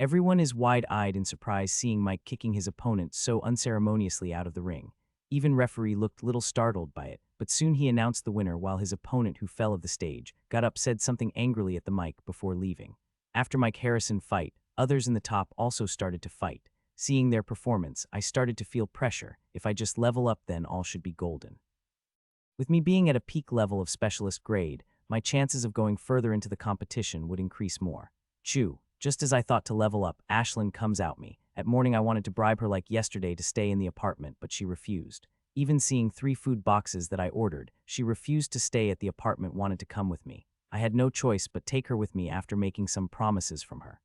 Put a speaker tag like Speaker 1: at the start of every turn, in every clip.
Speaker 1: Everyone is wide-eyed in surprise seeing Mike kicking his opponent so unceremoniously out of the ring. Even referee looked a little startled by it, but soon he announced the winner while his opponent, who fell of the stage, got up, said something angrily at the mic before leaving. After Mike Harrison fight, others in the top also started to fight. Seeing their performance, I started to feel pressure. If I just level up, then all should be golden. With me being at a peak level of specialist grade, my chances of going further into the competition would increase more. Chew. Just as I thought to level up, Ashlyn comes out me. At morning I wanted to bribe her like yesterday to stay in the apartment, but she refused. Even seeing 3 food boxes that I ordered, she refused to stay at the apartment, wanted to come with me. I had no choice but take her with me after making some promises from her.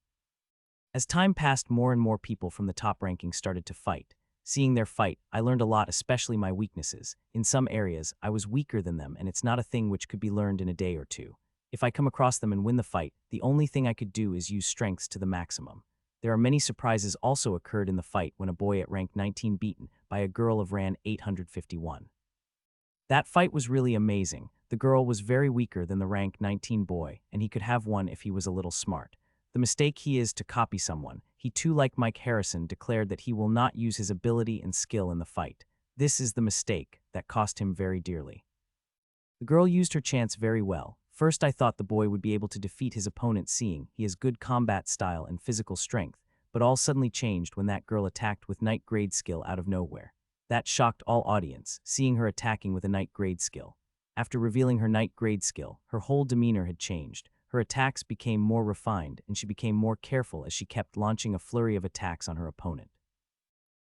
Speaker 1: As time passed, more and more people from the top rankings started to fight. Seeing their fight, I learned a lot, especially my weaknesses. In some areas, I was weaker than them, and it's not a thing which could be learned in a day or two. If I come across them and win the fight, the only thing I could do is use strengths to the maximum. There are many surprises also occurred in the fight when a boy at rank 19 beaten by a girl of rank 851. That fight was really amazing. The girl was very weaker than the rank 19 boy, and he could have won if he was a little smart. The mistake he is to copy someone. He too, like Mike Harrison, declared that he will not use his ability and skill in the fight. This is the mistake that cost him very dearly. The girl used her chance very well. First I thought the boy would be able to defeat his opponent, seeing he has good combat style and physical strength, but all suddenly changed when that girl attacked with night grade skill out of nowhere. That shocked all audience, seeing her attacking with a night grade skill. After revealing her night grade skill, her whole demeanor had changed. Her attacks became more refined, and she became more careful as she kept launching a flurry of attacks on her opponent.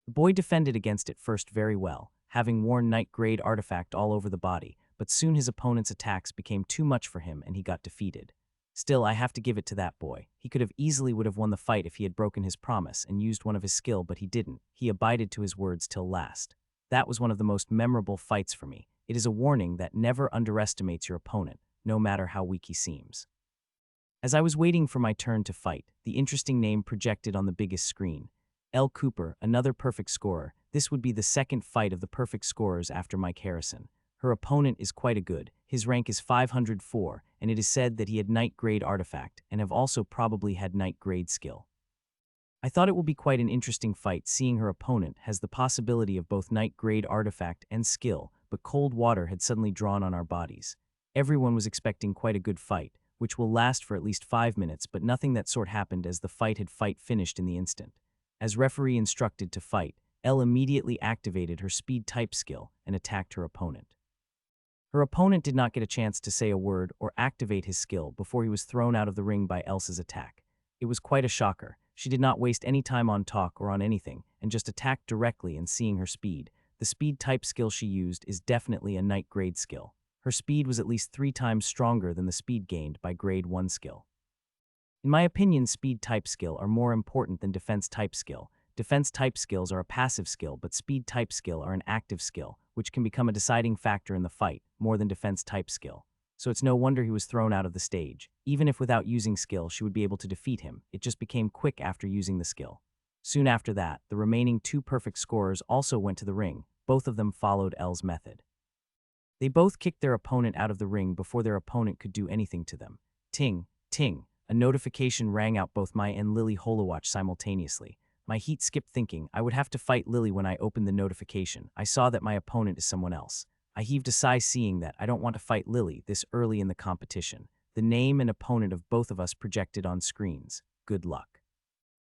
Speaker 1: The boy defended against it first very well, having worn night grade artifact all over the body, but soon his opponent's attacks became too much for him and he got defeated. Still, I have to give it to that boy. He could have easily would have won the fight if he had broken his promise and used one of his skill, but he didn't. He abided to his words till last. That was one of the most memorable fights for me. It is a warning that never underestimates your opponent, no matter how weak he seems. As I was waiting for my turn to fight, the interesting name projected on the biggest screen. L. Cooper, another perfect scorer. This would be the second fight of the perfect scorers after Mike Harrison. Her opponent is quite a good. His rank is 504, and it is said that he had night grade artifact and have also probably had night grade skill. I thought it will be quite an interesting fight, seeing her opponent has the possibility of both night grade artifact and skill, but cold water had suddenly drawn on our bodies. Everyone was expecting quite a good fight, which will last for at least 5 minutes, but nothing that sort happened as the fight finished in the instant. As referee instructed to fight, Elle immediately activated her speed type skill and attacked her opponent. Her opponent did not get a chance to say a word or activate his skill before he was thrown out of the ring by Elsa's attack. It was quite a shocker. She did not waste any time on talk or on anything, and just attacked directly. And seeing her speed, the speed type skill she used is definitely a night grade skill. Her speed was at least 3 times stronger than the speed gained by grade 1 skill. In my opinion, speed type skill are more important than defense type skill. Defense type skills are a passive skill, but speed type skill are an active skill, which can become a deciding factor in the fight, more than defense type skill. So it's no wonder he was thrown out of the stage. Even if without using skill she would be able to defeat him, it just became quick after using the skill. Soon after that, the remaining 2 perfect scorers also went to the ring. Both of them followed Elle's method. They both kicked their opponent out of the ring before their opponent could do anything to them. Ting, ting, a notification rang out. Both my and Lily Holowatch simultaneously. My heat skipped, thinking I would have to fight Lily. When I opened the notification, I saw that my opponent is someone else. I heaved a sigh, seeing that I don't want to fight Lily this early in the competition. The name and opponent of both of us projected on screens. Good luck.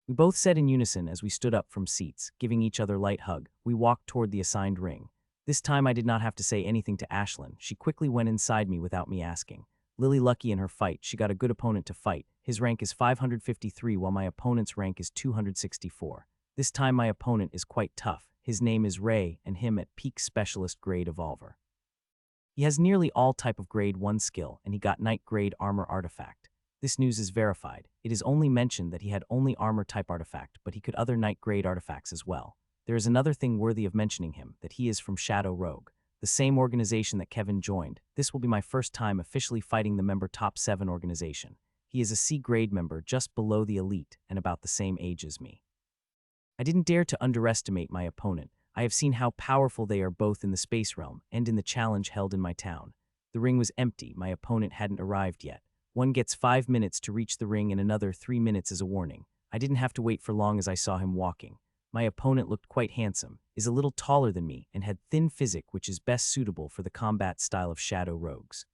Speaker 1: We both said in unison as we stood up from seats, giving each other light hug. We walked toward the assigned ring. This time I did not have to say anything to Ashlyn. She quickly went inside me without me asking. Lily lucky in her fight. She got a good opponent to fight. His rank is 553 while my opponent's rank is 264. This time my opponent is quite tough. His name is Ray, and him at peak specialist grade evolver. He has nearly all type of grade 1 skill, and he got night grade armor artifact. This news is verified. It is only mentioned that he had only armor type artifact, but he could other night grade artifacts as well. There is another thing worthy of mentioning him, that he is from Shadow Rogue, the same organization that Kevin joined. This will be my first time officially fighting the member top 7 organization. He is a C grade member just below the elite and about the same age as me. I didn't dare to underestimate my opponent. I have seen how powerful they are both in the space realm and in the challenge held in my town. The ring was empty. My opponent hadn't arrived yet. One gets 5 minutes to reach the ring and another 3 minutes as a warning. I didn't have to wait for long as I saw him walking. My opponent looked quite handsome, is a little taller than me, and had thin physique which is best suitable for the combat style of shadow rogues.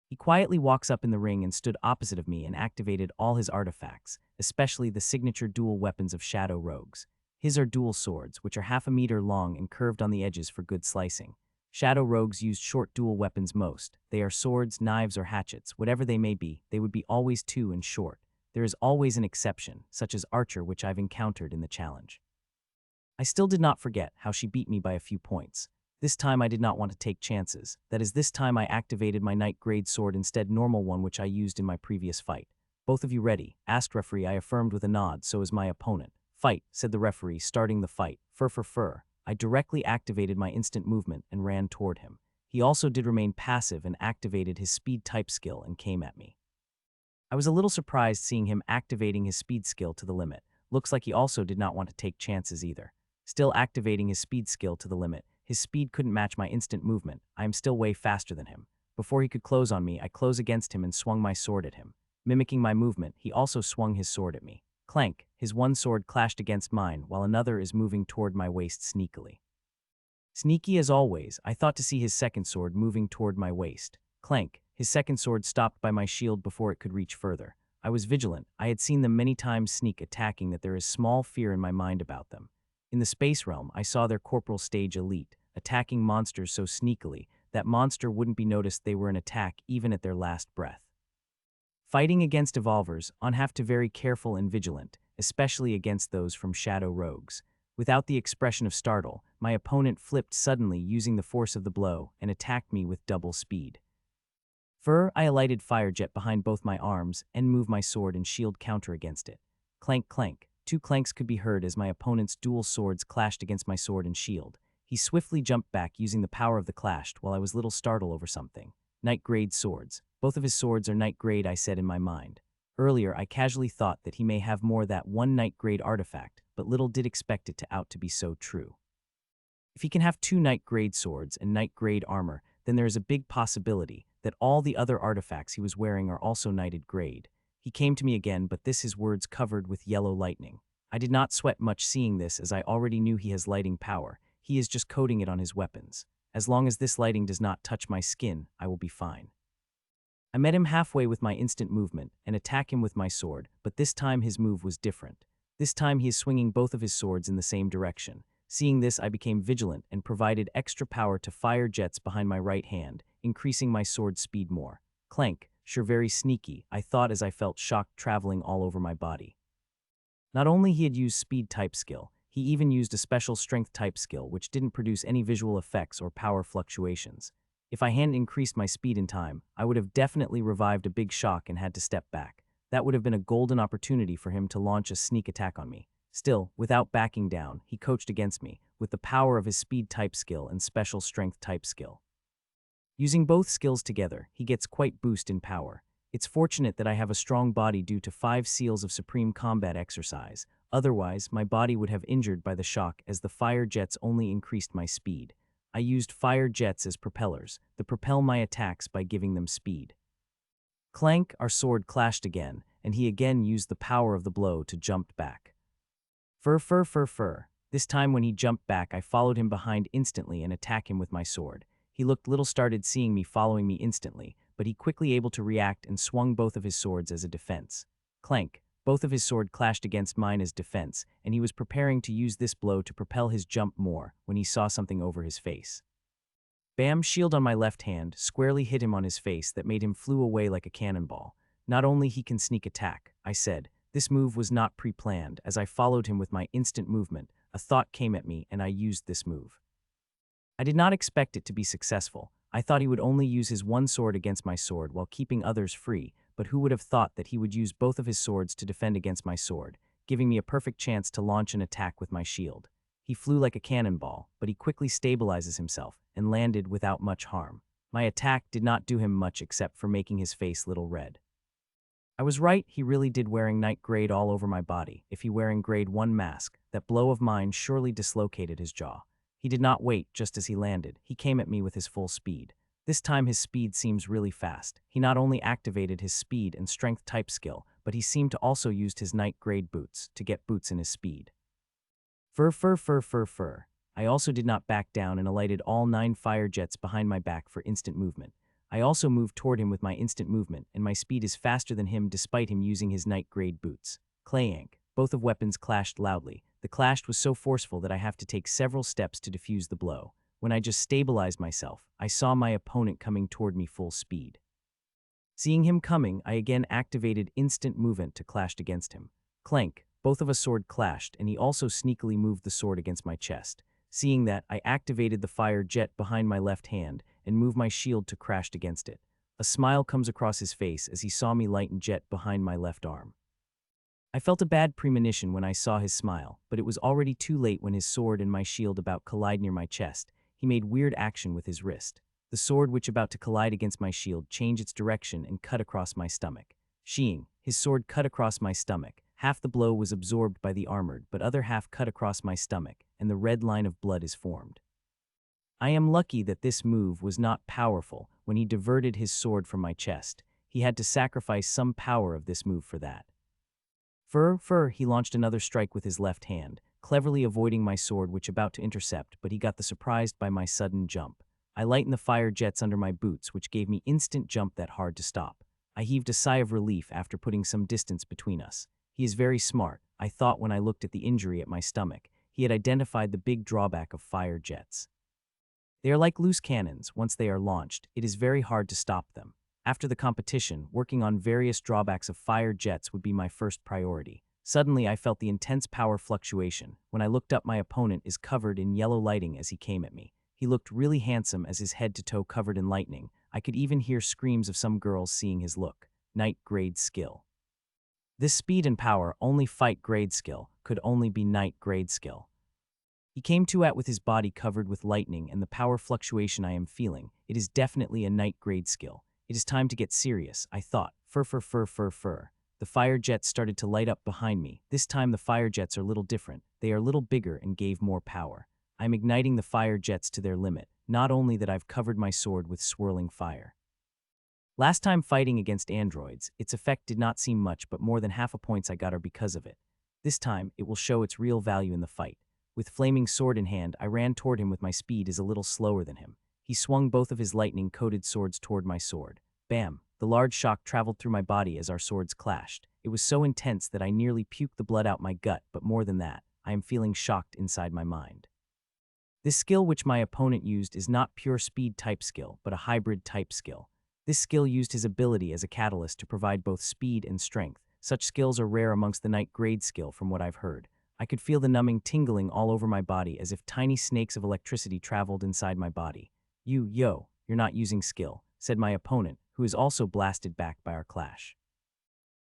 Speaker 1: He quietly walks up in the ring and stood opposite of me and activated all his artifacts, especially the signature dual weapons of shadow rogues. His are dual swords, which are half a meter long and curved on the edges for good slicing. Shadow rogues used short dual weapons most. They are swords, knives, or hatchets. Whatever they may be, they would be always two and short. There is always an exception, such as Archer, which I've encountered in the challenge. I still did not forget how she beat me by a few points. This time I did not want to take chances. That is, this time I activated my Knight Grade sword instead normal one which I used in my previous fight. Both of you ready? Asked referee. I affirmed with a nod, so is my opponent. Fight, said the referee, starting the fight. Fur. I directly activated my instant movement and ran toward him. He also did remain passive and activated his speed type skill and came at me. I was a little surprised seeing him activating his speed skill to the limit. Looks like he also did not want to take chances either. Still activating his speed skill to the limit, his speed couldn't match my instant movement. I am still way faster than him. Before he could close on me, I closed against him and swung my sword at him. Mimicking my movement, he also swung his sword at me. Clank, his one sword clashed against mine, while another is moving toward my waist sneakily. Sneaky as always, I thought to see his second sword moving toward my waist. Clank, his second sword stopped by my shield before it could reach further. I was vigilant. I had seen them many times sneak attacking that there is small fear in my mind about them. In the space realm, I saw their Corporal stage elite, attacking monsters so sneakily that monster wouldn't be noticed they were in attack even at their last breath. Fighting against evolvers, on have to very careful and vigilant, especially against those from shadow rogues. Without the expression of startle, my opponent flipped suddenly using the force of the blow and attacked me with double speed. I alighted fire jet behind both my arms and moved my sword and shield counter against it. Clank, clank. Two clanks could be heard as my opponent's dual swords clashed against my sword and shield. He swiftly jumped back using the power of the clash while I was little startled over something. Knight Grade swords. Both of his swords are Knight Grade, I said in my mind. Earlier, I casually thought that he may have more that one Knight Grade artifact, but little did expect it to be so true. If he can have two Knight Grade swords and Knight Grade armor, then there is a big possibility that all the other artifacts he was wearing are also Knighted Grade. He came to me again, but this his words covered with yellow lightning. I did not sweat much seeing this as I already knew he has lighting power. He is just coating it on his weapons. As long as this lighting does not touch my skin, I will be fine. I met him halfway with my instant movement and attack him with my sword, but this time his move was different. This time he is swinging both of his swords in the same direction. Seeing this, I became vigilant and provided extra power to fire jets behind my right hand, increasing my sword speed more. Clank, sure very sneaky, I thought as I felt shock traveling all over my body. Not only he had used speed type skill, he even used a special strength type skill which didn't produce any visual effects or power fluctuations. If I hadn't increased my speed in time, I would have definitely revived a big shock and had to step back. That would have been a golden opportunity for him to launch a sneak attack on me. Still, without backing down, he coached against me, with the power of his speed type skill and special strength type skill. Using both skills together, he gets quite boost in power. It's fortunate that I have a strong body due to 5 seals of supreme combat exercise. Otherwise, my body would have injured by the shock as the fire jets only increased my speed. I used fire jets as propellers, to propel my attacks by giving them speed. Clank, our sword clashed again, and he again used the power of the blow to jump back. Fur. This time when he jumped back, I followed him behind instantly and attacked him with my sword. He looked little startled seeing me following me instantly, but he quickly able to react and swung both of his swords as a defense. Clank, both of his sword clashed against mine as defense, and he was preparing to use this blow to propel his jump more when he saw something over his face. Bam, shield on my left hand, squarely hit him on his face that made him flew away like a cannonball. Not only he can sneak attack, I said. This move was not pre-planned. As I followed him with my instant movement, a thought came at me and I used this move. I did not expect it to be successful. I thought he would only use his one sword against my sword while keeping others free, but who would have thought that he would use both of his swords to defend against my sword, giving me a perfect chance to launch an attack with my shield. He flew like a cannonball, but he quickly stabilizes himself and landed without much harm. My attack did not do him much except for making his face little red. I was right, he really did wearing Knight Grade all over my body. If he wearing Grade 1 mask, that blow of mine surely dislocated his jaw. He did not wait just as he landed. He came at me with his full speed. This time his speed seems really fast. He not only activated his speed and strength type skill, but he seemed to also use his knight grade boots to get boots in his speed. Fur. I also did not back down and alighted all 9 fire jets behind my back for instant movement. I also moved toward him with my instant movement, and my speed is faster than him despite him using his knight grade boots. Clank. Both of weapons clashed loudly. The clash was so forceful that I have to take several steps to defuse the blow. When I just stabilized myself, I saw my opponent coming toward me full speed. Seeing him coming, I again activated instant movement to clash against him. Clank. Both of a sword clashed, and he also sneakily moved the sword against my chest. Seeing that, I activated the fire jet behind my left hand and moved my shield to crash against it. A smile comes across his face as he saw me lighten jet behind my left arm. I felt a bad premonition when I saw his smile, but it was already too late when his sword and my shield about collide near my chest. He made weird action with his wrist. The sword which about to collide against my shield changed its direction and cut across my stomach. Sheeing, his sword cut across my stomach. Half the blow was absorbed by the armored, but other half cut across my stomach, and the red line of blood is formed. I am lucky that this move was not powerful when he diverted his sword from my chest. He had to sacrifice some power of this move for that. He launched another strike with his left hand, cleverly avoiding my sword which about to intercept, but he got the surprised by my sudden jump. I lightened the fire jets under my boots, which gave me instant jump that hard to stop. I heaved a sigh of relief after putting some distance between us. He is very smart, I thought when I looked at the injury at my stomach. He had identified the big drawback of fire jets. They are like loose cannons. Once they are launched, it is very hard to stop them. After the competition, working on various drawbacks of fire jets would be my first priority. Suddenly, I felt the intense power fluctuation. When I looked up, my opponent is covered in yellow lighting as he came at me. He looked really handsome as his head to toe covered in lightning. I could even hear screams of some girls seeing his look. Knight grade skill. This speed and power, only fight grade skill, could only be knight grade skill. He came to at with his body covered with lightning and the power fluctuation I am feeling. It is definitely a knight grade skill. It is time to get serious, I thought. The fire jets started to light up behind me. This time the fire jets are little different. They are a little bigger and gave more power. I'm igniting the fire jets to their limit. Not only that, I've covered my sword with swirling fire. Last time fighting against androids, its effect did not seem much, but more than half a points I got are because of it. This time, it will show its real value in the fight. With flaming sword in hand, I ran toward him with my speed is a little slower than him. He swung both of his lightning-coated swords toward my sword. Bam! The large shock traveled through my body as our swords clashed. It was so intense that I nearly puked the blood out my gut, but more than that, I am feeling shocked inside my mind. This skill which my opponent used is not pure speed type skill, but a hybrid type skill. This skill used his ability as a catalyst to provide both speed and strength. Such skills are rare amongst the knight grade skill from what I've heard. I could feel the numbing tingling all over my body as if tiny snakes of electricity traveled inside my body. You're not using skill, said my opponent, who is also blasted back by our clash.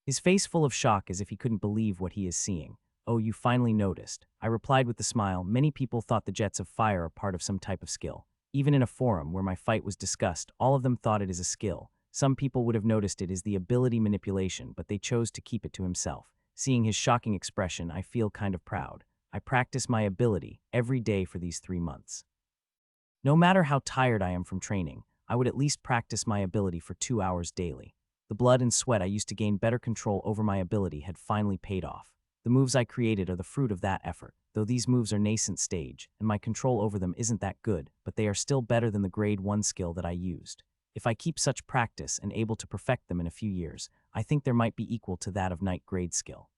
Speaker 1: His face full of shock as if he couldn't believe what he is seeing. Oh, you finally noticed. I replied with a smile. Many people thought the jets of fire are part of some type of skill. Even in a forum where my fight was discussed, all of them thought it is a skill. Some people would have noticed it as the ability manipulation, but they chose to keep it to himself. Seeing his shocking expression, I feel kind of proud. I practice my ability every day for these 3 months. No matter how tired I am from training, I would at least practice my ability for 2 hours daily. The blood and sweat I used to gain better control over my ability had finally paid off. The moves I created are the fruit of that effort, though these moves are nascent stage, and my control over them isn't that good, but they are still better than the grade 1 skill that I used. If I keep such practice and able to perfect them in a few years, I think there might be equal to that of knight grade skill.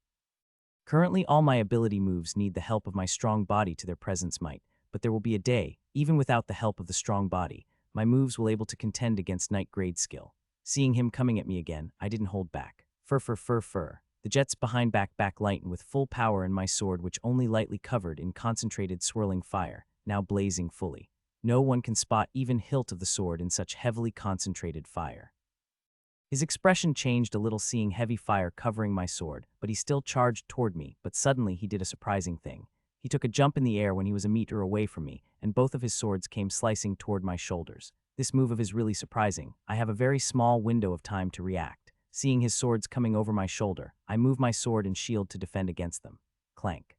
Speaker 1: Currently, all my ability moves need the help of my strong body to their presence might, but there will be a day, even without the help of the strong body, my moves will able to contend against knight grade skill. Seeing him coming at me again, I didn't hold back. The jets behind back lighten with full power and my sword which only lightly covered in concentrated swirling fire, now blazing fully. No one can spot even hilt of the sword in such heavily concentrated fire. His expression changed a little seeing heavy fire covering my sword, but he still charged toward me, but suddenly he did a surprising thing. He took a jump in the air when he was a meter away from me, and both of his swords came slicing toward my shoulders. This move of his really surprising. I have a very small window of time to react. Seeing his swords coming over my shoulder, I move my sword and shield to defend against them. Clank.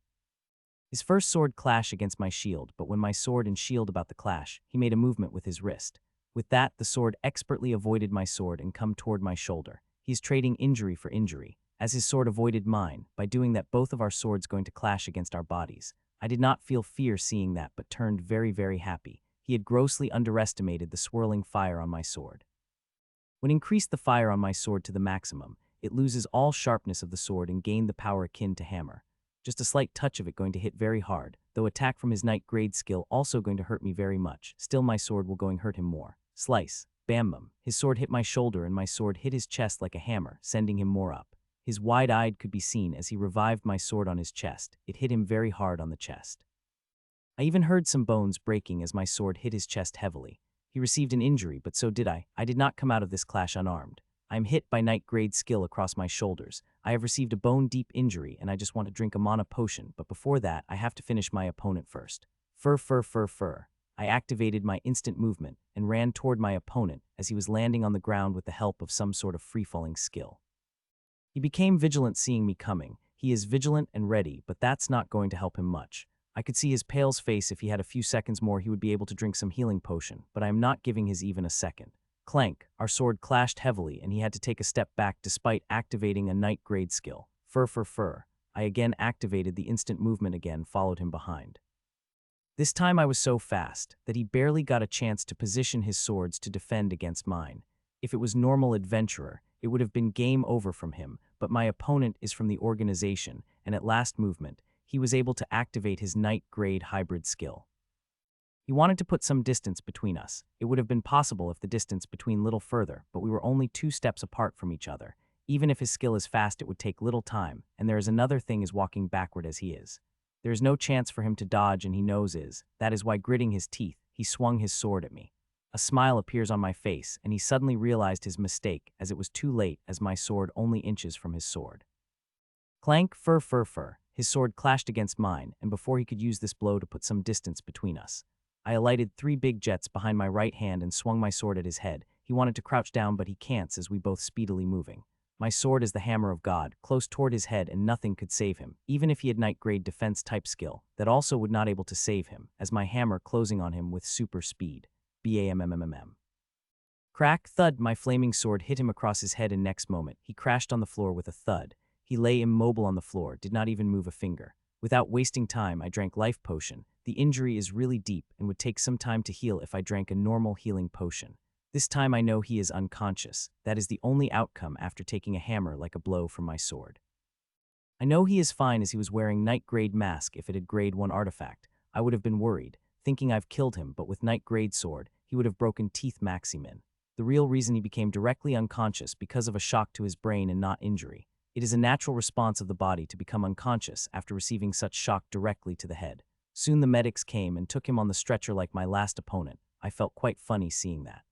Speaker 1: His first sword clashed against my shield, but when my sword and shield about the clash, he made a movement with his wrist. With that, the sword expertly avoided my sword and come toward my shoulder. He is trading injury for injury, as his sword avoided mine. By doing that, both of our swords going to clash against our bodies. I did not feel fear seeing that, but turned very, very happy. He had grossly underestimated the swirling fire on my sword. When increased the fire on my sword to the maximum, it loses all sharpness of the sword and gained the power akin to hammer. Just a slight touch of it going to hit very hard, though attack from his knight grade skill also going to hurt me very much. Still my sword will going hurt him more. Slice. Bam bam. His sword hit my shoulder and my sword hit his chest like a hammer, sending him more up. His wide-eyed could be seen as he revived my sword on his chest. It hit him very hard on the chest. I even heard some bones breaking as my sword hit his chest heavily. He received an injury, but so did I. I did not come out of this clash unarmed. I am hit by knight grade skill across my shoulders. I have received a bone-deep injury, and I just want to drink a mana potion, but before that, I have to finish my opponent first. Fur. I activated my instant movement and ran toward my opponent as he was landing on the ground with the help of some sort of free-falling skill. He became vigilant seeing me coming. He is vigilant and ready, but that's not going to help him much. I could see his pale's face. If he had a few seconds more, he would be able to drink some healing potion, but I am not giving his even a second. Clank, our sword clashed heavily, and he had to take a step back despite activating a knight grade skill. Fur. I again activated the instant movement again, followed him behind. This time I was so fast that he barely got a chance to position his swords to defend against mine. If it was normal adventurer, it would have been game over from him, but my opponent is from the organization, and at last movement, he was able to activate his knight grade hybrid skill. He wanted to put some distance between us. It would have been possible if the distance between little further, but we were only 2 steps apart from each other. Even if his skill is fast, it would take little time, and there is another thing is walking backward as he is. There is no chance for him to dodge, and he knows is. That is why, gritting his teeth, he swung his sword at me. A smile appears on my face, and he suddenly realized his mistake, as it was too late, as my sword only inches from his sword. Clank, fur. His sword clashed against mine, and before he could use this blow to put some distance between us, I alighted 3 big jets behind my right hand and swung my sword at his head. He wanted to crouch down, but he can't, as we both speedily moving. My sword is the hammer of God, close toward his head, and nothing could save him. Even if he had knight grade defense type skill, that also would not able to save him, as my hammer closing on him with super speed. Bam. Crack, thud, my flaming sword hit him across his head, and next moment, he crashed on the floor with a thud. He lay immobile on the floor, did not even move a finger. Without wasting time, I drank life potion. The injury is really deep and would take some time to heal if I drank a normal healing potion. This time I know he is unconscious. That is the only outcome after taking a hammer like a blow from my sword. I know he is fine as he was wearing knight grade mask. If it had grade 1 artifact, I would have been worried, thinking I've killed him, but with knight grade sword, he would have broken teeth maximin. The real reason he became directly unconscious because of a shock to his brain and not injury. It is a natural response of the body to become unconscious after receiving such shock directly to the head. Soon the medics came and took him on the stretcher like my last opponent. I felt quite funny seeing that.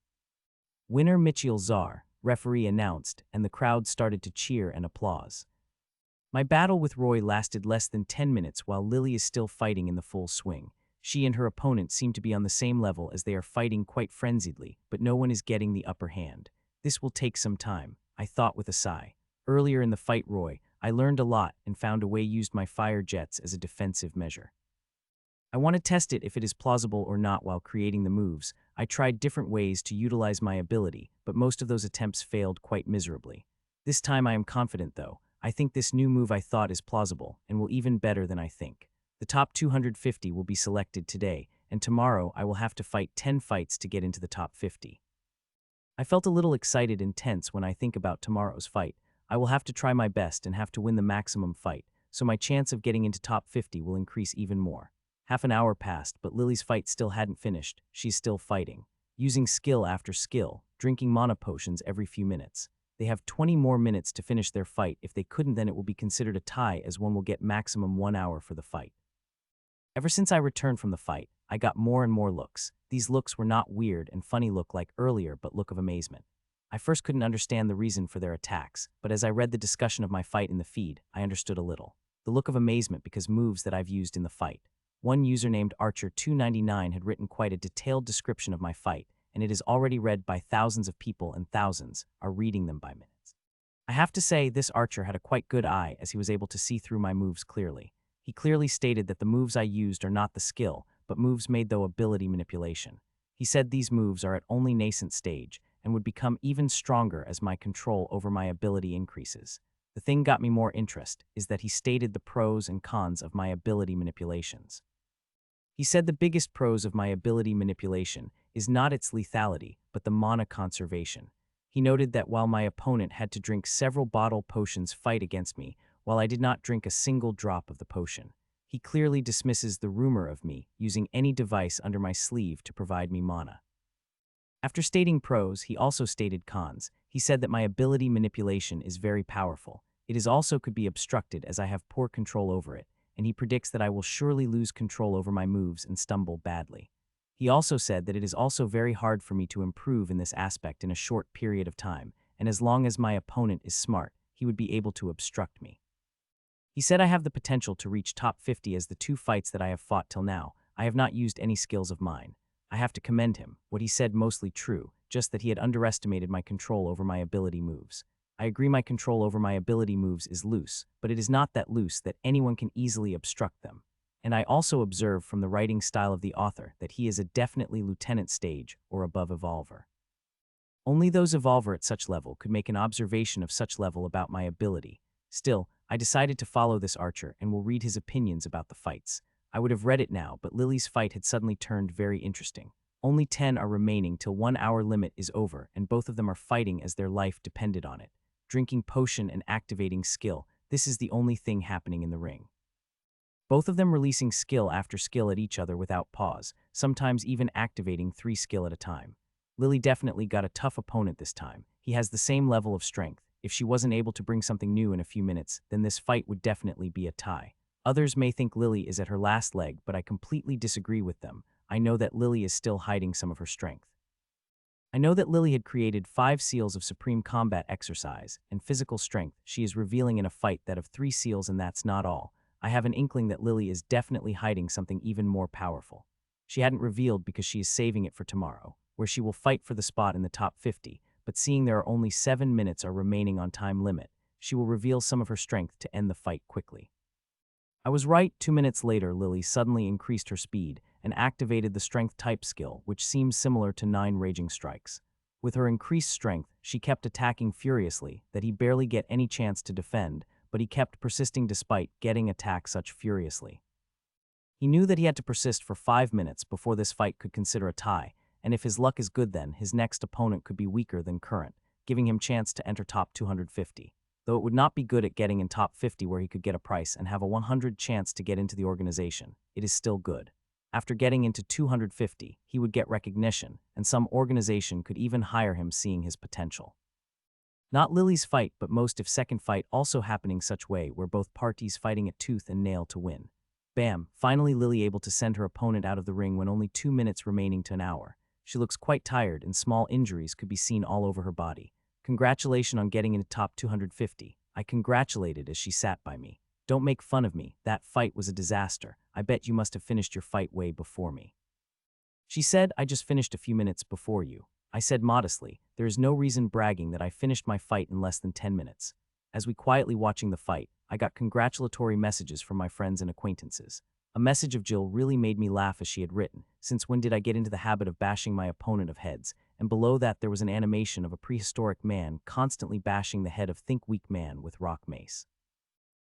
Speaker 1: Winner Mitchiel Czar, referee announced, and the crowd started to cheer and applause. My battle with Roy lasted less than 10 minutes while Lily is still fighting in the full swing. She and her opponent seem to be on the same level as they are fighting quite frenziedly, but no one is getting the upper hand. This will take some time, I thought with a sigh. Earlier in the fight Roy, I learned a lot and found a way used my fire jets as a defensive measure. I want to test it if it is plausible or not while creating the moves. I tried different ways to utilize my ability, but most of those attempts failed quite miserably. This time I am confident though. I think this new move I thought is plausible and will even better than I think. The top 250 will be selected today, and tomorrow I will have to fight 10 fights to get into the top 50. I felt a little excited and tense when I think about tomorrow's fight. I will have to try my best and have to win the maximum fight, so my chance of getting into top 50 will increase even more. Half an hour passed, but Lily's fight still hadn't finished. She's still fighting, using skill after skill, drinking mana potions every few minutes. They have 20 more minutes to finish their fight. If they couldn't, then it will be considered a tie, as one will get maximum 1 hour for the fight. Ever since I returned from the fight, I got more and more looks. These looks were not weird and funny look like earlier, but look of amazement. I first couldn't understand the reason for their attacks, but as I read the discussion of my fight in the feed, I understood a little. The look of amazement because moves that I've used in the fight. One user named Archer299 had written quite a detailed description of my fight, and it is already read by thousands of people, and thousands are reading them by minutes. I have to say, this Archer had a quite good eye as he was able to see through my moves clearly. He clearly stated that the moves I used are not the skill, but moves made through ability manipulation. He said these moves are at only nascent stage and would become even stronger as my control over my ability increases. The thing got me more interest is that he stated the pros and cons of my ability manipulations. He said the biggest pros of my ability manipulation is not its lethality, but the mana conservation. He noted that while my opponent had to drink several bottle potions fight against me, while I did not drink a single drop of the potion. He clearly dismisses the rumor of me using any device under my sleeve to provide me mana. After stating pros, he also stated cons. He said that my ability manipulation is very powerful. It is also could be obstructed as I have poor control over it, and he predicts that I will surely lose control over my moves and stumble badly. He also said that it is also very hard for me to improve in this aspect in a short period of time, and as long as my opponent is smart, he would be able to obstruct me. He said I have the potential to reach top 50 as the 2 fights that I have fought till now. I have not used any skills of mine. I have to commend him. What he said mostly true, just that he had underestimated my control over my ability moves. I agree my control over my ability moves is loose, but it is not that loose that anyone can easily obstruct them. And I also observe from the writing style of the author that he is a definitely lieutenant stage or above evolver. Only those evolver at such level could make an observation of such level about my ability. Still, I decided to follow this archer and will read his opinions about the fights. I would have read it now, but Lily's fight had suddenly turned very interesting. Only 10 are remaining till 1 hour limit is over, and both of them are fighting as their life depended on it. Drinking potion and activating skill, this is the only thing happening in the ring. Both of them releasing skill after skill at each other without pause, sometimes even activating 3 skill at a time. Lily definitely got a tough opponent this time. He has the same level of strength. If she wasn't able to bring something new in a few minutes, then this fight would definitely be a tie. Others may think Lily is at her last leg, but I completely disagree with them. I know that Lily is still hiding some of her strength. I know that Lily had created 5 seals of supreme combat exercise and physical strength she is revealing in a fight that of 3 seals, and that's not all. I have an inkling that Lily is definitely hiding something even more powerful. She hadn't revealed because she is saving it for tomorrow, where she will fight for the spot in the top 50, but seeing there are only 7 minutes are remaining on time limit, she will reveal some of her strength to end the fight quickly. I was right. 2 minutes later, Lily suddenly increased her speed and activated the strength type skill, which seems similar to 9 raging strikes. With her increased strength, she kept attacking furiously, that he barely get any chance to defend, but he kept persisting despite getting attacked such furiously. He knew that he had to persist for 5 minutes before this fight could consider a tie, and if his luck is good then, his next opponent could be weaker than current, giving him chance to enter top 250. Though it would not be good at getting in top 50 where he could get a price and have a 100 chance to get into the organization, it is still good. After getting into 250, he would get recognition, and some organization could even hire him seeing his potential. Not Lily's fight, but most if second fight also happening such way where both parties fighting at tooth and nail to win. Bam, finally Lily able to send her opponent out of the ring when only 2 minutes remaining to an hour. She looks quite tired and small injuries could be seen all over her body. Congratulations on getting into top 250. I congratulated as she sat by me. Don't make fun of me. That fight was a disaster. I bet you must have finished your fight way before me. She said, I just finished a few minutes before you. I said modestly, there is no reason bragging that I finished my fight in less than 10 minutes. As we quietly watching the fight, I got congratulatory messages from my friends and acquaintances. A message of Jill really made me laugh as she had written, since when did I get into the habit of bashing my opponent of heads, and below that there was an animation of a prehistoric man constantly bashing the head of Think Weak Man with rock mace.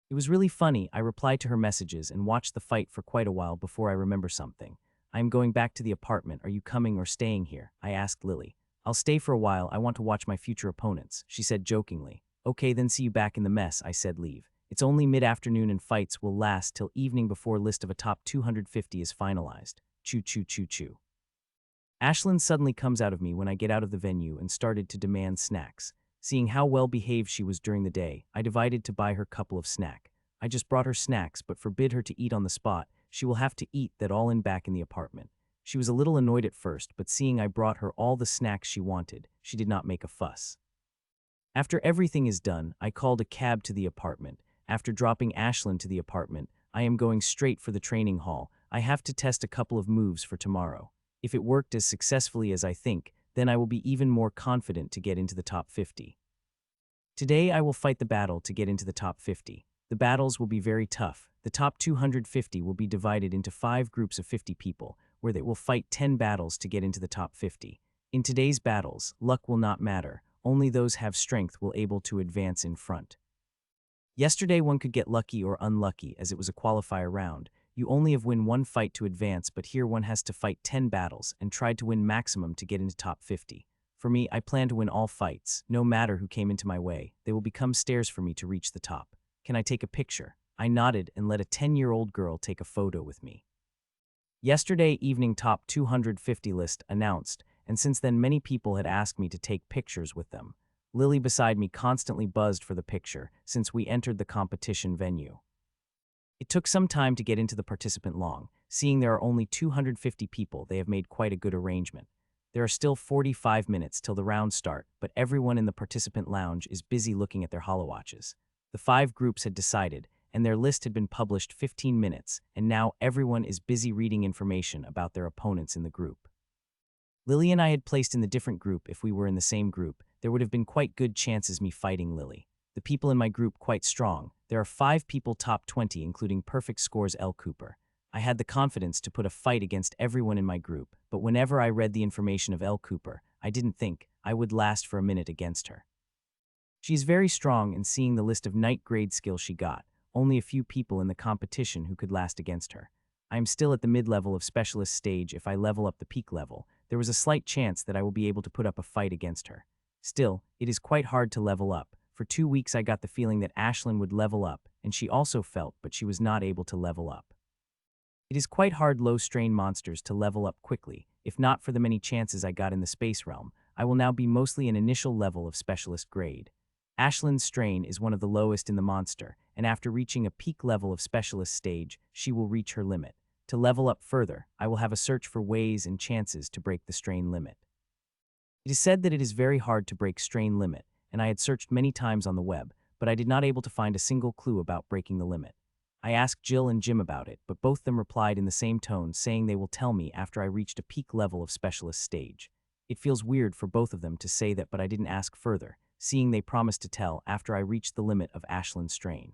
Speaker 1: It was really funny. I replied to her messages and watched the fight for quite a while before I remember something. I am going back to the apartment. Are you coming or staying here? I asked Lily. I'll stay for a while. I want to watch my future opponents, she said jokingly. Okay, then see you back in the mess, I said. Leave. It's only mid-afternoon and fights will last till evening before list of a top 250 is finalized. Choo choo choo choo. Ashlyn suddenly comes out of me when I get out of the venue and started to demand snacks. Seeing how well behaved she was during the day, I divided to buy her couple of snack. I just brought her snacks but forbid her to eat on the spot. She will have to eat that all in back in the apartment. She was a little annoyed at first, but seeing I brought her all the snacks she wanted, she did not make a fuss. After everything is done, I called a cab to the apartment. After dropping Ashlyn to the apartment, I am going straight for the training hall. I have to test a couple of moves for tomorrow. If it worked as successfully as I think, then I will be even more confident to get into the top 50. Today I will fight the battle to get into the top 50. The battles will be very tough. The top 250 will be divided into 5 groups of 50 people, where where they will fight 10 battles to get into the top 50. In today's battles, luck will not matter. Only those have strength will able to advance in front. Yesterday one could get lucky or unlucky as it was a qualifier round. You only have win one fight to advance, but here one has to fight 10 battles and tried to win maximum to get into top 50. For me, I plan to win all fights, no matter who came into my way. They will become stairs for me to reach the top. Can I take a picture? I nodded and let a 10-year-old girl take a photo with me. Yesterday evening top 250 list announced, and since then many people had asked me to take pictures with them. Lily beside me constantly buzzed for the picture since we entered the competition venue. It took some time to get into the participant long. Seeing there are only 250 people, they have made quite a good arrangement. There are still 45 minutes till the rounds start, but everyone in the participant lounge is busy looking at their holowatches. The 5 groups had decided, and their list had been published 15 minutes, and now everyone is busy reading information about their opponents in the group. Lily and I had placed in the different group. If we were in the same group, there would have been quite good chances me fighting Lily. The people in my group quite strong. There are 5 people top 20, including perfect scores L. Cooper. I had the confidence to put a fight against everyone in my group, but whenever I read the information of L. Cooper, I didn't think I would last for a minute against her. She is very strong, and seeing the list of night grade skills she got, only a few people in the competition who could last against her. I am still at the mid-level of specialist stage. If I level up the peak level, there was a slight chance that I will be able to put up a fight against her. Still, it is quite hard to level up. For 2 weeks I got the feeling that Ashlyn would level up, and she also felt, but she was not able to level up. It is quite hard low-strain monsters to level up quickly. If not for the many chances I got in the space realm, I will now be mostly an initial level of specialist grade. Ashlyn's strain is one of the lowest in the monster, and after reaching a peak level of specialist stage, she will reach her limit. To level up further, I will have a search for ways and chances to break the strain limit. It is said that it is very hard to break strain limit, and I had searched many times on the web, but I did not able to find a single clue about breaking the limit. I asked Jill and Jim about it, but both them replied in the same tone, saying they will tell me after I reached a peak level of specialist stage. It feels weird for both of them to say that, but I didn't ask further, seeing they promised to tell after I reached the limit of Ashlyn's strain.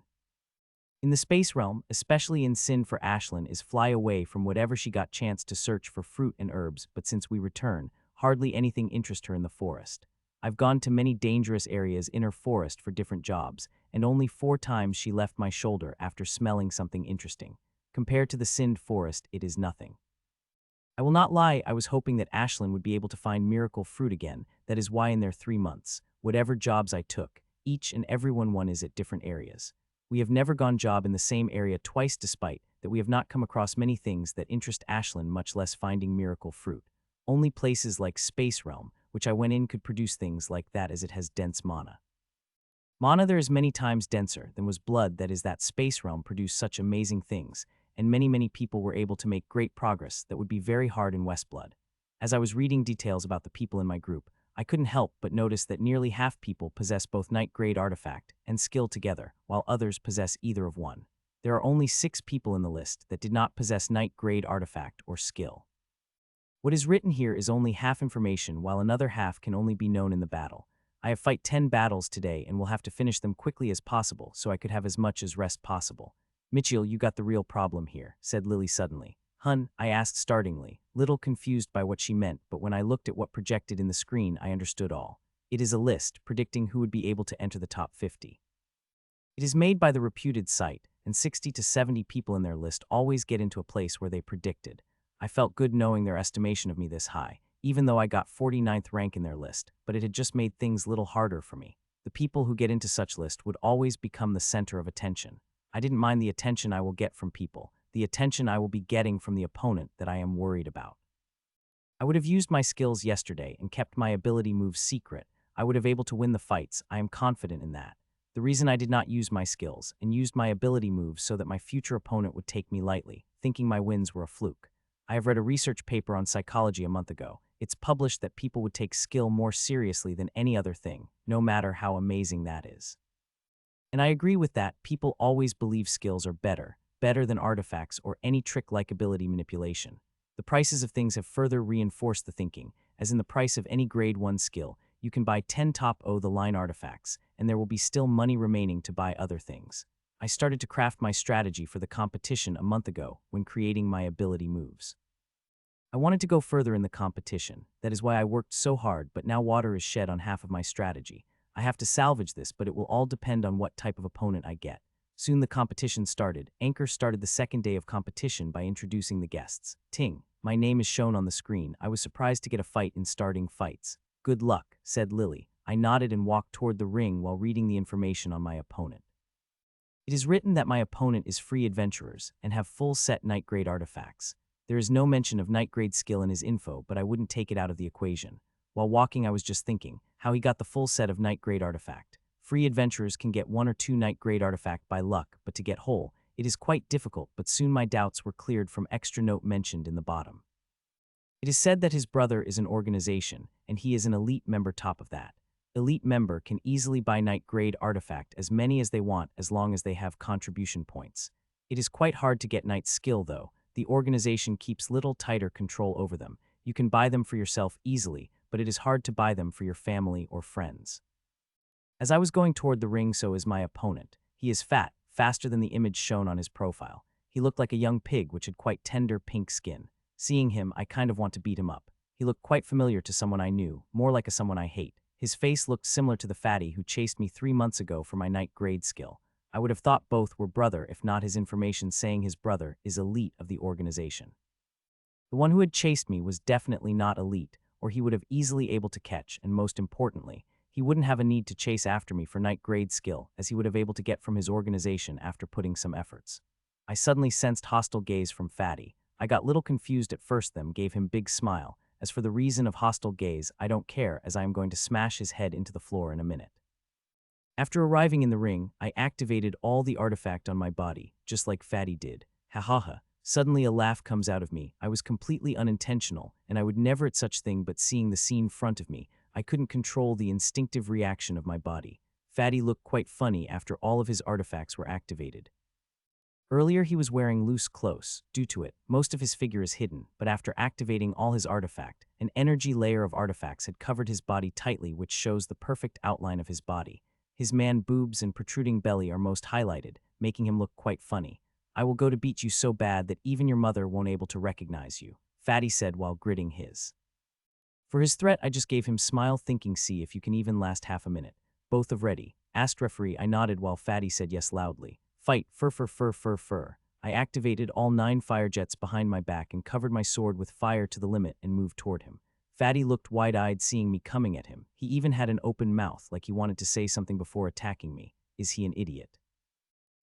Speaker 1: In the space realm, especially in Sin for Ashlyn, is fly away from whatever she got chance to search for fruit and herbs, but since we return, hardly anything interests her in the forest. I've gone to many dangerous areas in her forest for different jobs, and only 4 times she left my shoulder after smelling something interesting. Compared to the Sind forest, it is nothing. I will not lie, I was hoping that Ashlyn would be able to find miracle fruit again. That is why in their 3 months, whatever jobs I took, each and every one is at different areas. We have never gone job in the same area twice, despite that we have not come across many things that interest Ashlyn, much less finding miracle fruit. Only places like Space Realm, which I went in, could produce things like that as it has dense mana. Mana there is many times denser than was blood, that is that Space Realm produced such amazing things, and many people were able to make great progress that would be very hard in Westblood. As I was reading details about the people in my group, I couldn't help but notice that nearly half people possess both Night Grade Artifact and Skill together, while others possess either of one. There are only 6 people in the list that did not possess Night Grade Artifact or Skill. What is written here is only half information, while another half can only be known in the battle. I have fight 10 battles today and will have to finish them quickly as possible so I could have as much as rest possible. Mitchiel, you got the real problem here, said Lily suddenly. Hun, I asked startlingly, little confused by what she meant, but when I looked at what projected in the screen, I understood all. It is a list predicting who would be able to enter the top 50. It is made by the reputed site, and 60 to 70 people in their list always get into a place where they predicted. I felt good knowing their estimation of me this high, even though I got 49th rank in their list, but it had just made things little harder for me. The people who get into such list would always become the center of attention. I didn't mind the attention I will get from people, the attention I will be getting from the opponent that I am worried about. I would have used my skills yesterday and kept my ability moves secret. I would have able to win the fights, I am confident in that. The reason I did not use my skills and used my ability moves so that my future opponent would take me lightly, thinking my wins were a fluke. I have read a research paper on psychology a month ago. It's published that people would take skill more seriously than any other thing, no matter how amazing that is. And I agree with that. People always believe skills are better than artifacts or any trick-like ability manipulation. The prices of things have further reinforced the thinking, as in the price of any grade 1 skill, you can buy 10 top-o-the-line artifacts, and there will be still money remaining to buy other things. I started to craft my strategy for the competition a month ago when creating my ability moves. I wanted to go further in the competition. That is why I worked so hard, but now water is shed on half of my strategy. I have to salvage this, but it will all depend on what type of opponent I get. Soon the competition started. Anchor started the second day of competition by introducing the guests. Ting, my name is shown on the screen. I was surprised to get a fight in starting fights. Good luck, said Lily. I nodded and walked toward the ring while reading the information on my opponent. It is written that my opponent is free adventurers and have full set night grade artifacts. There is no mention of night grade skill in his info, but I wouldn't take it out of the equation. While walking, I was just thinking how he got the full set of night grade artifact. Free adventurers can get 1 or 2 night grade artifact by luck, but to get whole, it is quite difficult, but soon my doubts were cleared from extra note mentioned in the bottom. It is said that his brother is an organization, and he is an elite member top of that. Elite member can easily buy night grade artifact as many as they want as long as they have contribution points. It is quite hard to get night skill though. The organization keeps little tighter control over them. You can buy them for yourself easily, but it is hard to buy them for your family or friends. As I was going toward the ring, so is my opponent. He is fat, faster than the image shown on his profile. He looked like a young pig which had quite tender pink skin. Seeing him, I kind of want to beat him up. He looked quite familiar to someone I knew, more like a someone I hate. His face looked similar to the fatty who chased me 3 months ago for my night grade skill. I would have thought both were brother if not his information saying his brother is elite of the organization. The one who had chased me was definitely not elite, or he would have easily able to catch, and most importantly, he wouldn't have a need to chase after me for night grade skill as he would have able to get from his organization after putting some efforts. I suddenly sensed hostile gaze from Fatty. I got little confused at first then gave him big smile. As for the reason of hostile gaze, I don't care as I am going to smash his head into the floor in a minute. After arriving in the ring, I activated all the artifact on my body, just like Fatty did. Ha ha ha. Suddenly a laugh comes out of me. I was completely unintentional, and I would never at such thing but seeing the scene front of me, I couldn't control the instinctive reaction of my body. Fatty looked quite funny after all of his artifacts were activated. Earlier he was wearing loose clothes. Due to it, most of his figure is hidden, but after activating all his artifact, an energy layer of artifacts had covered his body tightly, which shows the perfect outline of his body. His man boobs and protruding belly are most highlighted, making him look quite funny. I will go to beat you so bad that even your mother won't able to recognize you, Fatty said while gritting his. For his threat, I just gave him smile thinking see if you can even last half a minute. Both of ready, asked referee. I nodded while Fatty said yes loudly. Fight, fur. I activated all 9 fire jets behind my back and covered my sword with fire to the limit and moved toward him. Fatty looked wide-eyed seeing me coming at him. He even had an open mouth like he wanted to say something before attacking me. Is he an idiot?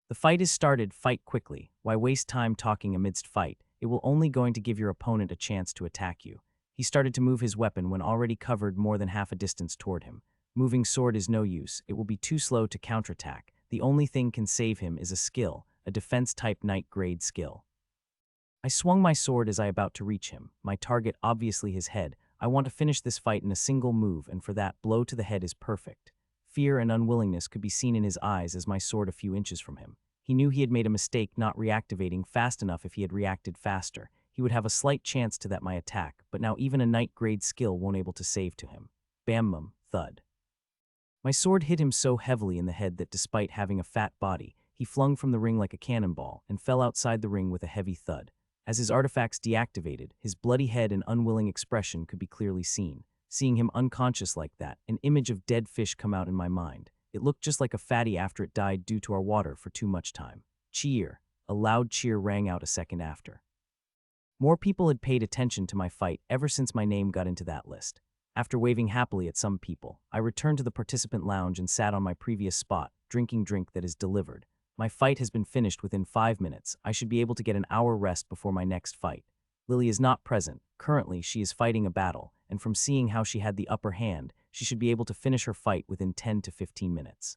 Speaker 1: The fight is started, fight quickly. Why waste time talking amidst fight? It will only going to give your opponent a chance to attack you. He started to move his weapon when already covered more than half a distance toward him. Moving sword is no use. It will be too slow to counterattack. The only thing can save him is a skill, a defense-type night grade skill. I swung my sword as I about to reach him. My target obviously his head. I want to finish this fight in a single move, and for that, blow to the head is perfect. Fear and unwillingness could be seen in his eyes as my sword a few inches from him. He knew he had made a mistake not reactivating fast enough. If he had reacted faster, he would have a slight chance to that my attack, but now even a night grade skill won't able to save to him. Bam, thud. My sword hit him so heavily in the head that despite having a fat body, he flung from the ring like a cannonball and fell outside the ring with a heavy thud. As his artifacts deactivated, his bloody head and unwilling expression could be clearly seen. Seeing him unconscious like that, an image of dead fish come out in my mind. It looked just like a fatty after it died due to our water for too much time. Cheer! A loud cheer rang out a second after. More people had paid attention to my fight ever since my name got into that list. After waving happily at some people, I returned to the participant lounge and sat on my previous spot, drinking drink that is delivered. My fight has been finished within 5 minutes. I should be able to get an hour rest before my next fight. Lily is not present. Currently, she is fighting a battle, and from seeing how she had the upper hand, she should be able to finish her fight within 10 to 15 minutes.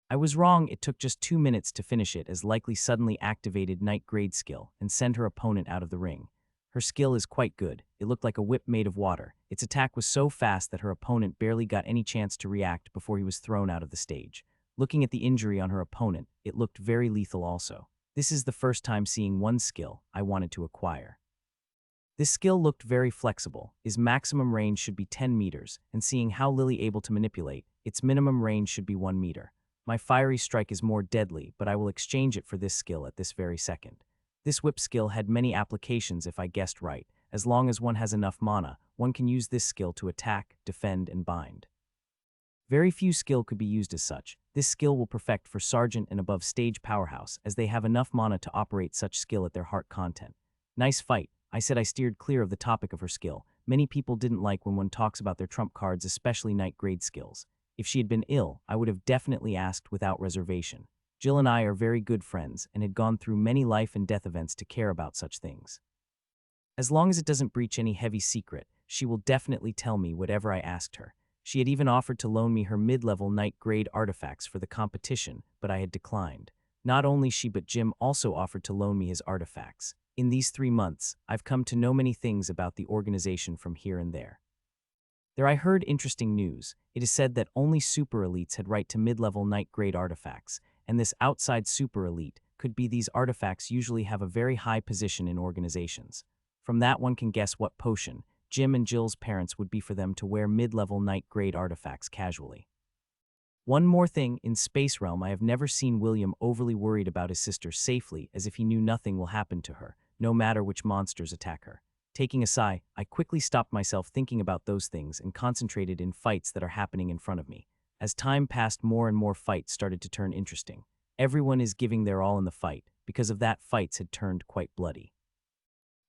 Speaker 1: I was wrong. It took just 2 minutes to finish it as Likely suddenly activated night grade skill and sent her opponent out of the ring. Her skill is quite good. It looked like a whip made of water. Its attack was so fast that her opponent barely got any chance to react before he was thrown out of the stage. Looking at the injury on her opponent, it looked very lethal also. This is the first time seeing one skill I wanted to acquire. This skill looked very flexible. Its maximum range should be 10 meters, and seeing how Lily able to manipulate, its minimum range should be 1 meter. My fiery strike is more deadly, but I will exchange it for this skill at this very second. This whip skill had many applications if I guessed right, As long as one has enough mana, one can use this skill to attack, defend, and bind. Very few skill could be used as such. This skill will perfect for Sergeant and above stage powerhouse, as they have enough mana to operate such skill at their heart content. Nice fight. I said I steered clear of the topic of her skill. Many people didn't like when one talks about their trump cards, especially night grade skills. If she had been ill, I would have definitely asked without reservation. Jill and I are very good friends and had gone through many life and death events to care about such things. As long as it doesn't breach any heavy secret, she will definitely tell me whatever I asked her. She had even offered to loan me her mid-level night grade artifacts for the competition, but I had declined. Not only she but Jim also offered to loan me his artifacts. In these 3 months, I've come to know many things about the organization from here and there. There I heard interesting news. It is said that only super elites had right to mid-level night grade artifacts, and this outside super elite could be these artifacts usually have a very high position in organizations. From that one can guess what potion Jim and Jill's parents would be for them to wear mid-level night grade artifacts casually. One more thing, in Space Realm I have never seen William overly worried about his sister safely, as if he knew nothing will happen to her, no matter which monsters attack her. Taking a sigh, I quickly stopped myself thinking about those things and concentrated in fights that are happening in front of me. As time passed, more and more fights started to turn interesting. Everyone is giving their all in the fight. Because of that, fights had turned quite bloody.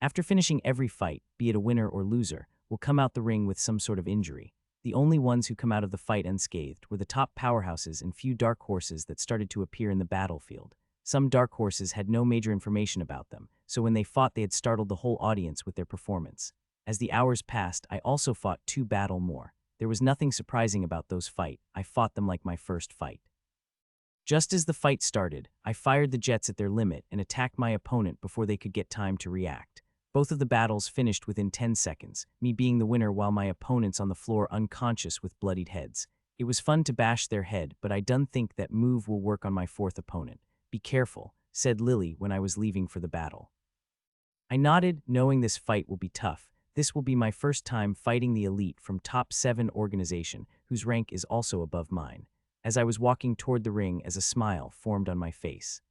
Speaker 1: After finishing every fight, be it a winner or loser, will come out the ring with some sort of injury. The only ones who come out of the fight unscathed were the top powerhouses and few dark horses that started to appear in the battlefield. Some dark horses had no major information about them, so when they fought they had startled the whole audience with their performance. As the hours passed, I also fought 2 battle more. There was nothing surprising about those fight. I fought them like my first fight. Just as the fight started, I fired the jets at their limit and attacked my opponent before they could get time to react. Both of the battles finished within 10 seconds, me being the winner while my opponents on the floor unconscious with bloodied heads. It was fun to bash their head, but I don't think that move will work on my 4th opponent. Be careful, said Lily when I was leaving for the battle. I nodded, knowing this fight will be tough. This will be my first time fighting the elite from top 7 organization, whose rank is also above mine. As I was walking toward the ring, as a smile formed on my face.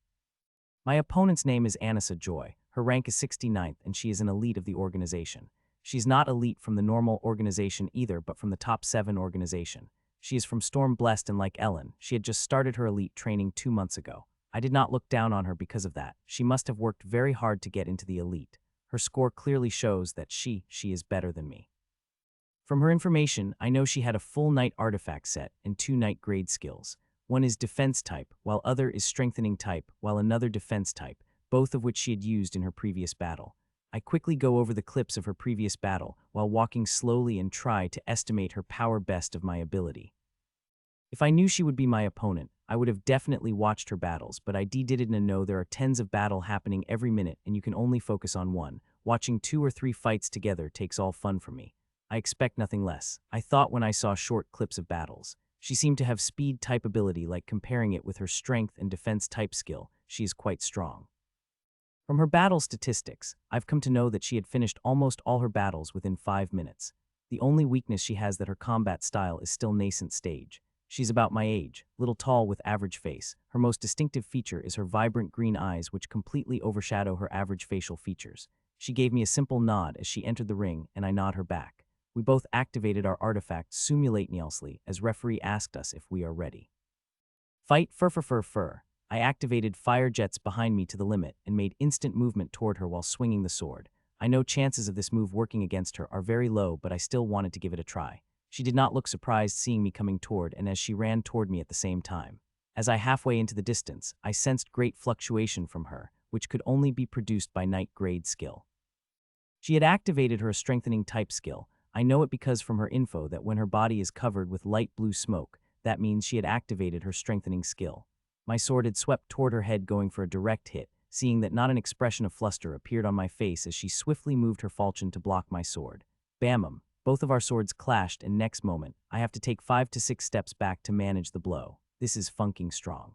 Speaker 1: My opponent's name is Anissa Joy. Her rank is 69th, and she is an elite of the organization. She's not elite from the normal organization either, but from the top 7 organization. She is from Storm Blessed, and like Ellen, she had just started her elite training 2 months ago. I did not look down on her because of that. She must have worked very hard to get into the elite. Her score clearly shows that she is better than me. From her information, I know she had a full night artifact set and 2 night grade skills. One is defense type, while other is strengthening type, while another defense type, both of which she had used in her previous battle. I quickly go over the clips of her previous battle while walking slowly and try to estimate her power best of my ability. If I knew she would be my opponent, I would have definitely watched her battles, but I didn't know there are tens of battle happening every minute and you can only focus on one. Watching 2 or 3 fights together takes all fun from me. I expect nothing less, I thought when I saw short clips of battles. She seemed to have speed type ability, like comparing it with her strength and defense type skill, she is quite strong. From her battle statistics, I've come to know that she had finished almost all her battles within 5 minutes. The only weakness she has that her combat style is still nascent stage. She's about my age, little tall with average face. Her most distinctive feature is her vibrant green eyes, which completely overshadow her average facial features. She gave me a simple nod as she entered the ring, and I nod her back. We both activated our artifact simultaneously as referee asked us if we are ready. Fight fur. I activated fire jets behind me to the limit and made instant movement toward her while swinging the sword. I know chances of this move working against her are very low, but I still wanted to give it a try. She did not look surprised seeing me coming toward, and as she ran toward me at the same time. As I halfway into the distance, I sensed great fluctuation from her, which could only be produced by night grade skill. She had activated her strengthening type skill. I know it because from her info that when her body is covered with light blue smoke, that means she had activated her strengthening skill. My sword had swept toward her head, going for a direct hit, seeing that not an expression of fluster appeared on my face as she swiftly moved her falchion to block my sword. Bam! Both of our swords clashed, and next moment, I have to take 5 to 6 steps back to manage the blow. This is funking strong.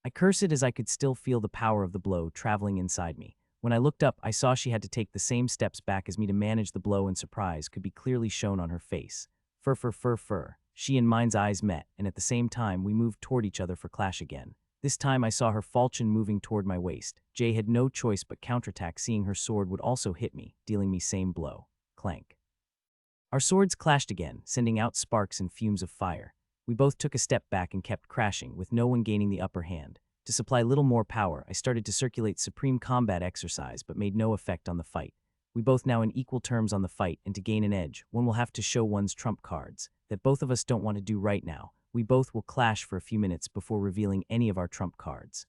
Speaker 1: I cursed as I could still feel the power of the blow traveling inside me. When I looked up, I saw she had to take the same steps back as me to manage the blow, and surprise could be clearly shown on her face. Fur. She and mine's eyes met, and at the same time we moved toward each other for clash again. This time I saw her falchion moving toward my waist. Jay had no choice but counterattack, seeing her sword would also hit me, dealing me same blow. Clank. Our swords clashed again, sending out sparks and fumes of fire. We both took a step back and kept crashing, with no one gaining the upper hand. To supply little more power, I started to circulate Supreme Combat Exercise, but made no effect on the fight. We both now in equal terms on the fight, and to gain an edge, one will have to show one's trump cards. That both of us don't want to do right now. We both will clash for a few minutes before revealing any of our trump cards.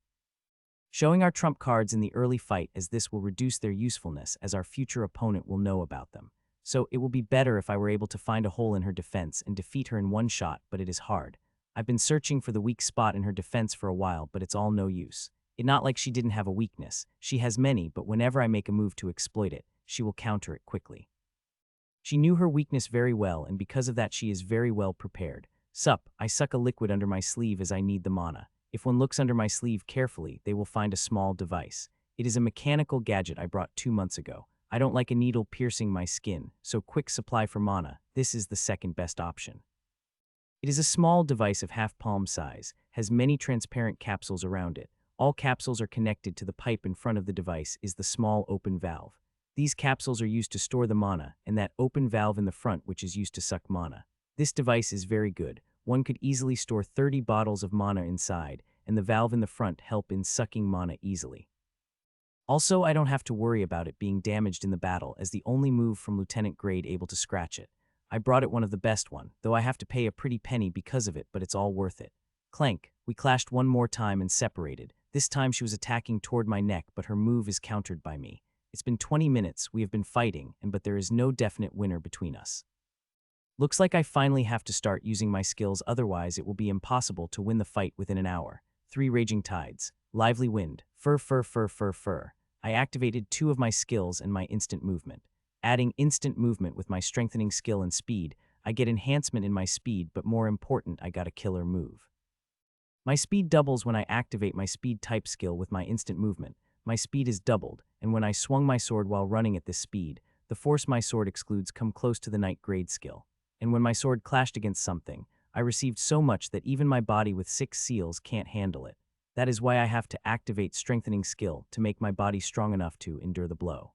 Speaker 1: Showing our trump cards in the early fight, as this will reduce their usefulness, as our future opponent will know about them. So it will be better if I were able to find a hole in her defense and defeat her in one shot, but it is hard. I've been searching for the weak spot in her defense for a while, but it's all no use. It's not like she didn't have a weakness. She has many, but whenever I make a move to exploit it, she will counter it quickly. She knew her weakness very well, and because of that she is very well prepared. Sup, I suck a liquid under my sleeve as I need the mana. If one looks under my sleeve carefully, they will find a small device. It is a mechanical gadget I brought 2 months ago. I don't like a needle piercing my skin, so quick supply for mana, this is the second best option. It is a small device of half-palm size, has many transparent capsules around it. All capsules are connected to the pipe in front of the device is the small open valve. These capsules are used to store the mana, and that open valve in the front which is used to suck mana. This device is very good. One could easily store 30 bottles of mana inside, and the valve in the front help in sucking mana easily. Also, I don't have to worry about it being damaged in the battle, as the only move from Lieutenant grade able to scratch it. I brought it one of the best one, though I have to pay a pretty penny because of it, but it's all worth it. Clank. We clashed one more time and separated. This time she was attacking toward my neck, but her move is countered by me. It's been 20 minutes, we have been fighting, but there is no definite winner between us. Looks like I finally have to start using my skills, otherwise it will be impossible to win the fight within an hour. 3 raging tides. Lively wind. Fur. I activated 2 of my skills and my instant movement. Adding instant movement with my strengthening skill and speed, I get enhancement in my speed, but more important, I got a killer move. My speed doubles when I activate my speed type skill with my instant movement. My speed is doubled, and when I swung my sword while running at this speed, the force my sword excludes come close to the knight grade skill. And when my sword clashed against something, I received so much that even my body with 6 seals can't handle it. That is why I have to activate strengthening skill to make my body strong enough to endure the blow.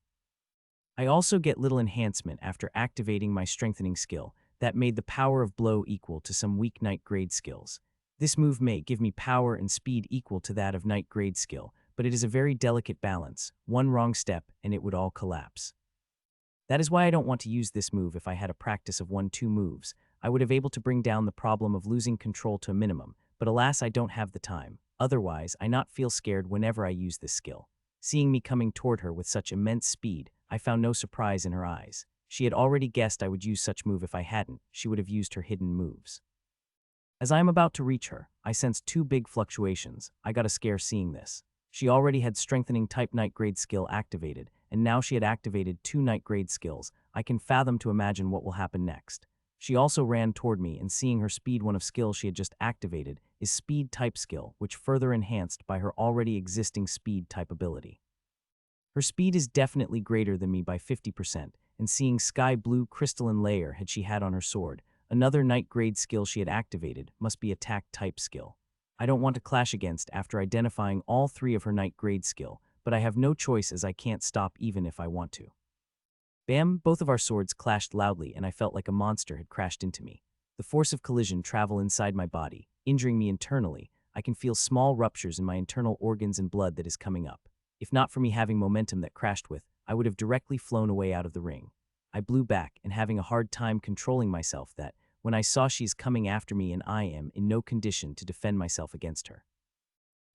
Speaker 1: I also get little enhancement after activating my strengthening skill that made the power of blow equal to some weak knight grade skills. This move may give me power and speed equal to that of knight grade skill, but it is a very delicate balance. One wrong step and it would all collapse. That is why I don't want to use this move. If I had a practice of 1-2 moves, I would have able to bring down the problem of losing control to a minimum, but alas I don't have the time. Otherwise, I not feel scared whenever I use this skill. Seeing me coming toward her with such immense speed, I found no surprise in her eyes. She had already guessed I would use such move. If I hadn't, she would have used her hidden moves. As I am about to reach her, I sense 2 big fluctuations. I got a scare seeing this. She already had strengthening type knight grade skill activated, and now she had activated 2 knight grade skills. I can fathom to imagine what will happen next. She also ran toward me, and seeing her speed, one of skills she had just activated is speed type skill, which further enhanced by her already existing speed type ability. Her speed is definitely greater than me by 50%, and seeing sky blue crystalline layer had she had on her sword, another knight grade skill she had activated must be attack type skill. I don't want to clash against after identifying all 3 of her knight grade skill, but I have no choice as I can't stop even if I want to. Bam! Both of our swords clashed loudly and I felt like a monster had crashed into me. The force of collision travel inside my body, injuring me internally. I can feel small ruptures in my internal organs and blood that is coming up. If not for me having momentum that crashed with, I would have directly flown away out of the ring. I blew back and having a hard time controlling myself that, when I saw she's coming after me and I am in no condition to defend myself against her.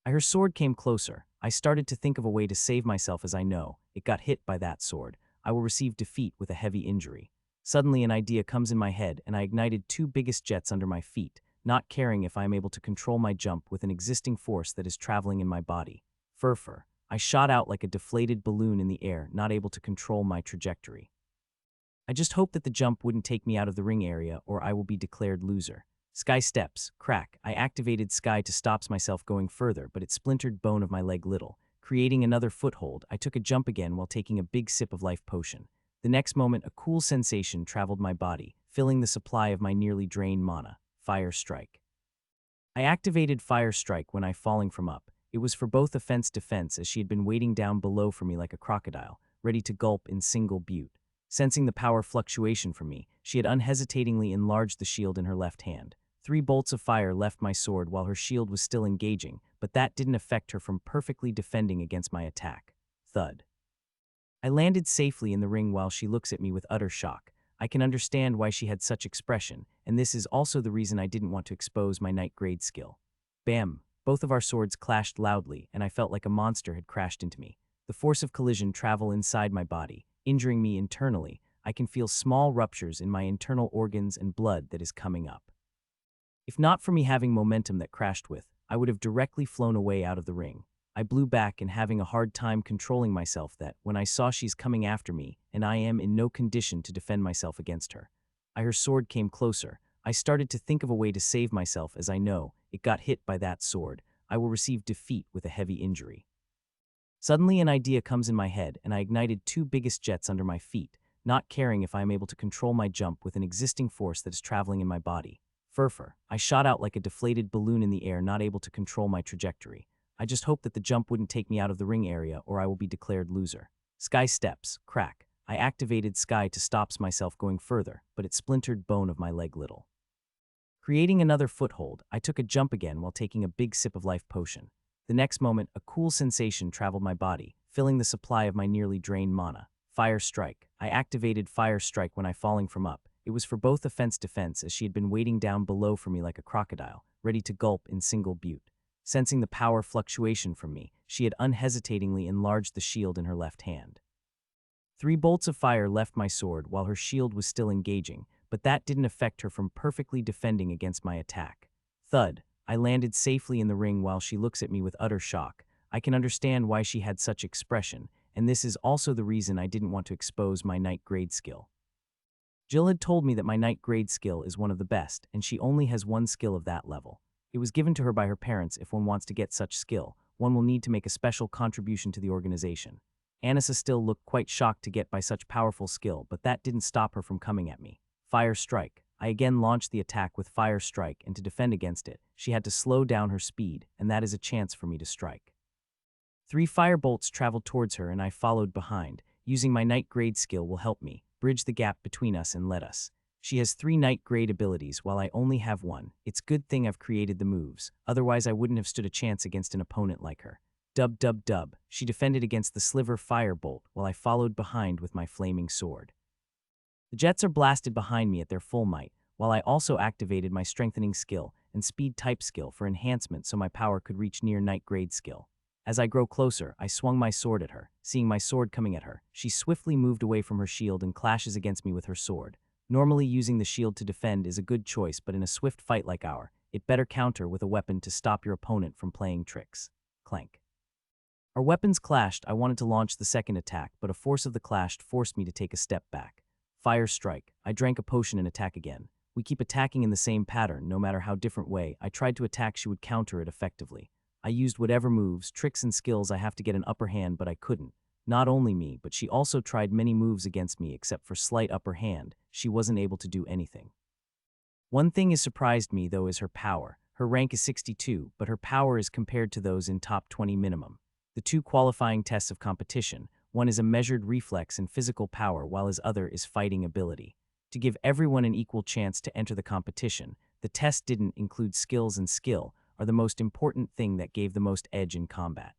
Speaker 1: Her sword came closer. I started to think of a way to save myself as I know, it got hit by that sword. I will receive defeat with a heavy injury. Suddenly an idea comes in my head and I ignited 2 biggest jets under my feet, not caring if I am able to control my jump with an existing force that is traveling in my body. Fur. I shot out like a deflated balloon in the air, not able to control my trajectory. I just hope that the jump wouldn't take me out of the ring area or I will be declared loser. Sky steps, crack. I activated Sky to stop myself going further, but it splintered bone of my leg little. Creating another foothold, I took a jump again while taking a big sip of life potion. The next moment, a cool sensation traveled my body, filling the supply of my nearly drained mana. Fire strike. I activated Fire Strike when I falling from up. It was for both offense-defense as she had been waiting down below for me like a crocodile, ready to gulp in single butte. Sensing the power fluctuation from me, she had unhesitatingly enlarged the shield in her left hand. 3 bolts of fire left my sword while her shield was still engaging, but that didn't affect her from perfectly defending against my attack. Thud. I landed safely in the ring while she looks at me with utter shock. I can understand why she had such expression, and this is also the reason I didn't want to expose my knight grade skill. Bam! Both of our swords clashed loudly, and I felt like a monster had crashed into me. The force of collision traveled inside my body, injuring me internally. I can feel small ruptures in my internal organs and blood that is coming up. If not for me having momentum that crashed with, I would have directly flown away out of the ring. I blew back and having a hard time controlling myself that, when I saw she's coming after me, and I am in no condition to defend myself against her. Her sword came closer. I started to think of a way to save myself as I know, it got hit by that sword. I will receive defeat with a heavy injury. Suddenly an idea comes in my head and I ignited 2 biggest jets under my feet, not caring if I am able to control my jump with an existing force that is traveling in my body. Furfur, I shot out like a deflated balloon in the air, not able to control my trajectory. I just hope that the jump wouldn't take me out of the ring area or I will be declared loser. Sky steps, crack. I activated Sky to stop myself going further, but it splintered bone of my leg little. Creating another foothold, I took a jump again while taking a big sip of life potion. The next moment, a cool sensation traveled my body, filling the supply of my nearly drained mana. Fire Strike. I activated Fire Strike when I falling from up. It was for both offense-defense as she had been waiting down below for me like a crocodile, ready to gulp in single butte. Sensing the power fluctuation from me, she had unhesitatingly enlarged the shield in her left hand. 3 bolts of fire left my sword while her shield was still engaging, but that didn't affect her from perfectly defending against my attack. Thud. I landed safely in the ring while she looks at me with utter shock. I can understand why she had such expression, and this is also the reason I didn't want to expose my knight grade skill. Jill had told me that my knight grade skill is one of the best, and she only has 1 skill of that level. It was given to her by her parents. If one wants to get such skill, one will need to make a special contribution to the organization. Anissa still looked quite shocked to get by such powerful skill, but that didn't stop her from coming at me. Fire Strike. I again launched the attack with Fire Strike, and to defend against it, she had to slow down her speed, and that is a chance for me to strike. 3 fire bolts traveled towards her and I followed behind. Using my knight grade skill will help me bridge the gap between us and let us. She has 3 knight grade abilities while I only have 1. It's good thing I've created the moves, otherwise I wouldn't have stood a chance against an opponent like her. Dub dub dub. She defended against the sliver fire bolt while I followed behind with my flaming sword. The jets are blasted behind me at their full might, while I also activated my strengthening skill and speed type skill for enhancement so my power could reach near knight grade skill. As I grow closer, I swung my sword at her. Seeing my sword coming at her, she swiftly moved away from her shield and clashes against me with her sword. Normally using the shield to defend is a good choice, but in a swift fight like ours, it better counter with a weapon to stop your opponent from playing tricks. Clank. Our weapons clashed. I wanted to launch the second attack, but a force of the clash forced me to take a step back. Fire Strike. I drank a potion and attack again. We keep attacking in the same pattern, no matter how different way. I tried to attack, she would counter it effectively. I used whatever moves, tricks, and skills I have to get an upper hand, but I couldn't. Not only me, but she also tried many moves against me except for slight upper hand. She wasn't able to do anything. One thing has surprised me, though, is her power. Her rank is 62, but her power is compared to those in top 20 minimum. The 2 qualifying tests of competition, one is a measured reflex and physical power, while his other is fighting ability. To give everyone an equal chance to enter the competition, the test didn't include skills, and skill are the most important thing that gave the most edge in combat.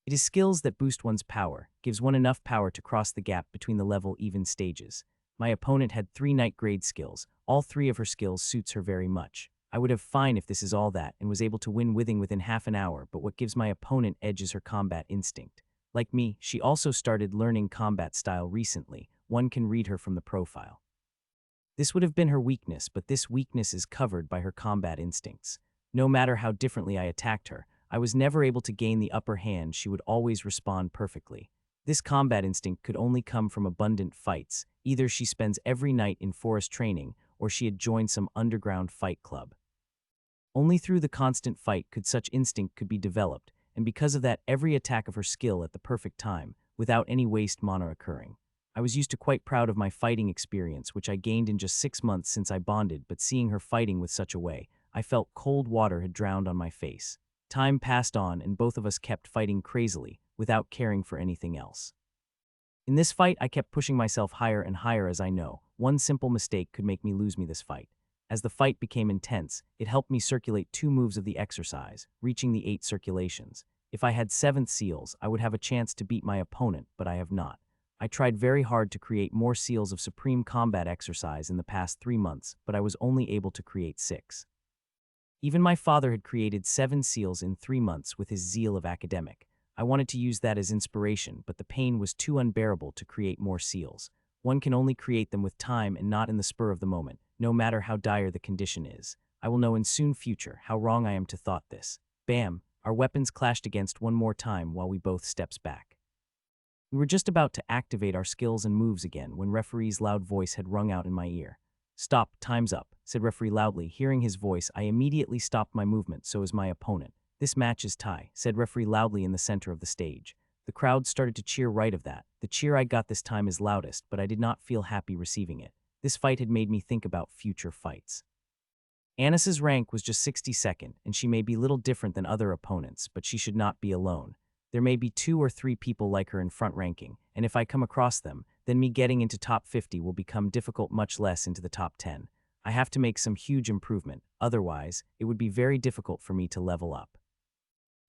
Speaker 1: It is skills that boost one's power, gives one enough power to cross the gap between the level even stages. My opponent had 3 knight grade skills. All 3 of her skills suits her very much. I would have fine if this is all that and was able to within half an hour, but what gives my opponent edge is her combat instinct. Like me, she also started learning combat style recently. One can read her from the profile. This would have been her weakness, but this weakness is covered by her combat instincts. No matter how differently I attacked her, I was never able to gain the upper hand. She would always respond perfectly. This combat instinct could only come from abundant fights. Either she spends every night in forest training, or she had joined some underground fight club. Only through the constant fight could such instinct be developed, and because of that, every attack of her skill at the perfect time, without any waste mana occurring. I was used to quite proud of my fighting experience, which I gained in just 6 months since I bonded, but seeing her fighting with such a way, I felt cold water had drowned on my face. Time passed on and both of us kept fighting crazily, without caring for anything else. In this fight, I kept pushing myself higher and higher as I know. One simple mistake could make me lose this fight. As the fight became intense, it helped me circulate 2 moves of the exercise, reaching the 8 circulations. If I had 7th seals, I would have a chance to beat my opponent, but I have not. I tried very hard to create more seals of supreme combat exercise in the past 3 months, but I was only able to create 6. Even my father had created 7 seals in 3 months with his zeal of academic. I wanted to use that as inspiration, but the pain was too unbearable to create more seals. One can only create them with time and not in the spur of the moment, no matter how dire the condition is. I will know in soon future how wrong I am to thought this. Bam! Our weapons clashed against one more time while we both steps back. We were just about to activate our skills and moves again when referee's loud voice had rung out in my ear. "Stop, time's up," said referee loudly. Hearing his voice, I immediately stopped my movement, so as my opponent. "This match is tie," said referee loudly in the center of the stage. The crowd started to cheer right of that. The cheer I got this time is loudest, but I did not feel happy receiving it. This fight had made me think about future fights. Anissa's rank was just 62nd, and she may be little different than other opponents, but she should not be alone. There may be 2 or 3 people like her in front ranking, and if I come across them, then me getting into top 50 will become difficult, much less into the top 10. I have to make some huge improvement, otherwise, it would be very difficult for me to level up.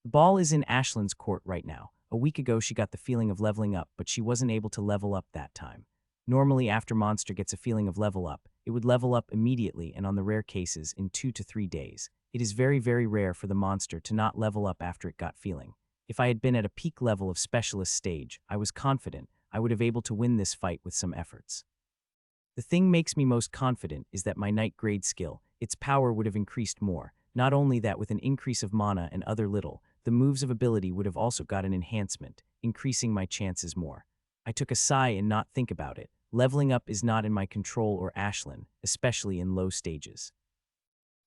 Speaker 1: The ball is in Ashlyn's court right now. A week ago she got the feeling of leveling up, but she wasn't able to level up that time. Normally after Monster gets a feeling of level up, it would level up immediately and on the rare cases in 2 to 3 days. It is very, very rare for the monster to not level up after it got feeling. If I had been at a peak level of specialist stage, I was confident I would have able to win this fight with some efforts. The thing makes me most confident is that my night grade skill, its power would have increased more. Not only that, with an increase of mana and other little, the moves of ability would have also got an enhancement, increasing my chances more. I took a sigh and not think about it. Leveling up is not in my control or Ashlyn, especially in low stages.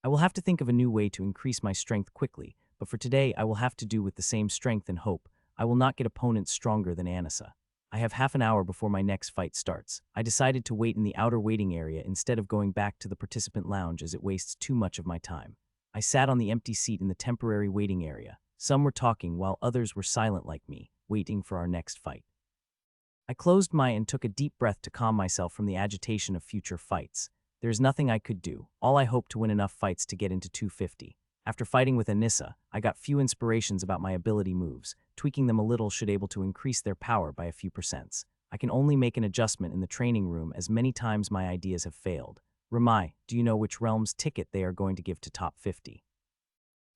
Speaker 1: I will have to think of a new way to increase my strength quickly, but for today I will have to do with the same strength and hope. I will not get opponents stronger than Anissa. I have half an hour before my next fight starts. I decided to wait in the outer waiting area instead of going back to the participant lounge as it wastes too much of my time. I sat on the empty seat in the temporary waiting area. Some were talking while others were silent like me, waiting for our next fight. I closed my and took a deep breath to calm myself from the agitation of future fights. There is nothing I could do. All I hope to win enough fights to get into 250. After fighting with Anissa, I got few inspirations about my ability moves. Tweaking them a little should able to increase their power by a few percents. I can only make an adjustment in the training room as many times my ideas have failed. Ramai, do you know which realm's ticket they are going to give to top 50?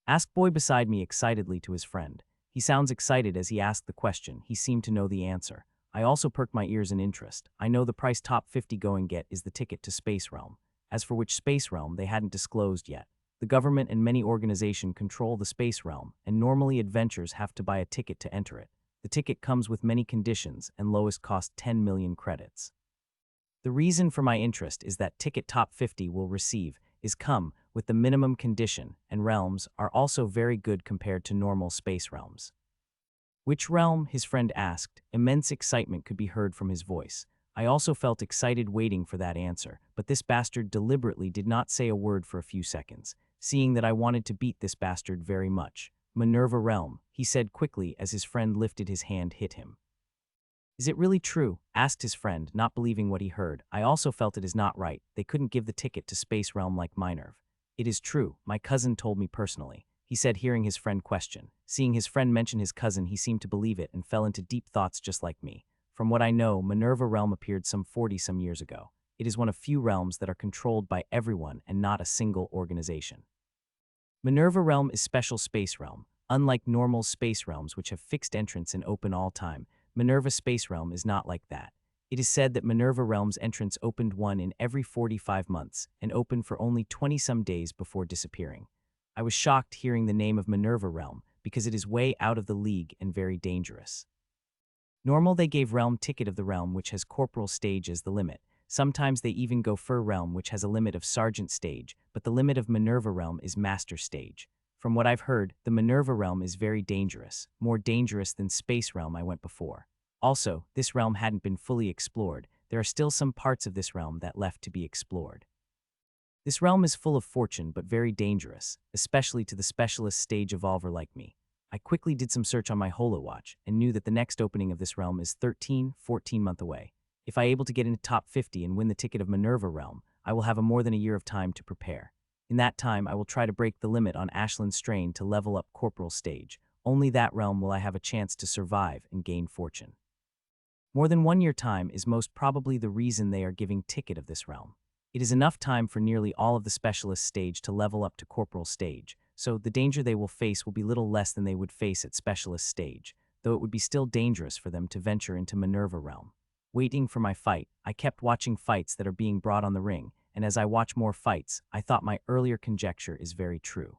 Speaker 1: Asked boy beside me excitedly to his friend. He sounds excited as he asked the question. He seemed to know the answer. I also perked my ears in interest. I know the price top 50 going get is the ticket to Space Realm. As for which Space Realm, they hadn't disclosed yet. The government and many organizations control the Space Realm, and normally adventurers have to buy a ticket to enter it. The ticket comes with many conditions, and lowest cost 10 million credits. The reason for my interest is that ticket top 50 will receive is come with the minimum condition, and realms are also very good compared to normal space realms. Which realm? His friend asked. Immense excitement could be heard from his voice. I also felt excited waiting for that answer, but this bastard deliberately did not say a word for a few seconds, seeing that I wanted to beat this bastard very much. Manurva realm, he said quickly as his friend lifted his hand hit him. Is it really true? Asked his friend, not believing what he heard. I also felt it is not right. They couldn't give the ticket to Space Realm like Minerv. It is true. My cousin told me personally, he said, hearing his friend question. Seeing his friend mention his cousin, he seemed to believe it and fell into deep thoughts just like me. From what I know, Minerva Realm appeared some 40-some years ago. It is one of few realms that are controlled by everyone and not a single organization. Minerva Realm is special space realm. Unlike normal space realms which have fixed entrance and open all time, Minerva Space Realm is not like that. It is said that Minerva Realm's entrance opened one in every 45 months and opened for only 20-some days before disappearing. I was shocked hearing the name of Minerva Realm because it is way out of the league and very dangerous. Normal they gave Realm ticket of the realm which has Corporal stage as the limit. Sometimes they even go Fur Realm which has a limit of Sergeant stage, but the limit of Minerva Realm is Master stage. From what I've heard, the Minerva Realm is very dangerous, more dangerous than Space Realm I went before. Also, this realm hadn't been fully explored. There are still some parts of this realm that left to be explored. This realm is full of fortune but very dangerous, especially to the specialist stage evolver like me. I quickly did some search on my HoloWatch and knew that the next opening of this realm is 14 months away. If I able to get into top 50 and win the ticket of Manurva realm, I will have more than a year of time to prepare. In that time, I will try to break the limit on Ashland's strain to level up Corporal stage. Only that realm will I have a chance to survive and gain fortune. More than 1 year time is most probably the reason they are giving ticket of this realm. It is enough time for nearly all of the specialist stage to level up to Corporal stage, so the danger they will face will be little less than they would face at specialist stage, though it would be still dangerous for them to venture into Manurva realm. Waiting for my fight, I kept watching fights that are being brought on the ring, and as I watch more fights, I thought my earlier conjecture is very true.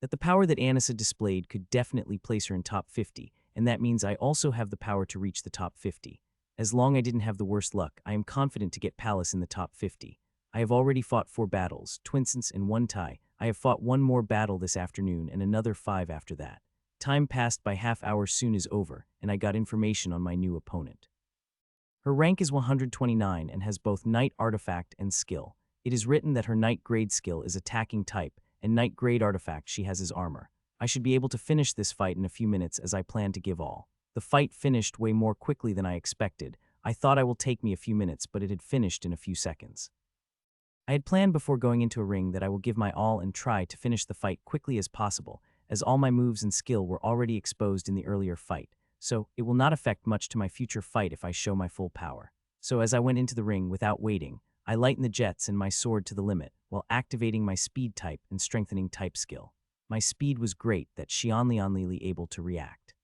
Speaker 1: That the power that Anissa displayed could definitely place her in top 50, and that means I also have the power to reach the top 50. As long as I didn't have the worst luck, I am confident to get Palace in the top 50. I have already fought 4 battles, twinsons and 1 tie. I have fought 1 more battle this afternoon and another 5 after that. Time passed by half hour soon is over, and I got information on my new opponent. Her rank is 129 and has both Knight Artifact and Skill. It is written that her Knight Grade skill is attacking type, and Knight Grade Artifact she has as armor. I should be able to finish this fight in a few minutes as I plan to give all. The fight finished way more quickly than I expected. I thought it will take me a few minutes, but it had finished in a few seconds. I had planned before going into a ring that I will give my all and try to finish the fight quickly as possible, as all my moves and skill were already exposed in the earlier fight, so it will not affect much to my future fight if I show my full power. So as I went into the ring without waiting, I lightened the jets and my sword to the limit, while activating my speed type and strengthening type skill. My speed was great that she only able to react.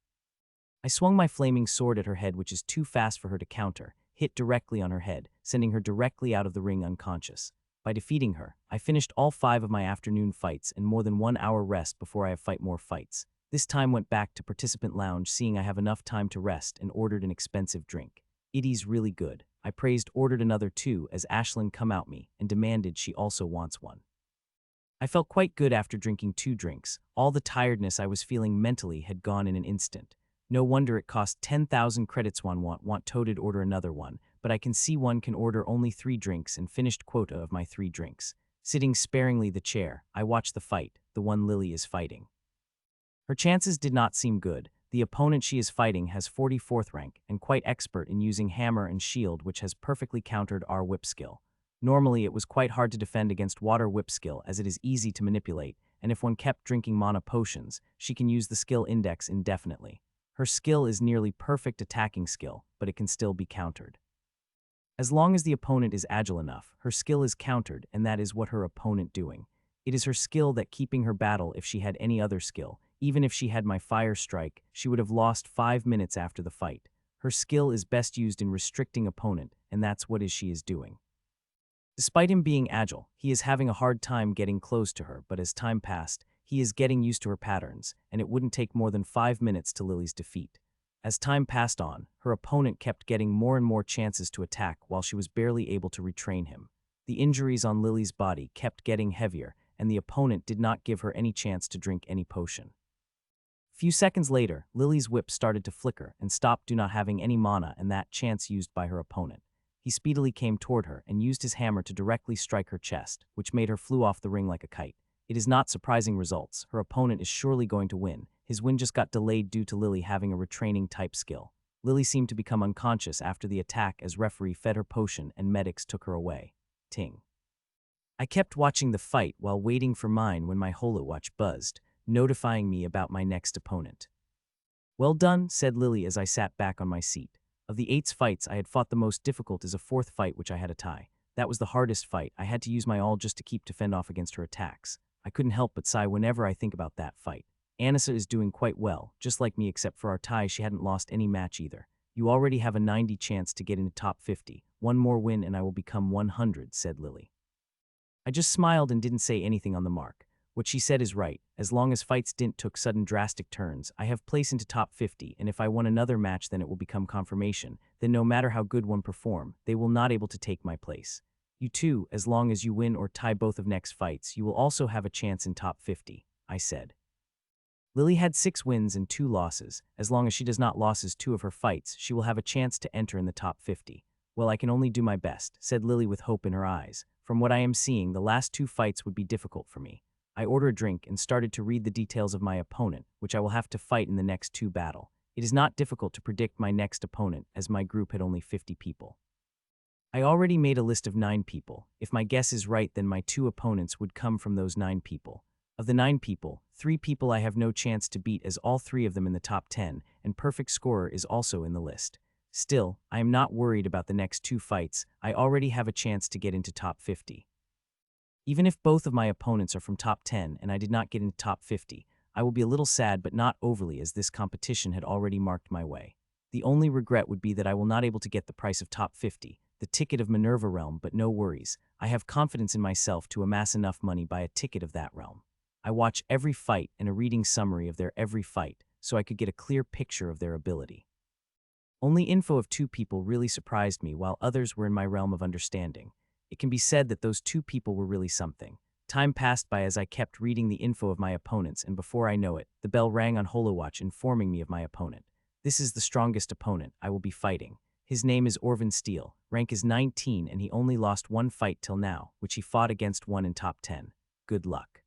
Speaker 1: I swung my flaming sword at her head, which is too fast for her to counter, hit directly on her head, sending her directly out of the ring unconscious. By defeating her, I finished all 5 of my afternoon fights and more than 1 hour rest before I have fight more fights. This time went back to participant lounge, seeing I have enough time to rest, and ordered an expensive drink. It really good. I praised ordered another 2 as Ashland come out me and demanded she also wants one. I felt quite good after drinking 2 drinks. All the tiredness I was feeling mentally had gone in an instant. No wonder it cost 10,000 credits. One want toted order another one, but I can see one can order only 3 drinks and finished quota of my 3 drinks. Sitting sparingly the chair, I watched the fight, the one Lily is fighting. Her chances did not seem good. The opponent she is fighting has 44th rank and quite expert in using hammer and shield, which has perfectly countered our whip skill. Normally it was quite hard to defend against water whip skill as it is easy to manipulate, and if one kept drinking mana potions, she can use the skill index indefinitely. Her skill is nearly perfect attacking skill, but it can still be countered. As long as the opponent is agile enough, her skill is countered, and that is what her opponent doing. It is her skill that keeping her battle. If she had any other skill, even if she had my fire strike, she would have lost 5 minutes after the fight. Her skill is best used in restricting opponent, and that's what she is doing. Despite him being agile, he is having a hard time getting close to her, but as time passed, he is getting used to her patterns, and it wouldn't take more than 5 minutes to Lily's defeat. As time passed on, her opponent kept getting more and more chances to attack while she was barely able to retrain him. The injuries on Lily's body kept getting heavier, and the opponent did not give her any chance to drink any potion. Few seconds later, Lily's whip started to flicker and stopped due not having any mana and that chance used by her opponent. He speedily came toward her and used his hammer to directly strike her chest, which made her flew off the ring like a kite. It is not surprising results. Her opponent is surely going to win. His win just got delayed due to Lily having a retraining type skill. Lily seemed to become unconscious after the attack as referee fed her potion and medics took her away. Ting. I kept watching the fight while waiting for mine when my HoloWatch buzzed, notifying me about my next opponent. Well done, said Lily as I sat back on my seat. Of the 8 fights I had fought, the most difficult is a 4th fight which I had a tie. That was the hardest fight. I had to use my all just to keep to fend off against her attacks. I couldn't help but sigh whenever I think about that fight. Anissa is doing quite well, just like me, except for our tie she hadn't lost any match either. You already have a 90 chance to get into top 50. One more win and I will become 100, said Lily. I just smiled and didn't say anything on the mark. What she said is right. As long as fights didn't took sudden drastic turns, I have place into top 50, and if I won another match then it will become confirmation. Then no matter how good one perform, they will not able to take my place. You too, as long as you win or tie both of next fights, you will also have a chance in top 50, I said. Lily had 6 wins and 2 losses. As long as she does not loses 2 of her fights, she will have a chance to enter in the top 50. Well, I can only do my best, said Lily with hope in her eyes. From what I am seeing, the last 2 fights would be difficult for me. I order a drink and started to read the details of my opponent, which I will have to fight in the next 2 battles. It is not difficult to predict my next opponent, as my group had only 50 people. I already made a list of 9 people. If my guess is right, then my 2 opponents would come from those 9 people. Of the 9 people, 3 people I have no chance to beat, as all 3 of them in the top 10, and perfect scorer is also in the list. Still, I am not worried about the next 2 fights. I already have a chance to get into top 50. Even if both of my opponents are from top 10 and I did not get into top 50, I will be a little sad, but not overly, as this competition had already marked my way. The only regret would be that I will not able to get the price of top 50, the ticket of Manurva realm, but no worries. I have confidence in myself to amass enough money by a ticket of that realm. I watch every fight and a reading summary of their every fight, so I could get a clear picture of their ability. Only info of 2 people really surprised me, while others were in my realm of understanding. It can be said that those 2 people were really something. Time passed by as I kept reading the info of my opponents, and before I know it, the bell rang on HoloWatch informing me of my opponent. This is the strongest opponent I will be fighting. His name is Orvan Steele, rank is 19, and he only lost 1 fight till now, which he fought against one in top 10. Good luck,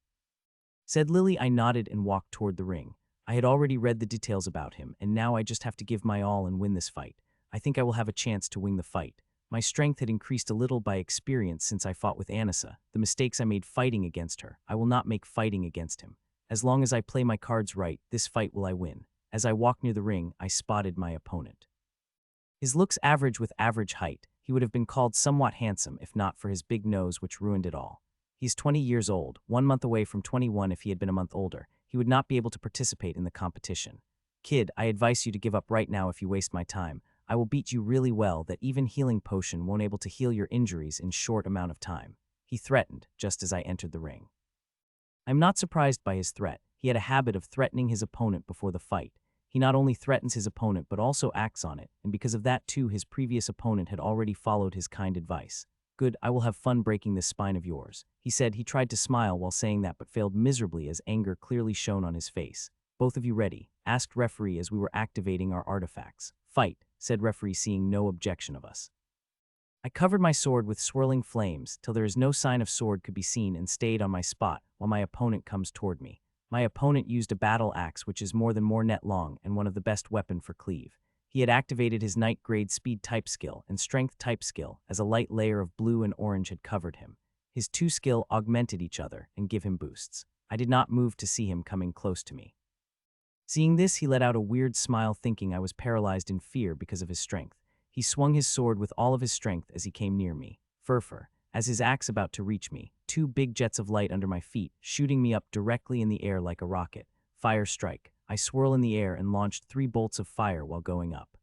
Speaker 1: said Lily. I nodded and walked toward the ring. I had already read the details about him, and now I just have to give my all and win this fight. I think I will have a chance to win the fight. My strength had increased a little by experience since I fought with Anissa. The mistakes I made fighting against her, I will not make fighting against him. As long as I play my cards right, this fight will I win. As I walked near the ring, I spotted my opponent. His looks average with average height. He would have been called somewhat handsome if not for his big nose, which ruined it all. He's 20 years old, 1 month away from 21. If he had been a month older, he would not be able to participate in the competition. Kid, I advise you to give up right now if you waste my time. I will beat you really well, that even healing potion won't able to heal your injuries in short amount of time. He threatened, just as I entered the ring. I'm not surprised by his threat. He had a habit of threatening his opponent before the fight. He not only threatens his opponent but also acts on it, and because of that too, his previous opponent had already followed his kind advice. Good, I will have fun breaking this spine of yours, he said. He tried to smile while saying that but failed miserably as anger clearly shone on his face. Both of you ready? Asked referee as we were activating our artifacts. Fight, said referee, seeing no objection of us. I covered my sword with swirling flames till there is no sign of sword could be seen and stayed on my spot while my opponent comes toward me. My opponent used a battle axe, which is more net long and one of the best weapon for cleave. He had activated his Knight grade speed type skill and strength type skill as a light layer of blue and orange had covered him. His 2 skill augmented each other and give him boosts. I did not move to see him coming close to me. Seeing this, he let out a weird smile, thinking I was paralyzed in fear because of his strength. He swung his sword with all of his strength as he came near me. Furfur, as his axe about to reach me, 2 big jets of light under my feet, shooting me up directly in the air like a rocket. Fire strike. I swirl in the air and launched 3 bolts of fire while going up.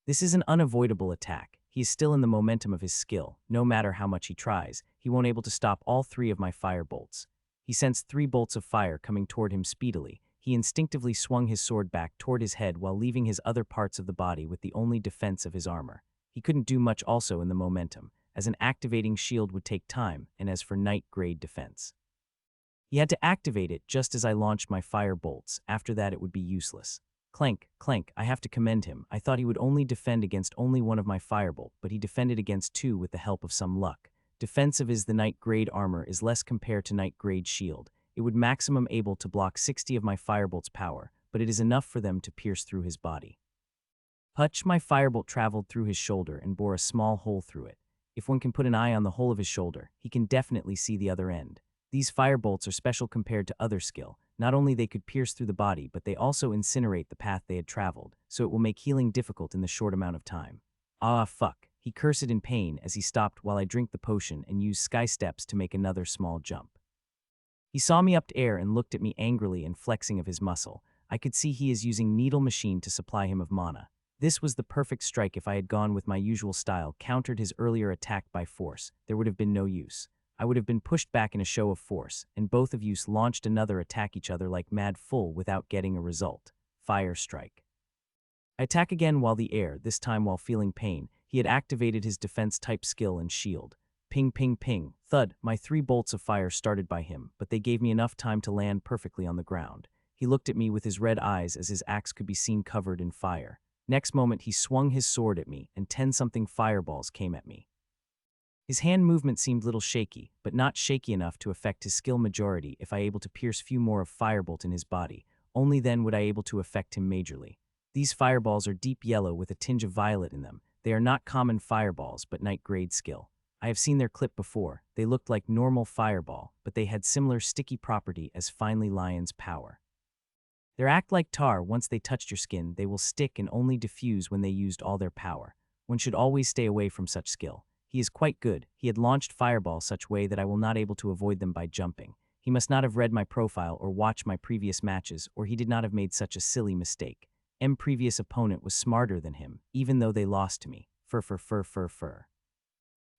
Speaker 1: This is an unavoidable attack. He is still in the momentum of his skill. No matter how much he tries, he won't able to stop all 3 of my fire bolts. He sensed 3 bolts of fire coming toward him speedily. He instinctively swung his sword back toward his head while leaving his other parts of the body with the only defense of his armor. He couldn't do much also in the momentum, as an activating shield would take time, and as for Knight grade defense, he had to activate it just as I launched my fire bolts. After that it would be useless. Clank, clank, I have to commend him. I thought he would only defend against only one of my firebolt, but he defended against 2 with the help of some luck. Defensive is the Knight grade armor is less compared to Knight grade shield. It would maximum able to block 60 of my firebolt's power, but it is enough for them to pierce through his body. Hutch, my firebolt traveled through his shoulder and bore a small hole through it. If one can put an eye on the hole of his shoulder, he can definitely see the other end. These firebolts are special compared to other skill. Not only they could pierce through the body, but they also incinerate the path they had traveled, so it will make healing difficult in the short amount of time. Ah, fuck, he cursed in pain as he stopped while I drank the potion and used sky steps to make another small jump. He saw me up to air and looked at me angrily and flexing of his muscle. I could see he is using needle machine to supply him of mana. This was the perfect strike. If I had gone with my usual style, countered his earlier attack by force, there would have been no use. I would have been pushed back in a show of force, and both of you launched another attack each other like mad full without getting a result. Fire strike. I attack again while the air, this time while feeling pain. He had activated his defense type skill and shield. Ping, ping, ping, thud, my 3 bolts of fire started by him, but they gave me enough time to land perfectly on the ground. He looked at me with his red eyes as his axe could be seen covered in fire. Next moment, he swung his sword at me, and 10-something fireballs came at me. His hand movement seemed little shaky, but not shaky enough to affect his skill majority. If I able to pierce few more of firebolt in his body, only then would I able to affect him majorly. These fireballs are deep yellow with a tinge of violet in them. They are not common fireballs, but night grade skill. I have seen their clip before. They looked like normal fireball, but they had similar sticky property as finely lion's power. They act like tar. Once they touched your skin, they will stick and only diffuse when they used all their power. One should always stay away from such skill. He is quite good. He had launched fireball such way that I will not able to avoid them by jumping. He must not have read my profile or watched my previous matches, or he did not have made such a silly mistake. Previous opponent was smarter than him, even though they lost to me. Fur.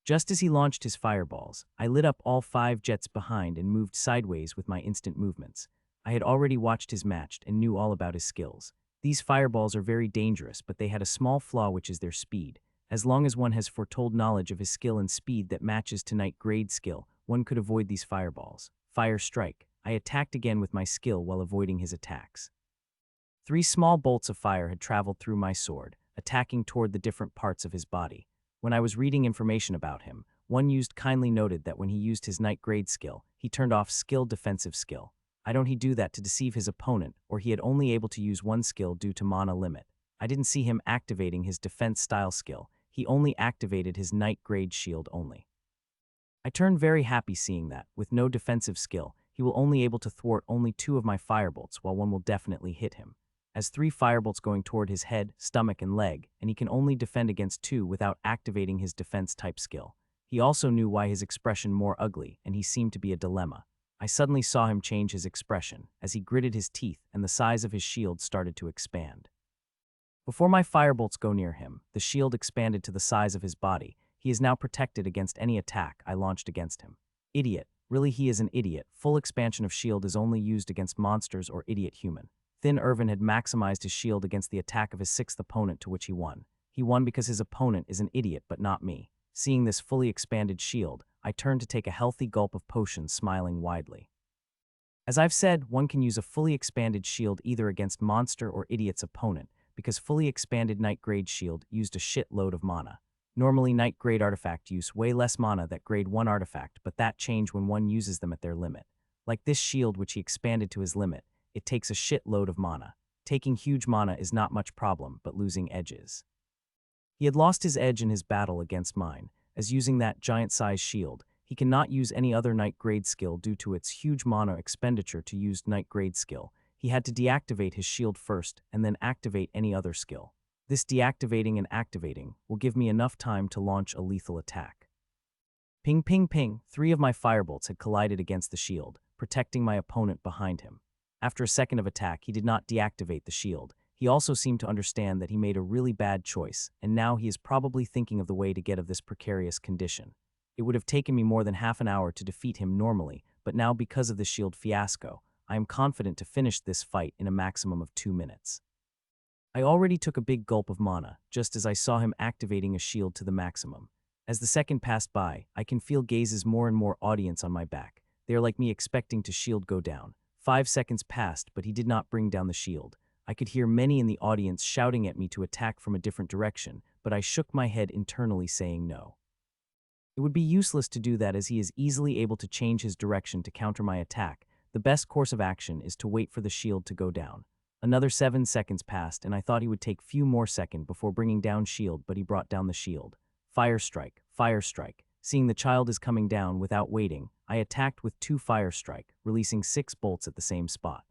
Speaker 1: Just as he launched his fireballs, I lit up all 5 jets behind and moved sideways with my instant movements. I had already watched his match and knew all about his skills. These fireballs are very dangerous, but they had a small flaw, which is their speed. As long as one has foretold knowledge of his skill and speed that matches to night grade skill, one could avoid these fireballs. Fire strike. I attacked again with my skill while avoiding his attacks. 3 small bolts of fire had traveled through my sword, attacking toward the different parts of his body. When I was reading information about him, one used kindly noted that when he used his night grade skill, he turned off skill defensive skill. I don't he do that to deceive his opponent, or he had only able to use one skill due to mana limit. I didn't see him activating his defense style skill. He only activated his night grade shield only. I turned very happy seeing that, with no defensive skill, he will only able to thwart only 2 of my firebolts, while one will definitely hit him. As 3 firebolts going toward his head, stomach, and leg, and he can only defend against 2 without activating his defense type skill. He also knew why his expression more ugly, and he seemed to be a dilemma. I suddenly saw him change his expression, as he gritted his teeth and the size of his shield started to expand. Before my firebolts go near him, the shield expanded to the size of his body. He is now protected against any attack I launched against him. Idiot. Really, he is an idiot. Full expansion of shield is only used against monsters or idiot human. Thin Irvin had maximized his shield against the attack of his 6th opponent, to which he won. He won because his opponent is an idiot, but not me. Seeing this fully expanded shield, I turned to take a healthy gulp of potion, smiling widely. As I've said, one can use a fully expanded shield either against monster or idiot's opponent, because fully expanded night grade shield used a shitload of mana. Normally night grade artifact use way less mana than grade 1 artifact, but that change when one uses them at their limit. Like this shield, which he expanded to his limit, it takes a shitload of mana. Taking huge mana is not much problem, but losing edge is. He had lost his edge in his battle against mine, as using that giant-sized shield, he cannot use any other night grade skill due to its huge mana expenditure to use night grade skill. He had to deactivate his shield first and then activate any other skill. This deactivating and activating will give me enough time to launch a lethal attack. Ping, ping, ping. 3 of my firebolts had collided against the shield, protecting my opponent behind him. After a second of attack, he did not deactivate the shield. He also seemed to understand that he made a really bad choice, and now he is probably thinking of the way to get out of this precarious condition. It would have taken me more than half an hour to defeat him normally, but now because of the shield fiasco, I am confident to finish this fight in a maximum of 2 minutes. I already took a big gulp of mana, just as I saw him activating a shield to the maximum. As the second passed by, I can feel gazes more and more audience on my back. They are like me expecting to shield go down. 5 seconds passed, but he did not bring down the shield. I could hear many in the audience shouting at me to attack from a different direction, but I shook my head internally saying no. It would be useless to do that as he is easily able to change his direction to counter my attack. The best course of action is to wait for the shield to go down. Another 7 seconds passed and I thought he would take few more seconds before bringing down shield, but he brought down the shield. Fire strike, fire strike. Seeing the child is coming down without waiting, I attacked with 2 fire strike, releasing 6 bolts at the same spot.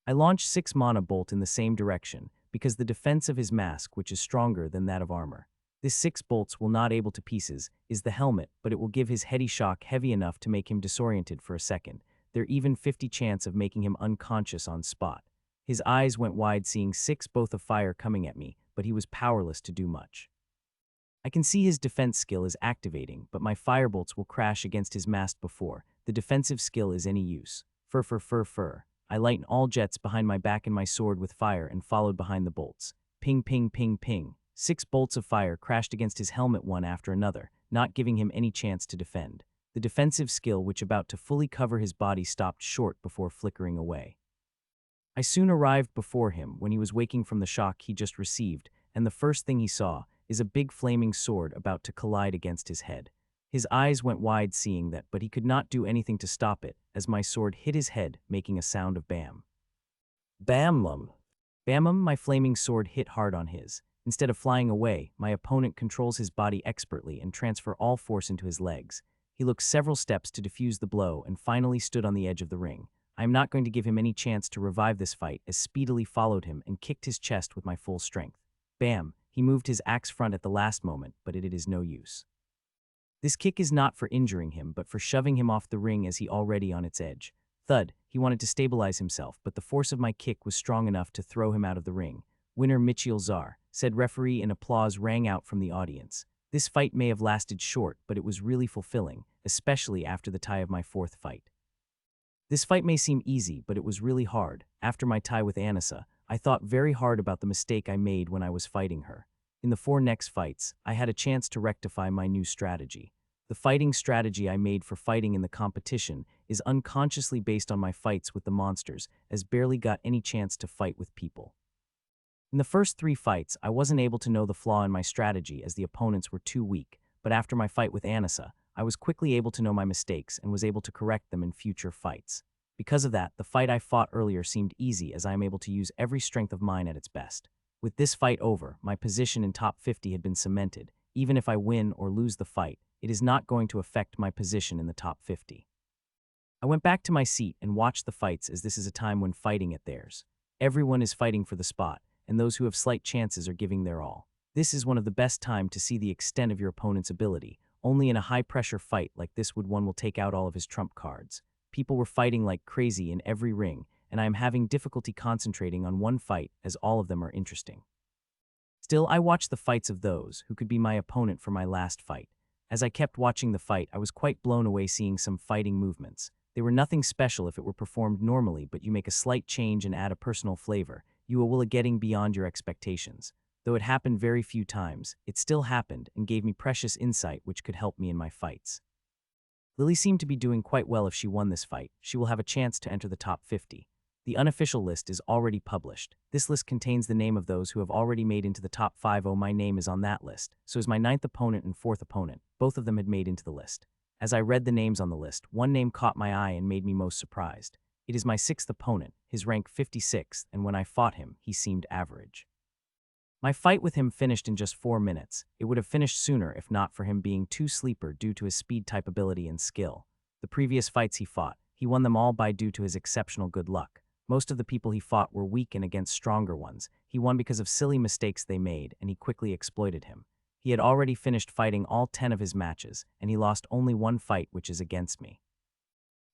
Speaker 1: I launched 6 mana bolt in the same direction, because the defense of his mask, which is stronger than that of armor. This 6 bolts will not able to pieces, is the helmet, but it will give his heady shock heavy enough to make him disoriented for a second. There even 50 chance of making him unconscious on spot. His eyes went wide seeing 6 both of fire coming at me, but he was powerless to do much. I can see his defense skill is activating, but my firebolts will crash against his mask before the defensive skill is any use. Fur. I lighten all jets behind my back and my sword with fire and followed behind the bolts. Ping, ping, ping, ping. 6 bolts of fire crashed against his helmet one after another, not giving him any chance to defend. The defensive skill which about to fully cover his body stopped short before flickering away. I soon arrived before him when he was waking from the shock he just received, and the first thing he saw is a big flaming sword about to collide against his head. His eyes went wide seeing that, but he could not do anything to stop it, as my sword hit his head, making a sound of bam. Bamlum. Bamum, my flaming sword hit hard on his. Instead of flying away, my opponent controls his body expertly and transfer all force into his legs. He looked several steps to defuse the blow and finally stood on the edge of the ring. I am not going to give him any chance to revive this fight, as speedily followed him and kicked his chest with my full strength. Bam! He moved his axe front at the last moment, but it is no use. This kick is not for injuring him, but for shoving him off the ring as he already on its edge. Thud, he wanted to stabilize himself, but the force of my kick was strong enough to throw him out of the ring. Winner Mitchiel Czar, said referee, and applause rang out from the audience. This fight may have lasted short, but it was really fulfilling, especially after the tie of my fourth fight. This fight may seem easy, but it was really hard. After my tie with Anissa, I thought very hard about the mistake I made when I was fighting her. In the 4 next fights, I had a chance to rectify my new strategy. The fighting strategy I made for fighting in the competition is unconsciously based on my fights with the monsters, as barely got any chance to fight with people. In the first 3 fights, I wasn't able to know the flaw in my strategy as the opponents were too weak, but after my fight with Anissa, I was quickly able to know my mistakes and was able to correct them in future fights. Because of that, the fight I fought earlier seemed easy as I am able to use every strength of mine at its best. With this fight over, my position in top 50 had been cemented. Even if I win or lose the fight, it is not going to affect my position in the top 50. I went back to my seat and watched the fights, as this is a time when fighting at theirs. Everyone is fighting for the spot, and those who have slight chances are giving their all. This is one of the best times to see the extent of your opponent's ability. Only in a high-pressure fight like this would one will take out all of his trump cards. People were fighting like crazy in every ring, and I am having difficulty concentrating on one fight as all of them are interesting. Still, I watched the fights of those who could be my opponent for my last fight. As I kept watching the fight, I was quite blown away seeing some fighting movements. They were nothing special if it were performed normally, but you make a slight change and add a personal flavor, you will getting beyond your expectations. Though it happened very few times, it still happened and gave me precious insight which could help me in my fights. Lily seemed to be doing quite well. If she won this fight, she will have a chance to enter the top 50. The unofficial list is already published. This list contains the name of those who have already made into the top 5. Oh, my name is on that list. So is my 9th opponent and 4th opponent. Both of them had made into the list. As I read the names on the list, one name caught my eye and made me most surprised. It is my 6th opponent, his rank 56th, and when I fought him, he seemed average. My fight with him finished in just 4 minutes. It would have finished sooner if not for him being too sleeper due to his speed type ability and skill. The previous fights he fought, he won them all by due to his exceptional good luck. Most of the people he fought were weak and against stronger ones. He won because of silly mistakes they made, and he quickly exploited him. He had already finished fighting all 10 of his matches, and he lost only one fight, which is against me.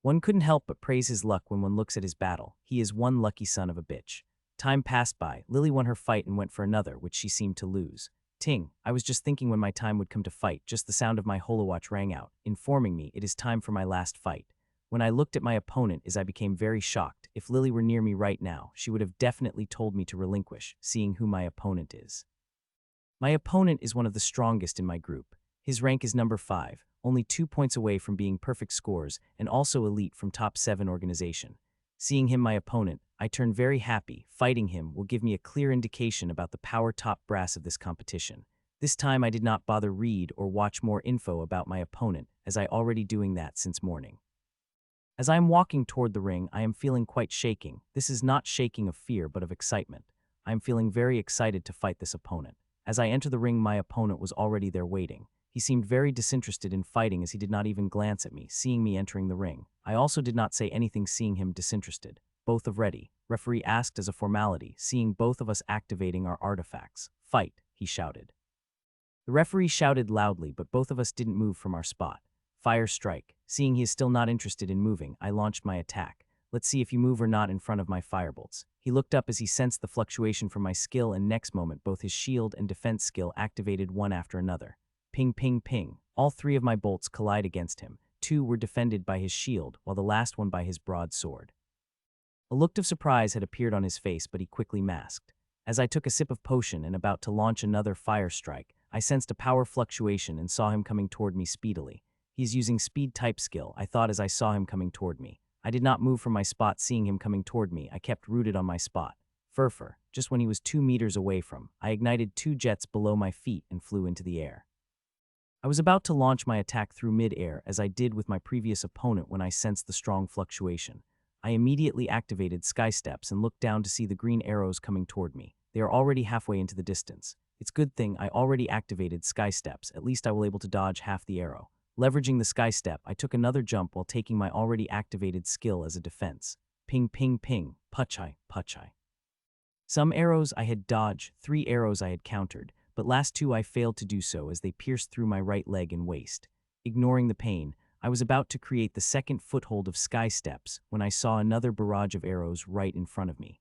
Speaker 1: One couldn't help but praise his luck when one looks at his battle. He is one lucky son of a bitch. Time passed by. Lily won her fight and went for another, which she seemed to lose. Ting, I was just thinking when my time would come to fight, just the sound of my holowatch rang out, informing me it is time for my last fight. When I looked at my opponent, I became very shocked. If Lily were near me right now, she would have definitely told me to relinquish, seeing who my opponent is. My opponent is one of the strongest in my group. His rank is number 5, only 2 points away from being perfect scores, and also elite from top 7 organization. Seeing him my opponent, I turn very happy. Fighting him will give me a clear indication about the power top brass of this competition. This time I did not bother read or watch more info about my opponent, as I already doing that since morning. As I am walking toward the ring, I am feeling quite shaking. This is not shaking of fear but of excitement. I am feeling very excited to fight this opponent. As I enter the ring, my opponent was already there waiting. He seemed very disinterested in fighting as he did not even glance at me, seeing me entering the ring. I also did not say anything seeing him disinterested. Both of ready. Referee asked as a formality, seeing both of us activating our artifacts. Fight, he shouted. The referee shouted loudly, but both of us didn't move from our spot. Fire strike. Seeing he is still not interested in moving, I launched my attack. Let's see if you move or not in front of my firebolts. He looked up as he sensed the fluctuation from my skill, and next moment both his shield and defense skill activated one after another. Ping, ping, ping. All 3 of my bolts collide against him. 2 were defended by his shield, while the last one by his broadsword. A look of surprise had appeared on his face, but he quickly masked. As I took a sip of potion and about to launch another fire strike, I sensed a power fluctuation and saw him coming toward me speedily. He is using speed type skill, I thought as I saw him coming toward me. I did not move from my spot seeing him coming toward me. I kept rooted on my spot. Furfur, just when he was 2 meters away from, I ignited 2 jets below my feet and flew into the air. I was about to launch my attack through mid-air as I did with my previous opponent when I sensed the strong fluctuation. I immediately activated Sky Steps and looked down to see the green arrows coming toward me. They are already halfway into the distance. It's good thing I already activated Sky Steps, at least I will able to dodge half the arrow. Leveraging the Sky Step, I took another jump while taking my already activated skill as a defense. Ping ping ping, puchai, puchai. Some arrows I had dodged, 3 arrows I had countered, but last 2 I failed to do so as they pierced through my right leg and waist. Ignoring the pain, I was about to create the second foothold of Sky Steps when I saw another barrage of arrows right in front of me.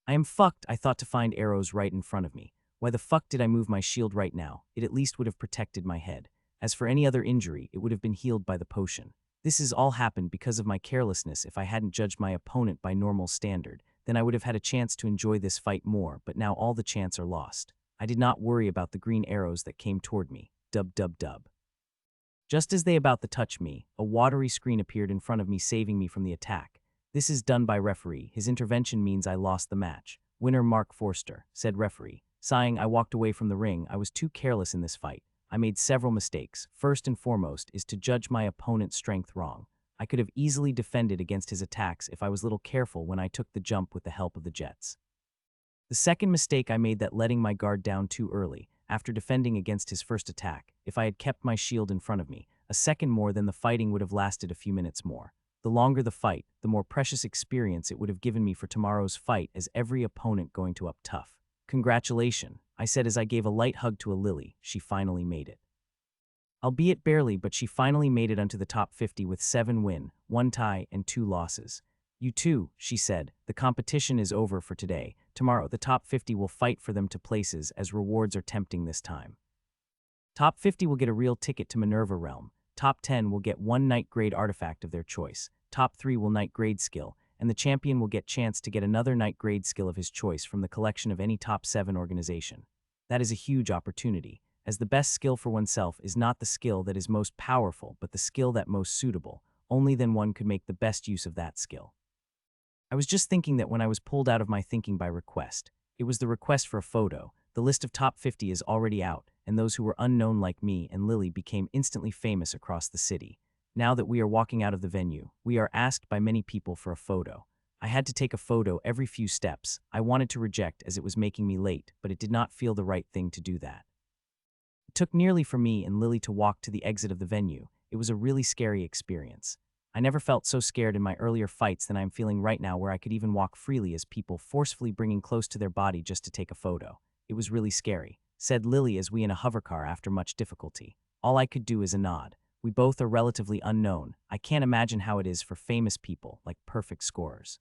Speaker 1: I am fucked, I thought to find arrows right in front of me. Why the fuck did I move my shield right now? It at least would have protected my head. As for any other injury, it would have been healed by the potion. This has all happened because of my carelessness. If I hadn't judged my opponent by normal standard, then I would have had a chance to enjoy this fight more, but now all the chance are lost. I did not worry about the green arrows that came toward me. Dub dub dub. Just as they about to touch me, a watery screen appeared in front of me saving me from the attack. This is done by referee. His intervention means I lost the match. Winner Mark Forster, said referee. Sighing, I walked away from the ring. I was too careless in this fight. I made several mistakes. First and foremost is to judge my opponent's strength wrong. I could have easily defended against his attacks if I was a little careful when I took the jump with the help of the jets. The second mistake I made that letting my guard down too early, after defending against his first attack. If I had kept my shield in front of me, a second more than the fighting would have lasted a few minutes more. The longer the fight, the more precious experience it would have given me for tomorrow's fight as every opponent going to up tough. Congratulations, I said as I gave a light hug to a Lily. She finally made it. Albeit barely, but she finally made it onto the top 50 with 7 wins, 1 tie, and 2 losses. You too, she said. The competition is over for today. Tomorrow, the top 50 will fight for them to places as rewards are tempting this time. Top 50 will get a real ticket to Manurva realm. Top 10 will get 1 night grade artifact of their choice. Top 3 will night grade skill, and the champion will get chance to get another night grade skill of his choice from the collection of any top 7 organization. That is a huge opportunity, as the best skill for oneself is not the skill that is most powerful, but the skill that most suitable. Only then one could make the best use of that skill. I was just thinking that when I was pulled out of my thinking by request. It was the request for a photo. The list of top 50 is already out, and those who were unknown like me and Lily became instantly famous across the city. Now that we are walking out of the venue, we are asked by many people for a photo. I had to take a photo every few steps. I wanted to reject as it was making me late, but it did not feel the right thing to do that. It took nearly for me and Lily to walk to the exit of the venue. It was a really scary experience. I never felt so scared in my earlier fights than I am feeling right now, where I could even walk freely as people forcefully bringing close to their body just to take a photo. It was really scary, said Lily as we in a hovercar after much difficulty. All I could do is a nod. We both are relatively unknown. I can't imagine how it is for famous people like perfect scorers.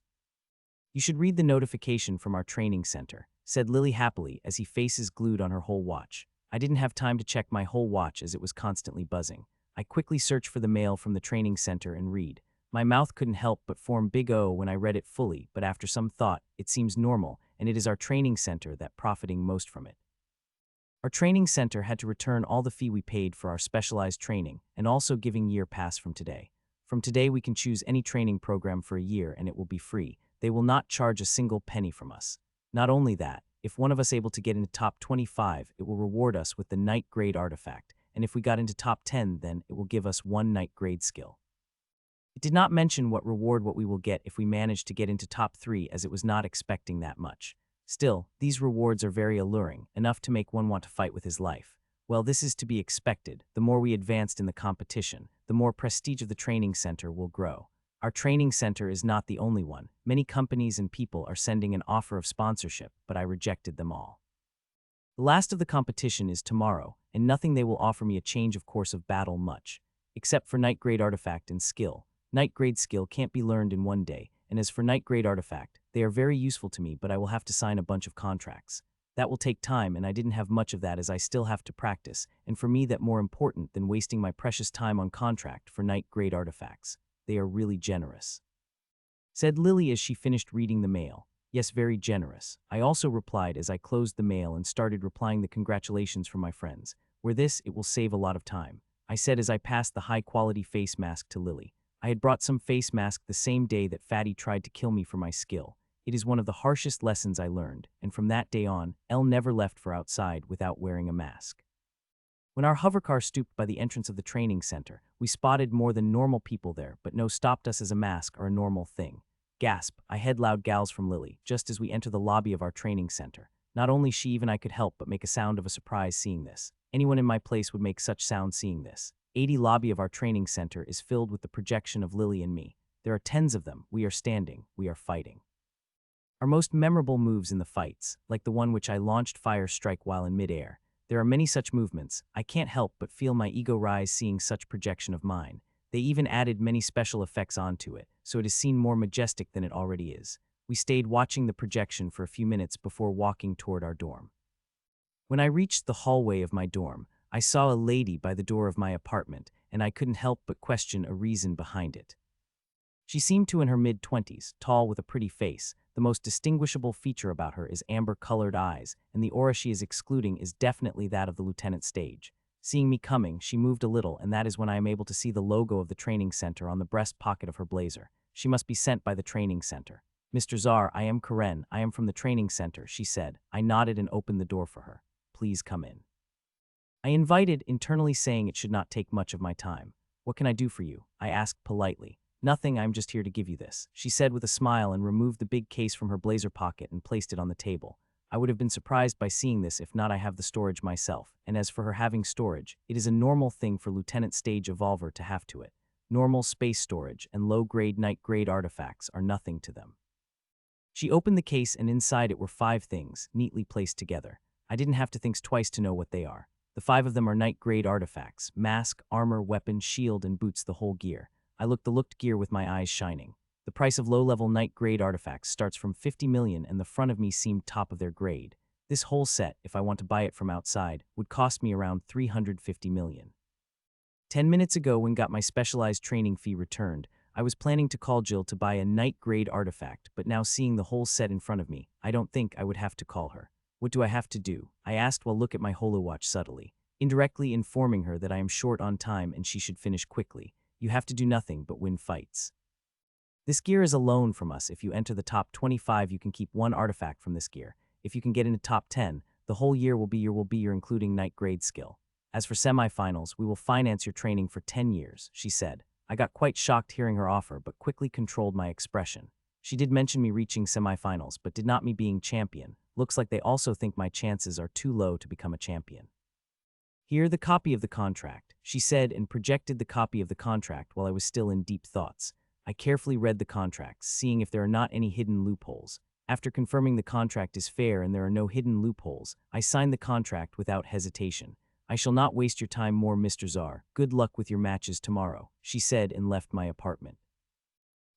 Speaker 1: You should read the notification from our training center, said Lily happily as he faces glued on her whole watch. I didn't have time to check my whole watch as it was constantly buzzing. I quickly searched for the mail from the training center and read. My mouth couldn't help but form big O when I read it fully, but after some thought, it seems normal, and it is our training center that profiting most from it. Our training center had to return all the fee we paid for our specialized training, and also giving year pass from today. From today we can choose any training program for a year and it will be free. They will not charge a single penny from us. Not only that, if one of us able to get into top 25, it will reward us with the night grade artifact, and if we got into top 10, then it will give us 1 night grade skill. It did not mention what we will get if we manage to get into top 3, as it was not expecting that much. Still, these rewards are very alluring, enough to make one want to fight with his life. Well, this is to be expected. The more we advanced in the competition, the more prestige of the training center will grow. Our training center is not the only one. Many companies and people are sending an offer of sponsorship, but I rejected them all. The last of the competition is tomorrow, and nothing they will offer me a change of course of battle much, except for night grade artifact and skill. Night grade skill can't be learned in one day, and as for night grade artifact, they are very useful to me, but I will have to sign a bunch of contracts. That will take time, and I didn't have much of that as I still have to practice, and for me that more important than wasting my precious time on contract for night grade artifacts. They are really generous, said Lily as she finished reading the mail. Yes, very generous. I also replied as I closed the mail and started replying the congratulations from my friends. Where this, it will save a lot of time, I said as I passed the high-quality face mask to Lily. I had brought some face mask the same day that Fatty tried to kill me for my skill. It is one of the harshest lessons I learned, and from that day on, Elle never left for outside without wearing a mask. When our hovercar stooped by the entrance of the training center, we spotted more than normal people there, but no stopped us as a mask or a normal thing. Gasp, I head loud gals from Lily, just as we enter the lobby of our training center. Not only she even I could help but make a sound of a surprise seeing this. Anyone in my place would make such sound seeing this. 80 lobby of our training center is filled with the projection of Lily and me. There are tens of them. We are standing. We are fighting. Our most memorable moves in the fights, like the one which I launched Fire Strike while in midair. There are many such movements. I can't help but feel my ego rise seeing such projection of mine. They even added many special effects onto it, so it is seen more majestic than it already is. We stayed watching the projection for a few minutes before walking toward our dorm. When I reached the hallway of my dorm, I saw a lady by the door of my apartment, and I couldn't help but question a reason behind it. She seemed to in her mid-20s, tall with a pretty face. The most distinguishable feature about her is amber-colored eyes, and the aura she is excluding is definitely that of the lieutenant stage. Seeing me coming, she moved a little, and that is when I am able to see the logo of the training center on the breast pocket of her blazer. She must be sent by the training center. Mr. Czar, I am Karen. I am from the training center, she said. I nodded and opened the door for her. Please come in. I invited, internally saying it should not take much of my time. What can I do for you? I asked politely. Nothing, I'm just here to give you this, she said with a smile and removed the big case from her blazer pocket and placed it on the table. I would have been surprised by seeing this if not I have the storage myself, and as for her having storage, it is a normal thing for Lieutenant Stage Evolver to have to it. Normal space storage and low-grade night-grade artifacts are nothing to them. She opened the case and inside it were 5 things, neatly placed together. I didn't have to think twice to know what they are. The 5 of them are night-grade artifacts, mask, armor, weapon, shield, and boots, the whole gear. I looked gear with my eyes shining. The price of low-level night-grade artifacts starts from 50 million and the front of me seemed top of their grade. This whole set, if I want to buy it from outside, would cost me around 350 million. 10 minutes ago when got my specialized training fee returned, I was planning to call Jill to buy a night-grade artifact, but now seeing the whole set in front of me, I don't think I would have to call her. What do I have to do? I asked while look at my holowatch subtly, indirectly informing her that I am short on time and she should finish quickly. You have to do nothing but win fights. This gear is a loan from us. If you enter the top 25, you can keep 1 artifact from this gear. If you can get into top 10, the whole year will be your including night grade skill. As for semifinals, we will finance your training for 10 years, she said. I got quite shocked hearing her offer, but quickly controlled my expression. She did mention me reaching semifinals, but did not me being champion. Looks like they also think my chances are too low to become a champion. Here, the copy of the contract, she said, and projected the copy of the contract while I was still in deep thoughts. I carefully read the contract, seeing if there are not any hidden loopholes. After confirming the contract is fair and there are no hidden loopholes, I signed the contract without hesitation. I shall not waste your time more, Mr. Czar. Good luck with your matches tomorrow, she said and left my apartment.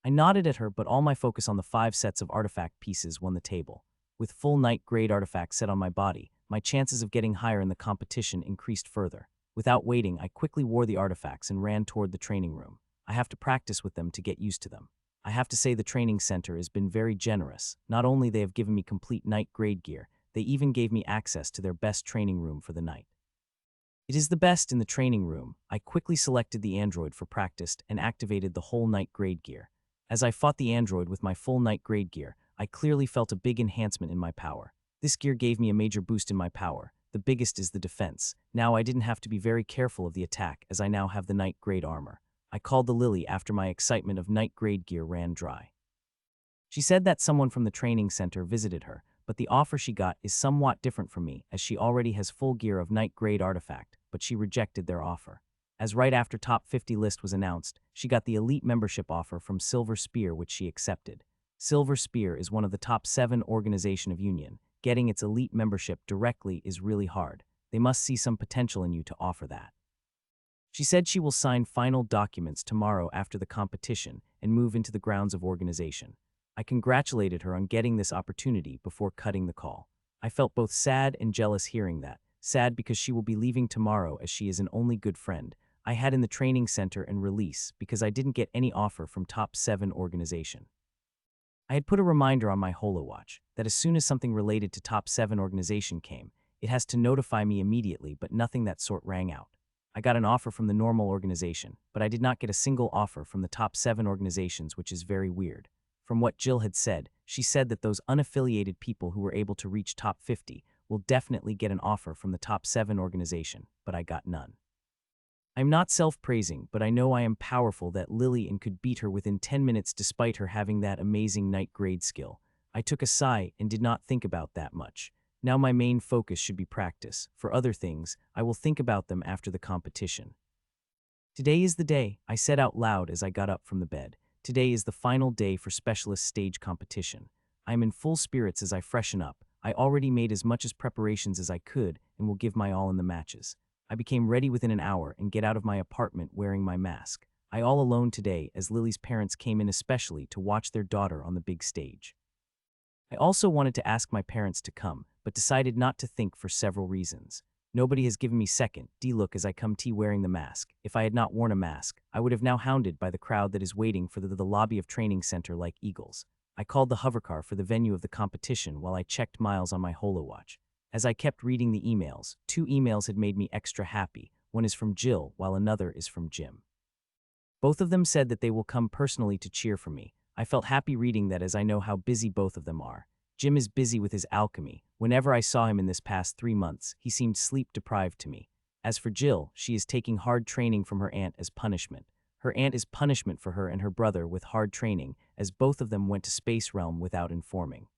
Speaker 1: I nodded at her, but all my focus on the 5 sets of artifact pieces won the table. With full night-grade artifacts set on my body, my chances of getting higher in the competition increased further. Without waiting, I quickly wore the artifacts and ran toward the training room. I have to practice with them to get used to them. I have to say the training center has been very generous. Not only they have given me complete night-grade gear, they even gave me access to their best training room for the night. It is the best in the training room. I quickly selected the android for practice and activated the whole night-grade gear. As I fought the android with my full night-grade gear, I clearly felt a big enhancement in my power. This gear gave me a major boost in my power. The biggest is the defense. Now I didn't have to be very careful of the attack as I now have the night-grade armor. I called the Lily after my excitement of night-grade gear ran dry. She said that someone from the training center visited her, but the offer she got is somewhat different from me as she already has full gear of night-grade artifact, but she rejected their offer. As right after top 50 list was announced, she got the elite membership offer from Silver Spear, which she accepted. Silver Spear is one of the top 7 organization of Union. Getting its elite membership directly is really hard. They must see some potential in you to offer that. She said she will sign final documents tomorrow after the competition and move into the grounds of organization. I congratulated her on getting this opportunity before cutting the call. I felt both sad and jealous hearing that. Sad because she will be leaving tomorrow as she is an only good friend I had in the training center, and release because I didn't get any offer from top 7 organization. I had put a reminder on my holowatch that as soon as something related to top 7 organization came, it has to notify me immediately, but nothing that sort rang out. I got an offer from the normal organization, but I did not get a single offer from the top 7 organizations, which is very weird. From what Jill had said, she said that those unaffiliated people who were able to reach top 50 will definitely get an offer from the top 7 organization, but I got none. I'm not self-praising, but I know I am powerful that Lillian could beat her within 10 minutes despite her having that amazing night grade skill. I took a sigh and did not think about that much. Now my main focus should be practice. For other things, I will think about them after the competition. Today is the day, I said out loud as I got up from the bed. Today is the final day for specialist stage competition. I am in full spirits as I freshen up. I already made as much as preparations as I could and will give my all in the matches. I became ready within an hour and get out of my apartment wearing my mask. I all alone today as Lily's parents came in especially to watch their daughter on the big stage. I also wanted to ask my parents to come, but decided not to think for several reasons. Nobody has given me second look as I come wearing the mask. If I had not worn a mask, I would have now hounded by the crowd that is waiting for the lobby of training center like eagles. I called the hovercar for the venue of the competition while I checked miles on my holowatch. As I kept reading the emails, 2 emails had made me extra happy. One is from Jill, while another is from Jim. Both of them said that they will come personally to cheer for me. I felt happy reading that as I know how busy both of them are. Jim is busy with his alchemy. Whenever I saw him in this past 3 months, he seemed sleep-deprived to me. As for Jill, she is taking hard training from her aunt as punishment. Her aunt is punishment for her and her brother with hard training, as both of them went to Space Realm without informing.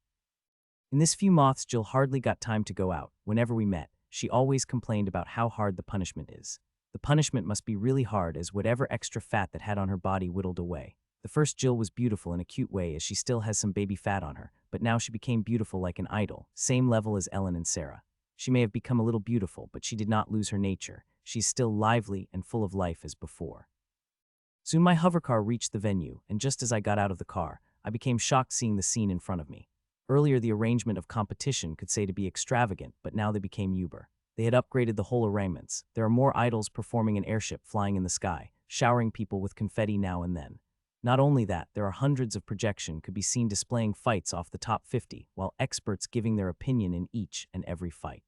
Speaker 1: In this few months, Jill hardly got time to go out. Whenever we met, she always complained about how hard the punishment is. The punishment must be really hard as whatever extra fat that had on her body whittled away. The first Jill was beautiful in a cute way as she still has some baby fat on her, but now she became beautiful like an idol, same level as Ellen and Sarah. She may have become a little beautiful, but she did not lose her nature. She's still lively and full of life as before. Soon my hovercar reached the venue, and just as I got out of the car, I became shocked seeing the scene in front of me. Earlier, the arrangement of competition could say to be extravagant, but now they became uber. They had upgraded the whole arrangements. There are more idols performing an airship flying in the sky, showering people with confetti now and then. Not only that, there are hundreds of projection could be seen displaying fights off the top 50, while experts giving their opinion in each and every fight.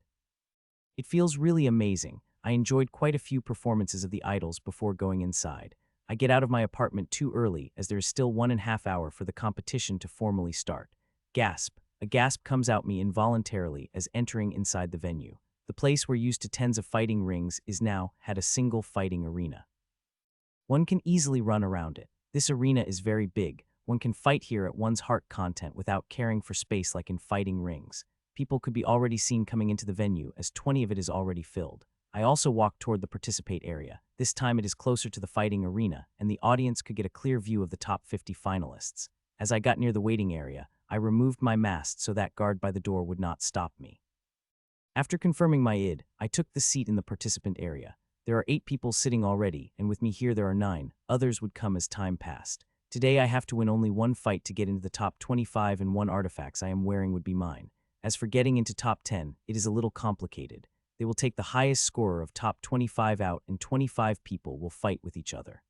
Speaker 1: It feels really amazing. I enjoyed quite a few performances of the idols before going inside. I get out of my apartment too early as there is still 1.5 hours for the competition to formally start. Gasp. A gasp comes out me involuntarily as entering inside the venue. The place where used to tens of fighting rings is now had a single fighting arena. One can easily run around it. This arena is very big. One can fight here at one's heart content without caring for space like in fighting rings. People could be already seen coming into the venue as 20 of it is already filled. I also walked toward the participate area. This time it is closer to the fighting arena, and the audience could get a clear view of the top 50 finalists. As I got near the waiting area, I removed my mask so that guard by the door would not stop me. After confirming my id, I took the seat in the participant area. There are 8 people sitting already, and with me here there are 9. Others would come as time passed. Today I have to win only 1 fight to get into the top 25 and 1 artifacts I am wearing would be mine. As for getting into top 10, it is a little complicated. They will take the highest scorer of top 25 out and 25 people will fight with each other.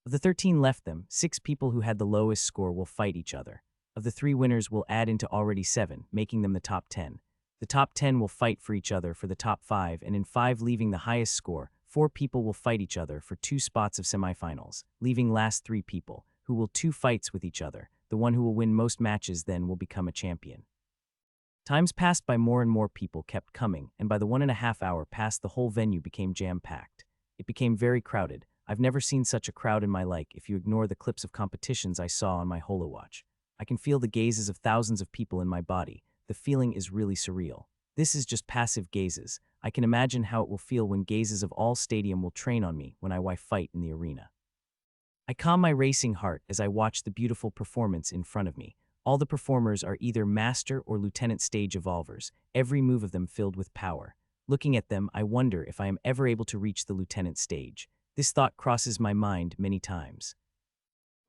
Speaker 1: Of the 13 left them, 6 people who had the lowest score will fight each other. Of the 3 winners will add into already 7, making them the top 10. The top 10 will fight for each other for the top 5, and in 5 leaving the highest score, 4 people will fight each other for 2 spots of semifinals, leaving last 3 people, who will 2 fights with each other. The one who will win most matches then will become a champion. Times passed by more and more people kept coming, and by the 1.5 hour past the whole venue became jam-packed. It became very crowded. I've never seen such a crowd in my life if you ignore the clips of competitions I saw on my holowatch. I can feel the gazes of thousands of people in my body. The feeling is really surreal. This is just passive gazes. I can imagine how it will feel when gazes of all stadium will train on me when I fight in the arena. I calm my racing heart as I watch the beautiful performance in front of me. All the performers are either master or lieutenant stage evolvers, every move of them filled with power. Looking at them, I wonder if I am ever able to reach the lieutenant stage. This thought crosses my mind many times.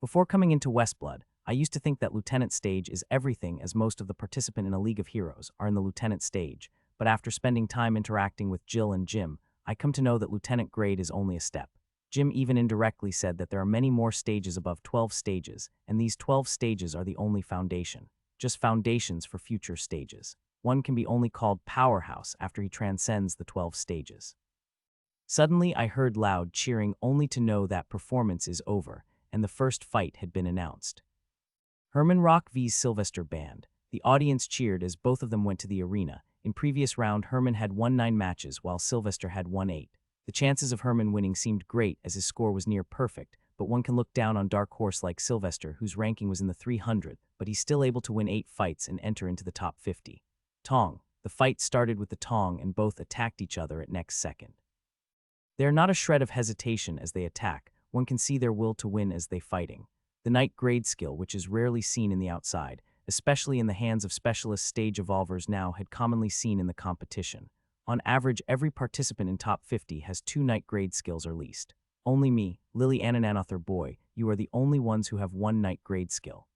Speaker 1: Before coming into Westblood, I used to think that lieutenant stage is everything as most of the participants in a League of Heroes are in the lieutenant stage, but after spending time interacting with Jill and Jim, I come to know that lieutenant grade is only a step. Jim even indirectly said that there are many more stages above 12 stages, and these 12 stages are the only foundation, just foundations for future stages. One can be only called powerhouse after he transcends the 12 stages. Suddenly, I heard loud cheering only to know that performance is over, and the first fight had been announced. Herman Rock vs Sylvester Band. The audience cheered as both of them went to the arena. In previous round, Herman had won 9 matches while Sylvester had won 8. The chances of Herman winning seemed great as his score was near perfect, but one can look down on dark horse like Sylvester, whose ranking was in the 300, but he's still able to win 8 fights and enter into the top 50. Tong. The fight started with the tong and both attacked each other at next second. They are not a shred of hesitation as they attack. One can see their will to win as they fighting. The Knight grade skill, which is rarely seen in the outside, especially in the hands of specialist stage evolvers now, had commonly seen in the competition. On average, every participant in top 50 has 2 Knight grade skills or least. Only me, Lily Anananother boy, you are the only ones who have 1 Knight grade skill.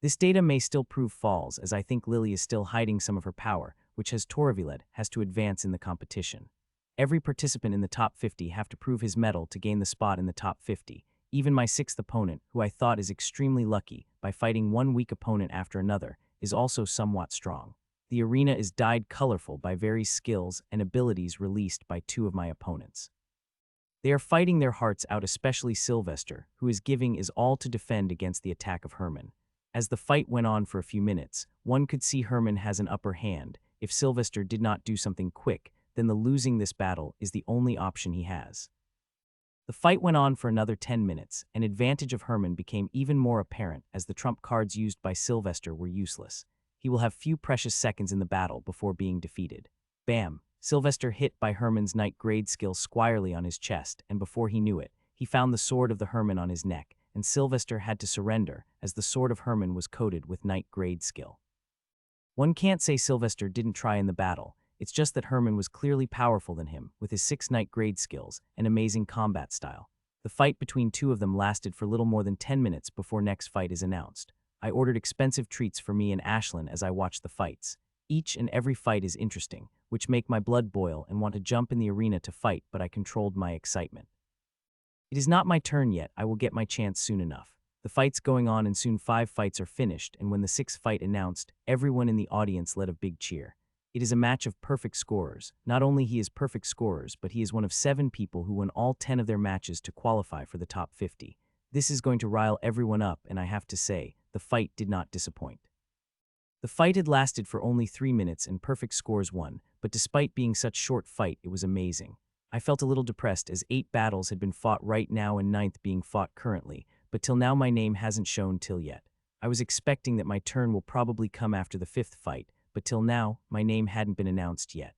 Speaker 1: This data may still prove false, as I think Lily is still hiding some of her power, which has Toraviled has to advance in the competition. Every participant in the top 50 have to prove his mettle to gain the spot in the top 50. Even my 6th opponent, who I thought is extremely lucky, by fighting one weak opponent after another, is also somewhat strong. The arena is dyed colorful by various skills and abilities released by 2 of my opponents. They are fighting their hearts out, especially Sylvester, who is giving his all to defend against the attack of Herman. As the fight went on for a few minutes, one could see Herman has an upper hand. If Sylvester did not do something quick, then the losing this battle is the only option he has. The fight went on for another 10 minutes, and advantage of Herman became even more apparent as the trump cards used by Sylvester were useless. He will have few precious seconds in the battle before being defeated. Bam! Sylvester hit by Herman's Knight grade skill squarely on his chest, and before he knew it, he found the sword of the Herman on his neck, and Sylvester had to surrender as the sword of Herman was coated with Knight grade skill. One can't say Sylvester didn't try in the battle. It's just that Herman was clearly powerful than him, with his 6 Knight grade skills and amazing combat style. The fight between 2 of them lasted for little more than 10 minutes before next fight is announced. I ordered expensive treats for me and Ashlyn as I watched the fights. Each and every fight is interesting, which make my blood boil and want to jump in the arena to fight, but I controlled my excitement. It is not my turn yet. I will get my chance soon enough. The fight's going on and soon 5 fights are finished, and when the 6th fight announced, everyone in the audience led a big cheer. It is a match of perfect scorers. Not only he is perfect scorers, but he is one of 7 people who won all 10 of their matches to qualify for the top 50. This is going to rile everyone up, and I have to say, the fight did not disappoint. The fight had lasted for only 3 minutes and perfect scores won, but despite being such short fight, it was amazing. I felt a little depressed as 8 battles had been fought right now and 9th being fought currently, but till now my name hasn't shown till yet. I was expecting that my turn will probably come after the 5th fight, but till now, my name hadn't been announced yet.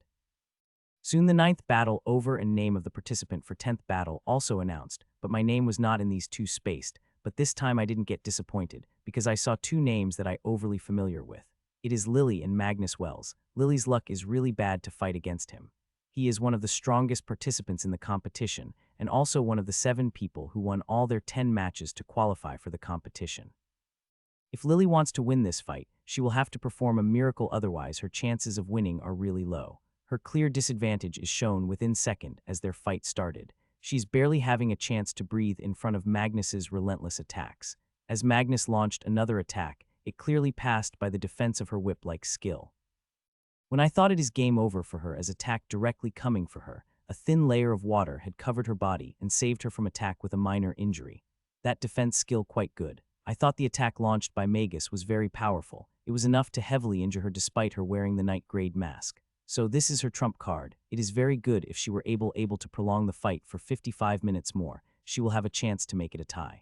Speaker 1: Soon the 9th battle over and name of the participant for 10th battle also announced, but my name was not in these 2 spaced, but this time I didn't get disappointed, because I saw 2 names that I overly familiar with. It is Lily and Magnus Wells. Lily's luck is really bad to fight against him. He is one of the strongest participants in the competition, and also one of the 7 people who won all their 10 matches to qualify for the competition. If Lily wants to win this fight, she will have to perform a miracle, otherwise her chances of winning are really low. Her clear disadvantage is shown within second as their fight started. She's barely having a chance to breathe in front of Magnus's relentless attacks. As Magnus launched another attack, it clearly passed by the defense of her whip-like skill. When I thought it is game over for her as attack directly coming for her, a thin layer of water had covered her body and saved her from attack with a minor injury. That defense skill quite good. I thought the attack launched by Magus was very powerful. It was enough to heavily injure her despite her wearing the Knight grade mask. So this is her trump card. It is very good if she were able to prolong the fight for 55 minutes more. She will have a chance to make it a tie.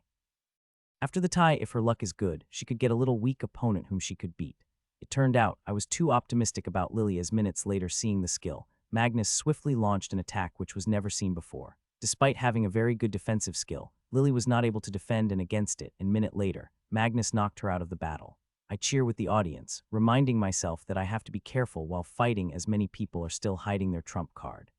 Speaker 1: After the tie, if her luck is good, she could get a little weak opponent whom she could beat. It turned out I was too optimistic about Lily as minutes later seeing the skill. Magnus swiftly launched an attack which was never seen before. Despite having a very good defensive skill, Lily was not able to defend and against it, and minute later, Magnus knocked her out of the battle. I cheer with the audience, reminding myself that I have to be careful while fighting as many people are still hiding their trump card.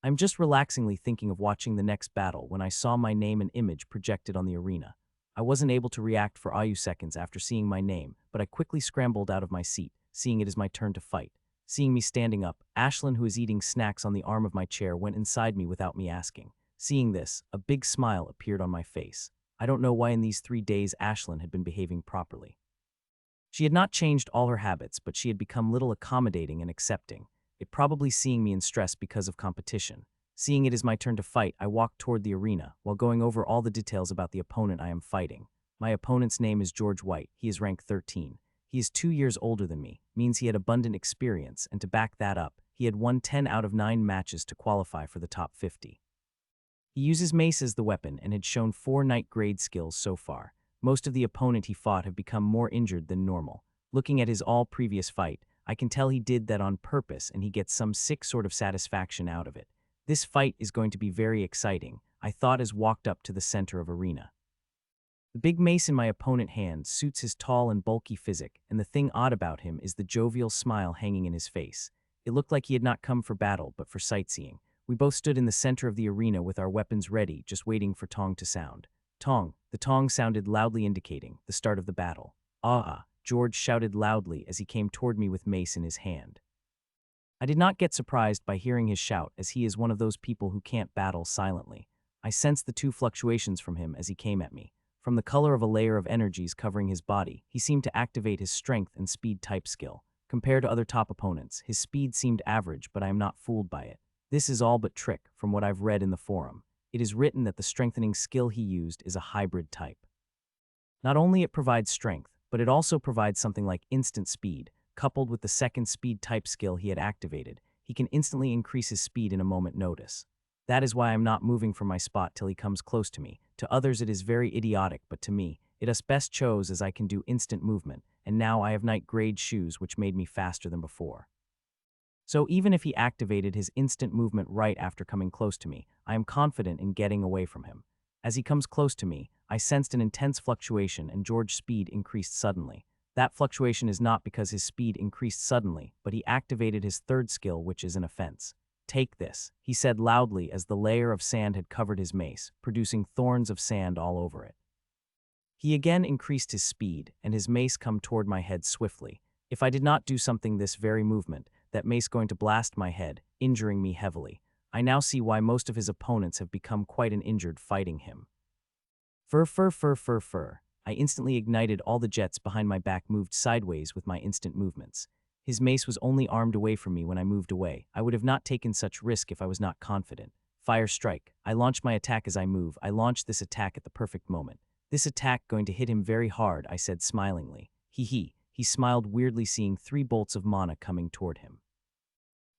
Speaker 1: I'm just relaxingly thinking of watching the next battle when I saw my name and image projected on the arena. I wasn't able to react for a few seconds after seeing my name, but I quickly scrambled out of my seat, seeing it is my turn to fight. Seeing me standing up, Ashlyn, who is eating snacks on the arm of my chair, went inside me without me asking. Seeing this, a big smile appeared on my face. I don't know why in these 3 days Ashlyn had been behaving properly. She had not changed all her habits, but she had become little accommodating and accepting. It probably seeing me in stress because of competition. Seeing it is my turn to fight, I walked toward the arena, while going over all the details about the opponent I am fighting. My opponent's name is George White. He is rank 13. He is 2 years older than me, means he had abundant experience, and to back that up, he had won 10 out of 9 matches to qualify for the top 50. He uses mace as the weapon and had shown 4 knight grade skills so far. Most of the opponent he fought have become more injured than normal. Looking at his all previous fight, I can tell he did that on purpose and he gets some sick sort of satisfaction out of it. This fight is going to be very exciting, I thought as walked up to the center of arena. The big mace in my opponent's hand suits his tall and bulky physique, and the thing odd about him is the jovial smile hanging in his face. It looked like he had not come for battle, but for sightseeing. We both stood in the center of the arena with our weapons ready, just waiting for tong to sound. Tong. The tong sounded loudly indicating the start of the battle. Ah! George shouted loudly as he came toward me with mace in his hand. I did not get surprised by hearing his shout, as he is one of those people who can't battle silently. I sensed the 2 fluctuations from him as he came at me. From the color of a layer of energies covering his body, he seemed to activate his strength and speed type skill. Compared to other top opponents, his speed seemed average, but I am not fooled by it. This is all but trick, from what I've read in the forum. It is written that the strengthening skill he used is a hybrid type. Not only it provides strength, but it also provides something like instant speed. Coupled with the second speed type skill he had activated, he can instantly increase his speed in a moment's notice. That is why I'm not moving from my spot till he comes close to me. To others it is very idiotic, but to me, it is best chose as I can do instant movement, and now I have knight grade shoes which made me faster than before. So even if he activated his instant movement right after coming close to me, I am confident in getting away from him. As he comes close to me, I sensed an intense fluctuation and George's speed increased suddenly. That fluctuation is not because his speed increased suddenly, but he activated his third skill, which is an offense. Take this, he said loudly as the layer of sand had covered his mace, producing thorns of sand all over it. He again increased his speed, and his mace come toward my head swiftly. If I did not do something this very movement, that mace going to blast my head, injuring me heavily. I now see why most of his opponents have become quite an injured fighting him. Fur. I instantly ignited all the jets behind my back moved sideways with my instant movements. His mace was only armed away from me when I moved away. I would have not taken such risk if I was not confident. Fire strike. I launched my attack as I move. I launched this attack at the perfect moment. This attack going to hit him very hard, I said smilingly. He smiled weirdly seeing 3 bolts of mana coming toward him.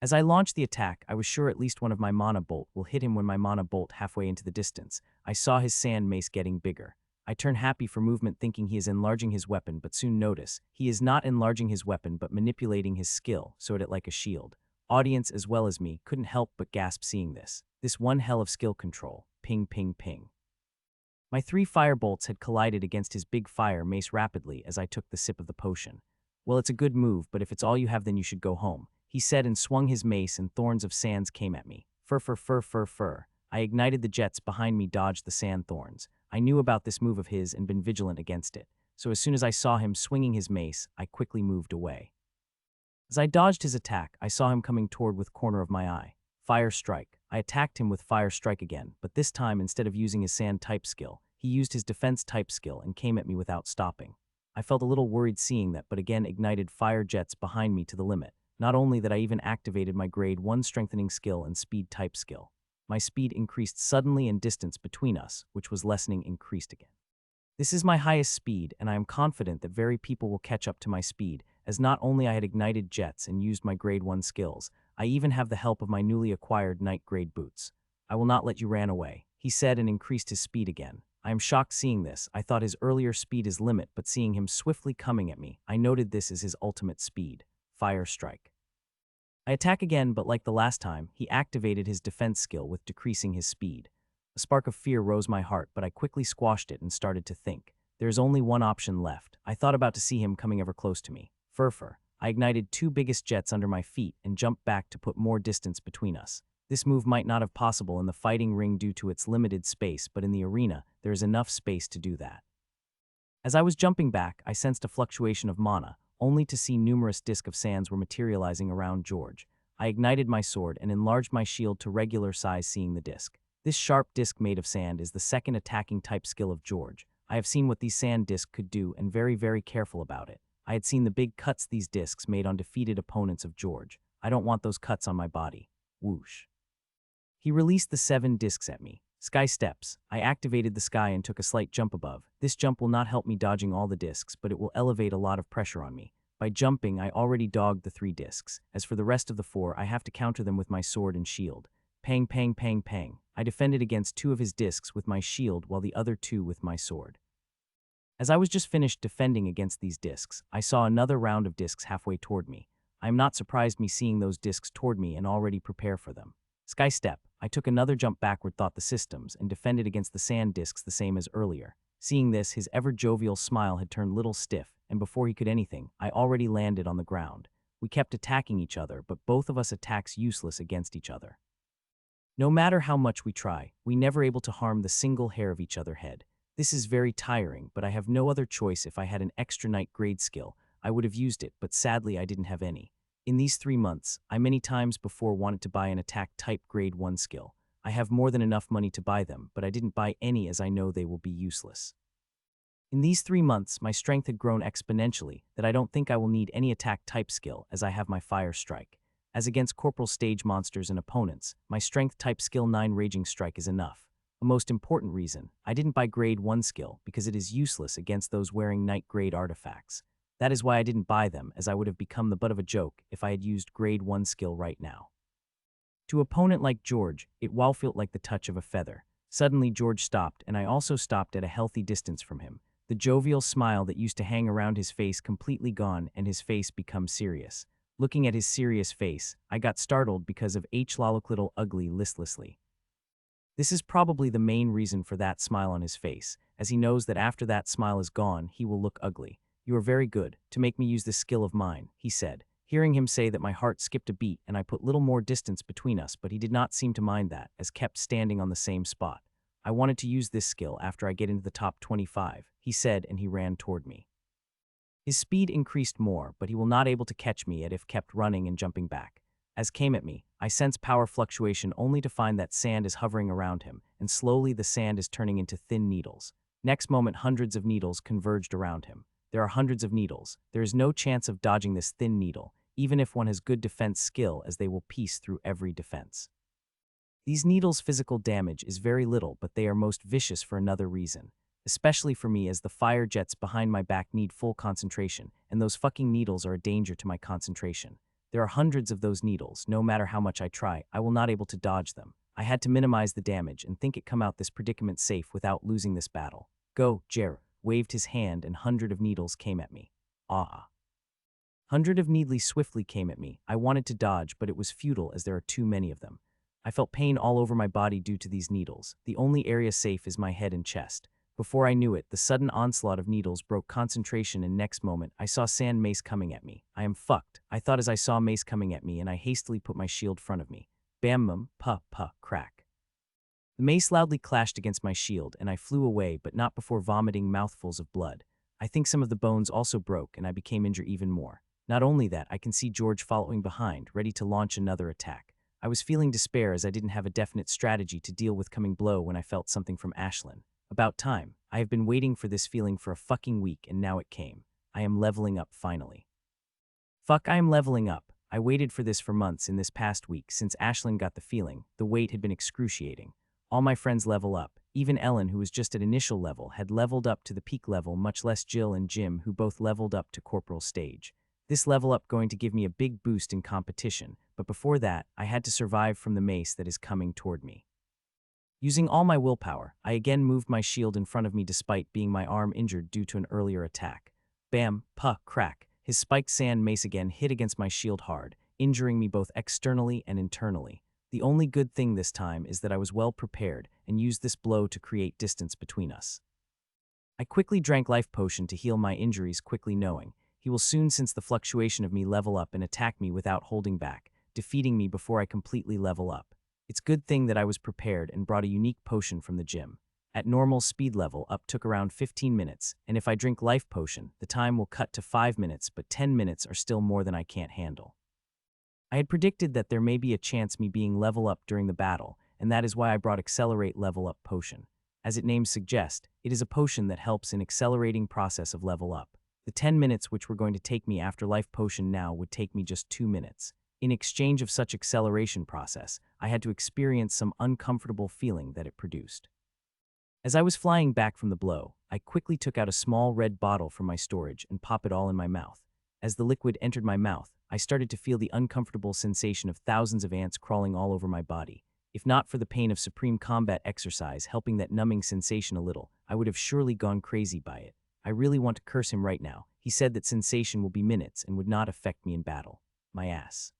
Speaker 1: As I launched the attack, I was sure at least one of my mana bolt will hit him when my mana bolt halfway into the distance. I saw his sand mace getting bigger. I turn happy for movement thinking he is enlarging his weapon, but soon notice he is not enlarging his weapon but manipulating his skill, so it like a shield. Audience as well as me couldn't help but gasp seeing this. This one hell of skill control. Ping, ping, ping. My 3 fire bolts had collided against his big fire mace rapidly as I took the sip of the potion. Well, it's a good move, but if it's all you have then you should go home, he said and swung his mace and thorns of sands came at me. Fur. I ignited the jets behind me dodged the sand thorns. I knew about this move of his and been vigilant against it, so as soon as I saw him swinging his mace, I quickly moved away. As I dodged his attack, I saw him coming toward with corner of my eye. Fire strike. I attacked him with fire strike again, but this time instead of using his sand type skill, he used his defense type skill and came at me without stopping. I felt a little worried seeing that, but again ignited fire jets behind me to the limit. Not only that, I even activated my grade 1 strengthening skill and speed type skill. My speed increased suddenly and distance between us, which was lessening, increased again. This is my highest speed, and I am confident that very people will catch up to my speed, as not only I had ignited jets and used my grade 1 skills, I even have the help of my newly acquired knight grade boots. I will not let you ran away, he said and increased his speed again. I am shocked seeing this. I thought his earlier speed is limit, but seeing him swiftly coming at me, I noted this as his ultimate speed. Fire strike. I attack again, but like the last time, he activated his defense skill with decreasing his speed. A spark of fear rose my heart, but I quickly squashed it and started to think. There is only one option left. I thought about to see him coming ever close to me. Fur. I ignited 2 biggest jets under my feet and jumped back to put more distance between us. This move might not have possible in the fighting ring due to its limited space, but in the arena, there is enough space to do that. As I was jumping back, I sensed a fluctuation of mana, only to see numerous discs of sands were materializing around George. I ignited my sword and enlarged my shield to regular size seeing the disc. This sharp disc made of sand is the second attacking type skill of George. I have seen what these sand discs could do and very careful about it. I had seen the big cuts these discs made on defeated opponents of George. I don't want those cuts on my body. Whoosh. He released the 7 discs at me. Sky steps. I activated the sky and took a slight jump above. This jump will not help me dodging all the discs, but it will elevate a lot of pressure on me. By jumping, I already dogged the 3 discs. As for the rest of the 4, I have to counter them with my sword and shield. Pang, pang, pang, pang. I defended against 2 of his discs with my shield while the other 2 with my sword. As I was just finished defending against these discs, I saw another round of discs halfway toward me. I am not surprised me seeing those discs toward me and already prepare for them. Sky step. I took another jump backward, thought the systems, and defended against the sand discs the same as earlier. Seeing this, his ever-jovial smile had turned little stiff, and before he could anything, I already landed on the ground. We kept attacking each other, but both of us attacks useless against each other. No matter how much we try, we never able to harm the single hair of each other head. This is very tiring, but I have no other choice. If I had an extra night grade skill, I would have used it, but sadly I didn't have any. In these 3 months, I many times before wanted to buy an attack type grade 1 skill. I have more than enough money to buy them, but I didn't buy any as I know they will be useless. In these 3 months, my strength had grown exponentially that I don't think I will need any attack type skill as I have my fire strike. As against Corporal stage monsters and opponents, my strength type skill 9 raging strike is enough. A most important reason, I didn't buy grade 1 skill because it is useless against those wearing night grade artifacts. That is why I didn't buy them, as I would have become the butt of a joke if I had used grade 1 skill right now. To opponent like George, it wow felt like the touch of a feather. Suddenly George stopped, and I also stopped at a healthy distance from him. The jovial smile that used to hang around his face completely gone, and his face become serious. Looking at his serious face, I got startled because of H. Loloclittle ugly listlessly. This is probably the main reason for that smile on his face, as he knows that after that smile is gone, he will look ugly. You are very good, to make me use this skill of mine, he said. Hearing him say that, my heart skipped a beat and I put little more distance between us, but he did not seem to mind that, as kept standing on the same spot. I wanted to use this skill after I get into the top 25, he said, and he ran toward me. His speed increased more, but he will not able to catch me if kept running and jumping back. As came at me, I sense power fluctuation only to find that sand is hovering around him, and slowly the sand is turning into thin needles. Next moment, hundreds of needles converged around him. There are hundreds of needles. There is no chance of dodging this thin needle, even if one has good defense skill, as they will pierce through every defense. These needles' physical damage is very little, but they are most vicious for another reason. Especially for me, as the fire jets behind my back need full concentration, and those fucking needles are a danger to my concentration. There are hundreds of those needles. No matter how much I try, I will not able to dodge them. I had to minimize the damage and think it come out this predicament safe without losing this battle. Go, Jer, waved his hand, and hundred of needles came at me. Ah. Hundred of needles swiftly came at me. I wanted to dodge, but it was futile as there are too many of them. I felt pain all over my body due to these needles. The only area safe is my head and chest. Before I knew it, the sudden onslaught of needles broke concentration, and next moment, I saw sand mace coming at me. I am fucked, I thought as I saw mace coming at me, and I hastily put my shield in front of me. Bam, crack. The mace loudly clashed against my shield, and I flew away, but not before vomiting mouthfuls of blood. I think some of the bones also broke, and I became injured even more. Not only that, I can see George following behind, ready to launch another attack. I was feeling despair as I didn't have a definite strategy to deal with coming blow when I felt something from Ashlyn. About time. I have been waiting for this feeling for a fucking week, and now it came. I am leveling up finally. Fuck, I am leveling up. I waited for this for months. In this past week, since Ashlyn got the feeling, the wait had been excruciating. All my friends level up. Even Ellen, who was just at initial level, had leveled up to the peak level, much less Jill and Jim, who both leveled up to Corporal stage. This level up going to give me a big boost in competition, but before that, I had to survive from the mace that is coming toward me. Using all my willpower, I again moved my shield in front of me despite being my arm injured due to an earlier attack. Bam, crack. His spiked sand mace again hit against my shield hard, injuring me both externally and internally. The only good thing this time is that I was well prepared and used this blow to create distance between us. I quickly drank life potion to heal my injuries, quickly knowing he will soon sense the fluctuation of me level up and attack me without holding back, defeating me before I completely level up. It's good thing that I was prepared and brought a unique potion from the gym. At normal speed level up took around 15 minutes, and if I drink life potion, the time will cut to 5 minutes, but 10 minutes are still more than I can't handle. I had predicted that there may be a chance me being level up during the battle, and that is why I brought Accelerate Level Up Potion. As its name suggests, it is a potion that helps in accelerating process of level up. The 10 minutes which were going to take me after life potion now would take me just 2 minutes. In exchange of such acceleration process, I had to experience some uncomfortable feeling that it produced. As I was flying back from the blow, I quickly took out a small red bottle from my storage and popped it all in my mouth. As the liquid entered my mouth, I started to feel the uncomfortable sensation of thousands of ants crawling all over my body. If not for the pain of supreme combat exercise helping that numbing sensation a little, I would have surely gone crazy by it. I really want to curse him right now. He said that sensation will be minutes and would not affect me in battle. My ass.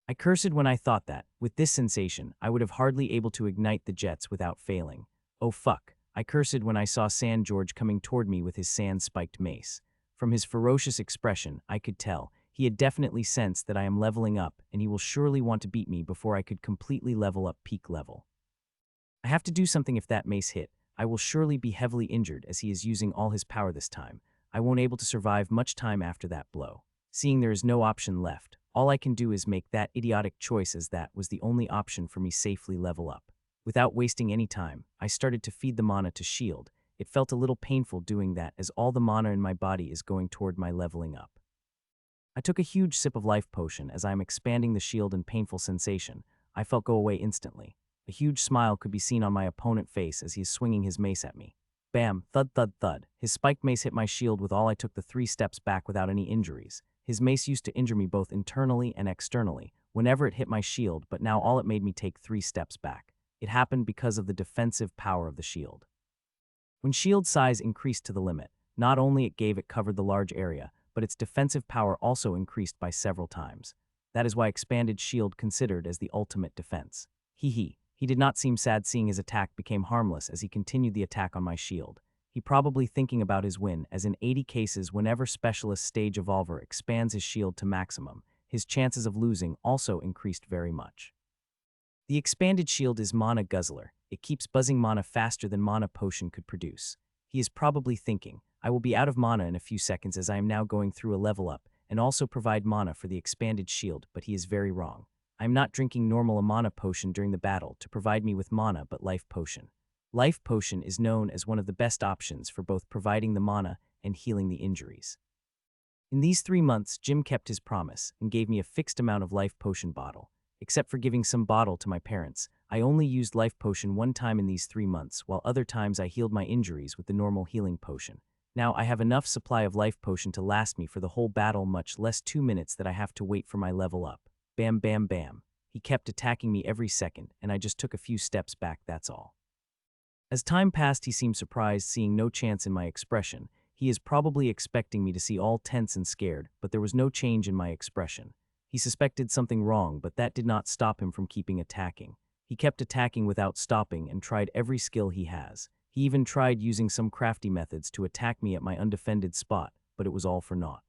Speaker 1: I cursed when I thought that, with this sensation, I would have hardly able to ignite the jets without failing. Oh fuck. I cursed when I saw Sand George coming toward me with his sand-spiked mace. From his ferocious expression, I could tell, he had definitely sensed that I am leveling up and he will surely want to beat me before I could completely level up peak level. I have to do something if that mace hit. I will surely be heavily injured as he is using all his power this time. I won't able to survive much time after that blow. Seeing there is no option left, all I can do is make that idiotic choice as that was the only option for me safely level up. Without wasting any time, I started to feed the mana to shield. It felt a little painful doing that as all the mana in my body is going toward my leveling up. I took a huge sip of life potion as I am expanding the shield and painful sensation. I felt go away instantly. A huge smile could be seen on my opponent's face as he is swinging his mace at me. Bam, thud thud thud. His spiked mace hit my shield with all I took the 3 steps back without any injuries. His mace used to injure me both internally and externally, whenever it hit my shield, but now all it made me take 3 steps back. It happened because of the defensive power of the shield. When shield size increased to the limit, not only it gave it covered the large area, but its defensive power also increased by several times. That is why expanded shield considered as the ultimate defense. He did not seem sad seeing his attack became harmless as he continued the attack on my shield. He probably thinking about his win, as in 80 cases whenever specialist stage evolver expands his shield to maximum, his chances of losing also increased very much. The expanded shield is Mana Guzzler. It keeps buzzing mana faster than Mana Potion could produce. He is probably thinking, I will be out of mana in a few seconds as I am now going through a level up, and also provide mana for the expanded shield, but he is very wrong. I am not drinking normal Mana Potion during the battle to provide me with mana but Life Potion. Life Potion is known as one of the best options for both providing the mana and healing the injuries. In these 3 months, Jim kept his promise and gave me a fixed amount of Life Potion bottle. Except for giving some bottle to my parents, I only used Life Potion 1 time in these 3 months, while other times I healed my injuries with the normal healing potion. Now I have enough supply of Life Potion to last me for the whole battle, much less 2 minutes that I have to wait for my level up. Bam bam bam. He kept attacking me every second, and I just took a few steps back, that's all. As time passed, he seemed surprised seeing no chance in my expression. He is probably expecting me to see all tense and scared, but there was no change in my expression. He suspected something wrong, but that did not stop him from keeping attacking. He kept attacking without stopping and tried every skill he has. He even tried using some crafty methods to attack me at my undefended spot, but it was all for naught.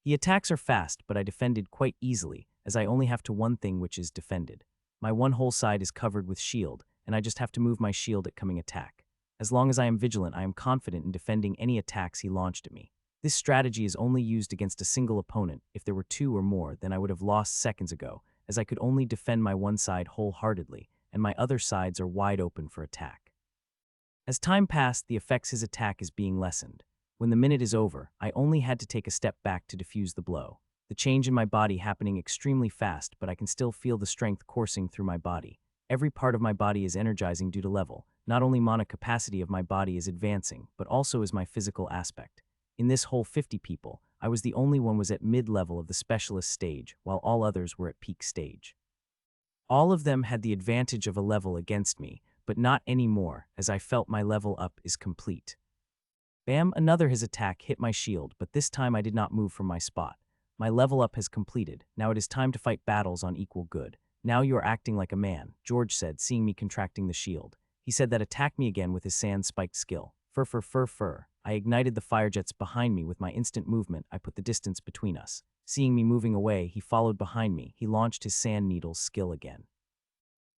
Speaker 1: The attacks are fast, but I defended quite easily, as I only have to one thing, which is defended. My one whole side is covered with shield, and I just have to move my shield at coming attack. As long as I am vigilant, I am confident in defending any attacks he launched at me. This strategy is only used against a single opponent. If there were 2 or more, then I would have lost seconds ago, as I could only defend my one side wholeheartedly, and my other sides are wide open for attack. As time passed, the effects his attack is being lessened. When the minute is over, I only had to take a step back to defuse the blow. The change in my body happening extremely fast, but I can still feel the strength coursing through my body. Every part of my body is energizing due to level. Not only mana capacity of my body is advancing, but also is my physical aspect. In this whole 50 people, I was the only one was at mid-level of the specialist stage, while all others were at peak stage. All of them had the advantage of a level against me, but not anymore, as I felt my level up is complete. Bam, another his attack hit my shield, but this time I did not move from my spot. My level up has completed. Now it is time to fight battles on equal good. Now you are acting like a man, George said, seeing me contracting the shield. He said that attack me again with his sand-spiked skill. Fur. I ignited the fire jets behind me with my instant movement. I put the distance between us. Seeing me moving away, he followed behind me. He launched his sand needle's skill again.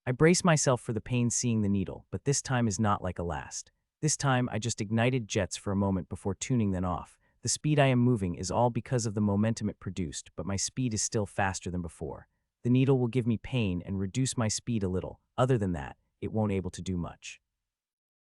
Speaker 1: I braced myself for the pain seeing the needle, but this time is not like a last. This time I just ignited jets for a moment before tuning them off. The speed I am moving is all because of the momentum it produced, but my speed is still faster than before. The needle will give me pain and reduce my speed a little. Other than that, it won't able to do much.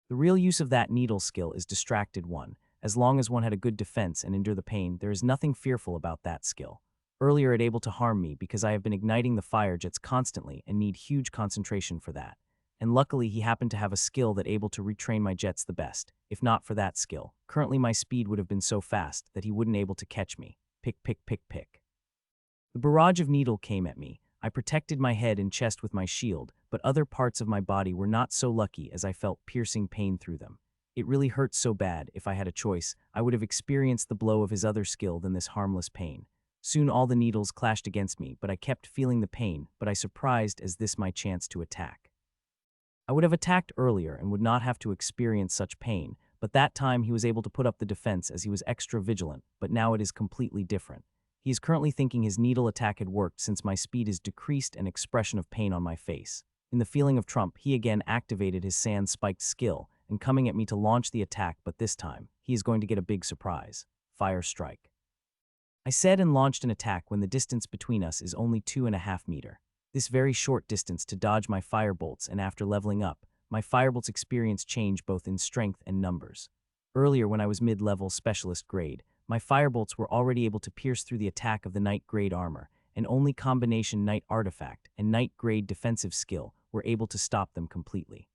Speaker 1: The real use of that needle skill is distracted one. As long as one had a good defense and endure the pain, there is nothing fearful about that skill. Earlier it able to harm me because I have been igniting the fire jets constantly and need huge concentration for that. And luckily he happened to have a skill that able to retrain my jets the best. If not for that skill, currently my speed would have been so fast that he wouldn't able to catch me. Pick, pick, pick, pick. The barrage of needle came at me. I protected my head and chest with my shield, but other parts of my body were not so lucky as I felt piercing pain through them. It really hurt so bad. If I had a choice, I would have experienced the blow of his other skill than this harmless pain. Soon all the needles clashed against me, but I kept feeling the pain, but I surprised as this my chance to attack. I would have attacked earlier and would not have to experience such pain, but that time he was able to put up the defense as he was extra vigilant, but now it is completely different. He is currently thinking his needle attack had worked since my speed is decreased and expression of pain on my face. In the feeling of Trump, he again activated his sand spiked skill and coming at me to launch the attack, but this time, he is going to get a big surprise. Fire strike. I said and launched an attack when the distance between us is only 2.5 meters. This very short distance to dodge my firebolts, and after leveling up, my firebolts experience change both in strength and numbers. Earlier when I was mid-level specialist grade, my firebolts were already able to pierce through the attack of the knight grade armor, and only combination knight artifact and knight grade defensive skill were able to stop them completely.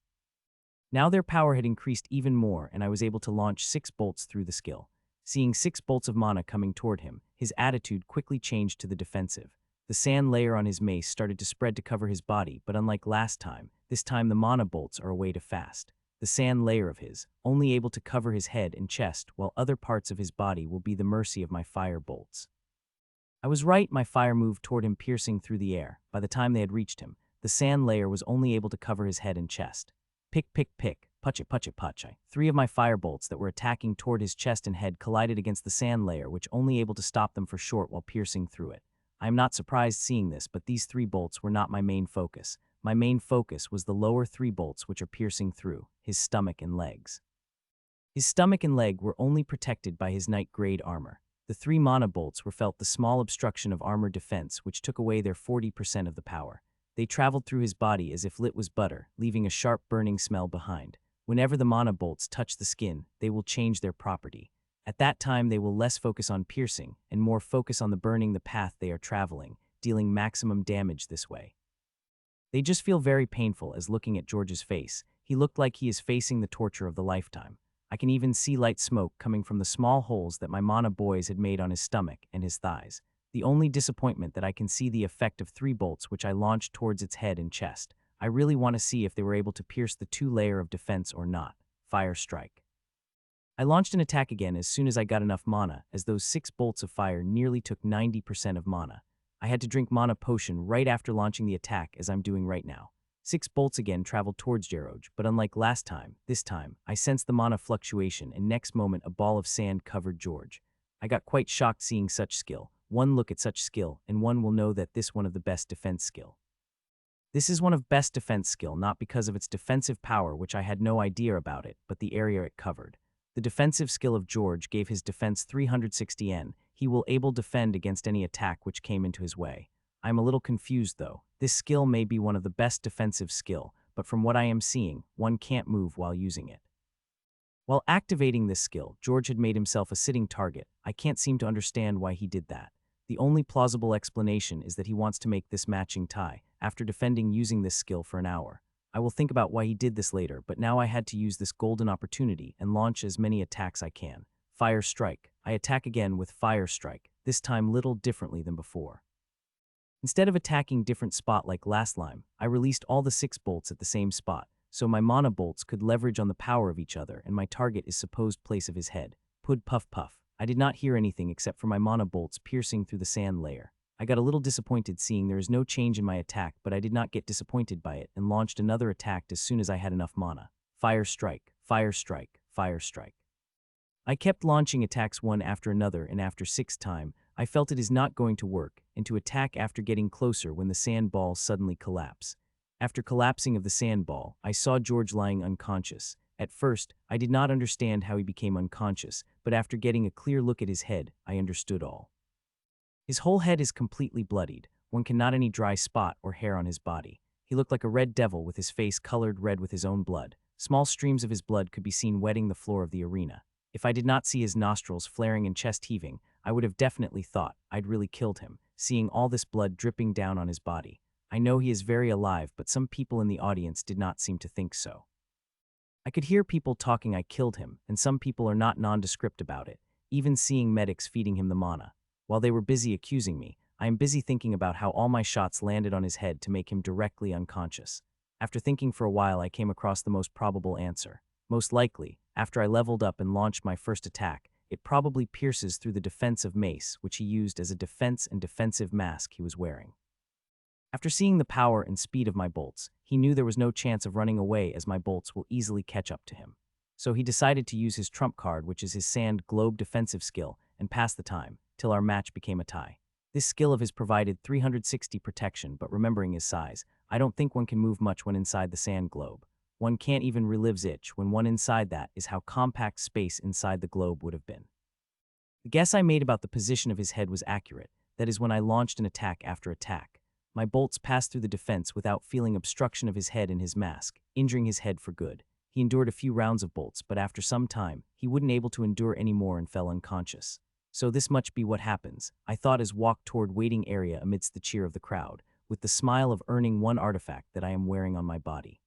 Speaker 1: Now their power had increased even more and I was able to launch 6 bolts through the skill. Seeing 6 bolts of mana coming toward him, his attitude quickly changed to the defensive. The sand layer on his mace started to spread to cover his body, but unlike last time, this time the mana bolts are away too fast. The sand layer of his, only able to cover his head and chest, while other parts of his body will be the mercy of my fire bolts. I was right, my fire moved toward him piercing through the air. By the time they had reached him, the sand layer was only able to cover his head and chest. Pick, pick, pick, punch it, punch it, punch it. 3 of my fire bolts that were attacking toward his chest and head collided against the sand layer, which only able to stop them for short while piercing through it. I am not surprised seeing this, but these 3 bolts were not my main focus. My main focus was the lower 3 bolts which are piercing through his stomach and legs. His stomach and leg were only protected by his knight grade armor. The 3 mana bolts were felt the small obstruction of armor defense which took away their 40% of the power. They traveled through his body as if lit was butter, leaving a sharp burning smell behind. Whenever the mana bolts touch the skin, they will change their property. At that time they will less focus on piercing and more focus on the burning the path they are traveling, dealing maximum damage this way. They just feel very painful as looking at George's face. He looked like he is facing the torture of the lifetime. I can even see light smoke coming from the small holes that my mana boys had made on his stomach and his thighs. The only disappointment that I can see the effect of 3 bolts which I launched towards its head and chest. I really want to see if they were able to pierce the 2 layer of defense or not. Fire strike. I launched an attack again as soon as I got enough mana, as those 6 bolts of fire nearly took 90% of mana. I had to drink mana potion right after launching the attack as I'm doing right now. 6 bolts again traveled towards George, but unlike last time, this time, I sensed the mana fluctuation and next moment a ball of sand covered George. I got quite shocked seeing such skill. One look at such skill, and one will know that this one of the best defense skill. This is one of best defense skill not because of its defensive power which I had no idea about it, but the area it covered. The defensive skill of George gave his defense 360 N. He will able defend against any attack which came into his way. I am a little confused though. This skill may be one of the best defensive skill, but from what I am seeing, one can't move while using it. While activating this skill, George had made himself a sitting target. I can't seem to understand why he did that. The only plausible explanation is that he wants to make this matching tie, after defending using this skill for an hour. I will think about why he did this later, but now I had to use this golden opportunity and launch as many attacks I can. Fire strike. I attack again with fire strike, this time little differently than before. Instead of attacking different spot like last time, I released all the 6 bolts at the same spot, so my mana bolts could leverage on the power of each other and my target is supposed place of his head. Pud puff puff. I did not hear anything except for my mana bolts piercing through the sand layer. I got a little disappointed seeing there is no change in my attack, but I did not get disappointed by it and launched another attack as soon as I had enough mana. Fire strike, fire strike, fire strike. I kept launching attacks one after another and after 6 times, I felt it is not going to work, and to attack after getting closer when the sand ball suddenly collapsed. After collapsing of the sand ball, I saw George lying unconscious. At first, I did not understand how he became unconscious, but after getting a clear look at his head, I understood all. His whole head is completely bloodied. One cannot any dry spot or hair on his body. He looked like a red devil with his face colored red with his own blood. Small streams of his blood could be seen wetting the floor of the arena. If I did not see his nostrils flaring and chest heaving, I would have definitely thought I'd really killed him, seeing all this blood dripping down on his body. I know he is very alive, but some people in the audience did not seem to think so. I could hear people talking I killed him, and some people are not nondescript about it, even seeing medics feeding him the mana. While they were busy accusing me, I am busy thinking about how all my shots landed on his head to make him directly unconscious. After thinking for a while, I came across the most probable answer. Most likely, after I leveled up and launched my first attack, it probably pierces through the defensive mace, which he used as a defense and defensive mask he was wearing. After seeing the power and speed of my bolts, he knew there was no chance of running away as my bolts will easily catch up to him. So he decided to use his trump card, which is his sand globe defensive skill, and pass the time, till our match became a tie. This skill of his provided 360 protection, but remembering his size, I don't think one can move much when inside the sand globe. One can't even relive itch when one inside that is how compact space inside the globe would have been. The guess I made about the position of his head was accurate, that is when I launched an attack after attack. My bolts passed through the defense without feeling obstruction of his head and his mask, injuring his head for good. He endured a few rounds of bolts, but after some time, he wouldn't able to endure any more and fell unconscious. So this much be what happens, I thought as walked toward waiting area amidst the cheer of the crowd, with the smile of earning one artifact that I am wearing on my body.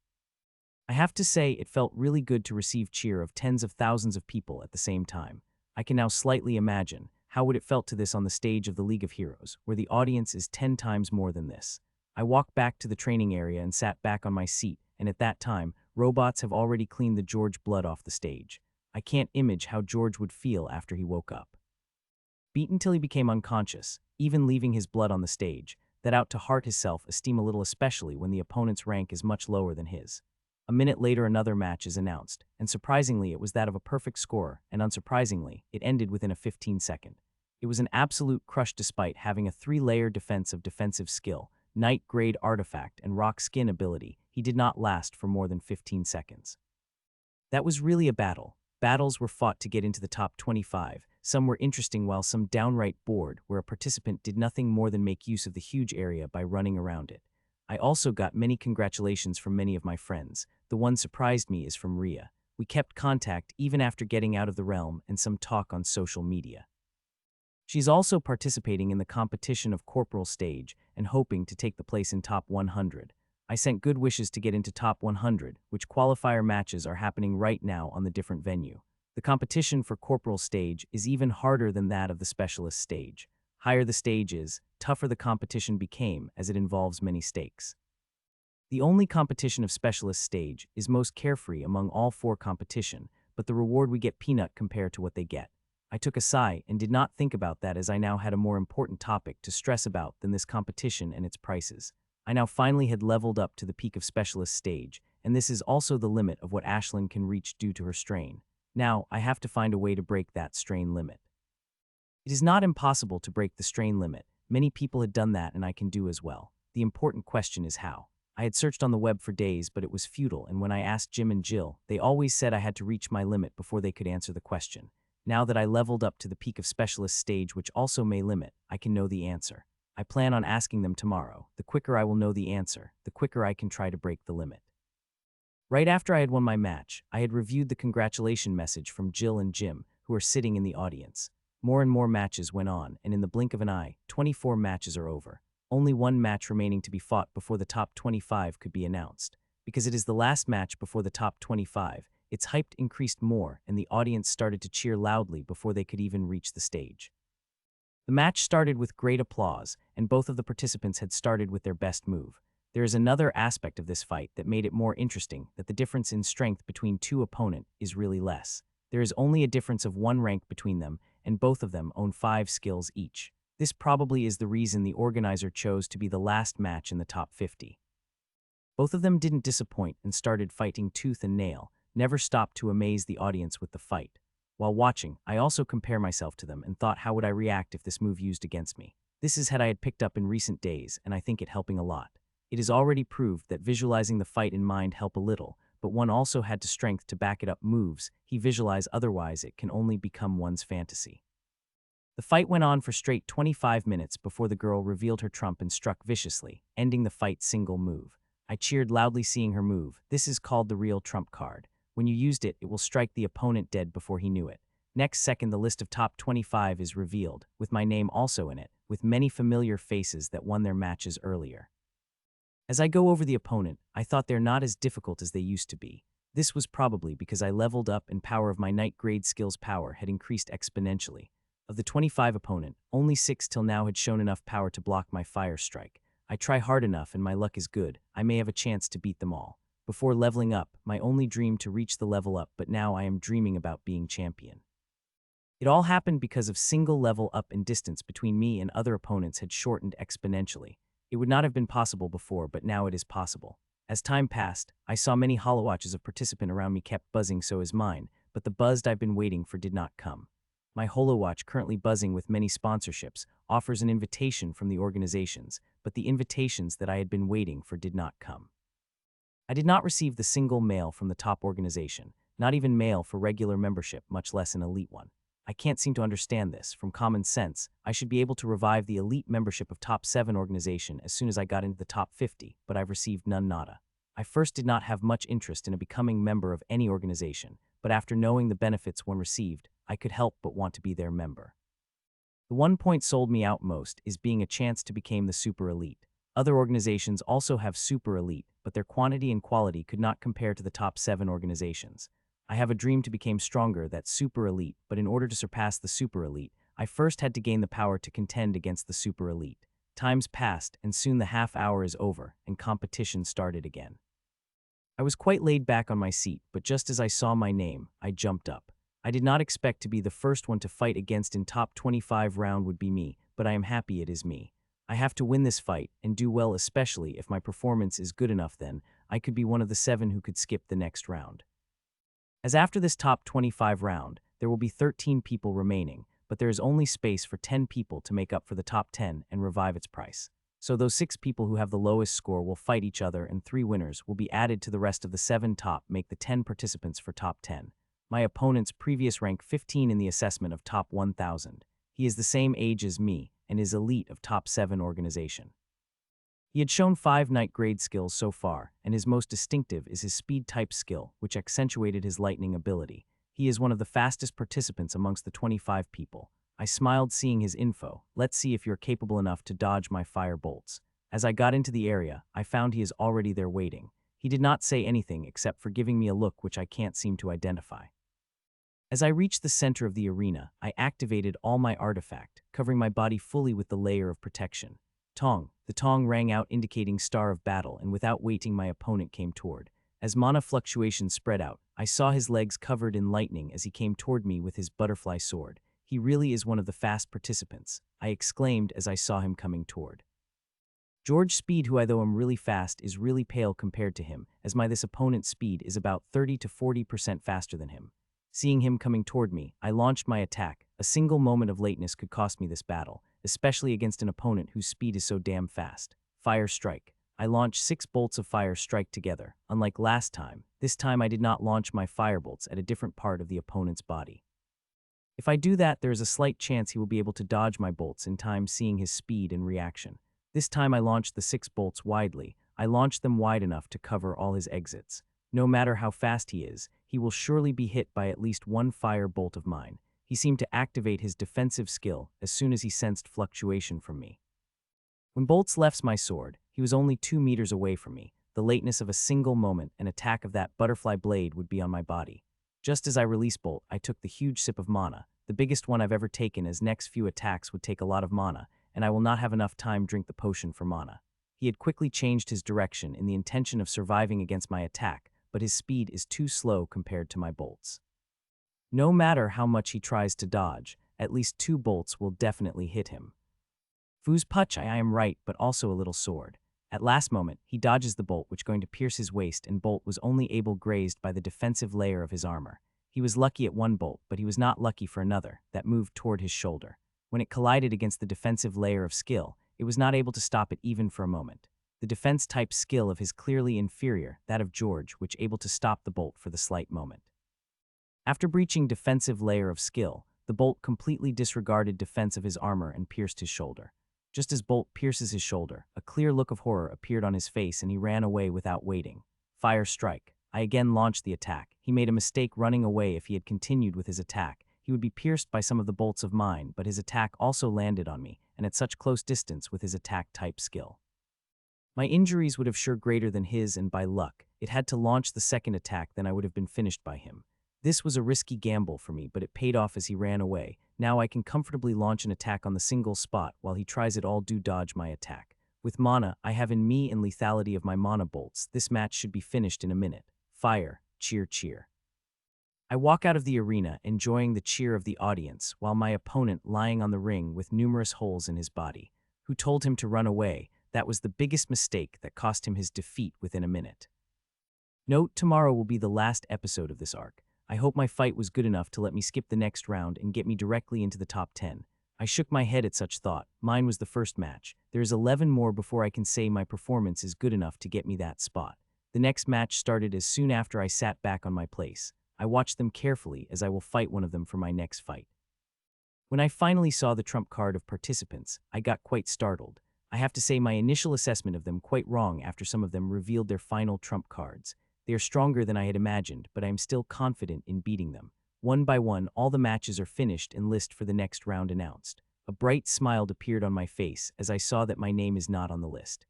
Speaker 1: I have to say it felt really good to receive cheer of tens of thousands of people at the same time. I can now slightly imagine how would it felt to this on the stage of the League of Heroes, where the audience is 10 times more than this. I walked back to the training area and sat back on my seat, and at that time, robots have already cleaned the George blood off the stage. I can't imagine how George would feel after he woke up. Beaten till he became unconscious, even leaving his blood on the stage, that out to heart his self-esteem a little, especially when the opponent's rank is much lower than his. A minute later another match is announced, and surprisingly it was that of a perfect scorer, and unsurprisingly, it ended within a 15-second. It was an absolute crush despite having a 3-layer defense of defensive skill, Knight-grade artifact, and rock skin ability. He did not last for more than 15 seconds. That was really a battle. Battles were fought to get into the top 25. Some were interesting while some downright bored, where a participant did nothing more than make use of the huge area by running around it. I also got many congratulations from many of my friends. The one surprised me is from Ria. We kept contact even after getting out of the realm and some talk on social media. She's also participating in the competition of Corporal stage and hoping to take the place in top 100. I sent good wishes to get into top 100, which qualifier matches are happening right now on the different venue. The competition for Corporal stage is even harder than that of the Specialist stage. Higher the stage is, tougher the competition became as it involves many stakes. The only competition of Specialist stage is most carefree among all 4 competition, but the reward we get peanut compared to what they get. I took a sigh and did not think about that as I now had a more important topic to stress about than this competition and its prices. I now finally had leveled up to the peak of Specialist stage, and this is also the limit of what Ashlyn can reach due to her strain. Now, I have to find a way to break that strain limit. It is not impossible to break the strain limit. Many people had done that and I can do as well. The important question is how. I had searched on the web for days, but it was futile, and when I asked Jim and Jill, they always said I had to reach my limit before they could answer the question. Now that I leveled up to the peak of Specialist stage, which also may limit, I can know the answer. I plan on asking them tomorrow. The quicker I will know the answer, the quicker I can try to break the limit. Right after I had won my match, I had reviewed the congratulation message from Jill and Jim, who are sitting in the audience. More and more matches went on, and in the blink of an eye, 24 matches are over. Only one match remaining to be fought before the top 25 could be announced. Because it is the last match before the top 25, its hype increased more, and the audience started to cheer loudly before they could even reach the stage. The match started with great applause, and both of the participants had started with their best move. There is another aspect of this fight that made it more interesting, that the difference in strength between 2 opponents is really less. There is only a difference of 1 rank between them, and both of them own 5 skills each. This probably is the reason the organizer chose to be the last match in the top 50. Both of them didn't disappoint and started fighting tooth and nail, never stopped to amaze the audience with the fight. While watching, I also compare myself to them and thought how would I react if this move used against me. This is what I had picked up in recent days, and I think it helping a lot. It is already proved that visualizing the fight in mind help a little, but one also had to strength to back it up moves he visualize, otherwise it can only become one's fantasy. The fight went on for straight 25 minutes before the girl revealed her trump and struck viciously, ending the fight single move. I cheered loudly seeing her move. This is called the real trump card. When you used it, it will strike the opponent dead before he knew it. Next second, the list of top 25 is revealed, with my name also in it, with many familiar faces that won their matches earlier. As I go over the opponent, I thought they're not as difficult as they used to be. This was probably because I leveled up and power of my Knight grade skills power had increased exponentially. Of the 25 opponent, only 6 till now had shown enough power to block my fire strike. I try hard enough and my luck is good, I may have a chance to beat them all. Before leveling up, my only dream to reach the level up, but now I am dreaming about being champion. It all happened because of single level up and distance between me and other opponents had shortened exponentially. It would not have been possible before, but now it is possible. As time passed, I saw many holowatches of participant around me kept buzzing, so is mine, but the buzzed I've been waiting for did not come. My holowatch, currently buzzing with many sponsorships, offers an invitation from the organizations, but the invitations that I had been waiting for did not come. I did not receive the single mail from the top organization, not even mail for regular membership, much less an elite one. I can't seem to understand this. From common sense, I should be able to revive the elite membership of top 7 organization as soon as I got into the top 50, but I've received none, nada. I first did not have much interest in a becoming member of any organization, but after knowing the benefits one received, I could help but want to be their member. The one point sold me out most is being a chance to become the super elite. Other organizations also have super elite, but their quantity and quality could not compare to the top 7 organizations. I have a dream to become stronger, that super elite, but in order to surpass the super elite, I first had to gain the power to contend against the super elite. Times passed, and soon the half hour is over, and competition started again. I was quite laid back on my seat, but just as I saw my name, I jumped up. I did not expect to be the first one to fight against in top 25 round would be me, but I am happy it is me. I have to win this fight, and do well, especially if my performance is good enough. Then I could be one of the 7 who could skip the next round. As after this top 25 round, there will be 13 people remaining, but there is only space for 10 people to make up for the top 10 and revive its price. So those 6 people who have the lowest score will fight each other, and 3 winners will be added to the rest of the 7 top, make the 10 participants for top 10. My opponent's previous rank 15 in the assessment of top 1000. He is the same age as me and is elite of top 7 organization. He had shown 5 Knight grade skills so far, and his most distinctive is his speed type skill, which accentuated his lightning ability. He is one of the fastest participants amongst the 25 people. I smiled seeing his info. Let's see if you're capable enough to dodge my fire bolts. As I got into the area, I found he is already there waiting. He did not say anything except for giving me a look which I can't seem to identify. As I reached the center of the arena, I activated all my artifact, covering my body fully with the layer of protection. Tong. The tong rang out indicating star of battle, and without waiting my opponent came toward. As mana fluctuations spread out, I saw his legs covered in lightning as he came toward me with his butterfly sword. He really is one of the fast participants, I exclaimed as I saw him coming toward. George Speed, who I though am really fast, is really pale compared to him, as my this opponent's speed is about 30 to 40% faster than him. Seeing him coming toward me, I launched my attack. A single moment of lateness could cost me this battle, especially against an opponent whose speed is so damn fast. Fire strike. I launched 6 bolts of fire strike together. Unlike last time, this time I did not launch my firebolts at a different part of the opponent's body. If I do that, there is a slight chance he will be able to dodge my bolts in time, seeing his speed and reaction. This time I launched the 6 bolts widely. I launched them wide enough to cover all his exits. No matter how fast he is, he will surely be hit by at least one fire bolt of mine. He seemed to activate his defensive skill as soon as he sensed fluctuation from me. When bolts left my sword, he was only 2 meters away from me. The lateness of a single moment, an attack of that butterfly blade would be on my body. Just as I released bolt, I took the huge sip of mana, the biggest one I've ever taken, as next few attacks would take a lot of mana, and I will not have enough time drink the potion for mana. He had quickly changed his direction in the intention of surviving against my attack, but his speed is too slow compared to my bolts. No matter how much he tries to dodge, at least 2 bolts will definitely hit him. Foo's Puch, I am right, but also a little sword. At last moment, he dodges the bolt which going to pierce his waist, and bolt was only able grazed by the defensive layer of his armor. He was lucky at one bolt, but he was not lucky for another, that moved toward his shoulder. When it collided against the defensive layer of skill, it was not able to stop it even for a moment. The defense-type skill of his clearly inferior, that of George, which able to stop the bolt for the slight moment. After breaching defensive layer of skill, the bolt completely disregarded defense of his armor and pierced his shoulder. Just as bolt pierces his shoulder, a clear look of horror appeared on his face and he ran away without waiting. Fire strike. I again launched the attack. He made a mistake running away. If he had continued with his attack, he would be pierced by some of the bolts of mine, but his attack also landed on me, and at such close distance with his attack type skill. My injuries would have sure greater than his, and by luck, it had to launch the second attack, then I would have been finished by him. This was a risky gamble for me, but it paid off as he ran away. Now I can comfortably launch an attack on the single spot while he tries it all do dodge my attack. With mana I have in me and lethality of my mana bolts, this match should be finished in a minute. Fire, cheer, cheer. I walk out of the arena, enjoying the cheer of the audience, while my opponent lying on the ring with numerous holes in his body. Who told him to run away? That was the biggest mistake that cost him his defeat within a minute. Note, tomorrow will be the last episode of this arc. I hope my fight was good enough to let me skip the next round and get me directly into the top 10. I shook my head at such thought. Mine was the first match. There is 11 more before I can say my performance is good enough to get me that spot. The next match started as soon after I sat back on my place. I watched them carefully as I will fight one of them for my next fight. When I finally saw the trump card of participants, I got quite startled. I have to say my initial assessment of them quite wrong after some of them revealed their final trump cards. They are stronger than I had imagined, but I am still confident in beating them. One by one, all the matches are finished and list for the next round announced. A bright smile appeared on my face as I saw that my name is not on the list.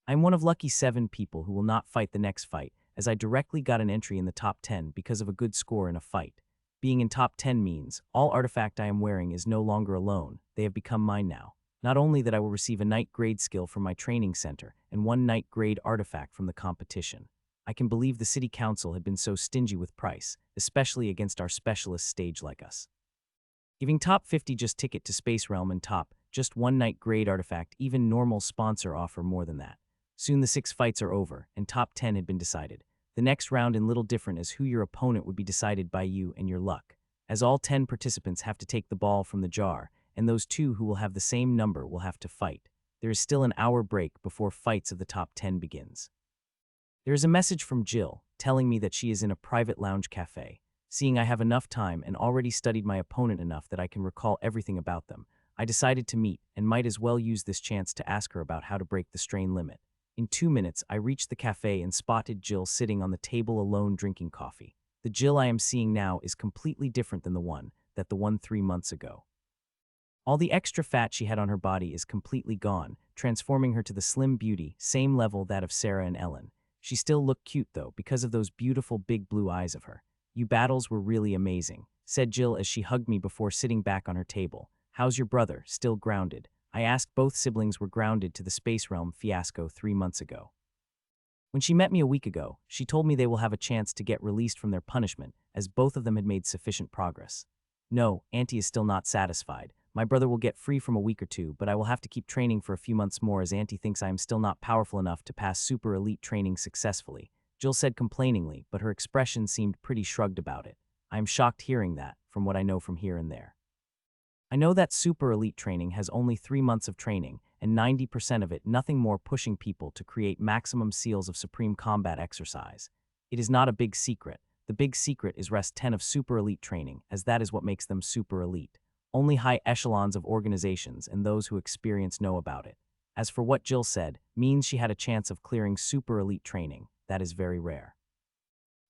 Speaker 1: I am one of lucky 7 people who will not fight the next fight, as I directly got an entry in the top 10 because of a good score in a fight. Being in top 10 means all artifact I am wearing is no longer alone, they have become mine now. Not only that I will receive a night grade skill from my training center and 1 night grade artifact from the competition. I can believe the city council had been so stingy with price, especially against our specialist stage like us. Giving top 50 just ticket to Space Realm and top, just 1 night grade artifact, even normal sponsor offer more than that. Soon the 6 fights are over, and top 10 had been decided. The next round in little different as who your opponent would be decided by you and your luck, as all 10 participants have to take the ball from the jar, and those 2 who will have the same number will have to fight. There is still an hour break before fights of the top 10 begins. There is a message from Jill, telling me that she is in a private lounge cafe. Seeing I have enough time and already studied my opponent enough that I can recall everything about them, I decided to meet and might as well use this chance to ask her about how to break the strain limit. In 2 minutes, I reached the cafe and spotted Jill sitting on the table alone drinking coffee. The Jill I am seeing now is completely different than the one 3 months ago. All the extra fat she had on her body is completely gone, transforming her to the slim beauty, same level that of Sarah and Ellen. She still looked cute though, because of those beautiful big blue eyes of her. You battles were really amazing, said Jill as she hugged me before sitting back on her table. How's your brother, still grounded? I asked. Both siblings were grounded to the Space Realm fiasco 3 months ago. When she met me a week ago, she told me they will have a chance to get released from their punishment, as both of them had made sufficient progress. No, Auntie is still not satisfied. My brother will get free from a week or 2, but I will have to keep training for a few months more as Auntie thinks I am still not powerful enough to pass super elite training successfully, Jill said complainingly, but her expression seemed pretty shrugged about it. I am shocked hearing that, from what I know from here and there. I know that super elite training has only 3 months of training, and 90% of it nothing more pushing people to create maximum seals of supreme combat exercise. It is not a big secret. The big secret is rest 10 of super elite training, as that is what makes them super elite. Only high echelons of organizations and those who experience know about it. As for what Jill said, means she had a chance of clearing super elite training. That is very rare.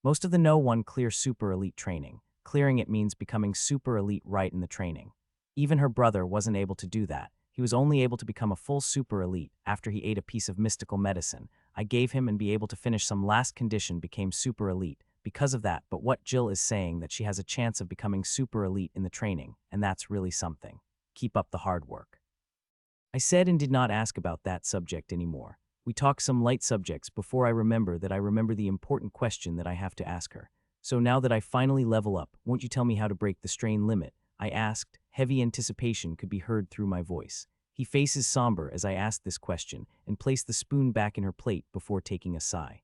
Speaker 1: Most of the no one clear super elite training. Clearing it means becoming super elite right in the training. Even her brother wasn't able to do that. He was only able to become a full super elite after he ate a piece of mystical medicine I gave him and be able to finish some last condition became super elite. Because of that, but what Jill is saying that she has a chance of becoming super elite in the training, and that's really something. Keep up the hard work. I said and did not ask about that subject anymore. We talk some light subjects before I remember the important question that I have to ask her. So now that I finally level up, won't you tell me how to break the strain limit? I asked. Heavy anticipation could be heard through my voice. He faces somber as I asked this question and placed the spoon back in her plate before taking a sigh.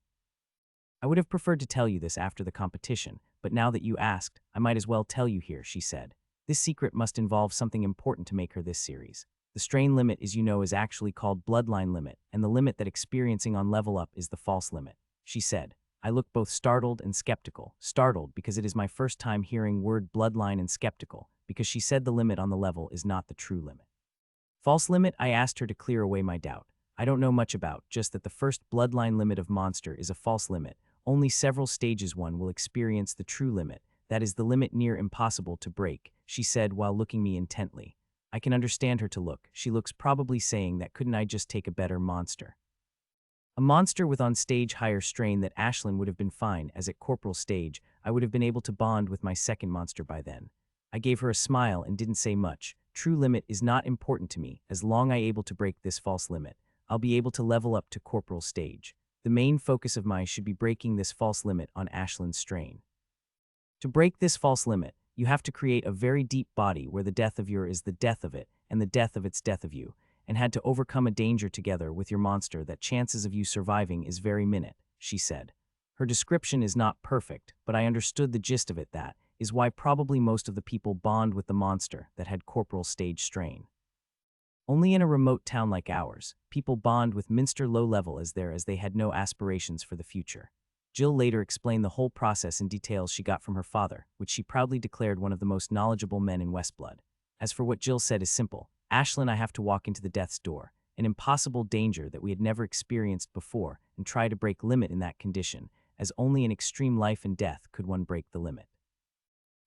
Speaker 1: I would have preferred to tell you this after the competition, but now that you asked, I might as well tell you here, she said. This secret must involve something important to make her this series. The strain limit, as you know, is actually called bloodline limit, and the limit that experiencing on level up is the false limit, she said. I looked both startled and skeptical. Startled because it is my first time hearing word bloodline, and skeptical because she said the limit on the level is not the true limit. False limit, I asked her to clear away my doubt. I don't know much about, just that the first bloodline limit of monster is a false limit. Only several stages one will experience the true limit. That is the limit near impossible to break, she said while looking me intently. I can understand her to look. She looks probably saying that couldn't I just take a better monster? A monster with on stage higher strain that Ashlyn would have been fine, as at Corporal stage, I would have been able to bond with my second monster by then. I gave her a smile and didn't say much. True limit is not important to me, as long I able to break this false limit. I'll be able to level up to Corporal stage. The main focus of mine should be breaking this false limit on Ashlyn's strain. To break this false limit, you have to create a very deep body where the death of your is the death of it, and the death of its death of you, and had to overcome a danger together with your monster that chances of you surviving is very minute, she said. Her description is not perfect, but I understood the gist of it. That is why probably most of the people bond with the monster that had Corporal stage strain. Only in a remote town like ours, people bond with Minster low level as they had no aspirations for the future. Jill later explained the whole process in details she got from her father, which she proudly declared one of the most knowledgeable men in Westblood. As for what Jill said is simple. Ashlyn and I have to walk into the death's door, an impossible danger that we had never experienced before, and try to break limit in that condition, as only in extreme life and death could one break the limit.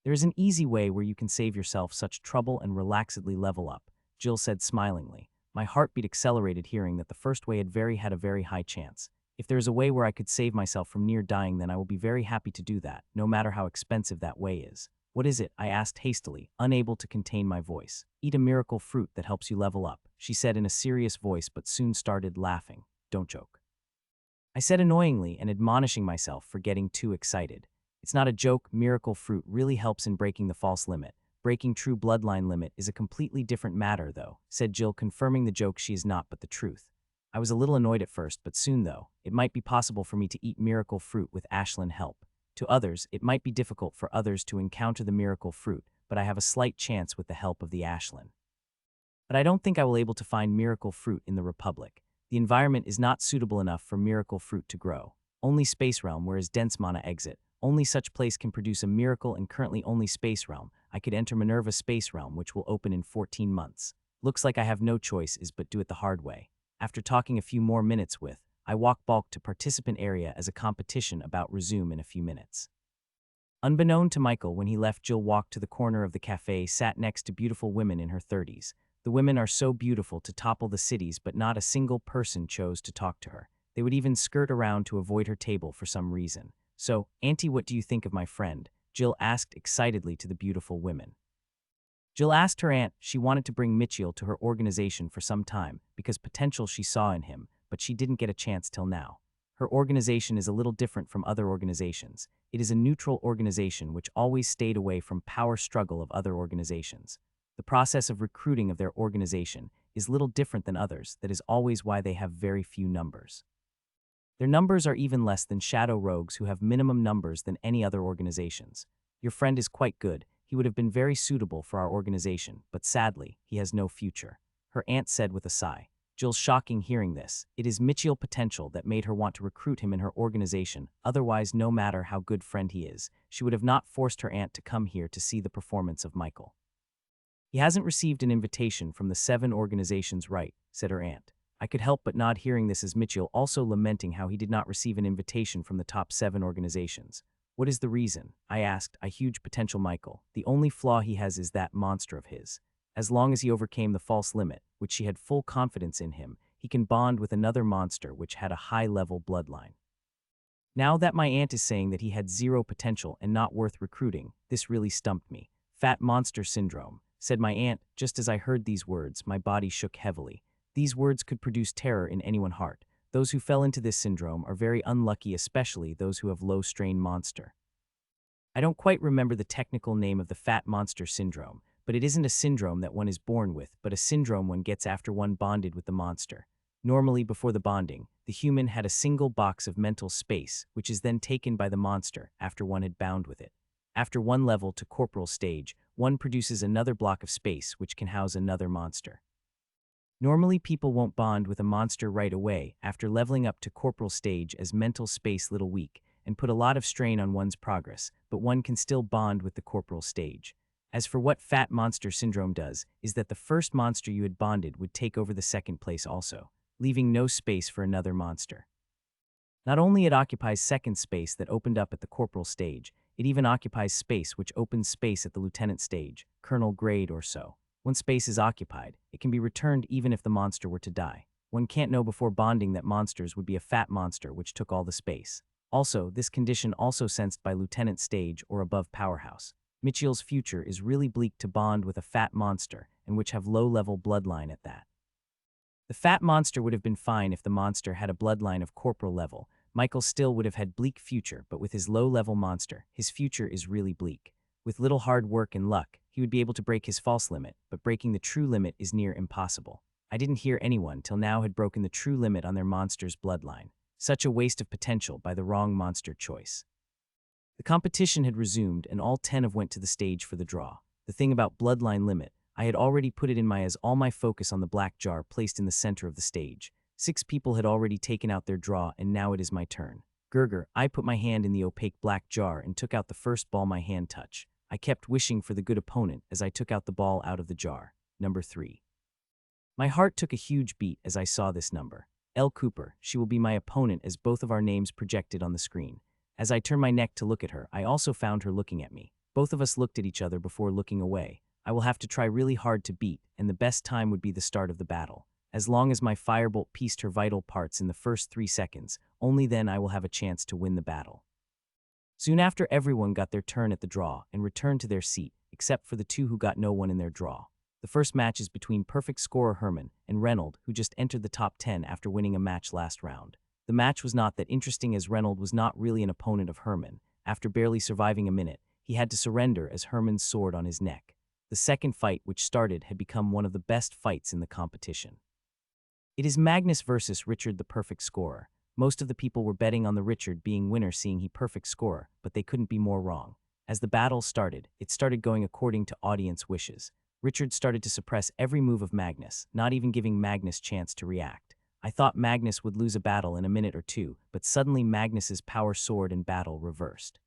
Speaker 1: There is an easy way where you can save yourself such trouble and relaxedly level up, Jill said smilingly. My heartbeat accelerated hearing that the first way had a very high chance. If there is a way where I could save myself from near dying, then I will be very happy to do that, no matter how expensive that way is. What is it? I asked hastily, unable to contain my voice. Eat a miracle fruit that helps you level up, she said in a serious voice, but soon started laughing. Don't joke, I said annoyingly and admonishing myself for getting too excited. It's not a joke. Miracle fruit really helps in breaking the false limit. Breaking true bloodline limit is a completely different matter, though, said Jill, confirming the joke she is not but the truth. I was a little annoyed at first, but soon, though, it might be possible for me to eat miracle fruit with Ashlyn help. To others, it might be difficult for others to encounter the miracle fruit, but I have a slight chance with the help of the Ashlyn. But I don't think I will able to find miracle fruit in the Republic. The environment is not suitable enough for miracle fruit to grow. Only Space Realm, whereas dense mana exit. Only such place can produce a miracle, and currently only Space Realm. I could enter Manurva Space Realm, which will open in 14 months. Looks like I have no choice but do it the hard way. After talking a few more minutes with, I walk bulk to participant area as a competition about resume in a few minutes. Unbeknown to Michael, when he left, Jill walked to the corner of the cafe, sat next to beautiful women in her 30s. The women are so beautiful to topple the cities, but not a single person chose to talk to her. They would even skirt around to avoid her table for some reason. So, Auntie, what do you think of my friend? Jill asked excitedly to the beautiful women. Jill asked her aunt. She wanted to bring Mitchiel to her organization for some time because potential she saw in him, but she didn't get a chance till now. Her organization is a little different from other organizations. It is a neutral organization which always stayed away from power struggle of other organizations. The process of recruiting of their organization is little different than others. That is always why they have very few numbers. Their numbers are even less than Shadow Rogues, who have minimum numbers than any other organizations. Your friend is quite good. He would have been very suitable for our organization, but sadly, he has no future, her aunt said with a sigh. Jill's shocking hearing this. It is Mitchiel potential that made her want to recruit him in her organization. Otherwise, no matter how good friend he is, she would have not forced her aunt to come here to see the performance of Michael. He hasn't received an invitation from the 7 organizations, right, said her aunt. I could help but nod hearing this, as Mitchiel also lamenting how he did not receive an invitation from the top 7 organizations. What is the reason? I asked. A huge potential Michael. The only flaw he has is that monster of his. As long as he overcame the false limit, which she had full confidence in him, he can bond with another monster which had a high-level bloodline. Now that my aunt is saying that he had 0 potential and not worth recruiting, this really stumped me. Fat monster syndrome, said my aunt. Just as I heard these words, my body shook heavily. These words could produce terror in anyone's heart. Those who fell into this syndrome are very unlucky, especially those who have low-strain monster. I don't quite remember the technical name of the fat monster syndrome, but it isn't a syndrome that one is born with, but a syndrome one gets after one bonded with the monster. Normally, before the bonding, the human had a single box of mental space, which is then taken by the monster after one had bound with it. After one level to corporal stage, one produces another block of space which can house another monster. Normally, people won't bond with a monster right away after leveling up to corporal stage, as mental space little weak and put a lot of strain on one's progress, but one can still bond with the corporal stage. As for what fat monster syndrome does, is that the first monster you had bonded would take over the second place also, leaving no space for another monster. Not only it occupies second space that opened up at the corporal stage, It even occupies space, which opens space at the lieutenant stage, colonel grade or so. Once space is occupied, it can be returned even if the monster were to die. One can't know before bonding that monsters would be a fat monster which took all the space. Also, this condition also sensed by lieutenant stage or above powerhouse. Mitchiel's future is really bleak to bond with a fat monster, and which have low-level bloodline at that. The fat monster would have been fine if the monster had a bloodline of corporal level. Michael still would have had bleak future, but with his low-level monster, his future is really bleak. With little hard work and luck, he would be able to break his false limit, but breaking the true limit is near impossible. I didn't hear anyone till now had broken the true limit on their monster's bloodline. Such a waste of potential by the wrong monster choice. The competition had resumed, and all 10 of went to the stage for the draw. The thing about bloodline limit, I had already put it in my all my focus on the black jar placed in the center of the stage. 6 people had already taken out their draw, and now it is my turn. Gurgur, I put my hand in the opaque black jar and took out the first ball my hand touched. I kept wishing for the good opponent as I took out the ball out of the jar. Number 3. My heart took a huge beat as I saw this number. L. Cooper, she will be my opponent as both of our names projected on the screen. As I turned my neck to look at her, I also found her looking at me. Both of us looked at each other before looking away. I will have to try really hard to beat, and the best time would be the start of the battle. As long as my firebolt pieced her vital parts in the first 3 seconds, only then I will have a chance to win the battle. Soon after, everyone got their turn at the draw and returned to their seat, except for the 2 who got no one in their draw. The first match is between perfect scorer Herman and Reynold, who just entered the top 10 after winning a match last round. The match was not that interesting as Reynold was not really an opponent of Herman. After barely surviving a minute, he had to surrender as Herman's sword on his neck. The second fight, which started, had become one of the best fights in the competition. It is Magnus versus Richard, the perfect scorer. Most of the people were betting on the Richard being winner, seeing he perfect scorer, but they couldn't be more wrong. As the battle started, it started going according to audience wishes. Richard started to suppress every move of Magnus, not even giving Magnus chance to react. I thought Magnus would lose a battle in a minute or 2, but suddenly Magnus's power sword and battle reversed.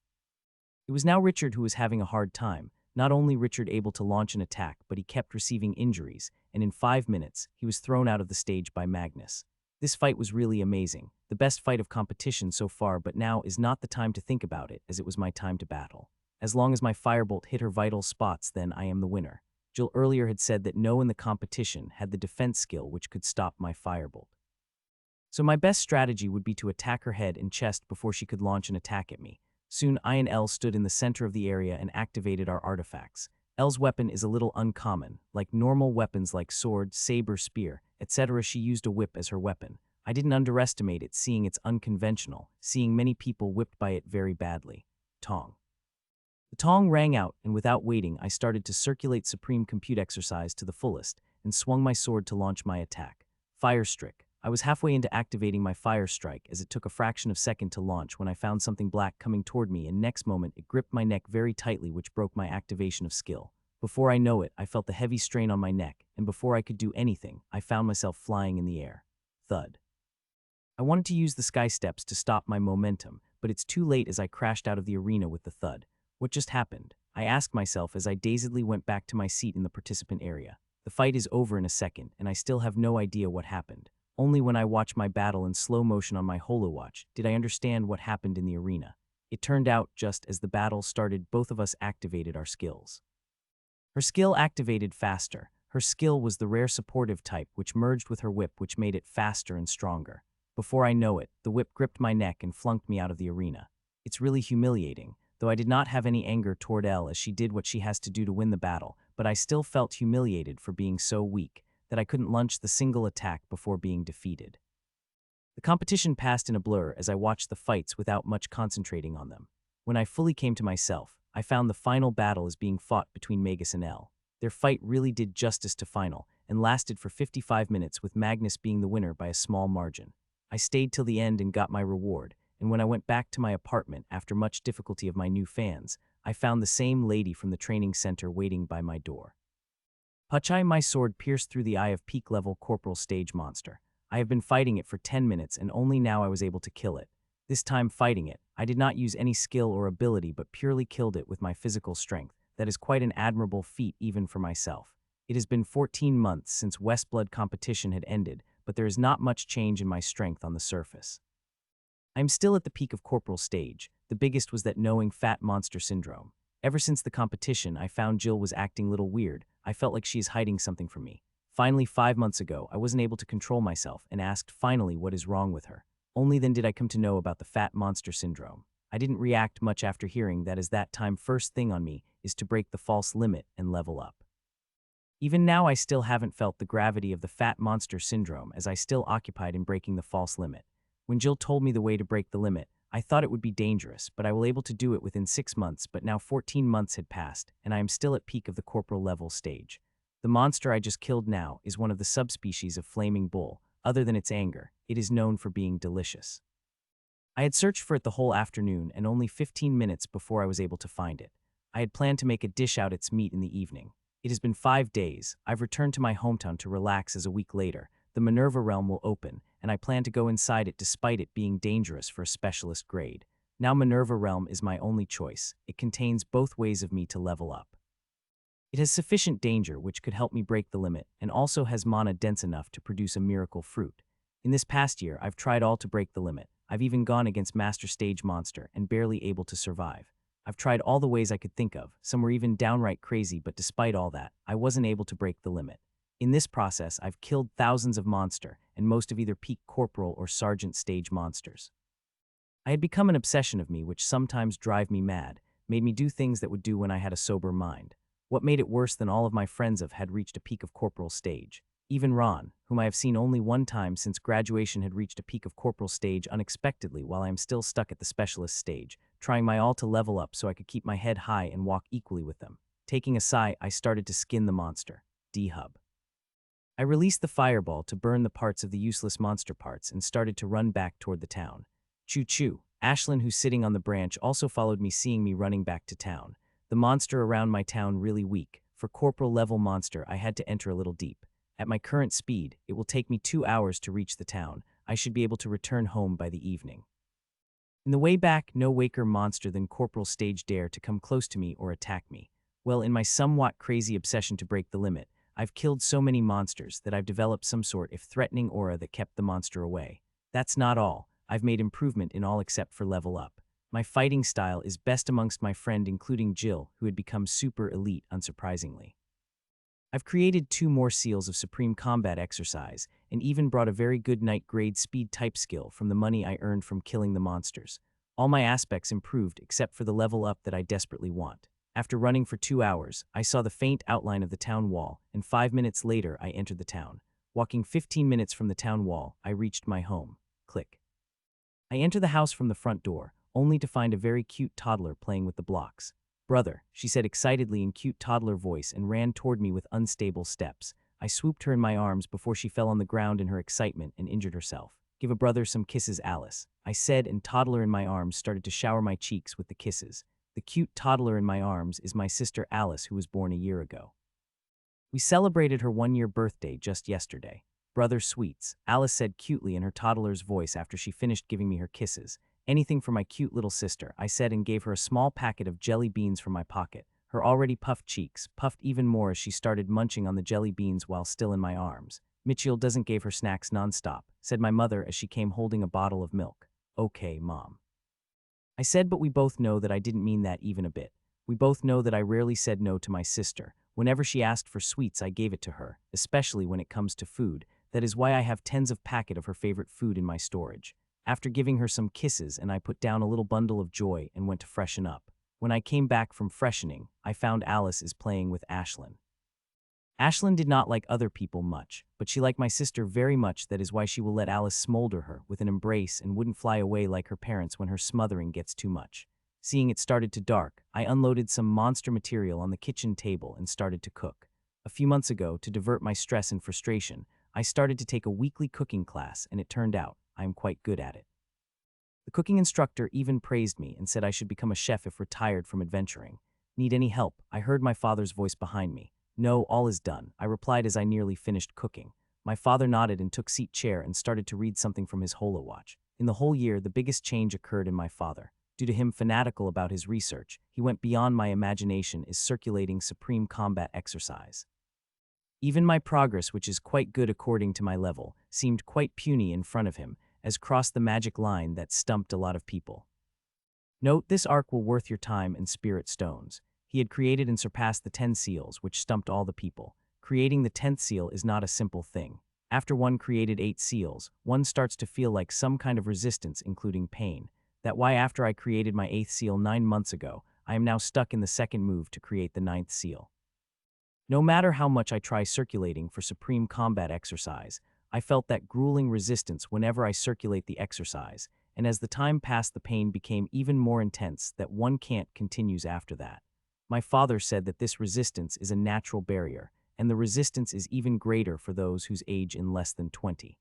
Speaker 1: It was now Richard who was having a hard time. Not only Richard able to launch an attack, but he kept receiving injuries, and in 5 minutes, he was thrown out of the stage by Magnus. This fight was really amazing, the best fight of competition so far, but now is not the time to think about it, as it was my time to battle. As long as my firebolt hit her vital spots, then I am the winner. Jill earlier had said that no one in the competition had the defense skill which could stop my firebolt. So my best strategy would be to attack her head and chest before she could launch an attack at me. Soon I and Elle stood in the center of the area and activated our artifacts. Elle's weapon is a little uncommon. Like normal weapons like sword, saber, spear, etc., she used a whip as her weapon. I didn't underestimate it, seeing it's unconventional, seeing many people whipped by it very badly. Tong. The tong rang out, and without waiting, I started to circulate Supreme Compute Exercise to the fullest and swung my sword to launch my attack. Fire Strike. I was halfway into activating my fire strike as it took a fraction of a second to launch when I found something black coming toward me, and next moment it gripped my neck very tightly, which broke my activation of skill. Before I know it, I felt the heavy strain on my neck, and before I could do anything, I found myself flying in the air. Thud. I wanted to use the sky steps to stop my momentum, but it's too late as I crashed out of the arena with the thud. What just happened? I asked myself as I dazedly went back to my seat in the participant area. The fight is over in a second, and I still have no idea what happened. Only when I watched my battle in slow motion on my HoloWatch did I understand what happened in the arena. It turned out, just as the battle started, both of us activated our skills. Her skill activated faster. Her skill was the rare supportive type, which merged with her whip, which made it faster and stronger. Before I know it, the whip gripped my neck and flunked me out of the arena. It's really humiliating, though I did not have any anger toward Elle as she did what she has to do to win the battle, but I still felt humiliated for being so weak that I couldn't launch the single attack before being defeated. The competition passed in a blur as I watched the fights without much concentrating on them. When I fully came to myself, I found the final battle is being fought between Magus and Elle. Their fight really did justice to final and lasted for 55 minutes, with Magnus being the winner by a small margin. I stayed till the end and got my reward, and when I went back to my apartment after much difficulty of my new fans, I found the same lady from the training center waiting by my door. Puchai, my sword pierced through the eye of peak-level Corporal stage monster. I have been fighting it for 10 minutes, and only now I was able to kill it. This time fighting it, I did not use any skill or ability but purely killed it with my physical strength. That is quite an admirable feat even for myself. It has been 14 months since Westblood competition had ended, but there is not much change in my strength on the surface. I'm still at the peak of Corporal stage. The biggest was that knowing fat monster syndrome. Ever since the competition, I found Jill was acting a little weird. I felt like she is hiding something from me. Finally, 5 months ago, I wasn't able to control myself and asked finally what is wrong with her. Only then did I come to know about the fat monster syndrome. I didn't react much after hearing that, as that time first thing on me is to break the false limit and level up. Even now, I still haven't felt the gravity of the fat monster syndrome, as I still occupied in breaking the false limit. When Jill told me the way to break the limit, I thought it would be dangerous, but I was able to do it within 6 months. But now 14 months had passed, and I am still at peak of the corporal level stage. The monster I just killed now is one of the subspecies of flaming bull. Other than its anger, it is known for being delicious. I had searched for it the whole afternoon, and only 15 minutes before I was able to find it. I had planned to make a dish out its meat in the evening. It has been 5 days. I've returned to my hometown to relax, as a week later the Manurva realm will open, and I plan to go inside it despite it being dangerous for a specialist grade. Now Manurva realm is my only choice. It contains both ways of me to level up. It has sufficient danger which could help me break the limit, and also has mana dense enough to produce a miracle fruit. In this past year, I've tried all to break the limit. I've even gone against Master Stage Monster and barely able to survive. I've tried all the ways I could think of. Some were even downright crazy, but despite all that, I wasn't able to break the limit. In this process, I've killed thousands of monster, and most of either peak corporal or sergeant stage monsters. I had become an obsession of me which sometimes drive me mad, made me do things that would do when I had a sober mind. What made it worse than all of my friends had reached a peak of corporal stage. Even Ron, whom I have seen only one time since graduation, had reached a peak of corporal stage unexpectedly, while I am still stuck at the specialist stage, trying my all to level up so I could keep my head high and walk equally with them. Taking a sigh, I started to skin the monster. D-Hub. I released the fireball to burn the parts of the useless monster parts and started to run back toward the town. Choo-choo. Ashlyn, who's sitting on the branch, also followed me, seeing me running back to town. The monster around my town really weak. For corporal level monster, I had to enter a little deep. At my current speed, it will take me 2 hours to reach the town. I should be able to return home by the evening. In the way back, no waker monster than corporal stage dare to come close to me or attack me. Well, in my somewhat crazy obsession to break the limit, I've killed so many monsters that I've developed some sort of threatening aura that kept the monster away. That's not all. I've made improvement in all except for level up. My fighting style is best amongst my friend, including Jill, who had become super elite unsurprisingly. I've created 2 more seals of supreme combat exercise, and even brought a very good night grade speed type skill from the money I earned from killing the monsters. All my aspects improved except for the level up that I desperately want. After running for 2 hours, I saw the faint outline of the town wall, and 5 minutes later I entered the town. Walking 15 minutes from the town wall, I reached my home. Click. I enter the house from the front door, only to find a very cute toddler playing with the blocks. "Brother," she said excitedly in cute toddler voice, and ran toward me with unstable steps. I swooped her in my arms before she fell on the ground in her excitement and injured herself. "Give a brother some kisses, Alice," I said, and toddler in my arms started to shower my cheeks with the kisses. The cute toddler in my arms is my sister Alice, who was born a year ago. We celebrated her 1-year birthday just yesterday. "Brother sweets," Alice said cutely in her toddler's voice after she finished giving me her kisses. "Anything for my cute little sister," I said, and gave her a small packet of jelly beans from my pocket. Her already puffed cheeks puffed even more as she started munching on the jelly beans while still in my arms. "Mitchiel doesn't give her snacks nonstop," said my mother as she came holding a bottle of milk. "Okay, Mom," I said, but we both know that I didn't mean that even a bit. We both know that I rarely said no to my sister. Whenever she asked for sweets, I gave it to her, especially when it comes to food. That is why I have tens of packets of her favorite food in my storage. After giving her some kisses, and I put down a little bundle of joy and went to freshen up. When I came back from freshening, I found Alice is playing with Ashlyn. Ashlyn did not like other people much, but she liked my sister very much. That is why she will let Alice smolder her with an embrace and wouldn't fly away like her parents when her smothering gets too much. Seeing it started to dark, I unloaded some monster material on the kitchen table and started to cook. A few months ago, to divert my stress and frustration, I started to take a weekly cooking class, and it turned out I am quite good at it. The cooking instructor even praised me and said I should become a chef if retired from adventuring. "Need any help?" I heard my father's voice behind me. "No, all is done," I replied as I nearly finished cooking. My father nodded and took seat chair and started to read something from his holo watch. In the whole year, the biggest change occurred in my father. Due to him fanatical about his research, he went beyond my imagination is circulating supreme combat exercise. Even my progress, which is quite good according to my level, seemed quite puny in front of him, as crossed the magic line that stumped a lot of people. Note, this arc will worth your time and spirit stones. He had created and surpassed the 10 seals, which stumped all the people. Creating the 10th seal is not a simple thing. After one created 8 seals, one starts to feel like some kind of resistance, including pain. That's why after I created my 8th seal 9 months ago, I am now stuck in the second move to create the 9th seal. No matter how much I try circulating for supreme combat exercise, I felt that grueling resistance whenever I circulate the exercise, and as the time passed the pain became even more intense that one can't continues after that. My father said that this resistance is a natural barrier, and the resistance is even greater for those whose age in less than 20.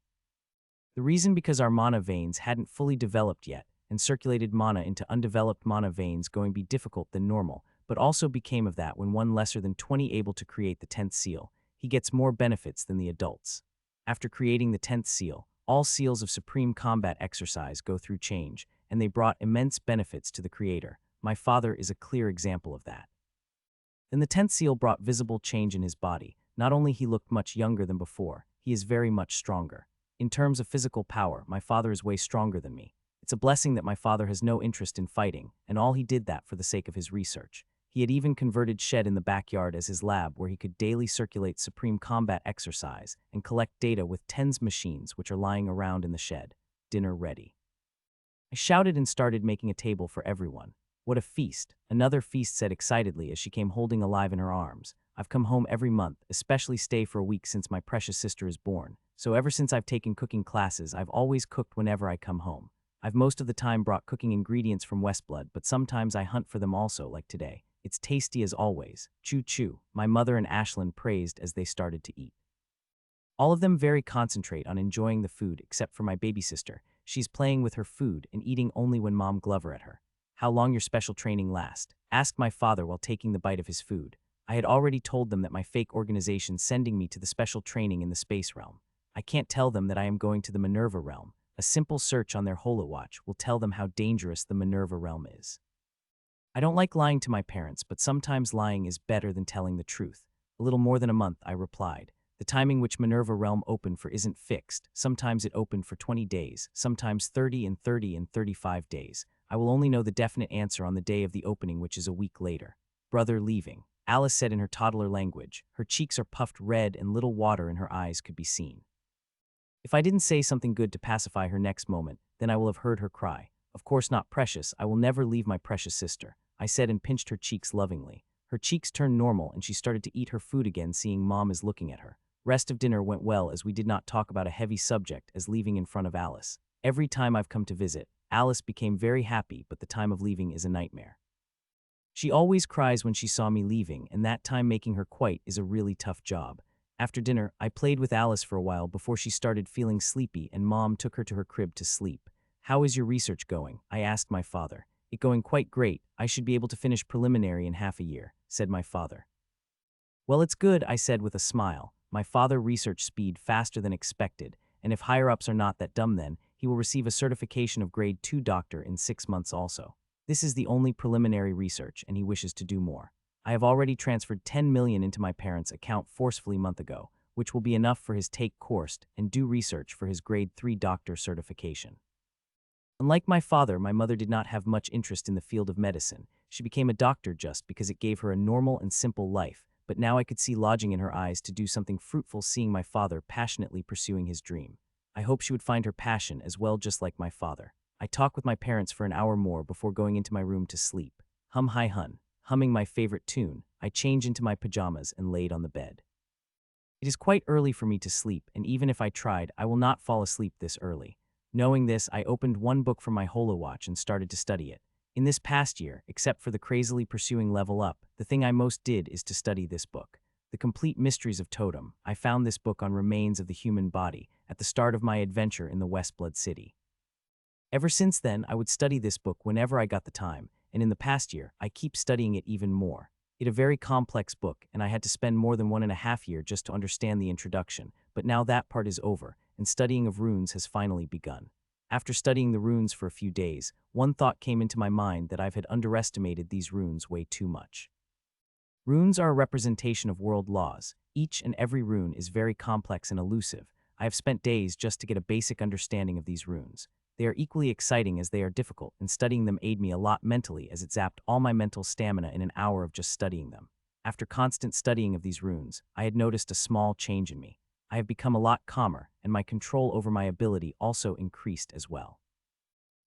Speaker 1: The reason because our mana veins hadn't fully developed yet, and circulated mana into undeveloped mana veins going be difficult than normal, but also became of that when one lesser than 20 able to create the 10th seal, he gets more benefits than the adults. After creating the 10th seal, all seals of supreme combat exercise go through change, and they brought immense benefits to the creator. My father is a clear example of that. Then the 10th seal brought visible change in his body. Not only he looked much younger than before, he is very much stronger. In terms of physical power, my father is way stronger than me. It's a blessing that my father has no interest in fighting, and all he did that for the sake of his research. He had even converted shed in the backyard as his lab where he could daily circulate supreme combat exercise and collect data with 10's machines which are lying around in the shed. Dinner ready. I shouted and started making a table for everyone. What a feast, Another feast said excitedly as she came holding Alive in her arms. I've come home every month, especially stay for a week since my precious sister is born. So ever since I've taken cooking classes, I've always cooked whenever I come home. I've most of the time brought cooking ingredients from Westblood, but sometimes I hunt for them also, like today. It's tasty as always. Choo choo, my mother and Ashlyn praised as they started to eat. All of them very concentrate on enjoying the food except for my baby sister. She's playing with her food and eating only when Mom Glover at her. How long your special training last? Asked my father while taking the bite of his food. I had already told them that my fake organization sending me to the special training in the space realm. I can't tell them that I am going to the Manurva realm. A simple search on their holowatch will tell them how dangerous the Manurva realm is. I don't like lying to my parents, but sometimes lying is better than telling the truth. A little more than a month, I replied. The timing which Manurva realm opened for isn't fixed. Sometimes it opened for 20 days, sometimes 30 and 35 days. I will only know the definite answer on the day of the opening, which is a week later. Brother leaving, Alice said in her toddler language. Her cheeks are puffed red and little water in her eyes could be seen. If I didn't say something good to pacify her next moment, then I will have heard her cry. Of course not, precious, I will never leave my precious sister, I said and pinched her cheeks lovingly. Her cheeks turned normal and she started to eat her food again, seeing Mom is looking at her. Rest of dinner went well as we did not talk about a heavy subject as leaving in front of Alice. Every time I've come to visit, Alice became very happy, but the time of leaving is a nightmare. She always cries when she saw me leaving, and that time making her quiet is a really tough job. After dinner, I played with Alice for a while before she started feeling sleepy and Mom took her to her crib to sleep. How is your research going? I asked my father. It going quite great. I should be able to finish preliminary in half a year, said my father. Well, it's good, I said with a smile. My father research speed faster than expected, and if higher-ups are not that dumb then, he will receive a certification of grade 2 doctor in 6 months also. This is the only preliminary research and he wishes to do more. I have already transferred 10 million into my parents' account forcefully a month ago, which will be enough for his take course and do research for his grade 3 doctor certification. Unlike my father, my mother did not have much interest in the field of medicine. She became a doctor just because it gave her a normal and simple life, but now I could see lodging in her eyes to do something fruitful seeing my father passionately pursuing his dream. I hope she would find her passion as well, just like my father. I talked with my parents for an hour more before going into my room to sleep. Hum hi hun. Humming my favorite tune, I changed into my pajamas and laid on the bed. It is quite early for me to sleep, and even if I tried, I will not fall asleep this early. Knowing this, I opened one book from my holowatch and started to study it. In this past year, except for the crazily pursuing level up, the thing I most did is to study this book. The Complete Mysteries of Totem. I found this book on remains of the human body at the start of my adventure in the Westblood city. Ever since then, I would study this book whenever I got the time, and in the past year, I keep studying it even more. It's a very complex book, and I had to spend more than 1.5 years just to understand the introduction, but now that part is over, and studying of runes has finally begun. After studying the runes for a few days, one thought came into my mind that I've had underestimated these runes way too much. Runes are a representation of world laws. Each and every rune is very complex and elusive. I have spent days just to get a basic understanding of these runes. They are equally exciting as they are difficult, and studying them aid me a lot mentally as it zapped all my mental stamina in an hour of just studying them. After constant studying of these runes, I had noticed a small change in me. I have become a lot calmer, and my control over my ability also increased as well.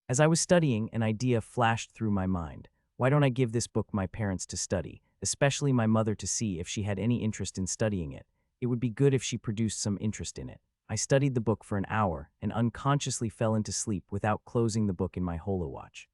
Speaker 1: As I was studying, an idea flashed through my mind. Why don't I give this book my parents to study, especially my mother, to see if she had any interest in studying it? It would be good if she produced some interest in it. I studied the book for an hour and unconsciously fell into sleep without closing the book in my holowatch.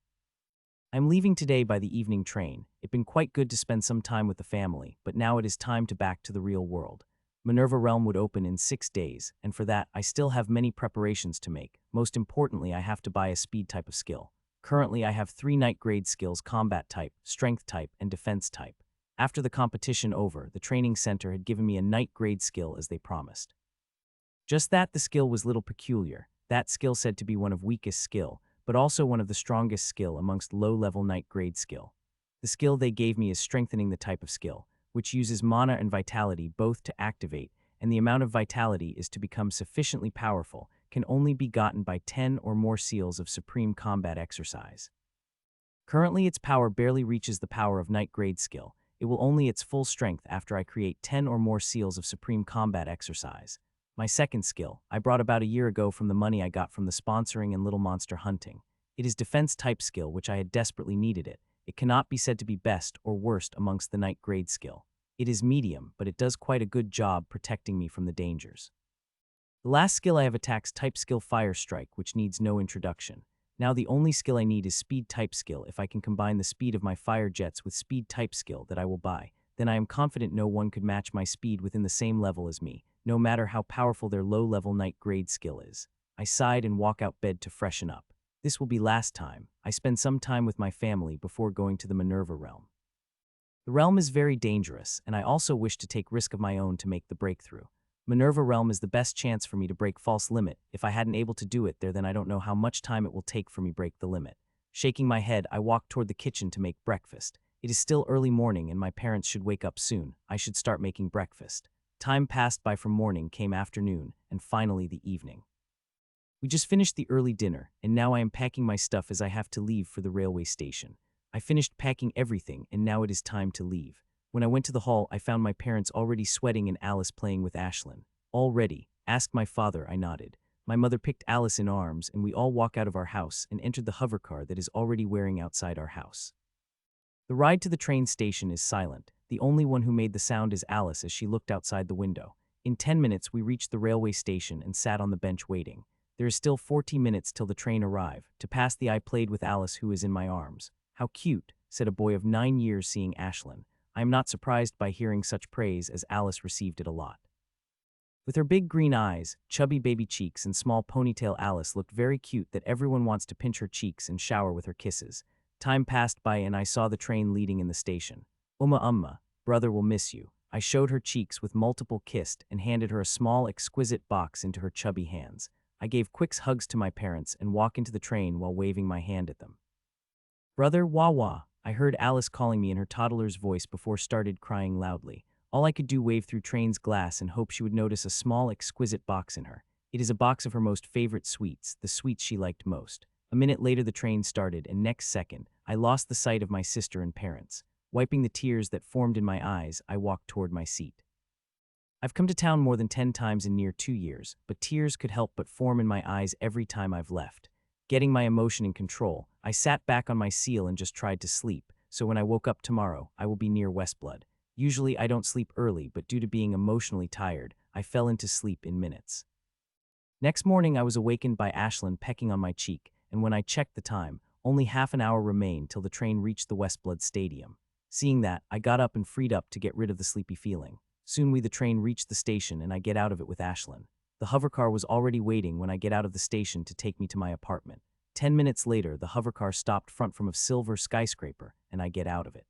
Speaker 1: I'm leaving today by the evening train. It's been quite good to spend some time with the family, but now it is time to back to the real world. Manurva Realm would open in 6 days, and for that, I still have many preparations to make. Most importantly, I have to buy a speed type of skill. Currently, I have 3 night grade skills: combat type, strength type, and defense type. After the competition over, the training center had given me a night grade skill as they promised. Just that the skill was little peculiar. That skill said to be one of weakest skill, but also one of the strongest skill amongst low-level night grade skill. The skill they gave me is strengthening the type of skill, which uses mana and vitality both to activate, and the amount of vitality is to become sufficiently powerful, can only be gotten by 10 or more seals of supreme combat exercise. Currently, its power barely reaches the power of night grade skill. It will only its full strength after I create 10 or more seals of supreme combat exercise. My second skill, I brought about a year ago from the money I got from the sponsoring and little monster hunting. It is defense type skill, which I had desperately needed it. It cannot be said to be best or worst amongst the night grade skill. It is medium, but it does quite a good job protecting me from the dangers. The last skill I have, attacks type skill Fire Strike, which needs no introduction. Now the only skill I need is speed type skill. If I can combine the speed of my fire jets with speed type skill that I will buy, then I am confident no one could match my speed within the same level as me, no matter how powerful their low-level night grade skill is. I sighed and walk out bed to freshen up. This will be last time. I spend some time with my family before going to the Manurva realm. The realm is very dangerous, and I also wish to take risk of my own to make the breakthrough. Manurva realm is the best chance for me to break false limit. If I hadn't able to do it there, then I don't know how much time it will take for me break the limit. Shaking my head, I walk toward the kitchen to make breakfast. It is still early morning and my parents should wake up soon. I should start making breakfast. Time passed by. From morning came afternoon, and finally the evening. We just finished the early dinner, and now I am packing my stuff as I have to leave for the railway station. I finished packing everything, and now it is time to leave. When I went to the hall, I found my parents already sweating and Alice playing with Ashlyn. "All ready?" asked my father. I nodded. My mother picked Alice in arms, and we all walk out of our house and entered the hover car that is already waiting outside our house. The ride to the train station is silent. The only one who made the sound is Alice as she looked outside the window. In 10 minutes, we reached the railway station and sat on the bench waiting. There is still 40 minutes till the train arrive. To pass the I played with Alice, who is in my arms. "How cute," said a boy of 9 years seeing Ashlyn. I am not surprised by hearing such praise, as Alice received it a lot. With her big green eyes, chubby baby cheeks, and small ponytail, Alice looked very cute that everyone wants to pinch her cheeks and shower with her kisses. Time passed by and I saw the train leading in the station. Umma, brother will miss you." I showed her cheeks with multiple kissed and handed her a small exquisite box into her chubby hands. I gave quick hugs to my parents and walk into the train while waving my hand at them. "Brother, wah." I heard Alice calling me in her toddler's voice before started crying loudly. All I could do wave through train's glass and hope she would notice a small exquisite box in her. It is a box of her most favorite sweets, the sweets she liked most. A minute later the train started, and next second, I lost the sight of my sister and parents. Wiping the tears that formed in my eyes, I walked toward my seat. I've come to town more than 10 times in near 2 years, but tears could help but form in my eyes every time I've left. Getting my emotion in control, I sat back on my seal and just tried to sleep, so when I woke up tomorrow, I will be near Westblood. Usually I don't sleep early, but due to being emotionally tired, I fell into sleep in minutes. Next morning I was awakened by Ashlyn pecking on my cheek, and when I checked the time, only half an hour remained till the train reached the Westblood Stadium. Seeing that, I got up and freed up to get rid of the sleepy feeling. Soon the train reached the station and I get out of it with Ashlyn. The hovercar was already waiting when I get out of the station to take me to my apartment. 10 minutes later, the hovercar stopped front from a silver skyscraper, and I get out of it.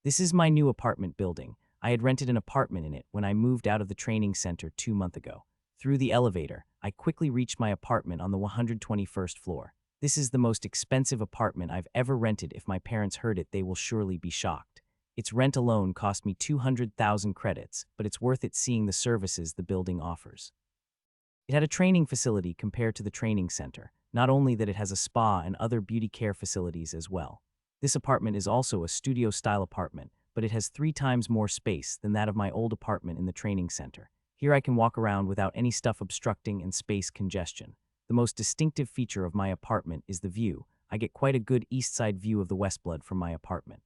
Speaker 1: This is my new apartment building. I had rented an apartment in it when I moved out of the training center 2 months ago. Through the elevator, I quickly reached my apartment on the 121st floor. This is the most expensive apartment I've ever rented. If my parents heard it, they will surely be shocked. Its rent alone cost me 200,000 credits, but it's worth it seeing the services the building offers. It had a training facility compared to the training center, not only that it has a spa and other beauty care facilities as well. This apartment is also a studio-style apartment, but it has 3 times more space than that of my old apartment in the training center. Here I can walk around without any stuff obstructing and space congestion. The most distinctive feature of my apartment is the view. I get quite a good east side view of the Westblood from my apartment.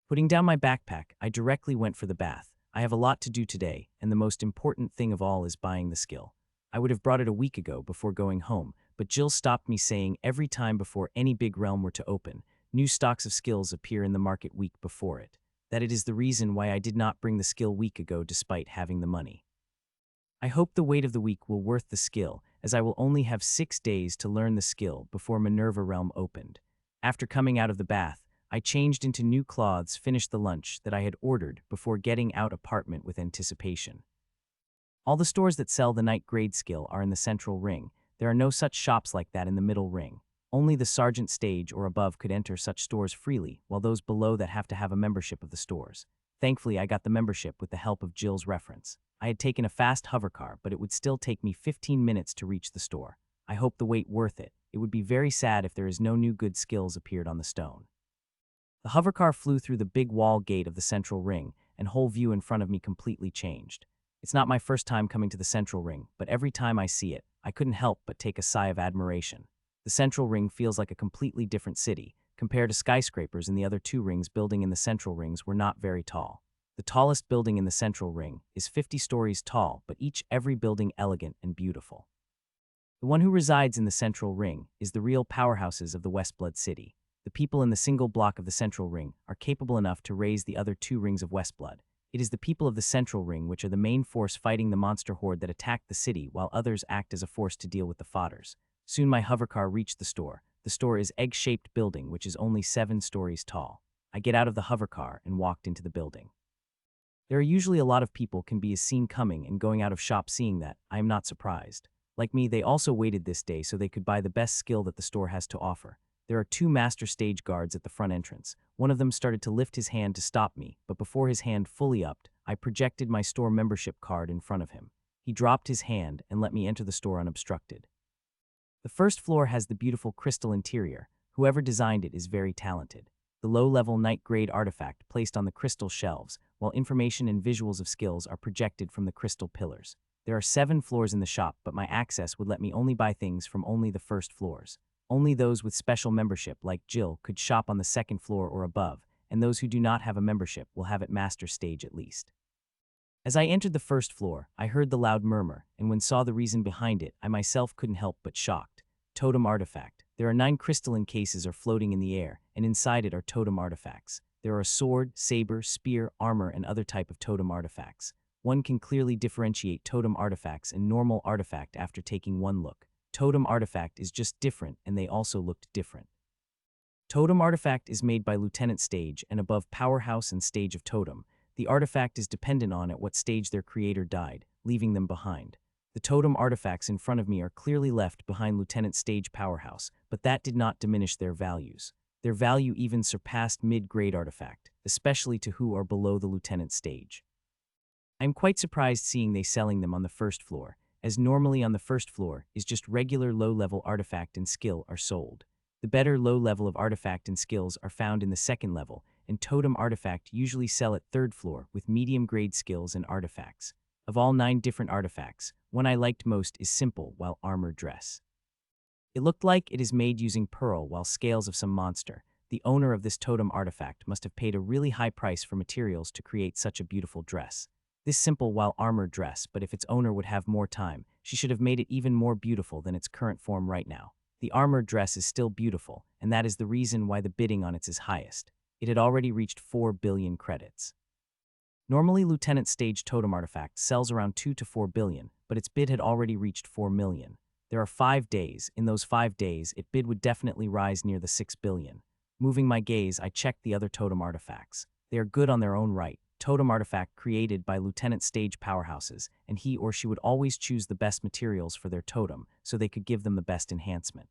Speaker 1: Putting down my backpack, I directly went for the bath. I have a lot to do today, and the most important thing of all is buying the skill. I would have brought it a week ago before going home, but Jill stopped me saying every time before any big realm were to open, new stocks of skills appear in the market week before it. That it is the reason why I did not bring the skill week ago despite having the money. I hope the wait of the week will worth the skill, as I will only have 6 days to learn the skill before Manurva realm opened. After coming out of the bath, I changed into new clothes, finished the lunch that I had ordered before getting out apartment with anticipation. All the stores that sell the night grade skill are in the central ring. There are no such shops like that in the middle ring. Only the sergeant stage or above could enter such stores freely, while those below that have to have a membership of the stores. Thankfully, I got the membership with the help of Jill's reference. I had taken a fast hovercar, but it would still take me 15 minutes to reach the store. I hope the wait worth it. It would be very sad if there is no new good skills appeared on the stone. The hovercar flew through the big wall gate of the central ring, and whole view in front of me completely changed. It's not my first time coming to the central ring, but every time I see it, I couldn't help but take a sigh of admiration. The central ring feels like a completely different city. Compared to skyscrapers in the other 2 rings, building in the central rings were not very tall. The tallest building in the central ring is 50 stories tall, but every building elegant and beautiful. The one who resides in the central ring is the real powerhouses of the Westblood city. The people in the single block of the central ring are capable enough to raise the other 2 rings of Westblood. It is the people of the central ring which are the main force fighting the monster horde that attacked the city, while others act as a force to deal with the fodders. Soon my hovercar reached the store. The store is egg-shaped building which is only 7 stories tall. I get out of the hovercar and walked into the building. There are usually a lot of people can be seen coming and going out of shop. Seeing that, I am not surprised. Like me, they also waited this day so they could buy the best skill that the store has to offer. There are 2 master stage guards at the front entrance. One of them started to lift his hand to stop me, but before his hand fully upped, I projected my store membership card in front of him. He dropped his hand and let me enter the store unobstructed. The first floor has the beautiful crystal interior. Whoever designed it is very talented. The low-level night-grade artifact placed on the crystal shelves, while information and visuals of skills are projected from the crystal pillars. There are 7 floors in the shop, but my access would let me only buy things from only the first floors. Only those with special membership like Jill could shop on the 2nd floor or above, and those who do not have a membership will have it master stage at least. As I entered the first floor, I heard the loud murmur, and when saw the reason behind it, I myself couldn't help but shocked. Totem artifact. There are 9 crystalline cases are floating in the air, and inside it are totem artifacts. There are a sword, saber, spear, armor, and other type of totem artifacts. One can clearly differentiate totem artifacts and normal artifact after taking one look. Totem artifact is just different, and they also looked different. Totem artifact is made by Lieutenant Stage and above Powerhouse and Stage of Totem. The artifact is dependent on at what stage their creator died, leaving them behind. The totem artifacts in front of me are clearly left behind Lieutenant Stage Powerhouse, but that did not diminish their values. Their value even surpassed mid-grade artifact, especially to who are below the Lieutenant Stage. I am quite surprised seeing they selling them on the first floor, as normally on the first floor is just regular low-level artifact and skill are sold. The better low level of artifact and skills are found in the 2nd level, and totem artifact usually sell at 3rd floor with medium-grade skills and artifacts. Of all 9 different artifacts, one I liked most is simple while armor dress. It looked like it is made using pearl while scales of some monster. The owner of this totem artifact must have paid a really high price for materials to create such a beautiful dress. This simple while armor dress, but if its owner would have more time, she should have made it even more beautiful than its current form right now. The armor dress is still beautiful, and that is the reason why the bidding on it is highest. It had already reached 4 billion credits. Normally, Lieutenant Stage Totem Artifact sells around 2 to 4 billion, but its bid had already reached 4 million. There are 5 days. In those 5 days, its bid would definitely rise near the 6 billion. Moving my gaze, I checked the other totem artifacts. They are good on their own right. Totem artifact created by Lieutenant Stage powerhouses, and he or she would always choose the best materials for their totem, so they could give them the best enhancement.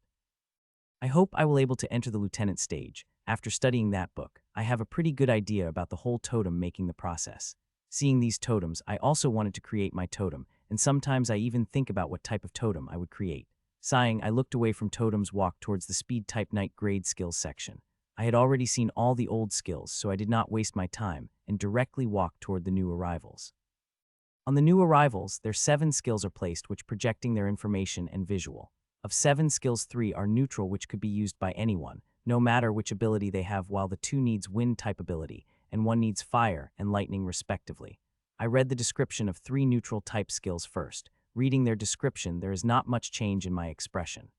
Speaker 1: I hope I will able to enter the Lieutenant Stage. After studying that book, I have a pretty good idea about the whole totem making the process. Seeing these totems, I also wanted to create my totem, and sometimes I even think about what type of totem I would create. Sighing, I looked away from totems, walked towards the speed type night grade skills section. I had already seen all the old skills, so I did not waste my time and directly walked toward the new arrivals. On the new arrivals, their 7 skills are placed, which projecting their information and visual. Of 7 skills, 3 are neutral, which could be used by anyone, no matter which ability they have, while the 2 needs wind type ability, and 1 needs fire and lightning respectively. I read the description of 3 neutral type skills first. Reading their description, there is not much change in my expression.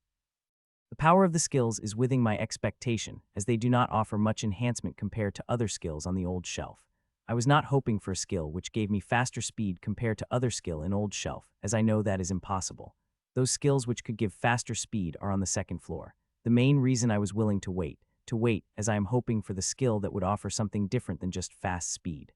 Speaker 1: The power of the skills is within my expectation, as they do not offer much enhancement compared to other skills on the old shelf. I was not hoping for a skill which gave me faster speed compared to other skill in old shelf, as I know that is impossible. Those skills which could give faster speed are on the second floor. The main reason I was willing to wait as I am hoping for the skill that would offer something different than just fast speed.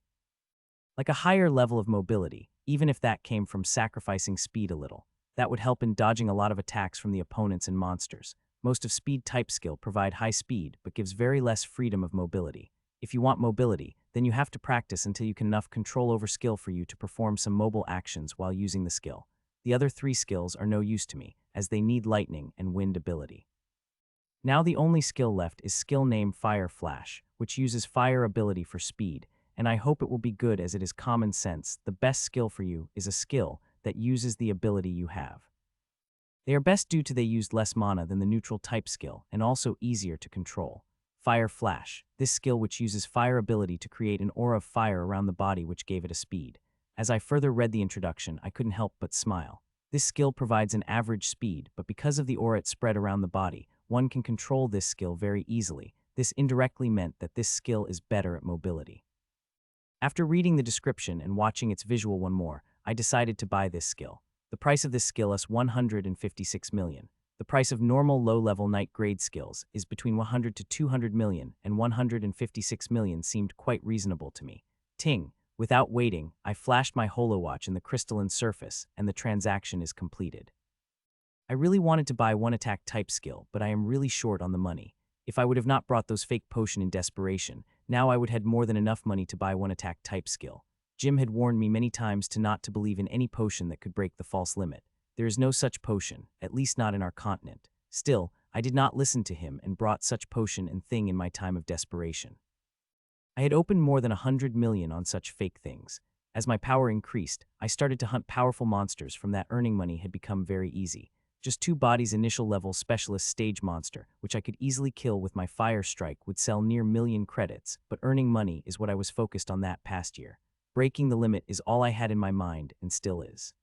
Speaker 1: Like a higher level of mobility, even if that came from sacrificing speed a little. That would help in dodging a lot of attacks from the opponents and monsters. Most of speed type skill provide high speed, but gives very less freedom of mobility. If you want mobility, then you have to practice until you can enough control over skill for you to perform some mobile actions while using the skill. The other 3 skills are no use to me, as they need lightning and wind ability. Now the only skill left is skill named Fire Flash, which uses fire ability for speed, and I hope it will be good, as it is common sense. The best skill for you is a skill that uses the ability you have. They are best due to they used less mana than the neutral type skill and also easier to control. Fire Flash, this skill which uses fire ability to create an aura of fire around the body which gave it a speed. As I further read the introduction, I couldn't help but smile. This skill provides an average speed, but because of the aura it spread around the body, one can control this skill very easily. This indirectly meant that this skill is better at mobility. After reading the description and watching its visual one more, I decided to buy this skill. The price of this skill is 156 million. The price of normal low-level night grade skills is between 100 to 200 million, and 156 million seemed quite reasonable to me. Ting. Without waiting, I flashed my holowatch in the crystalline surface, and the transaction is completed. I really wanted to buy 1 attack type skill, but I am really short on the money. If I would have not brought those fake potion in desperation, now I would have more than enough money to buy 1 attack type skill. Jim had warned me many times not to believe in any potion that could break the false limit. There is no such potion, at least not in our continent. Still, I did not listen to him and brought such potion and thing in my time of desperation. I had opened more than 100 million on such fake things. As my power increased, I started to hunt powerful monsters. From that, earning money had become very easy. Just 2 bodies initial level specialist stage monster, which I could easily kill with my fire strike, would sell near million credits, but earning money is what I was focused on that past year. Breaking the limit is all I had in my mind, and still is.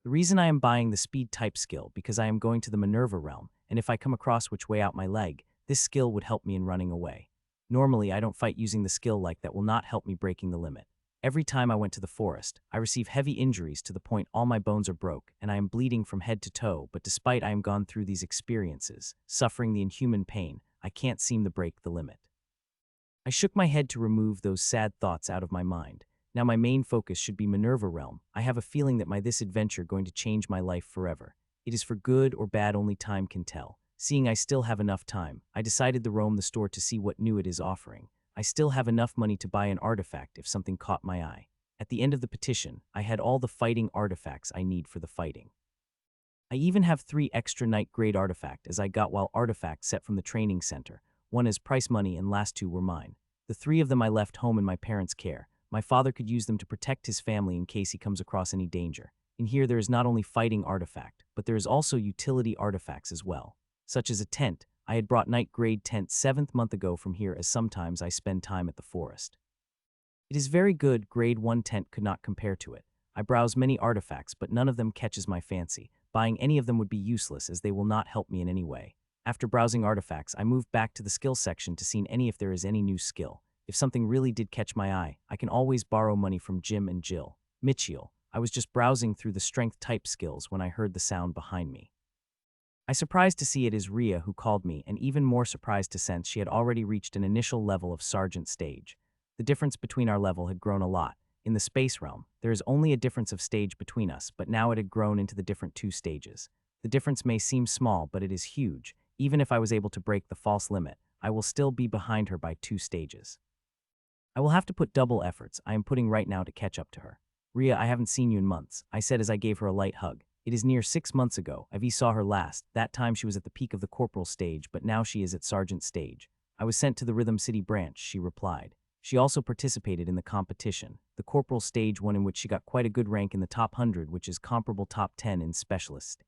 Speaker 1: The reason I am buying the speed type skill because I am going to the Manurva realm, and if I come across which way out my leg, this skill would help me in running away. Normally, I don't fight using the skill like that will not help me breaking the limit. Every time I went to the forest, I receive heavy injuries to the point all my bones are broke and I am bleeding from head to toe, but despite I am gone through these experiences, suffering the inhuman pain, I can't seem to break the limit. I shook my head to remove those sad thoughts out of my mind. Now my main focus should be Manurva realm. I have a feeling that this adventure going to change my life forever. It is for good or bad, only time can tell. Seeing I still have enough time, I decided to roam the store to see what new it is offering. I still have enough money to buy an artifact if something caught my eye. At the end of the petition, I had all the fighting artifacts I need for the fighting. I even have 3 extra night grade artifact as I got while artifacts set from the training center. 1 is price money and last 2 were mine. The 3 of them I left home in my parents' care. My father could use them to protect his family in case he comes across any danger. In here there is not only fighting artifact, but there is also utility artifacts as well, such as a tent. I had brought night grade tent 7th month ago from here, as sometimes I spend time at the forest. It is very good. Grade 1 tent could not compare to it. I browse many artifacts, but none of them catches my fancy. Buying any of them would be useless as they will not help me in any way. After browsing artifacts, I moved back to the skill section to see if there is any new skill. If something really did catch my eye, I can always borrow money from Jim and Jill. Mitchiel. I was just browsing through the strength type skills when I heard the sound behind me. I surprised to see it is Ria who called me, and even more surprised to sense she had already reached an initial level of sergeant stage. The difference between our level had grown a lot. In the space realm, there is only a difference of stage between us, but now it had grown into the different 2 stages. The difference may seem small, but it is huge. Even if I was able to break the false limit, I will still be behind her by 2 stages. I will have to put double efforts I am putting right now to catch up to her. Ria, I haven't seen you in months, I said as I gave her a light hug. It is near 6 months ago. I saw her last. That time she was at the peak of the corporal stage, but now she is at sergeant stage. I was sent to the Rhythm City branch, she replied. She also participated in the competition, the corporal stage one in which she got quite a good rank in the top 100, which is comparable top 10 in specialist.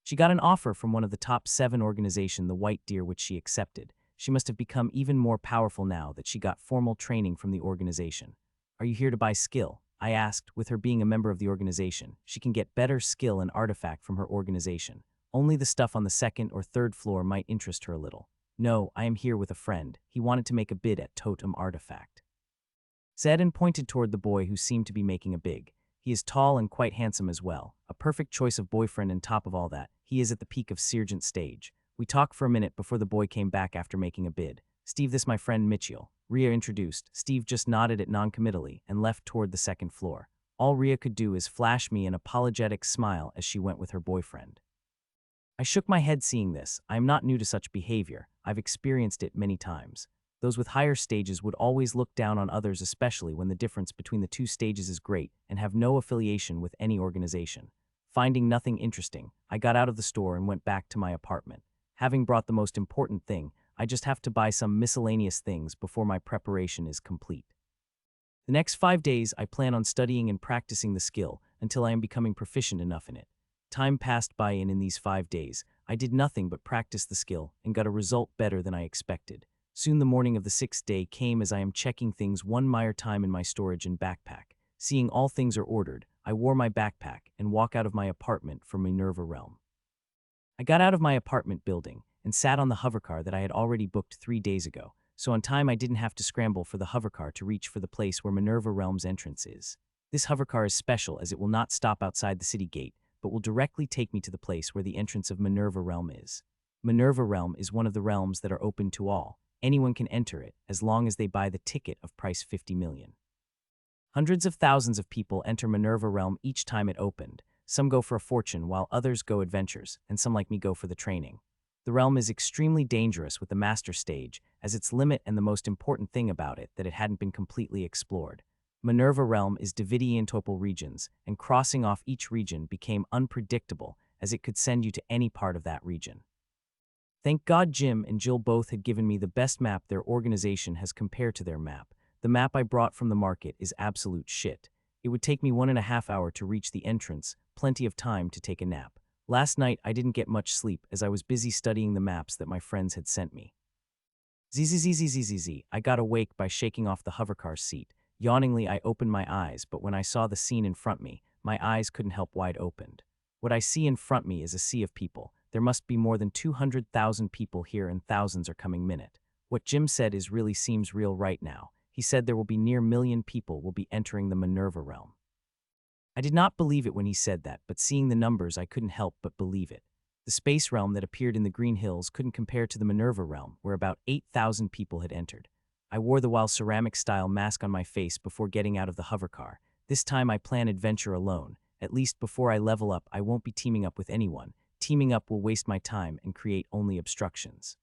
Speaker 1: She got an offer from one of the top 7 organization, the White Deer, which she accepted. She must have become even more powerful now that she got formal training from the organization. Are you here to buy skill? I asked. With her being a member of the organization, she can get better skill and artifact from her organization. Only the stuff on the 2nd or 3rd floor might interest her a little. No, I am here with a friend. He wanted to make a bid at Totem Artifact. Said and pointed toward the boy who seemed to be making a bid. He is tall and quite handsome as well. A perfect choice of boyfriend, and top of all that, he is at the peak of sergeant stage. We talked for a minute before the boy came back after making a bid. Steve, this my friend Mitchiel. Ria introduced. Steve just nodded at non-committally and left toward the 2nd floor. All Ria could do is flash me an apologetic smile as she went with her boyfriend. I shook my head seeing this. I am not new to such behavior. I've experienced it many times. Those with higher stages would always look down on others, especially when the difference between the 2 stages is great and have no affiliation with any organization. Finding nothing interesting, I got out of the store and went back to my apartment. Having brought the most important thing, I just have to buy some miscellaneous things before my preparation is complete. The next 5 days, I plan on studying and practicing the skill until I am becoming proficient enough in it. Time passed by, and in these 5 days, I did nothing but practice the skill and got a result better than I expected. Soon the morning of the 6th day came as I am checking things one more time in my storage and backpack. Seeing all things are ordered, I wore my backpack and walked out of my apartment for Manurva realm. I got out of my apartment building and sat on the hovercar that I had already booked 3 days ago, so on time I didn't have to scramble for the hovercar to reach for the place where Manurva realm's entrance is. This hovercar is special as it will not stop outside the city gate, but will directly take me to the place where the entrance of Manurva realm is. Manurva realm is one of the realms that are open to all. Anyone can enter it as long as they buy the ticket of price 50 million. Hundreds of thousands of people enter Manurva realm each time it opened. Some go for a fortune while others go adventures, and some like me go for the training. The realm is extremely dangerous with the master stage as its limit, and the most important thing about it that it hadn't been completely explored. Manurva realm is divided into multiple regions, and crossing off each region became unpredictable as it could send you to any part of that region. Thank God Jim and Jill both had given me the best map their organization has compared to their map. The map I brought from the market is absolute shit. It would take me 1.5 hours to reach the entrance, plenty of time to take a nap. Last night I didn't get much sleep as I was busy studying the maps that my friends had sent me. Zzzzzzzzz, I got awake by shaking off the hovercar seat. Yawningly I opened my eyes, but when I saw the scene in front me, my eyes couldn't help wide opened. What I see in front me is a sea of people. There must be more than 200,000 people here, and thousands are coming minute. What Jim said really seems real right now. He said there will be near 1 million people will be entering the Manurva realm. I did not believe it when he said that, but seeing the numbers I couldn't help but believe it. The space realm that appeared in the Green Hills couldn't compare to the Manurva realm, where about 8,000 people had entered. I wore the wild ceramic-style mask on my face before getting out of the hovercar. This time I plan adventure alone. At least before I level up, I won't be teaming up with anyone. Teaming up will waste my time and create only obstructions.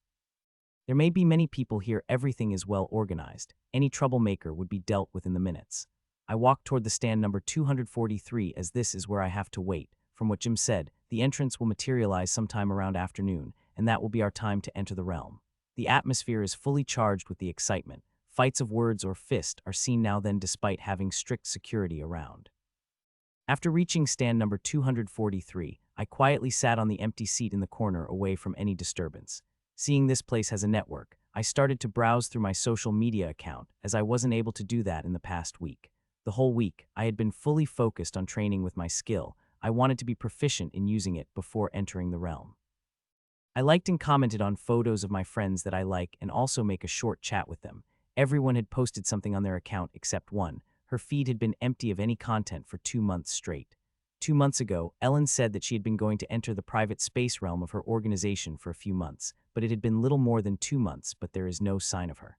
Speaker 1: There may be many people here. Everything is well organized. Any troublemaker would be dealt with in the minutes. I walked toward the stand number 243 as this is where I have to wait. From what Jim said, the entrance will materialize sometime around afternoon, and that will be our time to enter the realm. The atmosphere is fully charged with the excitement. Fights of words or fist are seen now then despite having strict security around. After reaching stand number 243, I quietly sat on the empty seat in the corner away from any disturbance. Seeing this place has a network, I started to browse through my social media account as I wasn't able to do that in the past week. The whole week, I had been fully focused on training with my skill. I wanted to be proficient in using it before entering the realm. I liked and commented on photos of my friends that I like and also make a short chat with them. Everyone had posted something on their account except one. Her feed had been empty of any content for 2 months straight. 2 months ago, Ellen said that she had been going to enter the private space realm of her organization for a few months, but it had been little more than 2 months, but there is no sign of her.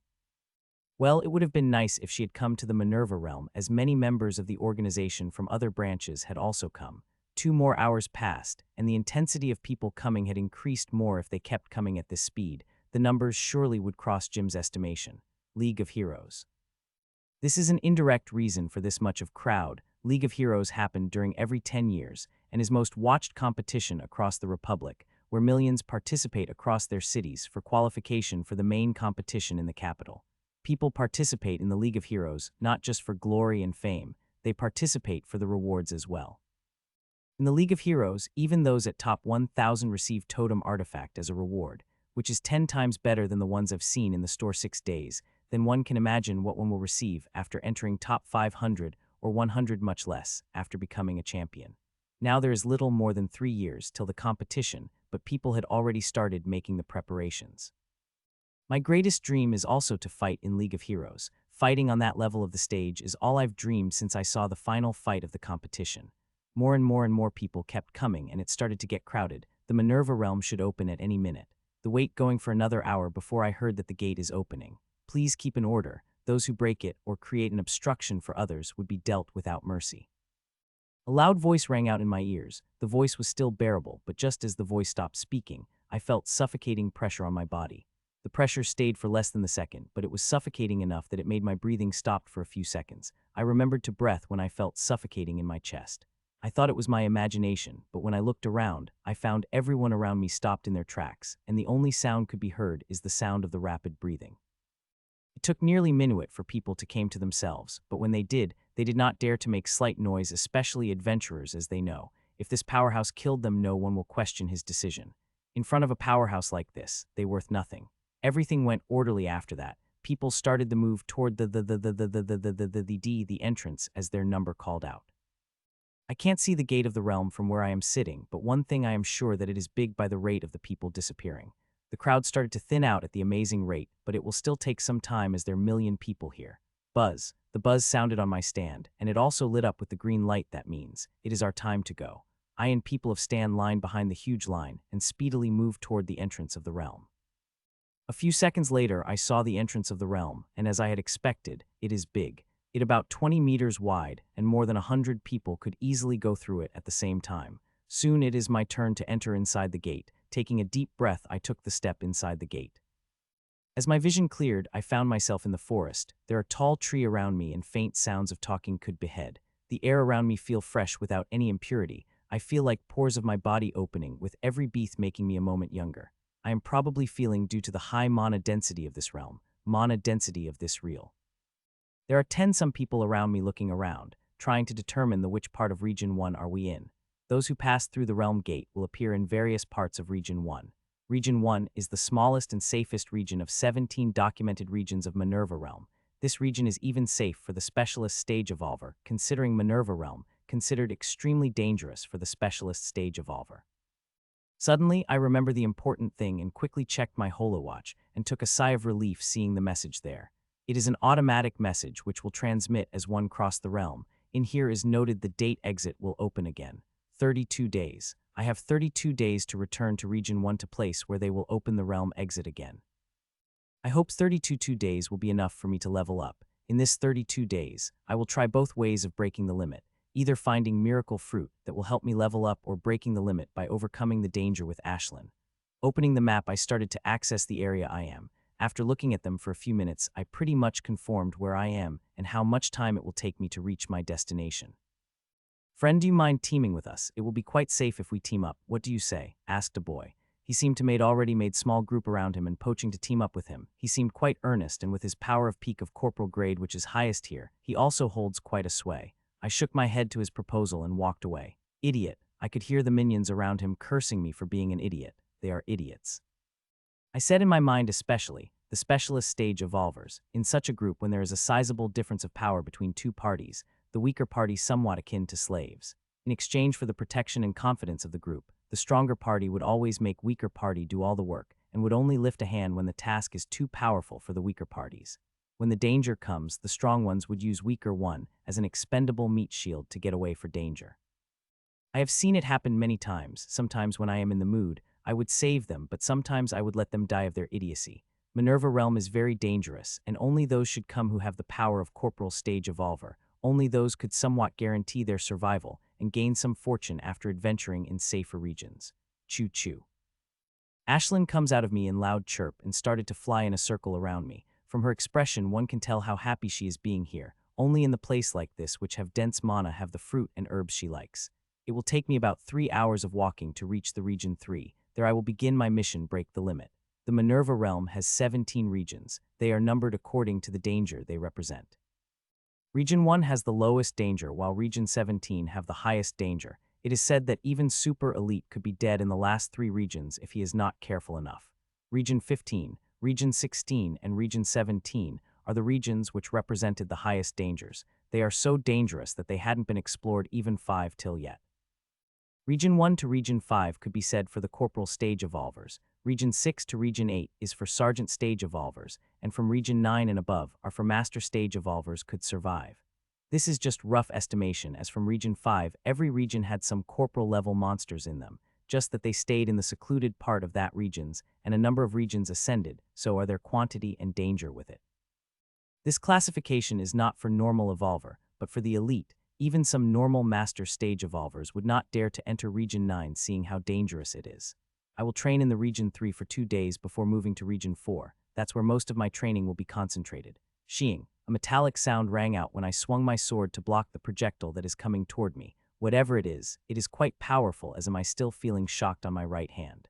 Speaker 1: Well, it would have been nice if she had come to the Manurva realm, as many members of the organization from other branches had also come. 2 more hours passed, and the intensity of people coming had increased more. If they kept coming at this speed, the numbers surely would cross Jim's estimation. League of Heroes. This is an indirect reason for this much of crowd. League of Heroes happened during every 10 years and is most watched competition across the Republic, where millions participate across their cities for qualification for the main competition in the capital. People participate in the League of Heroes not just for glory and fame, they participate for the rewards as well. In the League of Heroes, even those at top 1000 receive Totem Artifact as a reward, which is 10 times better than the ones I've seen in the store 6 days. Then one can imagine what one will receive after entering top 500 or 100, much less after becoming a champion. Now there is little more than 3 years till the competition, but people had already started making the preparations. My greatest dream is also to fight in League of Heroes. Fighting on that level of the stage is all I've dreamed since I saw the final fight of the competition. More and more people kept coming, and it started to get crowded. The Manurva realm should open at any minute. The wait going for another hour before I heard that the gate is opening. Please keep an order. Those who break it or create an obstruction for others would be dealt without mercy. A loud voice rang out in my ears. The voice was still bearable, but just as the voice stopped speaking, I felt suffocating pressure on my body. The pressure stayed for less than the second, but it was suffocating enough that it made my breathing stop for a few seconds. I remembered to breath when I felt suffocating in my chest. I thought it was my imagination, but when I looked around, I found everyone around me stopped in their tracks, and the only sound could be heard is the sound of the rapid breathing. It took nearly a minute for people to come to themselves, but when they did not dare to make slight noise, especially adventurers, as they know, if this powerhouse killed them, no one will question his decision. In front of a powerhouse like this, they're worth nothing. Everything went orderly after that. People started to move toward the entrance as their number called out. I can't see the gate of the realm from where I am sitting, but one thing I am sure that it is big by the rate of the people disappearing. The crowd started to thin out at the amazing rate, but it will still take some time as there are million people here. Buzz. The buzz sounded on my stand, and it also lit up with the green light. That means it is our time to go. I and people of stand line behind the huge line and speedily moved toward the entrance of the realm. A few seconds later, I saw the entrance of the realm, and as I had expected, it is big. It about 20 meters wide, and more than 100 people could easily go through it at the same time. Soon it is my turn to enter inside the gate. Taking a deep breath, I took the step inside the gate. As my vision cleared, I found myself in the forest. There are tall trees around me, and faint sounds of talking could be heard. The air around me feel fresh without any impurity. I feel like pores of my body opening, with every breath making me a moment younger. I am probably feeling due to the high mana density of this realm, mana density of this real. There are some people around me looking around, trying to determine which part of Region 1 are we in. Those who pass through the realm gate will appear in various parts of Region 1. Region 1 is the smallest and safest region of 17 documented regions of Manurva realm. This region is even safe for the specialist stage evolver, considering Manurva realm considered extremely dangerous for the specialist stage evolver. Suddenly, I remember the important thing and quickly checked my holowatch and took a sigh of relief seeing the message there. It is an automatic message which will transmit as one cross the realm. In here is noted the date exit will open again. 32 days. I have 32 days to return to Region 1 to place where they will open the realm exit again. I hope 32 days will be enough for me to level up. In this 32 days, I will try both ways of breaking the limit, either finding miracle fruit that will help me level up or breaking the limit by overcoming the danger with Ashlyn. Opening the map, I started to access the area I am. After looking at them for a few minutes, I pretty much conformed where I am and how much time it will take me to reach my destination. Friend, do you mind teaming with us? It will be quite safe if we team up. What do you say? Asked a boy. He seemed to already made small group around him and poaching to team up with him. He seemed quite earnest, and with his power of peak of corporal grade, which is highest here, he also holds quite a sway. I shook my head to his proposal and walked away. Idiot. I could hear the minions around him cursing me for being an idiot. They are idiots. I said in my mind, especially the specialist stage evolvers. In such a group, when there is a sizable difference of power between two parties, the weaker party somewhat akin to slaves. In exchange for the protection and confidence of the group, the stronger party would always make weaker party do all the work and would only lift a hand when the task is too powerful for the weaker parties. When the danger comes, the strong ones would use weaker one as an expendable meat shield to get away for danger. I have seen it happen many times. Sometimes when I am in the mood, I would save them, but sometimes I would let them die of their idiocy. Manurva realm is very dangerous, and only those should come who have the power of corporal stage evolver. Only those could somewhat guarantee their survival and gain some fortune after adventuring in safer regions. Choo-choo. Ashlyn comes out of me in loud chirp and started to fly in a circle around me. From her expression, one can tell how happy she is being here. Only in the place like this, which have dense mana, have the fruit and herbs she likes. It will take me about 3 hours of walking to reach the Region 3. There I will begin my mission, break the limit. The Manurva realm has 17 regions. They are numbered according to the danger they represent. Region 1 has the lowest danger, while Region 17 have the highest danger. It is said that even super elite could be dead in the last 3 regions if he is not careful enough. Region 15, Region 16, and Region 17 are the regions which represented the highest dangers. They are so dangerous that they hadn't been explored even 5 till yet. Region 1 to Region 5 could be said for the Corporal stage evolvers. Region 6 to Region 8 is for Sergeant stage evolvers, and from Region 9 and above are for Master stage evolvers could survive. This is just rough estimation, as from Region 5 every region had some Corporal level monsters in them, just that they stayed in the secluded part of that regions, and a number of regions ascended, so are their quantity and danger with it. This classification is not for normal evolver, but for the elite. Even some normal master stage evolvers would not dare to enter Region 9, seeing how dangerous it is. I will train in the Region 3 for 2 days before moving to Region 4. That's where most of my training will be concentrated. Sheeing, a metallic sound rang out when I swung my sword to block the projectile that is coming toward me. Whatever it is quite powerful, as am I still feeling shocked on my right hand.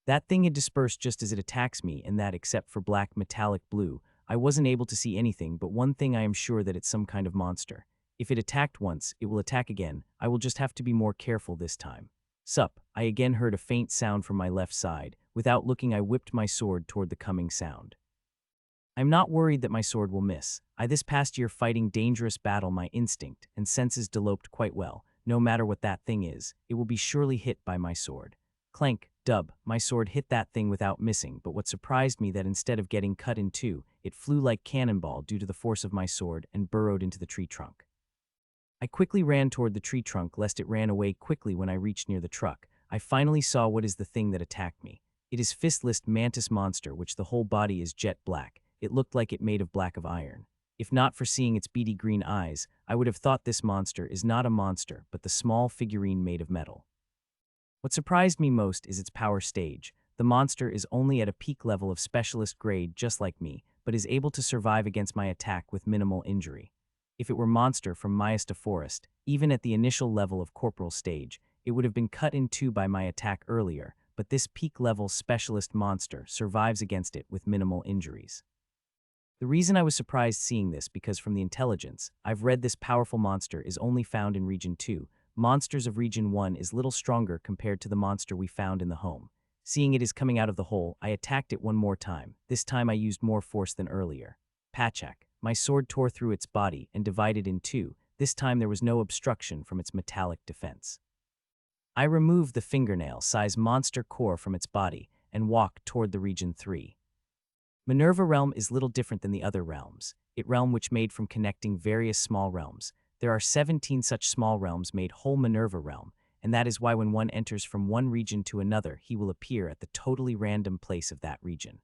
Speaker 1: That thing had dispersed just as it attacks me, and that, except for black metallic blue, I wasn't able to see anything, but one thing I am sure, that it's some kind of monster. If it attacked once, it will attack again. I will just have to be more careful this time. Sup, I again heard a faint sound from my left side. Without looking, I whipped my sword toward the coming sound. I'm not worried that my sword will miss. This past year fighting dangerous battle, my instinct and senses developed quite well. No matter what that thing is, it will be surely hit by my sword. Clank, dub, my sword hit that thing without missing, but what surprised me that instead of getting cut in two, it flew like cannonball due to the force of my sword and burrowed into the tree trunk. I quickly ran toward the tree trunk lest it ran away quickly. When I reached near the truck, I finally saw what is the thing that attacked me. It is fistless mantis monster, which the whole body is jet black. It looked like it made of black of iron. If not for seeing its beady green eyes, I would have thought this monster is not a monster, but the small figurine made of metal. What surprised me most is its power stage. The monster is only at a peak level of specialist grade, just like me, but is able to survive against my attack with minimal injury. If it were monster from Myesta Forest, even at the initial level of Corporal stage, it would have been cut in two by my attack earlier, but this peak level specialist monster survives against it with minimal injuries. The reason I was surprised seeing this, because from the intelligence, I've read this powerful monster is only found in Region 2. Monsters of Region 1 is little stronger compared to the monster we found in the home. Seeing it is coming out of the hole, I attacked it one more time. This time I used more force than earlier. Pachak. My sword tore through its body and divided in two. This time there was no obstruction from its metallic defense. I removed the fingernail-size monster core from its body and walked toward the Region 3. Manurva realm is little different than the other realms. It realm which made from connecting various small realms. There are 17 such small realms made whole Manurva realm, and that is why when one enters from one region to another, he will appear at the totally random place of that region.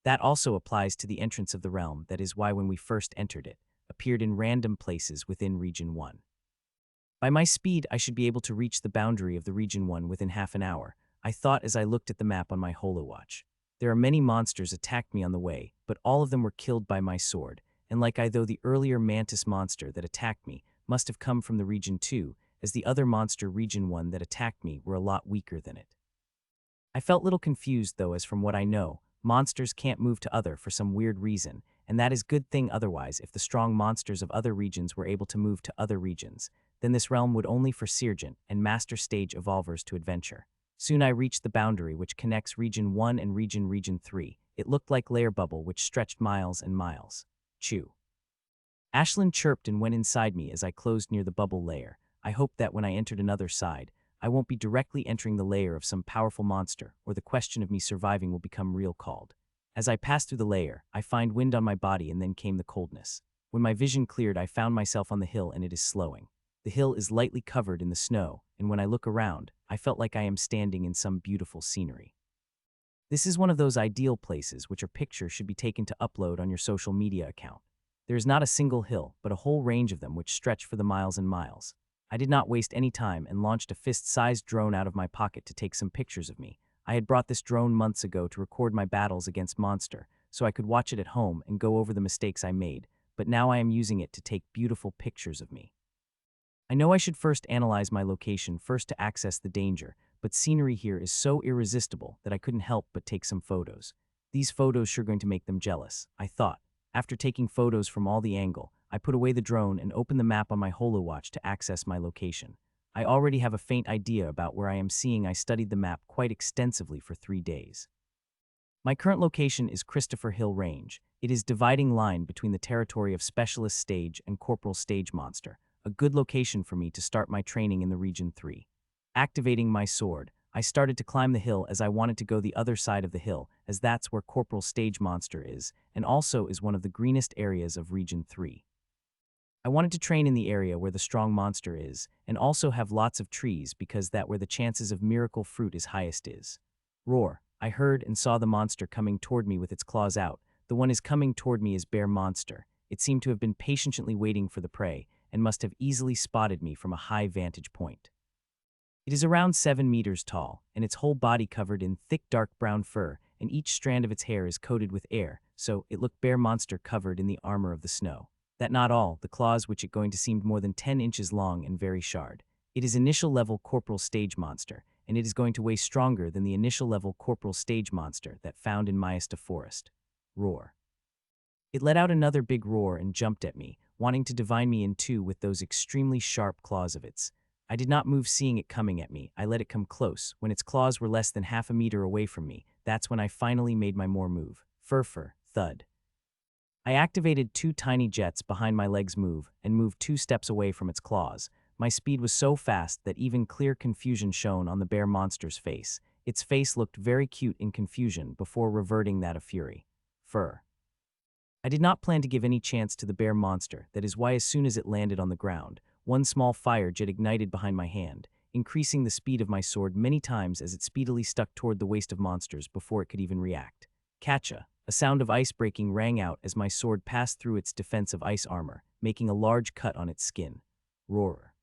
Speaker 1: That also applies to the entrance of the realm. That is why when we first entered it, appeared in random places within Region 1. By my speed, I should be able to reach the boundary of the Region 1 within half an hour, I thought as I looked at the map on my holowatch. There are many monsters attacked me on the way, but all of them were killed by my sword, and though the earlier mantis monster that attacked me must have come from the Region 2, as the other monster Region 1 that attacked me were a lot weaker than it. I felt little confused though, as from what I know, monsters can't move to other for some weird reason, and that is good thing. Otherwise, if the strong monsters of other regions were able to move to other regions, then this realm would only for Sergeant and Master Stage evolvers to adventure. Soon I reached the boundary which connects Region 1 and Region 3. It looked like layer bubble which stretched miles and miles. Chew. Ashlyn chirped and went inside me as I closed near the bubble layer. I hoped that when I entered another side, I won't be directly entering the layer of some powerful monster, or the question of me surviving will become real called. As I passed through the layer, I find wind on my body and then came the coldness. When my vision cleared, I found myself on the hill and it is slowing. The hill is lightly covered in the snow, and when I look around, I felt like I am standing in some beautiful scenery. This is one of those ideal places which a picture should be taken to upload on your social media account. There is not a single hill, but a whole range of them which stretch for the miles and miles. I did not waste any time and launched a fist-sized drone out of my pocket to take some pictures of me. I had brought this drone months ago to record my battles against monster, so I could watch it at home and go over the mistakes I made, but now I am using it to take beautiful pictures of me. I know I should first analyze my location first to access the danger, but scenery here is so irresistible that I couldn't help but take some photos. These photos sure going to make them jealous, I thought. After taking photos from all the angle, I put away the drone and opened the map on my HoloWatch to access my location. I already have a faint idea about where I am seeing. I studied the map quite extensively for 3 days. My current location is Christopher Hill Range. It is dividing line between the territory of Specialist Stage and Corporal Stage Monster, a good location for me to start my training in the Region 3. Activating my sword, I started to climb the hill as I wanted to go the other side of the hill, as that's where Corporal Stage Monster is, and also is one of the greenest areas of Region 3. I wanted to train in the area where the strong monster is, and also have lots of trees because that where the chances of miracle fruit is highest is. Roar, I heard and saw the monster coming toward me with its claws out. The one is coming toward me is Bear Monster. It seemed to have been patiently waiting for the prey, and must have easily spotted me from a high vantage point. It is around 7 meters tall, and its whole body covered in thick dark brown fur, and each strand of its hair is coated with air, so it looked Bear Monster covered in the armor of the snow. That not all, the claws which it going to seemed more than 10 inches long and very shard. It is initial level Corporal Stage Monster, and it is going to weigh stronger than the initial level Corporal Stage Monster that found in Myesta Forest. Roar. It let out another big roar and jumped at me, wanting to divide me in two with those extremely sharp claws of its. I did not move seeing it coming at me. I let it come close. When its claws were less than half a meter away from me, that's when I finally made my more move. Fur, thud. I activated 2 tiny jets behind my legs move and moved 2 steps away from its claws. My speed was so fast that even clear confusion shone on the bear monster's face. Its face looked very cute in confusion before reverting that of fury. Fur. I did not plan to give any chance to the bear monster. That is why as soon as it landed on the ground, one small fire jet ignited behind my hand, increasing the speed of my sword many times as it speedily stuck toward the waist of monsters before it could even react. Catcha! A sound of ice breaking rang out as my sword passed through its defensive ice armor, making a large cut on its skin. Roar.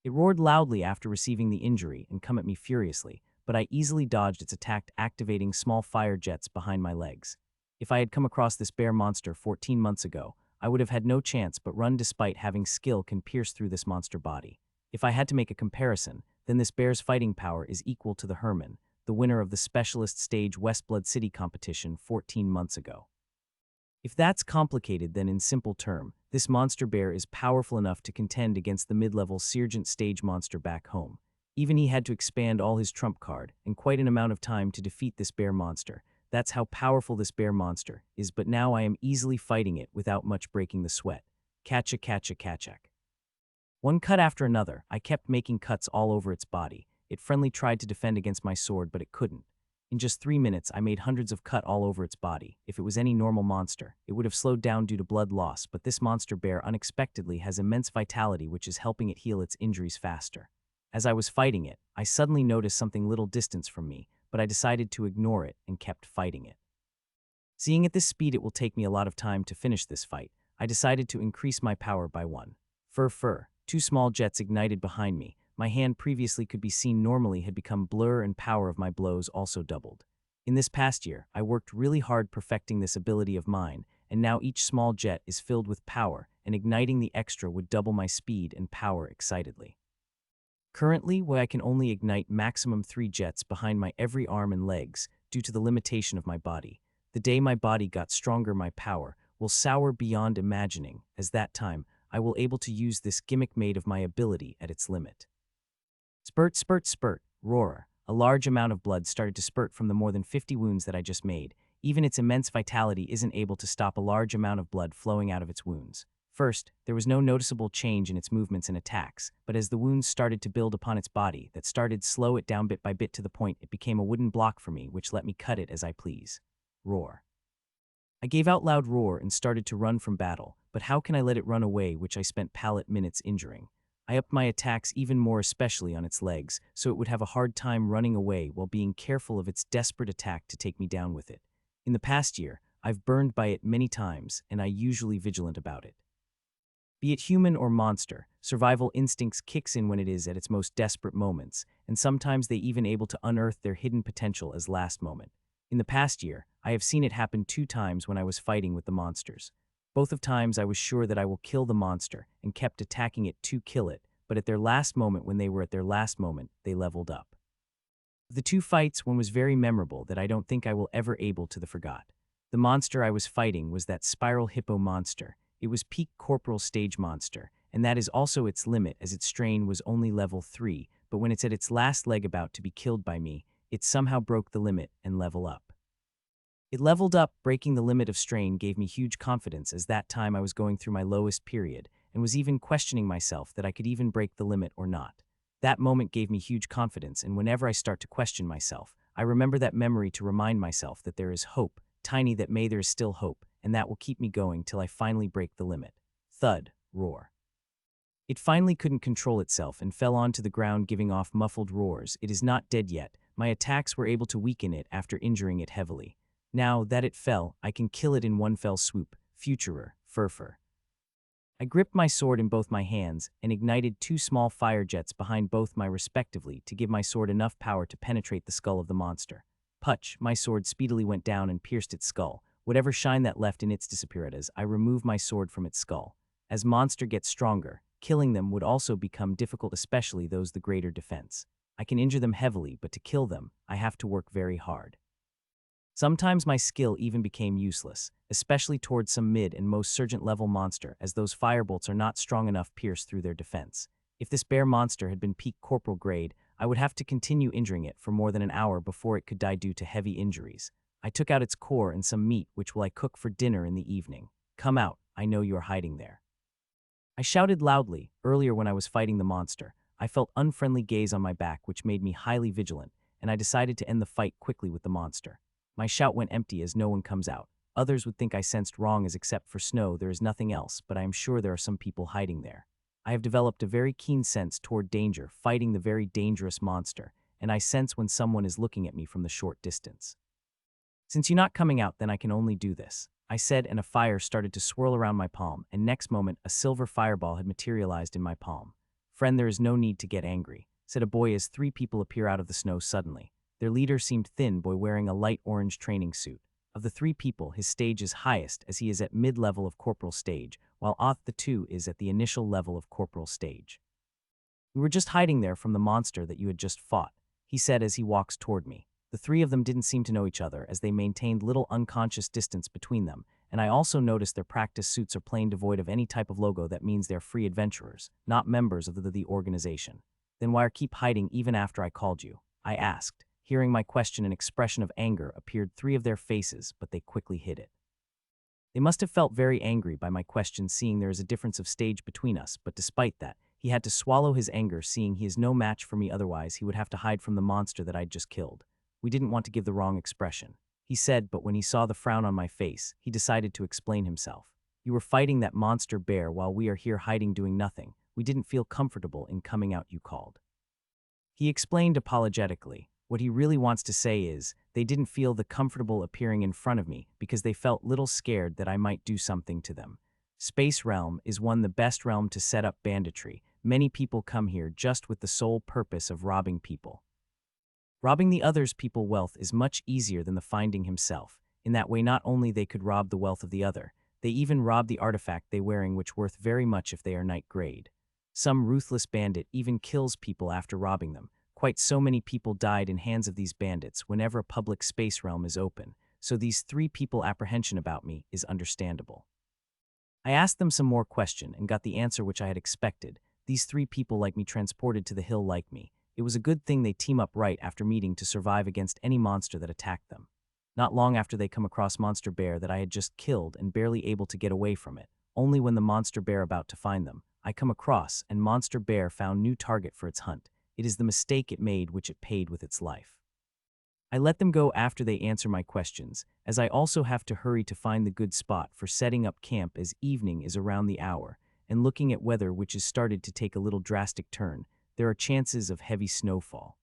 Speaker 1: It roared loudly after receiving the injury and come at me furiously, but I easily dodged its attack, activating small fire jets behind my legs. If I had come across this bear monster 14 months ago, I would have had no chance but run despite having skill can pierce through this monster body. If I had to make a comparison, then this bear's fighting power is equal to the Herman, the winner of the Specialist Stage Westblood City competition 14 months ago. If that's complicated, then in simple term, this monster bear is powerful enough to contend against the mid-level Sergeant Stage monster back home. Even he had to expand all his trump card, and quite an amount of time to defeat this bear monster. That's how powerful this bear monster is, but now I am easily fighting it without much breaking the sweat. Catcha. One cut after another, I kept making cuts all over its body. It friendly tried to defend against my sword, but it couldn't. In just 3 minutes, I made hundreds of cut all over its body. If it was any normal monster, it would have slowed down due to blood loss, but this monster bear unexpectedly has immense vitality, which is helping it heal its injuries faster. As I was fighting it, I suddenly noticed something little distance from me, but I decided to ignore it and kept fighting it. Seeing at this speed it will take me a lot of time to finish this fight, I decided to increase my power by 1. Fur. 2 small jets ignited behind me. My hand previously could be seen normally had become blur, and power of my blows also doubled. In this past year, I worked really hard perfecting this ability of mine, and now each small jet is filled with power, and igniting the extra would double my speed and power excitedly. Currently, where I can only ignite maximum 3 jets behind my every arm and legs due to the limitation of my body. The day my body got stronger, my power will soar beyond imagining, as that time I will able to use this gimmick made of my ability at its limit. Spurt, roar. A large amount of blood started to spurt from the more than 50 wounds that I just made. Even its immense vitality isn't able to stop a large amount of blood flowing out of its wounds. First, there was no noticeable change in its movements and attacks, but as the wounds started to build upon its body, that started slow it down bit by bit to the point it became a wooden block for me, which let me cut it as I please. Roar. I gave out loud roar and started to run from battle, but how can I let it run away, which I spent pallet minutes injuring? I upped my attacks even more, especially on its legs, so it would have a hard time running away while being careful of its desperate attack to take me down with it. In the past year, I've burned by it many times, and I usually vigilant about it. Be it human or monster, survival instincts kicks in when it is at its most desperate moments, and sometimes they even able to unearth their hidden potential as last moment. In the past year, I have seen it happen 2 times when I was fighting with the monsters. Both of times I was sure that I will kill the monster and kept attacking it to kill it, but at their last moment, when they were at their last moment, they leveled up. Of the two fights, one was very memorable that I don't think I will ever able to the forgot. The monster I was fighting was that spiral hippo monster. It was peak corporal stage monster, and that is also its limit, as its strain was only level 3, but when it's at its last leg about to be killed by me, it somehow broke the limit and level up. It leveled up, breaking the limit of strain gave me huge confidence, as that time I was going through my lowest period, and was even questioning myself that I could even break the limit or not. That moment gave me huge confidence, and whenever I start to question myself, I remember that memory to remind myself that there is hope, tiny that may there is still hope, and that will keep me going till I finally break the limit. Thud, roar. It finally couldn't control itself and fell onto the ground, giving off muffled roars. It is not dead yet. My attacks were able to weaken it after injuring it heavily. Now that it fell, I can kill it in one fell swoop. Futurer, furfur. I gripped my sword in both my hands and ignited 2 small fire jets behind both my respectively to give my sword enough power to penetrate the skull of the monster. Putch, my sword speedily went down and pierced its skull. Whatever shine that left in its disappeared as I removed my sword from its skull. As monster gets stronger, killing them would also become difficult, especially those the greater defense. I can injure them heavily, but to kill them, I have to work very hard. Sometimes my skill even became useless, especially towards some mid and most sergeant level monster, as those firebolts are not strong enough pierce through their defense. If this bear monster had been peak corporal grade, I would have to continue injuring it for more than an hour before it could die due to heavy injuries. I took out its core and some meat, which will I cook for dinner in the evening. Come out, I know you are hiding there. I shouted loudly. Earlier when I was fighting the monster, I felt unfriendly gaze on my back, which made me highly vigilant, and I decided to end the fight quickly with the monster. My shout went empty as no one comes out. Others would think I sensed wrong, as except for Snow there is nothing else, but I am sure there are some people hiding there. I have developed a very keen sense toward danger, fighting the very dangerous monster, and I sense when someone is looking at me from the short distance. Since you're not coming out, then I can only do this, I said, and a fire started to swirl around my palm, and next moment a silver fireball had materialized in my palm. Friend, there is no need to get angry, said a boy as 3 people appear out of the snow suddenly. Their leader seemed thin boy wearing a light orange training suit. Of the 3 people, his stage is highest, as he is at mid-level of corporal stage, while Oth the 2 is at the initial level of corporal stage. We were just hiding there from the monster that you had just fought, he said as he walks toward me. The 3 of them didn't seem to know each other, as they maintained little unconscious distance between them, and I also noticed their practice suits are plain devoid of any type of logo. That means they're free adventurers, not members of the organization. Then why keep hiding even after I called you? I asked. Hearing my question, an expression of anger appeared 3 of their faces, but they quickly hid it. They must have felt very angry by my question, seeing there is a difference of stage between us, but despite that, he had to swallow his anger, seeing he is no match for me, otherwise he would have to hide from the monster that I'd just killed. We didn't want to give the wrong expression, he said, but when he saw the frown on my face, he decided to explain himself. You were fighting that monster bear while we are here hiding doing nothing. We didn't feel comfortable in coming out, you called. He explained apologetically. What he really wants to say is, they didn't feel the comfortable appearing in front of me because they felt little scared that I might do something to them. Space Realm is the best realm to set up banditry. Many people come here just with the sole purpose of robbing people. Robbing the others' people wealth is much easier than the finding himself. In that way, not only they could rob the wealth of the other, they even rob the artifact they wearing, which worth very much if they are night grade. Some ruthless bandit even kills people after robbing them. Quite so many people died in hands of these bandits whenever a public space realm is open, so these 3 people apprehension about me is understandable. I asked them some more question and got the answer which I had expected. These 3 people like me, transported to the hill like me. It was a good thing they team up right after meeting to survive against any monster that attacked them. Not long after they come across monster bear that I had just killed and barely able to get away from it. Only when the monster bear about to find them, I come across, and monster bear found new target for its hunt. It is the mistake it made which it paid with its life. I let them go after they answer my questions, as I also have to hurry to find the good spot for setting up camp, as evening is around the hour, and looking at weather which has started to take a little drastic turn, there are chances of heavy snowfall.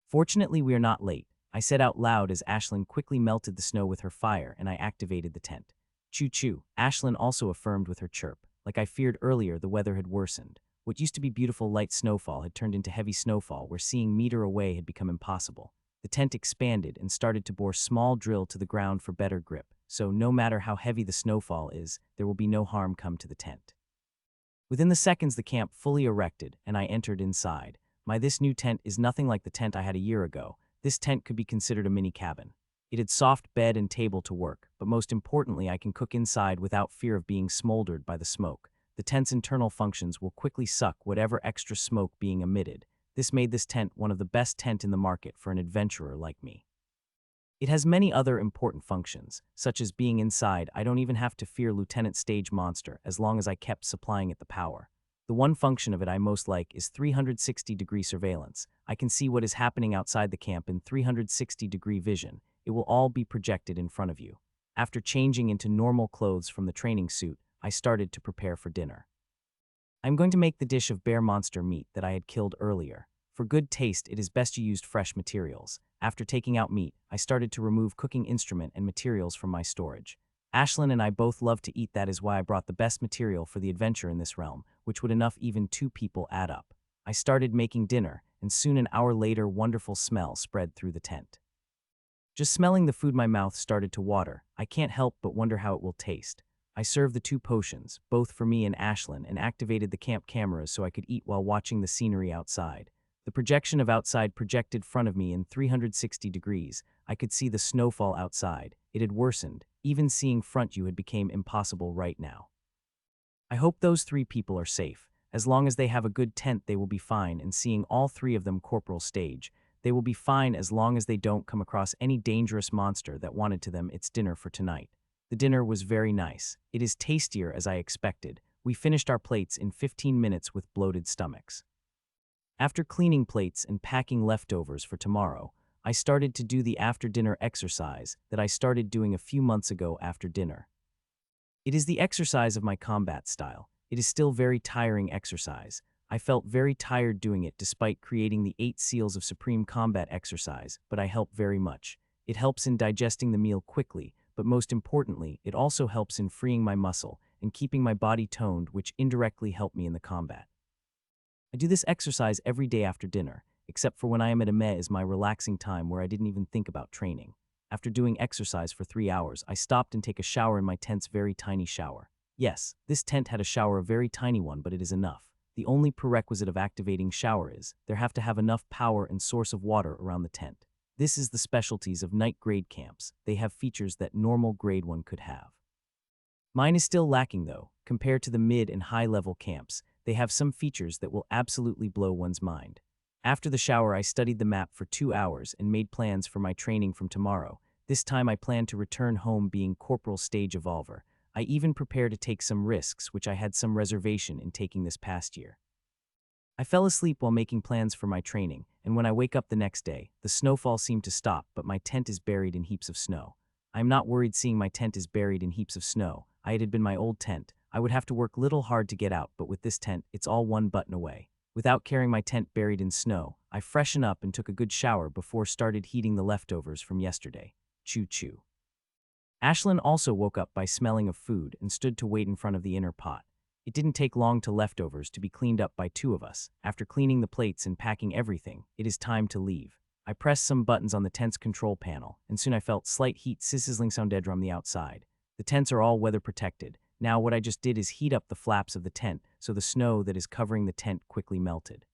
Speaker 1: Fortunately, we are not late, I said out loud as Ashlyn quickly melted the snow with her fire and I activated the tent. Choo-choo, Ashlyn also affirmed with her chirp. Like I feared earlier, the weather had worsened. What used to be beautiful light snowfall had turned into heavy snowfall, where seeing meter away had become impossible. The tent expanded and started to bore small drill to the ground for better grip. so no matter how heavy the snowfall is, there will be no harm come to the tent. Within the seconds the camp fully erected, and I entered inside. This new tent is nothing like the tent I had a year ago. This tent could be considered a mini cabin. It had soft bed and table to work, but most importantly I can cook inside without fear of being smoldered by the smoke. The tent's internal functions will quickly suck whatever extra smoke being emitted. This made this tent one of the best tent in the market for an adventurer like me. It has many other important functions, such as being inside. I don't even have to fear Lieutenant Stage Monster as long as I kept supplying it the power. The one function of it I most like is 360-degree surveillance. I can see what is happening outside the camp in 360-degree vision. It will all be projected in front of you. After changing into normal clothes from the training suit, I started to prepare for dinner. I'm going to make the dish of bear monster meat that I had killed earlier. For good taste, it is best you used fresh materials. After taking out meat, I started to remove cooking instrument and materials from my storage. Ashlyn and I both love to eat. That is why I brought the best material for the adventure in this realm, which would enough even 2 people add up. I started making dinner, and soon an hour later wonderful smell spread through the tent. Just smelling the food my mouth started to water. I can't help but wonder how it will taste. I served the 2 potions, both for me and Ashlyn, and activated the camp cameras so I could eat while watching the scenery outside. The projection of outside projected front of me in 360 degrees. I could see the snowfall outside. It had worsened. Even seeing front you had become impossible right now. I hope those 3 people are safe. As long as they have a good tent they will be fine, and seeing all 3 of them Corporal stage, they will be fine as long as they don't come across any dangerous monster that wanted to them. It's dinner for tonight. The dinner was very nice. It is tastier as I expected. We finished our plates in 15 minutes with bloated stomachs. After cleaning plates and packing leftovers for tomorrow, I started to do the after-dinner exercise that I started doing a few months ago after dinner. It is the exercise of my combat style. It is still very tiring exercise. I felt very tired doing it despite creating the 8 seals of supreme combat exercise, but I help very much. It helps in digesting the meal quickly, but most importantly, it also helps in freeing my muscle and keeping my body toned, which indirectly help me in the combat. I do this exercise every day after dinner, except for when I am at is my relaxing time where I didn't even think about training. After doing exercise for 3 hours, I stopped and take a shower in my tent's very tiny shower. Yes, this tent had a shower, a very tiny one, but it is enough. The only prerequisite of activating shower is there have to have enough power and source of water around the tent. This is the specialties of night grade camps. They have features that normal grade 1 could have. Mine is still lacking though. Compared to the mid and high level camps, they have some features that will absolutely blow one's mind. After the shower I studied the map for 2 hours and made plans for my training from tomorrow. This time I plan to return home being Corporal stage evolver. I even prepare to take some risks which I had some reservation in taking this past year. I fell asleep while making plans for my training, and when I wake up the next day, the snowfall seemed to stop, but my tent is buried in heaps of snow. I am not worried seeing my tent is buried in heaps of snow. It had been my old tent. I would have to work little hard to get out, but with this tent, it's all one button away. Without carrying my tent buried in snow, I freshened up and took a good shower before started heating the leftovers from yesterday. Choo-choo. Ashlyn also woke up by smelling of food and stood to wait in front of the inner pot. It didn't take long to leftovers to be cleaned up by 2 of us. After cleaning the plates and packing everything, it is time to leave. I pressed some buttons on the tent's control panel, and soon I felt slight heat sizzling sound from the outside. The tents are all weather protected. Now what I just did is heat up the flaps of the tent so the snow that is covering the tent quickly melted.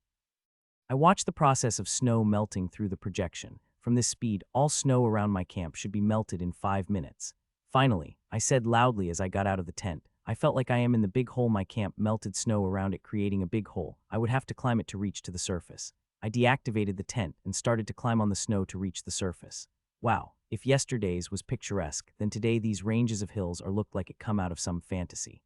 Speaker 1: I watched the process of snow melting through the projection. From this speed, all snow around my camp should be melted in 5 minutes. Finally, I said loudly as I got out of the tent, I felt like I am in the big hole. My camp melted snow around it, creating a big hole. I would have to climb it to reach to the surface. I deactivated the tent and started to climb on the snow to reach the surface. Wow, if yesterday's was picturesque, then today these ranges of hills are looked like it come out of some fantasy.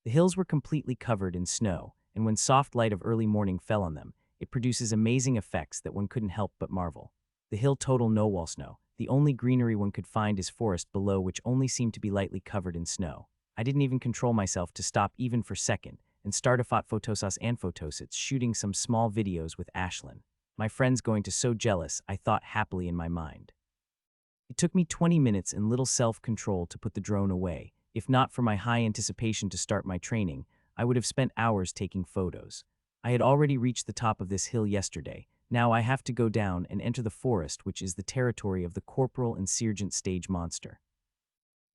Speaker 1: The hills were completely covered in snow, and when soft light of early morning fell on them, it produces amazing effects that one couldn't help but marvel. The hill total no wall snow. The only greenery one could find is forest below, which only seemed to be lightly covered in snow. I didn't even control myself to stop even for a second and started photosas and photosits shooting some small videos with Ashlyn. My friend's going to so jealous, I thought happily in my mind. It took me 20 minutes and little self-control to put the drone away. If not for my high anticipation to start my training, I would have spent hours taking photos. I had already reached the top of this hill yesterday. Now I have to go down and enter the forest, which is the territory of the Corporal and Sergeant stage monster.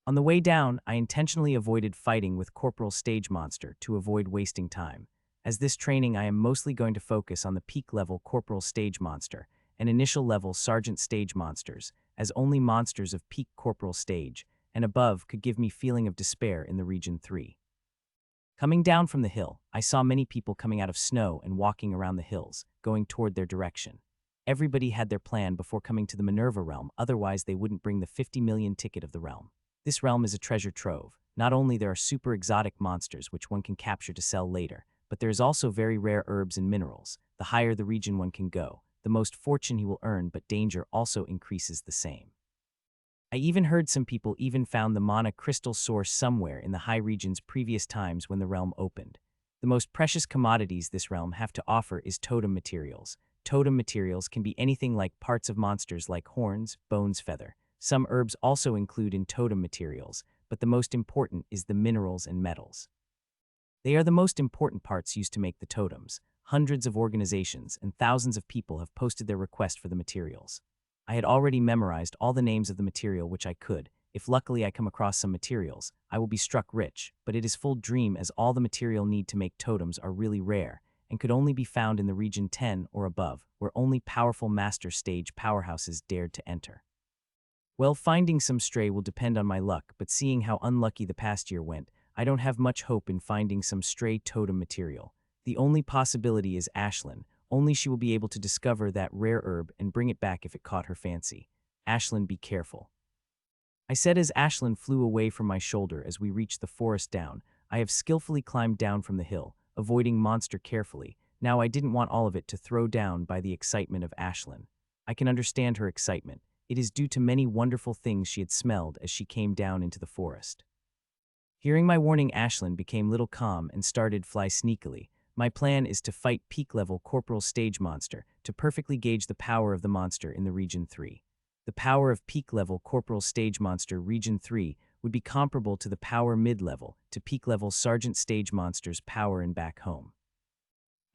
Speaker 1: On the way down, I intentionally avoided fighting with Corporal Stage Monster to avoid wasting time. As this training, I am mostly going to focus on the peak level Corporal Stage Monster and initial level Sergeant Stage Monsters, as only monsters of peak Corporal Stage and above could give me feeling of despair in the Region 3. Coming down from the hill, I saw many people coming out of snow and walking around the hills, going toward their direction. Everybody had their plan before coming to the Manurva realm, otherwise they wouldn't bring the 50 million ticket of the realm. This realm is a treasure trove. Not only there are super exotic monsters which one can capture to sell later, but there is also very rare herbs and minerals. The higher the region one can go, the most fortune he will earn, but danger also increases the same. I even heard some people even found the mana crystal source somewhere in the high regions previous times when the realm opened. The most precious commodities this realm have to offer is totem materials. Totem materials can be anything like parts of monsters like horns, bones, feather. Some herbs also include in totem materials, but the most important is the minerals and metals. They are the most important parts used to make the totems. Hundreds of organizations and thousands of people have posted their request for the materials. I had already memorized all the names of the material which I could. If luckily I come across some materials, I will be struck rich, but it is full dream as all the material need to make totems are really rare and could only be found in the region 10 or above, where only powerful master stage powerhouses dared to enter. Well, finding some stray will depend on my luck, but seeing how unlucky the past year went, I don't have much hope in finding some stray totem material. The only possibility is Ashlyn. Only she will be able to discover that rare herb and bring it back if it caught her fancy. Ashlyn, be careful, I said as Ashlyn flew away from my shoulder as we reached the forest down. I have skillfully climbed down from the hill, avoiding monster carefully. Now I didn't want all of it to throw down by the excitement of Ashlyn. I can understand her excitement. It is due to many wonderful things she had smelled as she came down into the forest. Hearing my warning, Ashlyn became little calm and started fly sneakily. My plan is to fight peak-level Corporal Stage Monster to perfectly gauge the power of the monster in the Region 3. The power of peak-level Corporal Stage Monster Region 3 would be comparable to the power mid-level to peak-level Sergeant Stage Monster's power in Back Home.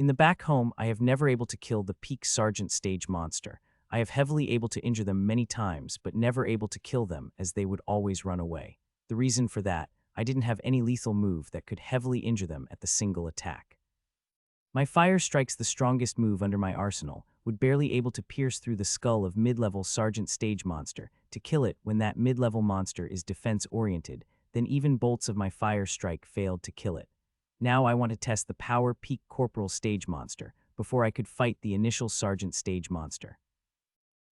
Speaker 1: In the Back Home, I have never able to kill the peak Sergeant Stage Monster. I have heavily able to injure them many times, but never able to kill them as they would always run away. The reason for that, I didn't have any lethal move that could heavily injure them at the single attack. My fire strikes, the strongest move under my arsenal, would barely able to pierce through the skull of mid-level Sergeant Stage Monster to kill it when that mid-level monster is defense-oriented, then even bolts of my fire strike failed to kill it. Now I want to test the power peak Corporal Stage Monster before I could fight the initial Sergeant Stage Monster.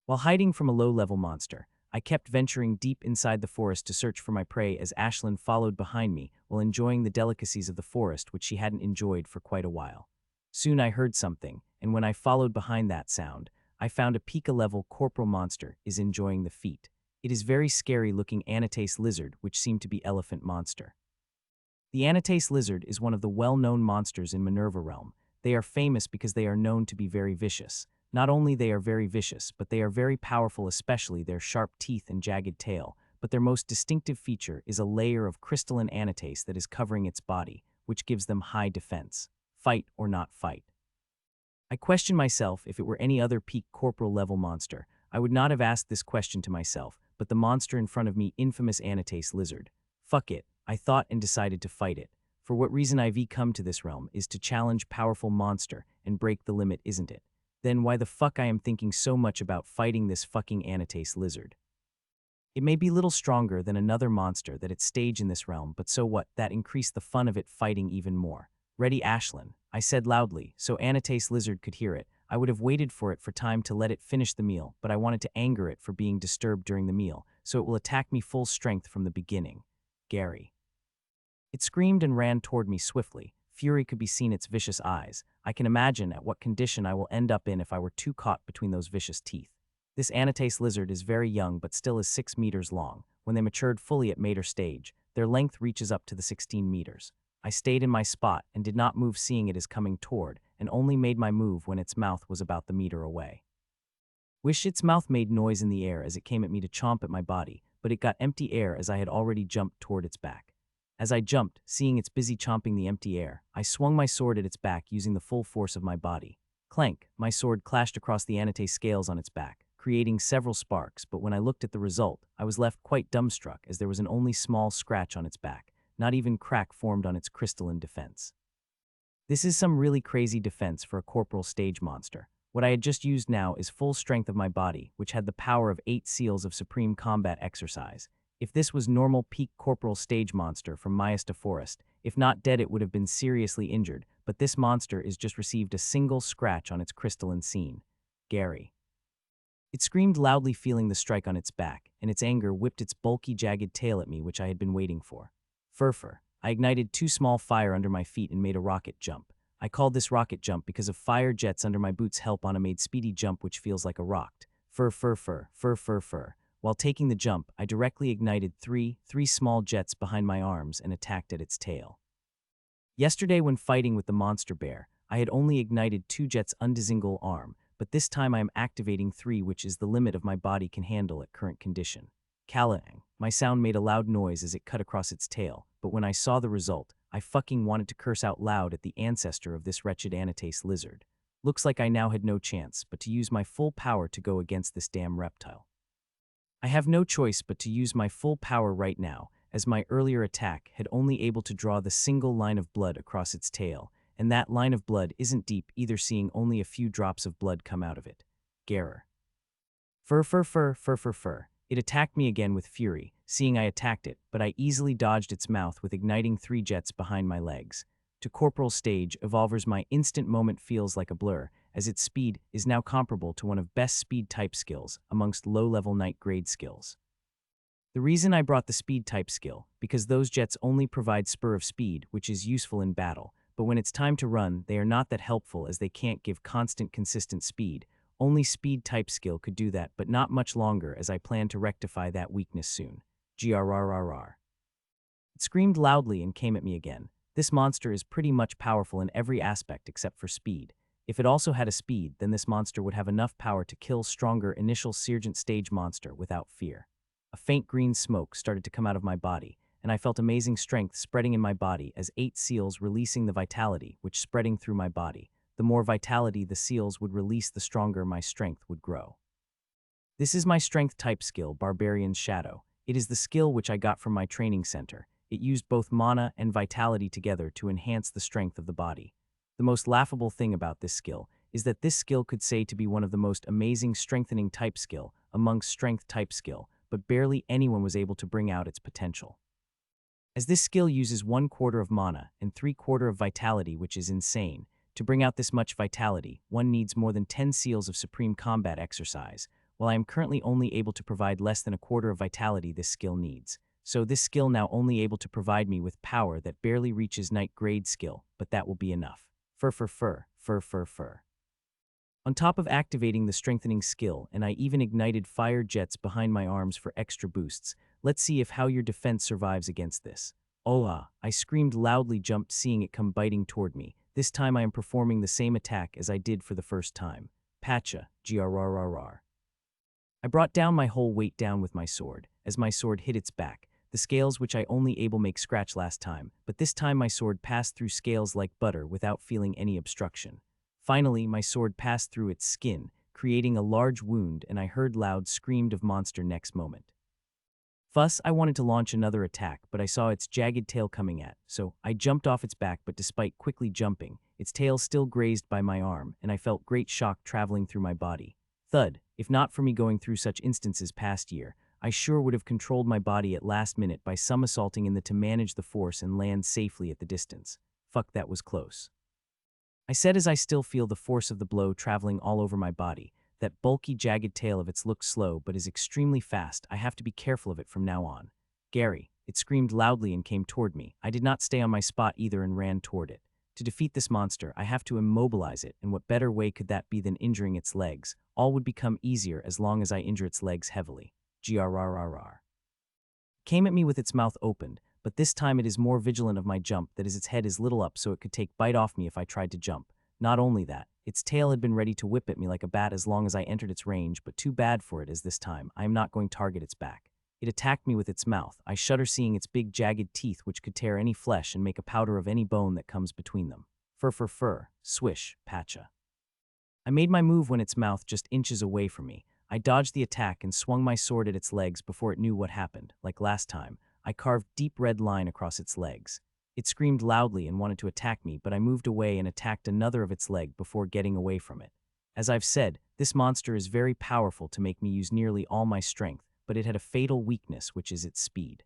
Speaker 1: While hiding from a low-level monster, I kept venturing deep inside the forest to search for my prey as Ashlyn followed behind me while enjoying the delicacies of the forest which she hadn't enjoyed for quite a while. Soon I heard something, and when I followed behind that sound, I found a Pika-level Corporal monster is enjoying the feat. It is very scary-looking Anatase lizard which seemed to be elephant monster. The Anatase lizard is one of the well-known monsters in Manurva realm. They are famous because they are known to be very vicious. Not only they are very vicious, but they are very powerful, especially their sharp teeth and jagged tail, but their most distinctive feature is a layer of crystalline anatase that is covering its body, which gives them high defense. Fight or not fight? I question myself if it were any other peak corporal level monster. I would not have asked this question to myself, but the monster in front of me, infamous Anatase lizard. Fuck it, I thought and decided to fight it. For what reason I've come to this realm is to challenge powerful monster and break the limit, isn't it? Then why the fuck I am thinking so much about fighting this fucking Anatase lizard? It may be little stronger than another monster that its stage in this realm, but so what? That increased the fun of it fighting even more. Ready, Ashlyn, I said loudly, so Anatase lizard could hear it. I would have waited for it for time to let it finish the meal, but I wanted to anger it for being disturbed during the meal, so it will attack me full strength from the beginning. Gary. It screamed and ran toward me swiftly. Fury could be seen its vicious eyes. I can imagine at what condition I will end up in if I were too caught between those vicious teeth. This Anatase lizard is very young but still is 6 meters long. When they matured fully at mature stage, their length reaches up to the 16 meters. I stayed in my spot and did not move, seeing it as coming toward, and only made my move when its mouth was about the meter away. Wish its mouth made noise in the air as it came at me to chomp at my body, but it got empty air as I had already jumped toward its back. As I jumped, seeing it's busy chomping the empty air, I swung my sword at its back using the full force of my body. Clank, my sword clashed across the Anatase scales on its back, creating several sparks, but when I looked at the result, I was left quite dumbstruck as there was an only small scratch on its back, not even crack formed on its crystalline defense. This is some really crazy defense for a corporal stage monster. What I had just used now is full strength of my body, which had the power of 8 seals of supreme combat exercise. If this was normal peak corporal stage monster from Myesta Forest, if not dead it would have been seriously injured, but this monster is just received a single scratch on its crystalline scene. Gary. It screamed loudly feeling the strike on its back, and its anger whipped its bulky jagged tail at me which I had been waiting for. Furfur. I ignited 2 small fire under my feet and made a rocket jump. I called this rocket jump because of fire jets under my boots help on a made speedy jump which feels like a rocked. Fur. While taking the jump, I directly ignited three small jets behind my arms and attacked at its tail. Yesterday when fighting with the monster bear, I had only ignited 2 jets under single arm, but this time I am activating 3 which is the limit of my body can handle at current condition. Calang. My sound made a loud noise as it cut across its tail, but when I saw the result, I fucking wanted to curse out loud at the ancestor of this wretched Anatase lizard. Looks like I now had no chance but to use my full power to go against this damn reptile. I have no choice but to use my full power right now, as my earlier attack had only able to draw the single line of blood across its tail, and that line of blood isn't deep either, seeing only a few drops of blood come out of it. Garer. Fur. It attacked me again with fury, seeing I attacked it, but I easily dodged its mouth with igniting 3 jets behind my legs. To Corporal stage, Evolver's my instant moment feels like a blur, as its speed is now comparable to one of best speed type skills amongst low-level night grade skills. The reason I brought the speed type skill, because those jets only provide spur of speed, which is useful in battle, but when it's time to run, they are not that helpful as they can't give constant consistent speed. Only speed type skill could do that, but not much longer as I plan to rectify that weakness soon. Grrrr. It screamed loudly and came at me again. This monster is pretty much powerful in every aspect except for speed. If it also had a speed, then this monster would have enough power to kill stronger initial Sergeant stage monster without fear. A faint green smoke started to come out of my body, and I felt amazing strength spreading in my body as 8 seals releasing the vitality, which spreading through my body. The more vitality the seals would release, the stronger my strength would grow. This is my strength type skill, Barbarian's Shadow. It is the skill which I got from my training center. It used both mana and vitality together to enhance the strength of the body. The most laughable thing about this skill is that this skill could say to be one of the most amazing strengthening type skill amongst strength type skill, but barely anyone was able to bring out its potential. As this skill uses 1/4 of mana and 3/4 of vitality, which is insane. To bring out this much vitality, one needs more than 10 seals of supreme combat exercise, while I am currently only able to provide less than 1/4 of vitality this skill needs. So this skill now only able to provide me with power that barely reaches night grade skill, but that will be enough. Fur. On top of activating the strengthening skill, and I even ignited fire jets behind my arms for extra boosts, let's see if how your defense survives against this. Ola! I screamed loudly, jumped seeing it come biting toward me. This time I am performing the same attack as I did for the first time. Pacha, grrrr. I brought down my whole weight down with my sword. As my sword hit its back, the scales which I only able make scratch last time, but this time my sword passed through scales like butter without feeling any obstruction. Finally, my sword passed through its skin, creating a large wound, and I heard loud screamed of monster next moment. Thus, I wanted to launch another attack, but I saw its jagged tail coming at, so I jumped off its back, but despite quickly jumping, its tail still grazed by my arm, and I felt great shock traveling through my body. Thud, if not for me going through such instances past year, I sure would have controlled my body at last minute by somersaulting in the to manage the force and land safely at the distance. Fuck, that was close. I said as I still feel the force of the blow traveling all over my body. That bulky, jagged tail of its looks slow but is extremely fast. I have to be careful of it from now on. Gary, it screamed loudly and came toward me. I did not stay on my spot either and ran toward it. To defeat this monster, I have to immobilize it, and what better way could that be than injuring its legs? All would become easier as long as I injure its legs heavily. Grrrr. Came at me with its mouth opened, but this time it is more vigilant of my jump, that is its head is little up so it could take bite off me if I tried to jump. Not only that, its tail had been ready to whip at me like a bat as long as I entered its range, but too bad for it as this time I am not going to target its back. It attacked me with its mouth. I shudder seeing its big jagged teeth which could tear any flesh and make a powder of any bone that comes between them. Fur, swish, pacha. I made my move when its mouth just inches away from me. I dodged the attack and swung my sword at its legs before it knew what happened. Like last time, I carved deep red line across its legs. It screamed loudly and wanted to attack me, but I moved away and attacked another of its leg before getting away from it. As I've said, this monster is very powerful to make me use nearly all my strength, but it had a fatal weakness, which is its speed.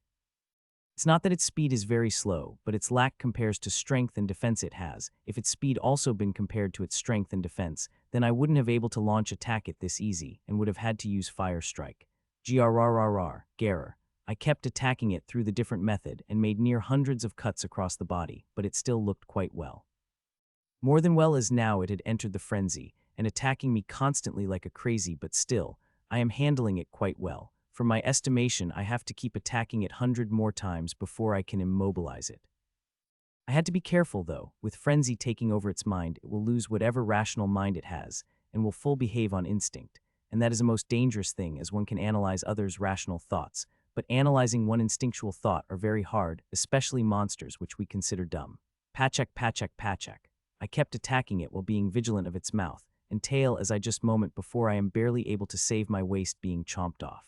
Speaker 1: It's not that its speed is very slow, but its lack compares to strength and defense it has. If its speed also been compared to its strength and defense, then I wouldn't have able to launch attack it this easy and would have had to use fire strike. Garer. I kept attacking it through the different method and made near hundreds of cuts across the body, but it still looked quite well. More than well, as now it had entered the frenzy and attacking me constantly like a crazy, but still, I am handling it quite well. From my estimation, I have to keep attacking it 100 more times before I can immobilize it. I had to be careful though. With frenzy taking over its mind, it will lose whatever rational mind it has and will full behave on instinct. And that is a most dangerous thing, as one can analyze others' rational thoughts, but analyzing one instinctual thought are very hard, especially monsters which we consider dumb. Pachak. I kept attacking it while being vigilant of its mouth and tail, as I just moment before I am barely able to save my waist being chomped off.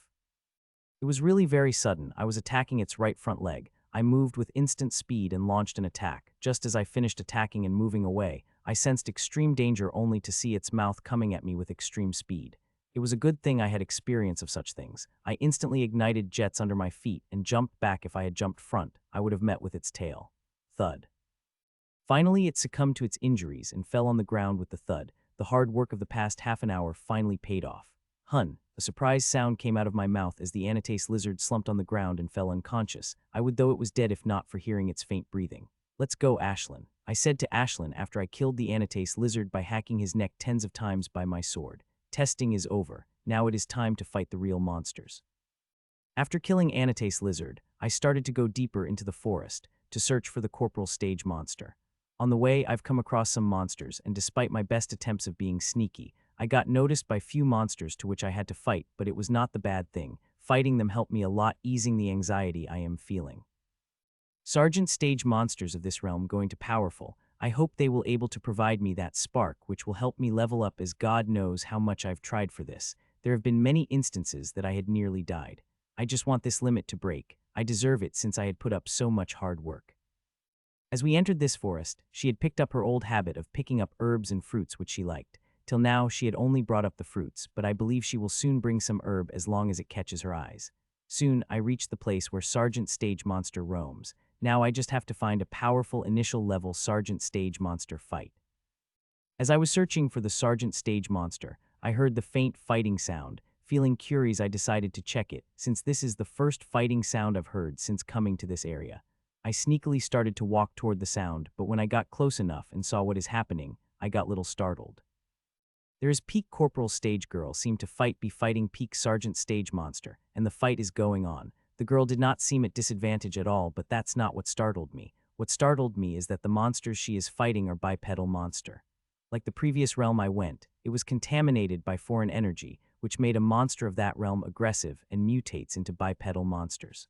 Speaker 1: It was really very sudden. I was attacking its right front leg. I moved with instant speed and launched an attack. Just as I finished attacking and moving away, I sensed extreme danger only to see its mouth coming at me with extreme speed. It was a good thing I had experience of such things. I instantly ignited jets under my feet and jumped back. If I had jumped front, I would have met with its tail. Thud. Finally, it succumbed to its injuries and fell on the ground with the thud. The hard work of the past half an hour finally paid off. A surprised sound came out of my mouth as the anatase lizard slumped on the ground and fell unconscious. I would though it was dead if not for hearing its faint breathing. Let's go, Ashlyn, I said to Ashlyn after I killed the anatase lizard by hacking his neck tens of times by my sword. Testing is over. Now it is time to fight the real monsters. After killing anatase lizard, I started to go deeper into the forest to search for the Corporal stage monster. On the way, I've come across some monsters, and despite my best attempts of being sneaky, I got noticed by few monsters to which I had to fight, but it was not the bad thing. Fighting them helped me a lot, easing the anxiety I am feeling. Sergeant stage monsters of this realm going to powerful. I hope they will able to provide me that spark which will help me level up, as God knows how much I've tried for this. There have been many instances that I had nearly died. I just want this limit to break. I deserve it since I had put up so much hard work. As we entered this forest, she had picked up her old habit of picking up herbs and fruits which she liked. Till now, she had only brought up the fruits, but I believe she will soon bring some herb as long as it catches her eyes. Soon, I reached the place where Sergeant Stage Monster roams. Now I just have to find a powerful initial level Sergeant Stage Monster fight. As I was searching for the Sergeant Stage Monster, I heard the faint fighting sound. Feeling curious, I decided to check it, since this is the first fighting sound I've heard since coming to this area. I sneakily started to walk toward the sound, but when I got close enough and saw what is happening, I got little startled. There is Peak Corporal Stage Girl seem to be fighting Peak Sergeant Stage Monster, and the fight is going on. The girl did not seem at disadvantage at all, but that's not what startled me. What startled me is that the monsters she is fighting are bipedal monster. Like the previous realm I went, it was contaminated by foreign energy, which made a monster of that realm aggressive and mutates into bipedal monsters.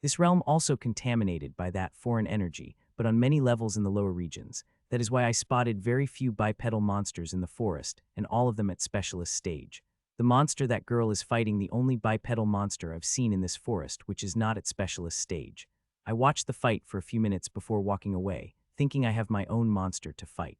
Speaker 1: This realm also contaminated by that foreign energy, but on many levels in the lower regions. That is why I spotted very few bipedal monsters in the forest, and all of them at specialist stage. The monster that girl is fighting the only bipedal monster I've seen in this forest which is not at specialist stage. I watched the fight for a few minutes before walking away, thinking I have my own monster to fight.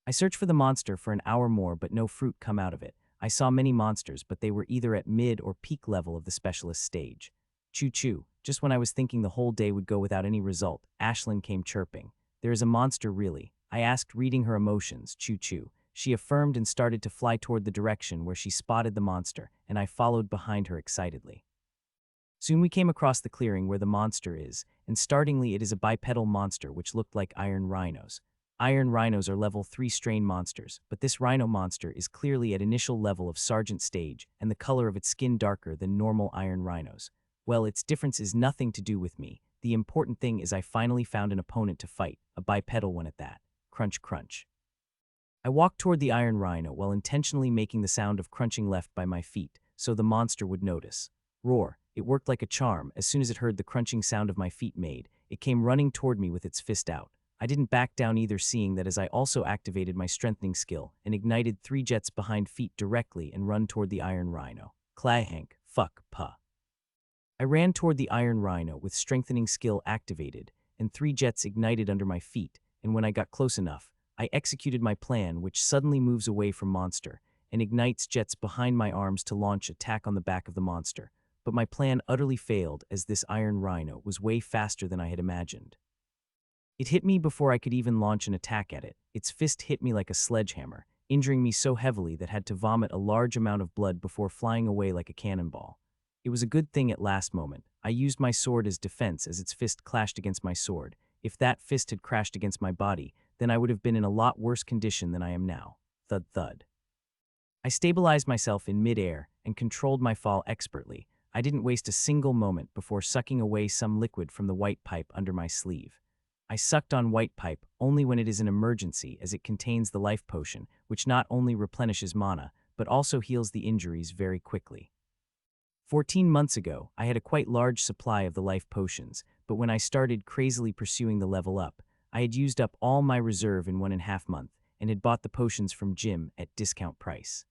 Speaker 1: I searched for the monster for an hour more, but no fruit come out of it. I saw many monsters, but they were either at mid or peak level of the specialist stage. Choo-choo, just when I was thinking the whole day would go without any result, Ashlyn came chirping. There is a monster really? I asked, reading her emotions. Choo-choo. She affirmed and started to fly toward the direction where she spotted the monster, and I followed behind her excitedly. Soon we came across the clearing where the monster is, and startlingly it is a bipedal monster which looked like iron rhinos. Iron rhinos are level 3 strain monsters, but this rhino monster is clearly at initial level of Sergeant stage, and the color of its skin darker than normal iron rhinos. Well, its difference is nothing to do with me. The important thing is I finally found an opponent to fight, a bipedal one at that. Crunch crunch. I walked toward the iron rhino while intentionally making the sound of crunching left by my feet, so the monster would notice. Roar. It worked like a charm. As soon as it heard the crunching sound of my feet made, it came running toward me with its fist out. I didn't back down either, seeing that as I also activated my strengthening skill and ignited 3 jets behind feet directly and run toward the Iron Rhino. Clahank, fuck, puh. I ran toward the Iron Rhino with strengthening skill activated and 3 jets ignited under my feet, and when I got close enough, I executed my plan, which suddenly moves away from monster and ignites jets behind my arms to launch attack on the back of the monster. But my plan utterly failed, as this Iron Rhino was way faster than I had imagined. It hit me before I could even launch an attack at it. Its fist hit me like a sledgehammer, injuring me so heavily that I had to vomit a large amount of blood before flying away like a cannonball. It was a good thing at last moment I used my sword as defense, as its fist clashed against my sword. If that fist had crashed against my body, then I would have been in a lot worse condition than I am now. Thud thud. I stabilized myself in mid-air and controlled my fall expertly. I didn't waste a single moment before sucking away some liquid from the white pipe under my sleeve. I sucked on white pipe only when it is an emergency, as it contains the life potion, which not only replenishes mana, but also heals the injuries very quickly. 14 months ago, I had a quite large supply of the life potions, but when I started crazily pursuing the level up, I had used up all my reserve in 1.5 months and had bought the potions from Jim at discount price.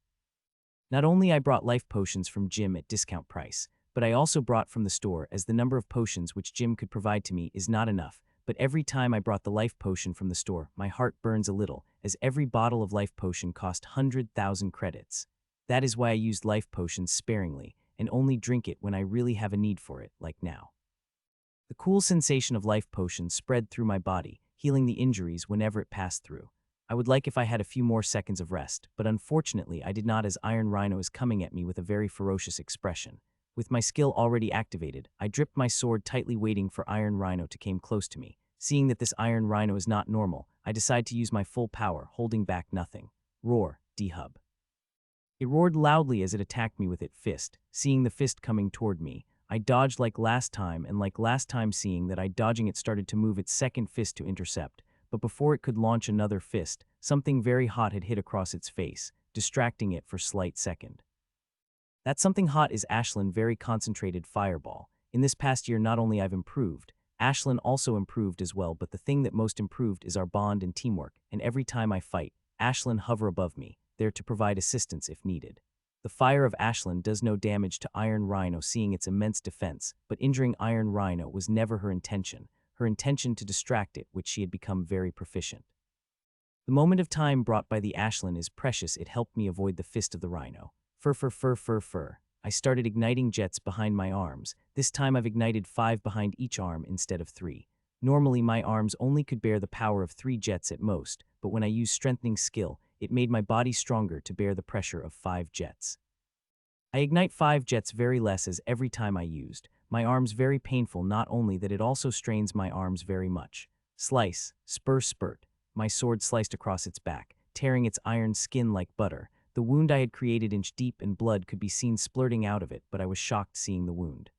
Speaker 1: Not only I brought life potions from Jim at discount price, but I also brought from the store, as the number of potions which Jim could provide to me is not enough. But every time I brought the life potion from the store, my heart burns a little, as every bottle of life potion cost 100,000 credits. That is why I used life potions sparingly, and only drink it when I really have a need for it, like now. The cool sensation of life potions spread through my body, healing the injuries whenever it passed through. I would like if I had a few more seconds of rest, but unfortunately I did not, as Iron Rhino is coming at me with a very ferocious expression. With my skill already activated, I dripped my sword tightly, waiting for Iron Rhino to come close to me. Seeing that this Iron Rhino is not normal, I decide to use my full power, holding back nothing. Roar, D-Hub. It roared loudly as it attacked me with its fist. Seeing the fist coming toward me, I dodged like last time, and like last time, seeing that I dodging, it started to move its second fist to intercept. But before it could launch another fist, something very hot had hit across its face, distracting it for a slight second. That something hot is Ashlyn very concentrated fireball. In this past year, not only I've improved, Ashlyn also improved as well, but the thing that most improved is our bond and teamwork, and every time I fight, Ashlyn hover above me, there to provide assistance if needed. The fire of Ashlyn does no damage to Iron Rhino, seeing its immense defense, but injuring Iron Rhino was never her intention to distract it, which she had become very proficient. The moment of time brought by the Ashlyn is precious. It helped me avoid the fist of the Rhino. Fur. I started igniting jets behind my arms. This time I've ignited 5 behind each arm instead of 3. Normally my arms only could bear the power of 3 jets at most, but when I used strengthening skill, it made my body stronger to bear the pressure of 5 jets. I ignite 5 jets very less, as every time I used my arms very painful, not only that it also strains my arms very much. Slice, spurt. My sword sliced across its back, tearing its iron skin like butter. The wound I had created inch deep, and blood could be seen splurting out of it, but I was shocked seeing the wound.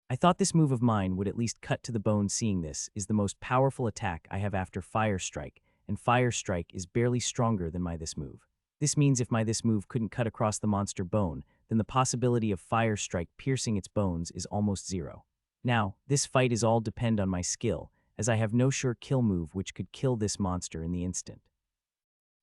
Speaker 1: I thought this move of mine would at least cut to the bone, seeing this is the most powerful attack I have after Fire Strike, and Fire Strike is barely stronger than this move. This means if this move couldn't cut across the monster bone, then the possibility of Fire Strike piercing its bones is almost zero. Now, this fight is all depend on my skill, as I have no sure kill move which could kill this monster in the instant.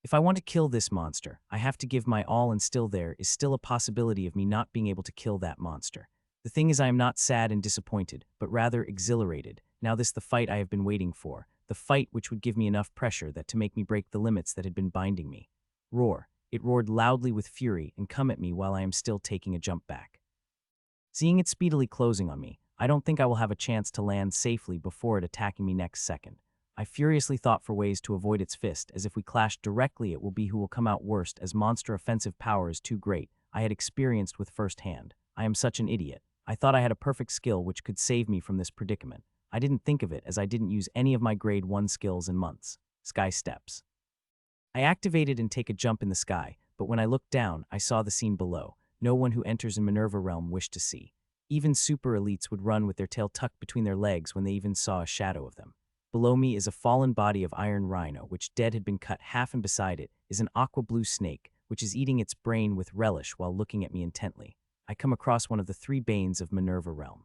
Speaker 1: If I want to kill this monster, I have to give my all, and still there is still a possibility of me not being able to kill that monster. The thing is, I am not sad and disappointed, but rather exhilarated. Now this the fight I have been waiting for, the fight which would give me enough pressure that to make me break the limits that had been binding me. Roar. It roared loudly with fury and come at me while I am still taking a jump back. Seeing it speedily closing on me, I don't think I will have a chance to land safely before it attacking me next second. I furiously thought for ways to avoid its fist, as if we clash directly it will be who will come out worst, as monster offensive power is too great. I had experienced with first hand. I am such an idiot. I thought I had a perfect skill which could save me from this predicament. I didn't think of it, as I didn't use any of my grade 1 skills in months. Sky steps. I activated and take a jump in the sky, but when I looked down, I saw the scene below. No one who enters in Manurva realm wished to see. Even super elites would run with their tail tucked between their legs when they even saw a shadow of them. Below me is a fallen body of Iron Rhino, which dead had been cut half, and beside it is an aqua blue snake, which is eating its brain with relish while looking at me intently. I come across one of the 3 banes of Minerva realm.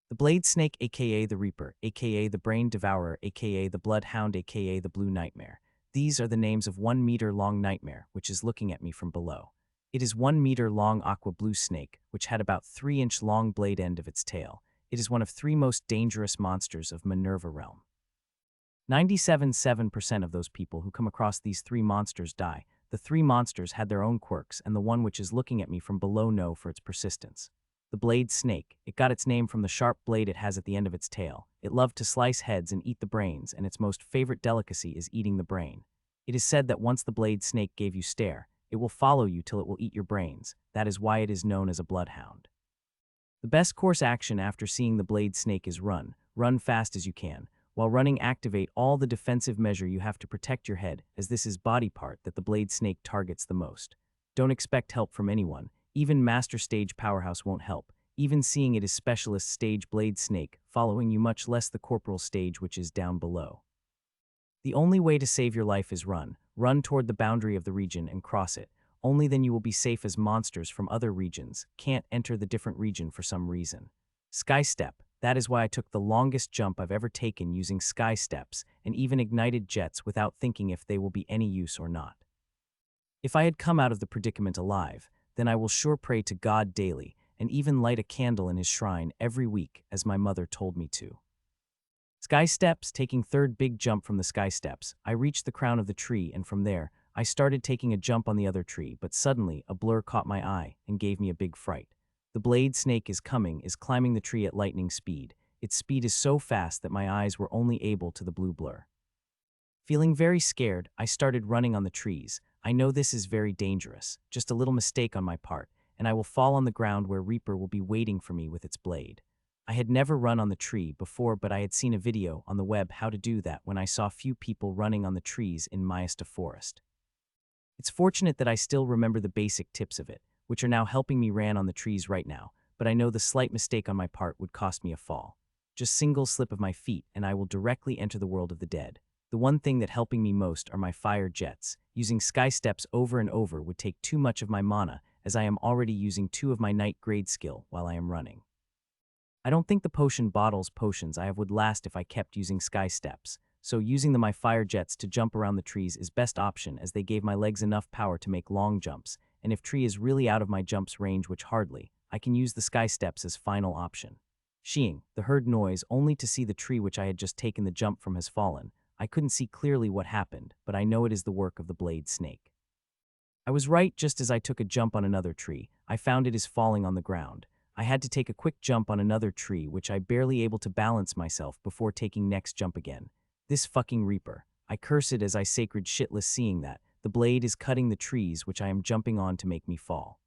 Speaker 1: The blade snake, aka the reaper, aka the brain devourer, aka the bloodhound, aka the blue nightmare. These are the names of 1 meter long nightmare, which is looking at me from below. It is 1 meter long aqua blue snake, which had about 3-inch long blade end of its tail. It is one of 3 most dangerous monsters of Manurva realm. 97.7% of those people who come across these 3 monsters die. The 3 monsters had their own quirks, and the one which is looking at me from below know for its persistence. The blade snake. It got its name from the sharp blade it has at the end of its tail. It loved to slice heads and eat the brains, and its most favorite delicacy is eating the brain. It is said that once the blade snake gave you stare, it will follow you till it will eat your brains. That is why it is known as a bloodhound. The best course action after seeing the blade snake is run. Run fast as you can. While running, activate all the defensive measure you have to protect your head, as this is body part that the blade snake targets the most. Don't expect help from anyone. Even Master Stage Powerhouse won't help. Even seeing it is Specialist Stage Blade Snake, following you, much less the Corporal stage, which is down below. The only way to save your life is run. Run toward the boundary of the region and cross it. Only then you will be safe, as monsters from other regions can't enter the different region for some reason. Sky Step. That is why I took the longest jump I've ever taken using sky steps and even ignited jets without thinking if they will be any use or not. If I had come out of the predicament alive, then I will sure pray to God daily and even light a candle in his shrine every week, as my mother told me to. Sky steps. Taking third big jump from the sky steps, I reached the crown of the tree, and from there, I started taking a jump on the other tree, but suddenly a blur caught my eye and gave me a big fright. The blade snake is climbing the tree at lightning speed. Its speed is so fast that my eyes were only able to the blue blur. Feeling very scared, I started running on the trees. I know this is very dangerous, just a little mistake on my part, and I will fall on the ground where Reaper will be waiting for me with its blade. I had never run on the tree before, but I had seen a video on the web how to do that when I saw few people running on the trees in Myesta Forest. It's fortunate that I still remember the basic tips of it, which are now helping me ran on the trees right now, but I know the slight mistake on my part would cost me a fall. Just single slip of my feet and I will directly enter the world of the dead. The one thing that helping me most are my fire jets. Using sky steps over and over would take too much of my mana, as I am already using 2 of my night grade skill while I am running. I don't think the potions I have would last if I kept using sky steps, so using my fire jets to jump around the trees is best option, as they gave my legs enough power to make long jumps, and if tree is really out of my jumps range, which hardly, I can use the sky steps as final option. Sheeing, the heard noise only to see the tree which I had just taken the jump from has fallen. I couldn't see clearly what happened, but I know it is the work of the blade snake. I was right. Just as I took a jump on another tree, I found it is falling on the ground. I had to take a quick jump on another tree, which I barely able to balance myself before taking next jump again. This fucking Reaper. I curse it as I sacred shitless, seeing that the blade is cutting the trees which I am jumping on to make me fall.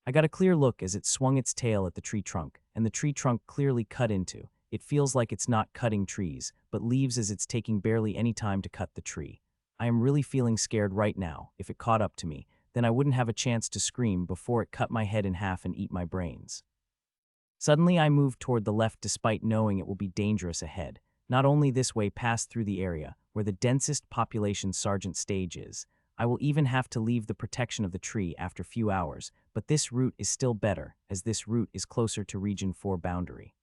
Speaker 1: I got a clear look as it swung its tail at the tree trunk, and the tree trunk clearly cut into. It feels like it's not cutting trees, but leaves, as it's taking barely any time to cut the tree. I am really feeling scared right now. If it caught up to me, then I wouldn't have a chance to scream before it cut my head in half and eat my brains. Suddenly I moved toward the left despite knowing it will be dangerous ahead. Not only this way passed through the area where the densest population sergeant stage is, I will even have to leave the protection of the tree after few hours, but this route is still better, as this route is closer to Region 4 boundary.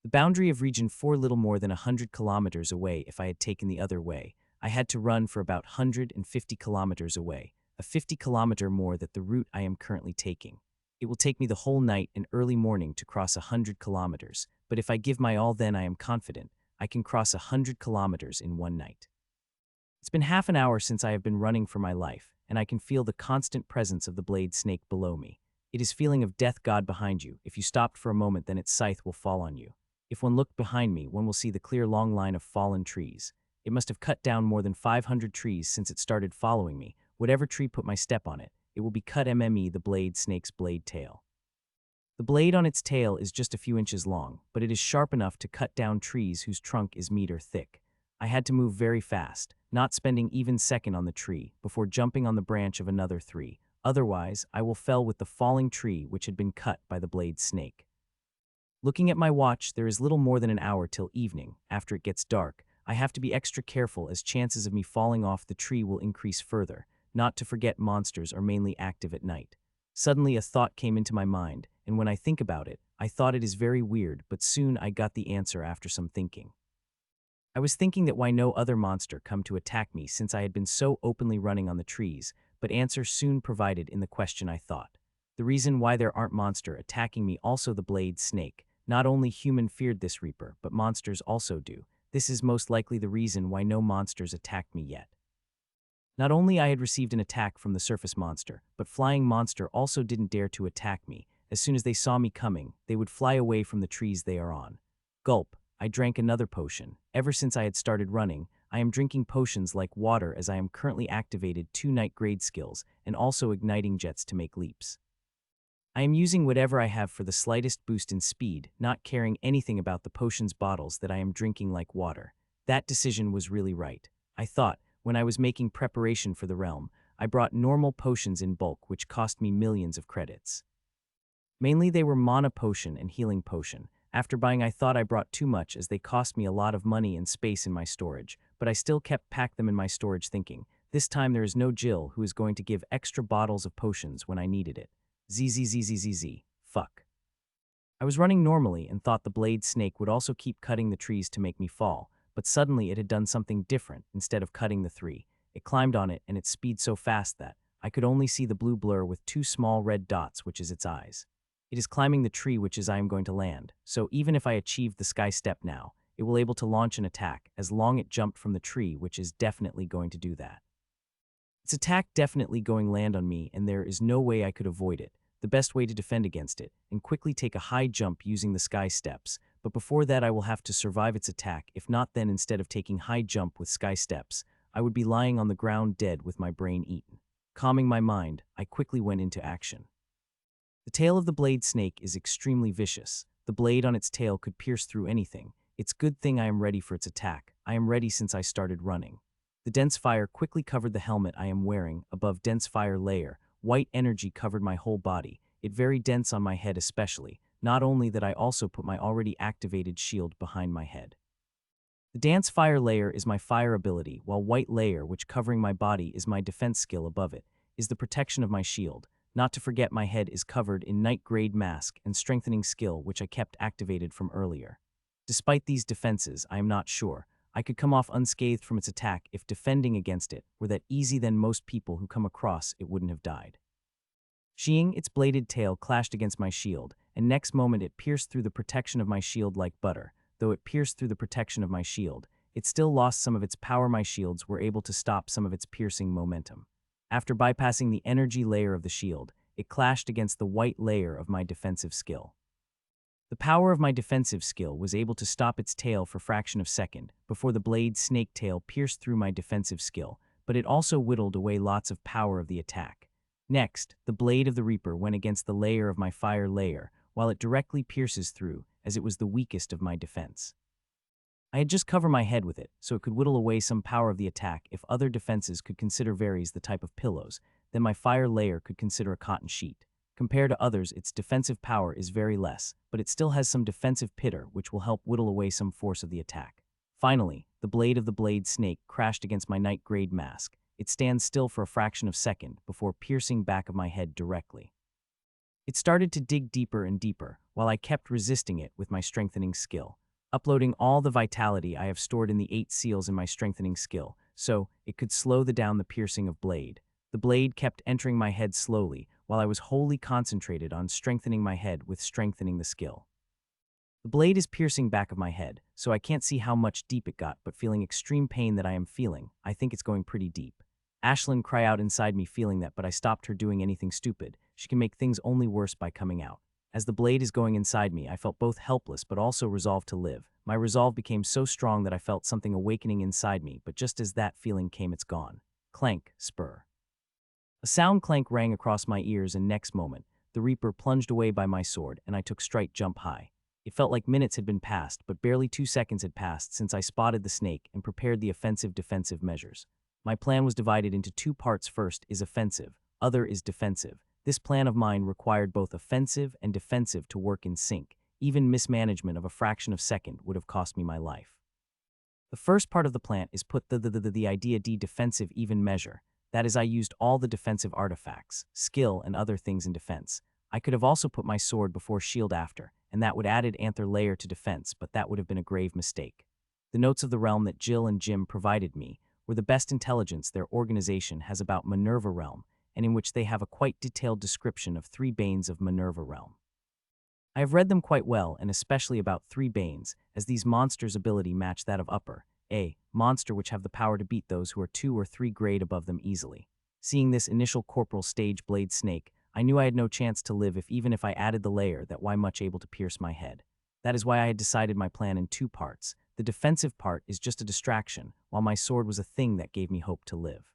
Speaker 1: The boundary of Region 4 little more than 100 kilometers away. If I had taken the other way, I had to run for about 150 kilometers away, a 50-kilometer more than the route I am currently taking. It will take me the whole night and early morning to cross 100 kilometers, but if I give my all, then I am confident I can cross 100 kilometers in one night. It's been half an hour since I have been running for my life, and I can feel the constant presence of the blade snake below me. It is feeling of death god behind you. If you stopped for a moment, then its scythe will fall on you. If one looked behind me, one will see the clear long line of fallen trees. It must have cut down more than 500 trees since it started following me. Whatever tree put my step on it, it will be cut. The blade snake's blade tail. The blade on its tail is just a few inches long, but it is sharp enough to cut down trees whose trunk is meter thick. I had to move very fast, not spending even second on the tree, before jumping on the branch of another 3. Otherwise, I will fell with the falling tree which had been cut by the blade snake. Looking at my watch, there is little more than an hour till evening. After it gets dark, I have to be extra careful, as chances of me falling off the tree will increase further. Not to forget, monsters are mainly active at night. Suddenly a thought came into my mind. and when I think about it, I thought it is very weird, but soon I got the answer after some thinking. I was thinking that why no other monster come to attack me since I had been so openly running on the trees, but answer soon provided in the question I thought. The reason why there aren't monster attacking me also the blade snake. Not only human feared this reaper, but monsters also do. This is most likely the reason why no monsters attacked me yet. Not only I had received an attack from the surface monster, but flying monster also didn't dare to attack me. As soon as they saw me coming, they would fly away from the trees they are on. Gulp, I drank another potion. Ever since I had started running, I am drinking potions like water as I am currently activated 2 night grade skills and also igniting jets to make leaps. I am using whatever I have for the slightest boost in speed, not caring anything about the potions bottles that I am drinking like water. That decision was really right. I thought, when I was making preparation for the realm, I brought normal potions in bulk which cost me millions of credits. Mainly they were mana potion and healing potion. After buying I thought I brought too much as they cost me a lot of money and space in my storage, but I still packed them in my storage thinking, this time there is no Jill who is going to give extra bottles of potions when I needed it. ZZZZZZ. Fuck. I was running normally and thought the blade snake would also keep cutting the trees to make me fall, but suddenly it had done something different. Instead of cutting the tree, it climbed on it and its speed so fast that I could only see the blue blur with 2 small red dots, which is its eyes. It is climbing the tree which is I am going to land, so even if I achieve the sky step now, it will able to launch an attack as long it jumped from the tree, which is definitely going to do that. Its attack definitely going land on me and there is no way I could avoid it. The best way to defend against it, and quickly take a high jump using the sky steps, but before that I will have to survive its attack. If not, then instead of taking high jump with sky steps, I would be lying on the ground dead with my brain eaten. Calming my mind, I quickly went into action. The tail of the blade snake is extremely vicious. The blade on its tail could pierce through anything. It's good thing I am ready for its attack. I am ready since I started running. The dense fire quickly covered the helmet I am wearing. Above dense fire layer, white energy covered my whole body. It very dense on my head especially. Not only that, I also put my already activated shield behind my head. The dance fire layer is my fire ability, while white layer, which covering my body is my defense skill above it, is the protection of my shield. Not to forget my head is covered in night grade mask and strengthening skill which I kept activated from earlier. Despite these defenses, I am not sure I could come off unscathed from its attack if defending against it were that easy. Then most people who come across it wouldn't have died. Sheeing, its bladed tail clashed against my shield, and next moment it pierced through the protection of my shield like butter. Though it pierced through the protection of my shield, it still lost some of its power. My shields were able to stop some of its piercing momentum. After bypassing the energy layer of the shield, it clashed against the white layer of my defensive skill. The power of my defensive skill was able to stop its tail for a fraction of a second before the blade snake tail pierced through my defensive skill, but it also whittled away lots of power of the attack. Next, the blade of the Reaper went against the layer of my fire layer, while it directly pierces through, as it was the weakest of my defense. I had just covered my head with it, so it could whittle away some power of the attack. If other defenses could consider varies the type of pillows, then my fire layer could consider a cotton sheet. Compared to others, its defensive power is very less, but it still has some defensive pitter which will help whittle away some force of the attack. Finally, the blade of the blade snake crashed against my night grade mask. It stands still for a fraction of a second before piercing back of my head directly. It started to dig deeper and deeper, while I kept resisting it with my strengthening skill, uploading all the vitality I have stored in the 8 seals in my strengthening skill, so it could slow down the piercing of blade. The blade kept entering my head slowly, while I was wholly concentrated on strengthening my head with strengthening the skill. The blade is piercing back of my head, so I can't see how much deep it got, but feeling extreme pain that I am feeling, I think it's going pretty deep. Ashlyn cry out inside me feeling that, but I stopped her doing anything stupid. She can make things only worse by coming out. As the blade is going inside me, I felt both helpless but also resolved to live. My resolve became so strong that I felt something awakening inside me, but just as that feeling came, it's gone. Clank, spur. A sound clank rang across my ears, and next moment, the Reaper plunged away by my sword, and I took straight jump high. It felt like minutes had been passed, but barely 2 seconds had passed since I spotted the snake and prepared the offensive-defensive measures. My plan was divided into 2 parts. First is offensive, other is defensive. This plan of mine required both offensive and defensive to work in sync. Even mismanagement of a fraction of a second would have cost me my life. The first part of the plan is put the idea D defensive even measure. That is, I used all the defensive artifacts, skill, and other things in defense. I could have also put my sword before shield after, and that would added anther layer to defense, but that would have been a grave mistake. The notes of the realm that Jill and Jim provided me were the best intelligence their organization has about Manurva realm, and in which they have a quite detailed description of 3 Banes of Manurva realm. I have read them quite well, and especially about 3 Banes, as these monsters' ability match that of upper A monster, which have the power to beat those who are 2 or 3 grade above them easily. Seeing this initial corporal stage blade snake, I knew I had no chance to live even if I added the layer that why much able to pierce my head. That is why I had decided my plan in 2 parts. The defensive part is just a distraction, while my sword was a thing that gave me hope to live.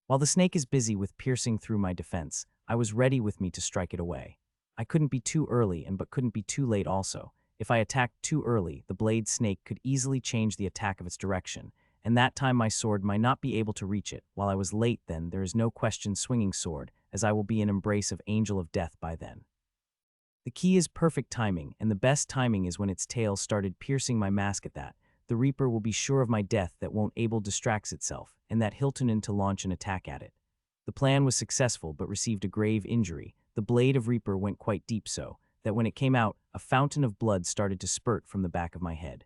Speaker 1: While the snake is busy with piercing through my defense, I was ready with me to strike it away. I couldn't be too early but couldn't be too late also. If I attacked too early, the blade snake could easily change the attack of its direction, and that time my sword might not be able to reach it. While I was late then, there is no question swinging sword, as I will be in embrace of Angel of Death by then. The key is perfect timing, and the best timing is when its tail started piercing my mask at that. The Reaper will be sure of my death that won't able distracts itself, and that Hiltonen to launch an attack at it. The plan was successful but received a grave injury. The blade of Reaper went quite deep so that when it came out, a fountain of blood started to spurt from the back of my head.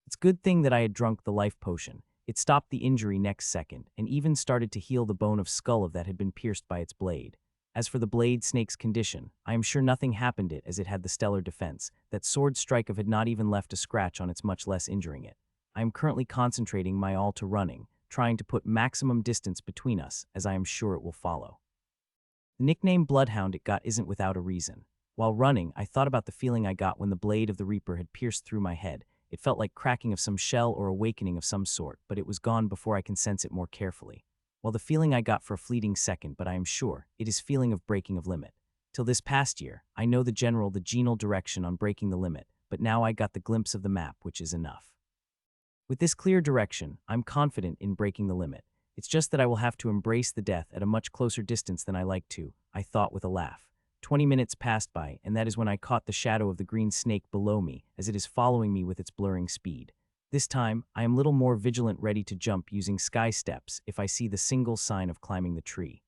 Speaker 1: It's good thing that I had drunk the life potion. It stopped the injury next second, and even started to heal the bone of skull of that had been pierced by its blade. As for the blade snake's condition, I am sure nothing happened it as it had the stellar defense. That sword strike of had not even left a scratch on its, much less injuring it. I am currently concentrating my all to running, trying to put maximum distance between us, as I am sure it will follow. The nickname Bloodhound it got isn't without a reason. While running, I thought about the feeling I got when the blade of the Reaper had pierced through my head. It felt like cracking of some shell or awakening of some sort, but it was gone before I can sense it more carefully. While the feeling I got for a fleeting second, but I am sure, it is feeling of breaking of limit. Till this past year, I know the general direction on breaking the limit, but now I got the glimpse of the map, which is enough. With this clear direction, I'm confident in breaking the limit. It's just that I will have to embrace the death at a much closer distance than I like to, I thought with a laugh. 20 minutes passed by, and that is when I caught the shadow of the green snake below me, as it is following me with its blurring speed. This time, I am little more vigilant, ready to jump using sky steps if I see the single sign of climbing the tree.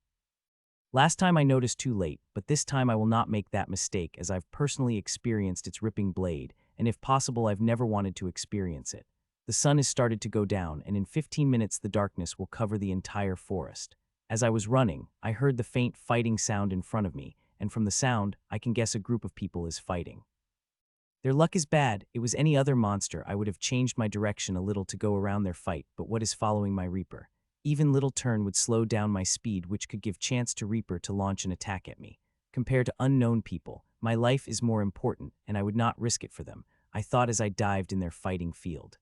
Speaker 1: Last time I noticed too late, but this time I will not make that mistake, as I've personally experienced its ripping blade, and if possible I've never wanted to experience it. The sun has started to go down, and in 15 minutes the darkness will cover the entire forest. As I was running, I heard the faint fighting sound in front of me, and from the sound, I can guess a group of people is fighting. Their luck is bad. It was any other monster, I would have changed my direction a little to go around their fight, but what is following my Reaper? Even little turn would slow down my speed, which could give chance to Reaper to launch an attack at me. Compared to unknown people, my life is more important, and I would not risk it for them, I thought as I dived in their fighting field.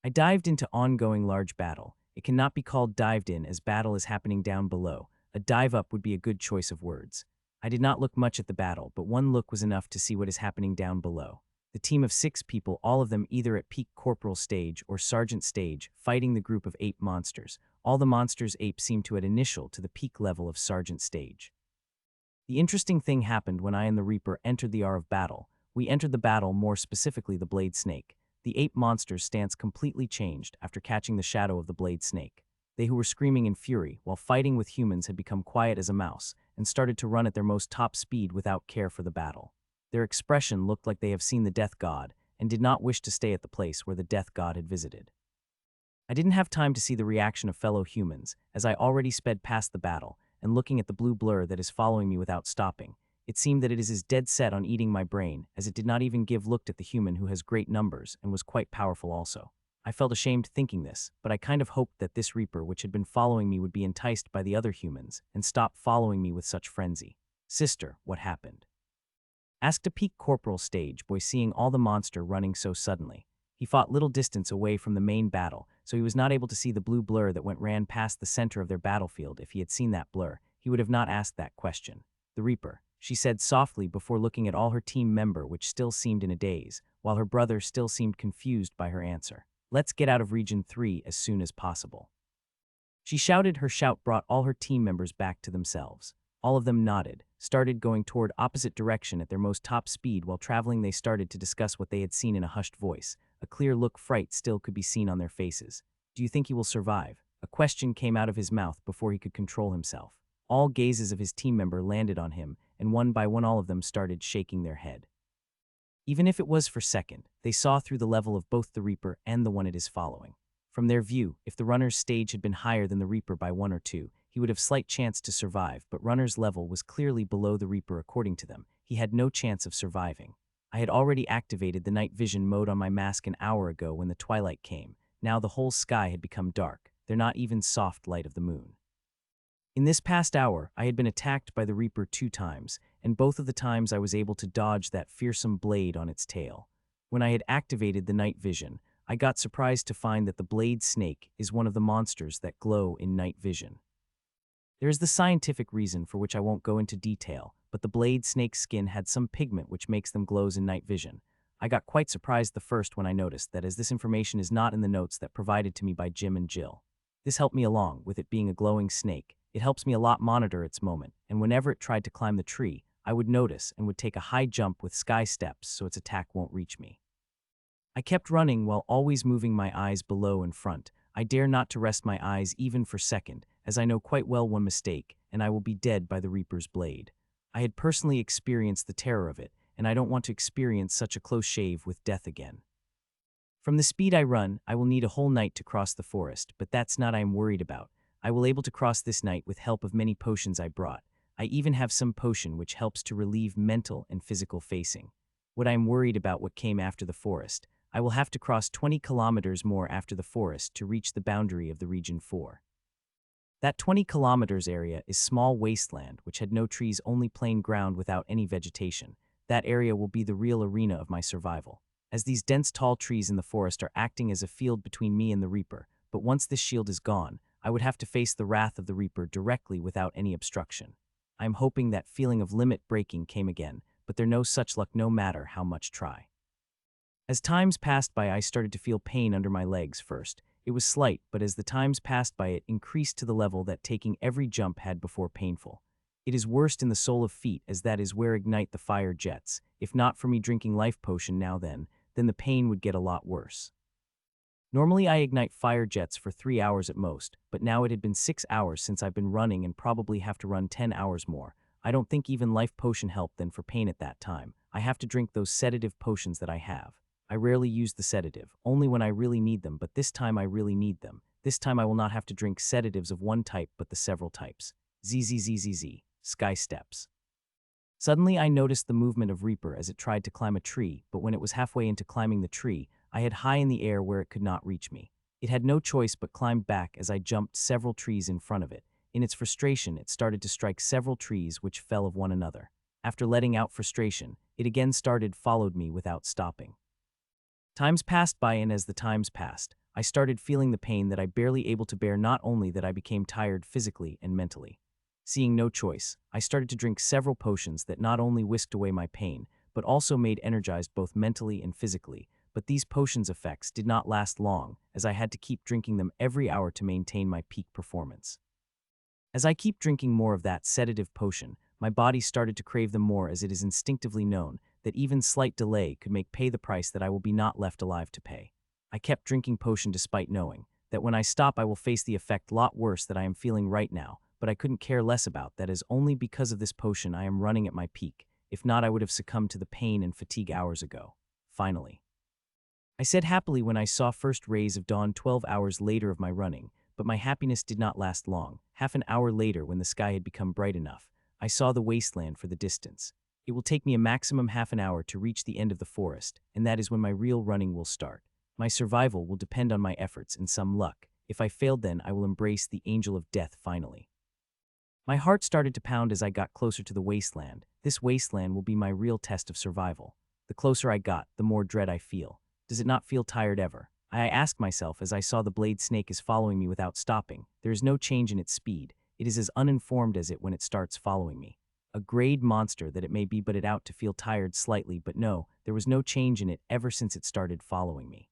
Speaker 1: I dived into ongoing large battle. It cannot be called dived in, as battle is happening down below. A dive up would be a good choice of words. I did not look much at the battle, but one look was enough to see what is happening down below. The team of 6 people, all of them either at peak corporal stage or sergeant stage, fighting the group of 8 monsters. All the monsters' apes seemed to add initial to the peak level of sergeant stage. The interesting thing happened when I and the Reaper entered the hour of battle. We entered the battle, more specifically the blade snake. The 8 monsters' stance completely changed after catching the shadow of the blade snake. They who were screaming in fury while fighting with humans had become quiet as a mouse and started to run at their most top speed without care for the battle. Their expression looked like they have seen the death god and did not wish to stay at the place where the death god had visited. I didn't have time to see the reaction of fellow humans, as I already sped past the battle and looking at the blue blur that is following me without stopping. It seemed that it is as dead set on eating my brain, as it did not even give looked at the human who has great numbers and was quite powerful also. I felt ashamed thinking this, but I kind of hoped that this Reaper which had been following me would be enticed by the other humans and stop following me with such frenzy. Sister, what happened? Asked a peak corporal stage boy, seeing all the monster running so suddenly. He fought little distance away from the main battle, so he was not able to see the blue blur that ran past the center of their battlefield. If he had seen that blur, he would have not asked that question. The Reaper, she said softly before looking at all her team member, which still seemed in a daze, while her brother still seemed confused by her answer. Let's get out of Region 3 as soon as possible. She shouted. Her shout brought all her team members back to themselves. All of them nodded, started going toward opposite direction at their most top speed. While traveling, they started to discuss what they had seen in a hushed voice. A clear look fright still could be seen on their faces. Do you think he will survive? A question came out of his mouth before he could control himself. All gazes of his team member landed on him, and one by one all of them started shaking their head. Even if it was for a second, they saw through the level of both the Reaper and the one it is following. From their view, if the runner's stage had been higher than the Reaper by 1 or 2, he would have slight chance to survive, but runner's level was clearly below the Reaper according to them. He had no chance of surviving. I had already activated the night vision mode on my mask an hour ago when the twilight came. Now the whole sky had become dark, there not even soft light of the moon. In this past hour, I had been attacked by the Reaper 2 times, and both of the times I was able to dodge that fearsome blade on its tail. When I had activated the night vision, I got surprised to find that the blade snake is one of the monsters that glow in night vision. There is the scientific reason for which I won't go into detail, but the blade snake's skin had some pigment which makes them glows in night vision. I got quite surprised the first when I noticed that as this information is not in the notes that provided to me by Jim and Jill. This helped me along, with it being a glowing snake. It helps me a lot monitor its moment, and whenever it tried to climb the tree, I would notice and would take a high jump with sky steps so its attack won't reach me. I kept running while always moving my eyes below and front. I dare not to rest my eyes even for a second, as I know quite well one mistake, and I will be dead by the Reaper's blade. I had personally experienced the terror of it, and I don't want to experience such a close shave with death again. From the speed I run, I will need a whole night to cross the forest, but that's not I am worried about. I will able to cross this night with help of many potions I brought. I even have some potion which helps to relieve mental and physical facing. What I am worried about what came after the forest. I will have to cross 20 kilometers more after the forest to reach the boundary of the Region 4. That 20 kilometers area is small wasteland which had no trees, only plain ground without any vegetation. That area will be the real arena of my survival, as these dense tall trees in the forest are acting as a field between me and the Reaper, but once this shield is gone, I would have to face the wrath of the Reaper directly without any obstruction. I am hoping that feeling of limit breaking came again, but there no such luck no matter how much try. As times passed by, I started to feel pain under my legs first. It was slight, but as the times passed by it increased to the level that taking every jump had before painful. It is worst in the sole of feet, as that is where ignite the fire jets. If not for me drinking life potion now then the pain would get a lot worse. Normally I ignite fire jets for 3 hours at most, but now it had been 6 hours since I've been running and probably have to run 10 hours more. I don't think even life potion helped then for pain at that time. I have to drink those sedative potions that I have. I rarely use the sedative, only when I really need them, but this time I really need them. This time I will not have to drink sedatives of one type but the several types. ZZZZZ, Sky Steps. Suddenly I noticed the movement of Reaper as it tried to climb a tree, but when it was halfway into climbing the tree, I had high in the air where it could not reach me. It had no choice but climbed back as I jumped several trees in front of it. In its frustration, it started to strike several trees which fell of one another. After letting out frustration, it again followed me without stopping. Times passed by, and as the times passed, I started feeling the pain that I barely able to bear. Not only that I became tired physically and mentally. Seeing no choice, I started to drink several potions that not only whisked away my pain, but also made energized both mentally and physically. But these potions' effects did not last long, as I had to keep drinking them every hour to maintain my peak performance. As I keep drinking more of that sedative potion, my body started to crave them more, as it is instinctively known that even slight delay could make pay the price that I will be not left alive to pay. I kept drinking potion despite knowing that when I stop I will face the effect lot worse that I am feeling right now, but I couldn't care less about that, as only because of this potion I am running at my peak. If not, I would have succumbed to the pain and fatigue hours ago. Finally, I said happily when I saw first rays of dawn 12 hours later of my running, but my happiness did not last long. Half an hour later, when the sky had become bright enough, I saw the wasteland for the distance. It will take me a maximum half an hour to reach the end of the forest, and that is when my real running will start. My survival will depend on my efforts and some luck. If I failed, then I will embrace the angel of death finally. My heart started to pound as I got closer to the wasteland. This wasteland will be my real test of survival. The closer I got, the more dread I feel. Does it not feel tired ever? I asked myself as I saw the blade snake is following me without stopping. There is no change in its speed. It is as uninformed as it when it starts following me. A grade monster that it may be, but it out to feel tired slightly, but no, there was no change in it ever since it started following me.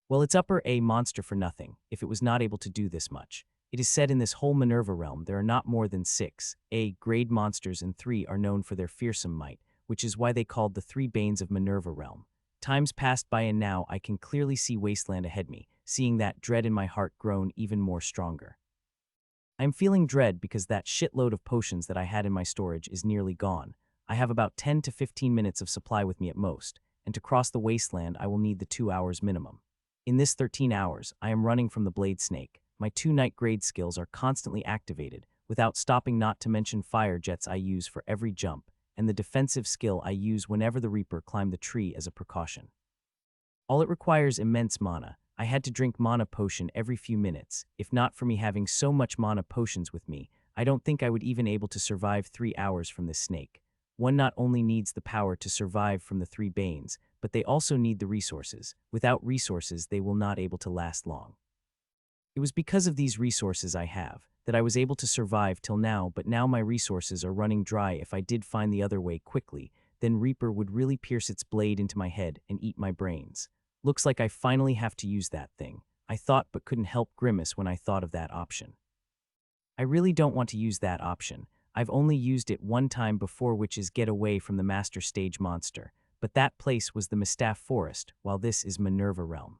Speaker 1: Well, it's upper A monster for nothing, if it was not able to do this much. It is said in this whole Manurva realm there are not more than 6 A grade monsters, and 3 are known for their fearsome might, which is why they called the 3 Banes of Manurva realm. Times passed by, and now I can clearly see wasteland ahead me, seeing that dread in my heart grown even more stronger. I'm feeling dread because that shitload of potions that I had in my storage is nearly gone. I have about 10 to 15 minutes of supply with me at most, and to cross the wasteland I will need the 2 hours minimum. In this 13 hours, I am running from the blade snake. My 2 night grade skills are constantly activated, without stopping, not to mention fire jets I use for every jump, and the defensive skill I use whenever the Reaper climbed the tree as a precaution. All it requires immense mana. I had to drink mana potion every few minutes. If not for me having so much mana potions with me, I don't think I would even able to survive 3 hours from this snake. One not only needs the power to survive from the 3 banes, but they also need the resources. Without resources, they will not able to last long. It was because of these resources I have that I was able to survive till now, but now my resources are running dry. If I did find the other way quickly, then Reaper would really pierce its blade into my head and eat my brains. Looks like I finally have to use that thing. I thought but couldn't help grimace when I thought of that option. I really don't want to use that option. I've only used it one time before, which is get away from the master stage monster, but that place was the Mistaff Forest, while this is Manurva realm.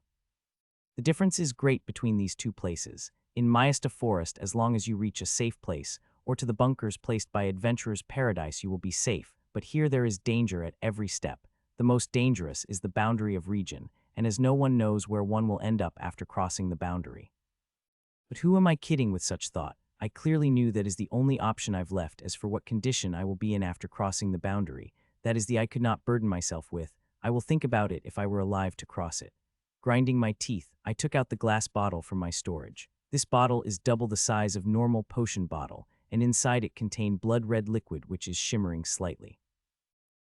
Speaker 1: The difference is great between these two places. In Miasta Forest, as long as you reach a safe place, or to the bunkers placed by Adventurer's Paradise, you will be safe, but here there is danger at every step. The most dangerous is the boundary of region, and as no one knows where one will end up after crossing the boundary. But who am I kidding with such thought? I clearly knew that is the only option I've left. As for what condition I will be in after crossing the boundary, that is the I could not burden myself with. I will think about it if I were alive to cross it. Grinding my teeth, I took out the glass bottle from my storage. This bottle is double the size of normal potion bottle, and inside it contained blood red liquid which is shimmering slightly.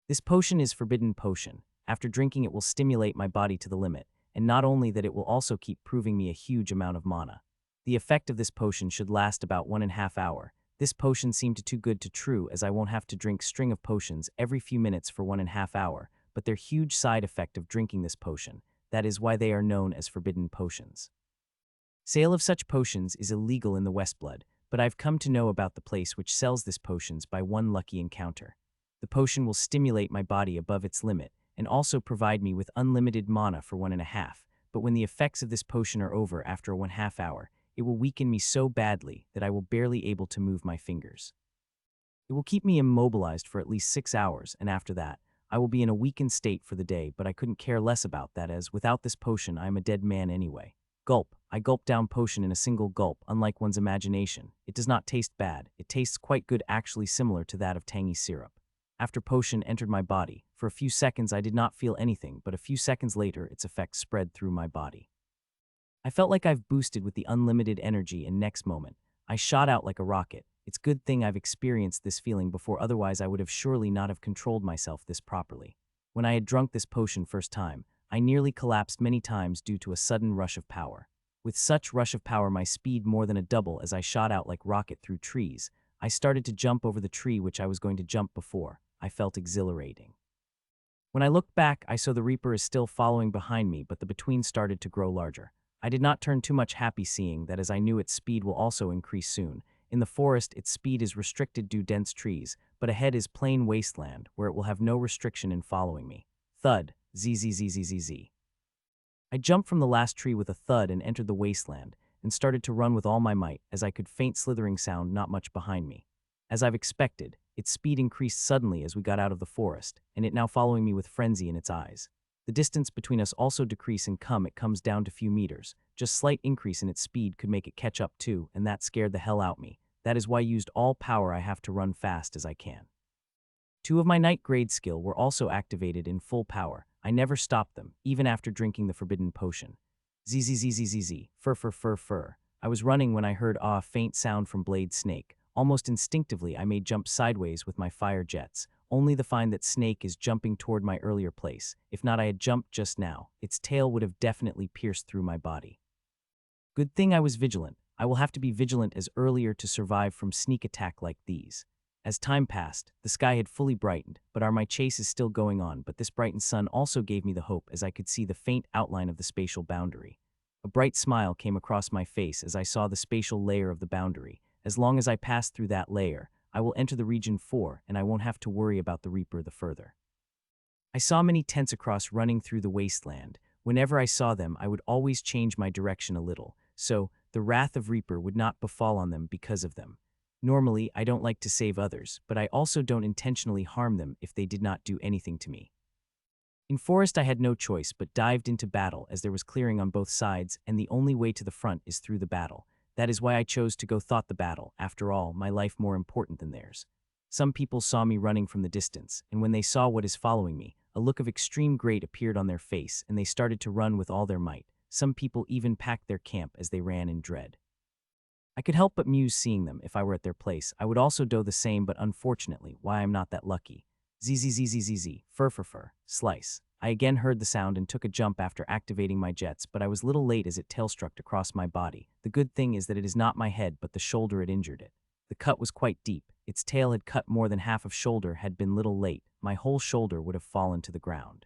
Speaker 1: This potion is forbidden potion. After drinking it will stimulate my body to the limit, and not only that, it will also keep proving me a huge amount of mana. The effect of this potion should last about 1.5 hours. This potion seemed too good to true, as I won't have to drink string of potions every few minutes for 1.5 hours, but their huge side effect of drinking this potion. That is why they are known as forbidden potions. Sale of such potions is illegal in the Westblood, but I've come to know about the place which sells this potions by one lucky encounter. The potion will stimulate my body above its limit, and also provide me with unlimited mana for 1.5, but when the effects of this potion are over after 1/2 hour, it will weaken me so badly that I will barely able to move my fingers. It will keep me immobilized for at least 6 hours, and after that, I will be in a weakened state for the day, but I couldn't care less about that, as without this potion I am a dead man anyway. Gulp. I gulp down potion in a single gulp. Unlike one's imagination, it does not taste bad. It tastes quite good, actually similar to that of tangy syrup. After potion entered my body, for a few seconds I did not feel anything, but a few seconds later its effects spread through my body. I felt like I've boosted with the unlimited energy, and next moment, I shot out like a rocket. It's good thing I've experienced this feeling before, otherwise I would have surely not have controlled myself this properly. When I had drunk this potion first time, I nearly collapsed many times due to a sudden rush of power. With such rush of power, my speed more than a double as I shot out like rocket through trees. I started to jump over the tree which I was going to jump before. I felt exhilarating. When I looked back, I saw the Reaper is still following behind me, but the between started to grow larger. I did not turn too much happy seeing that, as I knew its speed will also increase soon. In the forest, its speed is restricted due dense trees, but ahead is plain wasteland, where it will have no restriction in following me. Thud, zzzzzzz. I jumped from the last tree with a thud and entered the wasteland, and started to run with all my might, as I could faint slithering sound not much behind me. As I've expected, its speed increased suddenly as we got out of the forest, and it now following me with frenzy in its eyes. The distance between us also decrease and it comes down to few meters. Just slight increase in its speed could make it catch up too, and that scared the hell out me. That is why I used all power. I have to run fast as I can. 2 of my night grade skill were also activated in full power. I never stopped them, even after drinking the forbidden potion. Zzzzzzz, fur. I was running when I heard a faint sound from Blade Snake. Almost instinctively, I made jump sideways with my fire jets, only to find that Snake is jumping toward my earlier place. If not, I had jumped just now. Its tail would have definitely pierced through my body. Good thing I was vigilant. I will have to be vigilant as earlier to survive from sneak attack like these. As time passed, the sky had fully brightened, but my chase is still going on, but this brightened sun also gave me the hope as I could see the faint outline of the spatial boundary. A bright smile came across my face as I saw the spatial layer of the boundary. As long as I pass through that layer, I will enter the region 4, and I won't have to worry about the Reaper the further. I saw many tents across running through the wasteland. Whenever I saw them, I would always change my direction a little, so the wrath of Reaper would not befall on them because of them. Normally, I don't like to save others, but I also don't intentionally harm them if they did not do anything to me. In forest, I had no choice but dived into battle as there was clearing on both sides, and the only way to the front is through the battle. That is why I chose to go thought the battle. After all, my life more important than theirs. Some people saw me running from the distance, and when they saw what is following me, a look of extreme great appeared on their face, and they started to run with all their might. Some people even packed their camp as they ran in dread. I could help but muse seeing them. If I were at their place, I would also do the same, but unfortunately, why I'm not that lucky. Zzzzzzz, fur, slice. I again heard the sound and took a jump after activating my jets, but I was little late as it tailstruck across my body. The good thing is that it is not my head, but the shoulder it injured it. The cut was quite deep. Its tail had cut more than half of shoulder. Had been little late, my whole shoulder would have fallen to the ground.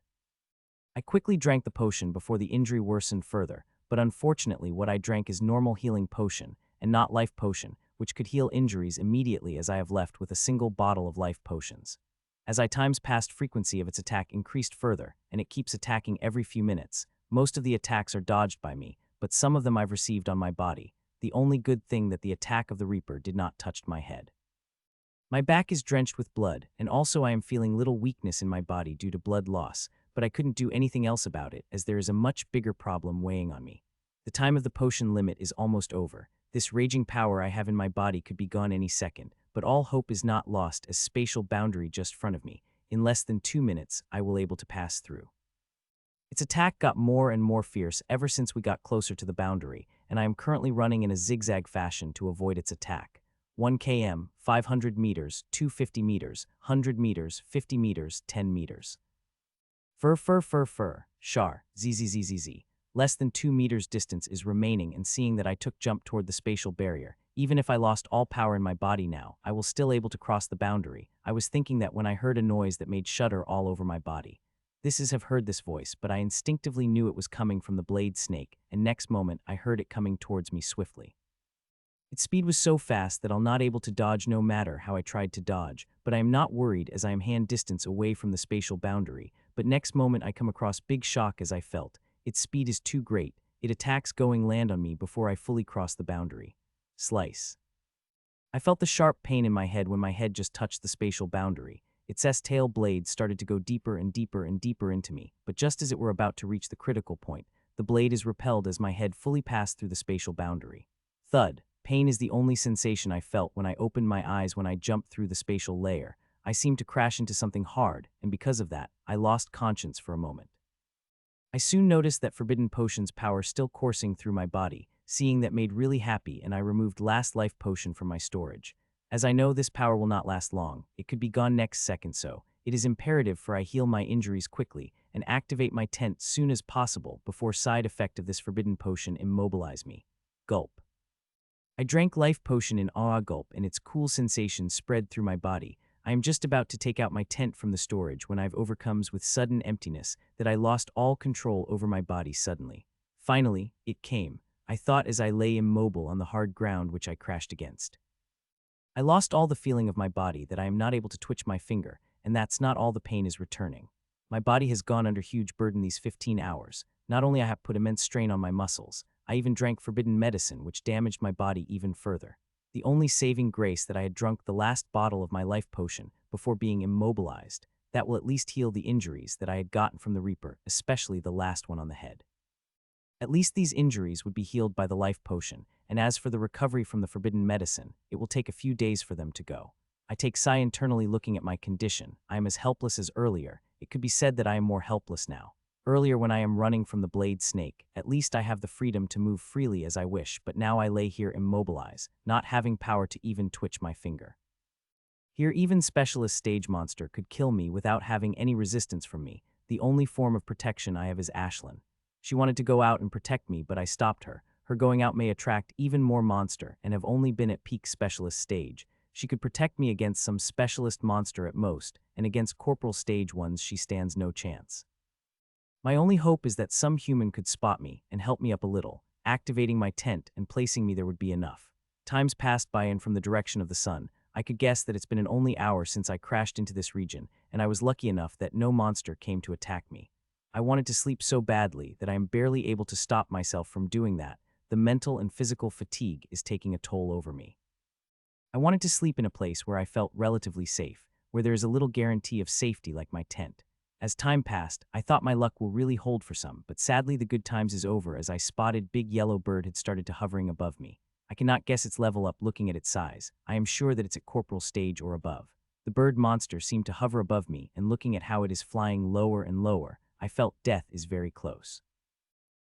Speaker 1: I quickly drank the potion before the injury worsened further, but unfortunately what I drank is normal healing potion, and not life potion, which could heal injuries immediately, as I have left with a single bottle of life potions. As I times passed, frequency of its attack increased further, and it keeps attacking every few minutes. Most of the attacks are dodged by me, but some of them I've received on my body. The only good thing that the attack of the Reaper did not touch my head. My back is drenched with blood, and also I am feeling little weakness in my body due to blood loss, but I couldn't do anything else about it, as there is a much bigger problem weighing on me. The time of the potion limit is almost over. This raging power I have in my body could be gone any second, but all hope is not lost as spatial boundary just in front of me. In less than 2 minutes, I will able to pass through. Its attack got more and more fierce ever since we got closer to the boundary, and I am currently running in a zigzag fashion to avoid its attack. 1 km, 500 meters, 250 meters, 100 meters, 50 meters, 10 meters. Fur, shar, zzzzz. Less than 2 meters distance is remaining, and seeing that I took jump toward the spatial barrier, even if I lost all power in my body now, I will still able to cross the boundary. I was thinking that when I heard a noise that made shudder all over my body. This is have heard this voice, but I instinctively knew it was coming from the blade snake, and next moment I heard it coming towards me swiftly. Its speed was so fast that I'll not able to dodge no matter how I tried to dodge, but I am not worried as I am hand distance away from the spatial boundary, but next moment I come across big shock as I felt. Its speed is too great. It attacks going land on me before I fully cross the boundary. Slice. I felt the sharp pain in my head when my head just touched the spatial boundary. Its tail blade started to go deeper and deeper and deeper into me, but just as it were about to reach the critical point, the blade is repelled as my head fully passed through the spatial boundary. Thud. Pain is the only sensation I felt when I opened my eyes when I jumped through the spatial layer. I seemed to crash into something hard, and because of that, I lost conscience for a moment. I soon noticed that forbidden potion's power still coursing through my body. Seeing that made really happy, and I removed last life potion from my storage. As I know this power will not last long, it could be gone next second, so it is imperative for I heal my injuries quickly and activate my tent soon as possible before side effect of this forbidden potion immobilize me. Gulp. I drank life potion in awe gulp, and its cool sensation spread through my body. I am just about to take out my tent from the storage when I've overcomes with sudden emptiness that I lost all control over my body suddenly. Finally, it came. I thought as I lay immobile on the hard ground which I crashed against. I lost all the feeling of my body that I am not able to twitch my finger, and that's not all, the pain is returning. My body has gone under huge burden these 15 hours. Not only I have put immense strain on my muscles, I even drank forbidden medicine which damaged my body even further. The only saving grace that I had drunk the last bottle of my life potion before being immobilized. That will at least heal the injuries that I had gotten from the Reaper, especially the last one on the head. At least these injuries would be healed by the life potion, and as for the recovery from the forbidden medicine, it will take a few days for them to go. I take sigh internally looking at my condition. I am as helpless as earlier. It could be said that I am more helpless now. Earlier when I am running from the blade snake, at least I have the freedom to move freely as I wish, but now I lay here immobilized, not having power to even twitch my finger. Here even specialist stage monster could kill me without having any resistance from me. The only form of protection I have is Ashlyn. She wanted to go out and protect me, but I stopped her. Her going out may attract even more monster and have only been at peak specialist stage. She could protect me against some specialist monster at most, and against corporal stage ones she stands no chance. My only hope is that some human could spot me and help me up a little. Activating my tent and placing me there would be enough. Times passed by, and from the direction of the sun, I could guess that it's been an only hour since I crashed into this region, and I was lucky enough that no monster came to attack me. I wanted to sleep so badly that I am barely able to stop myself from doing that. the mental and physical fatigue is taking a toll over me. I wanted to sleep in a place where I felt relatively safe, where there is a little guarantee of safety like my tent. As time passed, I thought my luck will really hold for some, but sadly the good times is over as I spotted big yellow bird had started to hovering above me. I cannot guess its level up looking at its size. I am sure that it's at Corporal stage or above. The bird monster seemed to hover above me, and looking at how it is flying lower and lower, I felt death is very close.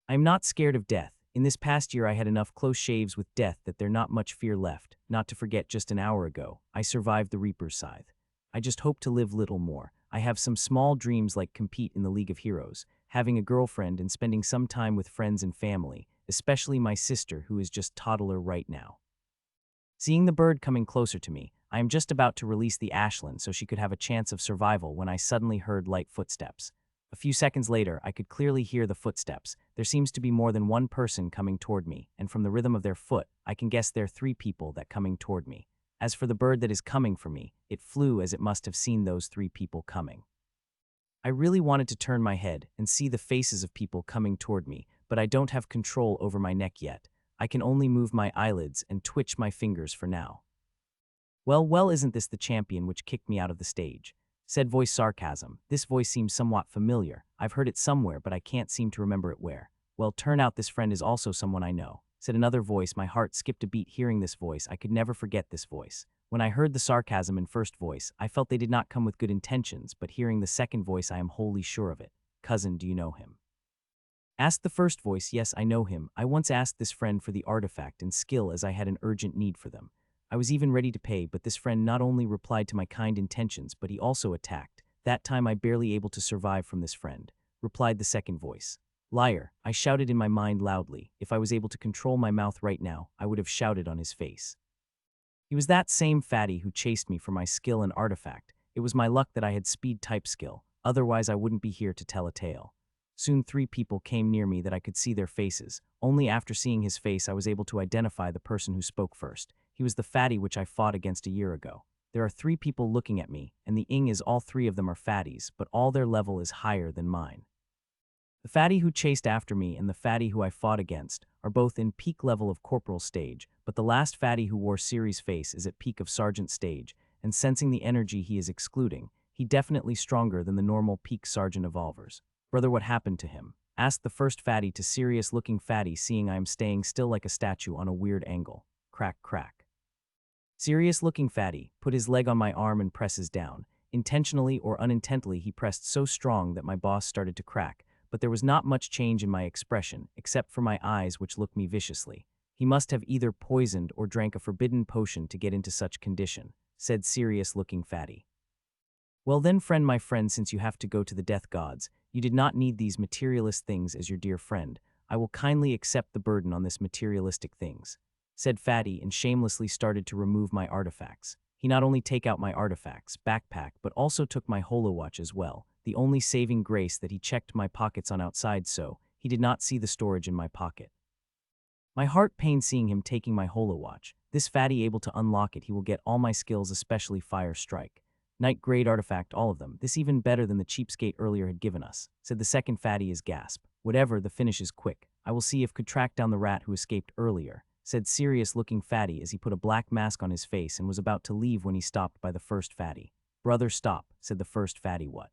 Speaker 1: I am not scared of death. In this past year I had enough close shaves with death that there not much fear left. Not to forget just an hour ago, I survived the Reaper's scythe. I just hope to live little more. I have some small dreams like compete in the League of Heroes, having a girlfriend and spending some time with friends and family, especially my sister who is just toddler right now. Seeing the bird coming closer to me, I am just about to release the ashland so she could have a chance of survival when I suddenly heard light footsteps. A few seconds later, I could clearly hear the footsteps. There seems to be more than one person coming toward me, and from the rhythm of their foot, I can guess there are 3 people that coming toward me. As for the bird that is coming for me, it flew as it must have seen those 3 people coming. I really wanted to turn my head and see the faces of people coming toward me, but I don't have control over my neck yet. I can only move my eyelids and twitch my fingers for now. Well, isn't this the champion which kicked me out of the stage? Said voice sarcasm. This voice seems somewhat familiar. I've heard it somewhere, but I can't seem to remember it where. Well, turn out this friend is also someone I know. Said another voice. My heart skipped a beat hearing this voice. I could never forget this voice. When I heard the sarcasm in first voice, I felt they did not come with good intentions, but hearing the second voice I am wholly sure of it. Cousin, do you know him? Asked the first voice. Yes, I know him. I once asked this friend for the artifact and skill as I had an urgent need for them. I was even ready to pay, but this friend not only replied to my kind intentions, but he also attacked. That time I barely able to survive from this friend. Replied the second voice. Liar, I shouted in my mind loudly. If I was able to control my mouth right now, I would have shouted on his face. He was that same fatty who chased me for my skill and artifact. It was my luck that I had speed type skill, otherwise I wouldn't be here to tell a tale. Soon 3 people came near me that I could see their faces. Only after seeing his face I was able to identify the person who spoke first. He was the fatty which I fought against a year ago. There are 3 people looking at me, and the ing is all 3 of them are fatties, but all their level is higher than mine. The fatty who chased after me and the fatty who I fought against are both in peak level of corporal stage, but the last fatty who wore Siri's face is at peak of sergeant stage, and sensing the energy he is excluding, he definitely stronger than the normal peak sergeant evolvers. Brother, what happened to him? Asked the first fatty to serious-looking fatty, seeing I am staying still like a statue on a weird angle. Crack, crack. Serious-looking fatty put his leg on my arm and presses down. Intentionally or unintentionally, he pressed so strong that my boss started to crack, but there was not much change in my expression, except for my eyes which looked me viciously. He must have either poisoned or drank a forbidden potion to get into such condition, said serious-looking fatty. Well then, friend, my friend, since you have to go to the death gods, you did not need these materialist things as your dear friend. I will kindly accept the burden on this materialistic things, said fatty, and shamelessly started to remove my artifacts. He not only take out my artifacts, backpack, but also took my holowatch as well. The only saving grace that he checked my pockets on outside, so he did not see the storage in my pocket. My heart pained seeing him taking my holowatch. This fatty able to unlock it, he will get all my skills, especially fire strike. Night grade artifact, all of them. This even better than the cheapskate earlier had given us, said the second fatty as gasp. Whatever, the finish is quick. I will see if could track down the rat who escaped earlier, said serious-looking fatty as he put a black mask on his face and was about to leave when he stopped by the first fatty. Brother, stop, said the first fatty. What?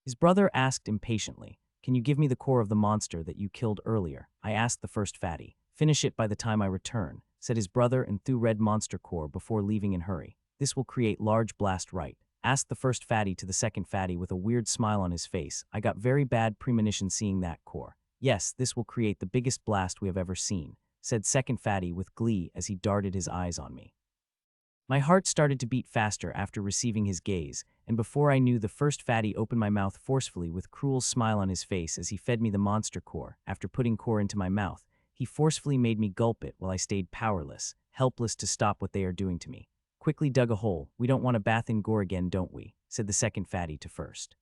Speaker 1: His brother asked impatiently. Can you give me the core of the monster that you killed earlier? I asked the first fatty. Finish it by the time I return, said his brother, and threw red monster core before leaving in hurry. This will create large blast, right? Asked the first fatty to the second fatty with a weird smile on his face. I got very bad premonition seeing that core. Yes, this will create the biggest blast we have ever seen, said second fatty with glee as he darted his eyes on me. My heart started to beat faster after receiving his gaze, and before I knew, the first fatty opened my mouth forcefully with cruel smile on his face as he fed me the monster core. After putting core into my mouth, he forcefully made me gulp it while I stayed powerless, helpless to stop what they are doing to me. Quickly dug a hole. We don't want to bath in gore again, don't we? Said the second fatty to first.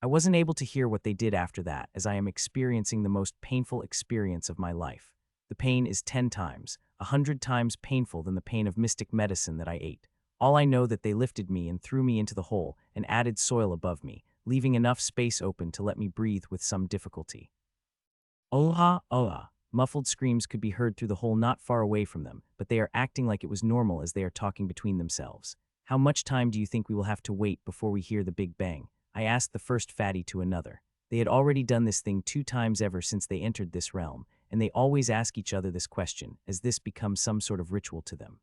Speaker 1: I wasn't able to hear what they did after that, as I am experiencing the most painful experience of my life. The pain is 10 times, 100 times painful than the pain of mystic medicine that I ate. All I know that they lifted me and threw me into the hole and added soil above me, leaving enough space open to let me breathe with some difficulty. Oha, oha. Muffled screams could be heard through the hole not far away from them, but they are acting like it was normal as they are talking between themselves. How much time do you think we will have to wait before we hear the big bang? I asked the first fatty to another. They had already done this thing 2 times ever since they entered this realm, and they always ask each other this question, as this becomes some sort of ritual to them.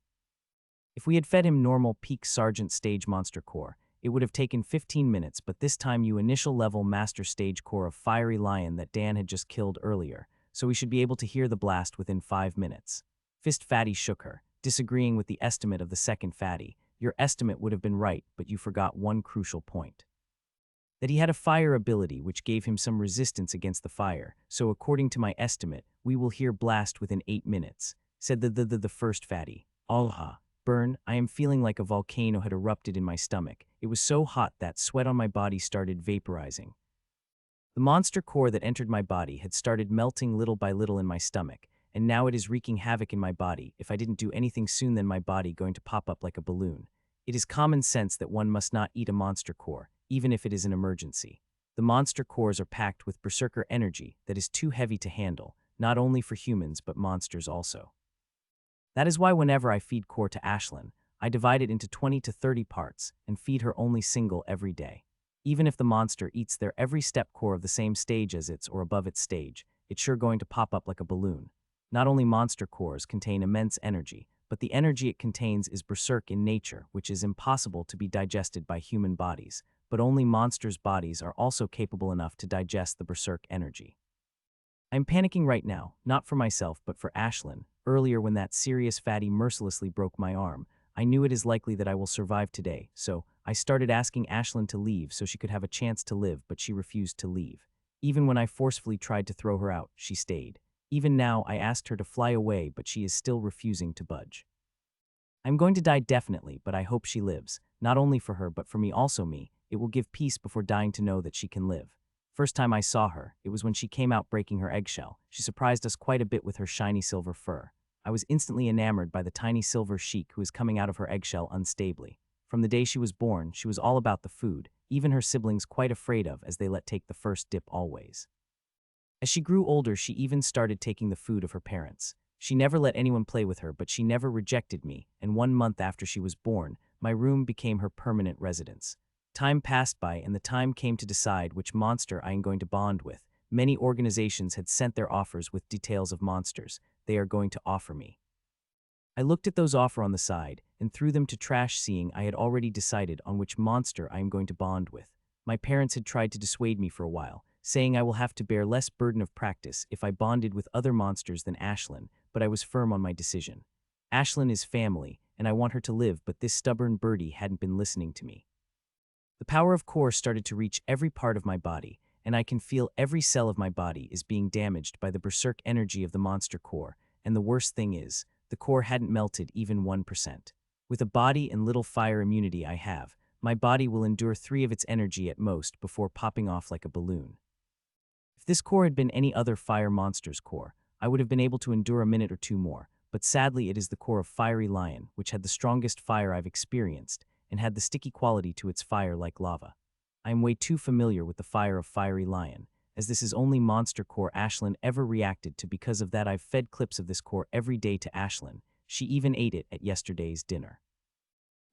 Speaker 1: If we had fed him normal peak sergeant stage monster core, it would have taken 15 minutes, but this time you initial level master stage core of fiery lion that Dan had just killed earlier, so we should be able to hear the blast within 5 minutes. Fist Fatty shook her, disagreeing with the estimate of the second fatty. Your estimate would have been right, but you forgot one crucial point. That he had a fire ability which gave him some resistance against the fire, so according to my estimate, we will hear blast within 8 minutes, said the first fatty. Alha. Burn, I am feeling like a volcano had erupted in my stomach. It was so hot that sweat on my body started vaporizing. The monster core that entered my body had started melting little by little in my stomach, and now it is wreaking havoc in my body. If I didn't do anything soon, then my body going to pop up like a balloon. It is common sense that one must not eat a monster core, even if it is an emergency. The monster cores are packed with berserker energy that is too heavy to handle, not only for humans but monsters also. That is why whenever I feed core to Ashlyn, I divide it into 20 to 30 parts and feed her only single every day. Even if the monster eats their every step core of the same stage as its or above its stage, it's sure going to pop up like a balloon. Not only monster cores contain immense energy, but the energy it contains is berserk in nature, which is impossible to be digested by human bodies, but only monsters' bodies are also capable enough to digest the berserk energy. I'm panicking right now, not for myself but for Ashlyn. Earlier when that serious fatty mercilessly broke my arm, I knew it is likely that I will survive today, so I started asking Ashlyn to leave so she could have a chance to live, but she refused to leave. Even when I forcefully tried to throw her out, she stayed. Even now I asked her to fly away, but she is still refusing to budge. I'm going to die definitely, but I hope she lives. Not only for her but for me also me. It will give peace before dying to know that she can live. First time I saw her, it was when she came out breaking her eggshell. She surprised us quite a bit with her shiny silver fur. I was instantly enamored by the tiny silver sheik who is coming out of her eggshell unstably. From the day she was born, she was all about the food, even her siblings quite afraid of as they let take the first dip always. As she grew older, she even started taking the food of her parents. She never let anyone play with her, but she never rejected me, and 1 month after she was born, my room became her permanent residence. Time passed by and the time came to decide which monster I am going to bond with. Many organizations had sent their offers with details of monsters they are going to offer me. I looked at those offers on the side and threw them to trash, seeing I had already decided on which monster I am going to bond with. My parents had tried to dissuade me for a while, saying I will have to bear less burden of practice if I bonded with other monsters than Ashlyn, but I was firm on my decision. Ashlyn is family, and I want her to live, but this stubborn birdie hadn't been listening to me. The power of core started to reach every part of my body, and I can feel every cell of my body is being damaged by the berserk energy of the monster core, and the worst thing is, the core hadn't melted even 1%. With a body and little fire immunity I have, my body will endure 3 of its energy at most before popping off like a balloon. If this core had been any other fire monster's core, I would have been able to endure a minute or 2 more, but sadly it is the core of Fiery Lion, which had the strongest fire I've experienced, and had the sticky quality to its fire like lava. I am way too familiar with the fire of Fiery Lion, as this is only monster core Ashlyn ever reacted to. Because of that I've fed clips of this core every day to Ashlyn. She even ate it at yesterday's dinner.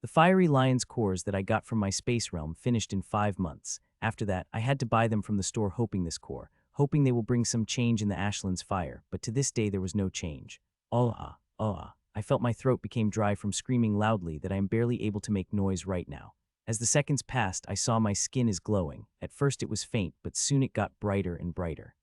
Speaker 1: The Fiery Lion's cores that I got from my space realm finished in 5 months. After that, I had to buy them from the store hoping they will bring some change in the Ashlyn's fire, but to this day there was no change. I felt my throat became dry from screaming loudly that I am barely able to make noise right now. As the seconds passed, I saw my skin is glowing. At first it was faint, but soon it got brighter and brighter.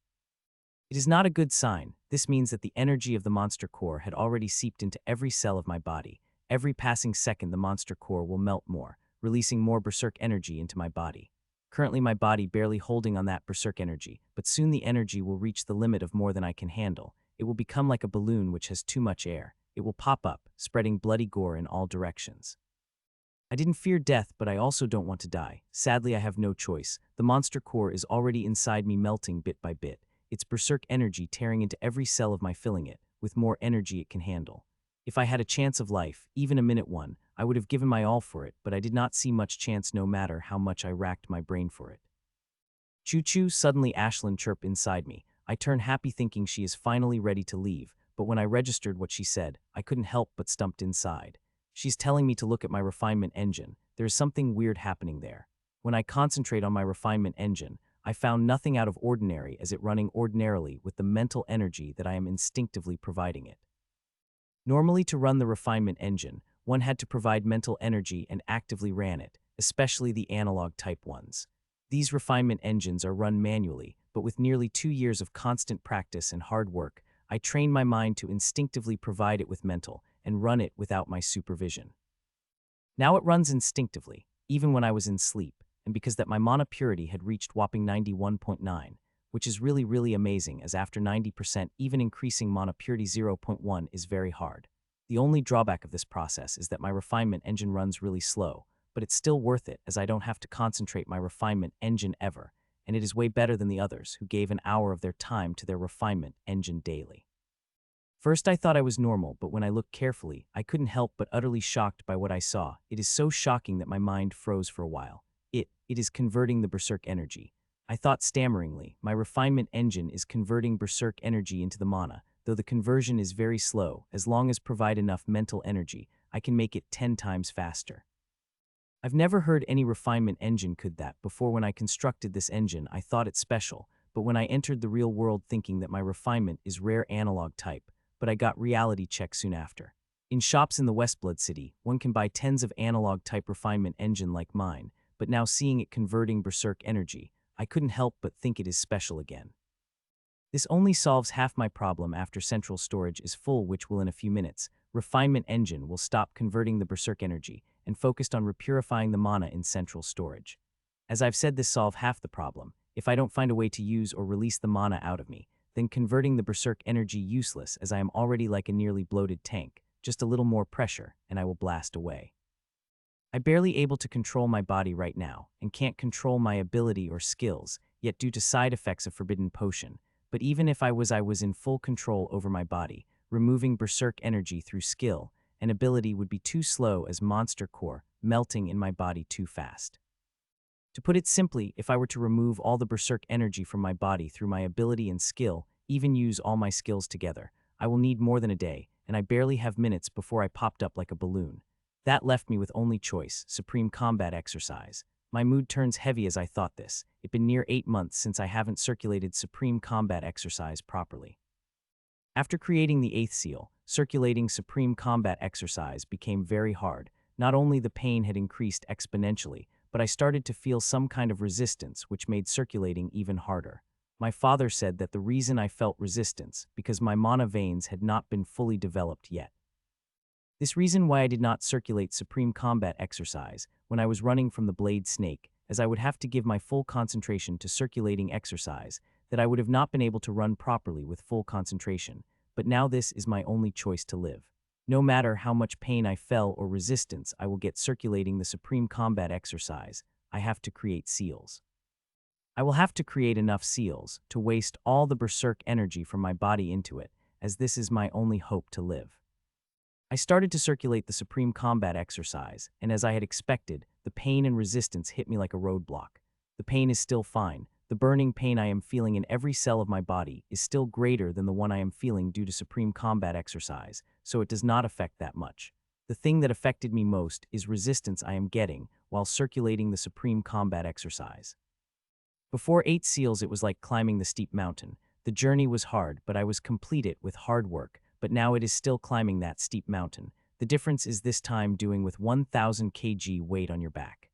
Speaker 1: It is not a good sign. This means that the energy of the monster core had already seeped into every cell of my body. Every passing second the monster core will melt more, releasing more berserk energy into my body. Currently my body barely holding on that berserk energy, but soon the energy will reach the limit of more than I can handle. It will become like a balloon which has too much air. It will pop up, spreading bloody gore in all directions. I didn't fear death, but I also don't want to die. Sadly, I have no choice. The monster core is already inside me, melting bit by bit. Its berserk energy tearing into every cell of my, filling it with more energy it can handle. If I had a chance of life, even a minute one, I would have given my all for it, but I did not see much chance no matter how much I racked my brain for it. Choo-choo, suddenly Ashlyn chirped inside me. I turn happy thinking she is finally ready to leave, but when I registered what she said, I couldn't help but stumped inside. She's telling me to look at my refinement engine. There is something weird happening there. When I concentrate on my refinement engine, I found nothing out of ordinary as it running ordinarily with the mental energy that I am instinctively providing it. Normally, to run the refinement engine, one had to provide mental energy and actively ran it, especially the analog type ones. These refinement engines are run manually, but with nearly 2 years of constant practice and hard work, I trained my mind to instinctively provide it with mental and run it without my supervision. Now it runs instinctively, even when I was in sleep, and because that my mana purity had reached whopping 91.9, which is really amazing, as after 90% even increasing mana purity 0.1 is very hard. The only drawback of this process is that my refinement engine runs really slow, but it's still worth it as I don't have to concentrate my refinement engine ever, and it is way better than the others who gave an hour of their time to their refinement engine daily. First I thought I was normal, but when I looked carefully, I couldn't help but utterly shocked by what I saw. It is so shocking that my mind froze for a while. It is converting the berserk energy. I thought stammeringly, my refinement engine is converting berserk energy into the mana, though the conversion is very slow. As long as provide enough mental energy, I can make it 10 times faster. I've never heard any refinement engine could that. Before, when I constructed this engine, I thought it special, but when I entered the real world thinking that my refinement is rare analog type, but I got reality check soon after. In shops in the Westblood City, one can buy tens of analog type refinement engine like mine, but now seeing it converting berserk energy, I couldn't help but think it is special again. This only solves half my problem after central storage is full, which will in a few minutes. Refinement engine will stop converting the berserk energy and focused on repurifying the mana in central storage. As I've said, this solve half the problem. If I don't find a way to use or release the mana out of me, then converting the berserk energy useless, as I am already like a nearly bloated tank. Just a little more pressure and I will blast away. I barely able to control my body right now and can't control my ability or skills, yet due to side effects of forbidden potion. But even if I was in full control over my body, removing berserk energy through skill and ability would be too slow, as monster core melting in my body too fast. To put it simply, if I were to remove all the berserk energy from my body through my ability and skill, even use all my skills together, I will need more than a day, and I barely have minutes before I popped up like a balloon. That left me with only choice, supreme combat exercise. My mood turns heavy as I thought this. It's been near 8 months since I haven't circulated supreme combat exercise properly. After creating the 8th seal, circulating supreme combat exercise became very hard. Not only the pain had increased exponentially, but I started to feel some kind of resistance, which made circulating even harder. My father said that the reason I felt resistance because my mana veins had not been fully developed yet. This reason why I did not circulate supreme combat exercise when I was running from the blade snake, as I would have to give my full concentration to circulating exercise, that I would have not been able to run properly with full concentration, but now this is my only choice to live. No matter how much pain I fell or resistance I will get circulating the supreme combat exercise, I have to create seals. I will have to create enough seals to waste all the berserk energy from my body into it, as this is my only hope to live. I started to circulate the supreme combat exercise, and as I had expected, the pain and resistance hit me like a roadblock. The pain is still fine. The burning pain I am feeling in every cell of my body is still greater than the one I am feeling due to supreme combat exercise, so it does not affect that much. The thing that affected me most is resistance I am getting while circulating the supreme combat exercise. Before 8 seals, it was like climbing the steep mountain. The journey was hard, but I was complete it with hard work. But now it is still climbing that steep mountain. The difference is this time doing with 1000 kg weight on your back.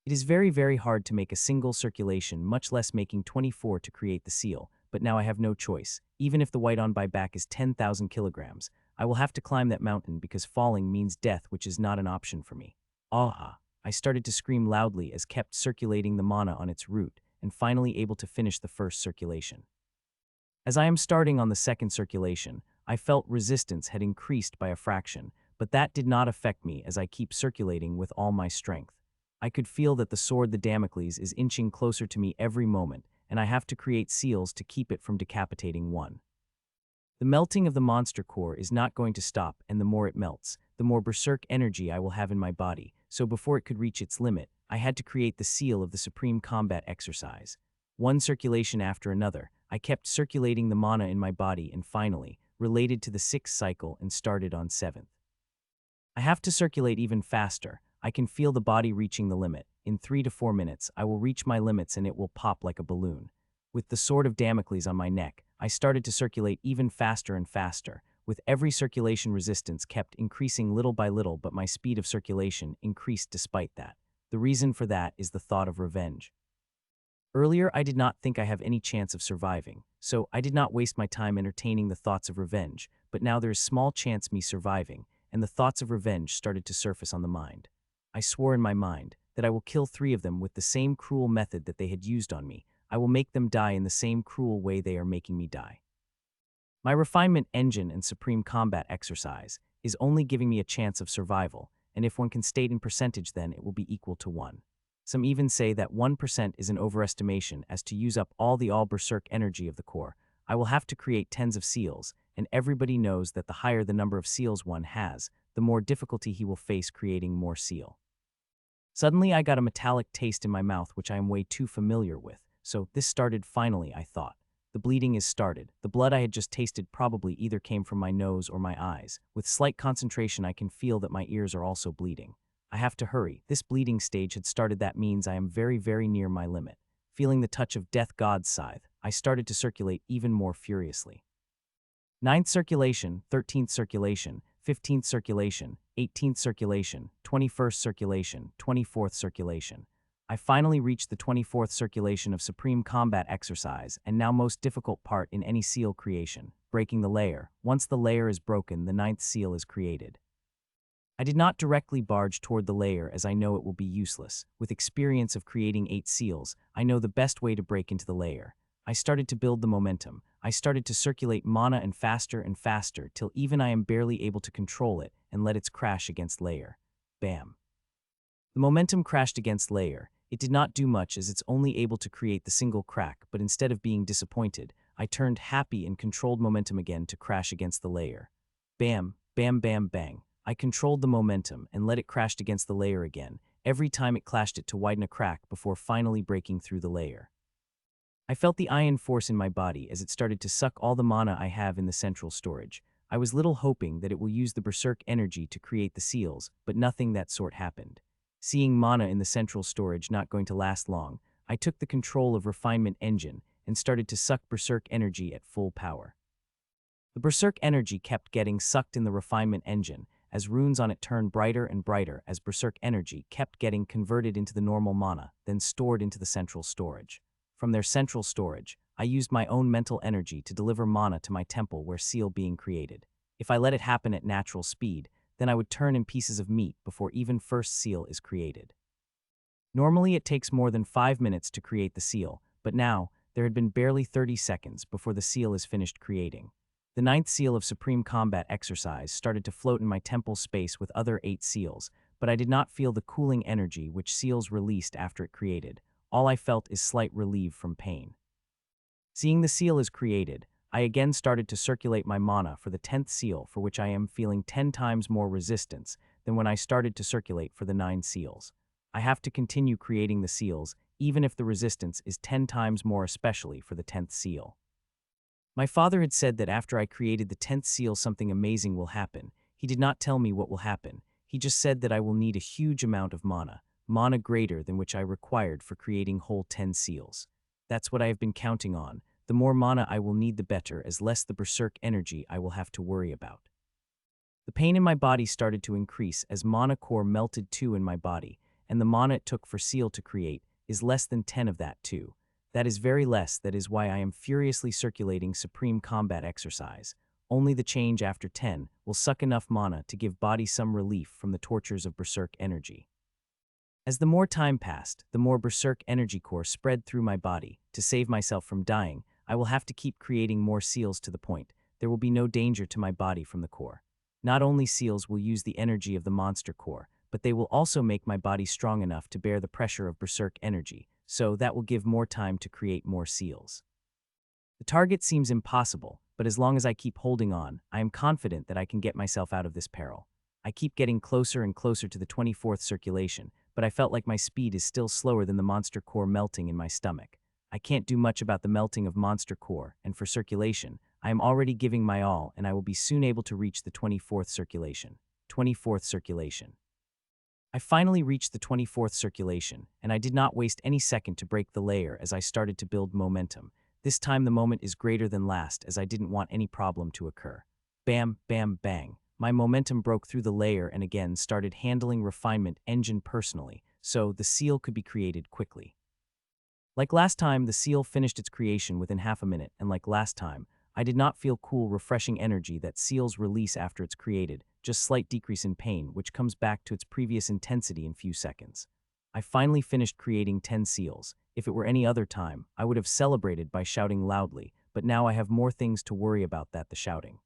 Speaker 1: It is very hard to make a single circulation, much less making 24 to create the seal, but now I have no choice. Even if the weight on my back is 10,000 kilograms, I will have to climb that mountain because falling means death, which is not an option for me. Ah! I started to scream loudly as kept circulating the mana on its route, and finally able to finish the first circulation. As I am starting on the second circulation, I felt resistance had increased by a fraction, but that did not affect me as I keep circulating with all my strength. I could feel that the sword the Damocles is inching closer to me every moment, and I have to create seals to keep it from decapitating one. The melting of the monster core is not going to stop, and the more it melts, the more berserk energy I will have in my body, so before it could reach its limit, I had to create the seal of the supreme combat exercise. One circulation after another, I kept circulating the mana in my body and finally, related to the 6th cycle and started on 7th. I have to circulate even faster. I can feel the body reaching the limit. In 3 to 4 minutes, I will reach my limits and it will pop like a balloon. With the sword of Damocles on my neck, I started to circulate even faster and faster. With every circulation resistance kept increasing little by little, but my speed of circulation increased despite that. The reason for that is the thought of revenge. Earlier, I did not think I have any chance of surviving, so I did not waste my time entertaining the thoughts of revenge, but now there is small chance me surviving, and the thoughts of revenge started to surface on the mind. I swore in my mind that I will kill 3 of them with the same cruel method that they had used on me. I will make them die in the same cruel way they are making me die. My refinement engine and supreme combat exercise is only giving me a chance of survival, and if one can state in percentage, then it will be equal to 1. Some even say that 1% is an overestimation, as to use up all the berserk energy of the core, I will have to create tens of seals, and everybody knows that the higher the number of seals one has, the more difficulty he will face creating more seal. Suddenly I got a metallic taste in my mouth which I am way too familiar with, so this started finally, I thought. The bleeding is started. The blood I had just tasted probably either came from my nose or my eyes. With slight concentration I can feel that my ears are also bleeding. I have to hurry. This bleeding stage had started. That means I am very, very near my limit. Feeling the touch of Death God's scythe, I started to circulate even more furiously. 9th circulation, 13th circulation, 15th circulation, 18th circulation, 21st circulation, 24th circulation. I finally reached the 24th circulation of Supreme Combat Exercise, and now most difficult part in any seal creation, breaking the layer. Once the layer is broken, the 9th seal is created. I did not directly barge toward the layer as I know it will be useless. With experience of creating 8 seals, I know the best way to break into the layer. I started to build the momentum. I started to circulate mana and faster till even I am barely able to control it and let it crash against layer. Bam. The momentum crashed against layer. It did not do much as it's only able to create the single crack, but instead of being disappointed, I turned happy and controlled momentum again to crash against the layer. Bam, bam, bam, bang. I controlled the momentum and let it crash against the layer again. Every time it clashed it to widen a crack before finally breaking through the layer. I felt the iron force in my body as it started to suck all the mana I have in the central storage. I was little hoping that it will use the berserk energy to create the seals, but nothing that sort happened. Seeing mana in the central storage not going to last long, I took the control of refinement engine and started to suck berserk energy at full power. The berserk energy kept getting sucked in the refinement engine, as runes on it turned brighter and brighter as berserk energy kept getting converted into the normal mana, then stored into the central storage. From their central storage, I used my own mental energy to deliver mana to my temple where seal being created. If I let it happen at natural speed, then I would turn in pieces of meat before even first seal is created. Normally it takes more than 5 minutes to create the seal, but now, there had been barely 30 seconds before the seal is finished creating. The 9th seal of Supreme Combat Exercise started to float in my temple space with other 8 seals, but I did not feel the cooling energy which seals released after it created. All I felt is slight relief from pain. Seeing the seal is created, I again started to circulate my mana for the 10th seal, for which I am feeling 10 times more resistance than when I started to circulate for the 9 seals. I have to continue creating the seals, even if the resistance is 10 times more, especially for the 10th seal. My father had said that after I created the 10th seal something amazing will happen. He did not tell me what will happen. He just said that I will need a huge amount of mana greater than which I required for creating whole 10 seals. That's what I have been counting on. The more mana I will need, the better, as less the berserk energy I will have to worry about. The pain in my body started to increase as mana core melted too in my body, and the mana it took for seal to create is less than 10 of that too. That is very less. That is why I am furiously circulating Supreme Combat Exercise. Only the change after 10 will suck enough mana to give body some relief from the tortures of berserk energy. As the more time passed, the more berserk energy core spread through my body. To save myself from dying, I will have to keep creating more seals to the point there will be no danger to my body from the core. Not only seals will use the energy of the monster core, but they will also make my body strong enough to bear the pressure of berserk energy, so that will give more time to create more seals. The target seems impossible, but as long as I keep holding on, I am confident that I can get myself out of this peril. I keep getting closer and closer to the 24th circulation, but I felt like my speed is still slower than the monster core melting in my stomach. I can't do much about the melting of monster core, and for circulation, I am already giving my all and I will be soon able to reach the 24th circulation. 24th circulation. I finally reached the 24th circulation, and I did not waste any second to break the layer as I started to build momentum. This time the moment is greater than last as I didn't want any problem to occur. Bam, bam, bang. My momentum broke through the layer and again started handling refinement engine personally, so the seal could be created quickly. Like last time, the seal finished its creation within half a minute, and like last time, I did not feel cool, refreshing energy that seals release after it's created, just slight decrease in pain, which comes back to its previous intensity in few seconds. I finally finished creating 10 seals. If it were any other time, I would have celebrated by shouting loudly, but now I have more things to worry about than the shouting.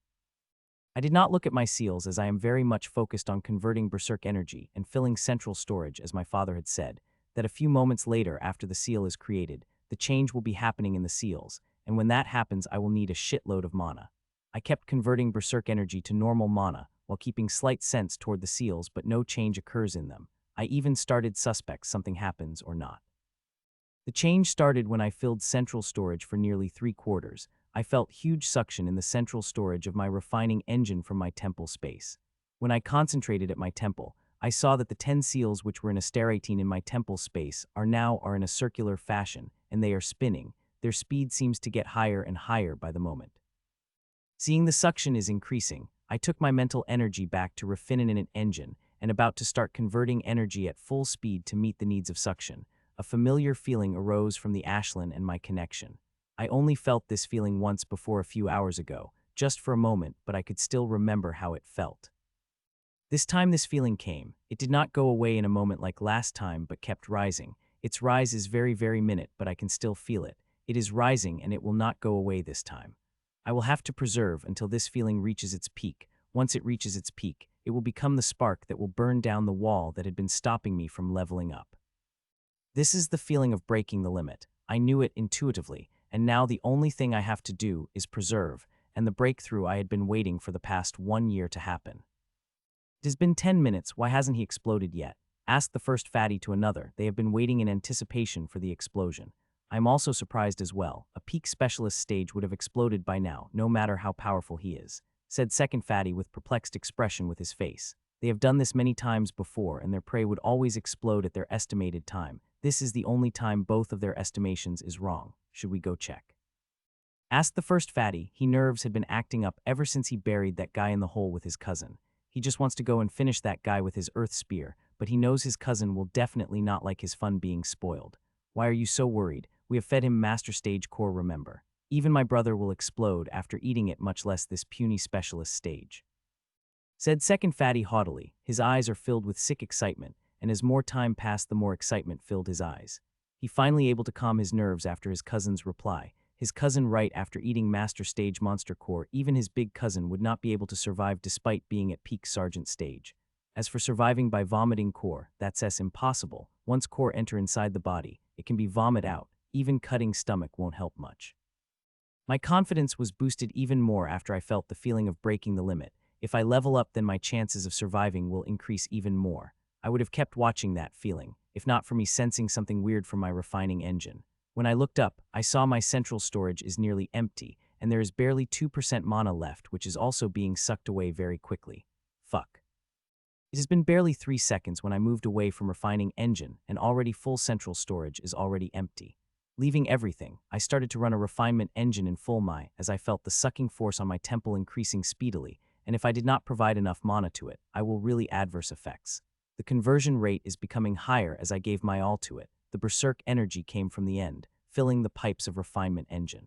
Speaker 1: I did not look at my seals as I am very much focused on converting berserk energy and filling central storage as my father had said, that a few moments later after the seal is created, the change will be happening in the seals, and when that happens I will need a shitload of mana. I kept converting berserk energy to normal mana while keeping slight sense toward the seals, but no change occurs in them. I even started suspect something happens or not. The change started when I filled central storage for nearly 3/4. I felt huge suction in the central storage of my refining engine from my temple space. When I concentrated at my temple, I saw that the 10 seals which were in a sterating in my temple space are in a circular fashion, and they are spinning. Their speed seems to get higher and higher by the moment. Seeing the suction is increasing, I took my mental energy back to refine an engine and about to start converting energy at full speed to meet the needs of suction. A familiar feeling arose from the Ashland and my connection. I only felt this feeling once before a few hours ago, just for a moment, but I could still remember how it felt. This time this feeling came. It did not go away in a moment like last time, but kept rising. Its rise is very minute, but I can still feel it. It is rising and it will not go away this time. I will have to preserve until this feeling reaches its peak. Once it reaches its peak, it will become the spark that will burn down the wall that had been stopping me from leveling up. This is the feeling of breaking the limit. I knew it intuitively, and now the only thing I have to do is preserve, and the breakthrough I had been waiting for the past 1 year to happen. It has been 10 minutes, why hasn't he exploded yet? Asked the first fatty to another. They have been waiting in anticipation for the explosion. I am also surprised as well. A peak specialist stage would have exploded by now, no matter how powerful he is, said second fatty with perplexed expression with his face. They have done this many times before, and their prey would always explode at their estimated time. This is the only time both of their estimations is wrong. Should we go check? Asked the first fatty. He nerves had been acting up ever since he buried that guy in the hole with his cousin. He just wants to go and finish that guy with his earth spear, but he knows his cousin will definitely not like his fun being spoiled. Why are you so worried? We have fed him master stage core, remember. Even my brother will explode after eating it, much less this puny specialist stage. Said second fatty haughtily. His eyes are filled with sick excitement, and as more time passed the more excitement filled his eyes. He finally able to calm his nerves after his cousin's reply. His cousin right after eating master stage monster core, even his big cousin would not be able to survive despite being at peak sergeant stage. As for surviving by vomiting core, that's impossible. Once core enter inside the body, it can be vomit out. Even cutting stomach won't help much. My confidence was boosted even more after I felt the feeling of breaking the limit. If I level up, then my chances of surviving will increase even more. I would have kept watching that feeling, if not for me sensing something weird from my refining engine. When I looked up, I saw my central storage is nearly empty, and there is barely 2% mana left, which is also being sucked away very quickly. Fuck. It has been barely 3 seconds when I moved away from refining engine, and already full central storage is already empty. Leaving everything, I started to run a refinement engine in full as I felt the sucking force on my temple increasing speedily, and if I did not provide enough mana to it, I will really adverse effects. The conversion rate is becoming higher as I gave my all to it. The berserk energy came from the end, filling the pipes of refinement engine.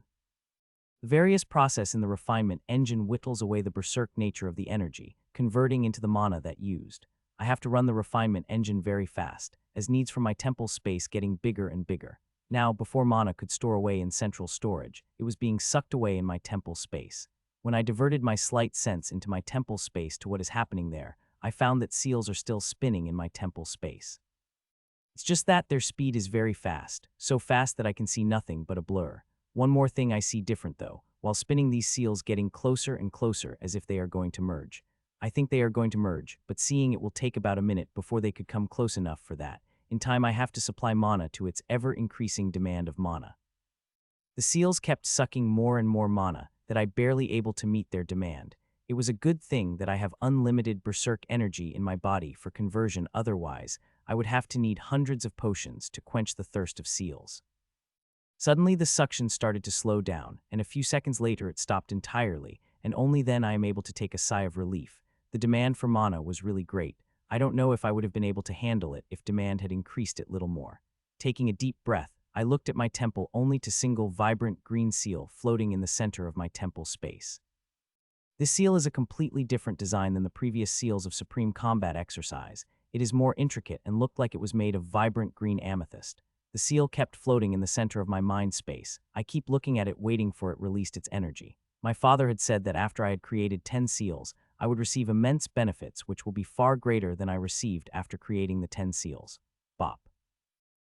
Speaker 1: The various process in the refinement engine whittles away the berserk nature of the energy, converting into the mana that used. I have to run the refinement engine very fast, as needs from my temple space getting bigger and bigger. Now, before mana could store away in central storage, it was being sucked away in my temple space. When I diverted my slight sense into my temple space to what is happening there, I found that seals are still spinning in my temple space. It's just that their speed is very fast, so fast that I can see nothing but a blur. One more thing I see different though, while spinning these seals getting closer and closer as if they are going to merge. I think they are going to merge, but seeing it will take about a minute before they could come close enough for that. In time I have to supply mana to its ever-increasing demand of mana. The seals kept sucking more and more mana, that I barely able to meet their demand. It was a good thing that I have unlimited berserk energy in my body for conversion, otherwise, I would have to need hundreds of potions to quench the thirst of seals. Suddenly the suction started to slow down, and a few seconds later it stopped entirely, and only then I am able to take a sigh of relief. The demand for mana was really great. I don't know if I would have been able to handle it if demand had increased it little more. Taking a deep breath, I looked at my temple only to single vibrant green seal floating in the center of my temple space. This seal is a completely different design than the previous seals of Supreme Combat Exercise. It is more intricate and looked like it was made of vibrant green amethyst. The seal kept floating in the center of my mind space. I keep looking at it, waiting for it released its energy. My father had said that after I had created 10 seals, I would receive immense benefits which will be far greater than I received after creating the 10 seals. Bop.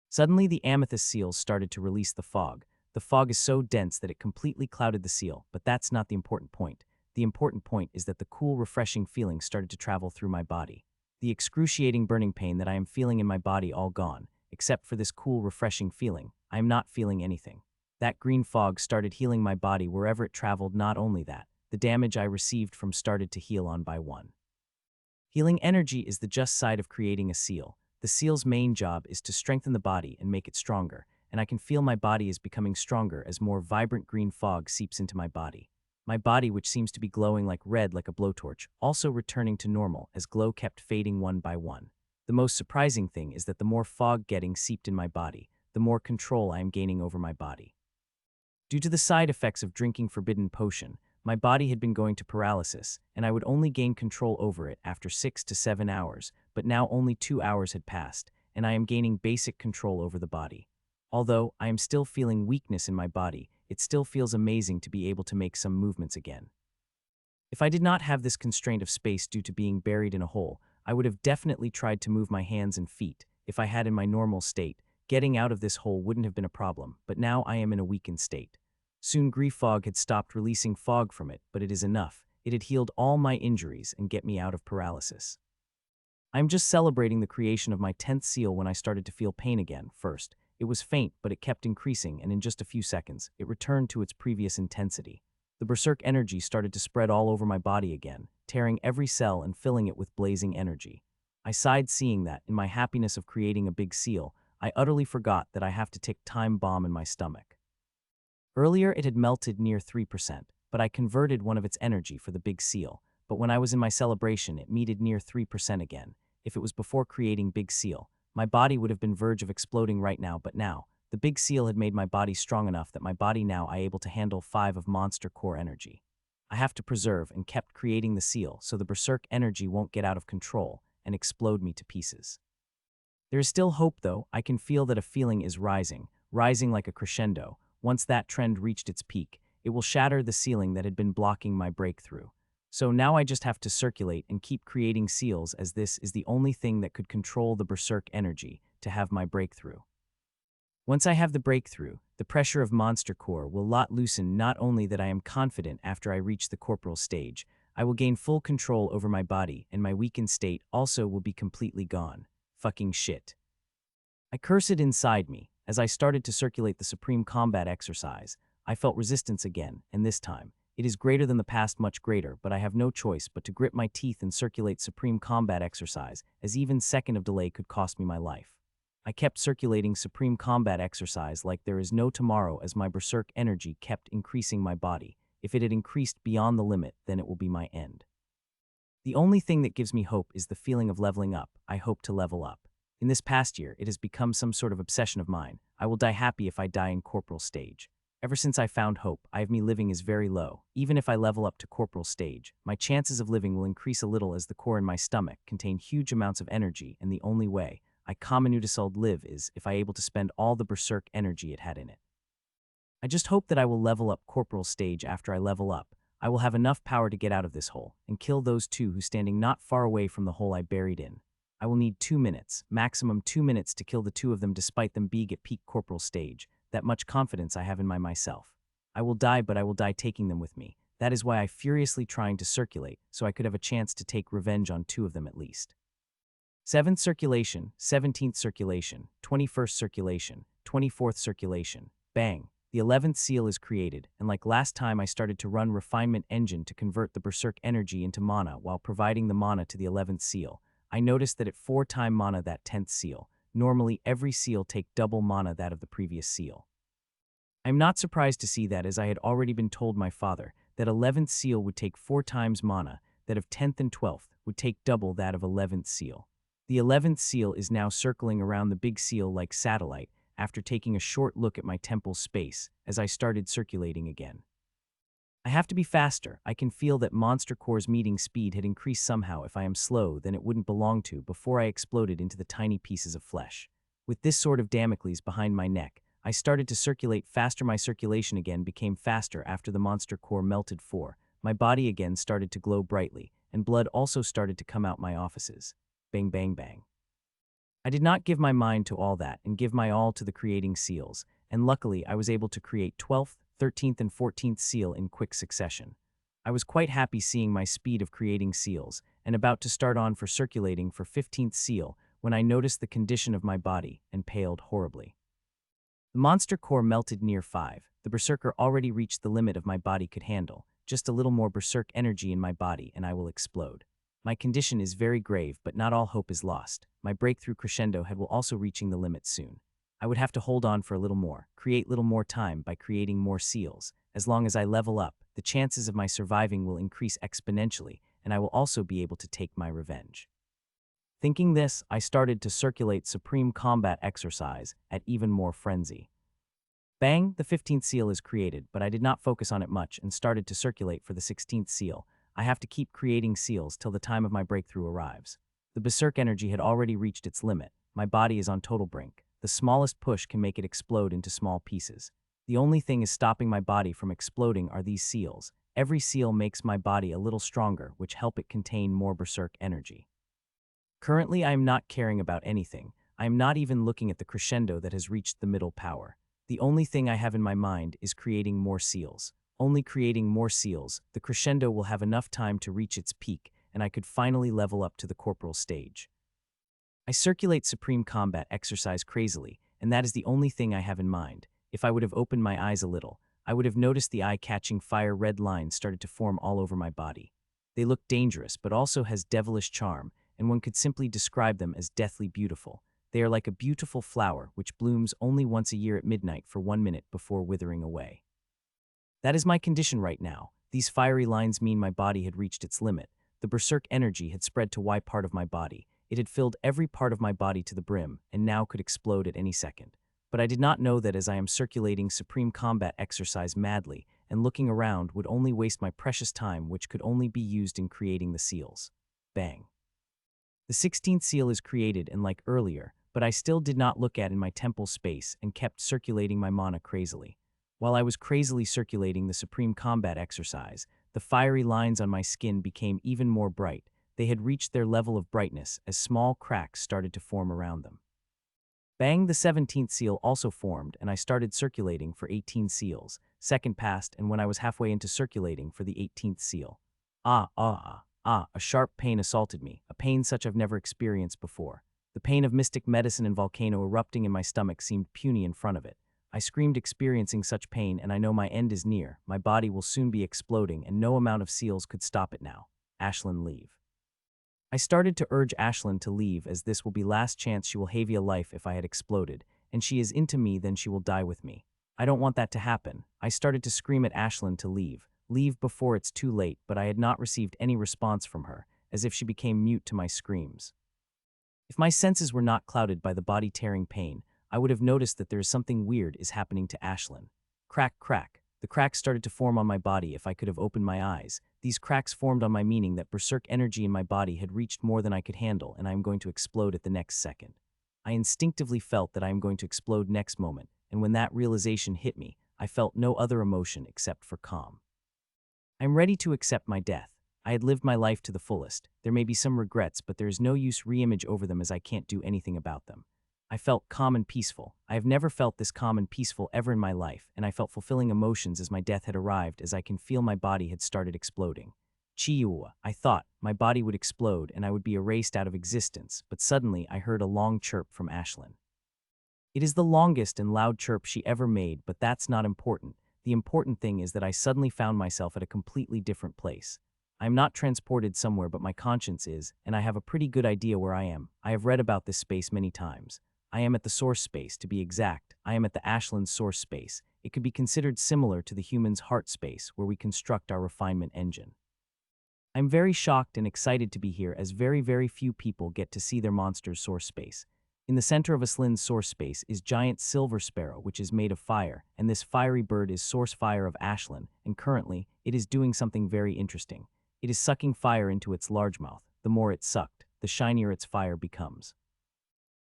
Speaker 1: Suddenly the amethyst seals started to release the fog. The fog is so dense that it completely clouded the seal, but that's not the important point. The important point is that the cool, refreshing feeling started to travel through my body. The excruciating burning pain that I am feeling in my body all gone. Except for this cool, refreshing feeling, I am not feeling anything. That green fog started healing my body wherever it traveled. Not only that, the damage I received from started to heal on by one. Healing energy is the just side of creating a seal. The seal's main job is to strengthen the body and make it stronger, and I can feel my body is becoming stronger as more vibrant green fog seeps into my body. My body, which seems to be glowing like red like a blowtorch, also returning to normal as glow kept fading one by one. The most surprising thing is that the more fog getting seeped in my body, the more control I am gaining over my body. Due to the side effects of drinking forbidden potion, my body had been going to paralysis, and I would only gain control over it after 6 to 7 hours, but now only 2 hours had passed, and I am gaining basic control over the body. Although I am still feeling weakness in my body, it still feels amazing to be able to make some movements again. If I did not have this constraint of space due to being buried in a hole, I would have definitely tried to move my hands and feet. If I had in my normal state, getting out of this hole wouldn't have been a problem, but now I am in a weakened state. Soon grief fog had stopped releasing fog from it, but it is enough. It had healed all my injuries and get me out of paralysis. I am just celebrating the creation of my 10th seal when I started to feel pain again. First, it was faint, but it kept increasing, and in just a few seconds, it returned to its previous intensity. The berserk energy started to spread all over my body again, tearing every cell and filling it with blazing energy. I sighed seeing that, in my happiness of creating a big seal, I utterly forgot that I have to tick time bomb in my stomach. Earlier it had melted near 3%, but I converted one of its energy for the big seal, but when I was in my celebration it meted near 3% again. If it was before creating big seal, my body would have been verge of exploding right now, but now, the big seal had made my body strong enough that my body now I able to handle 5 of monster core energy. I have to preserve and kept creating the seal so the berserk energy won't get out of control and explode me to pieces. There is still hope though. I can feel that a feeling is rising like a crescendo. Once that trend reached its peak, it will shatter the ceiling that had been blocking my breakthrough. So now I just have to circulate and keep creating seals, as this is the only thing that could control the berserk energy to have my breakthrough. Once I have the breakthrough, the pressure of monster core will lot loosen. Not only that I am confident after I reach the corporal stage, I will gain full control over my body, and my weakened state also will be completely gone. Fucking shit. I cursed inside me. As I started to circulate the Supreme Combat Exercise, I felt resistance again, and this time, it is greater than the past, much greater, but I have no choice but to grit my teeth and circulate Supreme Combat Exercise, as even second of delay could cost me my life. I kept circulating Supreme Combat Exercise like there is no tomorrow as my berserk energy kept increasing my body. If it had increased beyond the limit, then it will be my end. The only thing that gives me hope is the feeling of leveling up. I hope to level up. In this past year, it has become some sort of obsession of mine. I will die happy if I die in corporal stage. Ever since I found hope, me living is very low. Even if I level up to corporal stage, my chances of living will increase a little as the core in my stomach contain huge amounts of energy, and the only way I commonudisald live is if I able to spend all the berserk energy it had in it. I just hope that I will level up corporal stage. After I level up, I will have enough power to get out of this hole and kill those two who standing not far away from the hole I buried in. I will need 2 minutes, maximum 2 minutes to kill the two of them despite them being at peak corporal stage. That much confidence I have in myself. I will die, but I will die taking them with me. That is why I furiously trying to circulate, so I could have a chance to take revenge on 2 of them at least. 7th circulation, 17th circulation, 21st circulation, 24th circulation. Bang. The 11th seal is created, and like last time I started to run refinement engine to convert the berserk energy into mana while providing the mana to the 11th seal. I noticed that at 4-time mana that 10th seal. Normally every seal take double mana that of the previous seal. I'm not surprised to see that, as I had already been told my father that 11th seal would take 4 times mana, that of 10th and 12th would take double that of 11th seal. The 11th seal is now circling around the big seal like satellite after taking a short look at my temple space as I started circulating again. I have to be faster. I can feel that Monster Core's meeting speed had increased somehow. If I am slow, then it wouldn't belong to before I exploded into the tiny pieces of flesh. With this sword of Damocles behind my neck, I started to circulate faster. My circulation again became faster after the Monster Core melted 4. My body again started to glow brightly, and blood also started to come out my orifices. Bang bang bang. I did not give my mind to all that and give my all to the creating seals, and luckily I was able to create 12th, 13th and 14th seal in quick succession. I was quite happy seeing my speed of creating seals, and about to start on for circulating for 15th seal when I noticed the condition of my body and paled horribly. The Monster Core melted near 5. The Berserker already reached the limit of my body could handle. Just a little more Berserk energy in my body and I will explode. My condition is very grave, but not all hope is lost. My breakthrough crescendo will also reaching the limit soon. I would have to hold on for a little more, create little more time by creating more seals. As long as I level up, the chances of my surviving will increase exponentially, and I will also be able to take my revenge. Thinking this, I started to circulate Supreme Combat Exercise at even more frenzy. Bang, the 15th seal is created, but I did not focus on it much and started to circulate for the 16th seal. I have to keep creating seals till the time of my breakthrough arrives. The Berserk energy had already reached its limit. My body is on total brink. The smallest push can make it explode into small pieces. The only thing is stopping my body from exploding are these seals. Every seal makes my body a little stronger, which help it contain more Berserk energy. Currently, I am not caring about anything. I am not even looking at the crescendo that has reached the middle power. The only thing I have in my mind is creating more seals. Only creating more seals, the crescendo will have enough time to reach its peak, and I could finally level up to the Corporal stage. I circulate Supreme Combat Exercise crazily, and that is the only thing I have in mind. If I would have opened my eyes a little, I would have noticed the eye-catching fire red lines started to form all over my body. They look dangerous, but also has devilish charm, and one could simply describe them as deathly beautiful. They are like a beautiful flower which blooms only once a year at midnight for 1 minute before withering away. That is my condition right now. These fiery lines mean my body had reached its limit. The Berserk energy had spread to Y part of my body. It had filled every part of my body to the brim, and now could explode at any second. But I did not know that as I am circulating Supreme Combat Exercise madly, and looking around would only waste my precious time, which could only be used in creating the seals. Bang. The 16th seal is created, and like earlier, but I still did not look at in my temple space and kept circulating my mana crazily. While I was crazily circulating the Supreme Combat Exercise, the fiery lines on my skin became even more bright. They had reached their level of brightness as small cracks started to form around them. Bang, the 17th seal also formed, and I started circulating for 18 seals. Second passed, and when I was halfway into circulating for the 18th seal, a sharp pain assaulted me, a pain such I've never experienced before. The pain of mystic medicine and volcano erupting in my stomach seemed puny in front of it. I screamed, experiencing such pain, and I know my end is near. My body will soon be exploding, and no amount of seals could stop it now. Ashlyn, leave. I started to urge Ashlyn to leave, as this will be last chance she will have a life if I had exploded, and she is into me, then she will die with me. I don't want that to happen. I started to scream at Ashlyn to leave. Leave before it's too late, but I had not received any response from her, as if she became mute to my screams. If my senses were not clouded by the body-tearing pain, I would have noticed that there is something weird is happening to Ashlyn. Crack, crack. The cracks started to form on my body. If I could have opened my eyes, these cracks formed on my, meaning that Berserk energy in my body had reached more than I could handle, and I am going to explode at the next second. I instinctively felt that I am going to explode next moment, and when that realization hit me, I felt no other emotion except for calm. I am ready to accept my death. I had lived my life to the fullest. There may be some regrets, but there is no use re-image over them, as I can't do anything about them. I felt calm and peaceful. I have never felt this calm and peaceful ever in my life, and I felt fulfilling emotions as my death had arrived, as I can feel my body had started exploding. Chiua, I thought, my body would explode and I would be erased out of existence, but suddenly I heard a long chirp from Ashlyn. It is the longest and loud chirp she ever made, but that's not important. The important thing is that I suddenly found myself at a completely different place. I am not transported somewhere, but my conscience is, and I have a pretty good idea where I am. I have read about this space many times. I am at the source space, to be exact. I am at the Ashland source space. It could be considered similar to the human's heart space, where we construct our refinement engine. I'm very shocked and excited to be here, as very few people get to see their monster's source space. In the center of Ashland's source space is giant silver sparrow, which is made of fire, and this fiery bird is source fire of Ashland, and currently, it is doing something very interesting. It is sucking fire into its large mouth. The more it's sucked, the shinier its fire becomes.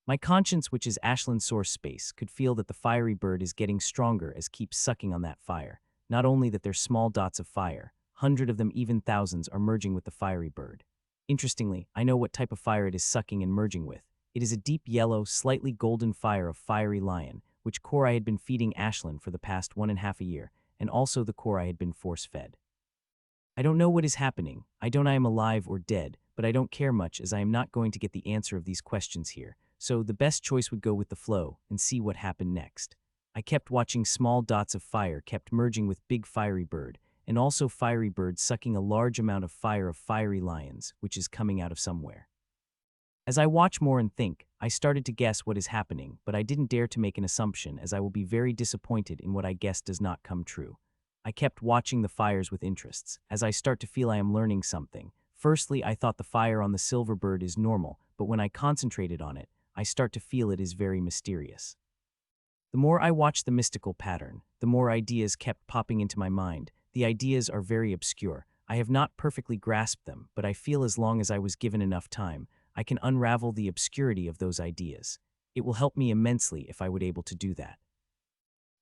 Speaker 1: My conscience, which is Ashland's source space, could feel that the fiery bird is getting stronger as keeps sucking on that fire. Not only that there's small dots of fire, hundreds of them, even thousands, are merging with the fiery bird. Interestingly, I know what type of fire it is sucking and merging with. It is a deep yellow, slightly golden fire of fiery lion, which core I had been feeding Ashland for the past 1.5 years, and also the core I had been force-fed. I don't know what is happening. I am alive or dead, but I don't care much, as I am not going to get the answer of these questions here. So the best choice would go with the flow and see what happened next. I kept watching small dots of fire kept merging with big fiery bird, and also fiery bird sucking a large amount of fire of fiery lions, which is coming out of somewhere. As I watch more and think, I started to guess what is happening, but I didn't dare to make an assumption, as I will be very disappointed in what I guess does not come true. I kept watching the fires with interests, as I start to feel I am learning something. Firstly, I thought the fire on the silver bird is normal, but when I concentrated on it, I start to feel it is very mysterious. The more I watched the mystical pattern, the more ideas kept popping into my mind. The ideas are very obscure. I have not perfectly grasped them, but I feel as long as I was given enough time, I can unravel the obscurity of those ideas. It will help me immensely if I would able to do that.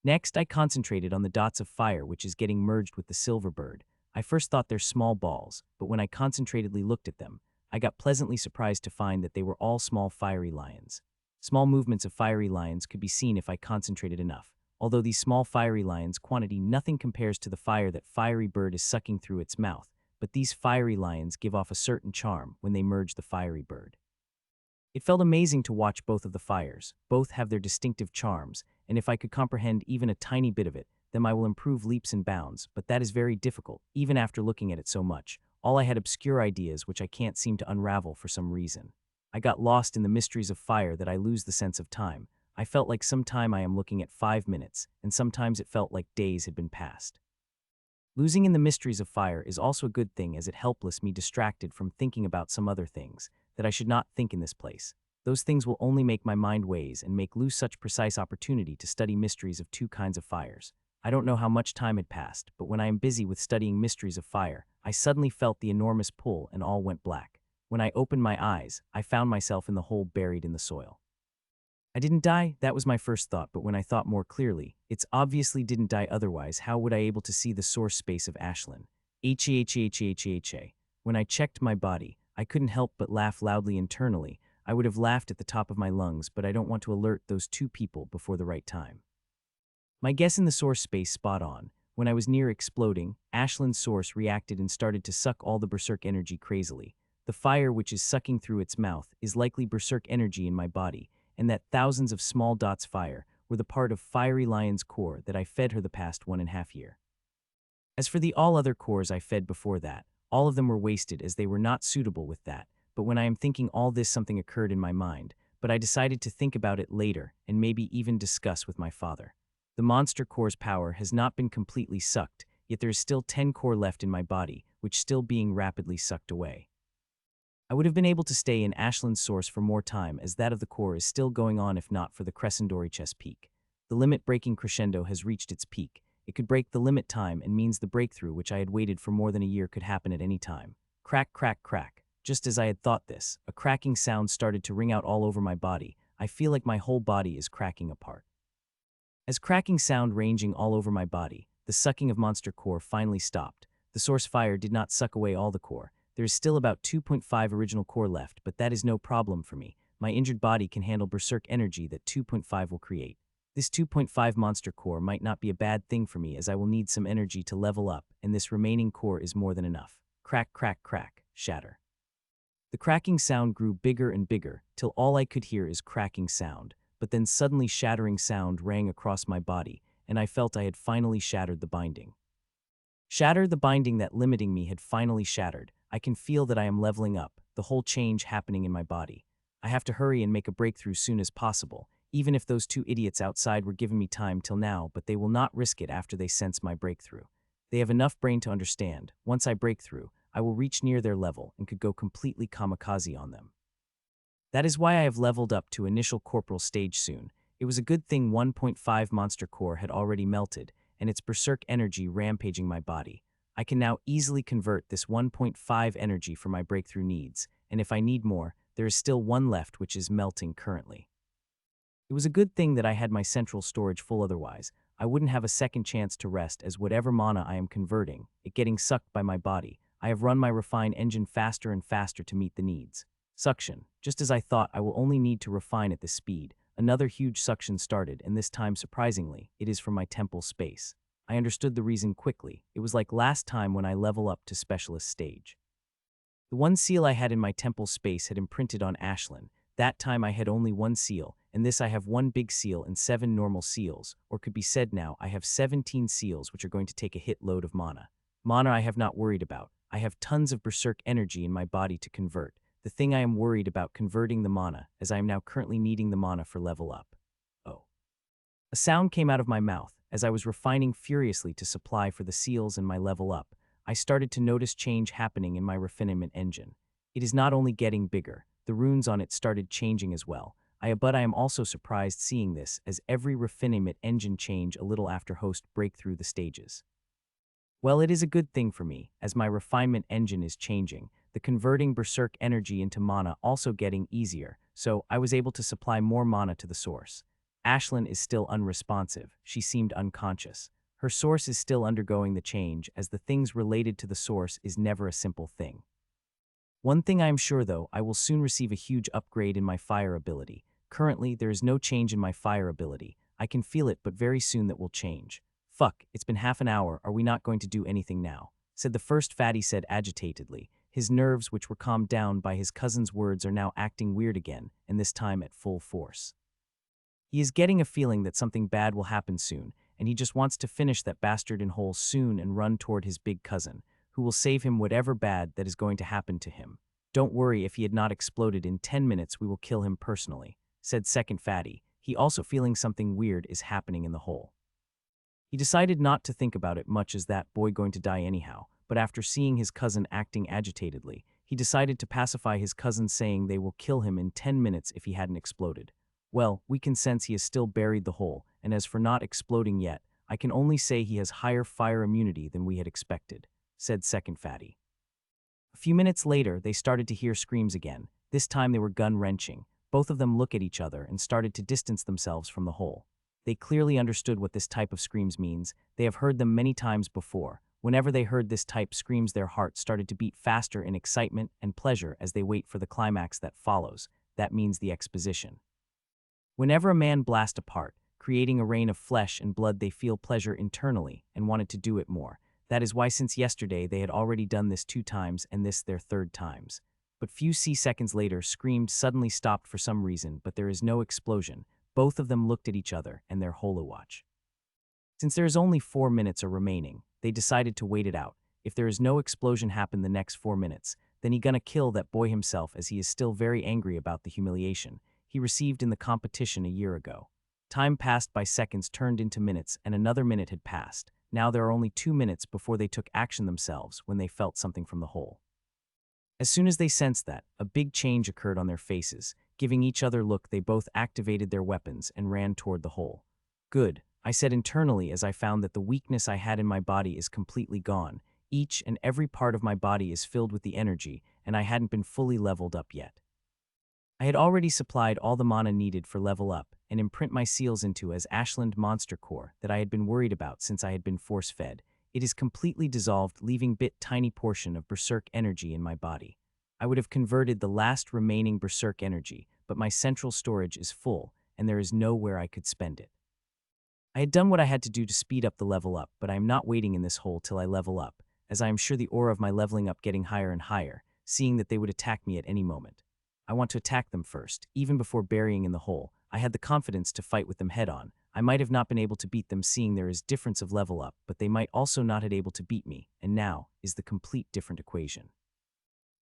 Speaker 1: Next, I concentrated on the dots of fire which is getting merged with the silver bird. I first thought they're small balls, but when I concentratedly looked at them, I got pleasantly surprised to find that they were all small fiery lions. Small movements of fiery lions could be seen if I concentrated enough. Although these small fiery lions' quantity nothing compares to the fire that fiery bird is sucking through its mouth, but these fiery lions give off a certain charm when they merge the fiery bird. It felt amazing to watch both of the fires. Both have their distinctive charms, and if I could comprehend even a tiny bit of it, then I will improve leaps and bounds, but that is very difficult, even after looking at it so much. All I had obscure ideas which I can't seem to unravel for some reason. I got lost in the mysteries of fire that I lose the sense of time. I felt like sometime I am looking at 5 minutes, and sometimes it felt like days had been passed. Losing in the mysteries of fire is also a good thing, as it helpless me distracted from thinking about some other things that I should not think in this place. Those things will only make my mind ways and make lose such precise opportunity to study mysteries of two kinds of fires. I don't know how much time had passed, but when I am busy with studying mysteries of fire, I suddenly felt the enormous pull and all went black. When I opened my eyes, I found myself in the hole buried in the soil. I didn't die, that was my first thought, but when I thought more clearly, it's obviously didn't die, otherwise how would I able to see the source space of Ashland? When I checked my body, I couldn't help but laugh loudly internally. I would have laughed at the top of my lungs, but I don't want to alert those two people before the right time. My guess in the source space spot on. When I was near exploding, Ashland's source reacted and started to suck all the berserk energy crazily. The fire which is sucking through its mouth is likely berserk energy in my body, and that thousands of small dots fire were the part of fiery lion's core that I fed her the past 1.5 years. As for the all other cores I fed before that, all of them were wasted as they were not suitable with that, but when I am thinking all this, something occurred in my mind, but I decided to think about it later and maybe even discuss with my father. The monster core's power has not been completely sucked, yet there is still 10 core left in my body, which still being rapidly sucked away. I would have been able to stay in Ashland's source for more time, as that of the core is still going on if not for the Crescendori chess peak. The limit-breaking crescendo has reached its peak. It could break the limit time and means the breakthrough which I had waited for more than a year could happen at any time. Crack, crack, crack. Just as I had thought this, a cracking sound started to ring out all over my body. I feel like my whole body is cracking apart. As cracking sound ranging all over my body, the sucking of monster core finally stopped. The source fire did not suck away all the core. There is still about 2.5 original core left, but that is no problem for me. My injured body can handle berserk energy that 2.5 will create. This 2.5 monster core might not be a bad thing for me, as I will need some energy to level up, and this remaining core is more than enough. Crack, crack, crack, shatter. The cracking sound grew bigger and bigger, till all I could hear is cracking sound, but then suddenly shattering sound rang across my body, and I felt I had finally shattered the binding. Shatter the binding that limiting me had finally shattered. I can feel that I am leveling up, the whole change happening in my body. I have to hurry and make a breakthrough soon as possible, even if those two idiots outside were giving me time till now, but they will not risk it after they sense my breakthrough. They have enough brain to understand, once I break through, I will reach near their level and could go completely kamikaze on them. That is why I have leveled up to initial Corporal stage soon. It was a good thing 1.5 Monster Core had already melted, and its berserk energy rampaging my body. I can now easily convert this 1.5 energy for my breakthrough needs, and if I need more, there is still one left which is melting currently. It was a good thing that I had my central storage full, otherwise I wouldn't have a second chance to rest, as whatever mana I am converting, it getting sucked by my body. I have run my refine engine faster and faster to meet the needs. Suction. Just as I thought I will only need to refine at this speed, another huge suction started, and this time surprisingly, it is from my temple space. I understood the reason quickly. It was like last time when I level up to specialist stage. The one seal I had in my temple space had imprinted on Ashlyn. That time I had only one seal, and this I have one big seal and 7 normal seals, or could be said now I have 17 seals which are going to take a hit load of mana. Mana I have not worried about. I have tons of berserk energy in my body to convert. The thing I am worried about converting the mana, as I am now currently needing the mana for level up. Oh. A sound came out of my mouth. As I was refining furiously to supply for the seals and my level up, I started to notice change happening in my refinement engine. It is not only getting bigger, the runes on it started changing as well. But I am also surprised seeing this, as every refinement engine change a little after host break through the stages. Well, it is a good thing for me, as my refinement engine is changing, the converting berserk energy into mana also getting easier, so I was able to supply more mana to the source. Ashlyn is still unresponsive. She seemed unconscious. Her source is still undergoing the change, as the things related to the source is never a simple thing. One thing I am sure though, I will soon receive a huge upgrade in my fire ability. Currently, there is no change in my fire ability. I can feel it, but very soon that will change. Fuck, it's been half an hour, are we not going to do anything now? Said the first fatty said agitatedly. His nerves, which were calmed down by his cousin's words, are now acting weird again, and this time at full force. He is getting a feeling that something bad will happen soon, and he just wants to finish that bastard in whole soon and run toward his big cousin, who will save him whatever bad that is going to happen to him. Don't worry, if he had not exploded in 10 minutes we will kill him personally, said second fatty, he also feeling something weird is happening in the hole. He decided not to think about it much, as that boy going to die anyhow, but after seeing his cousin acting agitatedly, he decided to pacify his cousin, saying they will kill him in 10 minutes if he hadn't exploded. Well, we can sense he has still buried the hole, and as for not exploding yet, I can only say he has higher fire immunity than we had expected, said second fatty. A few minutes later, they started to hear screams again. This time they were gun-wrenching. Both of them looked at each other and started to distance themselves from the hole. They clearly understood what this type of screams means. They have heard them many times before. Whenever they heard this type screams, their hearts started to beat faster in excitement and pleasure as they wait for the climax that follows. That means the exposition. Whenever a man blasts apart, creating a rain of flesh and blood, they feel pleasure internally and wanted to do it more. That is why since yesterday they had already done this 2 times and this their 3rd times. But few seconds later, screamed suddenly stopped for some reason, but there is no explosion. Both of them looked at each other and their holowatch. Since there is only 4 minutes remaining, they decided to wait it out. If there is no explosion happen the next 4 minutes, then he gonna kill that boy himself, as he is still very angry about the humiliation he received in the competition a year ago. Time passed by seconds turned into minutes, and another minute had passed. Now there are only 2 minutes before they took action themselves when they felt something from the hole. As soon as they sensed that, a big change occurred on their faces. Giving each other look, they both activated their weapons and ran toward the hole. Good, I said internally, as I found that the weakness I had in my body is completely gone. Each and every part of my body is filled with the energy, and I hadn't been fully leveled up yet. I had already supplied all the mana needed for level up and imprint my seals into as Ashland Monster Core that I had been worried about since I had been force-fed. It is completely dissolved, leaving bit tiny portion of berserk energy in my body. I would have converted the last remaining berserk energy, but my central storage is full, and there is nowhere I could spend it. I had done what I had to do to speed up the level up, but I am not waiting in this hole till I level up, as I am sure the aura of my leveling up getting higher and higher, seeing that they would attack me at any moment. I want to attack them first, even before burying in the hole. I had the confidence to fight with them head-on. I might have not been able to beat them seeing there is difference of level up, but they might also not have able to beat me, and now is the complete different equation.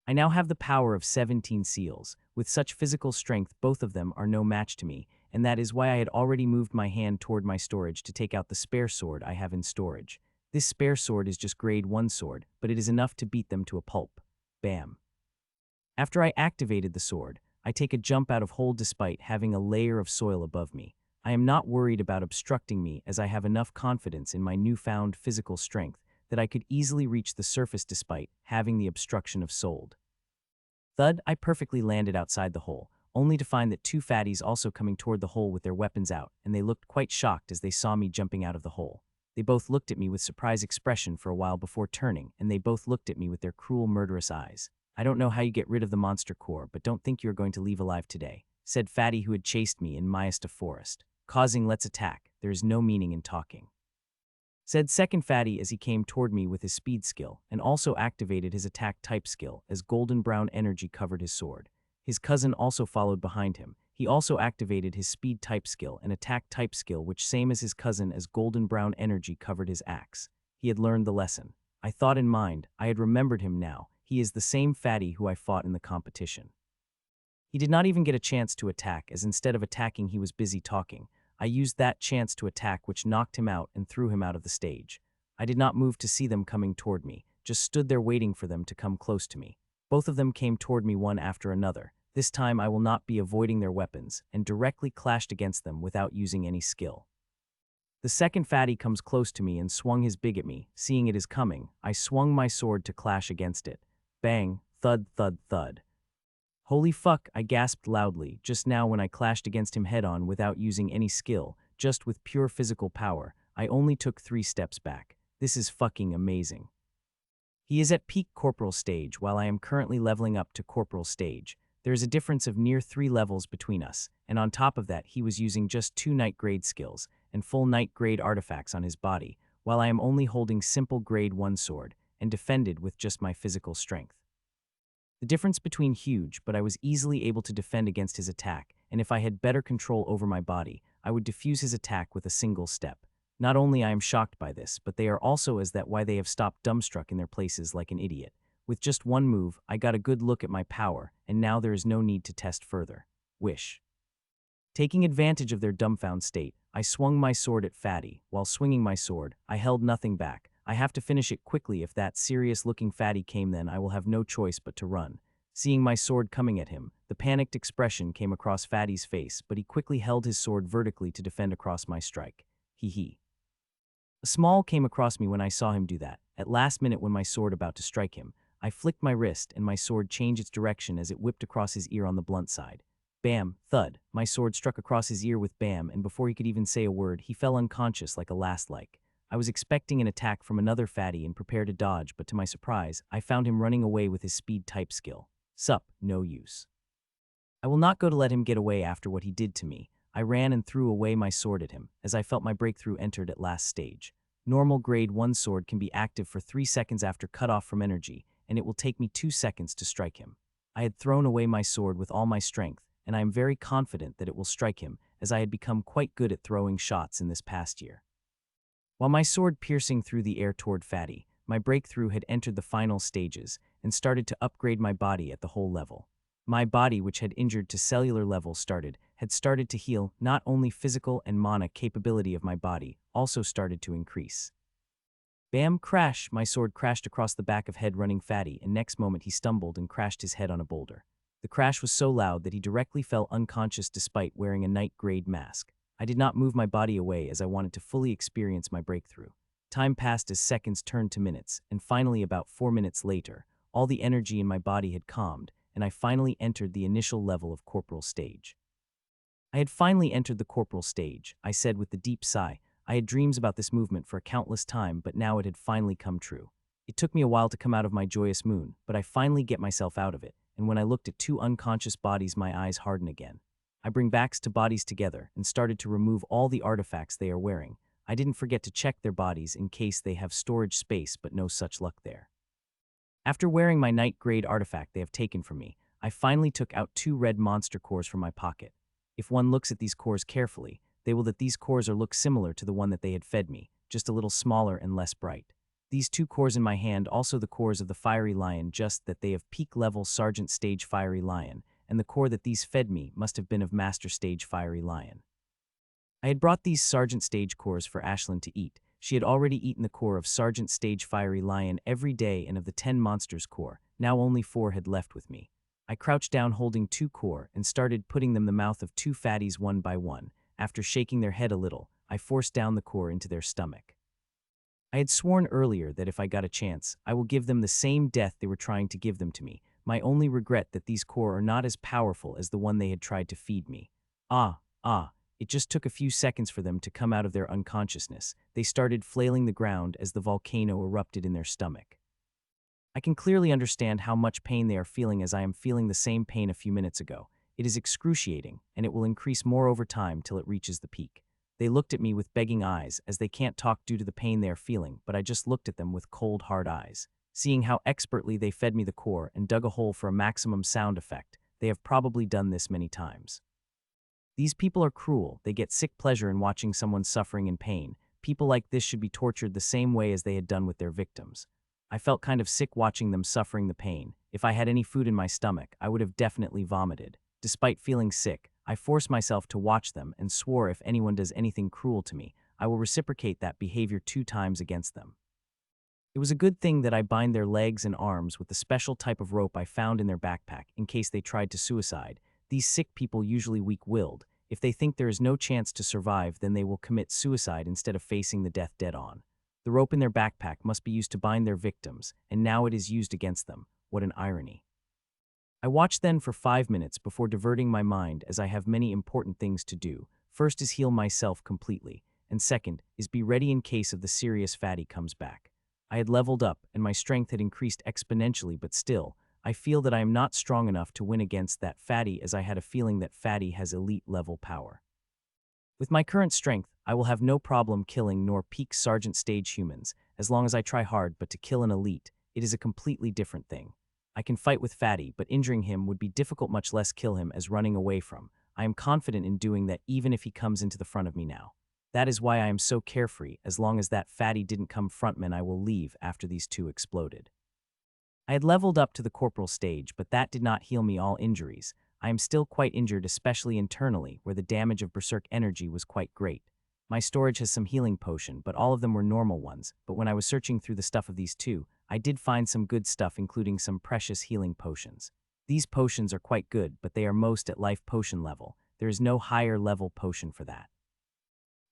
Speaker 1: I now have the power of 17 seals. With such physical strength, both of them are no match to me, and that is why I had already moved my hand toward my storage to take out the spare sword I have in storage. This spare sword is just grade 1 sword, but it is enough to beat them to a pulp. Bam. After I activated the sword, I take a jump out of hole despite having a layer of soil above me. I am not worried about obstructing me as I have enough confidence in my newfound physical strength that I could easily reach the surface despite having the obstruction of sold. Thud, I perfectly landed outside the hole, only to find that two fatties also coming toward the hole with their weapons out, and they looked quite shocked as they saw me jumping out of the hole. They both looked at me with surprised expression for a while before turning, and they both looked at me with their cruel, murderous eyes. I don't know how you get rid of the monster core, but don't think you are going to leave alive today, said Fatty who had chased me in Myesta Forest. Causing let's attack, there is no meaning in talking, said second Fatty as he came toward me with his speed skill, and also activated his attack type skill as golden brown energy covered his sword. His cousin also followed behind him. He also activated his speed type skill and attack type skill, which same as his cousin as golden brown energy covered his axe. He had learned the lesson. I thought in mind, I had remembered him now. He is the same Fatty who I fought in the competition. He did not even get a chance to attack, as instead of attacking he was busy talking. I used that chance to attack, which knocked him out and threw him out of the stage. I did not move to see them coming toward me, just stood there waiting for them to come close to me. Both of them came toward me one after another. This time I will not be avoiding their weapons, and directly clashed against them without using any skill. The second Fatty comes close to me and swung his big at me. Seeing it is coming, I swung my sword to clash against it. Bang, thud, thud, thud. Holy fuck, I gasped loudly, just now when I clashed against him head-on without using any skill, just with pure physical power. I only took 3 steps back. This is fucking amazing. He is at peak Corporal stage while I am currently leveling up to Corporal stage. There is a difference of near 3 levels between us, and on top of that he was using just 2 Knight grade skills and full Knight grade artifacts on his body, while I am only holding simple grade 1 sword and defended with just my physical strength. The difference between huge, but I was easily able to defend against his attack, and if I had better control over my body, I would defuse his attack with a single step. Not only I am shocked by this, but they are also as that why they have stopped dumbstruck in their places like an idiot. With just one move, I got a good look at my power, and now there is no need to test further. Wish. Taking advantage of their dumbfound state, I swung my sword at Fatty. While swinging my sword, I held nothing back. I have to finish it quickly. If that serious-looking Fatty came, then I will have no choice but to run. Seeing my sword coming at him, the panicked expression came across Fatty's face, but he quickly held his sword vertically to defend across my strike. Hee. A smile came across me when I saw him do that. At last minute when my sword about to strike him, I flicked my wrist and my sword changed its direction as it whipped across his ear on the blunt side. Bam, thud, my sword struck across his ear with bam, and before he could even say a word, he fell unconscious like a last-like. I was expecting an attack from another Fatty and prepared to dodge, but to my surprise, I found him running away with his speed type skill. Sup, no use. I will not go to let him get away after what he did to me. I ran and threw away my sword at him, as I felt my breakthrough entered at last stage. Normal grade 1 sword can be active for 3 seconds after cut off from energy, and it will take me 2 seconds to strike him. I had thrown away my sword with all my strength, and I am very confident that it will strike him, as I had become quite good at throwing shots in this past year. While my sword piercing through the air toward Fatty, my breakthrough had entered the final stages and started to upgrade my body at the whole level. My body, which had injured to cellular level had started to heal. Not only physical and mana capability of my body also started to increase. Bam, crash, my sword crashed across the back of head running Fatty, and next moment he stumbled and crashed his head on a boulder. The crash was so loud that he directly fell unconscious despite wearing a Knight grade mask. I did not move my body away as I wanted to fully experience my breakthrough. Time passed as seconds turned to minutes, and finally about 4 minutes later, all the energy in my body had calmed, and I finally entered the initial level of Corporal stage. I had finally entered the Corporal stage, I said with a deep sigh. I had dreams about this movement for a countless time, but now it had finally come true. It took me a while to come out of my joyous moon, but I finally get myself out of it, and when I looked at 2 unconscious bodies, my eyes harden again. I bring backs to bodies together and started to remove all the artifacts they are wearing. I didn't forget to check their bodies in case they have storage space, but no such luck there. After wearing my Knight grade artifact they have taken from me, I finally took out 2 red monster cores from my pocket. If one looks at these cores carefully, they will that these cores are look similar to the one that they had fed me, just a little smaller and less bright. These two cores in my hand also the cores of the fiery lion, just that they have peak level sergeant stage fiery lion, and the core that these fed me must have been of master stage fiery lion. I had brought these sergeant stage cores for Ashlyn to eat. She had already eaten the core of sergeant stage fiery lion every day, and of the 10 monsters core, now only 4 had left with me. I crouched down holding 2 core and started putting them in the mouth of 2 fatties one by one. After shaking their head a little, I forced down the core into their stomach. I had sworn earlier that if I got a chance, I will give them the same death they were trying to give them to me. My only regret that these core are not as powerful as the one they had tried to feed me. It just took a few seconds for them to come out of their unconsciousness. They started flailing the ground as the volcano erupted in their stomach. I can clearly understand how much pain they are feeling, as I am feeling the same pain a few minutes ago. It is excruciating, and it will increase more over time till it reaches the peak. They looked at me with begging eyes, as they can't talk due to the pain they are feeling, but I just looked at them with cold, hard eyes. Seeing how expertly they fed me the core and dug a hole for a maximum sound effect, they have probably done this many times. These people are cruel. They get sick pleasure in watching someone suffering in pain. People like this should be tortured the same way as they had done with their victims. I felt kind of sick watching them suffering the pain. If I had any food in my stomach, I would have definitely vomited. Despite feeling sick, I forced myself to watch them and swore if anyone does anything cruel to me, I will reciprocate that behavior 2 times against them. It was a good thing that I bind their legs and arms with the special type of rope I found in their backpack in case they tried to suicide. These sick people usually weak-willed. If they think there is no chance to survive, then they will commit suicide instead of facing the death dead on. The rope in their backpack must be used to bind their victims, and now it is used against them. What an irony. I watched then for 5 minutes before diverting my mind, as I have many important things to do. First is heal myself completely, and second is be ready in case of the serious fatty comes back. I had leveled up, and my strength had increased exponentially, but still, I feel that I am not strong enough to win against that fatty, as I had a feeling that fatty has elite level power. With my current strength, I will have no problem killing nor peak sergeant stage humans, as long as I try hard, but to kill an elite, it is a completely different thing. I can fight with fatty, but injuring him would be difficult, much less kill him as running away from. I am confident in doing that even if he comes into the front of me now. That is why I am so carefree. As long as that fatty didn't come frontman, I will leave after these 2 exploded. I had leveled up to the corporal stage, but that did not heal me all injuries. I am still quite injured, especially internally, where the damage of berserk energy was quite great. My storage has some healing potion, but all of them were normal ones. But when I was searching through the stuff of these 2, I did find some good stuff, including some precious healing potions. These potions are quite good, but they are most at life potion level. There is no higher level potion for that.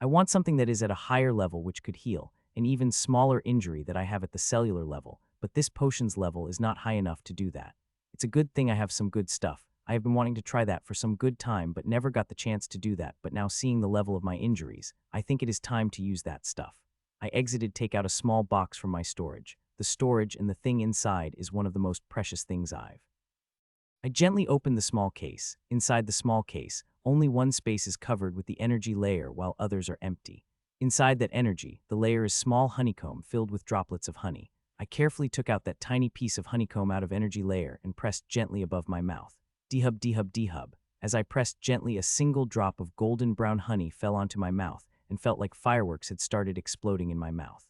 Speaker 1: I want something that is at a higher level which could heal an even smaller injury that I have at the cellular level, but this potion's level is not high enough to do that. It's a good thing I have some good stuff. I have been wanting to try that for some good time, but never got the chance to do that. But now, seeing the level of my injuries, I think it is time to use that stuff. I take out a small box from my storage. The storage and the thing inside is one of the most precious things I gently opened the small case. Inside the small case, only one space is covered with the energy layer while others are empty. Inside that energy, the layer is small honeycomb filled with droplets of honey. I carefully took out that tiny piece of honeycomb out of energy layer and pressed gently above my mouth. Dehub, dehub, dehub. As I pressed gently, a single drop of golden brown honey fell onto my mouth and felt like fireworks had started exploding in my mouth.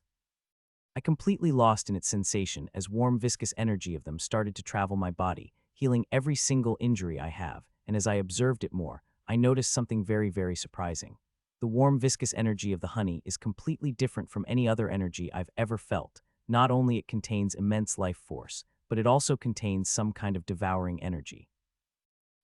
Speaker 1: I completely lost in its sensation as warm viscous energy of them started to travel my body, healing every single injury I have, and as I observed it more, I noticed something very, very surprising. The warm viscous energy of the honey is completely different from any other energy I've ever felt. Not only it contains immense life force, but it also contains some kind of devouring energy.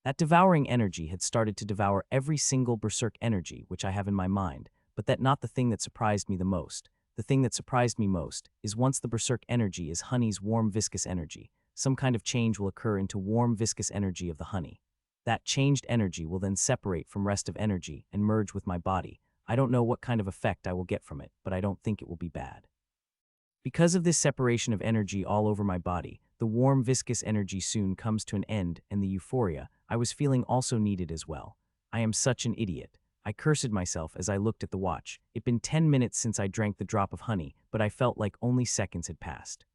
Speaker 1: That devouring energy had started to devour every single berserk energy which I have in my mind, but that not the thing that surprised me the most. The thing that surprised me most is once the berserk energy is honey's warm viscous energy, some kind of change will occur into warm viscous energy of the honey. That changed energy will then separate from rest of energy and merge with my body. I don't know what kind of effect I will get from it, but I don't think it will be bad. Because of this separation of energy all over my body, the warm viscous energy soon comes to an end, and the euphoria I was feeling also needed as well. I am such an idiot. I cursed myself as I looked at the watch. It'd been 10 minutes since I drank the drop of honey, but I felt like only seconds had passed.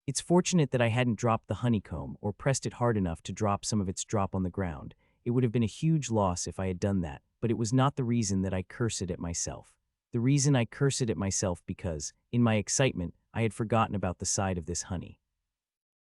Speaker 1: It's fortunate that I hadn't dropped the honeycomb or pressed it hard enough to drop some of its drop on the ground. It would have been a huge loss if I had done that, but it was not the reason that I cursed at myself. The reason I cursed at myself because, in my excitement, I had forgotten about the side of this honey.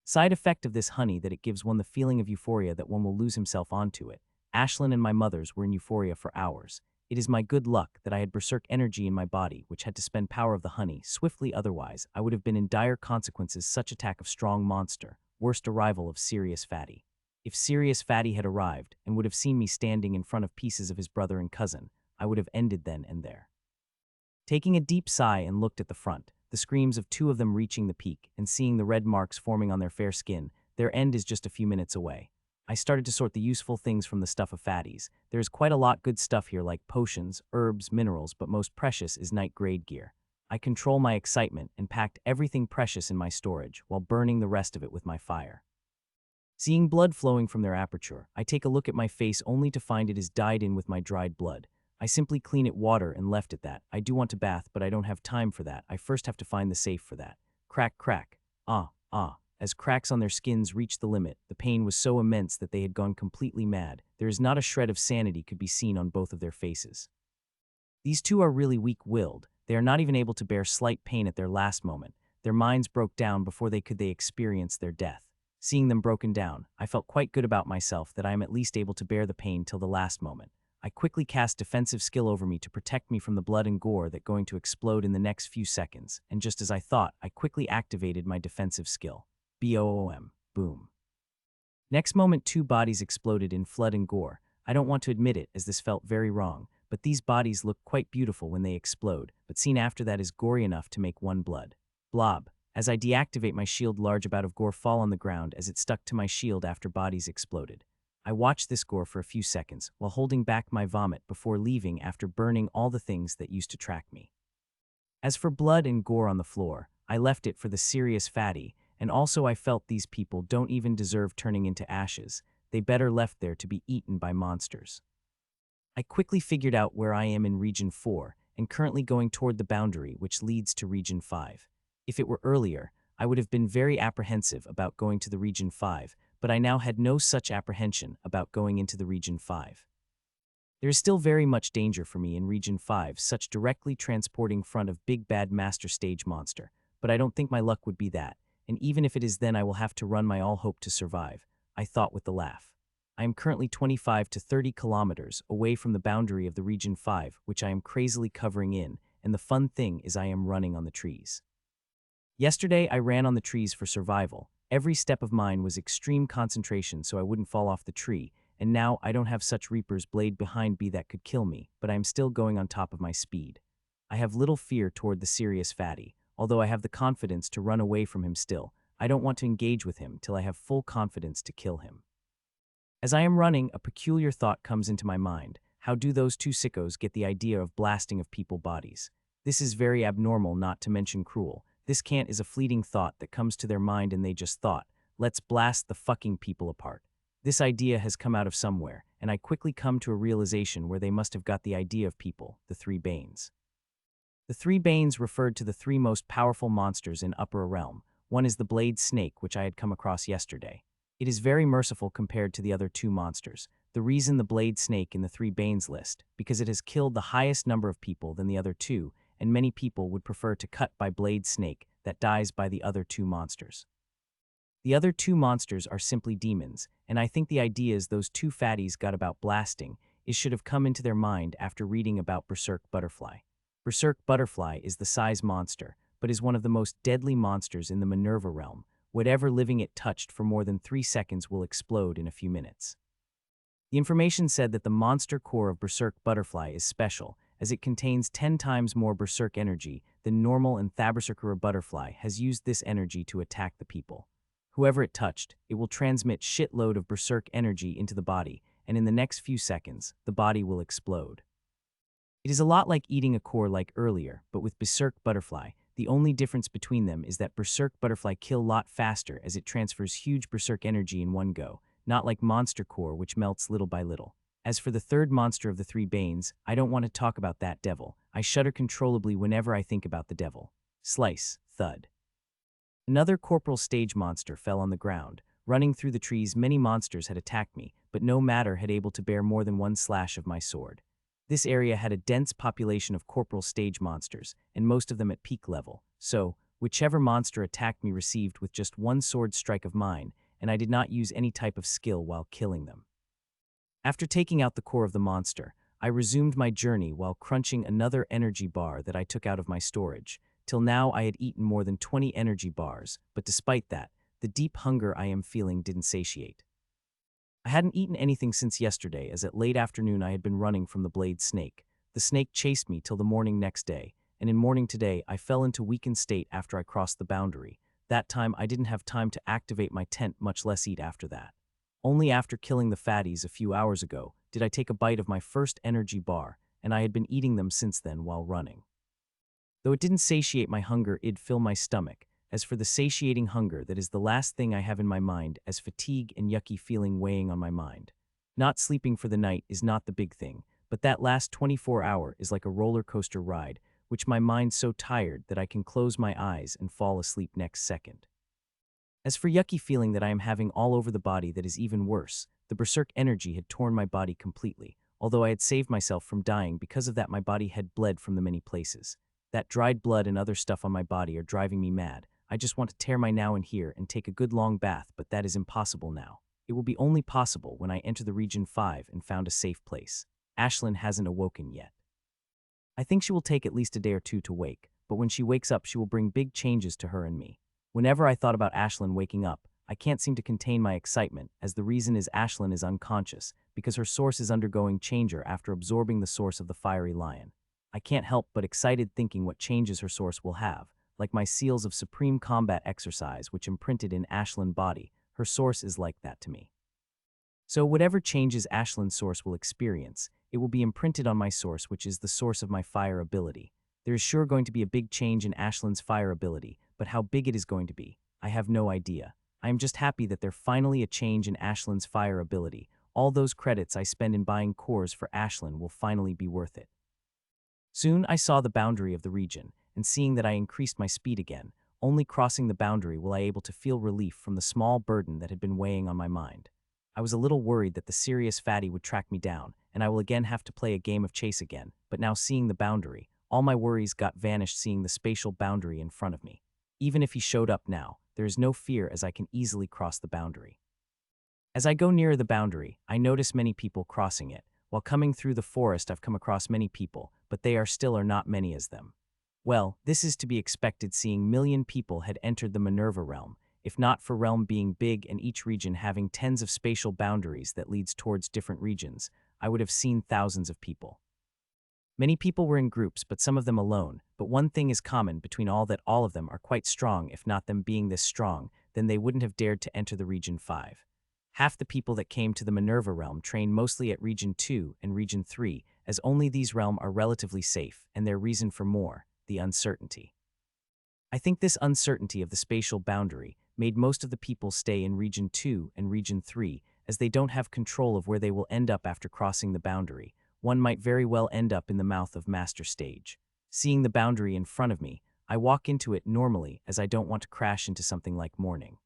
Speaker 1: Side effect of this honey that it gives one the feeling of euphoria that one will lose himself onto it. Ashlyn and my mothers were in euphoria for hours. It is my good luck that I had berserk energy in my body which had to spend power of the honey swiftly, otherwise I would have been in dire consequences. Such attack of strong monster, worst arrival of Serious Fatty. If Serious Fatty had arrived and would have seen me standing in front of pieces of his brother and cousin, I would have ended then and there. Taking a deep sigh and looked at the front, the screams of two of them reaching the peak and seeing the red marks forming on their fair skin, their end is just a few minutes away. I started to sort the useful things from the stuff of fatties. There is quite a lot good stuff here like potions, herbs, minerals, but most precious is night grade gear. I control my excitement and packed everything precious in my storage while burning the rest of it with my fire. Seeing blood flowing from their aperture, I take a look at my face only to find it is dyed in with my dried blood. I simply clean it water and left it that. I do want to bath, but I don't have time for that. I first have to find the safe for that. Crack, crack. Ah, ah. As cracks on their skins reached the limit, the pain was so immense that they had gone completely mad. There is not a shred of sanity could be seen on both of their faces. These two are really weak-willed. They are not even able to bear slight pain at their last moment. Their minds broke down before they could experience their death. Seeing them broken down, I felt quite good about myself that I am at least able to bear the pain till the last moment. I quickly cast defensive skill over me to protect me from the blood and gore that going to explode in the next few seconds, and just as I thought, I quickly activated my defensive skill. BOOM. Boom. Next moment, two bodies exploded in flood and gore. I don't want to admit it, as this felt very wrong, but these bodies look quite beautiful when they explode, but seen after that is gory enough to make one blood. Blob. As I deactivate my shield, large bout of gore fall on the ground as it stuck to my shield after bodies exploded. I watched this gore for a few seconds while holding back my vomit before leaving after burning all the things that used to track me. As for blood and gore on the floor, I left it for the Serious Fatty, and also I felt these people don't even deserve turning into ashes. They better left there to be eaten by monsters. I quickly figured out where I am in Region 4 and currently going toward the boundary which leads to Region 5. If it were earlier, I would have been very apprehensive about going to the Region 5, but I now had no such apprehension about going into the Region 5. There is still very much danger for me in Region 5, such directly transporting front of big bad master stage monster, but I don't think my luck would be that, and even if it is then I will have to run my all hope to survive, I thought with a laugh. I am currently 25 to 30 kilometers away from the boundary of the Region 5, which I am crazily covering in, and the fun thing is I am running on the trees. Yesterday I ran on the trees for survival. Every step of mine was extreme concentration so I wouldn't fall off the tree, and now I don't have such Reaper's blade behind me that could kill me, but I am still going on top of my speed. I have little fear toward the Serious Fatty, although I have the confidence to run away from him still. I don't want to engage with him till I have full confidence to kill him. As I am running, a peculiar thought comes into my mind. How do those two sickos get the idea of blasting of people bodies? This is very abnormal, not to mention cruel. This can't is a fleeting thought that comes to their mind and they just thought, let's blast the fucking people apart. This idea has come out of somewhere, and I quickly come to a realization where they must have got the idea of people, the three Banes. The three Banes referred to the three most powerful monsters in Upper Realm. One is the Blade Snake, which I had come across yesterday. It is very merciful compared to the other two monsters. The reason the Blade Snake in the three Banes list, because it has killed the highest number of people than the other two, and many people would prefer to cut by Blade Snake that dies by the other two monsters. The other two monsters are simply demons, and I think the ideas those two fatties got about blasting should have come into their mind after reading about Berserk Butterfly. Berserk Butterfly is the size monster, but is one of the most deadly monsters in the Manurva realm. Whatever living it touched for more than 3 seconds will explode in a few minutes. The information said that the monster core of Berserk Butterfly is special, as it contains 10 times more Berserk energy than normal, and Thaberserker Butterfly has used this energy to attack the people. Whoever it touched, it will transmit shitload of Berserk energy into the body, and in the next few seconds, the body will explode. It is a lot like eating a core like earlier, but with Berserk Butterfly, the only difference between them is that Berserk Butterfly kill lot faster as it transfers huge Berserk energy in one go, not like Monster Core which melts little by little. As for the third monster of the three Banes, I don't want to talk about that devil. I shudder controllably whenever I think about the devil. Slice, thud. Another Corporal stage monster fell on the ground, Running through the trees, many monsters had attacked me, but no matter had able to bear more than one slash of my sword. This area had a dense population of Corporal stage monsters, and most of them at peak level, so whichever monster attacked me received with just one sword strike of mine, and I did not use any type of skill while killing them. After taking out the core of the monster, I resumed my journey while crunching another energy bar that I took out of my storage. Till now I had eaten more than 20 energy bars, but despite that, the deep hunger I am feeling didn't satiate. I hadn't eaten anything since yesterday, as at late afternoon I had been running from the blade snake. The snake chased me till the morning next day, and in morning today I fell into weakened state after I crossed the boundary. That time I didn't have time to activate my tent, much less eat after that. Only after killing the fatties a few hours ago did I take a bite of my first energy bar, and I had been eating them since then while running. Though it didn't satiate my hunger, it'd fill my stomach. As for the satiating hunger, that is the last thing I have in my mind, as fatigue and yucky feeling weighing on my mind. Not sleeping for the night is not the big thing, but that last 24-hour is like a roller coaster ride, which my mind's so tired that I can close my eyes and fall asleep next second. As for yucky feeling that I am having all over the body, that is even worse. The berserk energy had torn my body completely. Although I had saved myself from dying, because of that my body had bled from the many places. That dried blood and other stuff on my body are driving me mad. I just want to tear my now and here and take a good long bath, but that is impossible now. It will be only possible when I enter the Region 5 and found a safe place. Ashlyn hasn't awoken yet. I think she will take at least a day or two to wake, but when she wakes up she will bring big changes to her and me. Whenever I thought about Ashlyn waking up, I can't seem to contain my excitement, as the reason is Ashlyn is unconscious, because her source is undergoing changer after absorbing the source of the fiery lion. I can't help but excited thinking what changes her source will have. Like my seals of supreme combat exercise which imprinted in Ashlyn's body, her source is like that to me. So whatever changes Ashlyn's source will experience, it will be imprinted on my source, which is the source of my fire ability. There is sure going to be a big change in Ashlyn's fire ability, but how big it is going to be, I have no idea. I am just happy that there's finally a change in Ashlyn's fire ability. All those credits I spend in buying cores for Ashlyn will finally be worth it. Soon I saw the boundary of the region, and seeing that I increased my speed again, only crossing the boundary will I able to feel relief from the small burden that had been weighing on my mind. I was a little worried that the serious fatty would track me down, and I will again have to play a game of chase again, but now seeing the boundary, all my worries got vanished seeing the spatial boundary in front of me. Even if he showed up now, there is no fear as I can easily cross the boundary. As I go nearer the boundary, I notice many people crossing it. While coming through the forest I've come across many people, but they are not many as them. Well, this is to be expected seeing million people had entered the Manurva realm, if not for realm being big and each region having tens of spatial boundaries that leads towards different regions, I would have seen thousands of people. Many people were in groups, but some of them alone, but one thing is common between all, that all of them are quite strong. If not them being this strong, then they wouldn't have dared to enter the Region 5. Half the people that came to the Manurva realm trained mostly at Region 2 and Region 3, as only these realms are relatively safe, and their reason for more, the uncertainty. I think this uncertainty of the spatial boundary made most of the people stay in Region 2 and Region 3, as they don't have control of where they will end up after crossing the boundary. One might very well end up in the mouth of Master Stage. Seeing the boundary in front of me, I walk into it normally, as I don't want to crash into something like morning.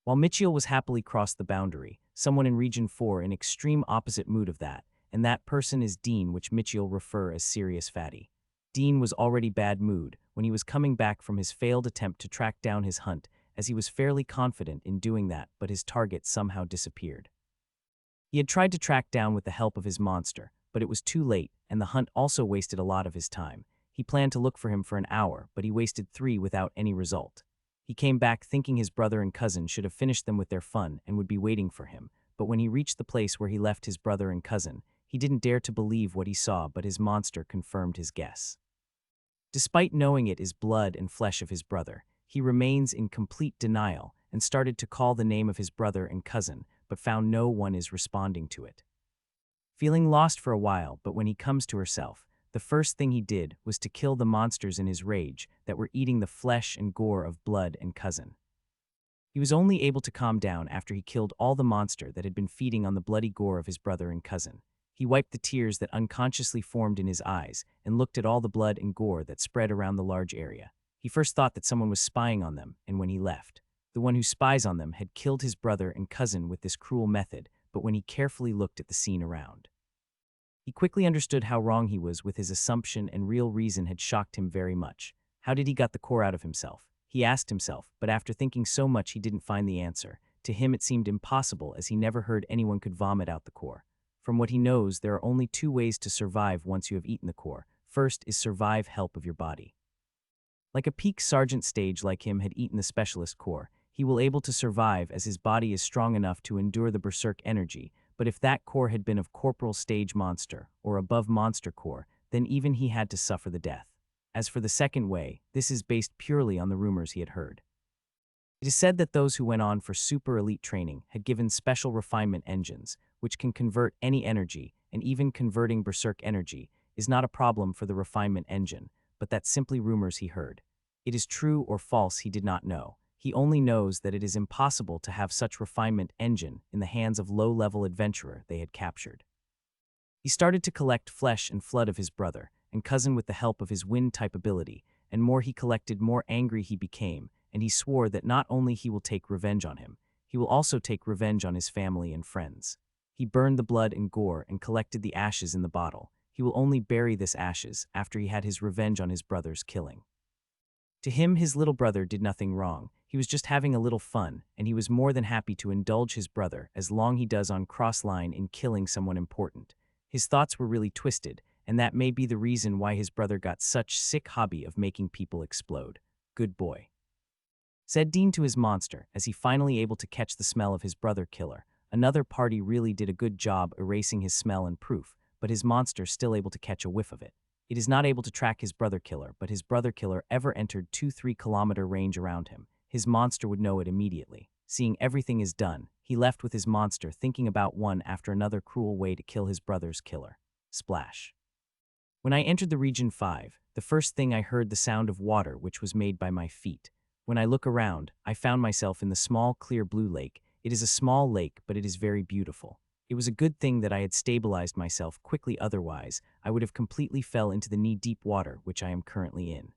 Speaker 1: While Mitchiel was happily crossed the boundary, someone in Region 4 in extreme opposite mood of that, and that person is Dean, which Mitchiel refer as serious fatty. Dean was already bad mood when he was coming back from his failed attempt to track down his hunt, as he was fairly confident in doing that, but his target somehow disappeared. He had tried to track down with the help of his monster, but it was too late, and the hunt also wasted a lot of his time. He planned to look for him for an hour, but he wasted 3 without any result. He came back thinking his brother and cousin should have finished them with their fun and would be waiting for him, but when he reached the place where he left his brother and cousin, he didn't dare to believe what he saw, but his monster confirmed his guess. Despite knowing it is blood and flesh of his brother, he remains in complete denial and started to call the name of his brother and cousin, but found no one is responding to it. Feeling lost for a while, but when he comes to herself, the first thing he did was to kill the monsters in his rage that were eating the flesh and gore of blood and cousin. He was only able to calm down after he killed all the monster that had been feeding on the bloody gore of his brother and cousin. He wiped the tears that unconsciously formed in his eyes and looked at all the blood and gore that spread around the large area. He first thought that someone was spying on them, and when he left, the one who spies on them, had killed his brother and cousin with this cruel method, but when he carefully looked at the scene around, he quickly understood how wrong he was with his assumption, and real reason had shocked him very much. How did he got the core out of himself? He asked himself, but after thinking so much he didn't find the answer. To him it seemed impossible, as he never heard anyone could vomit out the core. From what he knows, there are only two ways to survive once you have eaten the core. First is survive help of your body. Like a peak sergeant stage like him had eaten the specialist core, he will able to survive as his body is strong enough to endure the berserk energy. But if that core had been of corporal stage monster, or above monster core, then even he had to suffer the death. As for the second way, this is based purely on the rumors he had heard. It is said that those who went on for super elite training had given special refinement engines, which can convert any energy, and even converting berserk energy is not a problem for the refinement engine, but that's simply rumors he heard. It is true or false he did not know. He only knows that it is impossible to have such refinement engine in the hands of low-level adventurer they had captured. He started to collect flesh and flood of his brother and cousin with the help of his wind-type ability, and more he collected, more angry he became, and he swore that not only he will take revenge on him, he will also take revenge on his family and friends. He burned the blood and gore and collected the ashes in the bottle. He will only bury this ashes after he had his revenge on his brother's killing. To him, his little brother did nothing wrong. He was just having a little fun, and he was more than happy to indulge his brother as long he does on cross-line in killing someone important. His thoughts were really twisted, and that may be the reason why his brother got such sick hobby of making people explode. Good boy, said Dean to his monster, as he finally able to catch the smell of his brother killer. Another party really did a good job erasing his smell and proof, but his monster still able to catch a whiff of it. It is not able to track his brother killer, but his brother killer ever entered 2-3 kilometer range around him. His monster would know it immediately. Seeing everything is done, he left with his monster thinking about one after another cruel way to kill his brother's killer. Splash. When I entered the Region 5, the first thing I heard the sound of water which was made by my feet. When I look around, I found myself in the small clear blue lake. It is a small lake, but it is very beautiful. It was a good thing that I had stabilized myself quickly, otherwise I would have completely fell into the knee-deep water which I am currently in.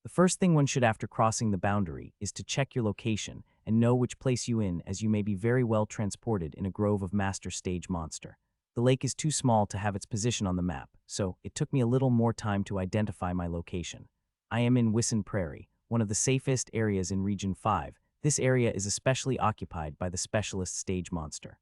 Speaker 1: The first thing one should after crossing the boundary is to check your location and know which place you in, as you may be very well transported in a grove of master stage monster. The lake is too small to have its position on the map, so it took me a little more time to identify my location. I am in Wison Prairie, one of the safest areas in Region 5. This area is especially occupied by the specialist stage monster.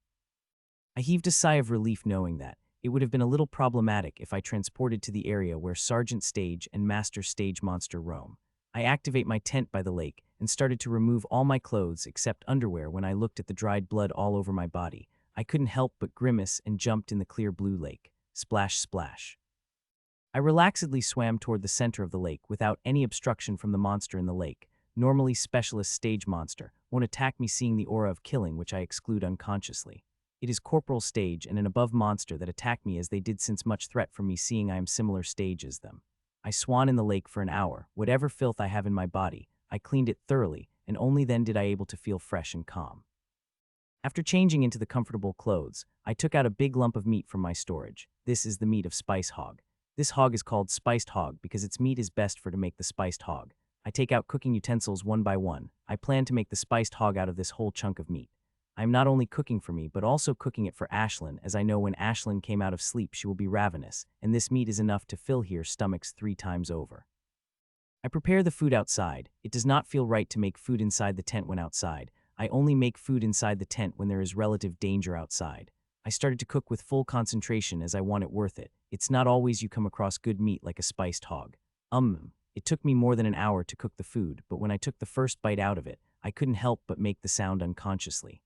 Speaker 1: I heaved a sigh of relief knowing that it would have been a little problematic if I transported to the area where Sergeant Stage and Master Stage Monster roam. I activate my tent by the lake and started to remove all my clothes except underwear. When I looked at the dried blood all over my body, I couldn't help but grimace and jumped in the clear blue lake. Splash, splash. I relaxedly swam toward the center of the lake without any obstruction from the monster in the lake. Normally, specialist stage monster won't attack me, seeing the aura of killing which I exclude unconsciously. It is Corporal stage and an above monster that attack me, as they did sense much threat from me, seeing I am similar stage as them. I swan in the lake for an hour. Whatever filth I have in my body, I cleaned it thoroughly, and only then did I able to feel fresh and calm. After changing into the comfortable clothes, I took out a big lump of meat from my storage. This is the meat of spice hog. This hog is called spiced hog because its meat is best for to make the spiced hog. I take out cooking utensils one by one. I plan to make the spiced hog out of this whole chunk of meat. I am not only cooking for me, but also cooking it for Ashlyn, as I know when Ashlyn came out of sleep she will be ravenous, and this meat is enough to fill her stomachs 3 times over. I prepare the food outside. It does not feel right to make food inside the tent when outside. I only make food inside the tent when there is relative danger outside. I started to cook with full concentration as I want it worth it. It's not always you come across good meat like a spiced hog. It took me more than an hour to cook the food, but when I took the first bite out of it, I couldn't help but make the sound unconsciously.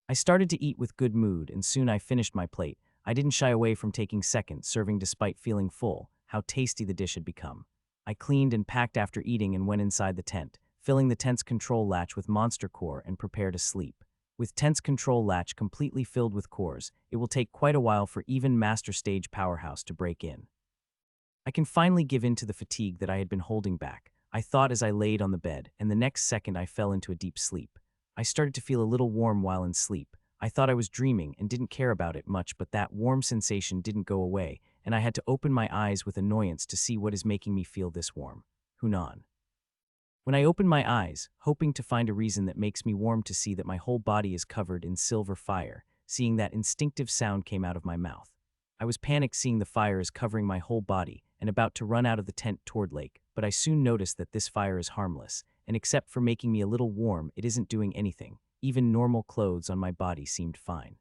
Speaker 1: I started to eat with good mood, and soon I finished my plate. I didn't shy away from taking seconds serving despite feeling full. How tasty the dish had become. I cleaned and packed after eating and went inside the tent, filling the tent's control latch with monster core and prepare to sleep. With tent's control latch completely filled with cores, it will take quite a while for even Master Stage Powerhouse to break in. I can finally give in to the fatigue that I had been holding back, I thought as I laid on the bed, and the next second I fell into a deep sleep. I started to feel a little warm while in sleep. I thought I was dreaming and didn't care about it much, but that warm sensation didn't go away, and I had to open my eyes with annoyance to see what is making me feel this warm. Hunan. When I open my eyes, hoping to find a reason that makes me warm to see that my whole body is covered in silver fire, seeing that instinctive sound came out of my mouth. I was panicked seeing the fire is covering my whole body and about to run out of the tent toward lake, but I soon noticed that this fire is harmless, and except for making me a little warm, it isn't doing anything. Even normal clothes on my body seemed fine.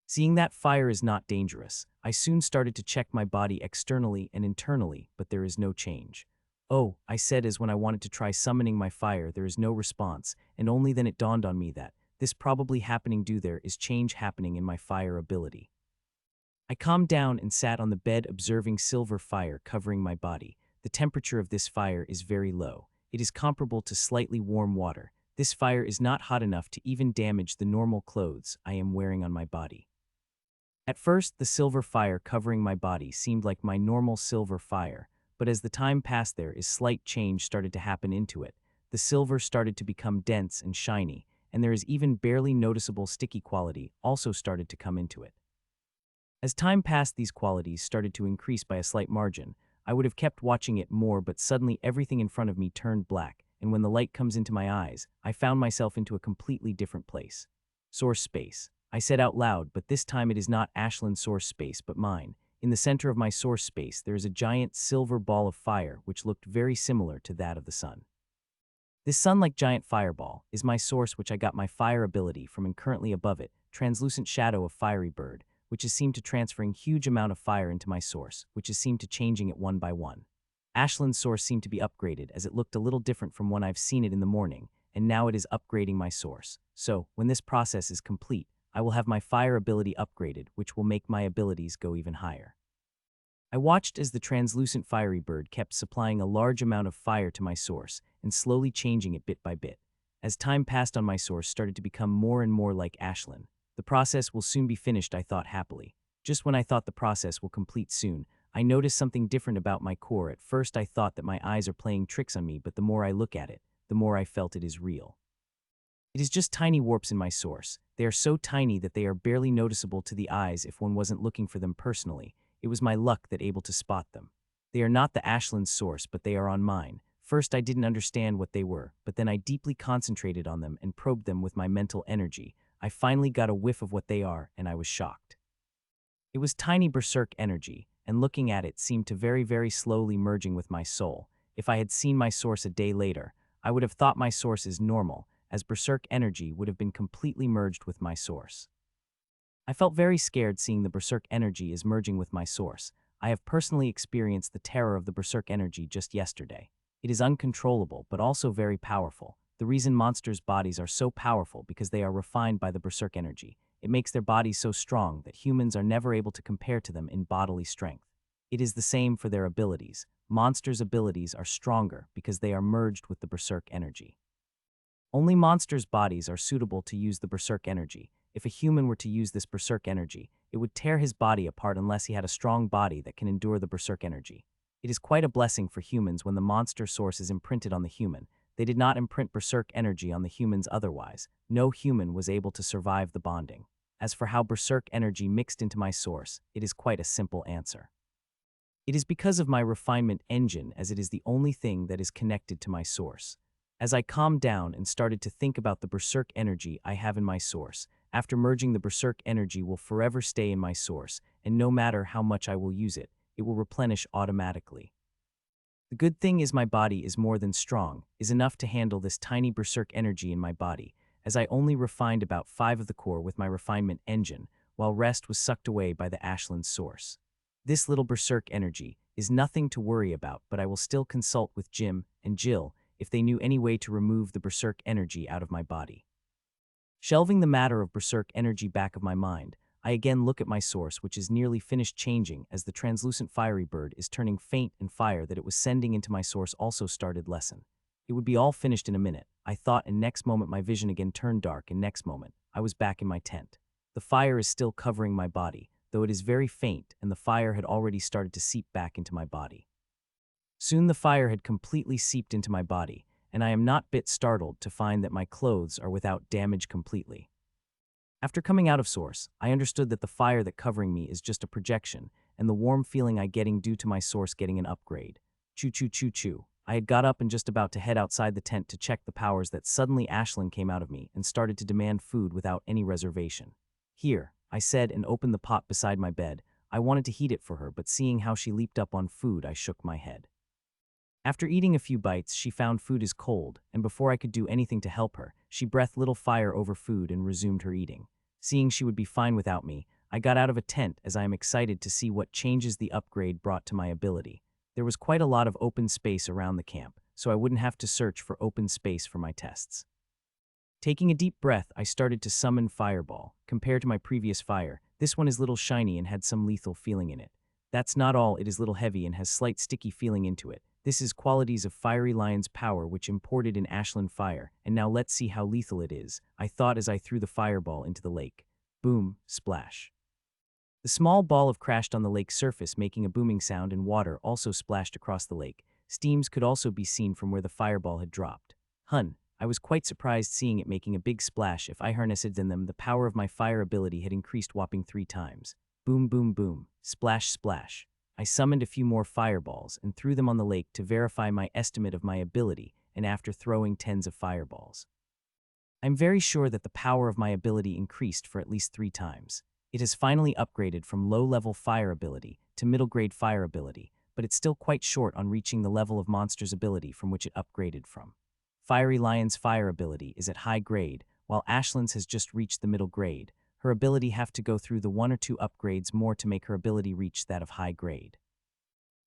Speaker 1: Seeing that fire is not dangerous, I soon started to check my body externally and internally, but there is no change. Oh, I said as when I wanted to try summoning my fire, there is no response, and only then it dawned on me that this probably happening due there is change happening in my fire ability. I calmed down and sat on the bed observing silver fire covering my body. The temperature of this fire is very low. It is comparable to slightly warm water. This fire is not hot enough to even damage the normal clothes I am wearing on my body. At first, the silver fire covering my body seemed like my normal silver fire, but as the time passed there is slight change started to happen into it. The silver started to become dense and shiny, and there is even barely noticeable sticky quality also started to come into it. As time passed, these qualities started to increase by a slight margin. I would have kept watching it more, but suddenly everything in front of me turned black, and when the light comes into my eyes, I found myself into a completely different place. Source space. I said out loud, but this time it is not Ashland's source space, but mine. In the center of my source space, there is a giant silver ball of fire which looked very similar to that of the sun. This sun-like giant fireball is my source, which I got my fire ability from, and currently above it, translucent shadow of fiery bird, which is seemed to transferring huge amount of fire into my source, which is seemed to changing it one by one. Ashland's source seemed to be upgraded as it looked a little different from when I've seen it in the morning, and now it is upgrading my source. So, when this process is complete, I will have my fire ability upgraded, which will make my abilities go even higher. I watched as the translucent fiery bird kept supplying a large amount of fire to my source and slowly changing it bit by bit. As time passed on, my source started to become more and more like Ashland. The process will soon be finished, I thought happily. Just when I thought the process will complete soon, I noticed something different about my core. At first I thought that my eyes are playing tricks on me, but the more I look at it, the more I felt it is real. It is just tiny warps in my source. They are so tiny that they are barely noticeable to the eyes if one wasn't looking for them personally. It was my luck that able to spot them. They are not the Ashland source, but they are on mine. First I didn't understand what they were, but then I deeply concentrated on them and probed them with my mental energy. I finally got a whiff of what they are, and I was shocked. It was tiny berserk energy, and looking at it seemed to very slowly merging with my soul. If I had seen my source a day later, I would have thought my source is normal, as berserk energy would have been completely merged with my source. I felt very scared seeing the berserk energy is merging with my source. I have personally experienced the terror of the berserk energy just yesterday. It is uncontrollable, but also very powerful. The reason monsters' bodies are so powerful because they are refined by the berserk energy. It makes their bodies so strong that humans are never able to compare to them in bodily strength. It is the same for their abilities. Monsters' abilities are stronger because they are merged with the berserk energy. Only monsters' bodies are suitable to use the berserk energy. If a human were to use this berserk energy, it would tear his body apart unless he had a strong body that can endure the berserk energy. It is quite a blessing for humans when the monster source is imprinted on the human. They did not imprint berserk energy on the humans otherwise. No human was able to survive the bonding. As for how berserk energy mixed into my source, it is quite a simple answer. It is because of my refinement engine, as it is the only thing that is connected to my source. As I calmed down and started to think about the berserk energy I have in my source, after merging, the berserk energy will forever stay in my source, and no matter how much I will use it, it will replenish automatically. The good thing is my body is more than strong, is enough to handle this tiny berserk energy in my body, as I only refined about 5 of the core with my refinement engine, while rest was sucked away by the Ashland source. This little berserk energy is nothing to worry about, but I will still consult with Jim and Jill if they knew any way to remove the berserk energy out of my body. Shelving the matter of berserk energy back of my mind, I again look at my source, which is nearly finished changing as the translucent fiery bird is turning faint, and fire that it was sending into my source also started lessen. It would be all finished in a minute, I thought, and next moment my vision again turned dark, and next moment I was back in my tent. The fire is still covering my body, though it is very faint, and the fire had already started to seep back into my body. Soon the fire had completely seeped into my body, and I am not bit startled to find that my clothes are without damage completely. After coming out of source, I understood that the fire that covering me is just a projection, and the warm feeling I getting due to my source getting an upgrade. Choo choo choo choo. I had got up and just about to head outside the tent to check the powers that suddenly Ashlyn came out of me and started to demand food without any reservation. "Here," I said and opened the pot beside my bed. I wanted to heat it for her, but seeing how she leaped up on food, I shook my head. After eating a few bites, she found food is cold, and before I could do anything to help her, she breathed little fire over food and resumed her eating. Seeing she would be fine without me, I got out of a tent as I am excited to see what changes the upgrade brought to my ability. There was quite a lot of open space around the camp, so I wouldn't have to search for open space for my tests. Taking a deep breath, I started to summon Fireball. Compared to my previous fire, this one is little shiny and had some lethal feeling in it. That's not all, it is little heavy and has slight sticky feeling into it. This is qualities of Fiery Lion's power which imported in Ashlyn Fire, and now let's see how lethal it is, I thought as I threw the fireball into the lake. Boom, splash. The small ball of crashed on the lake's surface, making a booming sound, and water also splashed across the lake. Steams could also be seen from where the fireball had dropped. I was quite surprised seeing it making a big splash. If I harnessed in them, the power of my fire ability had increased whopping 3 times. Boom, boom, boom, splash, splash. I summoned a few more fireballs and threw them on the lake to verify my estimate of my ability, and after throwing tens of fireballs, I'm very sure that the power of my ability increased for at least 3 times. It has finally upgraded from low-level fire ability to middle-grade fire ability, but it's still quite short on reaching the level of monster's ability from which it upgraded from. Fiery Lion's fire ability is at high grade, while Ashlyn's has just reached the middle grade. Her ability have to go through the 1 or 2 upgrades more to make her ability reach that of high grade.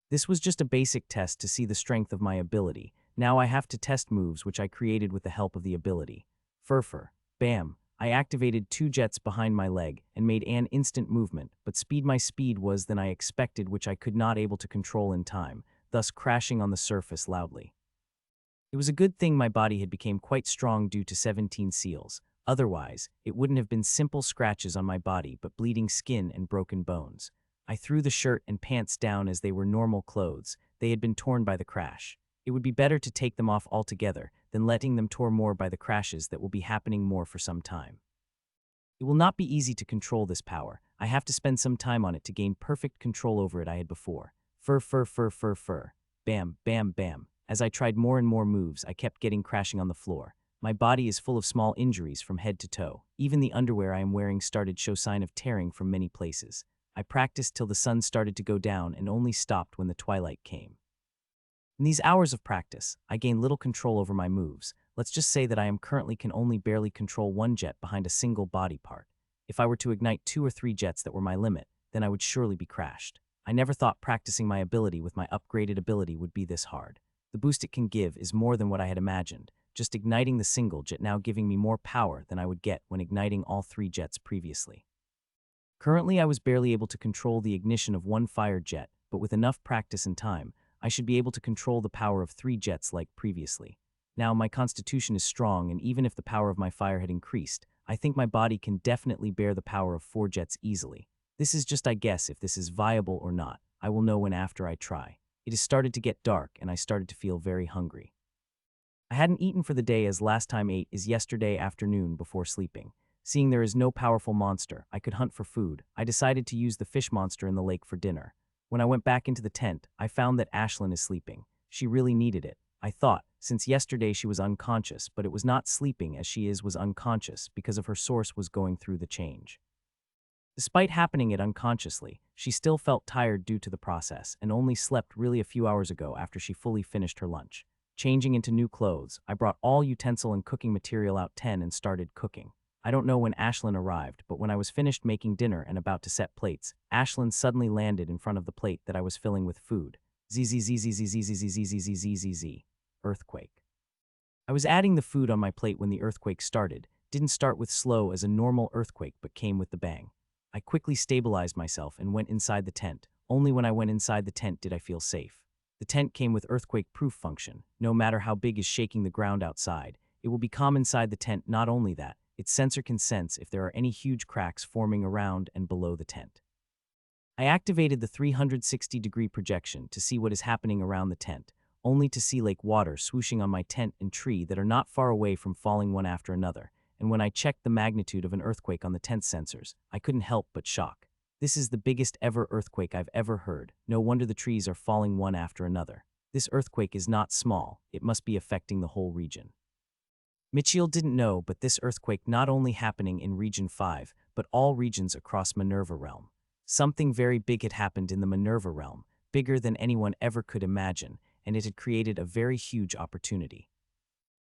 Speaker 1: This was just a basic test to see the strength of my ability. Now I have to test moves which I created with the help of the ability. Furfur. Bam. I activated 2 jets behind my leg and made an instant movement, but my speed was than I expected, which I could not able to control in time, thus crashing on the surface loudly. It was a good thing my body had become quite strong due to 17 seals. Otherwise, it wouldn't have been simple scratches on my body but bleeding skin and broken bones. I threw the shirt and pants down as they were normal clothes. They had been torn by the crash. It would be better to take them off altogether than letting them tear more by the crashes that will be happening more for some time. It will not be easy to control this power. I have to spend some time on it to gain perfect control over it I had before. Fur. Bam, bam, bam. As I tried more and more moves, I kept getting crashing on the floor. My body is full of small injuries from head to toe. Even the underwear I am wearing started to show sign of tearing from many places. I practiced till the sun started to go down and only stopped when the twilight came. In these hours of practice, I gained little control over my moves. Let's just say that I am currently can only barely control 1 jet behind a single body part. If I were to ignite 2 or 3 jets that were my limit, then I would surely be crashed. I never thought practicing my ability with my upgraded ability would be this hard. The boost it can give is more than what I had imagined. Just igniting the single jet now giving me more power than I would get when igniting all 3 jets previously. Currently, I was barely able to control the ignition of 1 fire jet, but with enough practice and time, I should be able to control the power of 3 jets like previously. Now, my constitution is strong, and even if the power of my fire had increased, I think my body can definitely bear the power of 4 jets easily. This is just I guess if this is viable or not. I will know when after I try. It has started to get dark, and I started to feel very hungry. I hadn't eaten for the day as last time ate is yesterday afternoon before sleeping. Seeing there is no powerful monster I could hunt for food, I decided to use the fish monster in the lake for dinner. When I went back into the tent, I found that Ashlyn is sleeping. She really needed it, I thought, since yesterday she was unconscious, but it was not sleeping as she was unconscious because of her source was going through the change. Despite happening it unconsciously, she still felt tired due to the process and only slept really a few hours ago after she fully finished her lunch. Changing into new clothes, I brought all utensil and cooking material out 10 and started cooking. I don't know when Ashlyn arrived, but when I was finished making dinner and about to set plates, Ashlyn suddenly landed in front of the plate that I was filling with food. ZZZZZZZZZZZZZZ. Earthquake. I was adding the food on my plate when the earthquake started. Didn't start with slow as a normal earthquake but came with the bang. I quickly stabilized myself and went inside the tent. Only when I went inside the tent did I feel safe. The tent came with earthquake-proof function. No matter how big is shaking the ground outside, it will be calm inside the tent. Not only that, its sensor can sense if there are any huge cracks forming around and below the tent. I activated the 360-degree projection to see what is happening around the tent, only to see lake water swooshing on my tent and tree that are not far away from falling one after another. And when I checked the magnitude of an earthquake on the tent sensors, I couldn't help but shock. This is the biggest ever earthquake I've ever heard. No wonder the trees are falling one after another. This earthquake is not small, it must be affecting the whole region. Mitchiel didn't know, but this earthquake not only happening in Region 5, but all regions across Manurva realm. Something very big had happened in the Manurva realm, bigger than anyone ever could imagine, and it had created a very huge opportunity.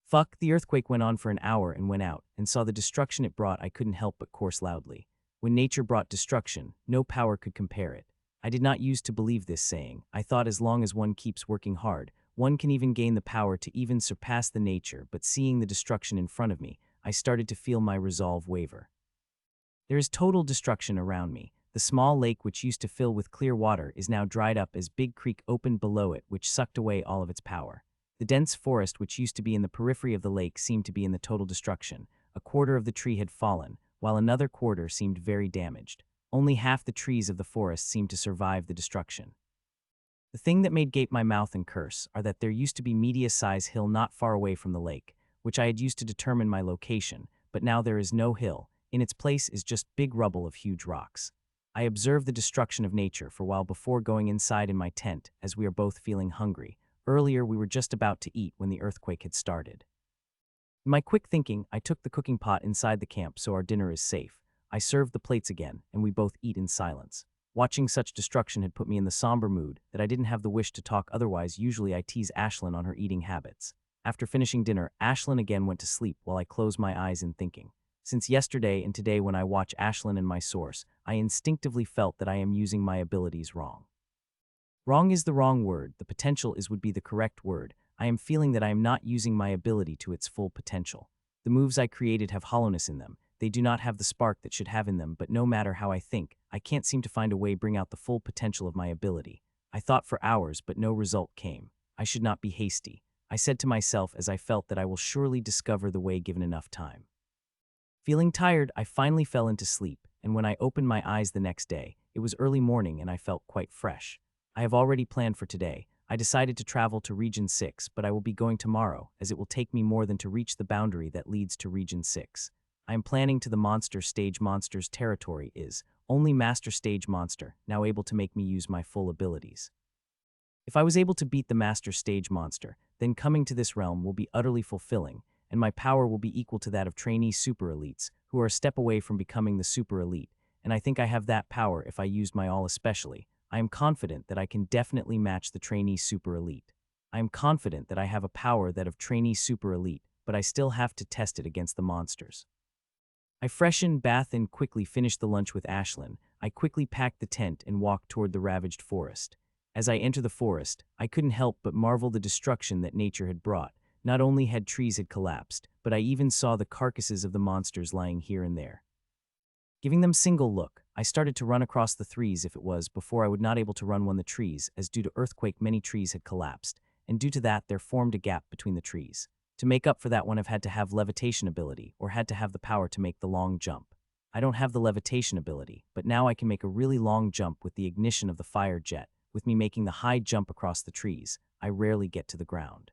Speaker 1: Fuck, the earthquake went on for an hour and went out, and saw the destruction it brought. I couldn't help but curse loudly. When nature brought destruction, no power could compare it. I did not use to believe this saying. I thought as long as one keeps working hard, one can even gain the power to even surpass the nature, but seeing the destruction in front of me, I started to feel my resolve waver. There is total destruction around me. The small lake which used to fill with clear water is now dried up as big creek opened below it, which sucked away all of its power. The dense forest which used to be in the periphery of the lake seemed to be in the total destruction. A quarter of the tree had fallen, while another quarter seemed very damaged. Only half the trees of the forest seemed to survive the destruction. The thing that made gape my mouth and curse are that there used to be medium-sized hill not far away from the lake, which I had used to determine my location, but now there is no hill. In its place is just big rubble of huge rocks. I observed the destruction of nature for a while before going inside in my tent, as we are both feeling hungry. Earlier we were just about to eat when the earthquake had started. In my quick thinking, I took the cooking pot inside the camp so our dinner is safe. I served the plates again, and we both eat in silence. Watching such destruction had put me in the somber mood that I didn't have the wish to talk, otherwise usually I tease Ashlyn on her eating habits. After finishing dinner, Ashlyn again went to sleep while I closed my eyes in thinking. Since yesterday and today when I watch Ashlyn and my source, I instinctively felt that I am using my abilities wrong. Wrong is the wrong word, the potential is would be the correct word. I am feeling that I am not using my ability to its full potential. The moves I created have hollowness in them. They do not have the spark that should have in them, but no matter how I think, I can't seem to find a way bring out the full potential of my ability. I thought for hours, but no result came. I should not be hasty. I said to myself as I felt that I will surely discover the way given enough time. Feeling tired, I finally fell into sleep, and when I opened my eyes the next day, it was early morning and I felt quite fresh. I have already planned for today. I decided to travel to Region 6, but I will be going tomorrow, as it will take me more than to reach the boundary that leads to Region 6. I am planning to the monster stage monster's territory is only master stage monster, now able to make me use my full abilities. If I was able to beat the master stage monster, then coming to this realm will be utterly fulfilling, and my power will be equal to that of trainee super elites, who are a step away from becoming the super elite, and I think I have that power if I used my all especially. I am confident that I can definitely match the trainee super elite. I am confident that I have a power that of trainee super elite, but I still have to test it against the monsters. I freshened, bathed, and quickly finished the lunch with Ashlyn. I quickly packed the tent and walked toward the ravaged forest. As I entered the forest, I couldn't help but marvel the destruction that nature had brought. Not only had trees had collapsed, but I even saw the carcasses of the monsters lying here and there. Giving them single look, I started to run across the trees if it was before I would not able to run when the trees, as due to earthquake many trees had collapsed, and due to that there formed a gap between the trees. To make up for that one I've had to have levitation ability, or had to have the power to make the long jump. I don't have the levitation ability, but now I can make a really long jump with the ignition of the fire jet. With me making the high jump across the trees, I rarely get to the ground.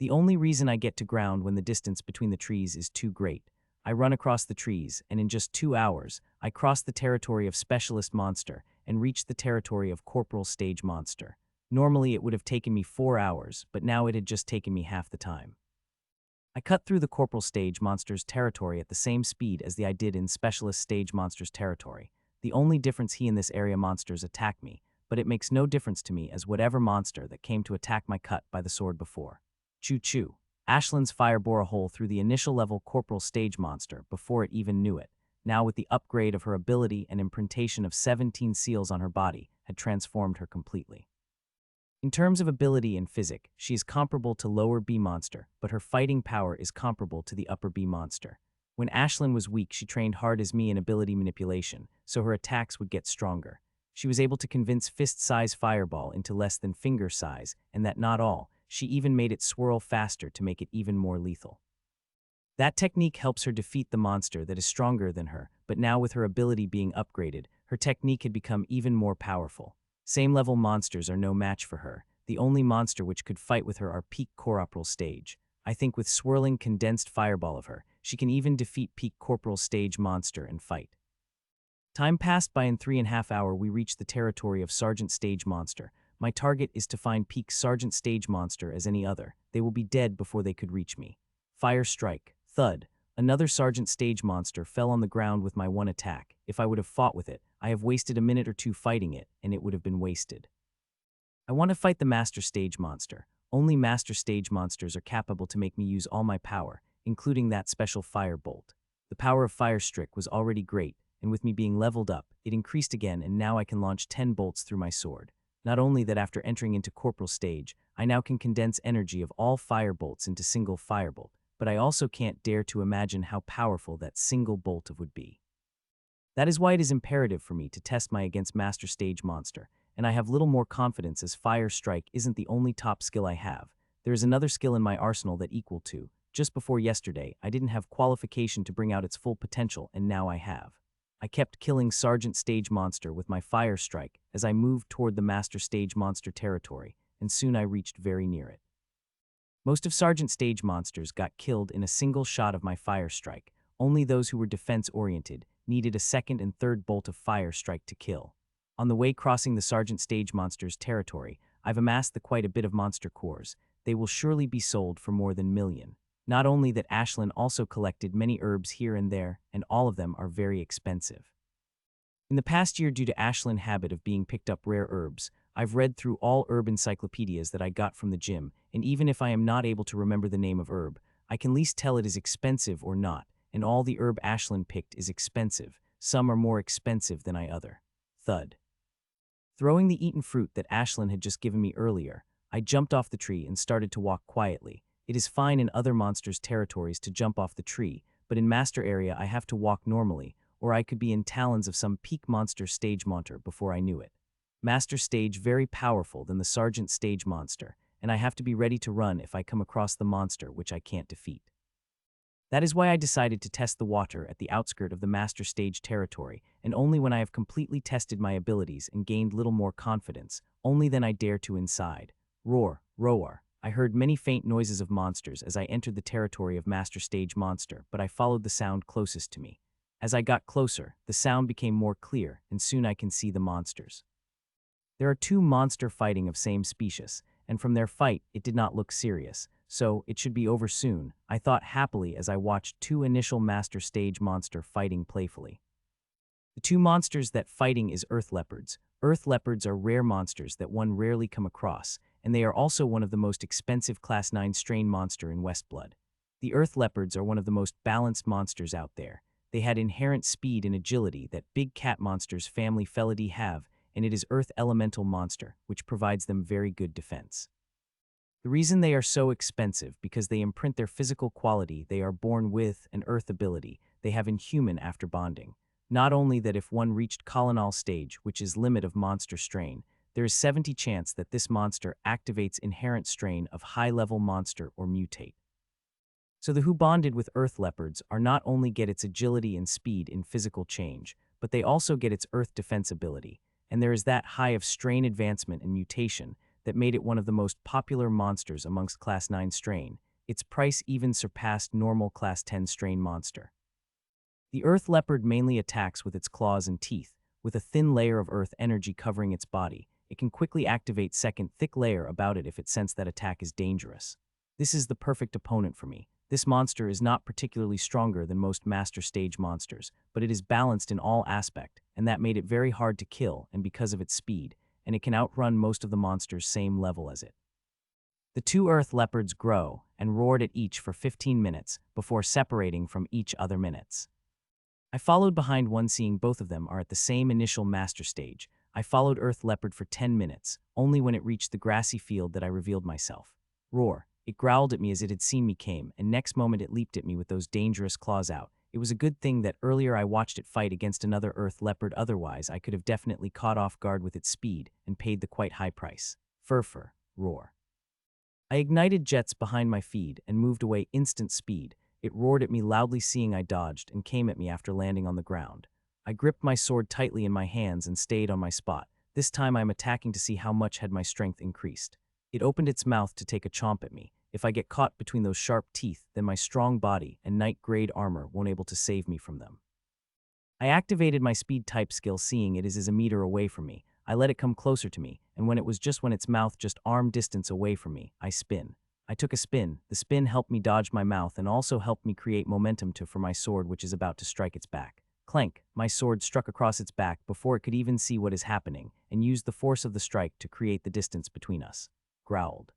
Speaker 1: The only reason I get to ground when the distance between the trees is too great. I run across the trees, and in just 2 hours, I cross the territory of Specialist Monster and reach the territory of Corporal Stage Monster. Normally it would have taken me 4 hours, but now it had just taken me half the time. I cut through the Corporal Stage Monster's territory at the same speed as I did in Specialist Stage Monster's territory. The only difference he in this area monsters attack me, but it makes no difference to me as whatever monster that came to attack my cut by the sword before. Choo-choo. Ashlyn's fire bore a hole through the initial level Corporal Stage Monster before it even knew it. Now with the upgrade of her ability and imprintation of 17 seals on her body had transformed her completely. In terms of ability and physic, she is comparable to lower B monster, but her fighting power is comparable to the upper B monster. When Ashlyn was weak, she trained hard as me in ability manipulation, so her attacks would get stronger. She was able to convince fist-size fireball into less than finger size, and that not all, she even made it swirl faster to make it even more lethal. That technique helps her defeat the monster that is stronger than her, but now with her ability being upgraded, her technique had become even more powerful. Same level monsters are no match for her. The only monster which could fight with her are peak corporal stage. I think with swirling condensed fireball of her, she can even defeat peak corporal stage monster and fight. Time passed by. In 3.5 hours we reached the territory of Sergeant Stage Monster. My target is to find peak Sergeant Stage Monster as any other. They will be dead before they could reach me. Fire strike. Thud. Another Sergeant Stage Monster fell on the ground with my one attack. If I would have fought with it, I have wasted a minute or two fighting it, and it would have been wasted. I want to fight the Master Stage Monster. Only Master Stage Monsters are capable to make me use all my power, including that special Fire Bolt. The power of Fire Strike was already great, and with me being leveled up, it increased again, and now I can launch 10 bolts through my sword. Not only that, after entering into Corporal stage, I now can condense energy of all fire bolts into single firebolt, but I also can't dare to imagine how powerful that single bolt would be. That is why it is imperative for me to test my against Master Stage Monster, and I have little more confidence as Fire Strike isn't the only top skill I have. There is another skill in my arsenal that equal to. Just before yesterday, I didn't have qualification to bring out its full potential, and now I have. I kept killing Sergeant Stage Monster with my Fire Strike as I moved toward the Master Stage Monster territory, and soon I reached very near it. Most of Sergeant Stage Monsters got killed in a single shot of my Fire Strike. Only those who were defense-oriented needed a second and third bolt of Fire Strike to kill. On the way crossing the Sergeant Stage Monster's territory, I've amassed quite a bit of monster cores. They will surely be sold for more than $1 million. Not only that, Ashlyn also collected many herbs here and there, and all of them are very expensive. In the past year, due to Ashlyn's habit of being picked up rare herbs, I've read through all herb encyclopedias that I got from the gym, and even if I am not able to remember the name of herb, I can at least tell it is expensive or not, and all the herb Ashlyn picked is expensive. Some are more expensive than other. Thud. Throwing the eaten fruit that Ashlyn had just given me earlier, I jumped off the tree and started to walk quietly. It is fine in other monsters' territories to jump off the tree, but in Master area I have to walk normally, or I could be in talons of some peak monster stage monster before I knew it. Master stage very powerful than the Sergeant Stage Monster, and I have to be ready to run if I come across the monster which I can't defeat. That is why I decided to test the water at the outskirt of the Master Stage territory, and only when I have completely tested my abilities and gained little more confidence, only then I dare to inside. Roar, roar. I heard many faint noises of monsters as I entered the territory of Master Stage Monster, but I followed the sound closest to me. As I got closer, the sound became more clear, and soon I can see the monsters. There are two monster fighting of same species, and from their fight it did not look serious, so it should be over soon, I thought happily as I watched two initial Master Stage Monster fighting playfully. The two monsters that fighting is earth leopards. Earth leopards are rare monsters that one rarely come across, and they are also one of the most expensive Class 9 strain monster in Westblood. The earth leopards are one of the most balanced monsters out there. They had inherent speed and agility that big cat monsters family Felidae have, and it is earth elemental monster, which provides them very good defense. The reason they are so expensive because they imprint their physical quality they are born with an earth ability they have in human after bonding. Not only that, if one reached colonal stage, which is limit of monster strain, there is 70 chance that this monster activates inherent strain of high-level monster or mutate. So the who bonded with earth leopards are not only get its agility and speed in physical change, but they also get its earth defense ability, and there is that high of strain advancement and mutation that made it one of the most popular monsters amongst Class 9 strain. Its price even surpassed normal Class 10 strain monster. The earth leopard mainly attacks with its claws and teeth, with a thin layer of earth energy covering its body. It can quickly activate second thick layer about it if it senses that attack is dangerous. This is the perfect opponent for me. This monster is not particularly stronger than most Master Stage monsters, but it is balanced in all aspect, and that made it very hard to kill, and because of its speed, and it can outrun most of the monsters same level as it. The two earth leopards grow and roared at each for 15 minutes before separating from each other minutes. I followed behind one, seeing both of them are at the same initial master stage. I followed earth leopard for 10 minutes, only when it reached the grassy field that I revealed myself. Roar. It growled at me as it had seen me came, and next moment it leaped at me with those dangerous claws out. It was a good thing that earlier I watched it fight against another earth leopard, otherwise I could have definitely caught off guard with its speed and paid the quite high price. Fur. Roar. I ignited jets behind my feed and moved away instant speed. It roared at me loudly, seeing I dodged, and came at me after landing on the ground. I gripped my sword tightly in my hands and stayed on my spot. This time I am attacking to see how much had my strength increased. It opened its mouth to take a chomp at me. If I get caught between those sharp teeth, then my strong body and knight-grade armor won't able to save me from them. I activated my speed type skill, seeing it is a meter away from me. I let it come closer to me, and when its mouth just arm distance away from me, I spin. I took a spin. The spin helped me dodge my mouth and also helped me create momentum for my sword which is about to strike its back. Clank, my sword struck across its back before it could even see what is happening, and used the force of the strike to create the distance between us. Growled.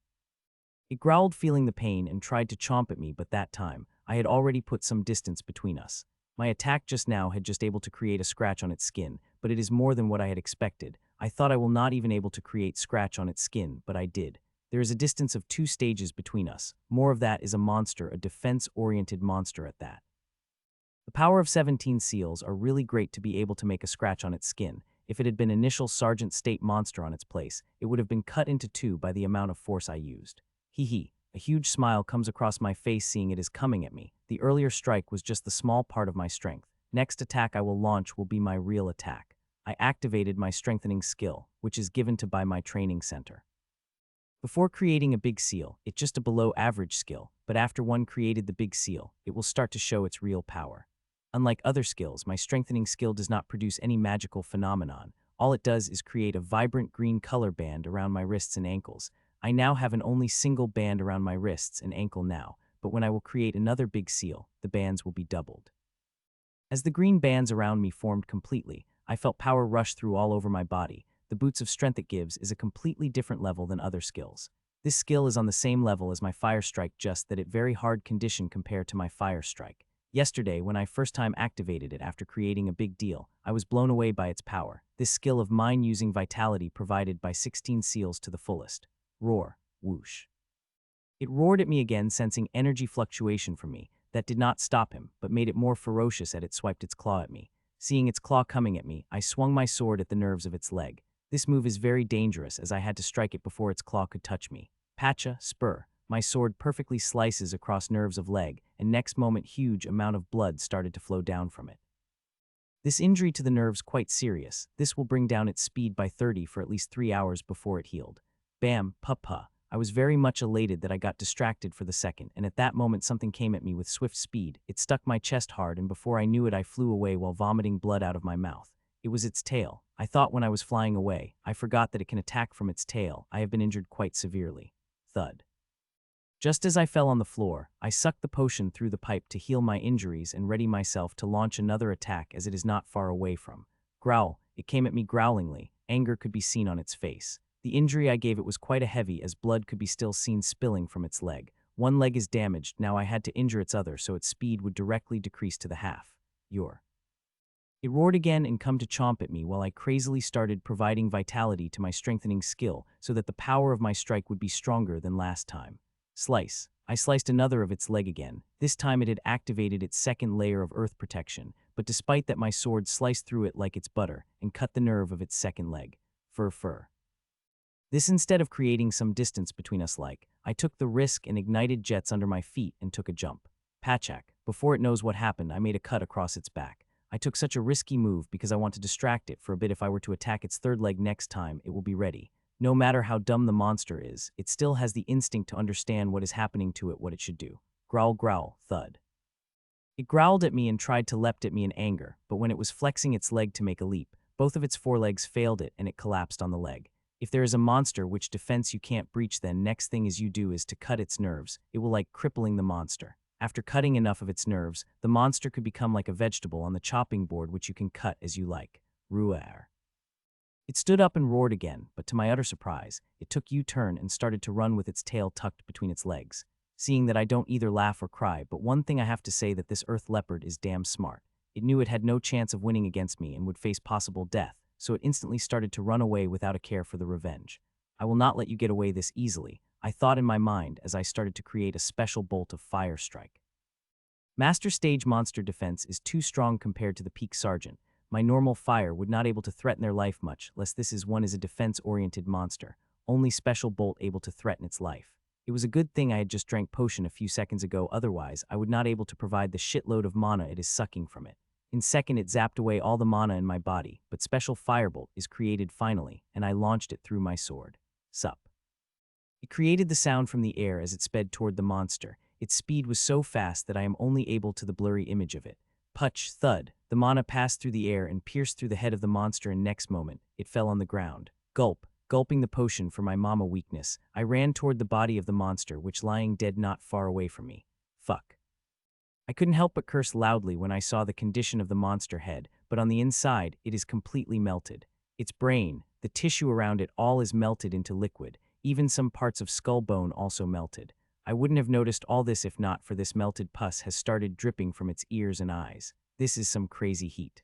Speaker 1: It growled, feeling the pain, and tried to chomp at me, but that time, I had already put some distance between us. My attack just now had just able to create a scratch on its skin, but it is more than what I had expected. I thought I will not even able to create scratch on its skin, but I did. There is a distance of 2 stages between us. More of that is a monster, a defense-oriented monster at that. The power of 17 seals are really great to be able to make a scratch on its skin. If it had been initial Sergeant State monster on its place, it would have been cut into 2 by the amount of force I used. Hee hee. A huge smile comes across my face seeing it is coming at me. The earlier strike was just the small part of my strength. Next attack I will launch will be my real attack. I activated my strengthening skill, which is given to by my training center. Before creating a big seal, it's just a below average skill, but after one created the big seal, it will start to show its real power. Unlike other skills, my strengthening skill does not produce any magical phenomenon. All it does is create a vibrant green color band around my wrists and ankles. I now have an only single band around my wrists and ankle now, but when I will create another big seal, the bands will be doubled. As the green bands around me formed completely, I felt power rush through all over my body. The boots of strength it gives is a completely different level than other skills. This skill is on the same level as my fire strike, just that it very hard condition compared to my fire strike. Yesterday, when I first time activated it after creating a big deal, I was blown away by its power. This skill of mine using vitality provided by 16 seals to the fullest. Roar, whoosh. It roared at me again, sensing energy fluctuation from me. That did not stop him, but made it more ferocious as it swiped its claw at me. Seeing its claw coming at me, I swung my sword at the nerves of its leg. This move is very dangerous as I had to strike it before its claw could touch me. Pacha, spur. My sword perfectly slices across nerves of leg, and next moment huge amount of blood started to flow down from it. This injury to the nerves quite serious. This will bring down its speed by 30 for at least 3 hours before it healed. Bam, puh-puh. I was very much elated that I got distracted for the second, and at that moment something came at me with swift speed. It stuck my chest hard, and before I knew it I flew away while vomiting blood out of my mouth. It was its tail. I thought when I was flying away, I forgot that it can attack from its tail. I have been injured quite severely. Thud. Just as I fell on the floor, I sucked the potion through the pipe to heal my injuries and ready myself to launch another attack as it is not far away from. Growl. It came at me growlingly. Anger could be seen on its face. The injury I gave it was quite a heavy as blood could be still seen spilling from its leg. One leg is damaged, now I had to injure its other so its speed would directly decrease to the half. It roared again and come to chomp at me while I crazily started providing vitality to my strengthening skill so that the power of my strike would be stronger than last time. Slice. I sliced another of its leg again. This time it had activated its second layer of earth protection, but despite that my sword sliced through it like it's butter and cut the nerve of its second leg. Fur. This instead of creating some distance between us I took the risk and ignited jets under my feet and took a jump. Pachak. Before it knows what happened, I made a cut across its back. I took such a risky move because I want to distract it for a bit. If I were to attack its third leg next time, it will be ready. No matter how dumb the monster is, it still has the instinct to understand what is happening to it, what it should do. Growl, growl, thud. It growled at me and tried to leapt at me in anger, but when it was flexing its leg to make a leap, both of its forelegs failed it and it collapsed on the leg. If there is a monster which defense you can't breach, then next thing is you do is to cut its nerves. It will like crippling the monster. After cutting enough of its nerves, the monster could become like a vegetable on the chopping board which you can cut as you like. Ruar. It stood up and roared again, but to my utter surprise, it took U-turn and started to run with its tail tucked between its legs. Seeing that I don't either laugh or cry, but one thing I have to say that this earth leopard is damn smart. It knew it had no chance of winning against me and would face possible death, so it instantly started to run away without a care for the revenge. I will not let you get away this easily, I thought in my mind as I started to create a special bolt of fire strike. Master Stage Monster Defense is too strong compared to the Peak Sergeant. My normal fire would not able to threaten their life much, lest this is one is a defense-oriented monster. Only Special Bolt able to threaten its life. It was a good thing I had just drank potion a few seconds ago, otherwise I would not able to provide the shitload of mana it is sucking from it. In second it zapped away all the mana in my body, but Special Firebolt is created finally, and I launched it through my sword. Sup. It created the sound from the air as it sped toward the monster. Its speed was so fast that I am only able to the blurry image of it. Putch, thud, the mana passed through the air and pierced through the head of the monster, and next moment, it fell on the ground. Gulp, Gulping the potion for my mama weakness, I ran toward the body of the monster which lying dead not far away from me. Fuck. I couldn't help but curse loudly when I saw the condition of the monster head, but on the inside, it is completely melted. Its brain, the tissue around it all is melted into liquid, even some parts of skull bone also melted. I wouldn't have noticed all this if not for this melted pus has started dripping from its ears and eyes. This is some crazy heat.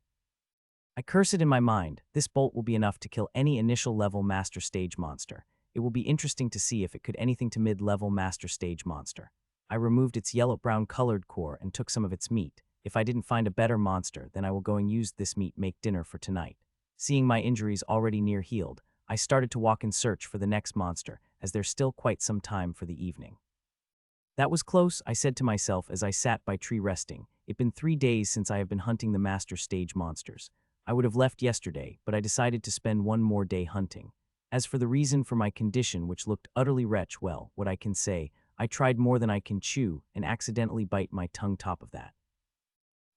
Speaker 1: I curse it in my mind. This bolt will be enough to kill any initial level master stage monster. It will be interesting to see if it could anything to mid-level master stage monster. I removed its yellow-brown colored core and took some of its meat. If I didn't find a better monster, then I will go and use this meat make dinner for tonight. Seeing my injuries already near healed, I started to walk in search for the next monster, as there's still quite some time for the evening. That was close, I said to myself as I sat by tree resting. It'd been 3 days since I have been hunting the master stage monsters. I would have left yesterday, but I decided to spend one more day hunting. As for the reason for my condition, which looked utterly wretched, well, what I can say, I tried more than I can chew and accidentally bite my tongue top of that.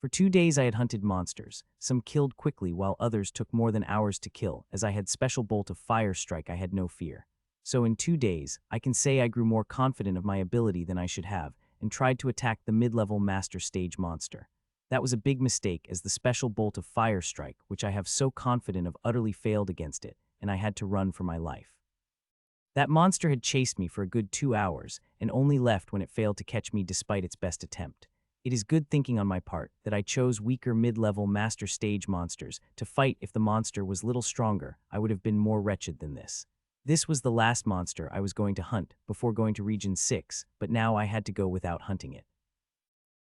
Speaker 1: For 2 days I had hunted monsters, some killed quickly while others took more than hours to kill, as I had special bolt of fire strike I had no fear. So in 2 days, I can say I grew more confident of my ability than I should have, and tried to attack the mid-level master stage monster. That was a big mistake, as the special bolt of fire strike, which I have so confident of, utterly failed against it, and I had to run for my life. That monster had chased me for a good 2 hours, and only left when it failed to catch me despite its best attempt. It is good thinking on my part that I chose weaker mid-level master stage monsters to fight. If the monster was little stronger, I would have been more wretched than this. This was the last monster I was going to hunt before going to Region 6, but now I had to go without hunting it.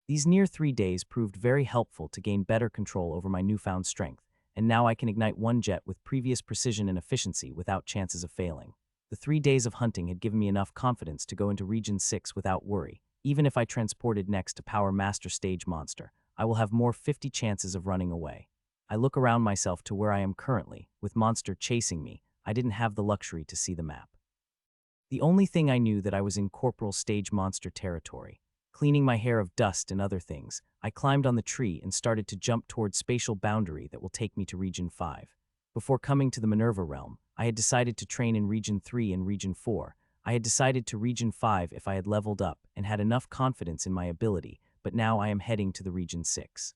Speaker 1: These near 3 days proved very helpful to gain better control over my newfound strength, and now I can ignite one jet with previous precision and efficiency without chances of failing. The 3 days of hunting had given me enough confidence to go into Region 6 without worry. Even if I transported next to Power Master Stage Monster, I will have more 50 chances of running away. I look around myself to where I am currently, with monster chasing me. I didn't have the luxury to see the map. The only thing I knew that I was in Corporal Stage Monster territory. Cleaning my hair of dust and other things, I climbed on the tree and started to jump toward spatial boundary that will take me to Region 5. Before coming to the Manurva realm, I had decided to train in Region 3 and Region 4. I had decided to Region 5 if I had leveled up and had enough confidence in my ability, but now I am heading to the Region 6.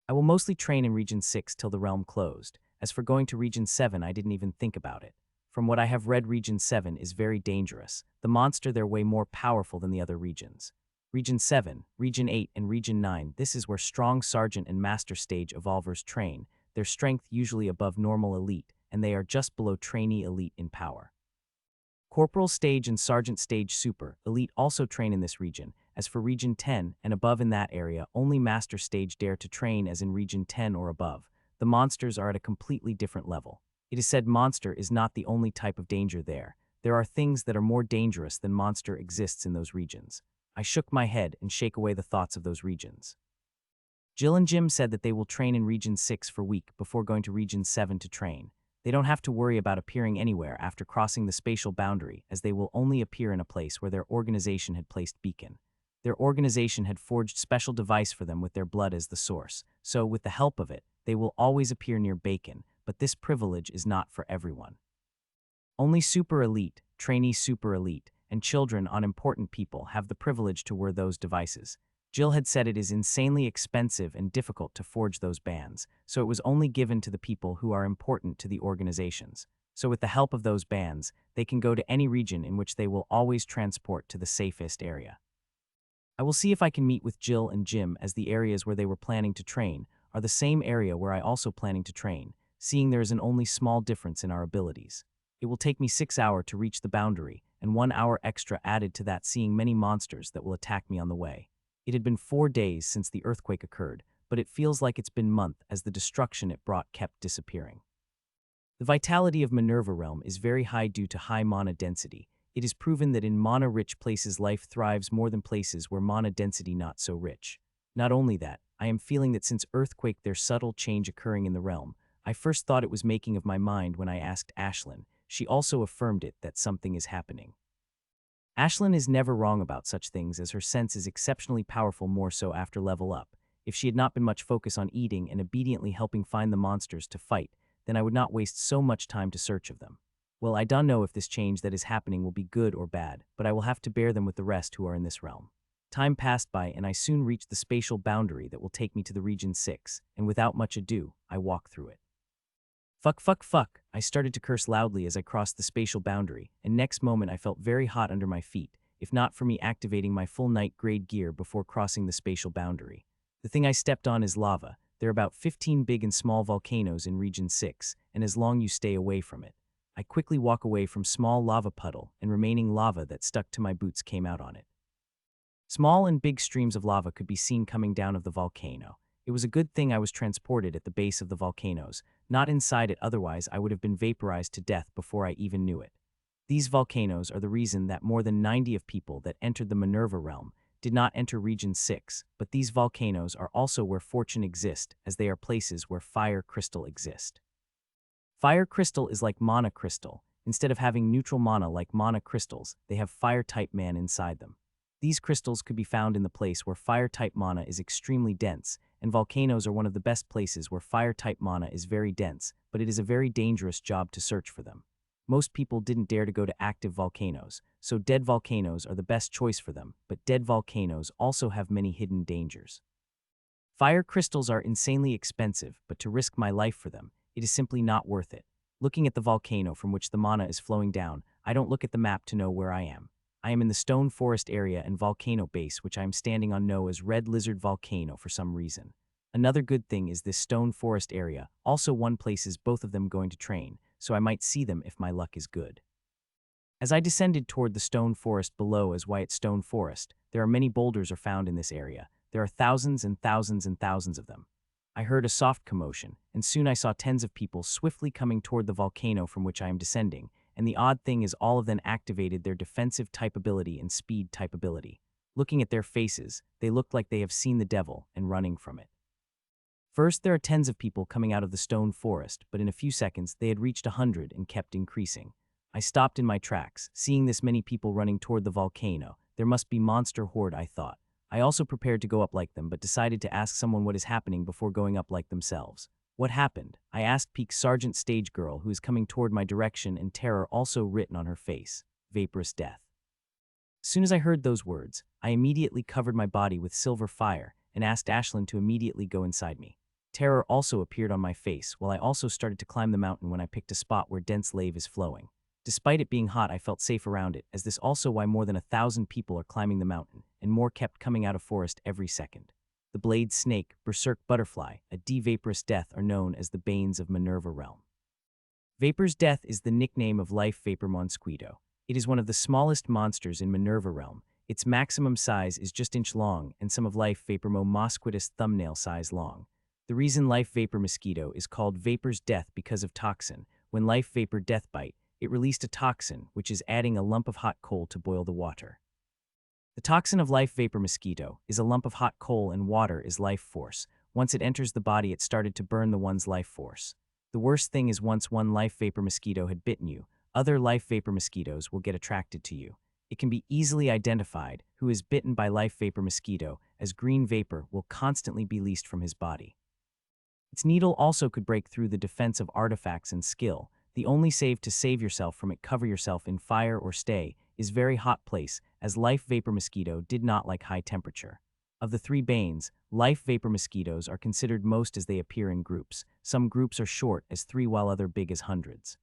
Speaker 1: I will mostly train in Region 6 till the realm closed. As for going to Region 7, I didn't even think about it. From what I have read, Region 7 is very dangerous. The monster there way more powerful than the other regions. Region 7, Region 8, and Region 9, this is where strong Sergeant and Master Stage Evolvers train, their strength usually above normal elite, and they are just below trainee elite in power. Corporal Stage and Sergeant Stage Super Elite also train in this region. As for Region 10 and above in that area, only Master Stage dare to train as in Region 10 or above. The monsters are at a completely different level. It is said monster is not the only type of danger there. There are things that are more dangerous than monster exists in those regions. I shook my head and shake away the thoughts of those regions. Jill and Jim said that they will train in Region 6 for a week before going to Region 7 to train. They don't have to worry about appearing anywhere after crossing the spatial boundary, as they will only appear in a place where their organization had placed beacon. Their organization had forged special device for them with their blood as the source, so with the help of it, they will always appear near bacon, but this privilege is not for everyone. Only super elite, trainee super elite, and children on important people have the privilege to wear those devices. Jill had said it is insanely expensive and difficult to forge those bands, so it was only given to the people who are important to the organizations. So with the help of those bands, they can go to any region in which they will always transport to the safest area. I will see if I can meet with Jill and Jim, as the areas where they were planning to train are the same area where I also planning to train, seeing there is an only small difference in our abilities. It will take me 6 hours to reach the boundary, and 1 hour extra added to that, seeing many monsters that will attack me on the way. It had been 4 days since the earthquake occurred, but it feels like it's been months as the destruction it brought kept disappearing. The vitality of Manurva realm is very high due to high mana density. It is proven that in mana-rich places life thrives more than places where mana density not so rich. Not only that, I am feeling that since earthquake there's subtle change occurring in the realm. I first thought it was making of my mind when I asked Ashlyn. She also affirmed it, that something is happening. Ashlyn is never wrong about such things, as her sense is exceptionally powerful, more so after level up. If she had not been much focus on eating and obediently helping find the monsters to fight, then I would not waste so much time to search of them. Well, I don't know if this change that is happening will be good or bad, but I will have to bear them with the rest who are in this realm. Time passed by and I soon reached the spatial boundary that will take me to the region 6, and without much ado, I walk through it. Fuck, fuck, fuck, I started to curse loudly as I crossed the spatial boundary, and next moment I felt very hot under my feet, if not for me activating my full night grade gear before crossing the spatial boundary. The thing I stepped on is lava. There are about 15 big and small volcanoes in region 6, and as long you stay away from it. I quickly walk away from small lava puddle, and remaining lava that stuck to my boots came out on it. Small and big streams of lava could be seen coming down of the volcano. It was a good thing I was transported at the base of the volcanoes, not inside it, otherwise I would have been vaporized to death before I even knew it. These volcanoes are the reason that more than 90 of people that entered the Manurva realm did not enter region 6, but these volcanoes are also where fortune exists, as they are places where fire crystal exist. Fire crystal is like mana crystal. Instead of having neutral mana like mana crystals, they have fire-type mana inside them. These crystals could be found in the place where fire-type mana is extremely dense, and volcanoes are one of the best places where fire-type mana is very dense, but it is a very dangerous job to search for them. Most people didn't dare to go to active volcanoes, so dead volcanoes are the best choice for them, but dead volcanoes also have many hidden dangers. Fire crystals are insanely expensive, but to risk my life for them, it is simply not worth it. Looking at the volcano from which the mana is flowing down, I don't look at the map to know where I am. I am in the stone forest area and volcano base, which I am standing on, know as Red Lizard Volcano for some reason. Another good thing is this stone forest area, also one place is both of them going to train, so I might see them if my luck is good. As I descended toward the stone forest below as Wyatt Stone Forest, there are many boulders are found in this area. There are thousands and thousands and thousands of them. I heard a soft commotion, and soon I saw tens of people swiftly coming toward the volcano from which I am descending, and the odd thing is all of them activated their defensive type ability and speed type ability. Looking at their faces, they looked like they have seen the devil and running from it. First, there are tens of people coming out of the stone forest, but in a few seconds they had reached 100 and kept increasing. I stopped in my tracks, seeing this many people running toward the volcano. There must be monster horde, I thought. I also prepared to go up like them, but decided to ask someone what is happening before going up like themselves. What happened? I asked Peak Sergeant Stage Girl, who is coming toward my direction, and terror also written on her face. Vaporous death. As soon as I heard those words, I immediately covered my body with silver fire and asked Ashlyn to immediately go inside me. Terror also appeared on my face, while I also started to climb the mountain when I picked a spot where dense lava is flowing. Despite it being hot, I felt safe around it, as this also why more than 1,000 people are climbing the mountain, and more kept coming out of forest every second. The blade snake, berserk butterfly, a de-vaporous death are known as the banes of Manurva realm. Vapor's death is the nickname of life vapor mosquito. It is one of the smallest monsters in Manurva realm. Its maximum size is just inch long, and some of life vapor mosquitus thumbnail size long. The reason life vapor mosquito is called Vapor's death because of toxin. When life vapor death bite, it released a toxin, which is adding a lump of hot coal to boil the water. The toxin of life vapor mosquito is a lump of hot coal, and water is life force. Once it enters the body, it started to burn the one's life force. The worst thing is once one life vapor mosquito had bitten you, other life vapor mosquitoes will get attracted to you. It can be easily identified who is bitten by life vapor mosquito, as green vapor will constantly be released from his body. Its needle also could break through the defense of artifacts and skill. The only save to save yourself from it, cover yourself in fire or stay, is very hot place, as life vapor mosquito did not like high temperature. Of the three banes, life vapor mosquitoes are considered most as they appear in groups. Some groups are short as 3 while other big as hundreds.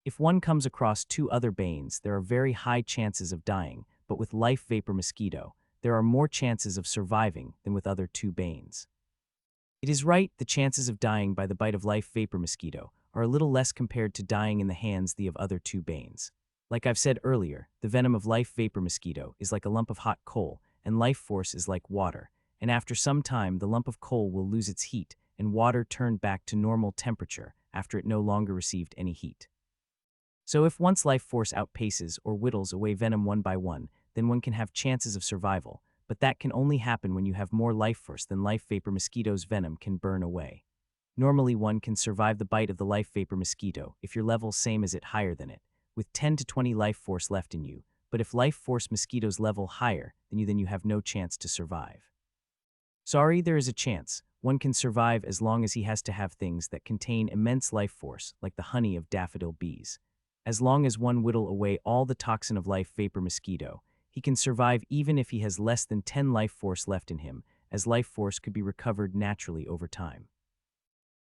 Speaker 1: If one comes across 2 other banes, there are very high chances of dying, but with life vapor mosquito, there are more chances of surviving than with other 2 banes. It is right, the chances of dying by the bite of life vapor mosquito are a little less compared to dying in the hands of other 2 banes. Like I've said earlier, the venom of life vapor mosquito is like a lump of hot coal, and life force is like water, and after some time the lump of coal will lose its heat, and water turn back to normal temperature after it no longer received any heat. So if once life force outpaces or whittles away venom one by one, then one can have chances of survival, but that can only happen when you have more life force than life vapor mosquito's venom can burn away. Normally one can survive the bite of the life vapor mosquito if your level same as it higher than it, with 10 to 20 life force left in you, but if life force mosquito's level higher than you have no chance to survive. Sorry, there is a chance. One can survive as long as he has to have things that contain immense life force, like the honey of daffodil bees. As long as one whittle away all the toxin of life vapor mosquito, he can survive even if he has less than 10 life force left in him, as life force could be recovered naturally over time.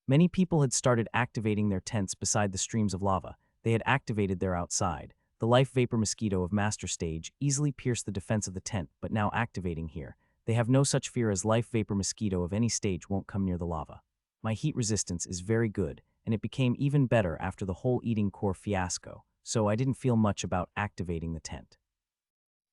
Speaker 1: Many people had started activating their tents beside the streams of lava. They had activated their outside. The life vapor mosquito of Master Stage easily pierced the defense of the tent, but now activating here, they have no such fear as life vapor mosquito of any stage won't come near the lava. My heat resistance is very good, and it became even better after the whole eating core fiasco, so I didn't feel much about activating the tent.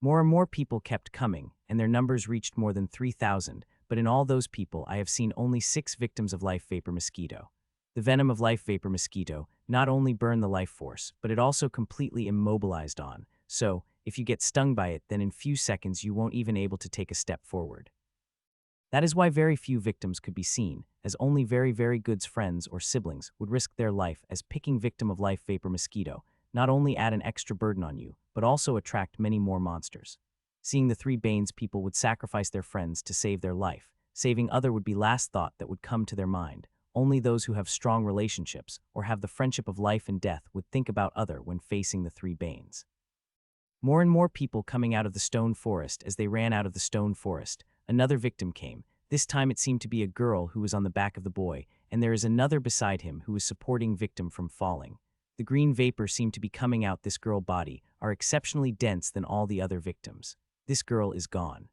Speaker 1: More and more people kept coming, and their numbers reached more than 3,000, but in all those people I have seen only 6 victims of life vapor mosquito. The venom of life vapor mosquito not only burned the life force, but it also completely immobilized on, so if you get stung by it, then in few seconds you won't even able to take a step forward. That is why very few victims could be seen, as only very good friends or siblings would risk their life, as picking victim of life vapor mosquito not only add an extra burden on you, but also attract many more monsters. Seeing the 3 Banes, people would sacrifice their friends to save their life. Saving other would be last thought that would come to their mind. Only those who have strong relationships or have the friendship of life and death would think about other when facing the 3 Banes. More and more people coming out of the stone forest. As they ran out of the stone forest, another victim came. This time it seemed to be a girl who was on the back of the boy, and there is another beside him who is supporting victim from falling. The green vapor seemed to be coming out this girl body are exceptionally dense than all the other victims. This girl is gone.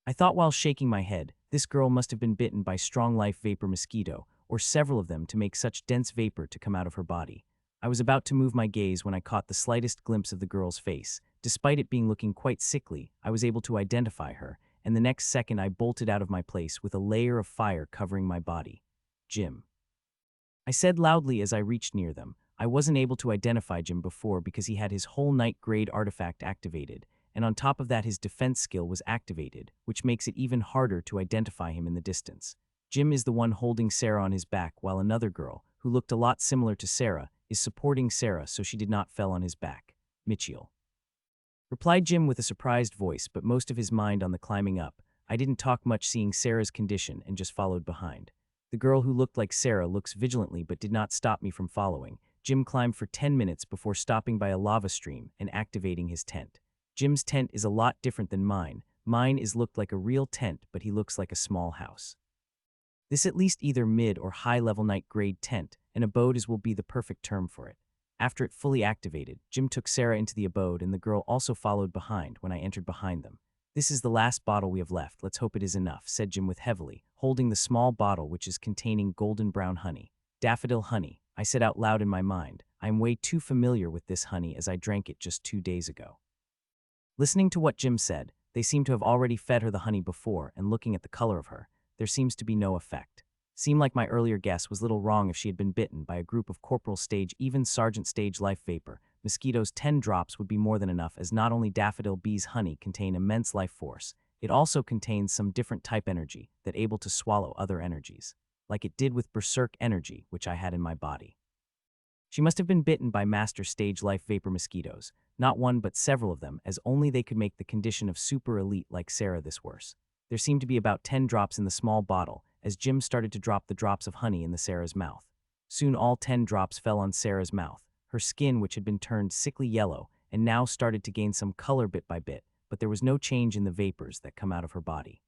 Speaker 1: I thought while shaking my head, this girl must have been bitten by strong life vapor mosquito, or several of them to make such dense vapor to come out of her body. I was about to move my gaze when I caught the slightest glimpse of the girl's face. Despite it being looking quite sickly, I was able to identify her, and the next second I bolted out of my place with a layer of fire covering my body. Jim. I said loudly as I reached near them. I wasn't able to identify Jim before because he had his whole night grade artifact activated, and on top of that his defense skill was activated, which makes it even harder to identify him in the distance. Jim is the one holding Sarah on his back, while another girl, who looked a lot similar to Sarah, is supporting Sarah so she did not fell on his back. Mitchiel. Replied Jim with a surprised voice, but most of his mind on the climbing up. I didn't talk much seeing Sarah's condition and just followed behind. The girl who looked like Sarah looks vigilantly but did not stop me from following. Jim climbed for 10 minutes before stopping by a lava stream and activating his tent. Jim's tent is a lot different than mine. Mine is looked like a real tent, but he looks like a small house. This at least either mid or high level night grade tent, an abode will be the perfect term for it. After it fully activated, Jim took Sarah into the abode and the girl also followed behind when I entered behind them. This is the last bottle we have left, let's hope it is enough, said Jim with heavily, holding the small bottle which is containing golden brown honey. Daffodil honey, I said out loud in my mind. I am way too familiar with this honey as I drank it just 2 days ago. Listening to what Jim said, they seem to have already fed her the honey before, and looking at the color of her, there seems to be no effect. Seemed like my earlier guess was little wrong if she had been bitten by a group of Corporal stage, even Sergeant stage life vapor. Mosquitoes 10 drops would be more than enough, as not only Daffodil Bee's honey contain immense life force, it also contains some different type energy that able to swallow other energies, like it did with Berserk energy, which I had in my body. She must have been bitten by master stage life vapor mosquitoes, not one but several of them, as only they could make the condition of super elite like Sarah this worse. There seemed to be about 10 drops in the small bottle, as Jim started to drop the drops of honey in the Sarah's mouth. Soon all 10 drops fell on Sarah's mouth. Her skin, which had been turned sickly yellow, and now started to gain some color bit by bit, but there was no change in the vapors that come out of her body.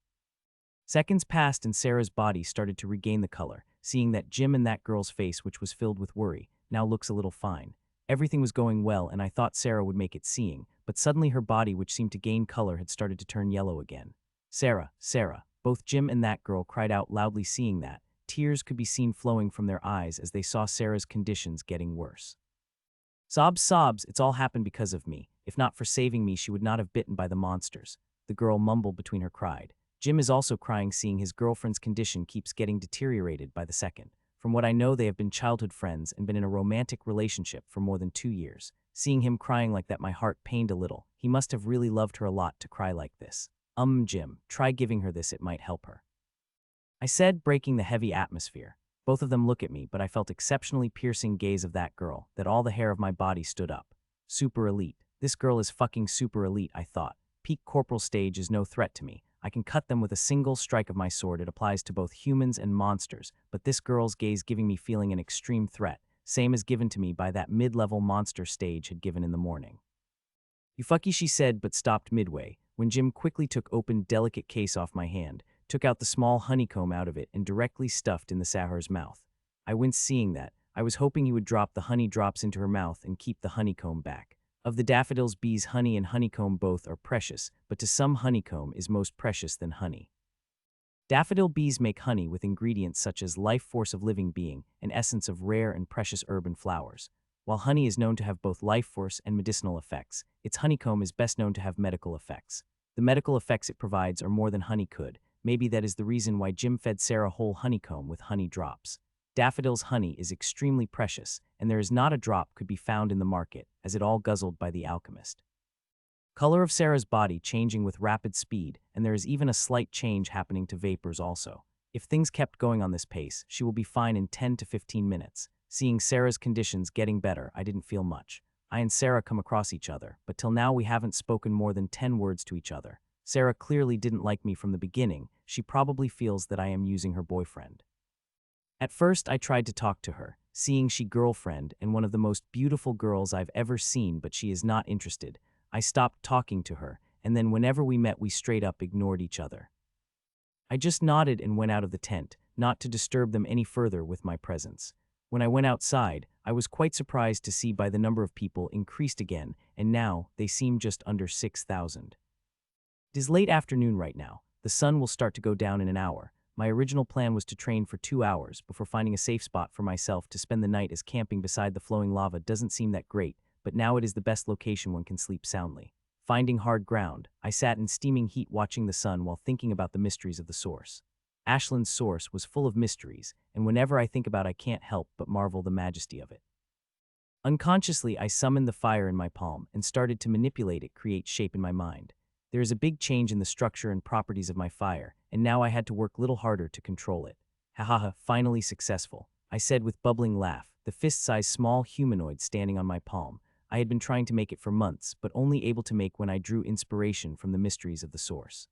Speaker 1: Seconds passed and Sarah's body started to regain the color, seeing that Jim and that girl's face, which was filled with worry, now looks a little fine. Everything was going well and I thought Sarah would make it seeing, but suddenly her body, which seemed to gain color, had started to turn yellow again. Sarah, Sarah, both Jim and that girl cried out loudly, seeing that. Tears could be seen flowing from their eyes as they saw Sarah's conditions getting worse. Sobs, sobs, it's all happened because of me. If not for saving me, she would not have bitten by the monsters. The girl mumbled between her cried. Jim is also crying, seeing his girlfriend's condition keeps getting deteriorated by the second. From what I know, they have been childhood friends and been in a romantic relationship for more than 2 years. Seeing him crying like that, my heart pained a little. He must have really loved her a lot to cry like this. Jim, try giving her this, it might help her, I said, breaking the heavy atmosphere. Both of them look at me, but I felt exceptionally piercing gaze of that girl, that all the hair of my body stood up. Super elite. This girl is fucking super elite, I thought. Peak Corporal stage is no threat to me. I can cut them with a single strike of my sword. It applies to both humans and monsters, but this girl's gaze giving me feeling an extreme threat. same as given to me by that mid-level monster stage had given in the morning. "You fucky," she said, but stopped midway, when Jim quickly took open delicate case off my hand, took out the small honeycomb out of it and directly stuffed in the Sahar's mouth. I winced seeing that. I was hoping he would drop the honey drops into her mouth and keep the honeycomb back. Of the daffodils, bees, honey, and honeycomb both are precious, but to some honeycomb is most precious than honey. Daffodil bees make honey with ingredients such as life force of living being and essence of rare and precious herb and flowers. While honey is known to have both life force and medicinal effects, its honeycomb is best known to have medical effects. The medical effects it provides are more than honey could. Maybe that is the reason why Jim fed Sarah whole honeycomb with honey drops. Daffodil's honey is extremely precious, and there is not a drop could be found in the market, as it all guzzled by the alchemist. Color of Sarah's body changing with rapid speed, and there is even a slight change happening to vapors also. If things kept going on this pace, she will be fine in 10 to 15 minutes. Seeing Sarah's conditions getting better, I didn't feel much. I and Sarah come across each other, but till now we haven't spoken more than 10 words to each other. Sarah clearly didn't like me from the beginning. She probably feels that I am using her boyfriend. At first, I tried to talk to her, seeing she girlfriend and one of the most beautiful girls I've ever seen, but she is not interested. I stopped talking to her, and then whenever we met, we straight up ignored each other. I just nodded and went out of the tent, not to disturb them any further with my presence. When I went outside, I was quite surprised to see by the number of people increased again, and now they seem just under 6,000. It is late afternoon right now. The sun will start to go down in an hour. My original plan was to train for 2 hours before finding a safe spot for myself to spend the night, as camping beside the flowing lava doesn't seem that great, but now it is the best location one can sleep soundly. Finding hard ground, I sat in steaming heat watching the sun while thinking about the mysteries of the source. Ashland's source was full of mysteries, and whenever I think about it, I can't help but marvel the majesty of it. Unconsciously, I summoned the fire in my palm and started to manipulate it, create shape in my mind. There is a big change in the structure and properties of my fire, and now I had to work a little harder to control it. "Ha, finally successful," I said with bubbling laugh, the fist-sized small humanoid standing on my palm. I had been trying to make it for months, but only able to make when I drew inspiration from the mysteries of the source.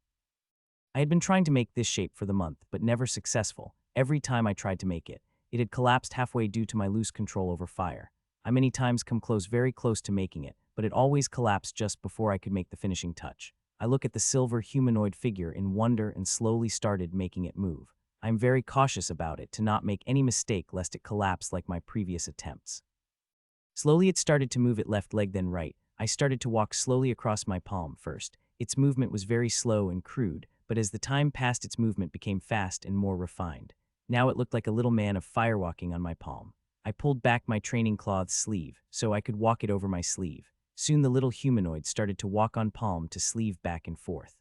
Speaker 1: I had been trying to make this shape for the month, but never successful. Every time I tried to make it, it had collapsed halfway due to my loose control over fire. I many times come very close to making it, but it always collapsed just before I could make the finishing touch. I look at the silver humanoid figure in wonder and slowly started making it move. I am very cautious about it to not make any mistake lest it collapse like my previous attempts. Slowly it started to move its left leg, then right. I started to walk slowly across my palm first. Its movement was very slow and crude, but as the time passed its movement became fast and more refined. Now it looked like a little man of fire walking on my palm. I pulled back my training cloth sleeve so I could walk it over my sleeve. Soon the little humanoid started to walk on palm to sleeve back and forth.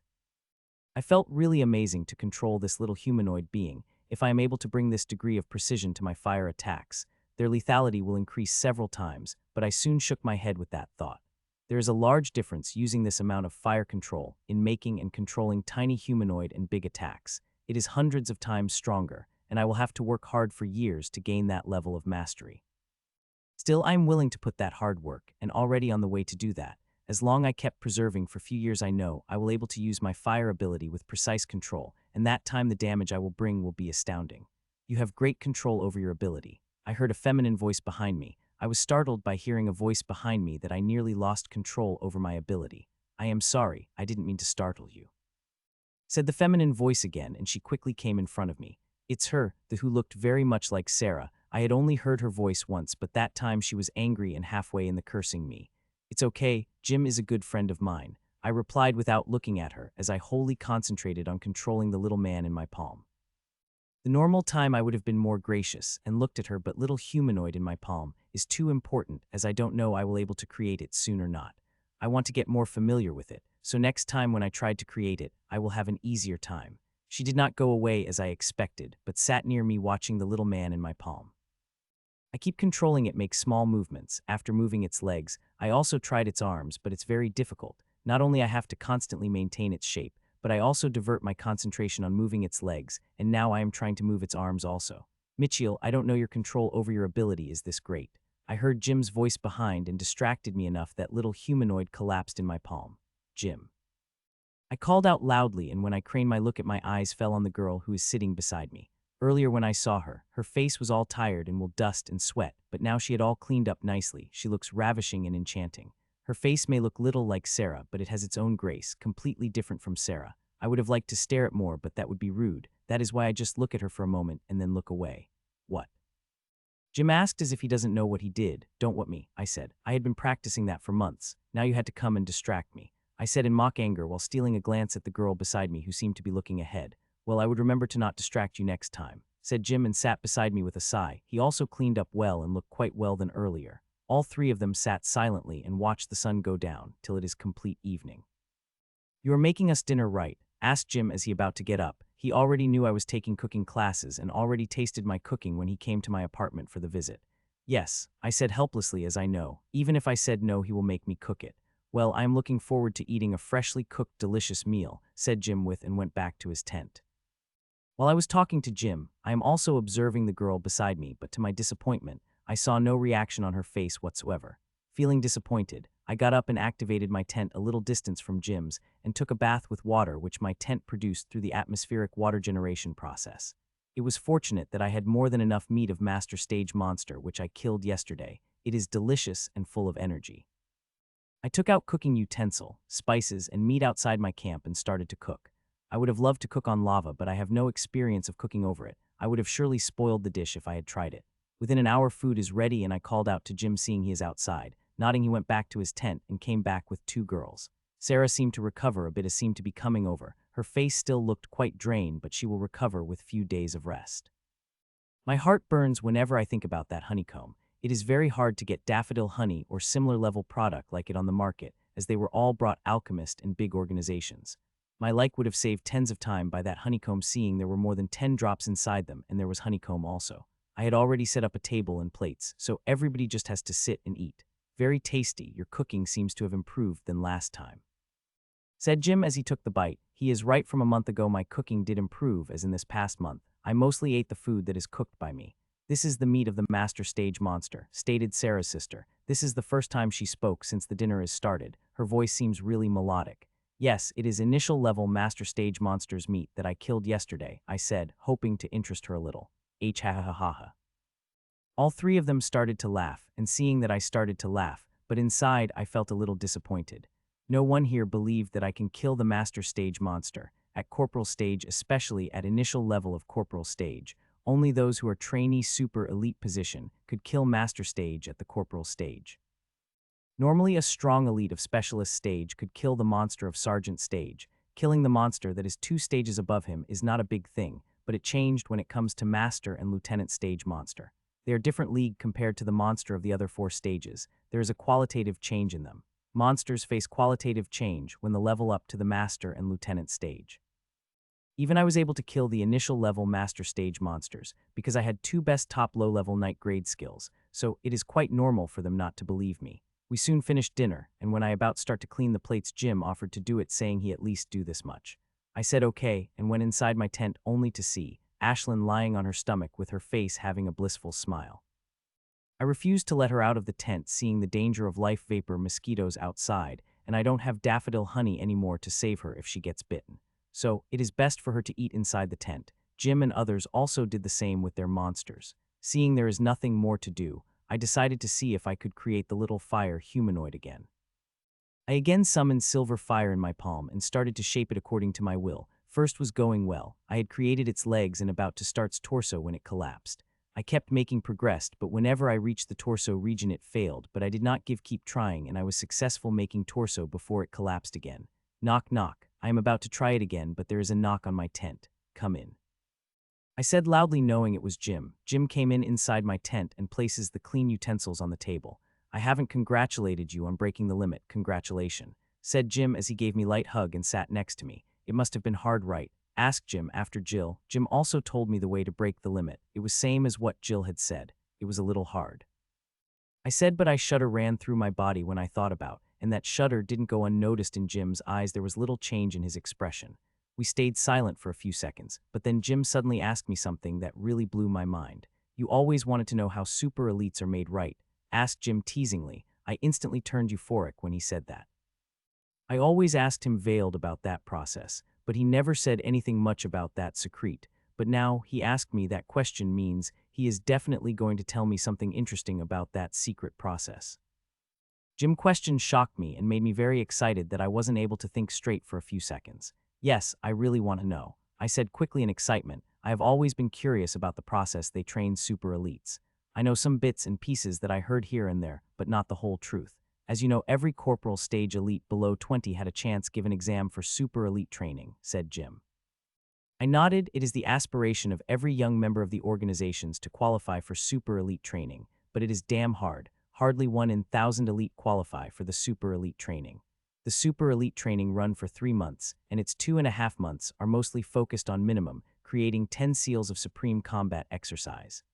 Speaker 1: I felt really amazing to control this little humanoid being. If I am able to bring this degree of precision to my fire attacks, their lethality will increase several times, but I soon shook my head with that thought. There is a large difference using this amount of fire control in making and controlling tiny humanoid and big attacks. It is hundreds of times stronger, and I will have to work hard for years to gain that level of mastery. Still, I am willing to put that hard work, and already on the way to do that. As long I kept preserving for a few years, I know I will able to use my fire ability with precise control, and that time the damage I will bring will be astounding. "You have great control over your ability." I heard a feminine voice behind me. I was startled by hearing a voice behind me that I nearly lost control over my ability. "I am sorry, I didn't mean to startle you," said the feminine voice again, and she quickly came in front of me. It's her, who looked very much like Sarah. I had only heard her voice once, but that time she was angry and halfway in the cursing me. "It's okay, Jim is a good friend of mine," I replied without looking at her as I wholly concentrated on controlling the little man in my palm. The normal time I would have been more gracious and looked at her, but little humanoid in my palm is too important, as I don't know I will able to create it soon or not. I want to get more familiar with it, so next time when I tried to create it, I will have an easier time. She did not go away as I expected, but sat near me watching the little man in my palm. I keep controlling it make small movements. After moving its legs, I also tried its arms, but it's very difficult. Not only I have to constantly maintain its shape, but I also divert my concentration on moving its legs, and now I am trying to move its arms also. "Mitchiel, I don't know your control over your ability is this great." I heard Jim's voice behind and distracted me enough that little humanoid collapsed in my palm. "Jim." I called out loudly, and when I craned my look at my eyes fell on the girl who is sitting beside me. Earlier when I saw her, her face was all tired and will dust and sweat, but now she had all cleaned up nicely. She looks ravishing and enchanting. Her face may look little like Sarah, but it has its own grace, completely different from Sarah. I would have liked to stare at more, but that would be rude. That is why I just look at her for a moment and then look away. What? Jim asked as if he doesn't know what he did. Don't what me, I said. I had been practicing that for months. Now you had to come and distract me, I said in mock anger while stealing a glance at the girl beside me who seemed to be looking ahead. Well, I would remember to not distract you next time, said Jim and sat beside me with a sigh. He also cleaned up well and looked quite well than earlier. All three of them sat silently and watched the sun go down till it is complete evening. You are making us dinner, right? Asked Jim as he about to get up. He already knew I was taking cooking classes and already tasted my cooking when he came to my apartment for the visit. Yes, I said helplessly as I know. Even if I said no, he will make me cook it. Well, I am looking forward to eating a freshly cooked delicious meal, said Jim with and went back to his tent. While I was talking to Jim, I am also observing the girl beside me, but to my disappointment, I saw no reaction on her face whatsoever. Feeling disappointed, I got up and activated my tent a little distance from Jim's and took a bath with water which my tent produced through the atmospheric water generation process. It was fortunate that I had more than enough meat of Master Stage Monster which I killed yesterday. It is delicious and full of energy. I took out cooking utensil, spices, and meat outside my camp and started to cook. I would have loved to cook on lava, but I have no experience of cooking over it. I would have surely spoiled the dish if I had tried it. Within an hour food is ready and I called out to Jim seeing he is outside. Nodding, he went back to his tent and came back with two girls. Sarah seemed to recover a bit as seemed to be coming over. Her face still looked quite drained, but she will recover with few days of rest. My heart burns whenever I think about that honeycomb. It is very hard to get daffodil honey or similar level product like it on the market, as they were all brought alchemist and big organizations. My like would have saved tens of time by that honeycomb, seeing there were more than 10 drops inside them and there was honeycomb also. I had already set up a table and plates, so everybody just has to sit and eat. Very tasty. Your cooking seems to have improved than last time, said Jim as he took the bite. He is right. From a month ago my cooking did improve, as in this past month I mostly ate the food that is cooked by me. This is the meat of the Master Stage Monster, stated Sarah's sister. This is the first time she spoke since the dinner has started. Her voice seems really melodic. Yes, it is initial level Master Stage Monster's meat that I killed yesterday, I said, hoping to interest her a little. Ha ha ha ha ha. All three of them started to laugh, and seeing that I started to laugh, but inside I felt a little disappointed. No one here believed that I can kill the Master Stage Monster, at Corporal stage, especially at initial level of Corporal stage. Only those who are trainee super elite position could kill Master Stage at the Corporal stage. Normally a strong elite of Specialist stage could kill the monster of Sergeant stage. Killing the monster that is 2 stages above him is not a big thing, but it changed when it comes to Master and Lieutenant stage monster. They are different league compared to the monster of the other 4 stages. There is a qualitative change in them. Monsters face qualitative change when the level up to the Master and Lieutenant stage. Even I was able to kill the initial level Master Stage monsters, because I had 2 best top low-level night grade skills, so it is quite normal for them not to believe me. We soon finished dinner, and when I about start to clean the plates, Jim offered to do it, saying he at least do this much. I said okay, and went inside my tent only to see Ashlyn lying on her stomach with her face having a blissful smile. I refused to let her out of the tent, seeing the danger of life vapor mosquitoes outside, and I don't have daffodil honey anymore to save her if she gets bitten. So, it is best for her to eat inside the tent. Jim and others also did the same with their monsters. Seeing there is nothing more to do, I decided to see if I could create the little fire humanoid again. I again summoned silver fire in my palm and started to shape it according to my will. First was going well. I had created its legs and about to start its torso when it collapsed. I kept making progress, but whenever I reached the torso region it failed, but I did not keep trying, and I was successful making torso before it collapsed again. Knock knock. I am about to try it again, but there is a knock on my tent. Come in, I said loudly, knowing it was Jim. Jim came in inside my tent and places the clean utensils on the table. I haven't congratulated you on breaking the limit. Congratulation, said Jim as he gave me light hug and sat next to me. It must have been hard, right? Asked Jim after Jill. Jim also told me the way to break the limit. It was same as what Jill had said. It was a little hard, I said, but a shudder ran through my body when I thought about, and that shudder didn't go unnoticed in Jim's eyes. There was little change in his expression. We stayed silent for a few seconds, but then Jim suddenly asked me something that really blew my mind. You always wanted to know how super elites are made, right? Asked Jim teasingly. I instantly turned euphoric when he said that. I always asked him veiled about that process, but he never said anything much about that secret. but now he asked me that question means he is definitely going to tell me something interesting about that secret process. Jim's question shocked me and made me very excited that I wasn't able to think straight for a few seconds. Yes, I really want to know, I said quickly in excitement. I have always been curious about the process they train super elites. I know some bits and pieces that I heard here and there, but not the whole truth. As you know, every corporal stage elite below 20 had a chance give an exam for super elite training, said Jim. I nodded. It is the aspiration of every young member of the organizations to qualify for super elite training, but it is damn hard. Hardly 1 in 1,000 elite qualify for the super elite training. The super elite training run for 3 months, and its 2.5 months are mostly focused on minimum, creating 10 seals of supreme combat exercise.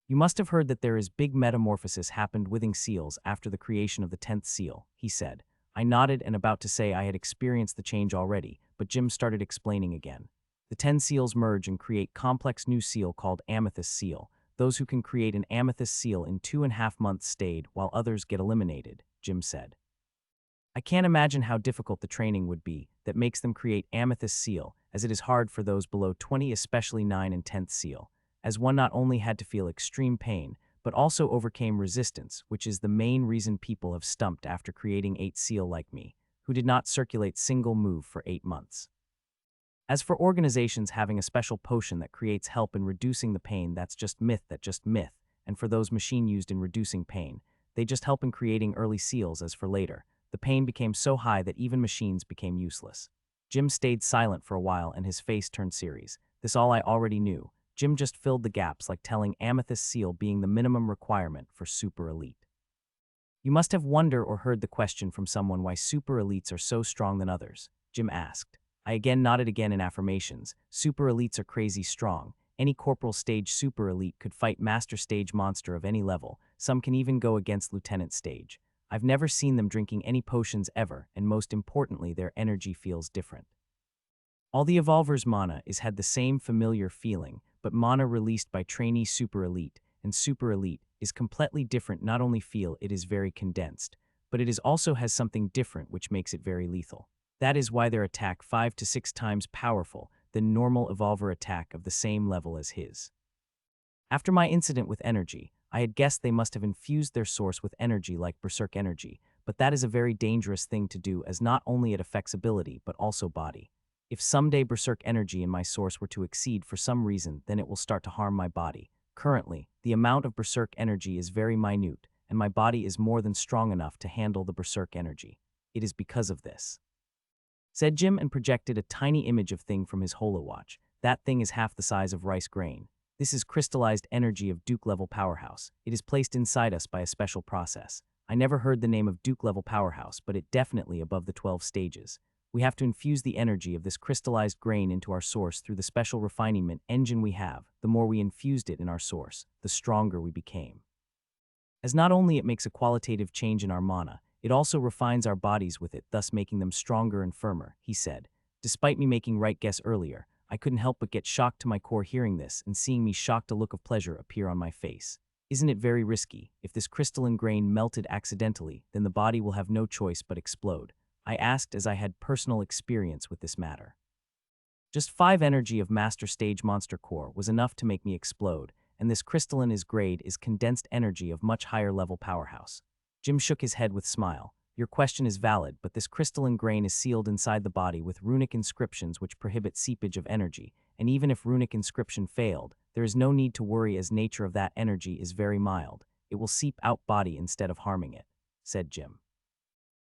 Speaker 1: You must have heard that there is big metamorphosis happened within seals after the creation of the 10th seal, he said. I nodded and about to say I had experienced the change already, but Jim started explaining again. The 10 seals merge and create complex new seal called amethyst seal. Those who can create an amethyst seal in 2.5 months stayed, while others get eliminated, Jim said. I can't imagine how difficult the training would be that makes them create amethyst seal, as it is hard for those below 20, especially 9 and 10th seal, as one not only had to feel extreme pain, but also overcame resistance, which is the main reason people have stumped after creating 8 seal like me, who did not circulate single move for 8 months. As for organizations having a special potion that creates help in reducing the pain, that's just myth, and for those machine used in reducing pain, they just help in creating early seals. As for later, the pain became so high that even machines became useless. Jim stayed silent for a while and his face turned serious. This all I already knew. Jim just filled the gaps like telling amethyst seal being the minimum requirement for super elite. You must have wondered or heard the question from someone why super elites are so strong than others, Jim asked. I again nodded again in affirmations. Super elites are crazy strong. Any corporal stage super elite could fight master stage monster of any level. Some can even go against lieutenant stage. I've never seen them drinking any potions ever, and most importantly, their energy feels different. All the evolvers' mana is had the same familiar feeling, but mana released by trainee super elite and super elite is completely different. Not only feel it is very condensed, but it is also has something different which makes it very lethal. That is why their attack 5 to 6 times powerful than normal evolver attack of the same level as his. After my incident with energy, I had guessed they must have infused their source with energy like berserk energy, but that is a very dangerous thing to do as not only it affects ability but also body. If someday berserk energy in my source were to exceed for some reason, then it will start to harm my body. Currently, the amount of berserk energy is very minute, and my body is more than strong enough to handle the berserk energy. It is because of this, said Jim and projected a tiny image of thing from his holowatch. That thing is half the size of rice grain. This is crystallized energy of Duke-level powerhouse. It is placed inside us by a special process. I never heard the name of Duke-level powerhouse, but it definitely above the 12 stages. We have to infuse the energy of this crystallized grain into our source through the special refinement engine we have. The more we infused it in our source, the stronger we became. As not only it makes a qualitative change in our mana, it also refines our bodies with it, thus making them stronger and firmer, he said. Despite me making right guess earlier, I couldn't help but get shocked to my core hearing this and seeing me shocked, a look of pleasure appear on my face. Isn't it very risky? If this crystalline grain melted accidentally, then the body will have no choice but explode, I asked as I had personal experience with this matter. Just 5 energy of master stage monster core was enough to make me explode, and this crystalline grade is condensed energy of much higher level powerhouse. Jim shook his head with smile. Your question is valid, but this crystalline grain is sealed inside the body with runic inscriptions which prohibit seepage of energy, and even if runic inscription failed, there is no need to worry as nature of that energy is very mild. It will seep out body instead of harming it, said Jim.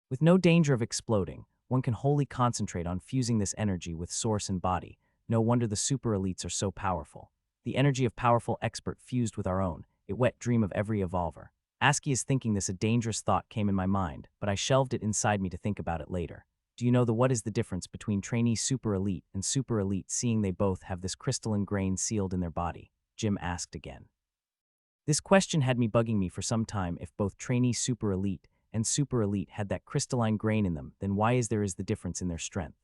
Speaker 1: With no danger of exploding, one can wholly concentrate on fusing this energy with source and body. No wonder the super elites are so powerful. The energy of powerful expert fused with our own, a wet dream of every evolver. Aski is thinking this a dangerous thought came in my mind, but I shelved it inside me to think about it later. Do you know what is the difference between trainee super elite and super elite, seeing they both have this crystalline grain sealed in their body? Jim asked again. This question had me bugging me for some time. If both trainee super elite and super elite had that crystalline grain in them, then why is the difference in their strength?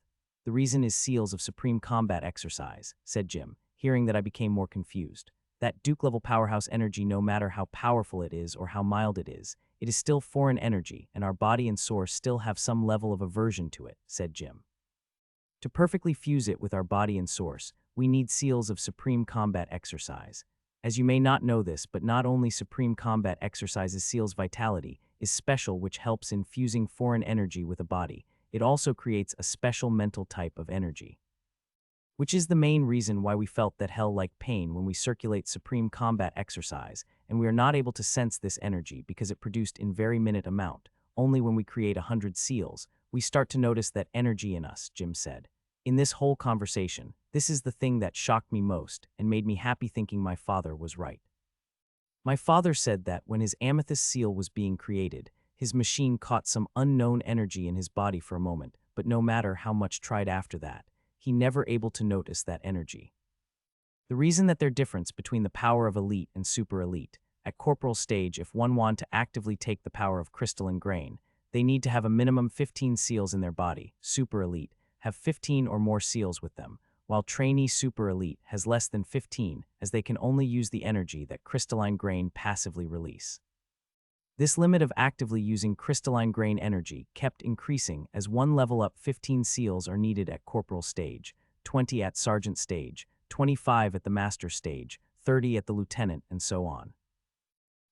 Speaker 1: The reason is seals of supreme combat exercise, said Jim, hearing that I became more confused. That Duke-level powerhouse energy, no matter how powerful it is or how mild it is still foreign energy, and our body and source still have some level of aversion to it, said Jim. To perfectly fuse it with our body and source, we need seals of Supreme Combat Exercise. As you may not know this, but not only Supreme Combat Exercise's seals vitality is special, which helps in fusing foreign energy with a body, it also creates a special mental type of energy. Which is the main reason why we felt that hell-like pain when we circulate Supreme Combat Exercise, and we are not able to sense this energy because it produced in very minute amount. Only when we create 100 seals, we start to notice that energy in us, Jim said. In this whole conversation, this is the thing that shocked me most and made me happy, thinking my father was right. My father said that when his amethyst seal was being created, his machine caught some unknown energy in his body for a moment, but no matter how much tried after that, he never able to notice that energy. The reason that there's difference between the power of elite and super elite, at corporal stage, if one want to actively take the power of crystalline grain, they need to have a minimum 15 seals in their body. Super elite have 15 or more seals with them, while trainee super elite has less than 15, as they can only use the energy that crystalline grain passively release. This limit of actively using crystalline grain energy kept increasing as one level up. 15 seals are needed at corporal stage, 20 at sergeant stage, 25 at the master stage, 30 at the lieutenant, and so on.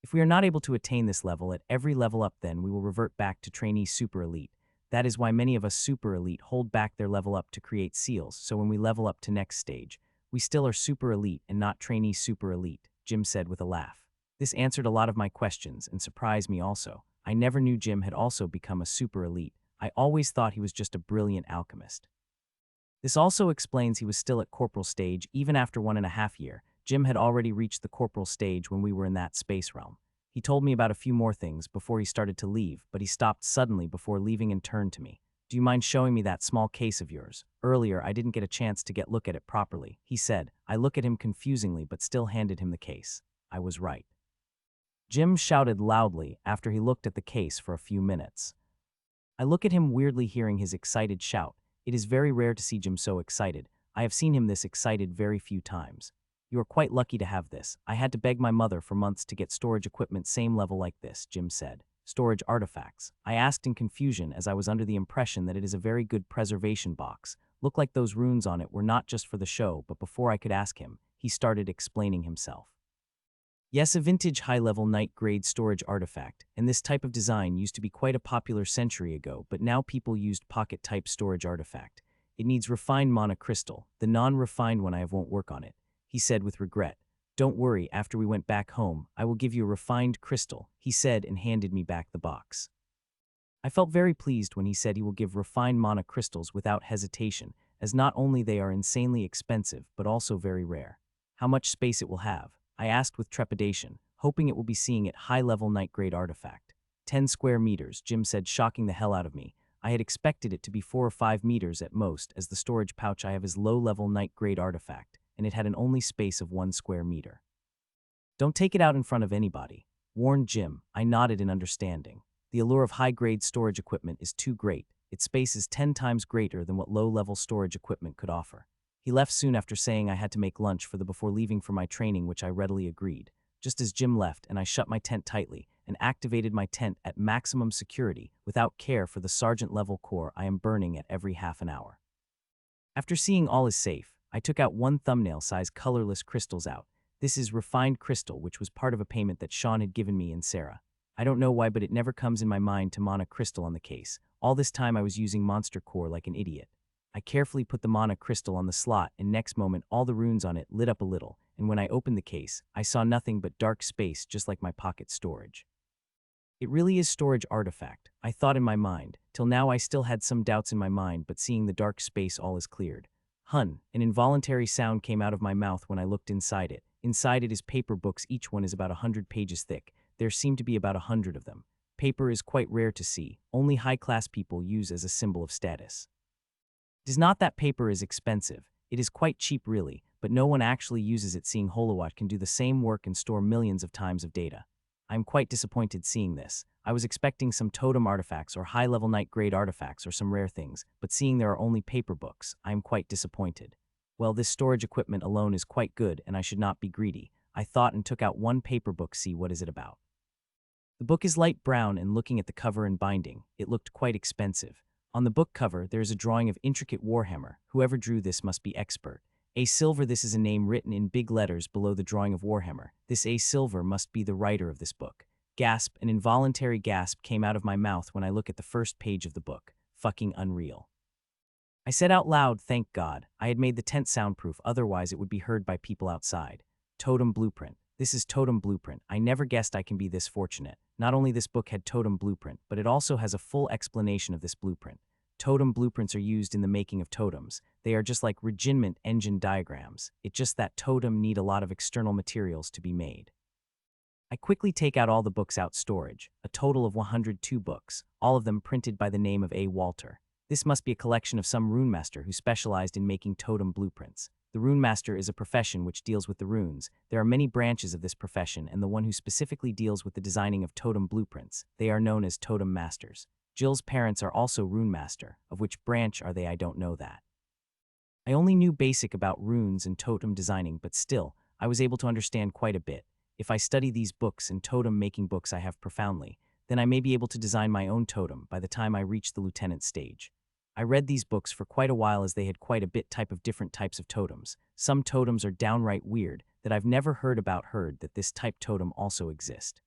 Speaker 1: If we are not able to attain this level at every level up, then we will revert back to trainee super elite. That is why many of us super elite hold back their level up to create seals, so when we level up to next stage, we still are super elite and not trainee super elite, Jim said with a laugh. This answered a lot of my questions and surprised me also. I never knew Jim had also become a super elite. I always thought he was just a brilliant alchemist. This also explains he was still at corporal stage even after 1.5 years. Jim had already reached the corporal stage when we were in that space realm. He told me about a few more things before he started to leave, but he stopped suddenly before leaving and turned to me. Do you mind showing me that small case of yours? Earlier, I didn't get a chance to look at it properly, he said. I looked at him confusingly but still handed him the case. I was right. Jim shouted loudly after he looked at the case for a few minutes. I look at him weirdly, hearing his excited shout. It is very rare to see Jim so excited. I have seen him this excited very few times. You are quite lucky to have this. I had to beg my mother for months to get storage equipment same level like this, Jim said. Storage artifacts. I asked in confusion, as I was under the impression that it is a very good preservation box. Looked like those runes on it were not just for the show, but before I could ask him, he started explaining himself. Yes, a vintage high-level night-grade storage artifact, and this type of design used to be quite a popular century ago, but now people used pocket-type storage artifact. It needs refined mana crystal. The non-refined one I won't work on it, he said with regret. Don't worry, after we went back home, I will give you a refined crystal, he said and handed me back the box. I felt very pleased when he said he will give refined mana crystals without hesitation, as not only they are insanely expensive, but also very rare. How much space it will have? I asked with trepidation, hoping it will be seeing it high-level night-grade artifact. 10 square meters, Jim said, shocking the hell out of me. I had expected it to be 4 or 5 meters at most, as the storage pouch I have is low-level night-grade artifact, and it had an only space of 1 square meter. Don't take it out in front of anybody, warned Jim. I nodded in understanding. The allure of high-grade storage equipment is too great. Its space is 10 times greater than what low-level storage equipment could offer. He left soon after saying I had to make lunch before leaving for my training, which I readily agreed. Just as Jim left, and I shut my tent tightly and activated my tent at maximum security without care for the sergeant-level core I am burning at every half an hour. After seeing all is safe, I took out 1 thumbnail-size colorless crystals out. This is refined crystal, which was part of a payment that Sean had given me and Sarah. I don't know why, but it never comes in my mind to mana crystal on the case. All this time I was using monster core like an idiot. I carefully put the mana crystal on the slot, and next moment all the runes on it lit up a little, and when I opened the case, I saw nothing but dark space, just like my pocket storage. It really is storage artifact, I thought in my mind. Till now I still had some doubts in my mind, but seeing the dark space, all is cleared. An involuntary sound came out of my mouth when I looked inside it. Inside it is paper books, each one is about 100 pages thick. There seem to be about 100 of them. Paper is quite rare to see, only high-class people use as a symbol of status. It is not that paper is expensive, it is quite cheap really, but no one actually uses it, seeing Holowat can do the same work and store millions of times of data. I am quite disappointed seeing this. I was expecting some totem artifacts or high-level night-grade artifacts or some rare things, but seeing there are only paper books, I am quite disappointed. Well, this storage equipment alone is quite good and I should not be greedy, I thought, and took out 1 paper book. See, what is it about? The book is light brown, and looking at the cover and binding, it looked quite expensive. On the book cover, there is a drawing of intricate warhammer. Whoever drew this must be expert. A Silver, this is a name written in big letters below the drawing of Warhammer. This A Silver must be the writer of this book. Gasp, an involuntary gasp came out of my mouth when I look at the first page of the book. Fucking unreal. I said out loud, thank God. I had made the tent soundproof, otherwise it would be heard by people outside. Totem Blueprint. This is Totem Blueprint. I never guessed I can be this fortunate. Not only this book had Totem Blueprint, but it also has a full explanation of this blueprint. Totem blueprints are used in the making of totems. They are just like regiment engine diagrams. It's just that totem need a lot of external materials to be made. I quickly take out all the books out storage, a total of 102 books, all of them printed by the name of A. Walter. This must be a collection of some runemaster who specialized in making totem blueprints. The runemaster is a profession which deals with the runes. There are many branches of this profession, and the one who specifically deals with the designing of totem blueprints. They are known as totem masters. Jill's parents are also runemaster. Of which branch are they, I don't know that. I only knew basic about runes and totem designing, but still, I was able to understand quite a bit. If I study these books and totem making books I have profoundly, then I may be able to design my own totem by the time I reach the lieutenant stage. I read these books for quite a while as they had quite a bit type of different types of totems. Some totems are downright weird that I've never heard that this type totem also exist.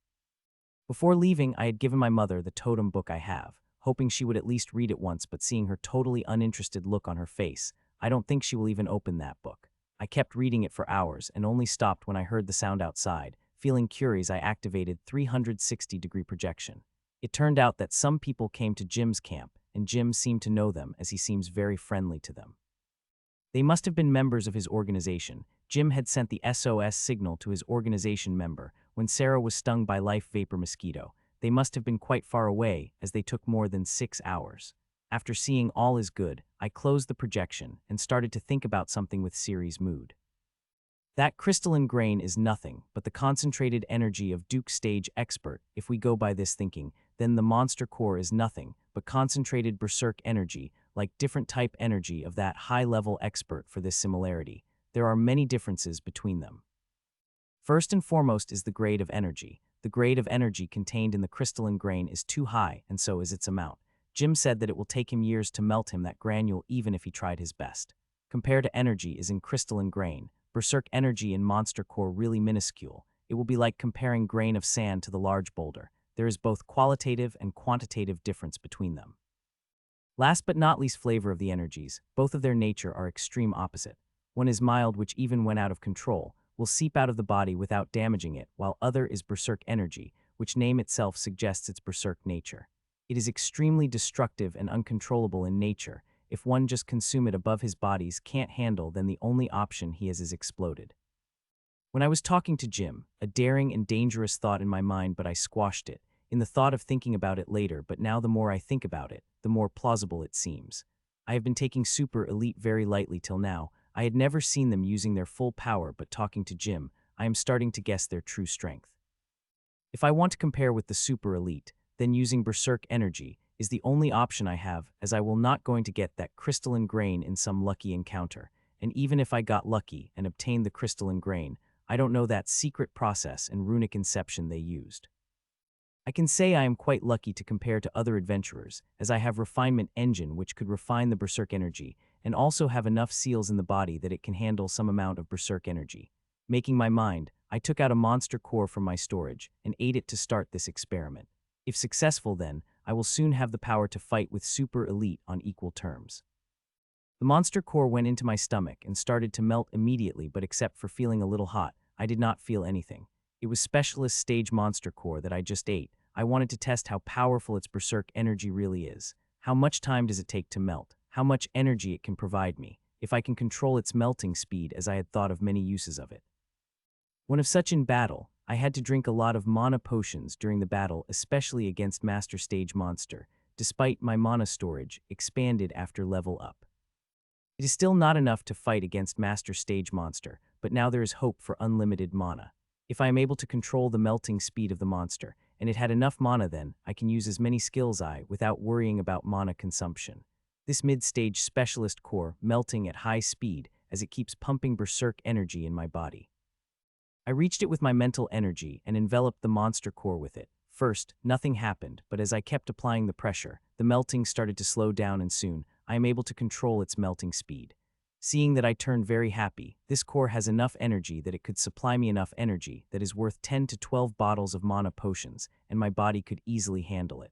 Speaker 1: Before leaving, I had given my mother the totem book I have, hoping she would at least read it once, but seeing her totally uninterested look on her face, I don't think she will even open that book. I kept reading it for hours and only stopped when I heard the sound outside. Feeling curious, I activated 360-degree projection. It turned out that some people came to Jim's camp, and Jim seemed to know them as he seems very friendly to them. They must have been members of his organization. Jim had sent the SOS signal to his organization member when Sarah was stung by life vapor mosquito. They must have been quite far away, as they took more than 6 hours. After seeing all is good, I closed the projection and started to think about something with Siri's mood. That crystalline grain is nothing but the concentrated energy of Duke Stage Expert. If we go by this thinking, then the monster core is nothing but concentrated berserk energy, like different type energy of that high-level expert. For this similarity, there are many differences between them. First and foremost is the grade of energy. The grade of energy contained in the crystalline grain is too high, and so is its amount. Jim said that it will take him years to melt him that granule even if he tried his best. Compared to energy is in crystalline grain, berserk energy in monster core really minuscule. It will be like comparing grain of sand to the large boulder. There is both qualitative and quantitative difference between them. Last but not least, flavor of the energies. Both of their nature are extreme opposite. One is mild, which even when out of control, will seep out of the body without damaging it, while other is berserk energy, which name itself suggests its berserk nature. It is extremely destructive and uncontrollable in nature. If one just consume it above his bodies can't handle, then the only option he has is exploded. When I was talking to Jim, a daring and dangerous thought in my mind, but I squashed it, in the thought of thinking about it later, but now the more I think about it, the more plausible it seems. I have been taking Super Elite very lightly till now. I had never seen them using their full power, but talking to Jim, I am starting to guess their true strength. If I want to compare with the Super Elite, then using berserk energy is the only option I have, as I will not going to get that crystalline grain in some lucky encounter, and even if I got lucky and obtained the crystalline grain, I don't know that secret process and runic inception they used. I can say I am quite lucky to compare to other adventurers, as I have refinement engine which could refine the berserk energy, and also have enough seals in the body that it can handle some amount of berserk energy. Making my mind, I took out a monster core from my storage and ate it to start this experiment. If successful, then, I will soon have the power to fight with Super Elite on equal terms. The monster core went into my stomach and started to melt immediately, but except for feeling a little hot, I did not feel anything. It was specialist stage monster core that I just ate. I wanted to test how powerful its berserk energy really is. How much time does it take to melt? How much energy it can provide me, if I can control its melting speed, as I had thought of many uses of it. When of such in battle, I had to drink a lot of mana potions during the battle, especially against Master Stage Monster, despite my mana storage expanded after level up. It is still not enough to fight against Master Stage Monster, but now there is hope for unlimited mana. If I am able to control the melting speed of the monster, and it had enough mana, then I can use as many skills without worrying about mana consumption. This mid-stage specialist core melting at high speed as it keeps pumping berserk energy in my body. I reached it with my mental energy and enveloped the monster core with it. First, nothing happened, but as I kept applying the pressure, the melting started to slow down, and soon I am able to control its melting speed. Seeing that I turned very happy, this core has enough energy that it could supply me enough energy that is worth 10 to 12 bottles of mana potions, and my body could easily handle it.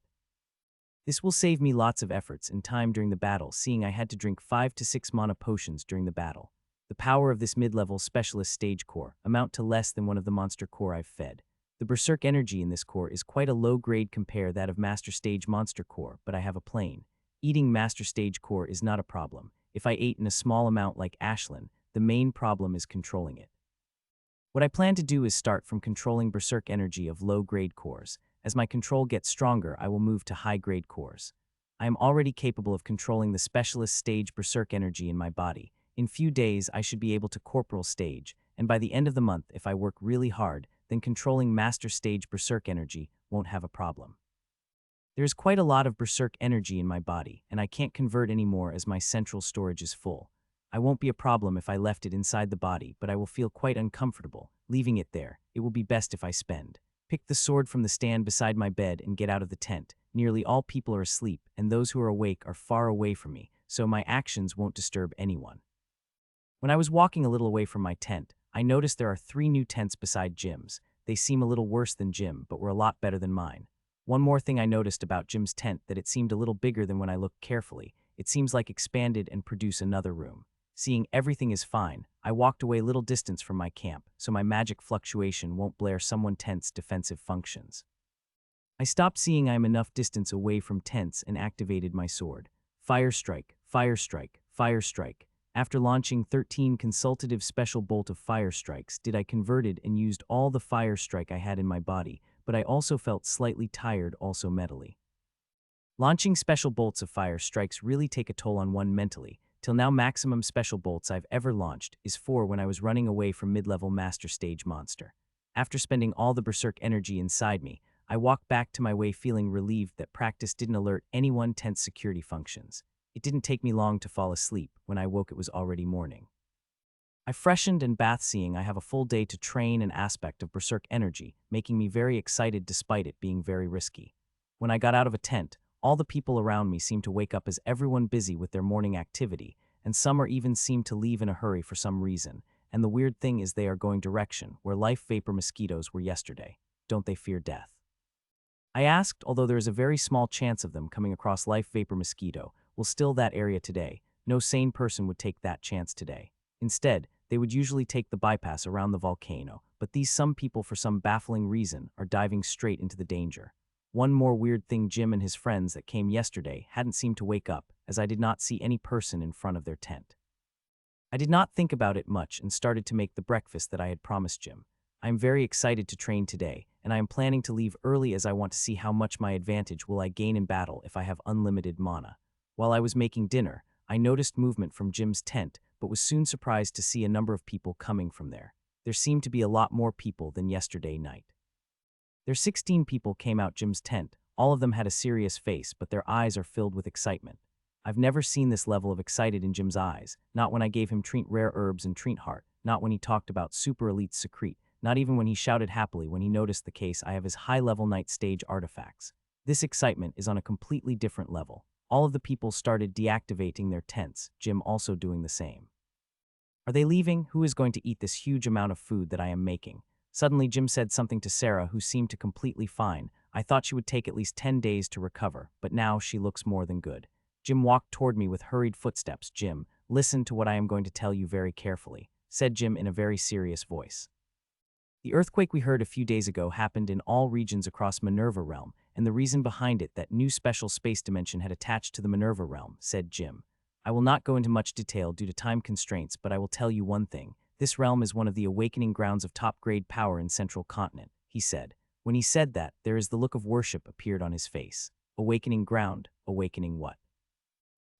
Speaker 1: This will save me lots of efforts and time during the battle, seeing I had to drink 5 to 6 mana potions during the battle. The power of this mid-level specialist stage core amount to less than one of the monster core I've fed. The berserk energy in this core is quite a low grade compare that of master stage monster core, but I have a plane. Eating master stage core is not a problem. If I ate in a small amount like Ashlyn, the main problem is controlling it. What I plan to do is start from controlling berserk energy of low-grade cores. As my control gets stronger, I will move to high-grade cores. I am already capable of controlling the specialist stage berserk energy in my body. In few days, I should be able to corporal stage, and by the end of the month, if I work really hard, then controlling master stage berserk energy won't have a problem. There is quite a lot of berserk energy in my body, and I can't convert anymore as my central storage is full. I won't be a problem if I left it inside the body, but I will feel quite uncomfortable leaving it there. It will be best if I pick the sword from the stand beside my bed and get out of the tent. Nearly all people are asleep, and those who are awake are far away from me, so my actions won't disturb anyone. When I was walking a little away from my tent, I noticed there are 3 new tents beside Jim's. They seem a little worse than Jim, but were a lot better than mine. One more thing I noticed about Jim's tent that it seemed a little bigger than when I looked carefully. It seems like expanded and produce another room. Seeing everything is fine, I walked away a little distance from my camp, so my magic fluctuation won't blare someone tent's defensive functions. I stopped seeing I am enough distance away from tents and activated my sword. Fire strike, fire strike, fire strike. After launching 13 consultative special bolt of fire strikes, I converted and used all the fire strike I had in my body, but I also felt slightly tired also mentally. Launching special bolts of fire strikes really take a toll on one mentally. Till now maximum special bolts I've ever launched is 4 when I was running away from mid-level master stage monster. After spending all the berserk energy inside me, I walked back to my way feeling relieved that practice didn't alert anyone tense security functions. It didn't take me long to fall asleep. When I woke it was already morning. I freshened and bathed seeing I have a full day to train an aspect of berserk energy, making me very excited despite it being very risky. When I got out of a tent, all the people around me seemed to wake up as everyone busy with their morning activity, and some are even seemed to leave in a hurry for some reason, and the weird thing is they are going direction where life vapor mosquitoes were yesterday. Don't they fear death? I asked, although there is a very small chance of them coming across life vapor mosquito, will still that area today. No sane person would take that chance today. Instead, they would usually take the bypass around the volcano, but these some people for some baffling reason are diving straight into the danger. One more weird thing, Jim and his friends that came yesterday hadn't seemed to wake up, as I did not see any person in front of their tent. I did not think about it much and started to make the breakfast that I had promised Jim. I am very excited to train today, and I am planning to leave early as I want to see how much my advantage will I gain in battle if I have unlimited mana. While I was making dinner, I noticed movement from Jim's tent, but was soon surprised to see a number of people coming from there. There seemed to be a lot more people than yesterday night. There 16 people came out Jim's tent. All of them had a serious face, but their eyes are filled with excitement. I've never seen this level of excited in Jim's eyes, not when I gave him treat rare herbs and treat heart, not when he talked about super elite secrete, not even when he shouted happily when he noticed the case I have his high-level night stage artifacts. This excitement is on a completely different level. All of the people started deactivating their tents, Jim also doing the same. Are they leaving? Who is going to eat this huge amount of food that I am making? Suddenly Jim said something to Sarah, who seemed to completely fine. I thought she would take at least 10 days to recover, but now she looks more than good. Jim walked toward me with hurried footsteps. Jim, listen to what I am going to tell you very carefully, said Jim in a very serious voice. The earthquake we heard a few days ago happened in all regions across Manurva realm, and the reason behind it that new special space dimension had attached to the Manurva realm, said Jim. I will not go into much detail due to time constraints, but I will tell you one thing. This realm is one of the awakening grounds of top-grade power in Central Continent, he said. When he said that, there is the look of worship appeared on his face. Awakening ground, awakening what?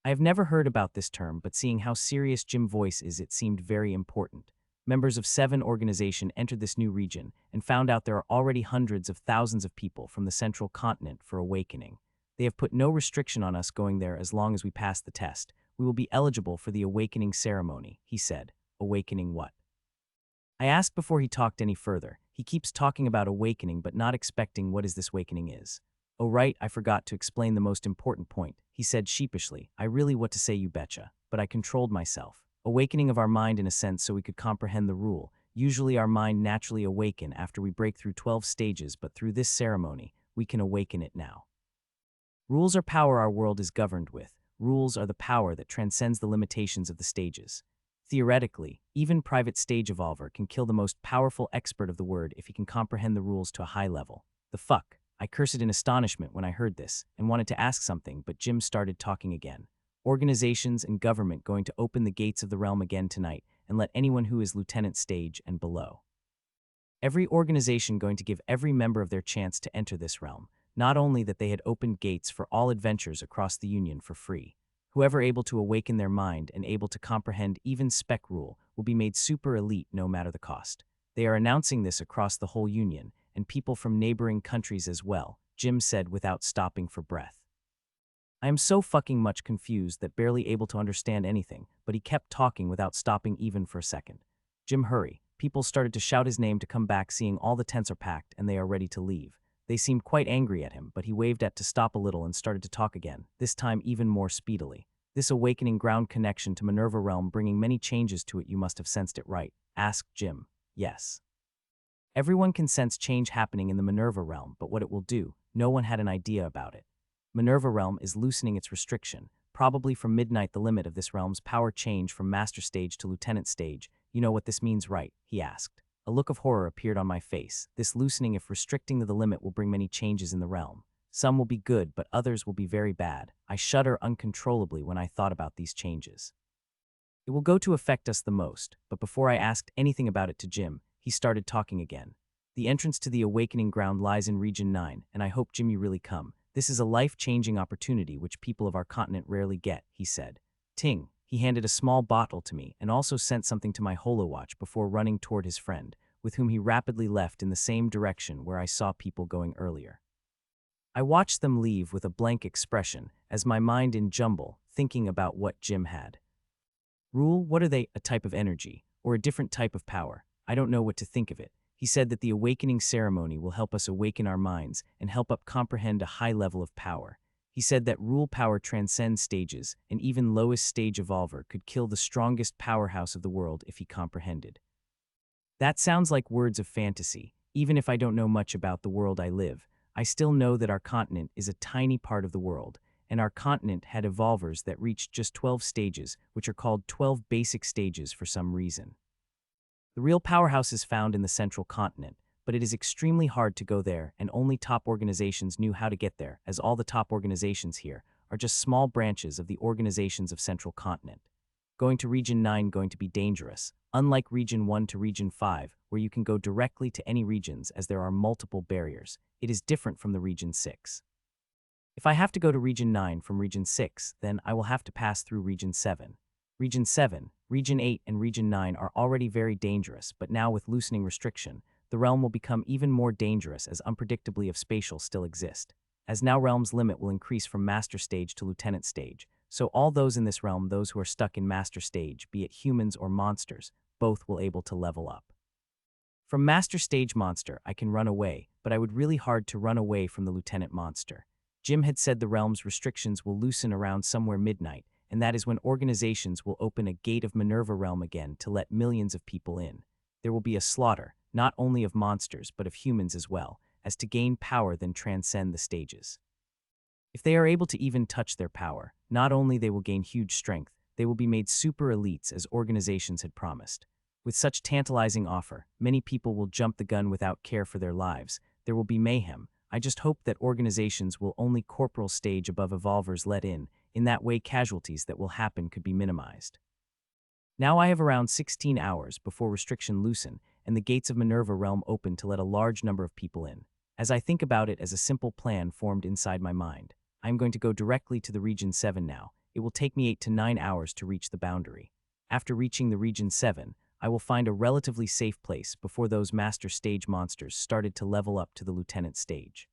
Speaker 1: I have never heard about this term, but seeing how serious Jim's voice is, it seemed very important. Members of 7 organization entered this new region and found out there are already hundreds of thousands of people from the Central Continent for awakening. They have put no restriction on us going there as long as we pass the test. We will be eligible for the awakening ceremony, he said. Awakening what? I asked before he talked any further. He keeps talking about awakening but not expecting what is this awakening is. Oh right, I forgot to explain the most important point, he said sheepishly. I really what to say you betcha, but I controlled myself. Awakening of our mind in a sense so we could comprehend the rule. Usually our mind naturally awaken after we break through 12 stages, but through this ceremony, we can awaken it now. Rules are power our world is governed with. Rules are the power that transcends the limitations of the stages. Theoretically, even private stage evolver can kill the most powerful expert of the word if he can comprehend the rules to a high level. The fuck? I cursed in astonishment when I heard this and wanted to ask something, but Jim started talking again. Organizations and government going to open the gates of the realm again tonight and let anyone who is lieutenant stage and below. Every organization going to give every member of their chance to enter this realm. Not only that they had opened gates for all adventures across the Union for free. Whoever able to awaken their mind and able to comprehend even spec rule will be made super elite no matter the cost. They are announcing this across the whole Union, and people from neighboring countries as well, Jim said without stopping for breath. I am so fucking much confused that barely able to understand anything, but he kept talking without stopping even for a second. Jim, hurry. People started to shout his name to come back, seeing all the tents are packed and they are ready to leave. They seemed quite angry at him, but he waved at to stop a little and started to talk again, this time even more speedily. This awakening ground connection to Manurva realm bringing many changes to it. You must have sensed it, right? Asked Jim. Yes. Everyone can sense change happening in the Manurva realm, but what it will do, no one had an idea about it. Manurva realm is loosening its restriction, probably from midnight the limit of this realm's power change from master stage to lieutenant stage. You know what this means, right? He asked. A look of horror appeared on my face. This loosening, if restricting to the limit, will bring many changes in the realm. Some will be good, but others will be very bad. I shudder uncontrollably when I thought about these changes. It will go to affect us the most, but before I asked anything about it to Jim, he started talking again. The entrance to the awakening ground lies in Region 9, and I hope, Jim, you really come. This is a life-changing opportunity which people of our continent rarely get, he said. Ting. He handed a small bottle to me and also sent something to my holowatch before running toward his friend, with whom he rapidly left in the same direction where I saw people going earlier. I watched them leave with a blank expression, as my mind in jumble, thinking about what Jim had. Rule, what are they? A type of energy, or a different type of power? I don't know what to think of it. He said that the awakening ceremony will help us awaken our minds and help us comprehend a high level of power. He said that rule power transcends stages, and even lowest stage evolver could kill the strongest powerhouse of the world if he comprehended. That sounds like words of fantasy. Even if I don't know much about the world I live, I still know that our continent is a tiny part of the world, and our continent had evolvers that reached just 12 stages, which are called 12 basic stages for some reason. The real powerhouse is found in the central continent, but it is extremely hard to go there, and only top organizations knew how to get there, as all the top organizations here are just small branches of the organizations of central continent. Going to Region 9 going to be dangerous, unlike Region 1 to Region 5, where you can go directly to any regions as there are multiple barriers. It is different from the Region 6. If I have to go to Region 9 from Region 6, then I will have to pass through Region 7. Region 7, Region 8, and Region 9 are already very dangerous, but now with loosening restriction, the realm will become even more dangerous as unpredictably if spatial still exist. As now realm's limit will increase from master stage to lieutenant stage, so all those in this realm, those who are stuck in master stage, be it humans or monsters, both will able to level up. From master stage monster, I can run away, but I would really hard to run away from the lieutenant monster. Jim had said the realm's restrictions will loosen around somewhere midnight, and that is when organizations will open a gate of Manurva realm again to let millions of people in. There will be a slaughter, not only of monsters but of humans as well, as to gain power then transcend the stages. If they are able to even touch their power, not only they will gain huge strength, they will be made super elites as organizations had promised. With such tantalizing offer, many people will jump the gun without care for their lives. There will be mayhem. I just hope that organizations will only corporal stage above evolvers let in that way casualties that will happen could be minimized. Now I have around 16 hours before restriction loosen and the gates of Manurva realm open to let a large number of people in. As I think about it as a simple plan formed inside my mind, I am going to go directly to the Region 7 now. It will take me 8 to 9 hours to reach the boundary. After reaching the Region 7, I will find a relatively safe place before those master stage monsters started to level up to the lieutenant stage.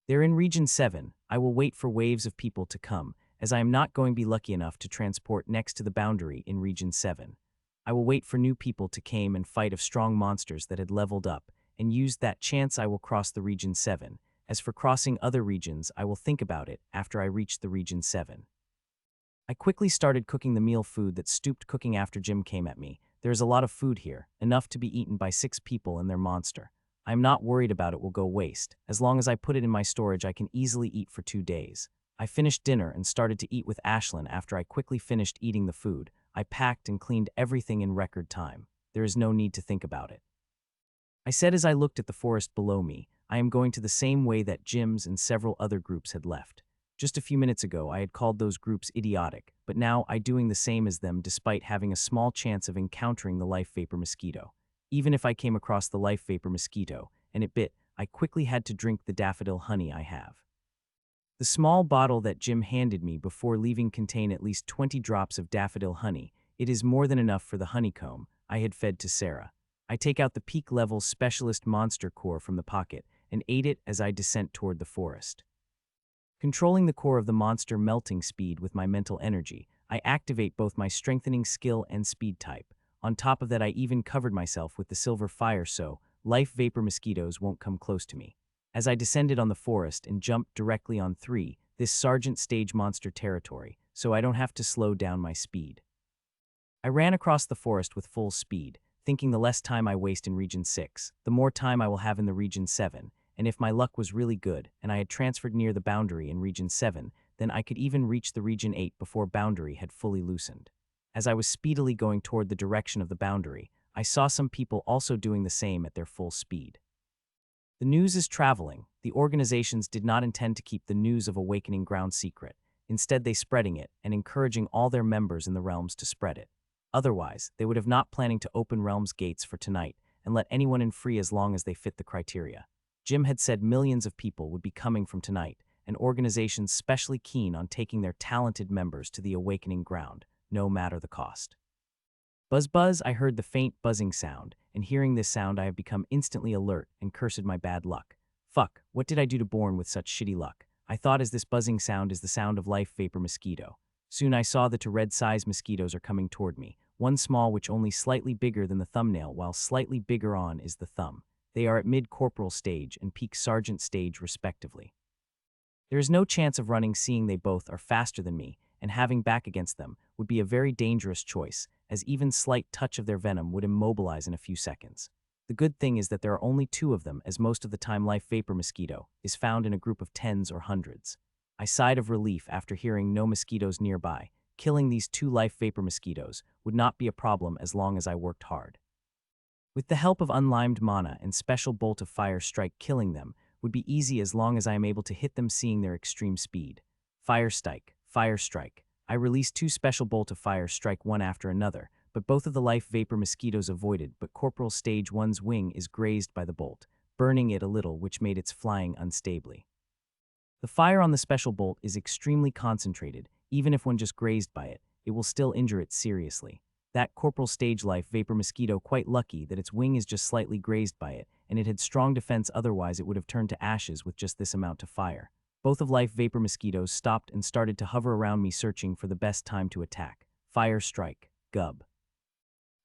Speaker 1: There in Region 7, I will wait for waves of people to come, as I am not going to be lucky enough to transport next to the boundary in Region 7. I will wait for new people to come and fight of strong monsters that had leveled up, and use that chance I will cross the Region 7. As for crossing other regions, I will think about it after I reach the Region 7. I quickly started cooking the meal food that stooped cooking after Jim came at me. There is a lot of food here, enough to be eaten by 6 people and their monster. I am not worried about it will go waste. As long as I put it in my storage, I can easily eat for 2 days. I finished dinner and started to eat with Ashlyn. After I quickly finished eating the food, I packed and cleaned everything in record time. There is no need to think about it. I said as I looked at the forest below me, I am going to the same way that Jim's and several other groups had left. Just a few minutes ago, I had called those groups idiotic, but now I doing the same as them despite having a small chance of encountering the life vapor mosquito. Even if I came across the life vapor mosquito, and it bit, I quickly had to drink the daffodil honey I have. The small bottle that Jim handed me before leaving contained at least 20 drops of daffodil honey. It is more than enough for the honeycomb I had fed to Sarah. I take out the peak level specialist monster core from the pocket and ate it as I descent toward the forest. Controlling the core of the monster melting speed with my mental energy, I activate both my strengthening skill and speed type. On top of that, I even covered myself with the silver fire so life vapor mosquitoes won't come close to me. As I descended on the forest and jumped directly on 3, this sergeant stage monster territory, so I don't have to slow down my speed. I ran across the forest with full speed, thinking the less time I waste in Region 6, the more time I will have in the Region 7, and if my luck was really good and I had transferred near the boundary in Region 7, then I could even reach the Region 8 before boundary had fully loosened. As I was speedily going toward the direction of the boundary, I saw some people also doing the same at their full speed. The news is traveling. The organizations did not intend to keep the news of Awakening Ground secret. Instead, they spreading it and encouraging all their members in the realms to spread it. Otherwise, they would have not planning to open realms gates for tonight and let anyone in free as long as they fit the criteria. Jim had said millions of people would be coming from tonight, and organizations specially keen on taking their talented members to the Awakening Ground, no matter the cost. Buzz buzz, I heard the faint buzzing sound, and hearing this sound I have become instantly alert and cursed my bad luck. Fuck, what did I do to born with such shitty luck? I thought as this buzzing sound is the sound of life vapor mosquito. Soon I saw that 2 red-sized mosquitoes are coming toward me, one small which only slightly bigger than the thumbnail while slightly bigger on is the thumb. They are at mid-corporal stage and peak sergeant stage respectively. There is no chance of running seeing they both are faster than me, and having back against them would be a very dangerous choice, as even slight touch of their venom would immobilize in a few seconds. The good thing is that there are only 2 of them, as most of the time life vapor mosquito is found in a group of 10s or 100s. I sighed of relief after hearing no mosquitoes nearby. Killing these 2 life vapor mosquitoes would not be a problem as long as I worked hard. With the help of unlimed mana and special bolt of fire strike, killing them would be easy as long as I am able to hit them seeing their extreme speed. Fire strike, fire strike. I released 2 special bolt of fire strike one after another, but both of the life vapor mosquitoes avoided, but Corporal Stage 1's wing is grazed by the bolt, burning it a little which made its flying unstably. The fire on the special bolt is extremely concentrated. Even if one just grazed by it, it will still injure it seriously. That Corporal Stage life vapor mosquito quite lucky that its wing is just slightly grazed by it, and it had strong defense, otherwise it would have turned to ashes with just this amount of fire. Both of life vapor mosquitoes stopped and started to hover around me searching for the best time to attack. Fire strike, gub.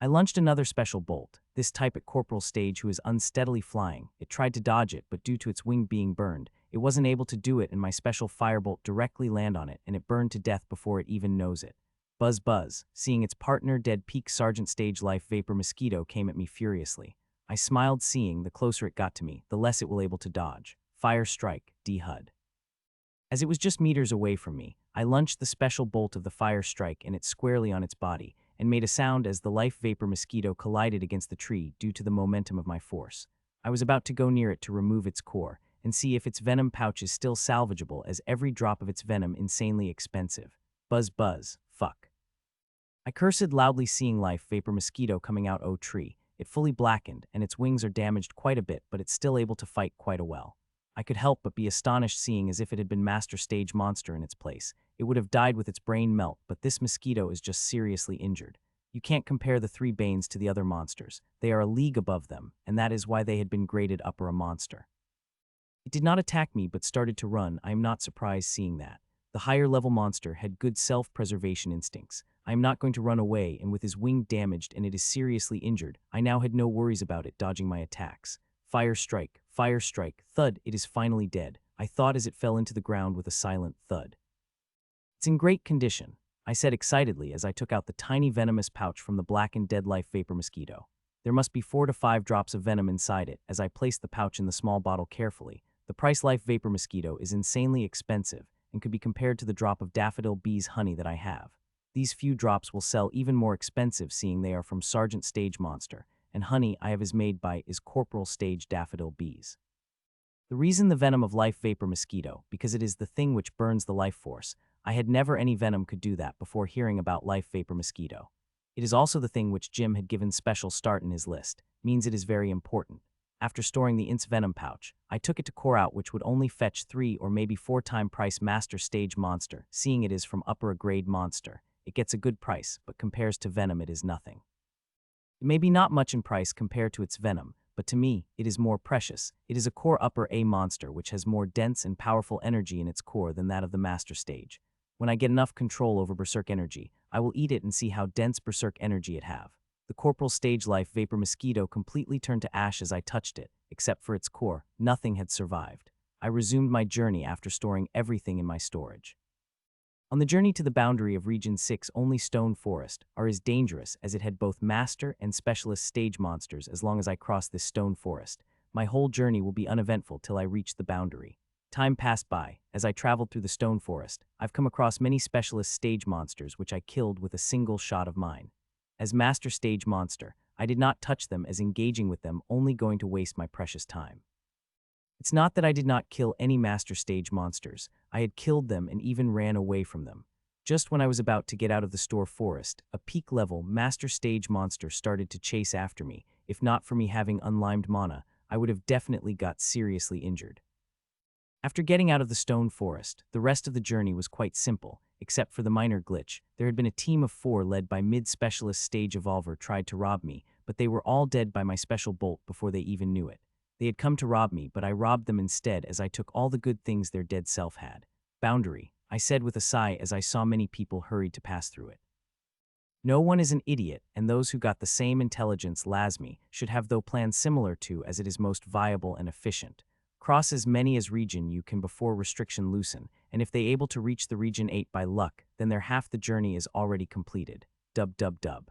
Speaker 1: I launched another special bolt, this type at Corporal Stage who is unsteadily flying. It tried to dodge it, but due to its wing being burned, it wasn't able to do it, and my special firebolt directly land on it and it burned to death before it even knows it. Buzz buzz, seeing its partner dead peak sergeant stage life vapor mosquito came at me furiously. I smiled seeing the closer it got to me, the less it will able to dodge. Fire strike, D-HUD. As it was just meters away from me, I launched the special bolt of the fire strike and it squarely on its body, and made a sound as the life vapor mosquito collided against the tree due to the momentum of my force. I was about to go near it to remove its core, and see if its venom pouch is still salvageable, as every drop of its venom insanely expensive. Buzz buzz, fuck. I cursed loudly seeing life vapor mosquito coming out o tree. It fully blackened, and its wings are damaged quite a bit, but it's still able to fight quite a well. I could help but be astonished seeing as if it had been master stage monster in its place. It would have died with its brain melt, but this mosquito is just seriously injured. You can't compare the 3 Banes to the other monsters. They are a league above them, and that is why they had been graded upper a monster. It did not attack me but started to run. I am not surprised seeing that. The higher level monster had good self-preservation instincts. I am not going to run away, and with his wing damaged and it is seriously injured, I now had no worries about it dodging my attacks. Fire strike, thud, it is finally dead. I thought as it fell into the ground with a silent thud. It's in great condition. I said excitedly as I took out the tiny venomous pouch from the blackened dead life vapor mosquito. There must be 4 to 5 drops of venom inside it. As I placed the pouch in the small bottle carefully, the price life vapor mosquito is insanely expensive and could be compared to the drop of daffodil bees honey that I have. These few drops will sell even more expensive seeing they are from Sergeant Stage Monster, and honey I have is made by is Corporal Stage daffodil bees. The reason the venom of life vapor mosquito, because it is the thing which burns the life force. I had never any venom could do that before hearing about life vapor mosquito. It is also the thing which Jim had given special start in his list, means it is very important. After storing the Int's venom pouch, I took it to Corporal, which would only fetch 3 or maybe 4 time price master stage monster, seeing it is from upper a grade monster. It gets a good price, but compares to venom it is nothing. It may be not much in price compared to its venom, but to me, it is more precious. It is a core upper A monster which has more dense and powerful energy in its core than that of the master stage. When I get enough control over berserk energy, I will eat it and see how dense berserk energy it have. The Corporal Stage Life Vapor Mosquito completely turned to ash as I touched it, except for its core. Nothing had survived. I resumed my journey after storing everything in my storage. On the journey to the boundary of Region 6, only Stone Forest are as dangerous as it had both master and specialist stage monsters. As long as I cross this stone forest, my whole journey will be uneventful till I reach the boundary. Time passed by. As I traveled through the stone forest, I've come across many specialist stage monsters which I killed with a single shot of mine. As master stage monster, I did not touch them as engaging with them only going to waste my precious time. It's not that I did not kill any master stage monsters. I had killed them and even ran away from them. Just when I was about to get out of the store forest, a peak-level master stage monster started to chase after me. If not for me having unlimed mana, I would have definitely got seriously injured. After getting out of the stone forest, the rest of the journey was quite simple, except for the minor glitch. There had been a team of 4 led by mid-specialist stage evolver tried to rob me, but they were all dead by my special bolt before they even knew it. They had come to rob me, but I robbed them instead as I took all the good things their dead self had. Boundary, I said with a sigh as I saw many people hurried to pass through it. No one is an idiot, and those who got the same intelligence as me should have though plans similar to as it is most viable and efficient. Cross as many as region you can before restriction loosen, and if they able to reach the region 8 by luck, then their half the journey is already completed. Dub dub dub.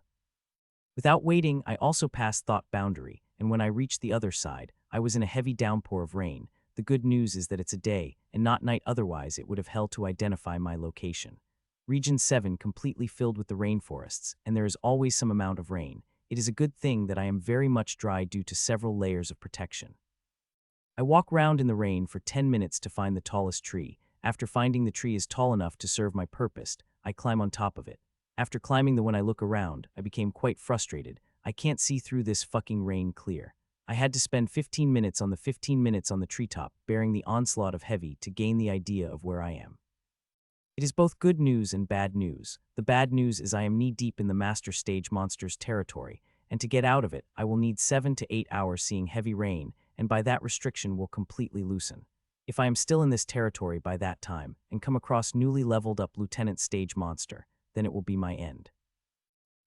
Speaker 1: Without waiting, I also passed thought boundary, and when I reached the other side, I was in a heavy downpour of rain. The good news is that it's a day, and not night, otherwise it would have held to identify my location. Region 7 completely filled with the rainforests, and there is always some amount of rain. It is a good thing that I am very much dry due to several layers of protection. I walk round in the rain for 10 minutes to find the tallest tree. After finding the tree is tall enough to serve my purpose, I climb on top of it. After climbing when I look around, I became quite frustrated. I can't see through this fucking rain clear. I had to spend 15 minutes on the treetop, bearing the onslaught of heavy to gain the idea of where I am. It is both good news and bad news. The bad news is I am knee-deep in the master stage monsters territory, and to get out of it, I will need 7 to 8 hours seeing heavy rain, and by that restriction will completely loosen. If I am still in this territory by that time, and come across newly leveled up Lieutenant Stage Monster, then it will be my end.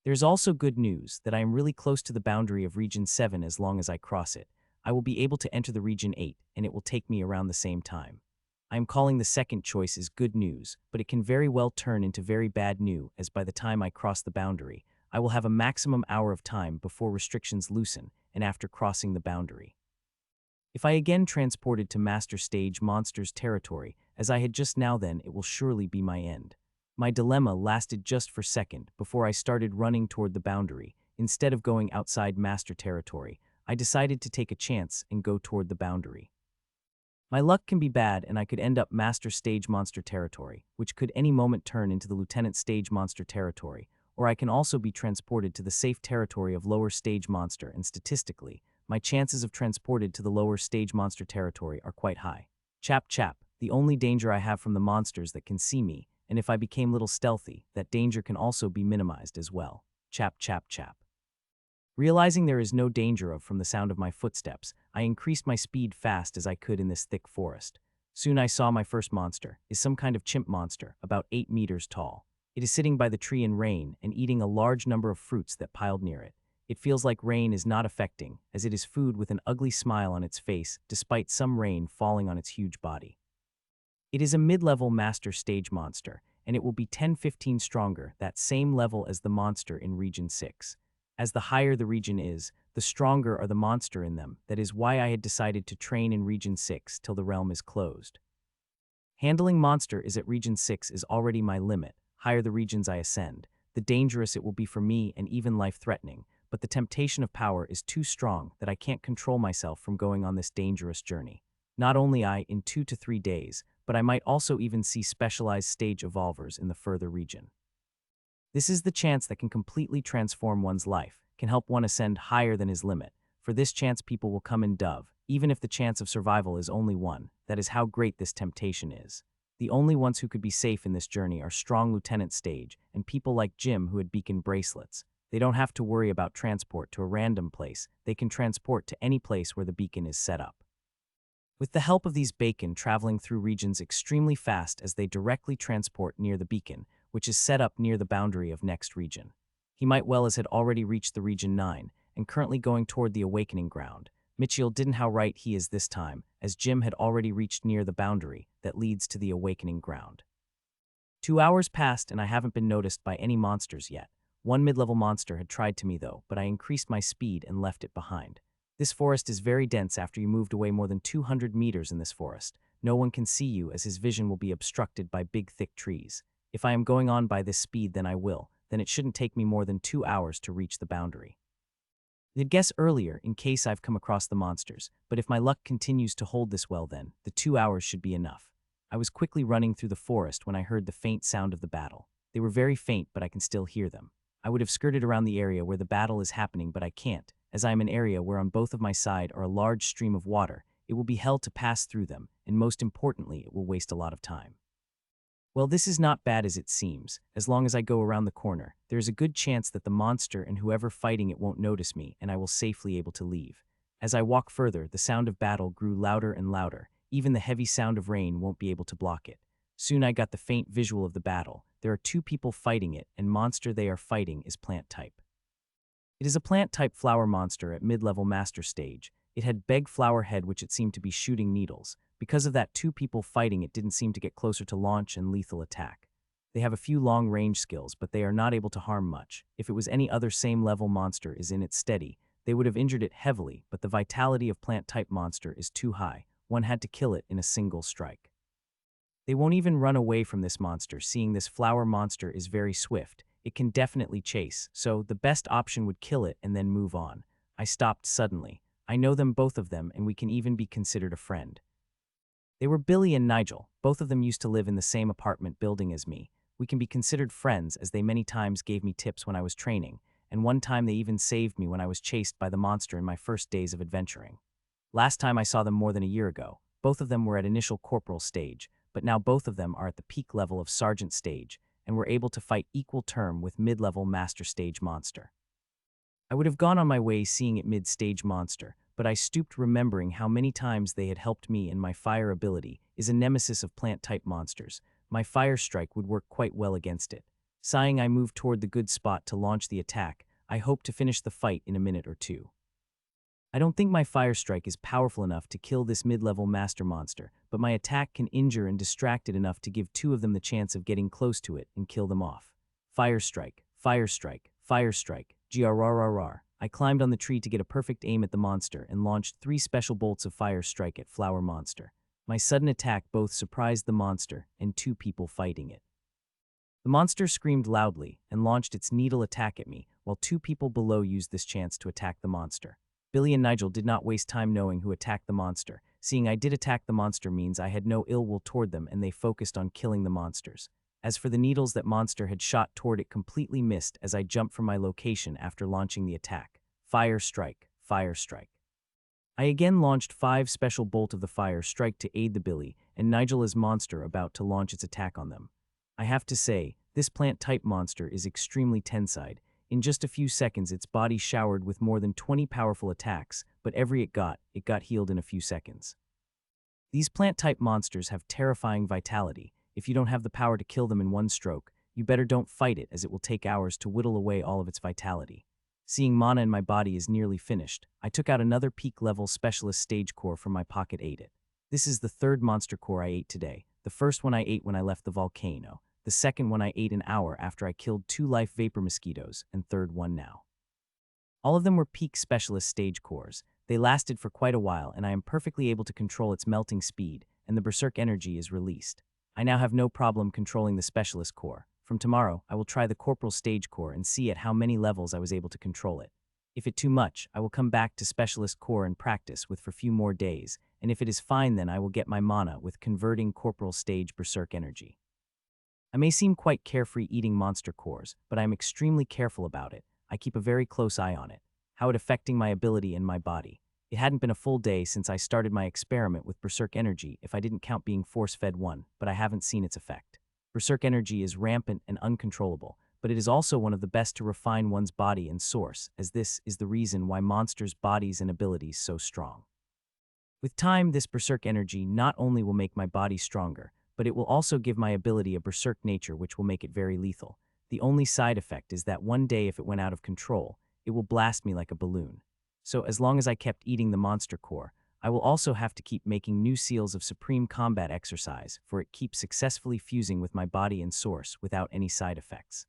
Speaker 1: There's also good news that I am really close to the boundary of Region 7. As long as I cross it, I will be able to enter the Region 8, and it will take me around the same time. I am calling the second choice as good news, but it can very well turn into very bad news, as by the time I cross the boundary, I will have a maximum hour of time before restrictions loosen, and after crossing the boundary. If I again transported to Master Stage Monsters territory, as I had just now, then it will surely be my end. My dilemma lasted just for a second before I started running toward the boundary. Instead of going outside Master territory, I decided to take a chance and go toward the boundary. My luck can be bad and I could end up Master Stage Monster territory, which could any moment turn into the Lieutenant Stage Monster territory, or I can also be transported to the safe territory of Lower Stage Monster, and statistically, my chances of transported to the Lower Stage Monster territory are quite high. Chap chap, the only danger I have from the monsters that can see me, and if I became little stealthy, that danger can also be minimized as well. Chap chap chap. Realizing there is no danger from the sound of my footsteps, I increased my speed fast as I could in this thick forest. Soon I saw my first monster, is some kind of chimp monster, about 8 meters tall. It is sitting by the tree in rain and eating a large number of fruits that piled near it. It feels like rain is not affecting, as it is food with an ugly smile on its face, despite some rain falling on its huge body. It is a mid-level master stage monster, and it will be 10-15 stronger, that same level as the monster in Region 6. As the higher the region is, the stronger are the monster in them. That is why I had decided to train in Region 6 till the realm is closed. Handling monster is at Region 6 is already my limit. Higher the regions I ascend, the dangerous it will be for me and even life-threatening, but the temptation of power is too strong that I can't control myself from going on this dangerous journey. Not only in 2 to 3 days, but I might also even see specialized stage evolvers in the further region. This is the chance that can completely transform one's life, can help one ascend higher than his limit. For this chance people will come in dove, even if the chance of survival is only 1. That is how great this temptation is. The only ones who could be safe in this journey are strong lieutenant stage and people like Jim who had beacon bracelets. They don't have to worry about transport to a random place. They can transport to any place where the beacon is set up. With the help of these beacon traveling through regions extremely fast as they directly transport near the beacon, which is set up near the boundary of next region. He might well as had already reached the region 9 and currently going toward the awakening ground. Mitchiel didn't how right he is this time, as Jim had already reached near the boundary that leads to the awakening ground. 2 hours passed and I haven't been noticed by any monsters yet. One mid-level monster had tried to me though, but I increased my speed and left it behind. This forest is very dense after you moved away more than 200 meters in this forest. No one can see you as his vision will be obstructed by big thick trees. If I am going on by this speed then I will, then it shouldn't take me more than 2 hours to reach the boundary. I'd guess earlier in case I've come across the monsters, but if my luck continues to hold this well then, the 2 hours should be enough. I was quickly running through the forest when I heard the faint sound of the battle. They were very faint but I can still hear them. I would have skirted around the area where the battle is happening but I can't, as I am an area where on both of my side are a large stream of water. It will be hell to pass through them, and most importantly it will waste a lot of time. Well, this is not bad as it seems. As long as I go around the corner, there is a good chance that the monster and whoever fighting it won't notice me and I will safely able to leave. As I walk further, the sound of battle grew louder and louder. Even the heavy sound of rain won't be able to block it. Soon I got the faint visual of the battle. There are 2 people fighting it, and monster they are fighting is plant type. It is a plant type flower monster at mid-level master stage. It had big flower head which it seemed to be shooting needles. Because of that 2 people fighting it didn't seem to get closer to launch and lethal attack. They have a few long range skills but they are not able to harm much. If it was any other same level monster is in it steady, they would have injured it heavily, but the vitality of plant type monster is too high. One had to kill it in a single strike. They won't even run away from this monster, seeing this flower monster is very swift. It can definitely chase, so the best option would kill it and then move on. I stopped suddenly. I know them both of them and we can even be considered a friend. They were Billy and Nigel. Both of them used to live in the same apartment building as me. We can be considered friends as they many times gave me tips when I was training, and one time they even saved me when I was chased by the monster in my first days of adventuring. Last time I saw them more than a year ago. Both of them were at initial corporal stage, but now both of them are at the peak level of sergeant stage and were able to fight equal term with mid-level master stage monster. I would have gone on my way seeing it mid-stage monster, but I stooped remembering how many times they had helped me and my fire ability is a nemesis of plant-type monsters. My fire strike would work quite well against it. Sighing, I moved toward the good spot to launch the attack. I hope to finish the fight in a minute or 2. I don't think my fire strike is powerful enough to kill this mid-level master monster, but my attack can injure and distract it enough to give 2 of them the chance of getting close to it and kill them off. Fire strike, fire strike, fire strike, grrrr. I climbed on the tree to get a perfect aim at the monster and launched 3 special bolts of fire strike at flower monster. My sudden attack both surprised the monster and 2 people fighting it. The monster screamed loudly and launched its needle attack at me, while 2 people below used this chance to attack the monster. Billy and Nigel did not waste time knowing who attacked the monster. Seeing I did attack the monster means I had no ill will toward them and they focused on killing the monsters. As for the needles that monster had shot toward it completely missed as I jumped from my location after launching the attack. Fire strike, fire strike. I again launched 5 special bolt of the fire strike to aid the Billy and Nigel as monster about to launch its attack on them. I have to say, this plant-type monster is extremely tenside. In just a few seconds its body showered with more than 20 powerful attacks, but every it got healed in a few seconds. These plant-type monsters have terrifying vitality. If you don't have the power to kill them in one stroke, you better don't fight it as it will take hours to whittle away all of its vitality. Seeing mana in my body is nearly finished, I took out another peak-level specialist stage core from my pocket ate it. This is the 3rd monster core I ate today. The first one I ate when I left the volcano. the second one I ate an hour after I killed 2 life vapor mosquitoes, and third one now. All of them were peak specialist stage cores. They lasted for quite a while, and I am perfectly able to control its melting speed, and the berserk energy is released. I now have no problem controlling the specialist core. From tomorrow, I will try the corporal stage core and see at how many levels I was able to control it. If it too much, I will come back to specialist core and practice with for few more days, and if it is fine then I will get my mana with converting corporal stage berserk energy. I may seem quite carefree eating monster cores, but I am extremely careful about it. I keep a very close eye on it, how it affecting my ability and my body. It hadn't been a full day since I started my experiment with berserk energy if I didn't count being force-fed one, but I haven't seen its effect. Berserk energy is rampant and uncontrollable, but it is also one of the best to refine one's body and source, as this is the reason why monsters' bodies and abilities so strong. With time, this berserk energy not only will make my body stronger, but it will also give my ability a berserk nature which will make it very lethal. The only side effect is that one day if it went out of control, it will blast me like a balloon. So as long as I kept eating the monster core, I will also have to keep making new seals of supreme combat exercise, for it keeps successfully fusing with my body and source without any side effects.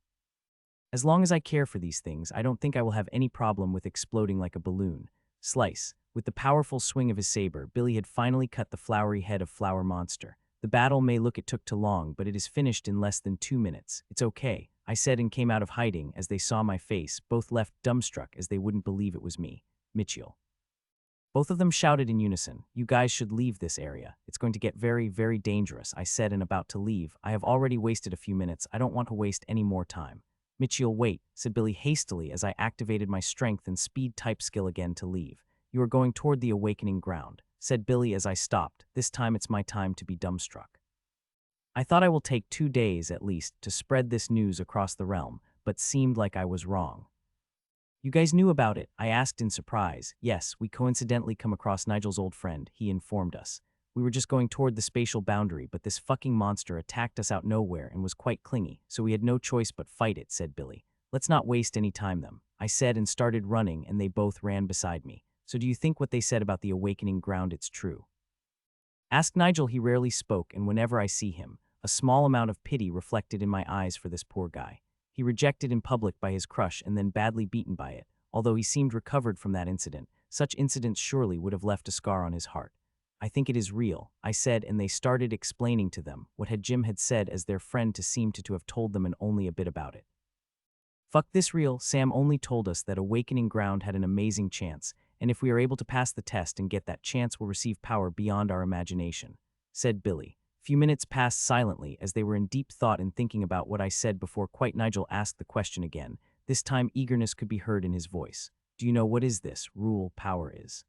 Speaker 1: As long as I care for these things, I don't think I will have any problem with exploding like a balloon. Slice. With the powerful swing of his saber, Billy had finally cut the flowery head of Flower Monster. The battle may look it took too long, but it is finished in less than 2 minutes. It's okay, I said and came out of hiding. As they saw my face, both left dumbstruck as they wouldn't believe it was me, Mitchiel. Both of them shouted in unison, "You guys should leave this area. It's going to get very, very dangerous," I said and about to leave. I have already wasted a few minutes. I don't want to waste any more time. Mitchiel, wait, said Billy hastily as I activated my strength and speed type skill again to leave. You are going toward the awakening ground, said Billy as I stopped. This time it's my time to be dumbstruck. I thought I will take 2 days at least to spread this news across the realm, but seemed like I was wrong. You guys knew about it? I asked in surprise. Yes, we coincidentally come across Nigel's old friend, he informed us. We were just going toward the spatial boundary, but this fucking monster attacked us out nowhere and was quite clingy, so we had no choice but fight it, said Billy. Let's not waste any time then, I said and started running, and they both ran beside me. So do you think what they said about the awakening ground it's true? Ask Nigel. He rarely spoke, and whenever I see him, a small amount of pity reflected in my eyes for this poor guy. He rejected in public by his crush and then badly beaten by it. Although he seemed recovered from that incident, such incidents surely would have left a scar on his heart. I think it is real, I said, and they started explaining to them what Jim had said as their friend to seem to have told them and only a bit about it. Fuck this real, Sam only told us that Awakening Ground had an amazing chance, and if we are able to pass the test and get that chance we'll receive power beyond our imagination, said Billy. Few minutes passed silently as they were in deep thought and thinking about what I said before quite Nigel asked the question again. This time eagerness could be heard in his voice. Do you know what is this rule power is?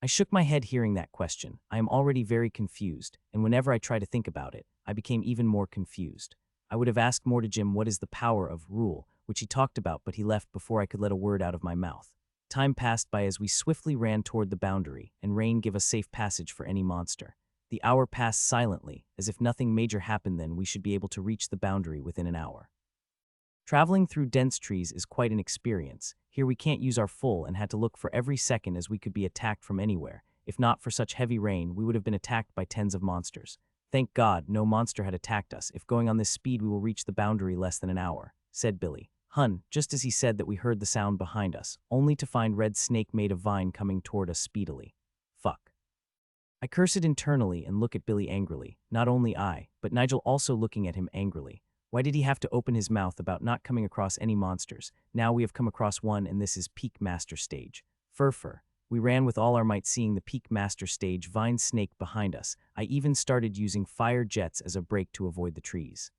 Speaker 1: I shook my head hearing that question. I am already very confused, and whenever I try to think about it, I became even more confused. I would have asked more to Jim what is the power of rule, which he talked about, but he left before I could let a word out of my mouth. Time passed by as we swiftly ran toward the boundary, and rain gave us safe passage for any monster. The hour passed silently, as if nothing major happened. Then we should be able to reach the boundary within an hour. Traveling through dense trees is quite an experience. Here we can't use our full and had to look for every second as we could be attacked from anywhere. If not for such heavy rain, we would have been attacked by tens of monsters. Thank God, no monster had attacked us. If going on this speed we will reach the boundary less than an hour, said Billy. Hun, just as he said that we heard the sound behind us, only to find Red Snake made of vine coming toward us speedily. Fuck. I cursed internally and look at Billy angrily. Not only I, but Nigel also looking at him angrily. Why did he have to open his mouth about not coming across any monsters? Now we have come across one, and this is Peak Master Stage. Fur. We ran with all our might, seeing the Peak Master Stage vine snake behind us. I even started using fire jets as a brake to avoid the trees.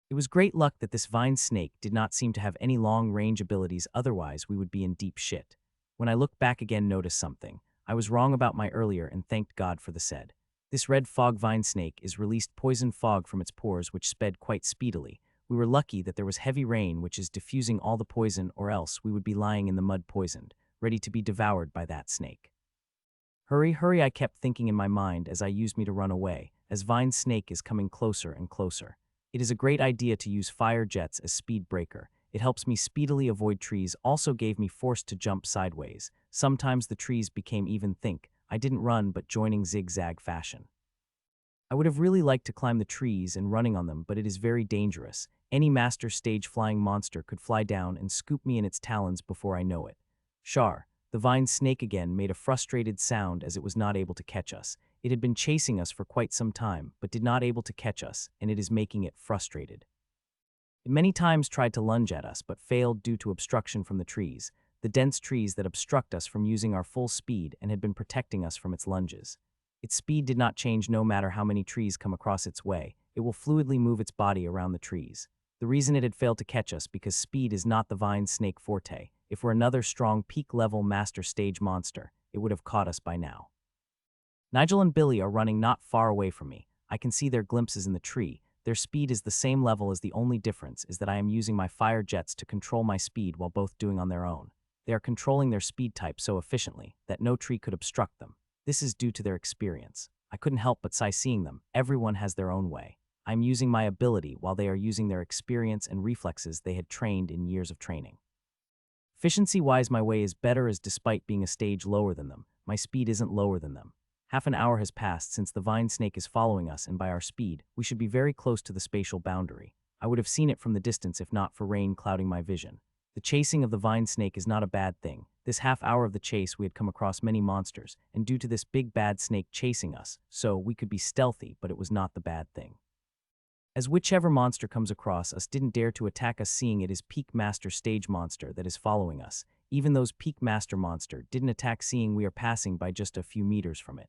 Speaker 1: It was great luck that this vine snake did not seem to have any long-range abilities, otherwise we would be in deep shit. When I looked back again, noticed something. I was wrong about my earlier and thanked God for the said. This red fog vine snake is released poison fog from its pores which sped quite speedily. We were lucky that there was heavy rain which is diffusing all the poison, or else we would be lying in the mud poisoned, ready to be devoured by that snake. Hurry, I kept thinking in my mind as I used me to run away, as vine snake is coming closer and closer. It is a great idea to use fire jets as speed breaker. It helps me speedily avoid trees, also gave me force to jump sideways. Sometimes the trees became even think. I didn't run but joining zigzag fashion. I would have really liked to climb the trees and running on them, but it is very dangerous. Any master stage flying monster could fly down and scoop me in its talons before I know it. Shar, the vine snake again, made a frustrated sound as it was not able to catch us. It had been chasing us for quite some time, but did not able to catch us, and it is making it frustrated. It many times tried to lunge at us, but failed due to obstruction from the trees, the dense trees that obstruct us from using our full speed and had been protecting us from its lunges. Its speed did not change no matter how many trees come across its way. It will fluidly move its body around the trees. The reason it had failed to catch us because speed is not the vine snake forte. If we're another strong peak-level master stage monster, it would have caught us by now. Nigel and Billy are running not far away from me. I can see their glimpses in the tree. Their speed is the same level, as the only difference is that I am using my fire jets to control my speed while both doing on their own. They are controlling their speed type so efficiently that no tree could obstruct them. This is due to their experience. I couldn't help but sigh seeing them. Everyone has their own way. I'm using my ability while they are using their experience and reflexes they had trained in years of training. Efficiency-wise, my way is better, as despite being a stage lower than them, my speed isn't lower than them. Half an hour has passed since the vine snake is following us, and by our speed, we should be very close to the spatial boundary. I would have seen it from the distance if not for rain clouding my vision. The chasing of the vine snake is not a bad thing. This half hour of the chase we had come across many monsters, and due to this big bad snake chasing us, so we could be stealthy, but it was not the bad thing. As whichever monster comes across us didn't dare to attack us, seeing it is peak master stage monster that is following us. Even those peak master monster didn't attack, seeing we are passing by just a few meters from it.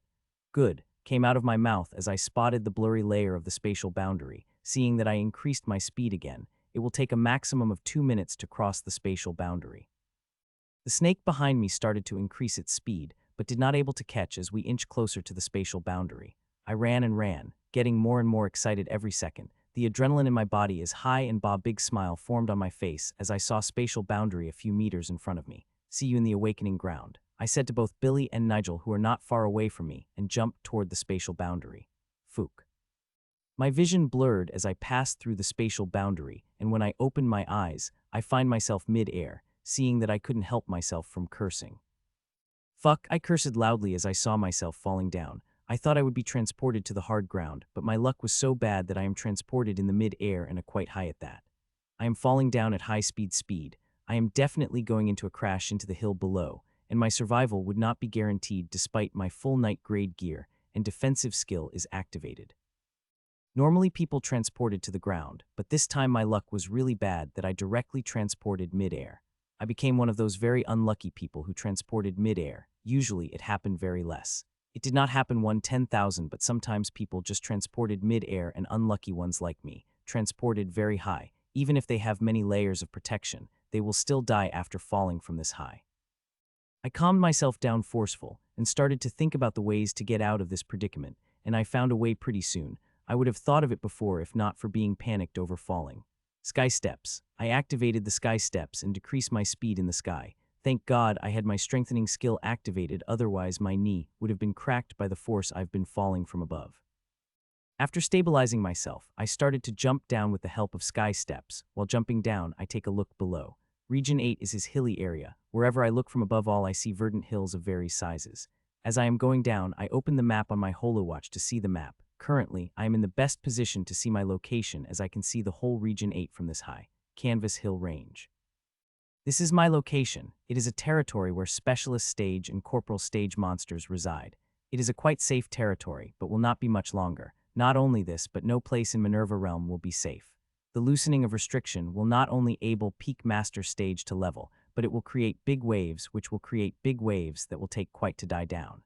Speaker 1: Good, came out of my mouth as I spotted the blurry layer of the spatial boundary. Seeing that I increased my speed again, it will take a maximum of 2 minutes to cross the spatial boundary. The snake behind me started to increase its speed, but did not able to catch as we inched closer to the spatial boundary. I ran and ran, getting more and more excited every second. The adrenaline in my body is high, and a big smile formed on my face as I saw spatial boundary a few meters in front of me. See you in the awakening ground, I said to both Billy and Nigel, who are not far away from me, and jumped toward the spatial boundary. Fook. My vision blurred as I passed through the spatial boundary, and when I opened my eyes, I find myself mid-air, seeing that I couldn't help myself from cursing. Fuck, I cursed loudly as I saw myself falling down. I thought I would be transported to the hard ground, but my luck was so bad that I am transported in the mid-air, and a quite high at that. I am falling down at high speed. I am definitely going into a crash into the hill below, and my survival would not be guaranteed despite my full night grade gear, and defensive skill is activated. Normally people transported to the ground, but this time my luck was really bad that I directly transported mid-air. I became one of those very unlucky people who transported mid-air. Usually it happened very less. It did not happen 1/10,000, but sometimes people just transported mid-air, and unlucky ones like me transported very high. Even if they have many layers of protection, they will still die after falling from this high. I calmed myself down forceful and started to think about the ways to get out of this predicament, and I found a way pretty soon. I would have thought of it before if not for being panicked over falling. Sky steps. I activated the sky steps and decreased my speed in the sky. Thank God I had my strengthening skill activated, otherwise my knee would have been cracked by the force I've been falling from above. After stabilizing myself, I started to jump down with the help of sky steps. While jumping down, I take a look below. Region 8 is his hilly area. Wherever I look from above, all I see verdant hills of various sizes. As I am going down, I open the map on my HoloWatch to see the map. Currently, I am in the best position to see my location, as I can see the whole Region 8 from this high canvas hill range. This is my location. It is a territory where specialist stage and corporal stage monsters reside. It is a quite safe territory, but will not be much longer. Not only this, but no place in Manurva realm will be safe. The loosening of restriction will not only able peak master stage to level, but it will create big waves, which will create big waves that will take quite to die down.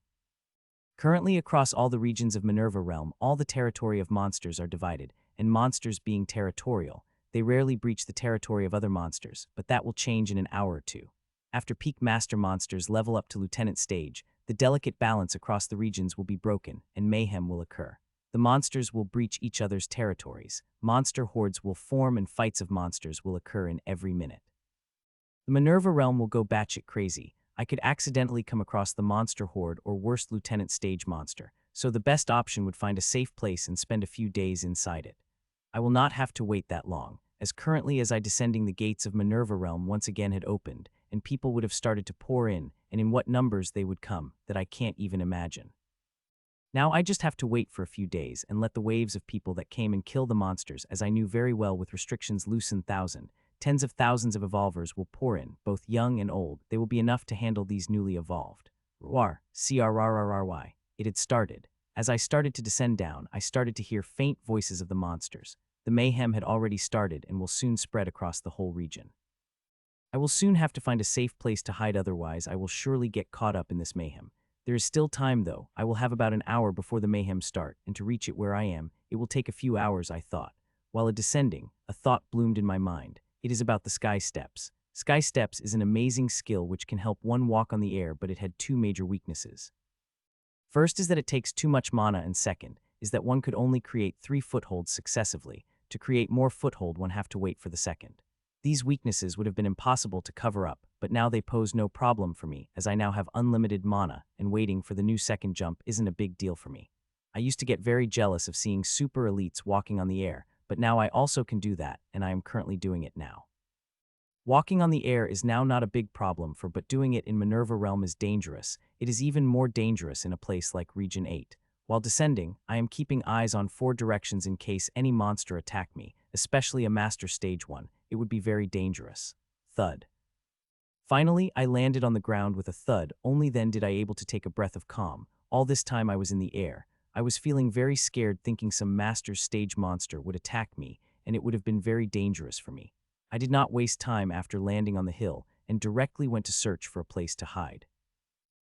Speaker 1: Currently, across all the regions of Manurva realm, all the territory of monsters are divided, and monsters being territorial, they rarely breach the territory of other monsters, but that will change in an hour or two. After peak master monsters level up to lieutenant stage, the delicate balance across the regions will be broken, and mayhem will occur. The monsters will breach each other's territories, monster hordes will form, and fights of monsters will occur in every minute. The Manurva realm will go batshit crazy. I could accidentally come across the monster horde or worst lieutenant stage monster, so the best option would find a safe place and spend a few days inside it. I will not have to wait that long, as currently as I descending the gates of Manurva realm once again had opened, and people would have started to pour in, and in what numbers they would come, that I can't even imagine. Now I just have to wait for a few days and let the waves of people that came and kill the monsters, as I knew very well with restrictions loosened tens of thousands of evolvers will pour in, both young and old. They will be enough to handle these newly evolved. Roar, crrrry. It had started. As I started to descend down, I started to hear faint voices of the monsters. The mayhem had already started and will soon spread across the whole region. I will soon have to find a safe place to hide, otherwise I will surely get caught up in this mayhem. There is still time though. I will have about an hour before the mayhem start, and to reach it where I am, it will take a few hours, I thought. While descending, a thought bloomed in my mind. It is about the sky steps. Sky steps is an amazing skill which can help one walk on the air, but it had two major weaknesses. First is that it takes too much mana, and second is that one could only create 3 footholds successively. To create more foothold, one have to wait for the second. These weaknesses would have been impossible to cover up, but now they pose no problem for me, as I now have unlimited mana, and waiting for the new second jump isn't a big deal for me. I used to get very jealous of seeing super elites walking on the air, but now I also can do that, and I am currently doing it now. Walking on the air is now not a big problem but doing it in Manurva realm is dangerous. It is even more dangerous in a place like Region 8. While descending, I am keeping eyes on 4 directions in case any monster attack me, especially a master stage one. It would be very dangerous. Thud. Finally, I landed on the ground with a thud. Only then did I able to take a breath of calm. All this time I was in the air. I was feeling very scared, thinking some master stage monster would attack me, and it would have been very dangerous for me. I did not waste time after landing on the hill and directly went to search for a place to hide.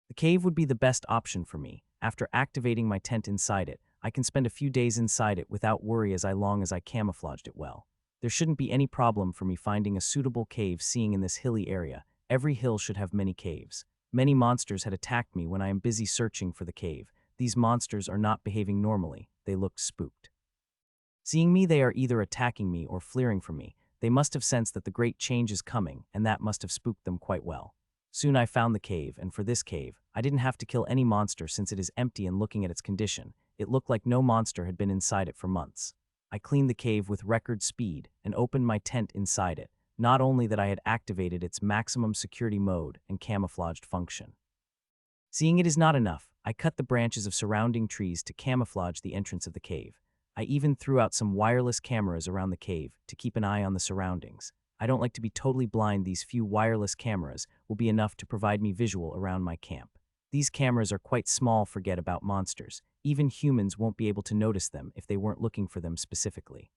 Speaker 1: The cave would be the best option for me. After activating my tent inside it, I can spend a few days inside it without worry as long as I camouflaged it well. There shouldn't be any problem for me finding a suitable cave, seeing in this hilly area. Every hill should have many caves. Many monsters had attacked me when I am busy searching for the cave. These monsters are not behaving normally. They looked spooked. Seeing me, they are either attacking me or fleeing from me. They must have sensed that the great change is coming, and that must have spooked them quite well. Soon I found the cave, and for this cave, I didn't have to kill any monster since it is empty, and looking at its condition, it looked like no monster had been inside it for months. I cleaned the cave with record speed and opened my tent inside it, not only that I had activated its maximum security mode and camouflaged function. Seeing it is not enough, I cut the branches of surrounding trees to camouflage the entrance of the cave. I even threw out some wireless cameras around the cave to keep an eye on the surroundings. I don't like to be totally blind. These few wireless cameras will be enough to provide me visual around my camp. These cameras are quite small, forget about monsters. Even humans won't be able to notice them if they weren't looking for them specifically.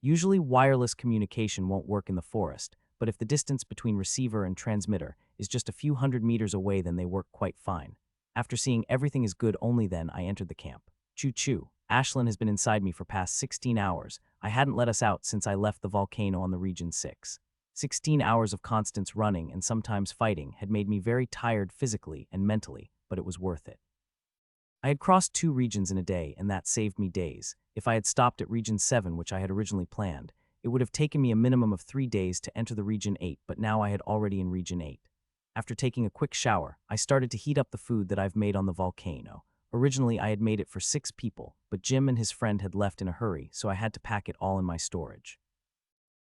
Speaker 1: Usually wireless communication won't work in the forest, but if the distance between receiver and transmitter is just a few hundred meters away, then they work quite fine. After seeing everything is good, only then I entered the camp. Choo-choo. Ashlyn has been inside me for past 16 hours. I hadn't let us out since I left the volcano on the Region 6. 16 hours of constant running and sometimes fighting had made me very tired physically and mentally, but it was worth it. I had crossed 2 regions in a day, and that saved me days. If I had stopped at Region 7, which I had originally planned, it would have taken me a minimum of 3 days to enter the Region 8, but now I had already in Region 8. After taking a quick shower, I started to heat up the food that I've made on the volcano. Originally, I had made it for 6 people, but Jim and his friend had left in a hurry, so I had to pack it all in my storage.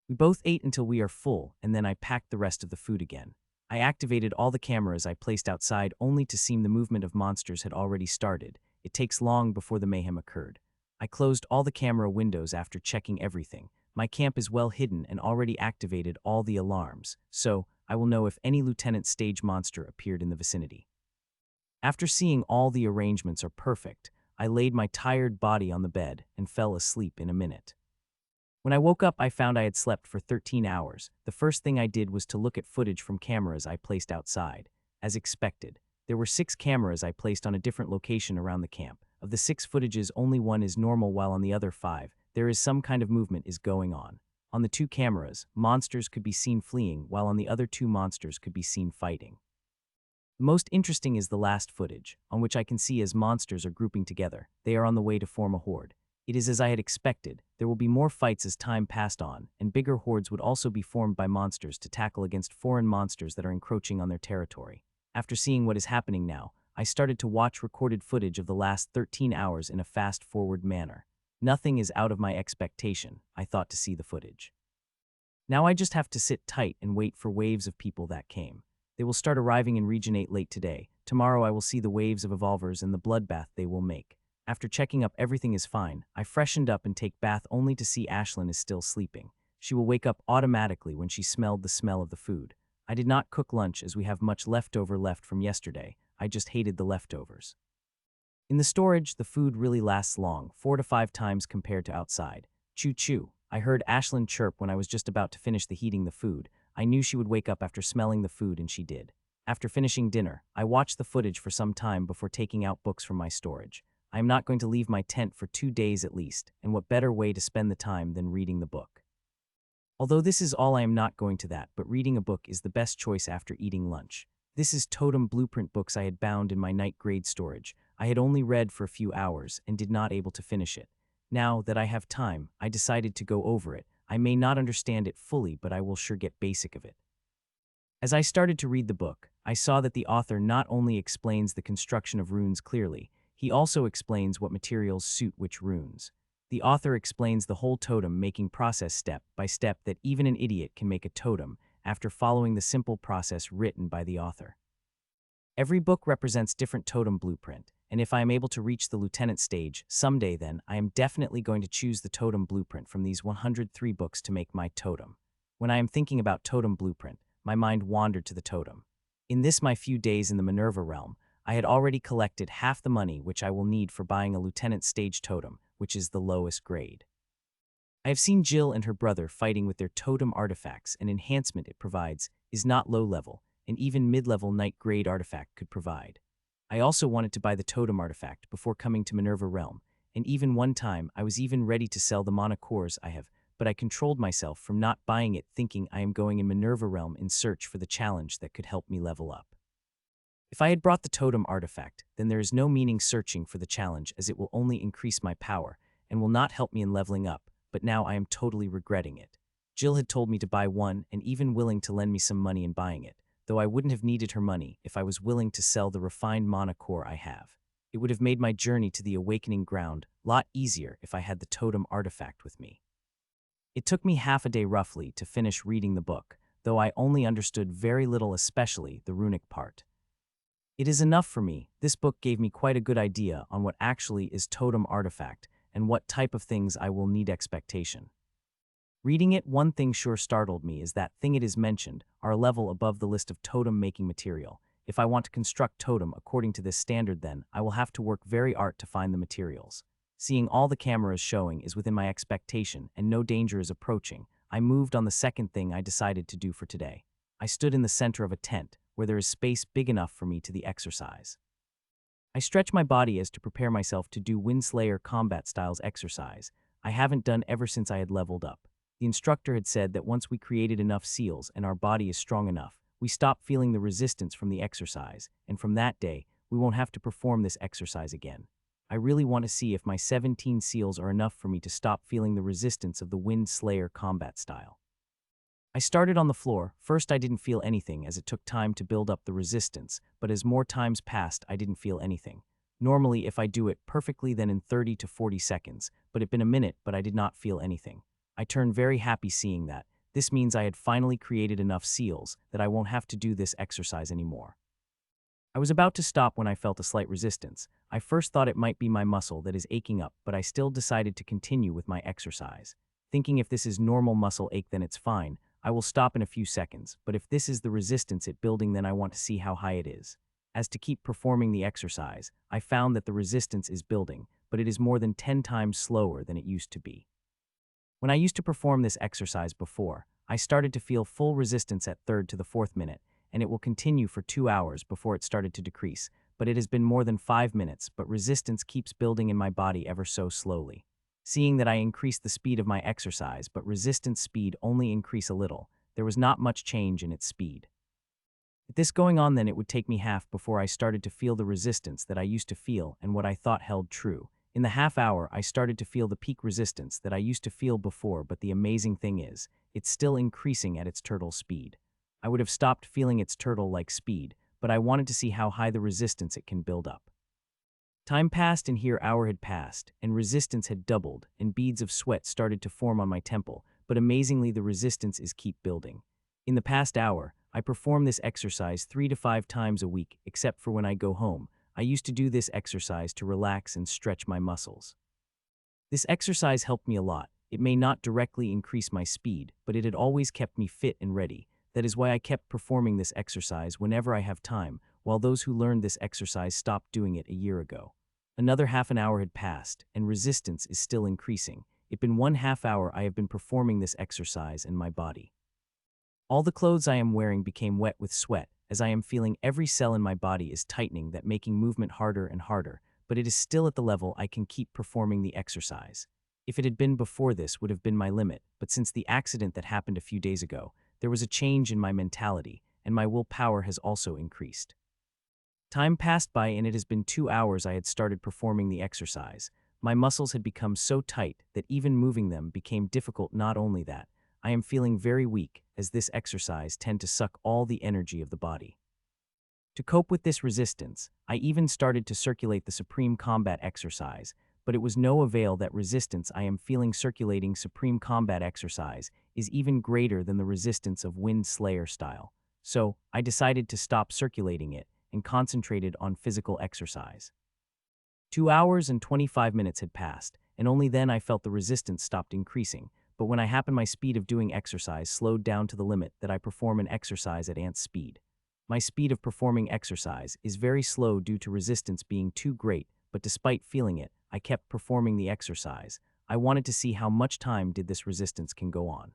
Speaker 1: We both ate until we are full, and then I packed the rest of the food again. I activated all the cameras I placed outside, only to seem the movement of monsters had already started. It takes long before the mayhem occurred. I closed all the camera windows after checking everything. My camp is well hidden and already activated all the alarms, so I will know if any lieutenant stage monster appeared in the vicinity. After seeing all the arrangements are perfect, I laid my tired body on the bed and fell asleep in a minute. When I woke up, I found I had slept for 13 hours. The first thing I did was to look at footage from cameras I placed outside. As expected, there were 6 cameras I placed on a different location around the camp. Of the 6 footages, only 1 is normal, while on the other 5, there is some kind of movement is going on. On the 2 cameras, monsters could be seen fleeing, while on the other 2 monsters could be seen fighting. The most interesting is the last footage, on which I can see as monsters are grouping together. They are on the way to form a horde. It is as I had expected. There will be more fights as time passed on, and bigger hordes would also be formed by monsters to tackle against foreign monsters that are encroaching on their territory. After seeing what is happening now, I started to watch recorded footage of the last 13 hours in a fast-forward manner. Nothing is out of my expectation, I thought, to see the footage. Now I just have to sit tight and wait for waves of people that came. They will start arriving in Region 8 late today. Tomorrow I will see the waves of evolvers and the bloodbath they will make. After checking up everything is fine, I freshened up and take bath only to see Ashlyn is still sleeping. She will wake up automatically when she smelled the smell of the food. I did not cook lunch as we have much leftover left from yesterday. I just hated the leftovers. In the storage, the food really lasts long, 4 to 5 times compared to outside. Choo choo. I heard Ashlyn chirp when I was just about to finish heating the food. I knew she would wake up after smelling the food, and she did. After finishing dinner, I watched the footage for some time before taking out books from my storage. I am not going to leave my tent for 2 days at least, and what better way to spend the time than reading the book? Although this is all, I am not going to that, but reading a book is the best choice after eating lunch. This is Totem Blueprint books I had bound in my night grade storage. I had only read for a few hours and did not able to finish it. Now that I have time, I decided to go over it. I may not understand it fully, but I will sure get basic of it. As I started to read the book, I saw that the author not only explains the construction of runes clearly, he also explains what materials suit which runes. The author explains the whole totem making process step by step that even an idiot can make a totem after following the simple process written by the author. Every book represents different totem blueprint, and if I am able to reach the lieutenant stage someday, then I am definitely going to choose the totem blueprint from these 103 books to make my totem. When I am thinking about totem blueprint, my mind wandered to the totem. In this my few days in the Manurva realm, I had already collected half the money which I will need for buying a lieutenant stage totem, which is the lowest grade. I have seen Jill and her brother fighting with their totem artifacts, and enhancement it provides is not low level, and even mid-level night grade artifact could provide. I also wanted to buy the totem artifact before coming to Manurva realm, and even one time I was even ready to sell the mana cores I have, but I controlled myself from not buying it, thinking I am going in Manurva realm in search for the challenge that could help me level up. If I had brought the totem artifact, then there is no meaning searching for the challenge, as it will only increase my power and will not help me in leveling up, but now I am totally regretting it. Jill had told me to buy one and even willing to lend me some money in buying it, though I wouldn't have needed her money if I was willing to sell the refined mana core I have. It would have made my journey to the awakening ground a lot easier if I had the totem artifact with me. It took me half a day roughly to finish reading the book, though I only understood very little, especially the runic part. It is enough for me. This book gave me quite a good idea on what actually is totem artifact and what type of things I will need expectation. Reading it, one thing sure startled me is that thing it is mentioned are a level above the list of totem making material. If I want to construct totem according to this standard, then I will have to work very hard to find the materials. Seeing all the cameras showing is within my expectation and no danger is approaching, I moved on the second thing I decided to do for today. I stood in the center of a tent where there is space big enough for me to the exercise. I stretch my body as to prepare myself to do Windslayer combat styles exercise I haven't done ever since I had leveled up. The instructor had said that once we created enough seals and our body is strong enough, we stop feeling the resistance from the exercise, and from that day, we won't have to perform this exercise again. I really want to see if my 17 seals are enough for me to stop feeling the resistance of the Windslayer combat style. I started on the floor. First I didn't feel anything as it took time to build up the resistance, but as more times passed I didn't feel anything. Normally if I do it perfectly then in 30 to 40 seconds, but it been a minute but I did not feel anything. I turned very happy seeing that. This means I had finally created enough seals that I won't have to do this exercise anymore. I was about to stop when I felt a slight resistance. I first thought it might be my muscle that is aching up, but I still decided to continue with my exercise. Thinking if this is normal muscle ache then it's fine. I will stop in a few seconds, but if this is the resistance it building then I want to see how high it is. As to keep performing the exercise, I found that the resistance is building, but it is more than 10 times slower than it used to be. When I used to perform this exercise before, I started to feel full resistance at 3rd to the 4th minute, and it will continue for 2 hours before it started to decrease, but it has been more than 5 minutes, but resistance keeps building in my body ever so slowly. Seeing that I increased the speed of my exercise, but resistance speed only increase a little, there was not much change in its speed. With this going on then it would take me half before I started to feel the resistance that I used to feel and what I thought held true. In the half hour I started to feel the peak resistance that I used to feel before, but the amazing thing is, it's still increasing at its turtle speed. I would have stopped feeling its turtle-like speed, but I wanted to see how high the resistance it can build up. Time passed and here hour had passed, and resistance had doubled, and beads of sweat started to form on my temple, but amazingly the resistance is keep building. In the past hour, I perform this exercise 3 to 5 times a week, except for when I go home. I used to do this exercise to relax and stretch my muscles. This exercise helped me a lot. It may not directly increase my speed, but it had always kept me fit and ready. That is why I kept performing this exercise whenever I have time, while those who learned this exercise stopped doing it a year ago. Another half an hour had passed, and resistance is still increasing. It's been 1/2 hour I have been performing this exercise in my body. All the clothes I am wearing became wet with sweat, as I am feeling every cell in my body is tightening, that making movement harder and harder, but it is still at the level I can keep performing the exercise. If it had been before, this would have been my limit, but since the accident that happened a few days ago, there was a change in my mentality, and my willpower has also increased. Time passed by and it has been 2 hours I had started performing the exercise. My muscles had become so tight that even moving them became difficult. Not only that, I am feeling very weak, as this exercise tends to suck all the energy of the body. To cope with this resistance, I even started to circulate the Supreme Combat exercise, but it was no avail. That resistance I am feeling circulating Supreme Combat exercise is even greater than the resistance of Wind Slayer style. So, I decided to stop circulating it and concentrated on physical exercise. 2 hours and 25 minutes had passed, and only then I felt the resistance stopped increasing. But when I happened, my speed of doing exercise slowed down to the limit that I perform an exercise at ant speed. My speed of performing exercise is very slow due to resistance being too great, but despite feeling it, I kept performing the exercise. I wanted to see how much time did this resistance can go on.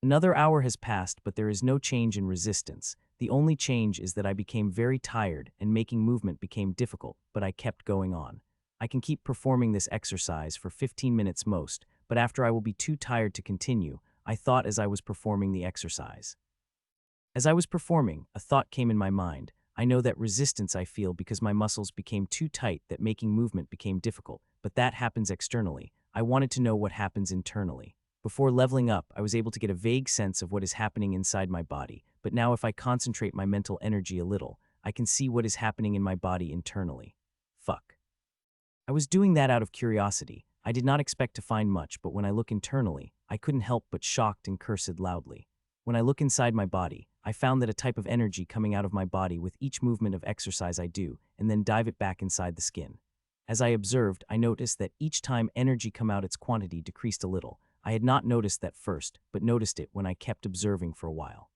Speaker 1: Another hour has passed, but there is no change in resistance. The only change is that I became very tired and making movement became difficult, but I kept going on. I can keep performing this exercise for 15 minutes most, but after I will be too tired to continue, I thought as I was performing the exercise. As I was performing, a thought came in my mind. I know that resistance I feel because my muscles became too tight, that making movement became difficult, but that happens externally. I wanted to know what happens internally. Before leveling up, I was able to get a vague sense of what is happening inside my body, but now if I concentrate my mental energy a little, I can see what is happening in my body internally. Fuck. I was doing that out of curiosity. I did not expect to find much, but when I look internally, I couldn't help but shocked and cursed loudly. When I look inside my body, I found that a type of energy coming out of my body with each movement of exercise I do, and then dive it back inside the skin. As I observed, I noticed that each time energy come out, its quantity decreased a little. I had not noticed that first, but noticed it when I kept observing for a while.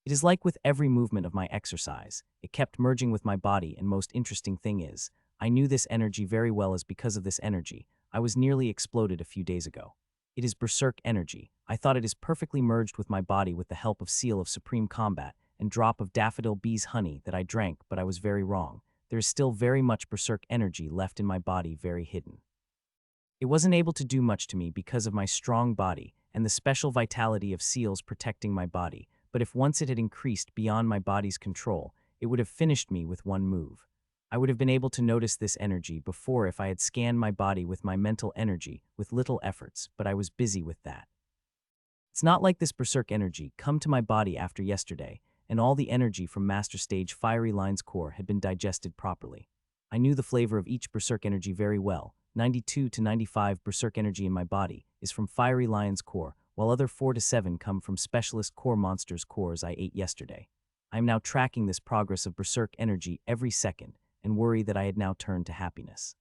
Speaker 1: It is like with every movement of my exercise, it kept merging with my body, and most interesting thing is, I knew this energy very well, as because of this energy, I was nearly exploded a few days ago. It is berserk energy. I thought it is perfectly merged with my body with the help of seal of Supreme Combat and drop of daffodil bees honey that I drank, but I was very wrong. There is still very much berserk energy left in my body, very hidden. It wasn't able to do much to me because of my strong body and the special vitality of seals protecting my body, but if once it had increased beyond my body's control, it would have finished me with one move. I would have been able to notice this energy before if I had scanned my body with my mental energy with little efforts, but I was busy with that. It's not like this berserk energy come to my body after yesterday, and all the energy from Master Stage Fiery Line's core had been digested properly. I knew the flavor of each berserk energy very well. 92 to 95 berserk energy in my body is from Fiery Lion's core, while other 4 to 7 come from specialist core monsters' cores I ate yesterday. I am now tracking this progress of berserk energy every second, and worry that I had now turned to happiness.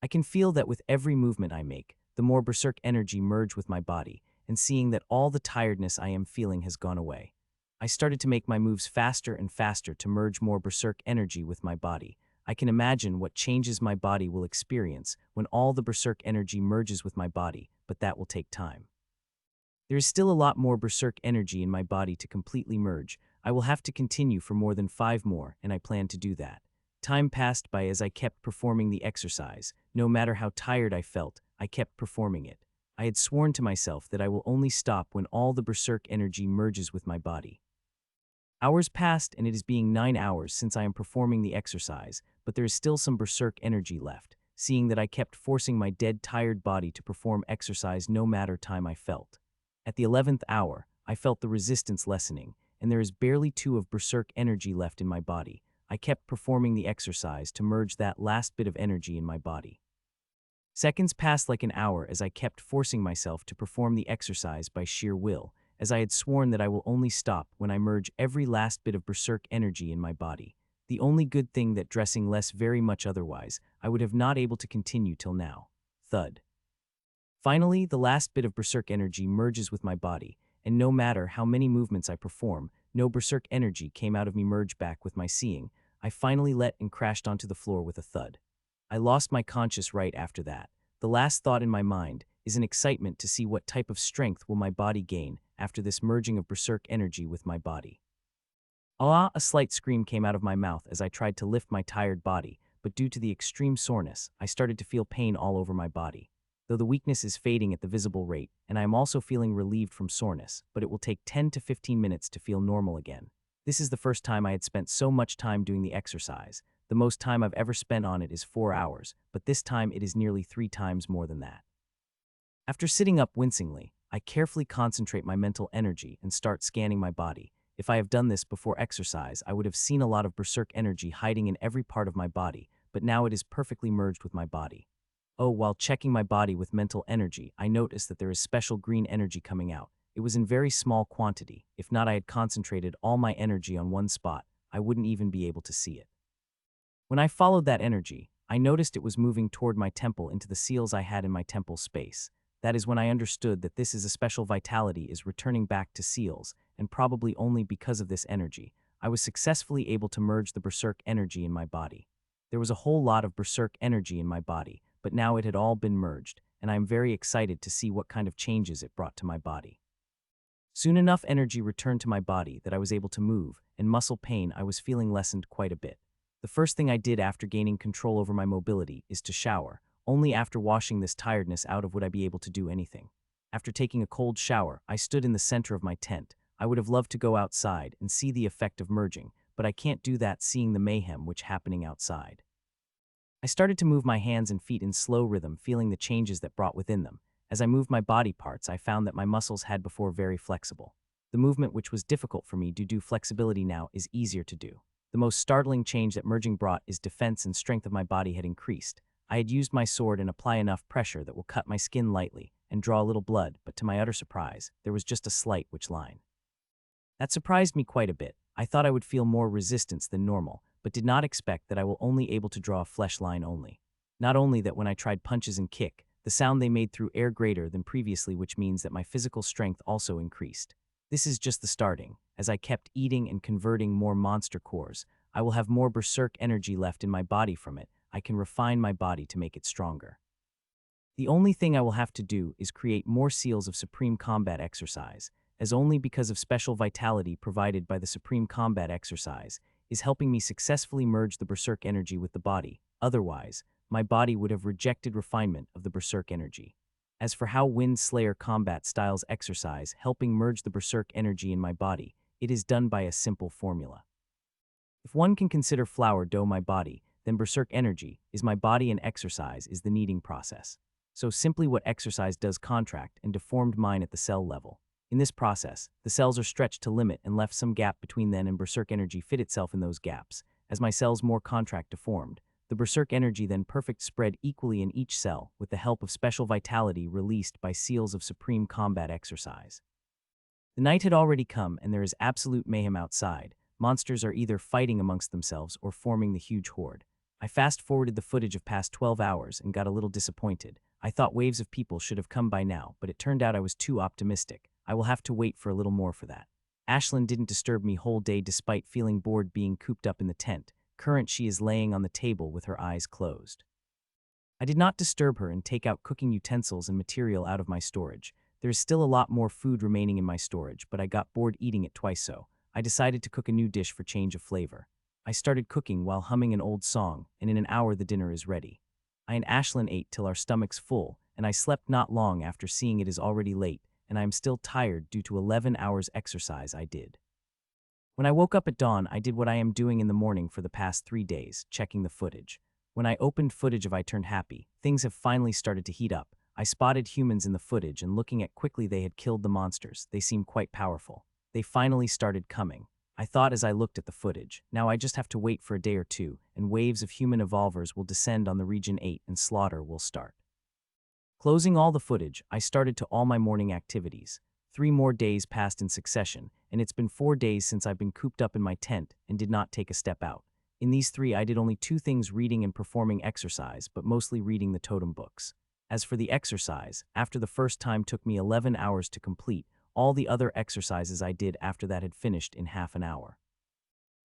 Speaker 1: I can feel that with every movement I make, the more berserk energy merge with my body, and seeing that all the tiredness I am feeling has gone away. I started to make my moves faster and faster to merge more berserk energy with my body. I can imagine what changes my body will experience when all the berserk energy merges with my body, but that will take time. There is still a lot more berserk energy in my body to completely merge. I will have to continue for more than 5 more, and I plan to do that. Time passed by as I kept performing the exercise. No matter how tired I felt, I kept performing it. I had sworn to myself that I will only stop when all the berserk energy merges with my body. Hours passed, and it is being 9 hours since I am performing the exercise, but there is still some berserk energy left, seeing that I kept forcing my dead, tired body to perform exercise no matter time I felt. At the 11th hour, I felt the resistance lessening, and there is barely 2 of berserk energy left in my body. I kept performing the exercise to merge that last bit of energy in my body. Seconds passed like an hour as I kept forcing myself to perform the exercise by sheer will, as I had sworn that I will only stop when I merge every last bit of berserk energy in my body. The only good thing that dressing less very much otherwise, I would have not able to continue till now. Thud. Finally, the last bit of berserk energy merges with my body, and no matter how many movements I perform, no berserk energy came out of me merge back with my seeing. I finally let and crashed onto the floor with a thud. I lost my conscious right after that. The last thought in my mind is an excitement to see what type of strength will my body gain after this merging of berserk energy with my body. Ah, a slight scream came out of my mouth as I tried to lift my tired body, but due to the extreme soreness, I started to feel pain all over my body. Though the weakness is fading at the visible rate, and I am also feeling relieved from soreness, but it will take 10 to 15 minutes to feel normal again. This is the first time I had spent so much time doing the exercise. The most time I've ever spent on it is 4 hours, but this time it is nearly 3 times more than that. After sitting up wincingly, I carefully concentrate my mental energy and start scanning my body. If I have done this before exercise, I would have seen a lot of berserk energy hiding in every part of my body, but now it is perfectly merged with my body. Oh, while checking my body with mental energy, I noticed that there is special green energy coming out. It was in very small quantity. If not, I had concentrated all my energy on one spot, I wouldn't even be able to see it. When I followed that energy, I noticed it was moving toward my temple into the seals I had in my temple space. That is when I understood that this is a special vitality is returning back to seals, and probably only because of this energy, I was successfully able to merge the berserk energy in my body. There was a whole lot of berserk energy in my body, but now it had all been merged, and I am very excited to see what kind of changes it brought to my body. Soon enough energy returned to my body that I was able to move, and muscle pain I was feeling lessened quite a bit. The first thing I did after gaining control over my mobility is to shower. Only after washing this tiredness out of would I be able to do anything. After taking a cold shower, I stood in the center of my tent. I would have loved to go outside and see the effect of merging, but I can't do that seeing the mayhem which happening outside. I started to move my hands and feet in slow rhythm, feeling the changes that brought within them. As I moved my body parts, I found that my muscles had before very flexible. The movement which was difficult for me due to flexibility now is easier to do. The most startling change that merging brought is defense and strength of my body had increased. I had used my sword and apply enough pressure that will cut my skin lightly and draw a little blood, but to my utter surprise, there was just a slight witch line. That surprised me quite a bit. I thought I would feel more resistance than normal, but did not expect that I will only able to draw a flesh line only. Not only that when I tried punches and kick, the sound they made through air greater than previously, which means that my physical strength also increased. This is just the starting. As I kept eating and converting more monster cores, I will have more berserk energy left in my body from it. I can refine my body to make it stronger. The only thing I will have to do is create more seals of Supreme Combat Exercise, as only because of special vitality provided by the Supreme Combat Exercise is helping me successfully merge the berserk energy with the body. Otherwise, my body would have rejected refinement of the berserk energy. As for how Wind Slayer Combat Styles Exercise helping merge the berserk energy in my body, it is done by a simple formula. If one can consider flour dough my body, then berserk energy is my body and exercise is the kneading process. So simply what exercise does contract and deformed mine at the cell level. In this process, the cells are stretched to limit and left some gap between them, and berserk energy fit itself in those gaps. As my cells more contract deformed, the berserk energy then perfect spread equally in each cell with the help of special vitality released by seals of Supreme Combat Exercise. The night had already come and there is absolute mayhem outside. Monsters are either fighting amongst themselves or forming the huge horde. I fast-forwarded the footage of past 12 hours and got a little disappointed. I thought waves of people should have come by now, but it turned out I was too optimistic. I will have to wait for a little more for that. Ashlyn didn't disturb me whole day despite feeling bored being cooped up in the tent. Current she is laying on the table with her eyes closed. I did not disturb her and take out cooking utensils and material out of my storage. There is still a lot more food remaining in my storage, but I got bored eating it twice, so I decided to cook a new dish for change of flavor. I started cooking while humming an old song, and in an hour the dinner is ready. I and Ashlyn ate till our stomachs full, and I slept not long after seeing it is already late, and I am still tired due to 11 hours exercise I did. When I woke up at dawn, I did what I am doing in the morning for the past 3 days, checking the footage. When I opened footage of I turned happy, things have finally started to heat up. I spotted humans in the footage and looking at quickly they had killed the monsters. They seem quite powerful. They finally started coming. I thought as I looked at the footage, now I just have to wait for a day or two, and waves of human evolvers will descend on the Region 8 and slaughter will start. Closing all the footage, I started to all my morning activities. 3 more days passed in succession, and it's been 4 days since I've been cooped up in my tent and did not take a step out. In these 3, I did only 2 things: reading and performing exercise, but mostly reading the totem books. As for the exercise, after the first time took me 11 hours to complete, all the other exercises I did after that had finished in half an hour.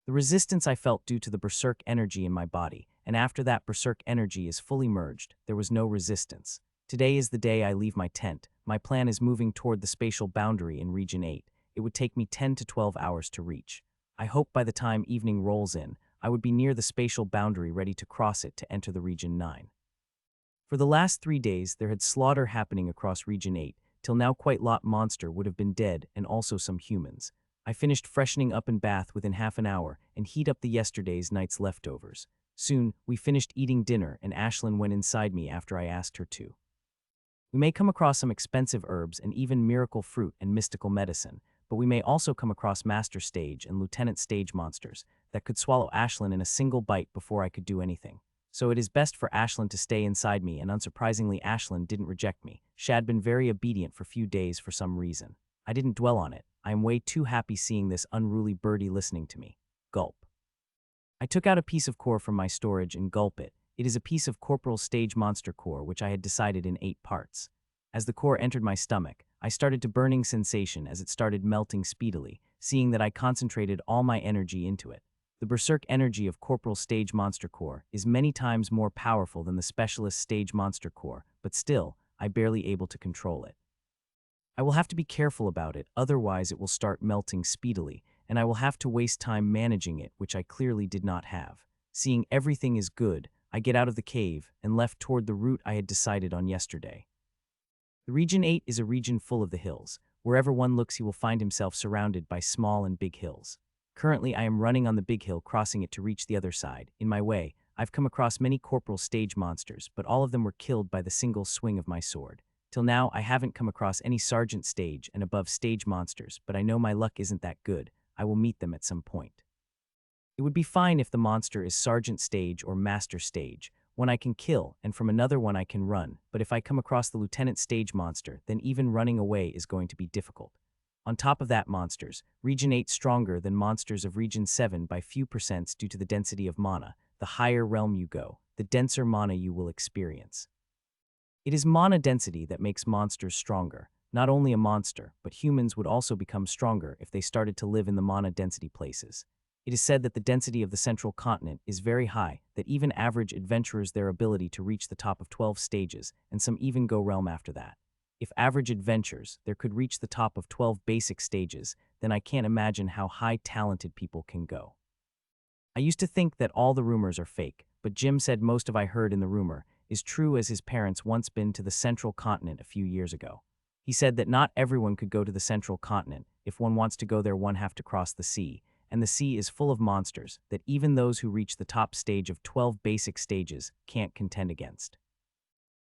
Speaker 1: The resistance I felt due to the berserk energy in my body, and after that berserk energy is fully merged, there was no resistance. Today is the day I leave my tent. My plan is moving toward the spatial boundary in Region 8. It would take me 10 to 12 hours to reach. I hope by the time evening rolls in, I would be near the spatial boundary ready to cross it to enter the Region 9. For the last 3 days, there had slaughter happening across Region 8, till now quite lot monster would have been dead and also some humans. I finished freshening up in bath within half an hour and heat up the yesterday's night's leftovers. Soon, we finished eating dinner and Ashlyn went inside me after I asked her to. We may come across some expensive herbs and even miracle fruit and mystical medicine, but we may also come across Master Stage and Lieutenant Stage monsters that could swallow Ashlyn in a single bite before I could do anything. So it is best for Ashlyn to stay inside me, and unsurprisingly Ashlyn didn't reject me. She had been very obedient for few days for some reason. I didn't dwell on it. I am way too happy seeing this unruly birdie listening to me. Gulp. I took out a piece of core from my storage and gulp it. It is a piece of Corporal Stage monster core which I had decided in 8 parts. As the core entered my stomach, I started to burning sensation as it started melting speedily, seeing that I concentrated all my energy into it. The berserk energy of Corporal Stage monster core is many times more powerful than the Specialist Stage monster core, but still, I barely able to control it. I will have to be careful about it, otherwise it will start melting speedily, and I will have to waste time managing it, which I clearly did not have. Seeing everything is good, I get out of the cave and left toward the route I had decided on yesterday. The Region 8 is a region full of the hills. Wherever one looks he will find himself surrounded by small and big hills. Currently I am running on the big hill, crossing it to reach the other side. In my way, I've come across many Corporal Stage monsters, but all of them were killed by the single swing of my sword. Till now, I haven't come across any Sergeant Stage and above stage monsters, but I know my luck isn't that good. I will meet them at some point. It would be fine if the monster is Sergeant Stage or Master Stage, one I can kill, and from another one I can run, but if I come across the Lieutenant Stage monster, then even running away is going to be difficult. On top of that, monsters, Region 8 stronger than monsters of Region 7 by few percents due to the density of mana. The higher realm you go, the denser mana you will experience. It is mana density that makes monsters stronger. Not only a monster, but humans would also become stronger if they started to live in the mana density places. It is said that the density of the central continent is very high, that even average adventurers their ability to reach the top of 12 stages, and some even go realm after that. If average adventurers there could reach the top of 12 basic stages, then I can't imagine how high talented people can go. I used to think that all the rumors are fake, but Jim said most of I heard in the rumor is true, as his parents once been to the central continent a few years ago. He said that not everyone could go to the central continent. If one wants to go there, one have to cross the sea, and the sea is full of monsters that even those who reach the top stage of 12 basic stages can't contend against.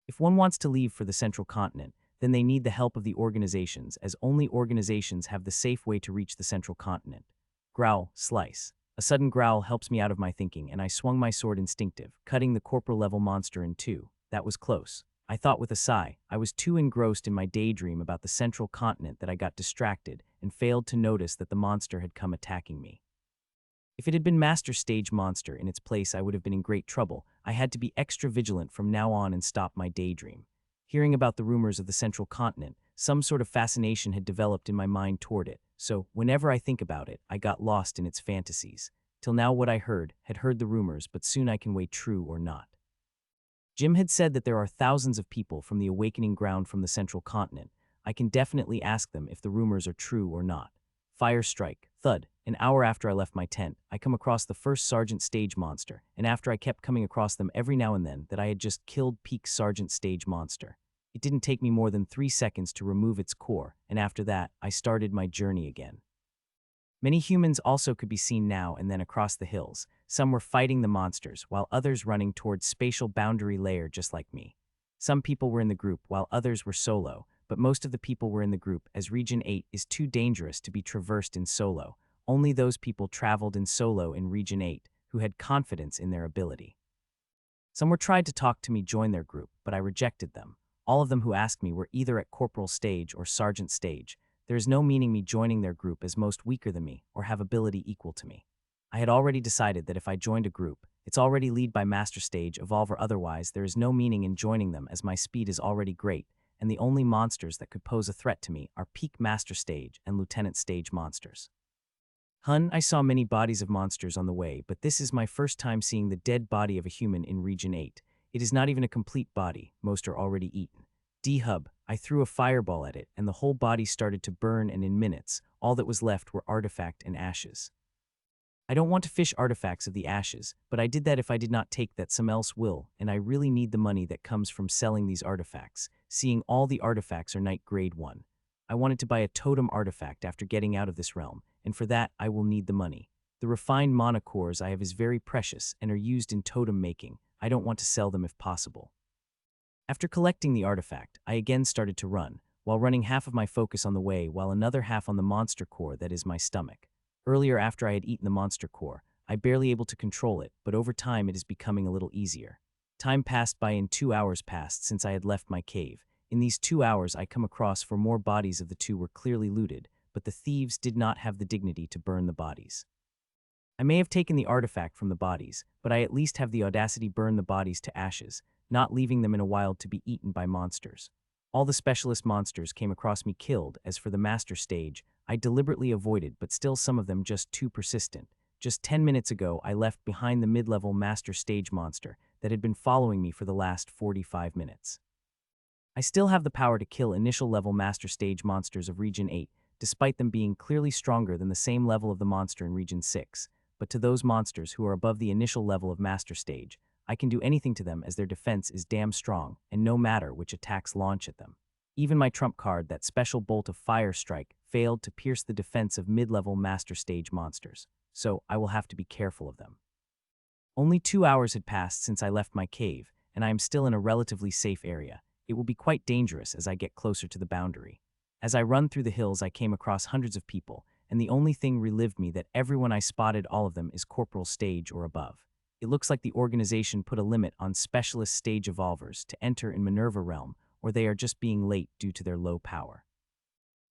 Speaker 1: If one wants to leave for the central continent, then they need the help of the organizations, as only organizations have the safe way to reach the central continent. Growl, slice. A sudden growl helps me out of my thinking, and I swung my sword instinctive, cutting the corporal-level monster in 2. That was close. I thought with a sigh. I was too engrossed in my daydream about the central continent that I got distracted and failed to notice that the monster had come attacking me. If it had been Master Stage monster in its place, I would have been in great trouble. I had to be extra vigilant from now on and stop my daydream. Hearing about the rumors of the central continent, some sort of fascination had developed in my mind toward it, so whenever I think about it, I got lost in its fantasies. Till now what I had heard the rumors, but soon I can weigh true or not. Jim had said that there are thousands of people from the awakening ground from the central continent. I can definitely ask them if the rumors are true or not. Fire strike, thud. An hour after I left my tent, I come across the first Sergeant Stage monster, and after I kept coming across them every now and then, that I had just killed peak Sergeant Stage monster. It didn't take me more than 3 seconds to remove its core, and after that, I started my journey again. Many humans also could be seen now and then across the hills. Some were fighting the monsters, while others running towards spatial boundary layer just like me. Some people were in the group, while others were solo, but most of the people were in the group, as Region 8 is too dangerous to be traversed in solo. Only those people traveled in solo in Region 8 who had confidence in their ability. Some were tried to talk to me join their group, but I rejected them. All of them who asked me were either at Corporal Stage or Sergeant Stage. There is no meaning me joining their group as most weaker than me or have ability equal to me. I had already decided that if I joined a group, it's already lead by master stage, evolve or otherwise, there is no meaning in joining them as my speed is already great, and the only monsters that could pose a threat to me are peak master stage and lieutenant stage monsters. I saw many bodies of monsters on the way, but this is my first time seeing the dead body of a human in Region 8. It is not even a complete body, most are already eaten. D-Hub, I threw a fireball at it, and the whole body started to burn, and in minutes, all that was left were artifact and ashes. I don't want to fish artifacts of the ashes, but I did that if I did not take that some else will, and I really need the money that comes from selling these artifacts, seeing all the artifacts are Night Grade 1. I wanted to buy a totem artifact after getting out of this realm, and for that I will need the money. The refined mana cores I have is very precious and are used in totem making. I don't want to sell them if possible. After collecting the artifact, I again started to run, while running half of my focus on the way while another half on the monster core that is my stomach. Earlier after I had eaten the monster core, I barely able to control it, but over time it is becoming a little easier. Time passed by and 2 hours passed since I had left my cave. In these 2 hours I come across for more bodies of the two were clearly looted, but the thieves did not have the dignity to burn the bodies. I may have taken the artifact from the bodies, but I at least have the audacity burn the bodies to ashes, not leaving them in a wild to be eaten by monsters. All the specialist monsters came across me killed. As for the master stage, I deliberately avoided, but still some of them just too persistent. Just 10 minutes ago, I left behind the mid-level master stage monster that had been following me for the last 45 minutes. I still have the power to kill initial level master stage monsters of Region 8, despite them being clearly stronger than the same level of the monster in Region 6, but to those monsters who are above the initial level of master stage, I can do anything to them as their defense is damn strong, and no matter which attacks launch at them. Even my trump card, that special bolt of fire strike, failed to pierce the defense of mid-level master stage monsters, so I will have to be careful of them. Only 2 hours had passed since I left my cave, and I am still in a relatively safe area. It will be quite dangerous as I get closer to the boundary. As I run through the hills, I came across hundreds of people, and the only thing relived me that everyone I spotted, all of them, is Corporal stage or above. It looks like the organization put a limit on specialist stage evolvers to enter in Manurva realm, or they are just being late due to their low power.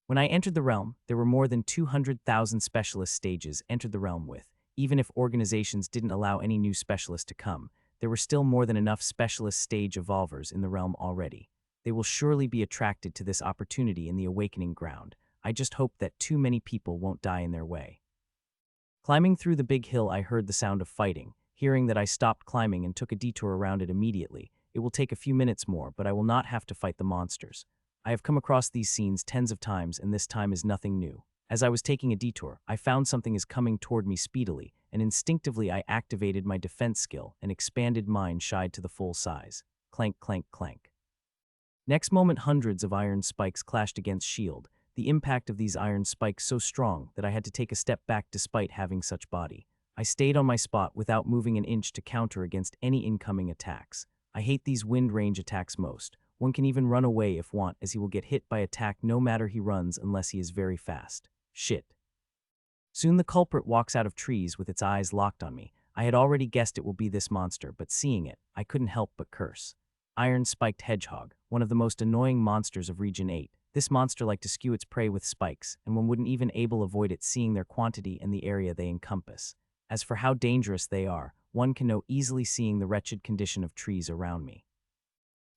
Speaker 1: When I entered the realm, there were more than 200,000 specialist stages entered the realm with. Even if organizations didn't allow any new specialists to come, there were still more than enough specialist stage evolvers in the realm already. They will surely be attracted to this opportunity in the awakening ground. I just hope that too many people won't die in their way. Climbing through the big hill, I heard the sound of fighting. Hearing that, I stopped climbing and took a detour around it immediately. It will take a few minutes more, but I will not have to fight the monsters. I have come across these scenes tens of times, and this time is nothing new. As I was taking a detour, I found something is coming toward me speedily, and instinctively I activated my defense skill and expanded mine shied to the full size. Clank, clank, clank. Next moment, hundreds of iron spikes clashed against shield. The impact of these iron spikes so strong that I had to take a step back despite having such body. I stayed on my spot without moving an inch to counter against any incoming attacks. I hate these wind range attacks most. One can even run away if want, as he will get hit by attack no matter he runs unless he is very fast. Shit. Soon the culprit walks out of trees with its eyes locked on me. I had already guessed it will be this monster, but seeing it, I couldn't help but curse. Iron-spiked hedgehog, one of the most annoying monsters of Region 8. This monster liked to skew its prey with spikes, and one wouldn't even able avoid it seeing their quantity and the area they encompass. As for how dangerous they are, one can know easily seeing the wretched condition of trees around me.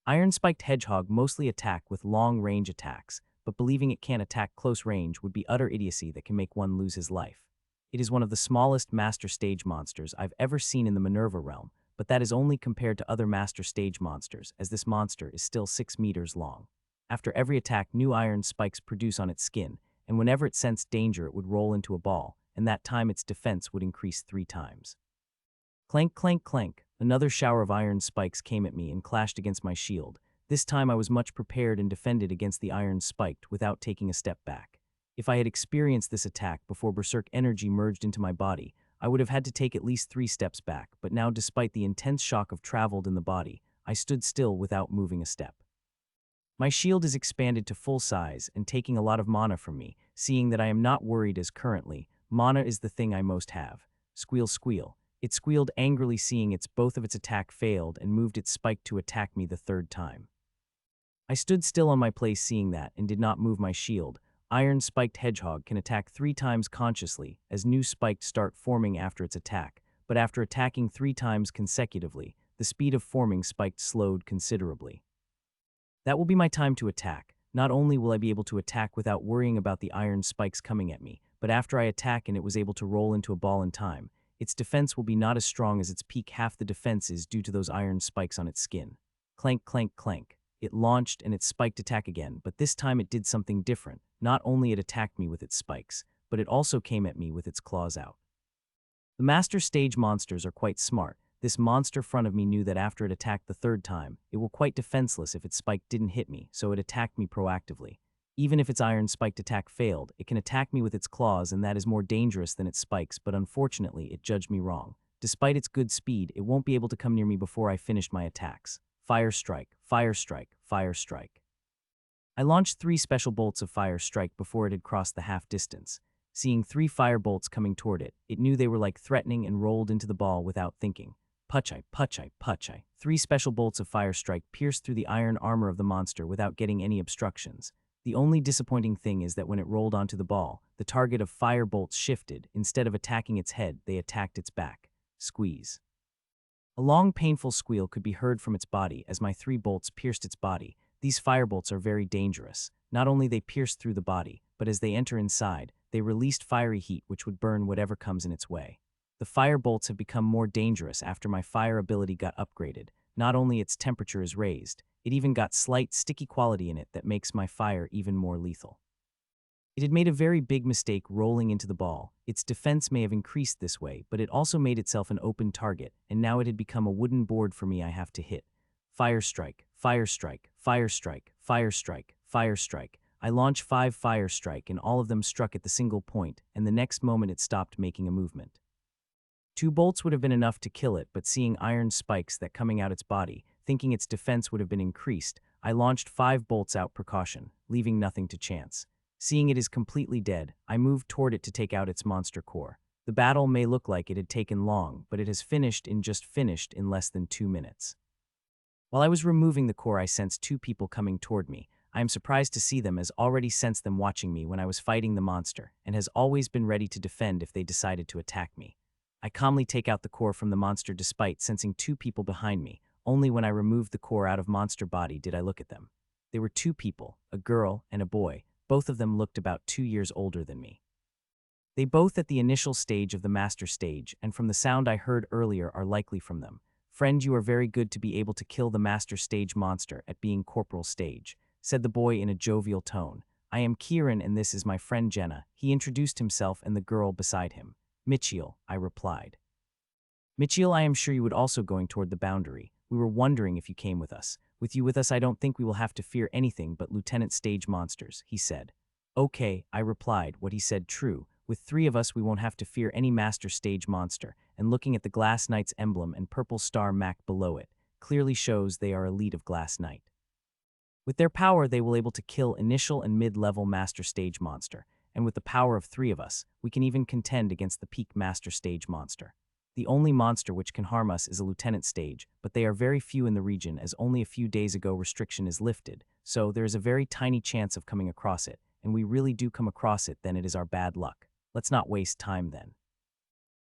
Speaker 1: Iron-spiked hedgehog mostly attack with long-range attacks, but believing it can't attack close range would be utter idiocy that can make one lose his life. It is one of the smallest master stage monsters I've ever seen in the Manurva realm, but that is only compared to other master stage monsters, as this monster is still 6 meters long. After every attack, new iron spikes produce on its skin, and whenever it sensed danger it would roll into a ball, and that time its defense would increase 3 times. Clank, clank, clank. Another shower of iron spikes came at me and clashed against my shield. This time I was much prepared and defended against the iron spiked without taking a step back. If I had experienced this attack before berserk energy merged into my body, I would have had to take at least 3 steps back, but now despite the intense shock of traveled in the body, I stood still without moving a step. My shield is expanded to full size and taking a lot of mana from me, seeing that I am not worried as currently, mana is the thing I most have. Squeal, squeal. It squealed angrily seeing both of its attack failed and moved its spike to attack me the 3rd time. I stood still on my place seeing that and did not move my shield. Iron-spiked hedgehog can attack 3 times consciously as new spikes start forming after its attack, but after attacking 3 times consecutively, the speed of forming spiked slowed considerably. That will be my time to attack. Not only will I be able to attack without worrying about the iron spikes coming at me, but after I attack and it was able to roll into a ball in time, its defense will be not as strong as its peak. Half the defense is due to those iron spikes on its skin. Clank, clank, clank. It launched and it spiked attack again, but this time it did something different. Not only it attacked me with its spikes, but it also came at me with its claws out. The master stage monsters are quite smart. This monster front of me knew that after it attacked the 3rd time, it will quite defenseless if its spike didn't hit me, so it attacked me proactively. Even if its iron-spiked attack failed, it can attack me with its claws, and that is more dangerous than its spikes, but unfortunately, it judged me wrong. Despite its good speed, it won't be able to come near me before I finished my attacks. Fire strike, fire strike, fire strike. I launched 3 special bolts of fire strike before it had crossed the half distance. Seeing 3 fire bolts coming toward it, it knew they were like threatening and rolled into the ball without thinking. Puchai, puchai, puchai. 3 special bolts of fire strike pierced through the iron armor of the monster without getting any obstructions. The only disappointing thing is that when it rolled onto the ball, the target of fire bolts shifted. Instead of attacking its head, they attacked its back. Squeeze. A long, painful squeal could be heard from its body as my 3 bolts pierced its body. These firebolts are very dangerous. Not only they pierce through the body, but as they enter inside, they released fiery heat which would burn whatever comes in its way. The fire bolts have become more dangerous after my fire ability got upgraded. Not only its temperature is raised, it even got slight sticky quality in it that makes my fire even more lethal. It had made a very big mistake rolling into the ball. Its defense may have increased this way, but it also made itself an open target, and now it had become a wooden board for me I have to hit. Fire strike, fire strike, fire strike, fire strike, fire strike. I launched 5 fire strike and all of them struck at the single point, and the next moment it stopped making a movement. 2 bolts would have been enough to kill it, but seeing iron spikes that coming out its body, thinking its defense would have been increased, I launched 5 bolts out precaution, leaving nothing to chance. Seeing it is completely dead, I moved toward it to take out its monster core. The battle may look like it had taken long, but it has finished in less than 2 minutes. While I was removing the core, I sensed 2 people coming toward me. I am surprised to see them as already sensed them watching me when I was fighting the monster, and has always been ready to defend if they decided to attack me. I calmly take out the core from the monster despite sensing 2 people behind me. Only when I removed the core out of monster body did I look at them. They were 2 people, a girl and a boy. Both of them looked about 2 years older than me. They both at the initial stage of the master stage, and from the sound I heard earlier are likely from them. Friend, you are very good to be able to kill the master stage monster at being Corporal stage, said the boy in a jovial tone. I am Kieran and this is my friend Jenna. He introduced himself and the girl beside him. Mitchiel, I replied. Mitchiel, I am sure you would also going toward the boundary. We were wondering if you came with us. With you with us, I don't think we will have to fear anything but lieutenant stage monsters, he said. Okay, I replied, what he said true. With 3 of us, we won't have to fear any master stage monster, and looking at the Glass Knight's emblem and purple star Mac below it, clearly shows they are elite of Glass Knight. With their power, they will able to kill initial and mid-level master stage monster, and with the power of 3 of us, we can even contend against the peak master stage monster. The only monster which can harm us is a lieutenant stage, but they are very few in the region as only a few days ago restriction is lifted, so there is a very tiny chance of coming across it, and we really do come across it, then it is our bad luck. Let's not waste time then,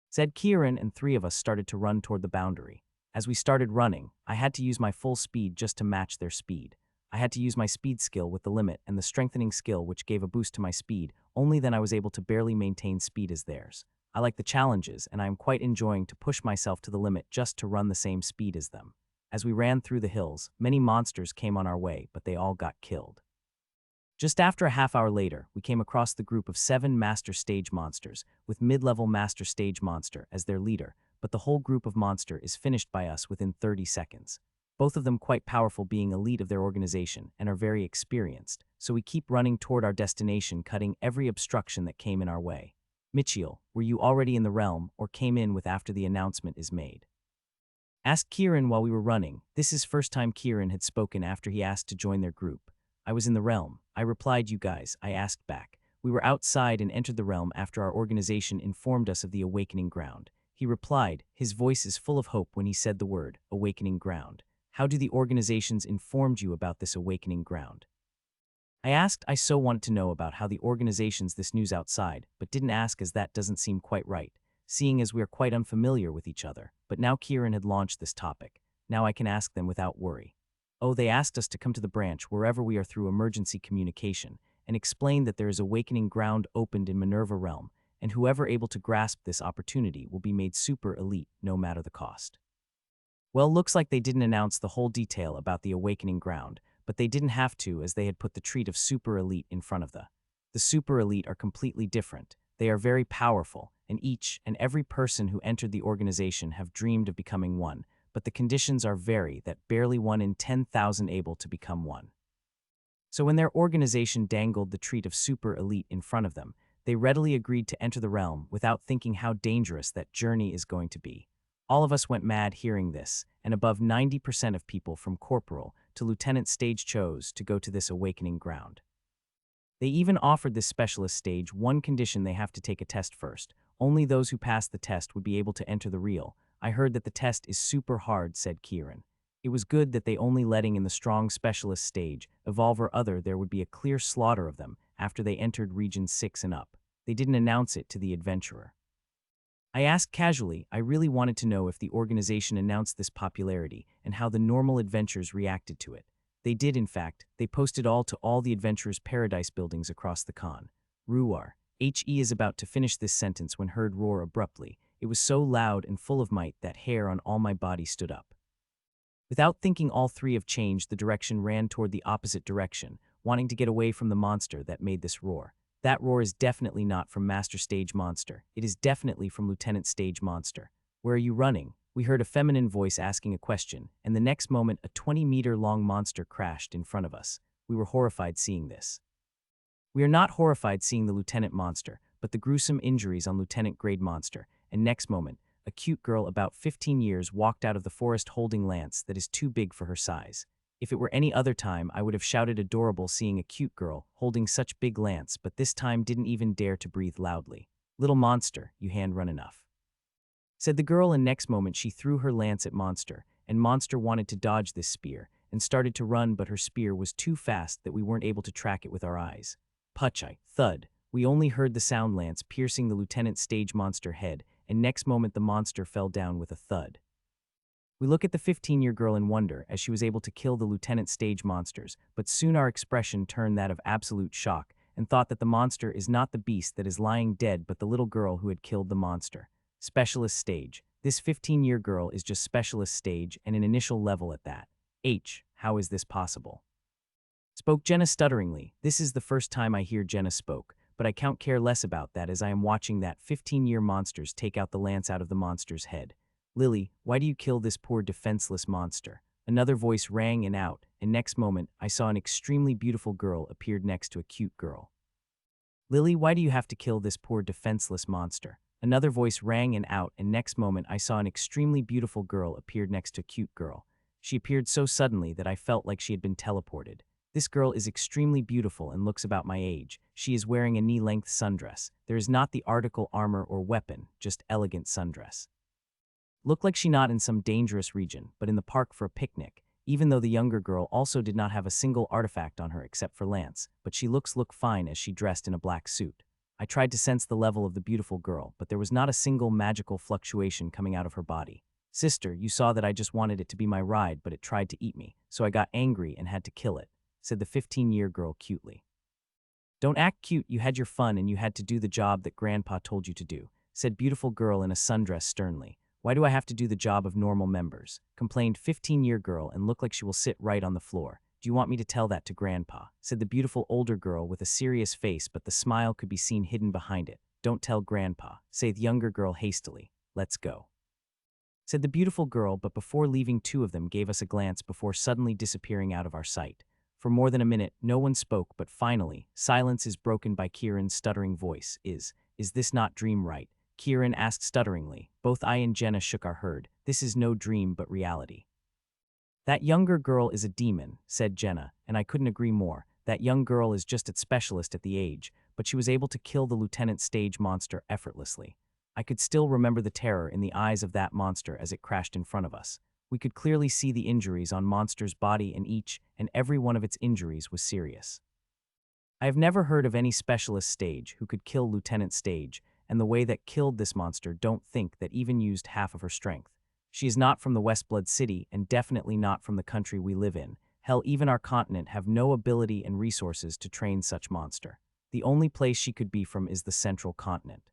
Speaker 1: said Kieran, and 3 of us started to run toward the boundary. As we started running, I had to use my full speed just to match their speed. I had to use my speed skill with the limit and the strengthening skill which gave a boost to my speed, only then I was able to barely maintain speed as theirs. I like the challenges, and I am quite enjoying to push myself to the limit just to run the same speed as them. As we ran through the hills, many monsters came on our way, but they all got killed. Just after a half hour later, we came across the group of 7 master stage monsters, with mid-level master stage monster as their leader, but the whole group of monster is finished by us within 30 seconds. Both of them quite powerful, being elite of their organization and are very experienced, so we keep running toward our destination, cutting every obstruction that came in our way. Mitchiel, were you already in the realm or came in with after the announcement is made? Asked Kieran while we were running. This is first time Kieran had spoken after he asked to join their group. I was in the realm. I replied, you guys, I asked back. We were outside and entered the realm after our organization informed us of the awakening ground. He replied, his voice is full of hope when he said the word, awakening ground. How do the organizations informed you about this awakening ground? I asked I so wanted to know about how the organizations this news outside, but didn't ask as that doesn't seem quite right, seeing as we are quite unfamiliar with each other. But now Kieran had launched this topic. Now I can ask them without worry. Oh, they asked us to come to the branch wherever we are through emergency communication, and explain that there is awakening ground opened in Manurva realm, and whoever able to grasp this opportunity will be made super elite no matter the cost. Well, looks like they didn't announce the whole detail about the awakening ground, but they didn't have to as they had put the treat of super elite in front of the. The super elite are completely different. They are very powerful, and each and every person who entered the organization have dreamed of becoming one, but the conditions are very that barely 1 in 10,000 able to become one. So when their organization dangled the treat of super elite in front of them, they readily agreed to enter the realm without thinking how dangerous that journey is going to be. All of us went mad hearing this, and above 90% of people from Corporal to Lieutenant stage chose to go to this awakening ground. They even offered this specialist stage one condition: they have to take a test first. Only those who pass the test would be able to enter the real. I heard that the test is super hard, said Kieran. It was good that they only letting in the strong specialist stage, evolve or other there would be a clear slaughter of them after they entered region 6 and up. They didn't announce it to the adventurer. I asked casually. I really wanted to know if the organization announced this popularity and how the normal adventurers reacted to it. They did, in fact. They posted all to all the adventurers' paradise buildings across the con. Ruar. He is about to finish this sentence when heard roar abruptly. It was so loud and full of might that hair on all my body stood up. Without thinking, all three of changed the direction, ran toward the opposite direction, wanting to get away from the monster that made this roar. That roar is definitely not from Master Stage Monster. It is definitely from Lieutenant Stage Monster. Where are you running? We heard a feminine voice asking a question, and the next moment a 20-meter-long monster crashed in front of us. We were horrified seeing this. We are not horrified seeing the Lieutenant Monster, but the gruesome injuries on Lieutenant Grade Monster, and next moment, a cute girl about 15 years walked out of the forest holding lance that is too big for her size. If it were any other time, I would have shouted adorable seeing a cute girl holding such big lance, but this time didn't even dare to breathe loudly. Little monster, you hand run enough, said the girl, and next moment she threw her lance at Monster, and Monster wanted to dodge this spear and started to run, but her spear was too fast that we weren't able to track it with our eyes. Puchai, thud, we only heard the sound, lance piercing the Lieutenant Stage Monster head, and next moment the monster fell down with a thud. We look at the 15-year girl in wonder as she was able to kill the Lieutenant Stage Monsters, but soon our expression turned that of absolute shock and thought that the monster is not the beast that is lying dead but the little girl who had killed the monster. Specialist stage. This 15-year girl is just specialist stage and an initial level at that. How is this possible? Spoke Jenna stutteringly. This is the first time I hear Jenna spoke, but I count care less about that as I am watching that 15-year monsters take out the lance out of the monster's head. Lily, why do you kill this poor defenseless monster? Another voice rang and out, and next moment, I saw an extremely beautiful girl appeared next to a cute girl. Lily, why do you have to kill this poor defenseless monster? Another voice rang and out, and next moment, I saw an extremely beautiful girl appeared next to a cute girl. She appeared so suddenly that I felt like she had been teleported. This girl is extremely beautiful and looks about my age. She is wearing a knee-length sundress. There is not the article, armor, or weapon, just elegant sundress. Looked like she not in some dangerous region, but in the park for a picnic, even though the younger girl also did not have a single artifact on her except for lance, but she look fine as she dressed in a black suit. I tried to sense the level of the beautiful girl, but there was not a single magical fluctuation coming out of her body. Sister, you saw that I just wanted it to be my ride, but it tried to eat me, so I got angry and had to kill it, said the 15-year girl cutely. Don't act cute, you had your fun and you had to do the job that Grandpa told you to do, said beautiful girl in a sundress sternly. Why do I have to do the job of normal members? Complained 15-year girl and looked like she will sit right on the floor. Do you want me to tell that to Grandpa? Said the beautiful older girl with a serious face, but the smile could be seen hidden behind it. Don't tell Grandpa, said the younger girl hastily. Let's go, said the beautiful girl, but before leaving two of them gave us a glance before suddenly disappearing out of our sight. For more than a minute, no one spoke, but finally, silence is broken by Kieran's stuttering voice. Is this not dream right? Kieran asked stutteringly. Both I and Jenna shook our head. This is no dream but reality. That younger girl is a demon, said Jenna, and I couldn't agree more. That young girl is just a specialist at the age, but she was able to kill the Lieutenant Stage Monster effortlessly. I could still remember the terror in the eyes of that monster as it crashed in front of us. We could clearly see the injuries on Monster's body, and each and every one of its injuries was serious. I have never heard of any specialist stage who could kill Lieutenant Stage, and the way that killed this monster don't think that even used half of her strength. She is not from the Westblood City and definitely not from the country we live in. Hell, even our continent have no ability and resources to train such monster. The only place she could be from is the central continent.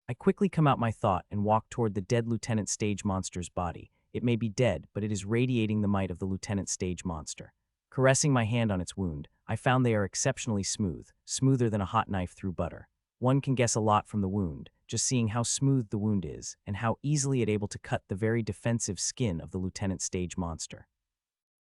Speaker 1: I quickly come out my thought and walk toward the dead Lieutenant Stage monster's body. It may be dead, but it is radiating the might of the Lieutenant Stage monster. Caressing my hand on its wound, I found they are exceptionally smooth, smoother than a hot knife through butter. One can guess a lot from the wound, just seeing how smooth the wound is, and how easily it able to cut the very defensive skin of the Lieutenant Stage monster.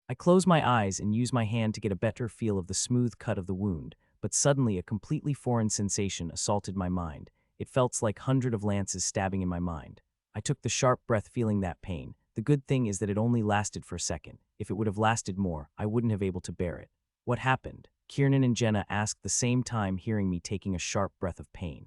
Speaker 1: I close my eyes and use my hand to get a better feel of the smooth cut of the wound, but suddenly a completely foreign sensation assaulted my mind. It felt like hundreds of lances stabbing in my mind. I took the sharp breath feeling that pain. The good thing is that it only lasted for a second. If it would have lasted more, I wouldn't have able to bear it. What happened? Kieran and Jenna asked the same time, hearing me taking a sharp breath of pain.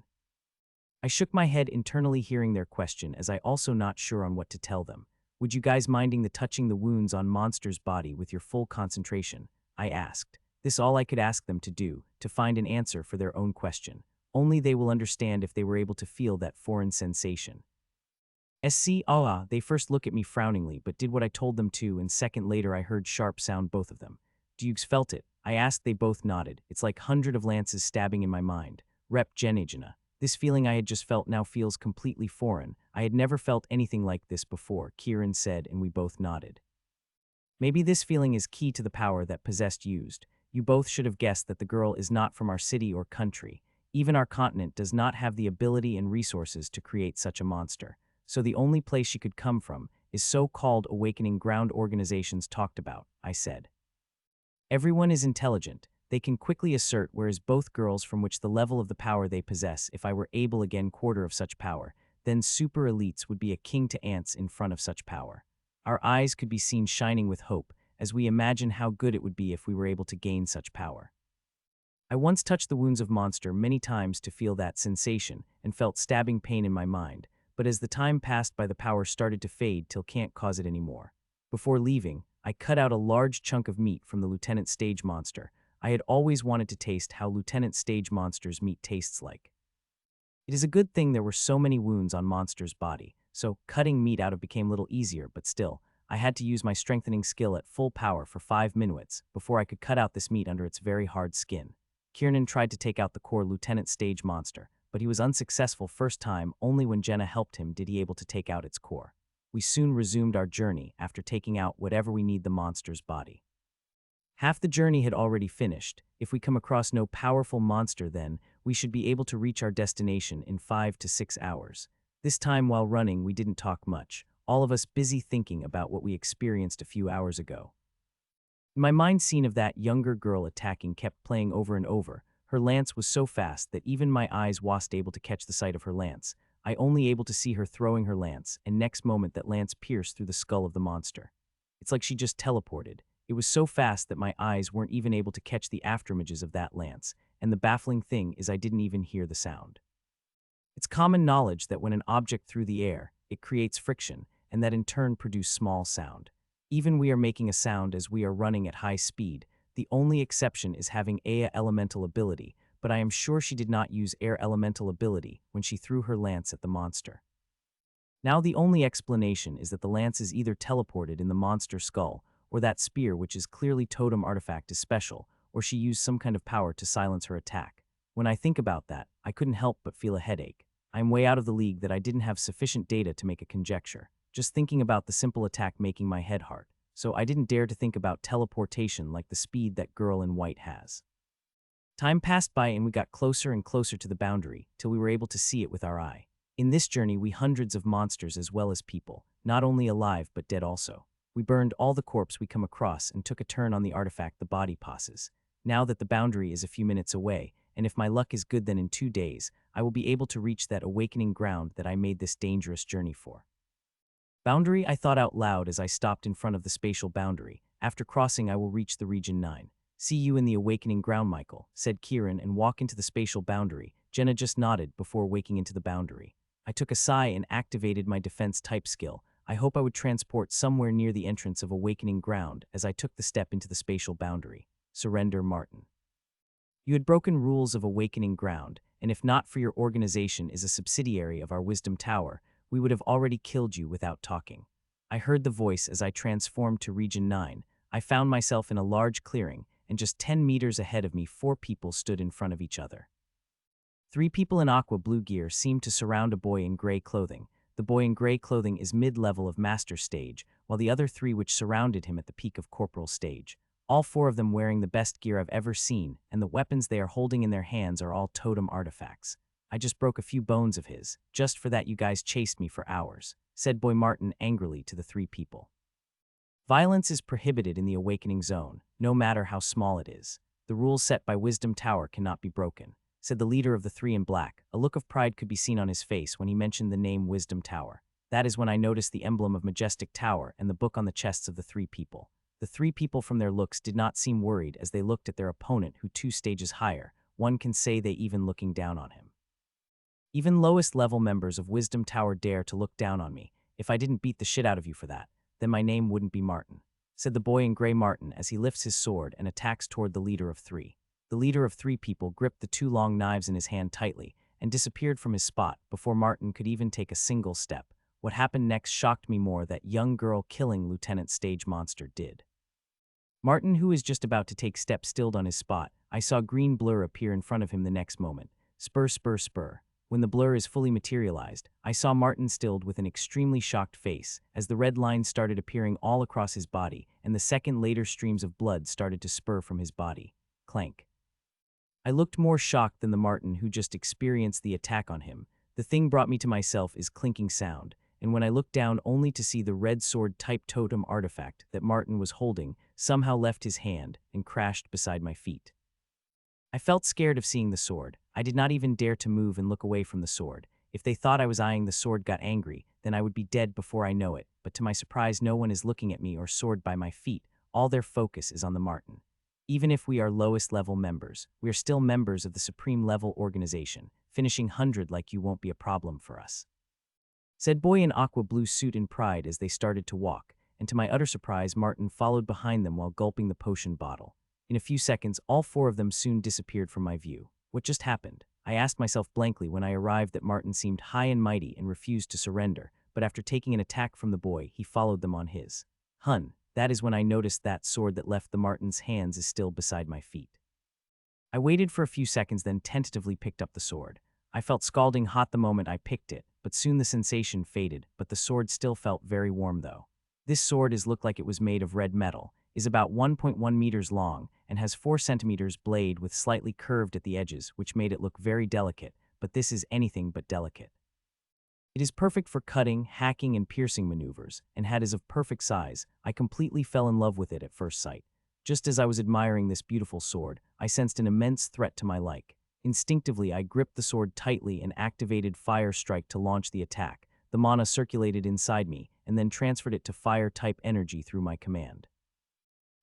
Speaker 1: I shook my head internally, hearing their question, as I also not sure on what to tell them. Would you guys minding the touching the wounds on monster's body with your full concentration? I asked. This all I could ask them to do, to find an answer for their own question. Only they will understand if they were able to feel that foreign sensation. They first look at me frowningly, but did what I told them to, and second later I heard sharp sound both of them. Dukes felt it. I asked, they both nodded. It's like hundred of lances stabbing in my mind. Rep Genijana. This feeling I had just felt now feels completely foreign. I had never felt anything like this before, Kieran said, and we both nodded. Maybe this feeling is key to the power that possessed used. You both should have guessed that the girl is not from our city or country. Even our continent does not have the ability and resources to create such a monster. So the only place she could come from is so-called awakening ground organizations talked about, I said. Everyone is intelligent. They can quickly assert, whereas both girls from which the level of the power they possess, if I were able again quarter of such power, then super elites would be a king to ants in front of such power. Our eyes could be seen shining with hope, as we imagine how good it would be if we were able to gain such power. I once touched the wounds of monster many times to feel that sensation, and felt stabbing pain in my mind, but as the time passed by the power started to fade till can't cause it anymore. Before leaving, I cut out a large chunk of meat from the Lieutenant Stage monster. I had always wanted to taste how Lieutenant Stage monster's meat tastes like. It is a good thing there were so many wounds on monster's body, so cutting meat out of became a little easier, but still, I had to use my strengthening skill at full power for 5 minutes before I could cut out this meat under its very hard skin. Kieran tried to take out the core Lieutenant Stage monster, but he was unsuccessful first time. Only when Jenna helped him did he able to take out its core. We soon resumed our journey after taking out whatever we need the monster's body. Half the journey had already finished. If we come across no powerful monster, then we should be able to reach our destination in 5 to 6 hours. This time while running, we didn't talk much, all of us busy thinking about what we experienced a few hours ago. My mind scene of that younger girl attacking kept playing over and over. Her lance was so fast that even my eyes wasn't able to catch the sight of her lance. I only able to see her throwing her lance, and next moment that lance pierced through the skull of the monster. It's like she just teleported. It was so fast that my eyes weren't even able to catch the afterimages of that lance, and the baffling thing is I didn't even hear the sound. It's common knowledge that when an object through the air, it creates friction, and that in turn produce small sound. Even we are making a sound as we are running at high speed. The only exception is having Aya elemental ability, but I am sure she did not use air elemental ability when she threw her lance at the monster. Now the only explanation is that the lance is either teleported in the monster's skull, or that spear, which is clearly totem artifact, is special, or she used some kind of power to silence her attack. When I think about that, I couldn't help but feel a headache. I'm way out of the league that I didn't have sufficient data to make a conjecture. Just thinking about the simple attack making my head hard, so I didn't dare to think about teleportation like the speed that girl in white has. Time passed by and we got closer and closer to the boundary, till we were able to see it with our eye. In this journey we hundreds of monsters as well as people, not only alive but dead also. We burned all the corpse we come across and took a turn on the artifact the body passes. Now that the boundary is a few minutes away, and if my luck is good then in 2 days, I will be able to reach that awakening ground that I made this dangerous journey for. Boundary, I thought out loud as I stopped in front of the spatial boundary. After crossing I will reach the region 9. See you in the awakening ground, Michael, said Kieran, and walk into the spatial boundary. Jenna just nodded before waking into the boundary. I took a sigh and activated my defense type skill. I hope I would transport somewhere near the entrance of awakening ground as I took the step into the spatial boundary. Surrender, Martin. You had broken rules of Awakening Ground, and if not for your organization is a subsidiary of our Wisdom Tower, we would have already killed you without talking. I heard the voice as I transformed to Region 9. I found myself in a large clearing, and just 10 meters ahead of me 4 people stood in front of each other. 3 people in aqua blue gear seemed to surround a boy in gray clothing. The boy in gray clothing is mid-level of Master Stage, while the other 3 which surrounded him at the peak of Corporal Stage. All 4 of them wearing the best gear I've ever seen, and the weapons they are holding in their hands are all totem artifacts. I just broke a few bones of his. Just for that you guys chased me for hours, said Boy Martin angrily to the 3 people. Violence is prohibited in the Awakening Zone, no matter how small it is. The rules set by Wisdom Tower cannot be broken, said the leader of the 3 in black. A look of pride could be seen on his face when he mentioned the name Wisdom Tower. That is when I noticed the emblem of Majestic Tower and the book on the chests of the 3 people. The 3 people from their looks did not seem worried as they looked at their opponent who 2 stages higher. One can say they even looking down on him. Even lowest level members of Wisdom Tower dare to look down on me. If I didn't beat the shit out of you for that, then my name wouldn't be Martin, said the boy in gray Martin as he lifts his sword and attacks toward the leader of 3. The leader of 3 people gripped the 2 long knives in his hand tightly and disappeared from his spot before Martin could even take a single step. What happened next shocked me more that young girl killing Lieutenant Stage Monster did. Martin, who was just about to take steps, stilled on his spot. I saw green blur appear in front of him the next moment. Spur, spur, spur. When the blur is fully materialized, I saw Martin stilled with an extremely shocked face as the red lines started appearing all across his body and the second later streams of blood started to spur from his body. Clank. I looked more shocked than the Martin who just experienced the attack on him. The thing brought me to myself is clinking sound, and when I looked down only to see the red sword type totem artifact that Martin was holding somehow left his hand and crashed beside my feet. I felt scared of seeing the sword. I did not even dare to move and look away from the sword. If they thought I was eyeing the sword got angry, then I would be dead before I know it, but to my surprise no one is looking at me or sword by my feet. All their focus is on the Martin. Even if we are lowest level members, we are still members of the supreme level organization. Finishing 100 like you won't be a problem for us, said boy in aqua blue suit in pride as they started to walk, and to my utter surprise Martin followed behind them while gulping the potion bottle. In a few seconds, all 4 of them soon disappeared from my view. What just happened? I asked myself blankly when I arrived that Martin seemed high and mighty and refused to surrender, but after taking an attack from the boy, he followed them on his. That is when I noticed that sword that left the Martin's hands is still beside my feet. I waited for a few seconds, then tentatively picked up the sword. I felt scalding hot the moment I picked it, but soon the sensation faded, but the sword still felt very warm though. This sword looked like it was made of red metal, is about 1.1 meters long, and has 4 centimeters blade with slightly curved at the edges, which made it look very delicate, but this is anything but delicate. It is perfect for cutting, hacking, and piercing maneuvers, and is of perfect size. I completely fell in love with it at first sight. Just as I was admiring this beautiful sword, I sensed an immense threat to my like. Instinctively, I gripped the sword tightly and activated Fire Strike to launch the attack. The mana circulated inside me, and then transferred it to fire-type energy through my command.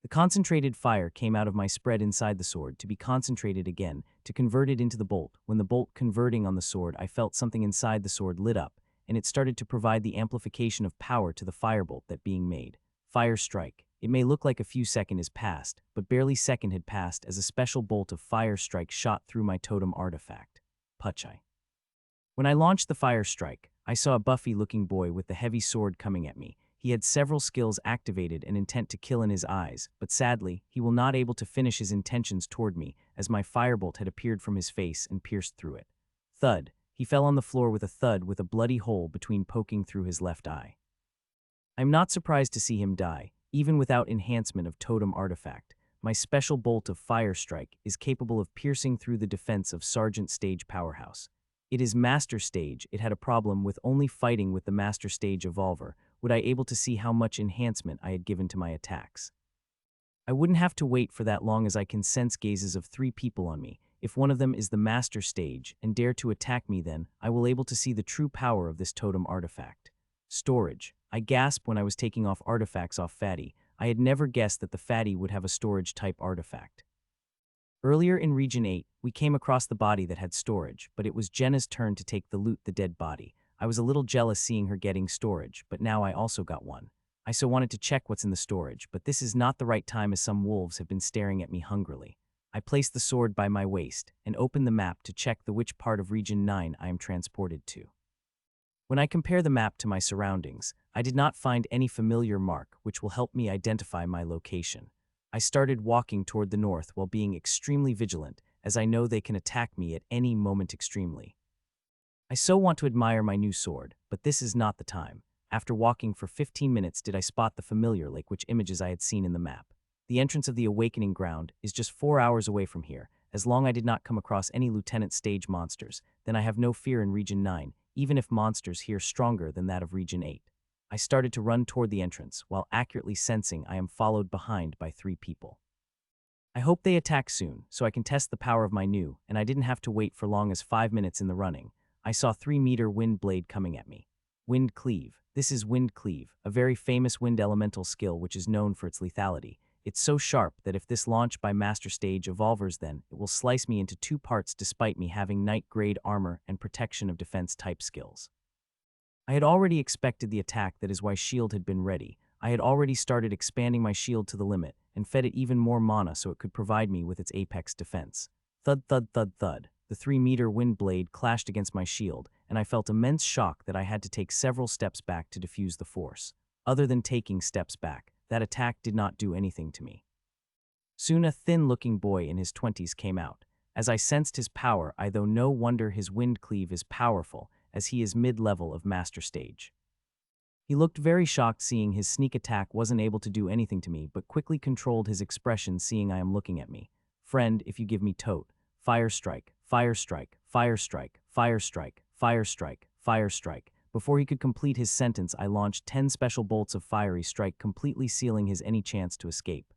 Speaker 1: The concentrated fire came out of my spread inside the sword to be concentrated again, to convert it into the bolt. When the bolt converting on the sword, I felt something inside the sword lit up, and it started to provide the amplification of power to the firebolt that being made. Fire Strike. It may look like a few seconds has passed, but barely second had passed as a special bolt of Fire Strike shot through my totem artifact. Puchai. When I launched the Fire Strike, I saw a buffy-looking boy with the heavy sword coming at me. He had several skills activated and intent to kill in his eyes, but sadly, he will not able to finish his intentions toward me as my firebolt had appeared from his face and pierced through it. Thud. He fell on the floor with a thud with a bloody hole between poking through his left eye. I'm not surprised to see him die, even without enhancement of totem artifact. My special bolt of Fire Strike is capable of piercing through the defense of Sergeant Stage Powerhouse. It is Master Stage. It had a problem with only fighting with the Master Stage Evolver. Would I able to see how much enhancement I had given to my attacks? I wouldn't have to wait for that long as I can sense gazes of 3 people on me. If one of them is the Master Stage and dare to attack me, then I will able to see the true power of this totem artifact. Storage. I gasped when I was taking off artifacts off Fatty. I had never guessed that the Fatty would have a storage type artifact. Earlier in Region 8, we came across the body that had storage, but it was Jenna's turn to take the loot, the dead body. I was a little jealous seeing her getting storage, but now I also got one. I so wanted to check what's in the storage, but this is not the right time as some wolves have been staring at me hungrily. I place the sword by my waist and open the map to check which part of Region 9 I am transported to. When I compare the map to my surroundings, I did not find any familiar mark which will help me identify my location. I started walking toward the north while being extremely vigilant, as I know they can attack me at any moment extremely. I so want to admire my new sword, but this is not the time. After walking for 15 minutes did I spot the familiar lake which images I had seen in the map. The entrance of the Awakening Ground is just 4 hours away from here. As long as I did not come across any Lieutenant Stage monsters, then I have no fear in Region 9, even if monsters here stronger than that of Region 8. I started to run toward the entrance, while accurately sensing I am followed behind by 3 people. I hope they attack soon, so I can test the power of my new, and I didn't have to wait for long as 5 minutes in the running. I saw 3-meter wind blade coming at me. Wind Cleave. This is Wind Cleave, a very famous wind elemental skill which is known for its lethality. It's so sharp that if this launched by Master Stage evolvers then, it will slice me into 2 parts despite me having Knight-grade armor and protection of defense type skills. I had already expected the attack, that is why shield had been ready. I had already started expanding my shield to the limit, and fed it even more mana so it could provide me with its apex defense. Thud thud thud thud. The 3-meter wind blade clashed against my shield, and I felt immense shock that I had to take several steps back to defuse the force. Other than taking steps back, that attack did not do anything to me. Soon a thin-looking boy in his 20s came out. As I sensed his power, though no wonder his wind cleave is powerful, as he is mid-level of Master Stage. He looked very shocked seeing his sneak attack wasn't able to do anything to me, but quickly controlled his expression seeing I am looking at me. Friend, if you give me tote. Fire strike, fire strike, fire strike, fire strike, fire strike, fire strike. Before he could complete his sentence, I launched 10 special bolts of fiery strike, completely sealing his any chance to escape.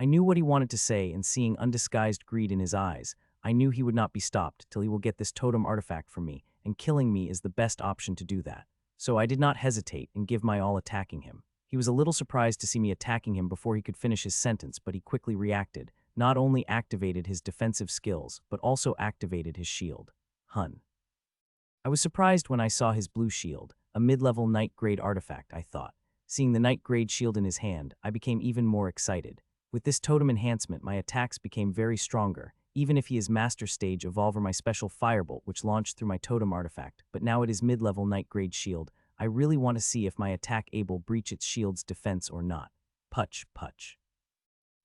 Speaker 1: I knew what he wanted to say, and seeing undisguised greed in his eyes, I knew he would not be stopped till he will get this totem artifact from me, and killing me is the best option to do that. So I did not hesitate and give my all attacking him. He was a little surprised to see me attacking him before he could finish his sentence, but he quickly reacted, not only activated his defensive skills, but also activated his shield. Hun. I was surprised when I saw his blue shield, a mid-level Knight-grade artifact, I thought. Seeing the Knight-grade shield in his hand, I became even more excited. With this totem enhancement, my attacks became very stronger, even if he is Master Stage evolver my special firebolt which launched through my totem artifact, but now it is mid-level Knight-grade shield. I really want to see if my attack able breach its shield's defense or not. Putch, putch.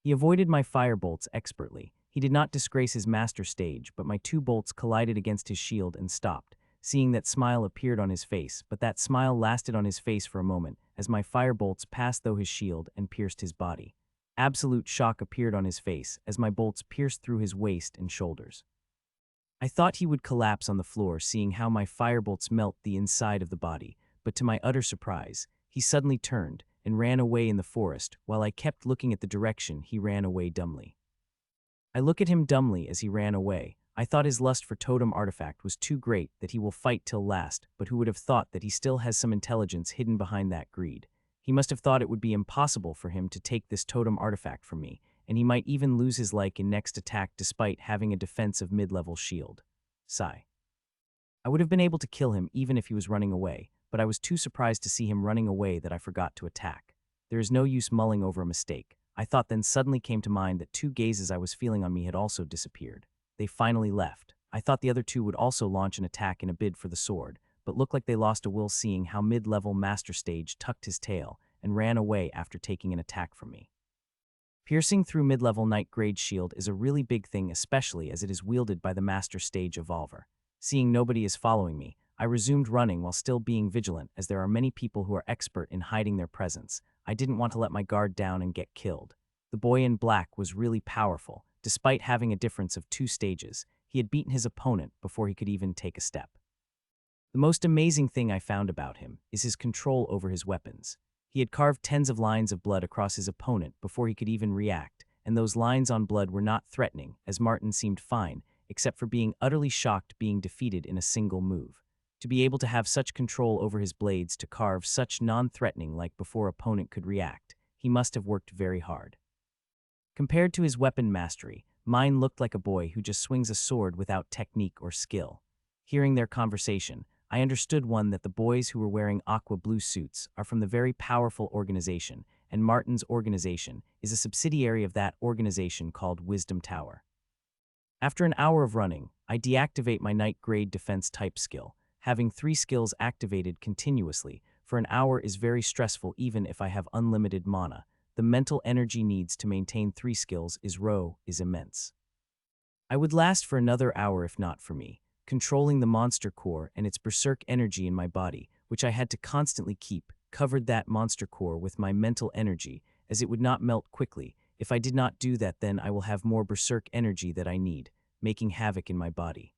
Speaker 1: He avoided my firebolts expertly. He did not disgrace his Master Stage, but my 2 bolts collided against his shield and stopped. Seeing that smile appeared on his face, but that smile lasted on his face for a moment, as my firebolts passed through his shield and pierced his body. Absolute shock appeared on his face, as my bolts pierced through his waist and shoulders. I thought he would collapse on the floor seeing how my firebolts melt the inside of the body, but to my utter surprise, he suddenly turned and ran away in the forest, while I kept looking at the direction he ran away dumbly. I look at him dumbly as he ran away. I thought his lust for totem artifact was too great that he will fight till last, but who would have thought that he still has some intelligence hidden behind that greed? He must have thought it would be impossible for him to take this totem artifact from me, and he might even lose his life in next attack despite having a defensive mid-level shield. Sigh. I would have been able to kill him even if he was running away, but I was too surprised to see him running away that I forgot to attack. There is no use mulling over a mistake. I thought then suddenly came to mind that 2 gazes I was feeling on me had also disappeared. They finally left. I thought the other 2 would also launch an attack in a bid for the sword, but looked like they lost a will seeing how mid-level Master Stage tucked his tail and ran away after taking an attack from me. Piercing through mid-level Knight-grade shield is a really big thing, especially as it is wielded by the Master Stage evolver. Seeing nobody is following me, I resumed running while still being vigilant, as there are many people who are expert in hiding their presence. I didn't want to let my guard down and get killed. The boy in black was really powerful. Despite having a difference of 2 stages, he had beaten his opponent before he could even take a step. The most amazing thing I found about him is his control over his weapons. He had carved tens of lines of blood across his opponent before he could even react, and those lines on blood were not threatening, as Martin seemed fine, except for being utterly shocked being defeated in a single move. To be able to have such control over his blades to carve such non-threatening like before opponent could react, he must have worked very hard. Compared to his weapon mastery, mine looked like a boy who just swings a sword without technique or skill. Hearing their conversation, I understood that the boys who were wearing aqua blue suits are from the very powerful organization, and Martin's organization is a subsidiary of that organization called Wisdom Tower. After an hour of running, I deactivate my Knight grade defense type skill. Having 3 skills activated continuously for an hour is very stressful even if I have unlimited mana. The mental energy needs to maintain 3 skills is immense. I would last for another hour if not for me, controlling the monster core and its berserk energy in my body, which I had to constantly keep, covered that monster core with my mental energy, as it would not melt quickly. If I did not do that, then I will have more berserk energy that I need, making havoc in my body.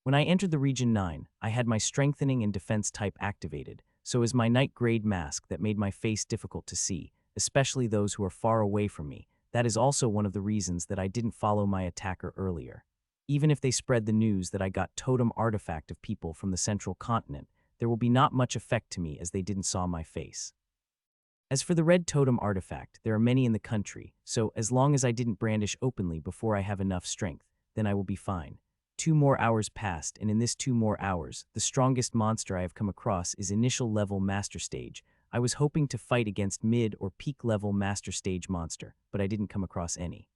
Speaker 1: When I entered the Region 9, I had my strengthening and defense type activated, so is my Knight grade mask that made my face difficult to see, especially those who are far away from me. That is also one of the reasons that I didn't follow my attacker earlier. Even if they spread the news that I got totem artifact of people from the central continent, there will be not much effect to me as they didn't saw my face. As for the red totem artifact, there are many in the country, so as long as I didn't brandish openly before I have enough strength, then I will be fine. 2 more hours passed, and in this 2 more hours, the strongest monster I have come across is initial level master stage. I was hoping to fight against mid or peak level master stage monster, but I didn't come across any.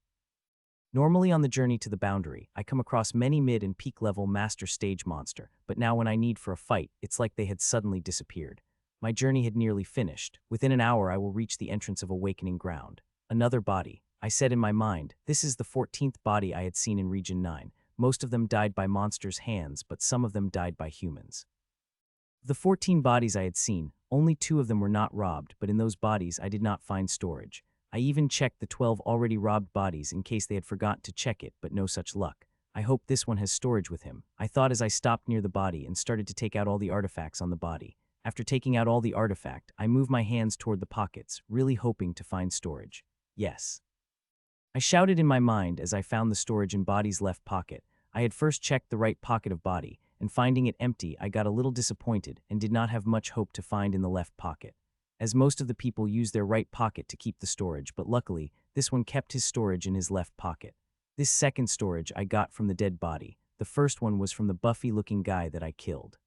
Speaker 1: Normally on the journey to the boundary, I come across many mid and peak level master stage monster, but now when I need for a fight, it's like they had suddenly disappeared. My journey had nearly finished. Within an hour I will reach the entrance of Awakening Ground. Another body. I said in my mind, this is the 14th body I had seen in Region 9. Most of them died by monsters' hands, but some of them died by humans. Of the 14 bodies I had seen, only 2 of them were not robbed, but in those bodies I did not find storage. I even checked the 12 already robbed bodies in case they had forgotten to check it, but no such luck. I hope this one has storage with him, I thought as I stopped near the body and started to take out all the artifacts on the body. After taking out all the artifact, I moved my hands toward the pockets, really hoping to find storage. Yes. I shouted in my mind as I found the storage in body's left pocket. I had first checked the right pocket of body, and finding it empty, I got a little disappointed and did not have much hope to find in the left pocket, as most of the people use their right pocket to keep the storage, but luckily, this one kept his storage in his left pocket. This second storage I got from the dead body. The first one was from the buffy-looking guy that I killed.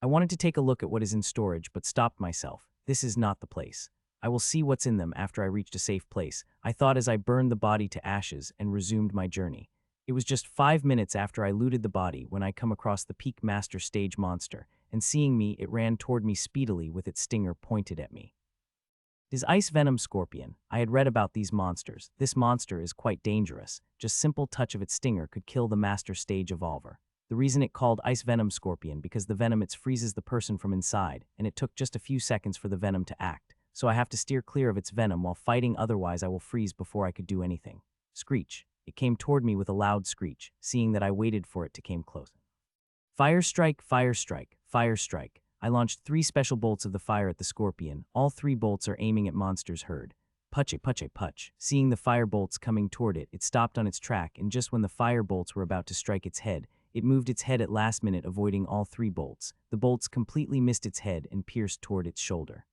Speaker 1: I wanted to take a look at what is in storage, but stopped myself. This is not the place. I will see what's in them after I reached a safe place, I thought as I burned the body to ashes and resumed my journey. It was just 5 minutes after I looted the body when I come across the Peak Master Stage monster, and seeing me, it ran toward me speedily with its stinger pointed at me. It is Ice Venom Scorpion. I had read about these monsters. This monster is quite dangerous. Just simple touch of its stinger could kill the Master Stage Evolver. The reason it called Ice Venom Scorpion because the venom it freezes the person from inside, and it took just a few seconds for the venom to act, so I have to steer clear of its venom while fighting, otherwise I will freeze before I could do anything. Screech. It came toward me with a loud screech, seeing that I waited for it to come close. Fire strike, fire strike, fire strike. I launched 3 special bolts of the fire at the scorpion. All 3 bolts are aiming at monster's herd. Puch, puch, puch. Seeing the fire bolts coming toward it, it stopped on its track, and just when the fire bolts were about to strike its head, it moved its head at last minute, avoiding all 3 bolts. The bolts completely missed its head and pierced toward its shoulder.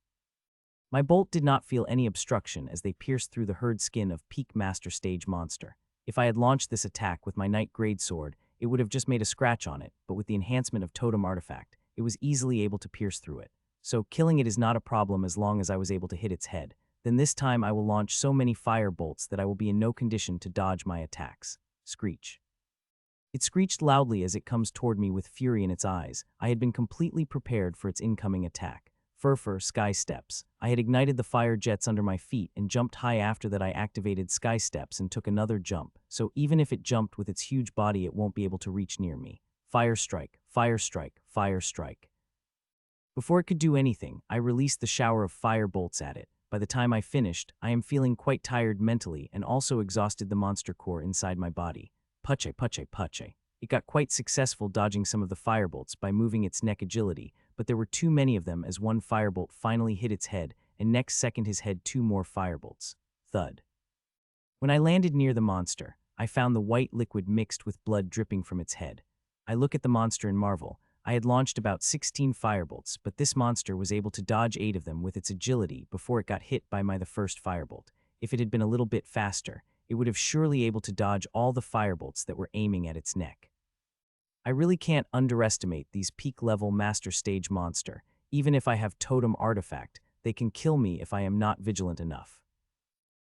Speaker 1: My bolt did not feel any obstruction as they pierced through the herd skin of Peak Master Stage monster. If I had launched this attack with my Knight Grade sword, it would have just made a scratch on it, but with the enhancement of Totem Artifact, it was easily able to pierce through it. So killing it is not a problem as long as I was able to hit its head. Then this time I will launch so many fire bolts that I will be in no condition to dodge my attacks. Screech. It screeched loudly as it comes toward me with fury in its eyes. I had been completely prepared for its incoming attack. Fur, Sky Steps. I had ignited the fire jets under my feet and jumped high. After that I activated Sky Steps and took another jump, so even if it jumped with its huge body it won't be able to reach near me. Fire strike, fire strike, fire strike. Before it could do anything, I released the shower of fire bolts at it. By the time I finished, I am feeling quite tired mentally and also exhausted the monster core inside my body. Puche, puche, puche. It got quite successful dodging some of the firebolts by moving its neck agility, but there were too many of them as one firebolt finally hit its head, and next second his head 2 more firebolts. Thud. When I landed near the monster, I found the white liquid mixed with blood dripping from its head. I look at the monster and marvel. I had launched about 16 firebolts, but this monster was able to dodge 8 of them with its agility before it got hit by the first firebolt. If it had been a little bit faster, it would have surely able to dodge all the firebolts that were aiming at its neck. I really can't underestimate these peak-level master stage monster. Even if I have Totem Artifact, They can kill me if I am not vigilant enough.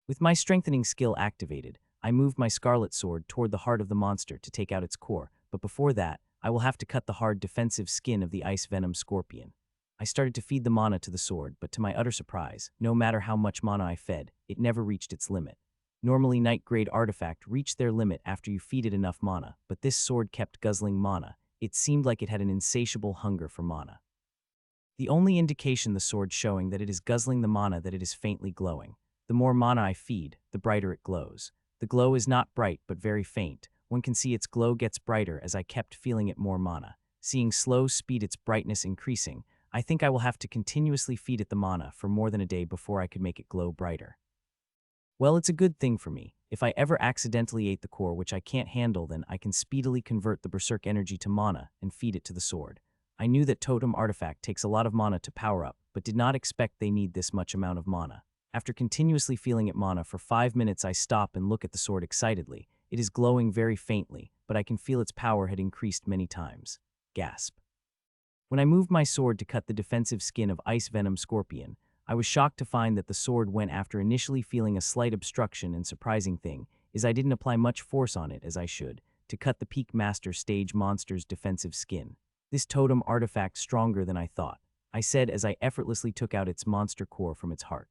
Speaker 1: With my strengthening skill activated, I moved my scarlet sword toward the heart of the monster to take out its core, but before that, I will have to cut the hard defensive skin of the ice venom scorpion. I started to feed the mana to the sword, but to my utter surprise, no matter how much mana I fed, it never reached its limit. Normally night-grade artifact reach their limit after you feed it enough mana, but this sword kept guzzling mana. It seemed like it had an insatiable hunger for mana. The only indication the sword showing that it is guzzling the mana that it is faintly glowing. The more mana I feed, the brighter it glows. The glow is not bright but very faint. One can see its glow gets brighter as I kept feeling it more mana. Seeing slow speed its brightness increasing, I think I will have to continuously feed it the mana for more than a day before I could make it glow brighter. Well, it's a good thing for me. If I ever accidentally ate the core which I can't handle, then I can speedily convert the berserk energy to mana and feed it to the sword. I knew that totem artifact takes a lot of mana to power up, but did not expect they need this much amount of mana. After continuously feeling it mana for 5 minutes, I stop and look at the sword excitedly. It is glowing very faintly, but I can feel its power had increased many times. Gasp. When I moved my sword to cut the defensive skin of ice venom scorpion, I was shocked to find that the sword went after initially feeling a slight obstruction, and surprising thing is I didn't apply much force on it as I should to cut the Peak Master stage monster's defensive skin. This totem artifact stronger than I thought, I said as I effortlessly took out its monster core from its heart.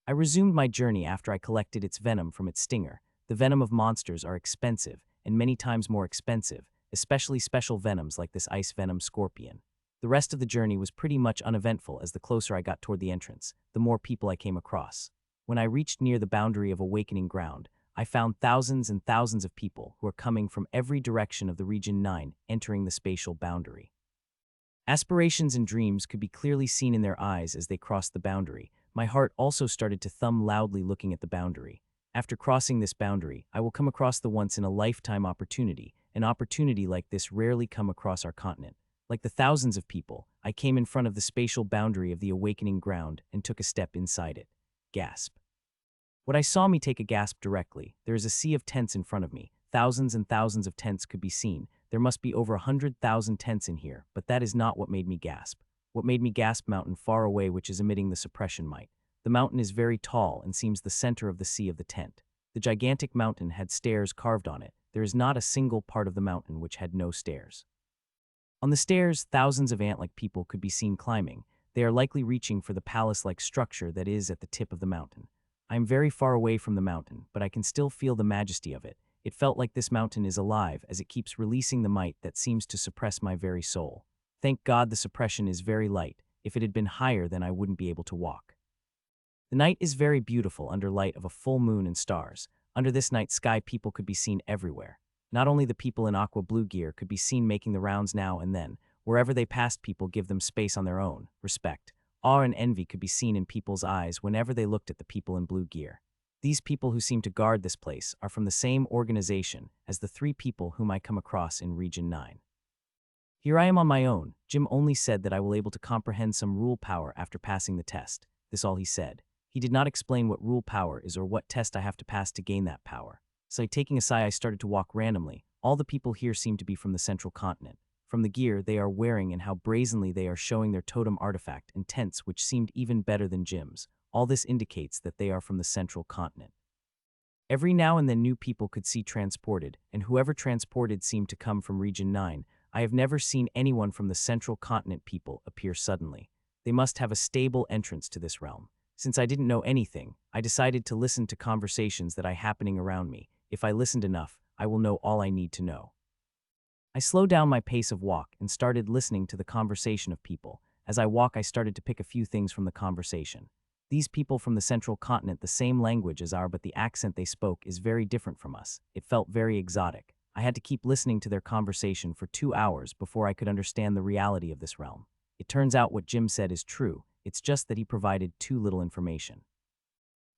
Speaker 1: I resumed my journey after I collected its venom from its stinger. The venom of monsters are expensive, and many times more expensive, especially special venoms like this ice venom scorpion. The rest of the journey was pretty much uneventful as the closer I got toward the entrance, the more people I came across. When I reached near the boundary of Awakening Ground, I found thousands and thousands of people who are coming from every direction of the Region 9 entering the spatial boundary. Aspirations and dreams could be clearly seen in their eyes as they crossed the boundary. My heart also started to thumb loudly looking at the boundary. After crossing this boundary, I will come across the once-in-a-lifetime opportunity. An opportunity like this rarely come across our continent. Like the thousands of people, I came in front of the spatial boundary of the Awakening Ground and took a step inside it. Gasp. What I saw me take a gasp directly. There is a sea of tents in front of me. Thousands and thousands of tents could be seen. There must be over 100,000 tents in here, but that is not what made me gasp. What made me gasp, mountain far away which is emitting the suppression might. The mountain is very tall and seems the center of the sea of the tent. The gigantic mountain had stairs carved on it. There is not a single part of the mountain which had no stairs. On the stairs, thousands of ant-like people could be seen climbing. They are likely reaching for the palace-like structure that is at the tip of the mountain. I am very far away from the mountain, but I can still feel the majesty of it. It felt like this mountain is alive as it keeps releasing the might that seems to suppress my very soul. Thank God the suppression is very light. If it had been higher, then I wouldn't be able to walk. The night is very beautiful under light of a full moon and stars. Under this night sky, people could be seen everywhere. Not only the people in aqua blue gear could be seen making the rounds now and then. Wherever they passed, people give them space on their own. Respect, awe and envy could be seen in people's eyes whenever they looked at the people in blue gear. These people who seem to guard this place are from the same organization as the 3 people whom I come across in Region 9. Here I am on my own. Jim only said that I will able to comprehend some rule power after passing the test. This all he said. He did not explain what rule power is or what test I have to pass to gain that power. So taking a sigh, I started to walk randomly. All the people here seem to be from the central continent. From the gear they are wearing and how brazenly they are showing their totem artifact and tents which seemed even better than Jim's. All this indicates that they are from the central continent. Every now and then new people could see transported, and whoever transported seemed to come from Region 9. I have never seen anyone from the central continent people appear suddenly. They must have a stable entrance to this realm. Since I didn't know anything, I decided to listen to conversations that are happening around me. If I listened enough, I will know all I need to know. I slowed down my pace of walk and started listening to the conversation of people. As I walk, I started to pick a few things from the conversation. These people from the central continent, the same language as ours, but the accent they spoke is very different from us. It felt very exotic. I had to keep listening to their conversation for 2 hours before I could understand the reality of this realm. It turns out what Jim said is true. It's just that he provided too little information.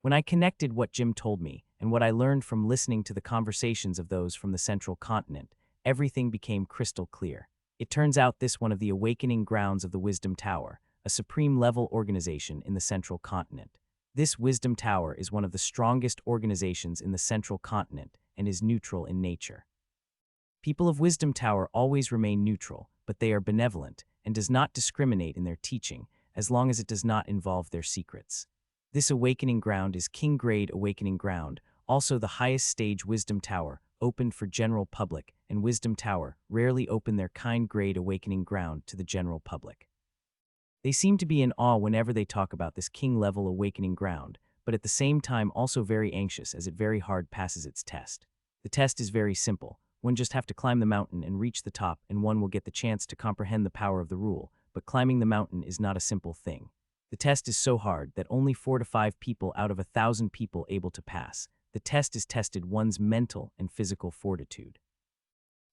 Speaker 1: When I connected what Jim told me and what I learned from listening to the conversations of those from the central continent, everything became crystal clear. It turns out this one of the awakening grounds of the Wisdom Tower, a supreme-level organization in the central continent. This Wisdom Tower is one of the strongest organizations in the central continent and is neutral in nature. People of Wisdom Tower always remain neutral, but they are benevolent and does not discriminate in their teaching, as long as it does not involve their secrets. This awakening ground is King Grade Awakening Ground, also the highest stage Wisdom Tower, opened for general public, and Wisdom Tower rarely open their kind Grade Awakening Ground to the general public. They seem to be in awe whenever they talk about this king-level awakening ground, but at the same time also very anxious as it very hard passes its test. The test is very simple. One just have to climb the mountain and reach the top, and one will get the chance to comprehend the power of the rule, but climbing the mountain is not a simple thing. The test is so hard that only 4 to 5 people out of 1,000 people able to pass. The test is tested one's mental and physical fortitude.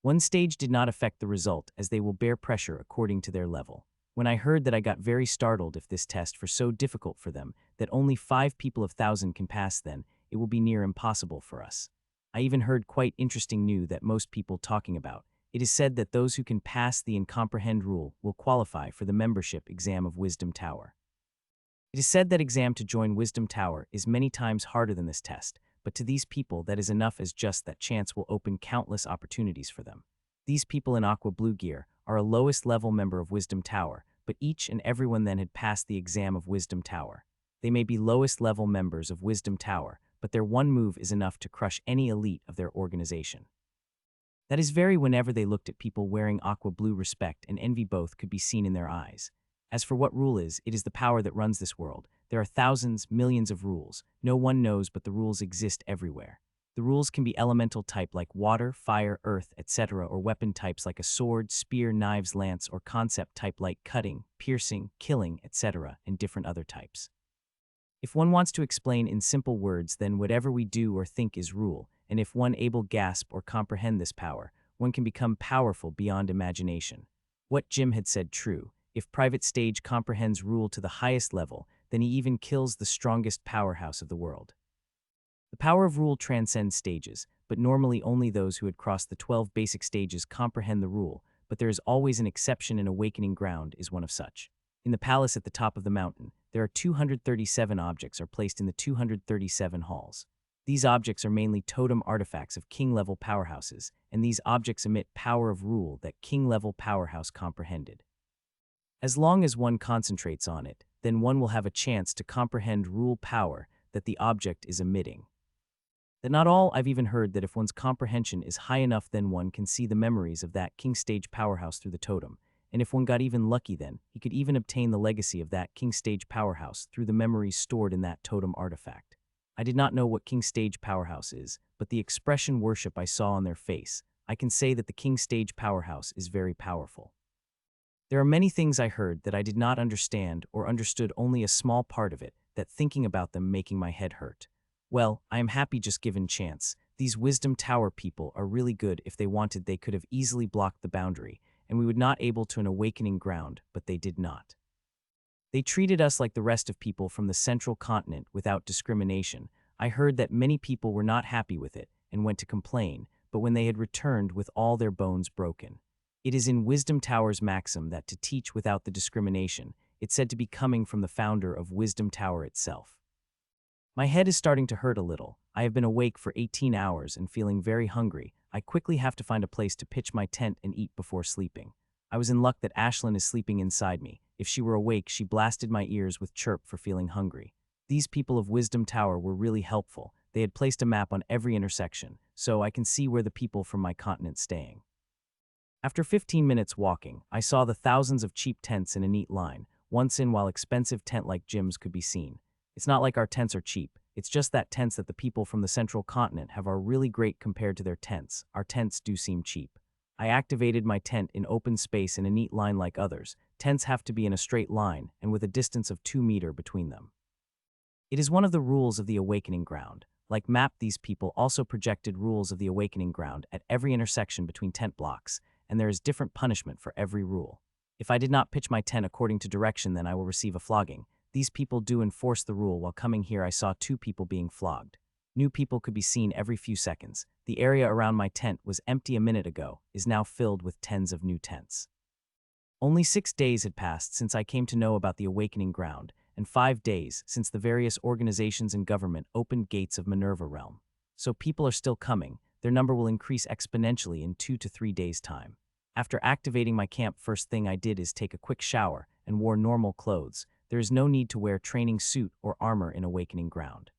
Speaker 1: One stage did not affect the result, as they will bear pressure according to their level. When I heard that, I got very startled. If this test for so difficult for them, that only 5 people of 1,000 can pass, then it will be near impossible for us. I even heard quite interesting new that most people talking about. It is said that those who can pass the and comprehend rule will qualify for the membership exam of Wisdom Tower. It is said that exam to join Wisdom Tower is many times harder than this test, but to these people that is enough, as just that chance will open countless opportunities for them. These people in aqua blue gear are a lowest level member of Wisdom Tower, but each and everyone then had passed the exam of Wisdom Tower. They may be lowest level members of Wisdom Tower, but their one move is enough to crush any elite of their organization. That is very whenever they looked at people wearing aqua blue, respect and envy both could be seen in their eyes. As for what rule is, it is the power that runs this world. There are thousands, millions of rules. No one knows, but the rules exist everywhere. The rules can be elemental type like water, fire, earth, etc., or weapon types like a sword, spear, knives, lance, or concept type like cutting, piercing, killing, etc., and different other types. If one wants to explain in simple words, then whatever we do or think is rule, and if one able grasp or comprehend this power, one can become powerful beyond imagination. What Jim had said true. If private stage comprehends rule to the highest level, then he even kills the strongest powerhouse of the world. The power of rule transcends stages, but normally only those who had crossed the 12 basic stages comprehend the rule, but there is always an exception, and Awakening Ground is one of such. In the palace at the top of the mountain, there are 237 objects are placed in the 237 halls. These objects are mainly totem artifacts of king-level powerhouses, and these objects emit power of rule that king-level powerhouse comprehended. As long as one concentrates on it, then one will have a chance to comprehend rule power that the object is emitting. That not all, I've even heard that if one's comprehension is high enough, then one can see the memories of that king stage powerhouse through the totem, and if one got even lucky, then he could even obtain the legacy of that king stage powerhouse through the memories stored in that totem artifact. I did not know what king stage powerhouse is, but the expression worship I saw on their face, I can say that the king stage powerhouse is very powerful. There are many things I heard that I did not understand or understood only a small part of it, that thinking about them making my head hurt. Well, I am happy just given chance. These Wisdom Tower people are really good. If they wanted, they could have easily blocked the boundary, and we would not able to an awakening ground, but they did not. They treated us like the rest of people from the central continent without discrimination. I heard that many people were not happy with it and went to complain, but when they had returned with all their bones broken. It is in Wisdom Tower's maxim that to teach without the discrimination. It's said to be coming from the founder of Wisdom Tower itself. My head is starting to hurt a little. I have been awake for 18 hours and feeling very hungry. I quickly have to find a place to pitch my tent and eat before sleeping. I was in luck that Ashlyn is sleeping inside me. If she were awake, she blasted my ears with chirp for feeling hungry. These people of Wisdom Tower were really helpful. They had placed a map on every intersection, so I can see where the people from my continent staying. After 15 minutes walking, I saw the thousands of cheap tents in a neat line, once in while expensive tent like Jim's could be seen. It's not like our tents are cheap, it's just that tents that the people from the central continent have are really great compared to their tents. Our tents do seem cheap. I activated my tent in open space in a neat line like others. Tents have to be in a straight line and with a distance of 2 meters between them. It is one of the rules of the awakening ground. Like map, these people also projected rules of the awakening ground at every intersection between tent blocks, and there is different punishment for every rule. If I did not pitch my tent according to direction, then I will receive a flogging. These people do enforce the rule. While coming here, I saw 2 people being flogged. New people could be seen every few seconds. The area around my tent was empty a minute ago, is now filled with tens of new tents. Only 6 days had passed since I came to know about the awakening ground, and 5 days since the various organizations and government opened gates of Manurva realm. So people are still coming. Their number will increase exponentially in 2 to 3 days' time. After activating my camp, first thing I did is take a quick shower and wore normal clothes. there is no need to wear training suit or armor in Awakening Ground.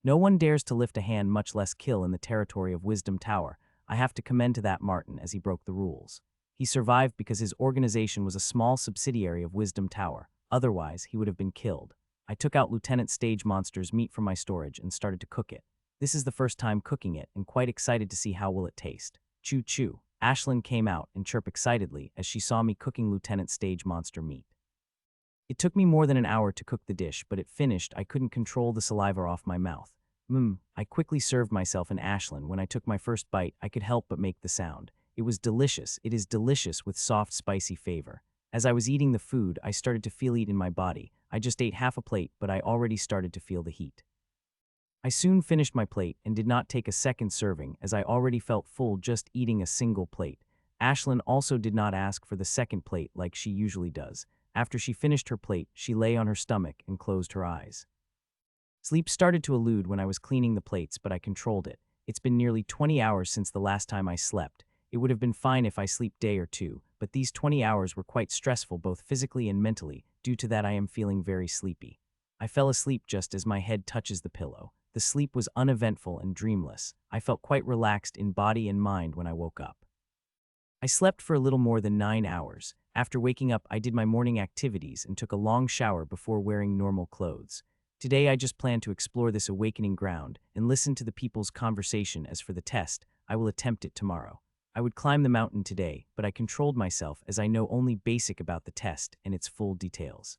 Speaker 1: No one dares to lift a hand, much less kill, in the territory of Wisdom Tower. I have to commend to that Martin, as he broke the rules. He survived because his organization was a small subsidiary of Wisdom Tower. Otherwise, he would have been killed. I took out Lieutenant Stage Monster's meat from my storage and started to cook it. This is the first time cooking it, and quite excited to see how will it taste. Choo choo. Ashlyn came out and chirped excitedly as she saw me cooking Lieutenant Stage Monster meat. It took me more than an hour to cook the dish, but it finished. I couldn't control the saliva off my mouth. I quickly served myself and Ashlyn. When I took my first bite, I could help but make the sound. It was delicious. It is delicious with soft, spicy flavor. As I was eating the food, I started to feel heat in my body. I just ate half a plate, but I already started to feel the heat. I soon finished my plate and did not take a second serving, as I already felt full just eating a single plate. Ashlyn also did not ask for the second plate like she usually does. After she finished her plate, she lay on her stomach and closed her eyes. Sleep started to elude when I was cleaning the plates, but I controlled it. It's been nearly 20 hours since the last time I slept. It would have been fine if I sleep day or two, but these 20 hours were quite stressful both physically and mentally. Due to that, I am feeling very sleepy. I fell asleep just as my head touches the pillow. The sleep was uneventful and dreamless. I felt quite relaxed in body and mind when I woke up. I slept for a little more than 9 hours. After waking up, I did my morning activities and took a long shower before wearing normal clothes. Today, I just plan to explore this Awakening Ground and listen to the people's conversation. As for the test, I will attempt it tomorrow. I would climb the mountain today, but I controlled myself as I know only basic about the test and its full details.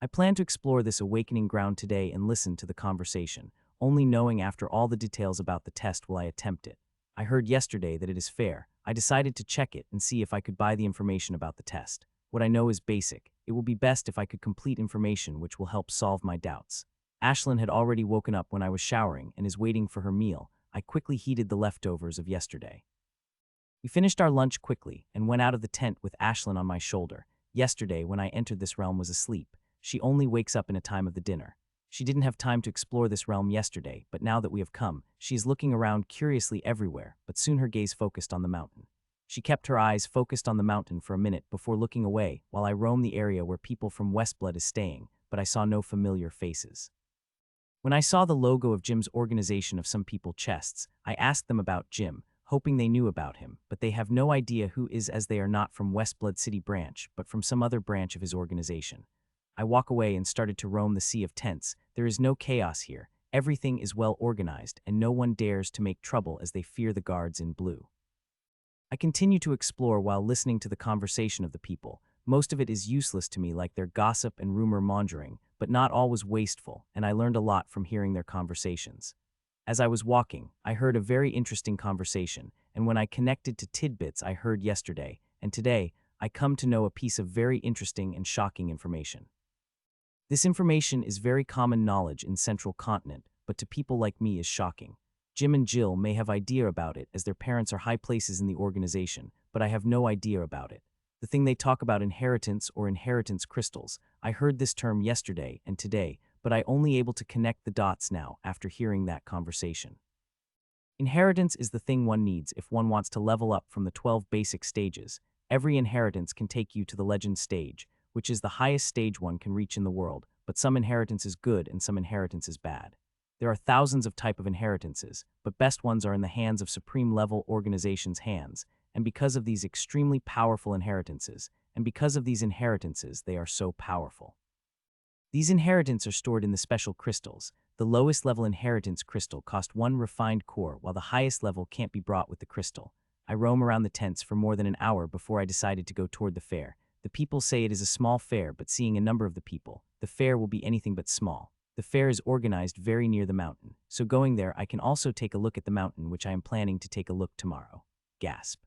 Speaker 1: I plan to explore this Awakening Ground today and listen to the conversation. Only knowing after all the details about the test will I attempt it. I heard yesterday that it is fair. I decided to check it and see if I could buy the information about the test. What I know is basic. It will be best if I could complete information which will help solve my doubts. Ashlyn had already woken up when I was showering and is waiting for her meal. I quickly heated the leftovers of yesterday. We finished our lunch quickly and went out of the tent with Ashlyn on my shoulder. Yesterday, when I entered this realm, was asleep. She only wakes up in a time of the dinner. She didn't have time to explore this realm yesterday, but now that we have come, she is looking around curiously everywhere, but soon her gaze focused on the mountain. She kept her eyes focused on the mountain for a minute before looking away while I roamed the area where people from Westblood is staying, but I saw no familiar faces. When I saw the logo of Jim's organization of some people chests, I asked them about Jim, hoping they knew about him, but they have no idea who is, as they are not from Westblood City branch, but from some other branch of his organization. I walk away and started to roam the sea of tents. There is no chaos here. Everything is well organized, and no one dares to make trouble as they fear the guards in blue. I continue to explore while listening to the conversation of the people. Most of it is useless to me, like their gossip and rumor mongering, but not all was wasteful, and I learned a lot from hearing their conversations. As I was walking, I heard a very interesting conversation, and when I connected to tidbits I heard yesterday, and today, I come to know a piece of very interesting and shocking information. This information is very common knowledge in Central Continent, but to people like me is shocking. Jim and Jill may have idea about it as their parents are high places in the organization, but I have no idea about it. The thing they talk about, inheritance or inheritance crystals. I heard this term yesterday and today, but I only able to connect the dots now after hearing that conversation. Inheritance is the thing one needs if one wants to level up from the 12 basic stages. Every inheritance can take you to the legend stage, which is the highest stage one can reach in the world, but some inheritance is good and some inheritance is bad. There are thousands of type of inheritances, but best ones are in the hands of supreme level organizations' hands, and because of these extremely powerful inheritances, they are so powerful. These inheritances are stored in the special crystals. The lowest level inheritance crystal cost 1 refined core, while the highest level can't be brought with the crystal. I roam around the tents for more than an hour before I decided to go toward the fair. The people say it is a small fair, but seeing a number of the people, the fair will be anything but small. The fair is organized very near the mountain, so going there I can also take a look at the mountain, which I am planning to take a look tomorrow. Gasp.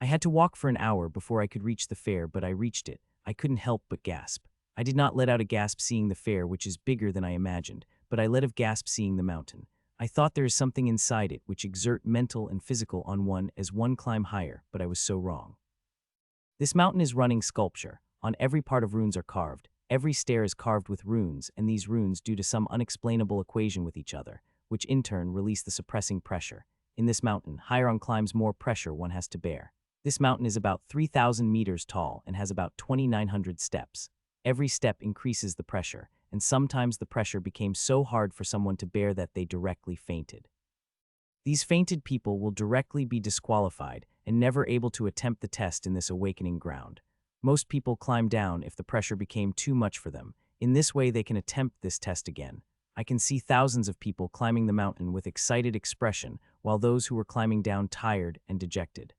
Speaker 1: I had to walk for an hour before I could reach the fair, but I reached it. I couldn't help but gasp. I did not let out a gasp seeing the fair, which is bigger than I imagined, but I let out a gasp seeing the mountain. I thought there is something inside it which exert mental and physical on one as one climb higher, but I was so wrong. This mountain is running sculpture. On every part of runes are carved. Every stair is carved with runes, and these runes due to some unexplainable equation with each other, which in turn release the suppressing pressure. In this mountain, higher on climbs, more pressure one has to bear. This mountain is about 3,000 meters tall and has about 2,900 steps. Every step increases the pressure, and sometimes the pressure became so hard for someone to bear that they directly fainted. These fainted people will directly be disqualified and never able to attempt the test in this awakening ground. Most people climb down if the pressure became too much for them. In this way, they can attempt this test again. I can see thousands of people climbing the mountain with excited expression, while those who were climbing down tired and dejected.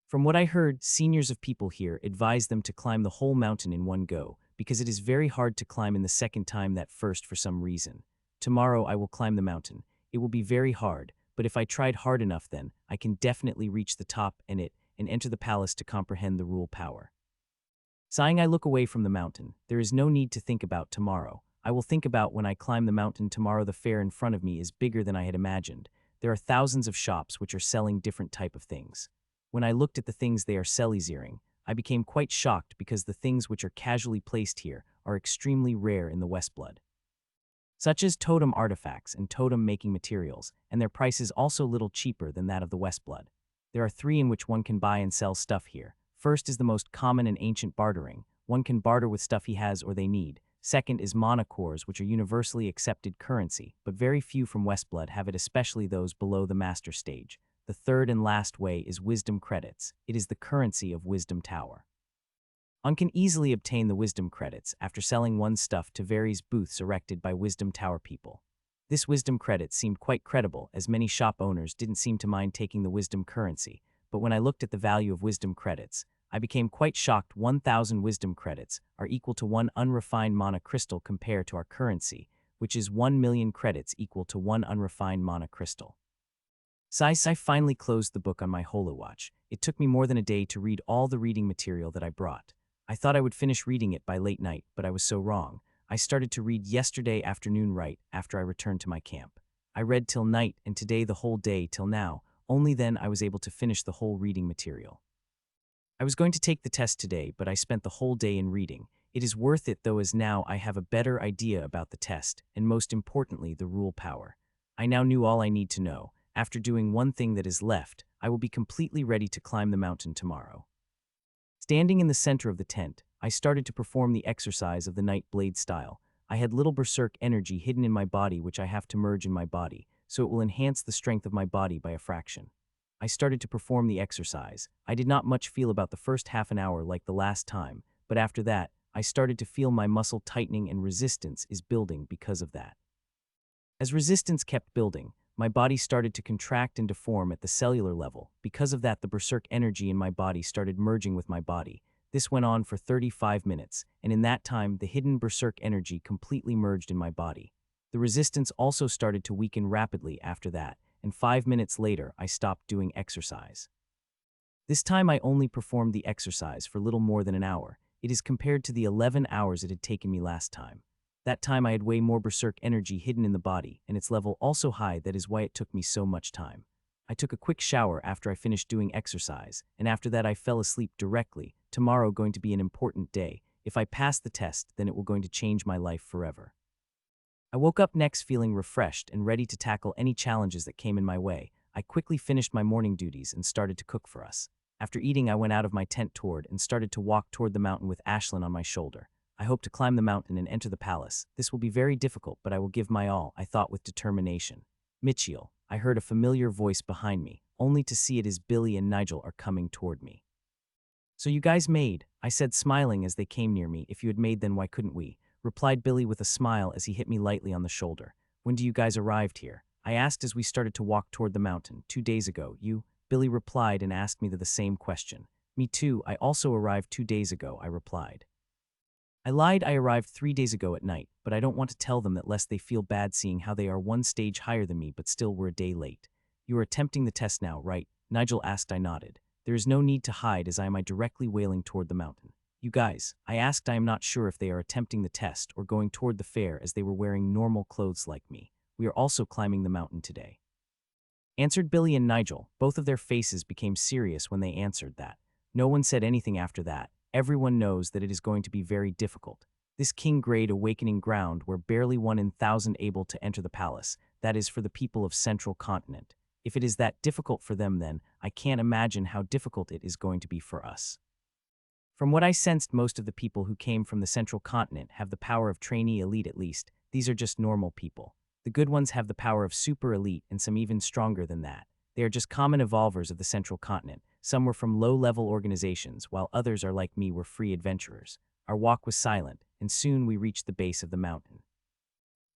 Speaker 1: From what I heard, seniors of people here advise them to climb the whole mountain in one go, because it is very hard to climb in the second time that first for some reason. Tomorrow I will climb the mountain. It will be very hard, but if I tried hard enough then, I can definitely reach the top and enter the palace to comprehend the rule power. Sighing, I look away from the mountain. There is no need to think about tomorrow. I will think about when I climb the mountain tomorrow. The fair in front of me is bigger than I had imagined. There are thousands of shops which are selling different type of things. When I looked at the things they are selling, I became quite shocked because the things which are casually placed here are extremely rare in the Westblood, such as totem artifacts and totem-making materials, and their price is also little cheaper than that of the Westblood. There are three in which one can buy and sell stuff here. First is the most common and ancient bartering. One can barter with stuff he has or they need. Second is monocores, which are universally accepted currency, but very few from Westblood have it, especially those below the master stage. The third and last way is wisdom credits. It is the currency of Wisdom Tower. One can easily obtain the wisdom credits after selling one's stuff to various booths erected by Wisdom Tower people. This wisdom credit seemed quite credible, as many shop owners didn't seem to mind taking the wisdom currency, but when I looked at the value of wisdom credits, I became quite shocked. 1,000 wisdom credits are equal to 1 unrefined mana crystal compared to our currency, which is 1 million credits equal to 1 unrefined mana crystal. I finally closed the book on my holowatch. It took me more than a day to read all the reading material that I brought. I thought I would finish reading it by late night, but I was so wrong. I started to read yesterday afternoon right after I returned to my camp. I read till night and today the whole day till now. Only then I was able to finish the whole reading material. I was going to take the test today, but I spent the whole day in reading. It is worth it though, as now I have a better idea about the test, and most importantly, the rule power. I now knew all I need to know. After doing one thing that is left, I will be completely ready to climb the mountain tomorrow. Standing in the center of the tent, I started to perform the exercise of the Night Blade style. I had little berserk energy hidden in my body which I have to merge in my body, so it will enhance the strength of my body by a fraction. I started to perform the exercise. I did not much feel about the first half an hour like the last time, but after that, I started to feel my muscle tightening and resistance is building because of that. As resistance kept building, my body started to contract and deform at the cellular level. Because of that, the berserk energy in my body started merging with my body. This went on for 35 minutes, and in that time, the hidden berserk energy completely merged in my body. The resistance also started to weaken rapidly after that, and 5 minutes later, I stopped doing exercise. This time, I only performed the exercise for little more than an hour. It is compared to the 11 hours it had taken me last time. That time I had way more berserk energy hidden in the body, and its level also high. That is why it took me so much time. I took a quick shower after I finished doing exercise, and after that I fell asleep directly. Tomorrow going to be an important day. If I pass the test, then it will going to change my life forever. I woke up next feeling refreshed and ready to tackle any challenges that came in my way. I quickly finished my morning duties and started to cook for us. After eating, I went out of my tent and started to walk toward the mountain with Ashlyn on my shoulder. I hope to climb the mountain and enter the palace. This will be very difficult, but I will give my all, I thought with determination. Mitchiel, I heard a familiar voice behind me, only to see it as Billy and Nigel are coming toward me. So you guys made, I said smiling as they came near me. If you had made, then why couldn't we? Replied Billy with a smile as he hit me lightly on the shoulder. When do you guys arrived here? I asked as we started to walk toward the mountain. 2 days ago. You? Billy replied and asked me the same question. Me too, I also arrived 2 days ago, I replied. I lied. I arrived 3 days ago at night, but I don't want to tell them that lest they feel bad seeing how they are one stage higher than me but still were a day late. You are attempting the test now, right? Nigel asked. I nodded. There is no need to hide as I am directly wailing toward the mountain. You guys, I asked. I am not sure if they are attempting the test or going toward the fair as they were wearing normal clothes like me. We are also climbing the mountain today, answered Billy and Nigel. Both of their faces became serious when they answered that. No one said anything after that. Everyone knows that it is going to be very difficult. This king-grade awakening ground where barely 1 in 1,000 able to enter the palace, that is for the people of Central Continent. If it is that difficult for them, then I can't imagine how difficult it is going to be for us. From what I sensed, most of the people who came from the central continent have the power of trainee elite at least. These are just normal people. The good ones have the power of super elite and some even stronger than that. They are just common evolvers of the central continent. Some were from low-level organizations, while others are like me were free adventurers. Our walk was silent, and soon we reached the base of the mountain.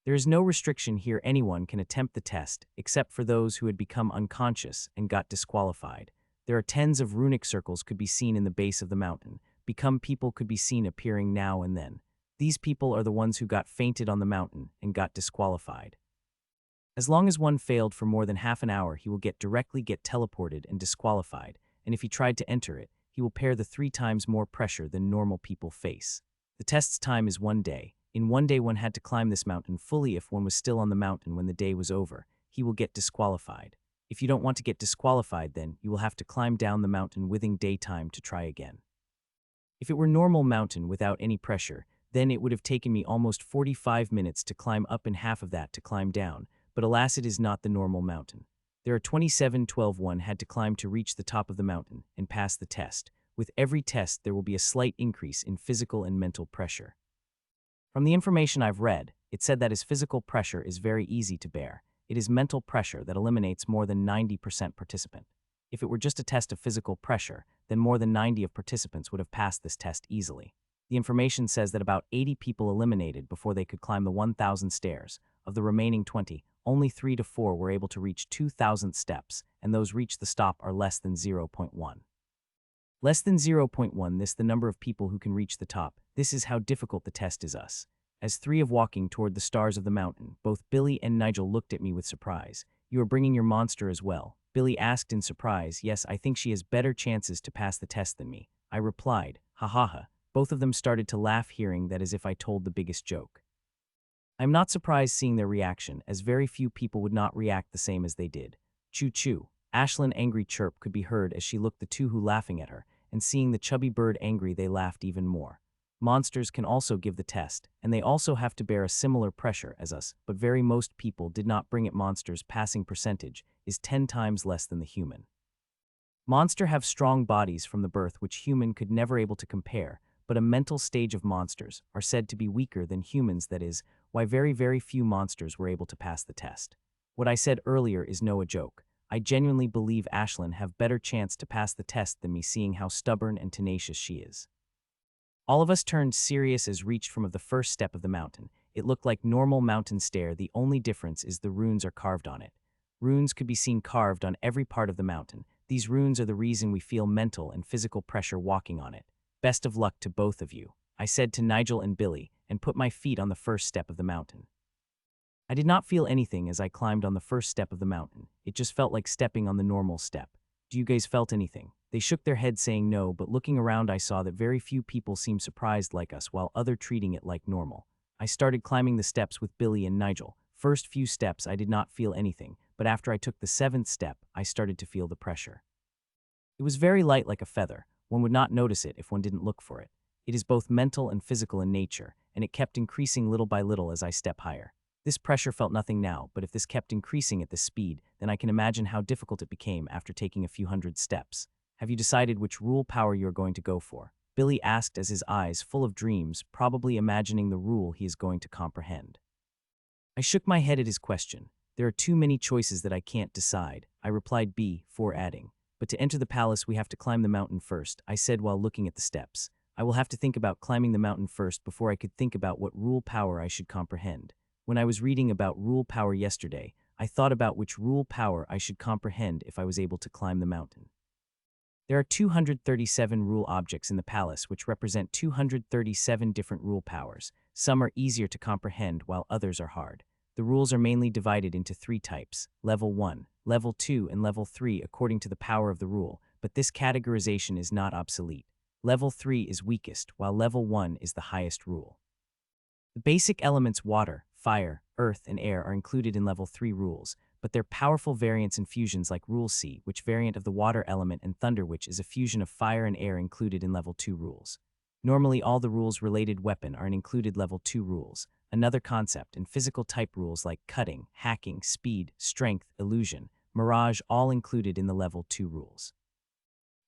Speaker 1: There is no restriction here. Anyone can attempt the test, except for those who had become unconscious and got disqualified. There are tens of runic circles could be seen in the base of the mountain. Become people could be seen appearing now and then. These people are the ones who got fainted on the mountain and got disqualified. As long as one failed for more than half an hour, he will directly get teleported and disqualified, and if he tried to enter it, he will bear the 3 times more pressure than normal people face. The test's time is 1 day. In 1 day one had to climb this mountain fully. If one was still on the mountain when the day was over, he will get disqualified. If you don't want to get disqualified, then you will have to climb down the mountain within daytime to try again. If it were normal mountain without any pressure, then it would have taken me almost 45 minutes to climb up and half of that to climb down, but alas, it is not the normal mountain. There are 27-12 one had to climb to reach the top of the mountain and pass the test. With every test, there will be a slight increase in physical and mental pressure. From the information I've read, it said that as physical pressure is very easy to bear, it is mental pressure that eliminates more than 90% participant. If it were just a test of physical pressure, then more than 90 of participants would have passed this test easily. The information says that about 80 people eliminated before they could climb the 1,000 stairs. Of the remaining 20, only 3 to 4 were able to reach 2,000 steps, and those reached the stop are less than 0.1. Less than 0.1, this the number of people who can reach the top. This is how difficult the test is us. As 3 of walking toward the stars of the mountain, both Billy and Nigel looked at me with surprise. You are bringing your monster as well? Billy asked in surprise. Yes, I think she has better chances to pass the test than me. I replied, ha ha ha. Both of them started to laugh, hearing that as if I told the biggest joke. I am not surprised seeing their reaction, as very few people would not react the same as they did. Choo choo. Ashlyn's angry chirp could be heard as she looked the two who laughing at her, and seeing the chubby bird angry, they laughed even more. Monsters can also give the test, and they also have to bear a similar pressure as us, but very most people did not bring it. Monsters' passing percentage is 10 times less than the human. Monster have strong bodies from the birth which human could never able to compare, but a mental stage of monsters are said to be weaker than humans. That is why very few monsters were able to pass the test. What I said earlier is no a joke. I genuinely believe Ashlyn have better chance to pass the test than me, seeing how stubborn and tenacious she is. All of us turned serious as reached from the first step of the mountain. It looked like normal mountain stair. The only difference is the runes are carved on it. Runes could be seen carved on every part of the mountain. These runes are the reason we feel mental and physical pressure walking on it. Best of luck to both of you, I said to Nigel and Billy, and put my feet on the first step of the mountain. I did not feel anything as I climbed on the first step of the mountain. It just felt like stepping on the normal step. Do you guys felt anything? They shook their heads saying no, but looking around I saw that very few people seemed surprised like us, while other treating it like normal. I started climbing the steps with Billy and Nigel. First few steps I did not feel anything, but after I took the 7th step, I started to feel the pressure. It was very light like a feather. One would not notice it if one didn't look for it. It is both mental and physical in nature, and it kept increasing little by little as I step higher. This pressure felt nothing now, but if this kept increasing at this speed, then I can imagine how difficult it became after taking a few hundred steps. Have you decided which rule power you are going to go for? Billy asked as his eyes full of dreams, probably imagining the rule he is going to comprehend. I shook my head at his question. There are too many choices that I can't decide, I replied before adding. But to enter the palace we have to climb the mountain first, I said while looking at the steps. I will have to think about climbing the mountain first before I could think about what rule power I should comprehend. When I was reading about rule power yesterday, I thought about which rule power I should comprehend if I was able to climb the mountain. There are 237 rule objects in the palace which represent 237 different rule powers. Some are easier to comprehend while others are hard. The rules are mainly divided into 3 types, level 1, level 2, and level 3 according to the power of the rule, but this categorization is not obsolete. Level 3 is weakest, while level 1 is the highest rule. The basic elements water, fire, earth, and air are included in level 3 rules, but their powerful variants and fusions like Rule C, which variant of the water element, and Thunder, which is a fusion of fire and air, included in level 2 rules. Normally all the rules related weapon are in included level 2 rules. Another concept and physical type rules like cutting, hacking, speed, strength, illusion, mirage all included in the level 2 rules.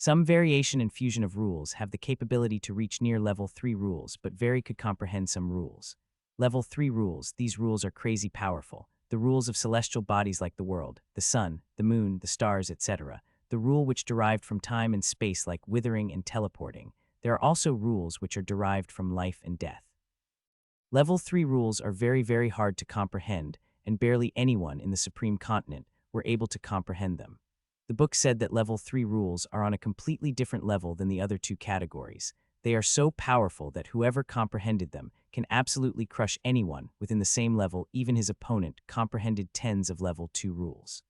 Speaker 1: Some variation and fusion of rules have the capability to reach near level 3 rules, but very could comprehend some rules. Level 3 rules, these rules are crazy powerful. The rules of celestial bodies like the world, the sun, the moon, the stars, etc. The rule which derived from time and space like withering and teleporting. There are also rules which are derived from life and death. Level 3 rules are very hard to comprehend, and barely anyone in the Supreme Continent were able to comprehend them. The book said that level 3 rules are on a completely different level than the other two categories. They are so powerful that whoever comprehended them can absolutely crush anyone within the same level. Even his opponent comprehended tens of level 2 rules.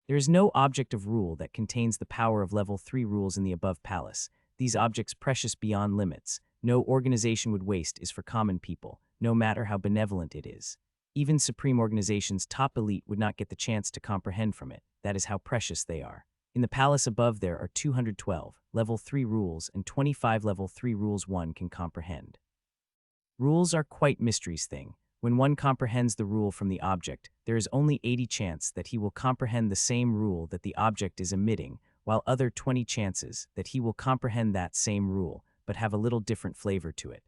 Speaker 1: There is no object of rule that contains the power of level 3 rules in the above palace. These objects precious beyond limits. No organization would waste is for common people, no matter how benevolent it is. Even Supreme Organization's top elite would not get the chance to comprehend from it. That is how precious they are. In the palace above there are 212 level 3 rules and 25 level 3 rules one can comprehend. Rules are quite mysteries thing. When one comprehends the rule from the object, there is only 80 chance that he will comprehend the same rule that the object is emitting, while other 20 chances that he will comprehend that same rule, but have a little different flavor to it.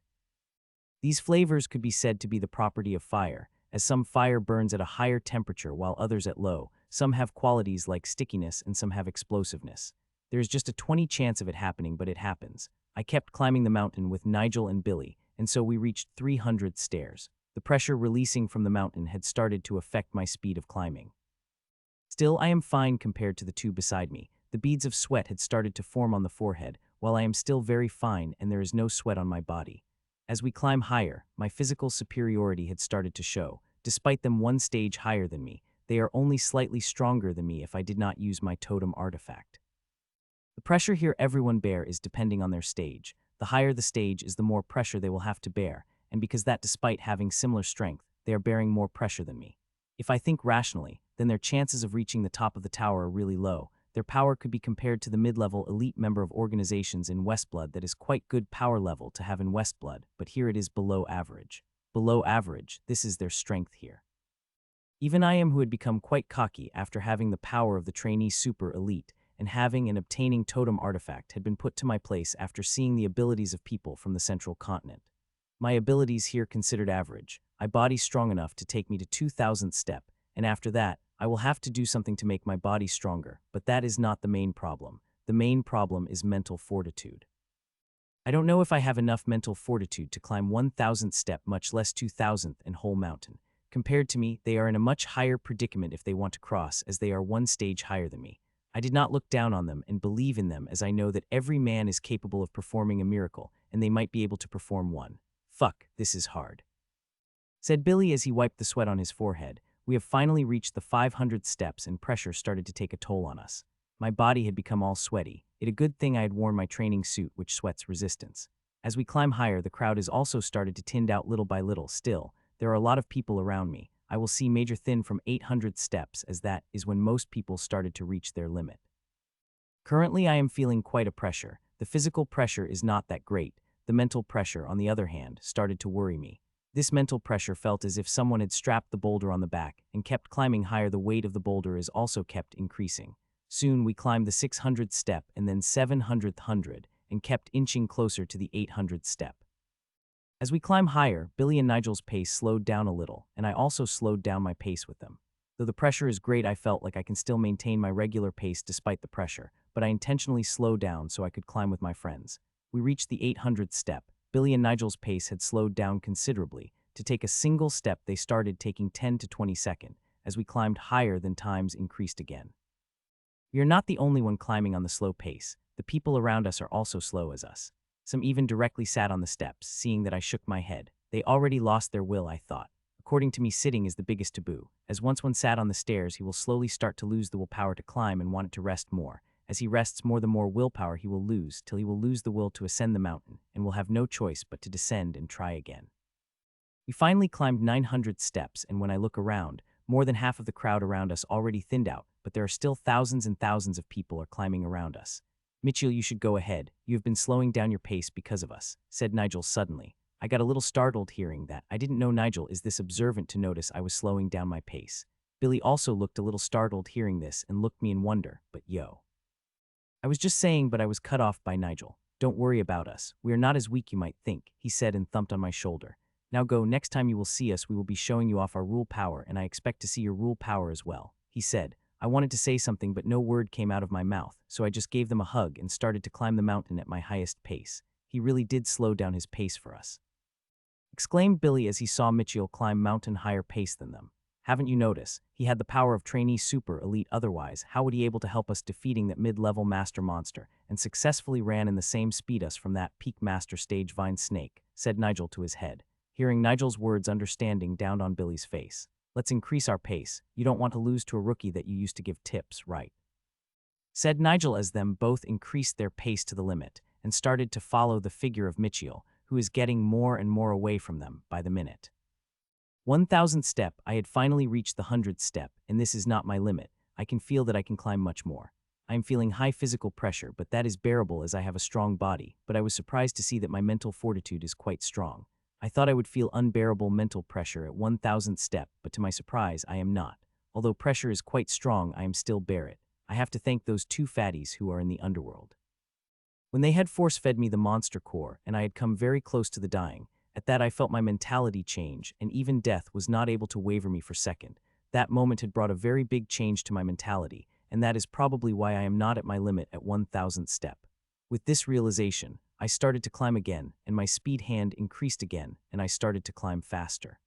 Speaker 1: These flavors could be said to be the property of fire, as some fire burns at a higher temperature while others at low. Some have qualities like stickiness and some have explosiveness. There is just a 20 chance of it happening, but it happens. I kept climbing the mountain with Nigel and Billy, and so we reached 300 stairs. The pressure releasing from the mountain had started to affect my speed of climbing. Still, I am fine compared to the two beside me. The beads of sweat had started to form on the forehead, while I am still very fine and there is no sweat on my body. As we climb higher, my physical superiority had started to show. Despite them one stage higher than me, they are only slightly stronger than me if I did not use my totem artifact. The pressure here everyone bear is depending on their stage. The higher the stage is, the more pressure they will have to bear, and because that despite having similar strength, they are bearing more pressure than me. If I think rationally, then their chances of reaching the top of the tower are really low. Their power could be compared to the mid-level elite member of organizations in Westblood. That is quite good power level to have in Westblood, but here it is below average. Below average, this is their strength here. Even I am, who had become quite cocky after having the power of the trainee super elite and having and obtaining totem artifact, had been put to my place after seeing the abilities of people from the central continent. My abilities here considered average. I body strong enough to take me to 2000th step, and after that, I will have to do something to make my body stronger, but that is not the main problem. The main problem is mental fortitude. I don't know if I have enough mental fortitude to climb 1000th step, much less 2000th and whole mountain. Compared to me, they are in a much higher predicament if they want to cross, as they are one stage higher than me. I did not look down on them and believe in them, as I know that every man is capable of performing a miracle, and they might be able to perform one. Fuck, this is hard, said Billy as he wiped the sweat on his forehead. We have finally reached the 500 steps and pressure started to take a toll on us. My body had become all sweaty. It a good thing I had worn my training suit which sweats resistance. As we climb higher, the crowd has also started to thin out little by little. Still, there are a lot of people around me. I will see major thin from 800 steps, as that is when most people started to reach their limit. Currently I am feeling quite a pressure. The physical pressure is not that great. The mental pressure, on the other hand, started to worry me. This mental pressure felt as if someone had strapped the boulder on the back and kept climbing higher. The weight of the boulder is also kept increasing. Soon we climbed the 600th step and then 700th hundred and kept inching closer to the 800th step. As we climb higher, Billy and Nigel's pace slowed down a little, and I also slowed down my pace with them. Though the pressure is great, I felt like I can still maintain my regular pace despite the pressure, but I intentionally slowed down so I could climb with my friends. We reached the 800th step. Billy and Nigel's pace had slowed down considerably. To take a single step, they started taking 10 to 20 seconds. As we climbed higher, then times increased again. We are not the only one climbing on the slow pace. The people around us are also slow as us. Some even directly sat on the steps, seeing that I shook my head. They already lost their will, I thought. According to me, sitting is the biggest taboo, as once one sat on the stairs, he will slowly start to lose the willpower to climb and want it to rest more. As he rests more, the more willpower he will lose, till he will lose the will to ascend the mountain, and will have no choice but to descend and try again. We finally climbed 900 steps, and when I look around, more than half of the crowd around us already thinned out, but there are still thousands and thousands of people are climbing around us. Mitchiel, you should go ahead. You have been slowing down your pace because of us, said Nigel suddenly. I got a little startled hearing that. I didn't know Nigel is this observant to notice I was slowing down my pace. Billy also looked a little startled hearing this and looked me in wonder, but yo. I was just saying, but I was cut off by Nigel. Don't worry about us. We are not as weak you might think, he said and thumped on my shoulder. Now go, next time you will see us we will be showing you off our rule power and I expect to see your rule power as well, he said. I wanted to say something but no word came out of my mouth, so I just gave them a hug and started to climb the mountain at my highest pace. He really did slow down his pace for us. Exclaimed Billy as he saw Mitchiel climb mountain higher pace than them. Haven't you noticed? He had the power of trainee super elite otherwise. How would he able to help us defeating that mid-level master monster and successfully ran in the same speed us from that peak master stage vine snake, said Nigel to his head. Hearing Nigel's words, understanding dawned on Billy's face. Let's increase our pace. You don't want to lose to a rookie that you used to give tips, right? Said Nigel as them both increased their pace to the limit and started to follow the figure of Mitchiel, who is getting more and more away from them by the minute. 1,000th step, I had finally reached the 100th step, and this is not my limit. I can feel that I can climb much more. I am feeling high physical pressure, but that is bearable as I have a strong body, but I was surprised to see that my mental fortitude is quite strong. I thought I would feel unbearable mental pressure at 1,000th step, but to my surprise, I am not. Although pressure is quite strong, I am still bear it. I have to thank those two fatties who are in the underworld. When they had force-fed me the monster core, and I had come very close to the dying, at that I felt my mentality change, and even death was not able to waver me for a second. That moment had brought a very big change to my mentality, and that is probably why I am not at my limit at 1,000th step. With this realization, I started to climb again, and my speed hand increased again, and I started to climb faster.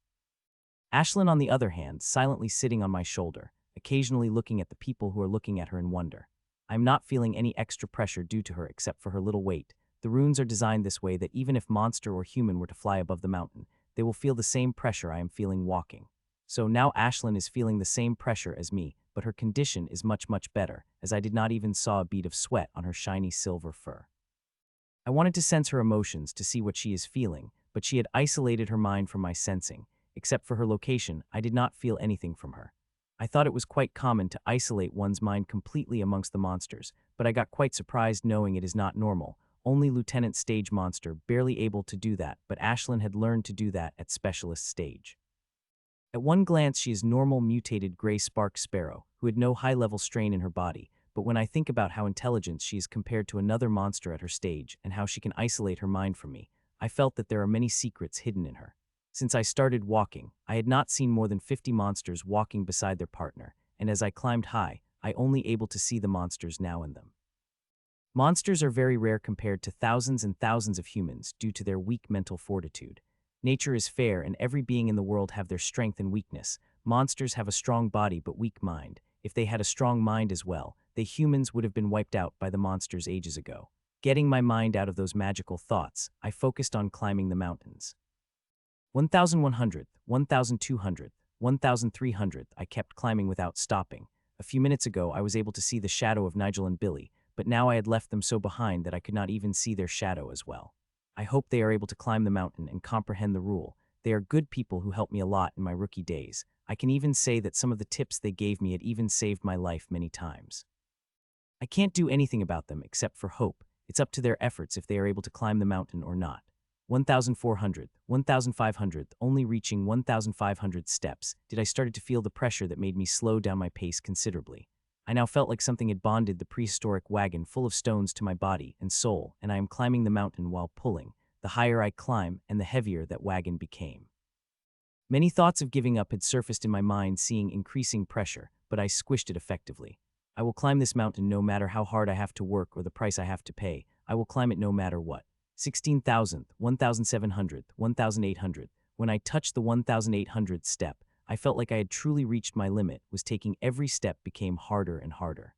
Speaker 1: Ashlyn, on the other hand, silently sitting on my shoulder, occasionally looking at the people who are looking at her in wonder. I am not feeling any extra pressure due to her except for her little weight. The runes are designed this way that even if monster or human were to fly above the mountain, they will feel the same pressure I am feeling walking. So now Ashlyn is feeling the same pressure as me, but her condition is much better, as I did not even saw a bead of sweat on her shiny silver fur. I wanted to sense her emotions to see what she is feeling, but she had isolated her mind from my sensing. Except for her location, I did not feel anything from her. I thought it was quite common to isolate one's mind completely amongst the monsters, but I got quite surprised knowing it is not normal. Only Lieutenant Stage Monster barely able to do that, but Ashlyn had learned to do that at Specialist Stage. At one glance she is normal mutated gray spark sparrow, who had no high-level strain in her body, but when I think about how intelligent she is compared to another monster at her stage and how she can isolate her mind from me, I felt that there are many secrets hidden in her. Since I started walking, I had not seen more than 50 monsters walking beside their partner, and as I climbed high, I only able to see the monsters now in them. Monsters are very rare compared to thousands and thousands of humans due to their weak mental fortitude. Nature is fair and every being in the world have their strength and weakness. Monsters have a strong body but weak mind. If they had a strong mind as well, the humans would have been wiped out by the monsters ages ago. Getting my mind out of those magical thoughts, I focused on climbing the mountains. 1,100th, 1,200th, 1,300th, I kept climbing without stopping. A few minutes ago, I was able to see the shadow of Nigel and Billy, but now I had left them so behind that I could not even see their shadow as well. I hope they are able to climb the mountain and comprehend the rule. They are good people who helped me a lot in my rookie days. I can even say that some of the tips they gave me had even saved my life many times. I can't do anything about them except for hope. It's up to their efforts if they are able to climb the mountain or not. 1,400th, 1,500th, only reaching 1,500 steps, did I started to feel the pressure that made me slow down my pace considerably. I now felt like something had bonded the prehistoric wagon full of stones to my body and soul, and I am climbing the mountain while pulling. The higher I climb, and the heavier that wagon became. Many thoughts of giving up had surfaced in my mind seeing increasing pressure, but I squished it effectively. I will climb this mountain no matter how hard I have to work or the price I have to pay. I will climb it no matter what. 16,000th, 1,700th, 1,800th. When I touched the 1,800th step, I felt like I had truly reached my limit, was taking every step became harder and harder.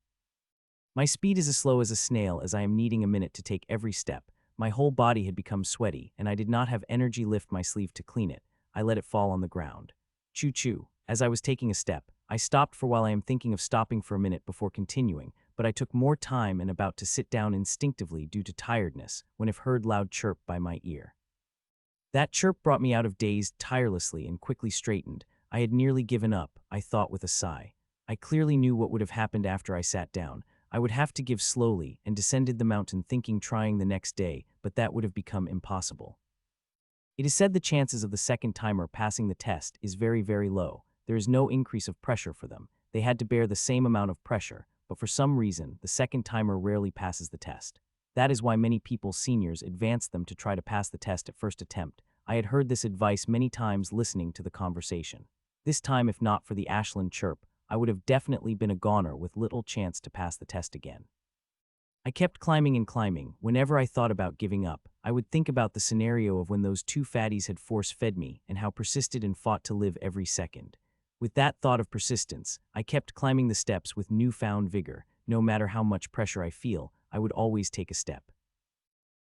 Speaker 1: My speed is as slow as a snail as I am needing a minute to take every step. My whole body had become sweaty, and I did not have energy lift my sleeve to clean it. I let it fall on the ground. Choo-choo. As I was taking a step, I stopped for while I am thinking of stopping for a minute before continuing, but I took more time and about to sit down instinctively due to tiredness when I've heard loud chirp by my ear. That chirp brought me out of dazed tirelessly and quickly straightened. I had nearly given up, I thought with a sigh. I clearly knew what would have happened after I sat down. I would have to give slowly and descended the mountain thinking trying the next day, but that would have become impossible. It is said the chances of the second timer passing the test is very low. There is no increase of pressure for them. They had to bear the same amount of pressure. but for some reason, the second timer rarely passes the test. That is why many people, seniors, advance them to try to pass the test at first attempt. I had heard this advice many times listening to the conversation. This time, if not for the Ashland chirp, I would have definitely been a goner with little chance to pass the test again. I kept climbing and climbing. Whenever I thought about giving up, I would think about the scenario of when those two fatties had force-fed me and how persisted and fought to live every second. With that thought of persistence, I kept climbing the steps with newfound vigor. No matter how much pressure I feel, I would always take a step.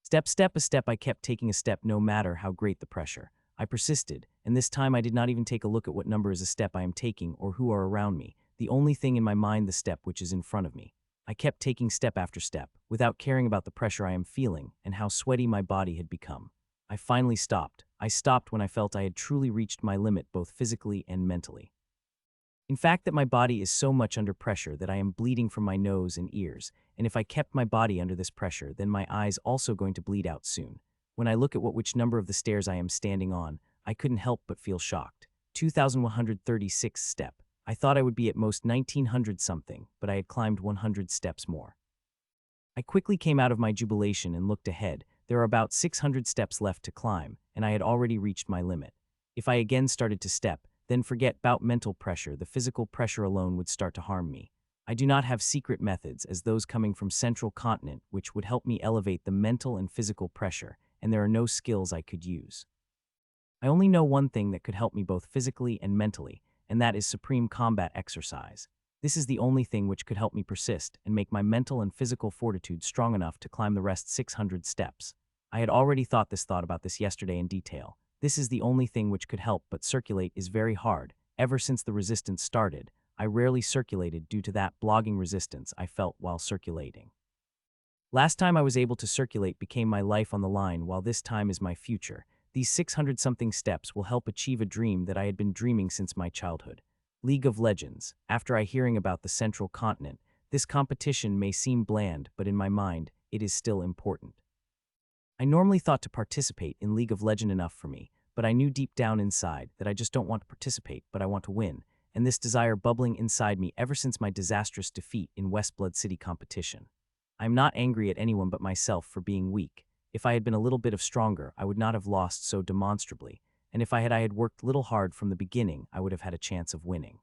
Speaker 1: Step, a step, I kept taking a step no matter how great the pressure. I persisted, and this time I did not even take a look at what number is a step I am taking or who are around me. The only thing in my mind, the step which is in front of me. I kept taking step after step, without caring about the pressure I am feeling and how sweaty my body had become. I finally stopped. I stopped when I felt I had truly reached my limit both physically and mentally. In fact, that my body is so much under pressure that I am bleeding from my nose and ears, and if I kept my body under this pressure, then my eyes also going to bleed out soon. When I look at which number of the stairs I am standing on, I couldn't help but feel shocked. 2,136 step. I thought I would be at most 1,900 something, but I had climbed 100 steps more. I quickly came out of my jubilation and looked ahead. There are about 600 steps left to climb, and I had already reached my limit. If I again started to step, then forget about mental pressure, the physical pressure alone would start to harm me. I do not have secret methods as those coming from Central Continent which would help me elevate the mental and physical pressure, and there are no skills I could use. I only know one thing that could help me both physically and mentally, and that is supreme combat exercise. This is the only thing which could help me persist and make my mental and physical fortitude strong enough to climb the rest 600 steps. I had already thought about this yesterday in detail. This is the only thing which could help, but circulate is very hard. Ever since the resistance started, I rarely circulated due to that blogging resistance I felt while circulating. Last time I was able to circulate became my life on the line, while this time is my future. These 600-something steps will help achieve a dream that I had been dreaming since my childhood. League of Legends. After hearing about the Central Continent, this competition may seem bland, but in my mind, it is still important. I normally thought to participate in League of Legends enough for me, but I knew deep down inside that I just don't want to participate, but I want to win, and this desire bubbling inside me ever since my disastrous defeat in Westblood City competition. I am not angry at anyone but myself for being weak. If I had been a little bit stronger, I would not have lost so demonstrably, and if I had worked little hard from the beginning, I would have had a chance of winning.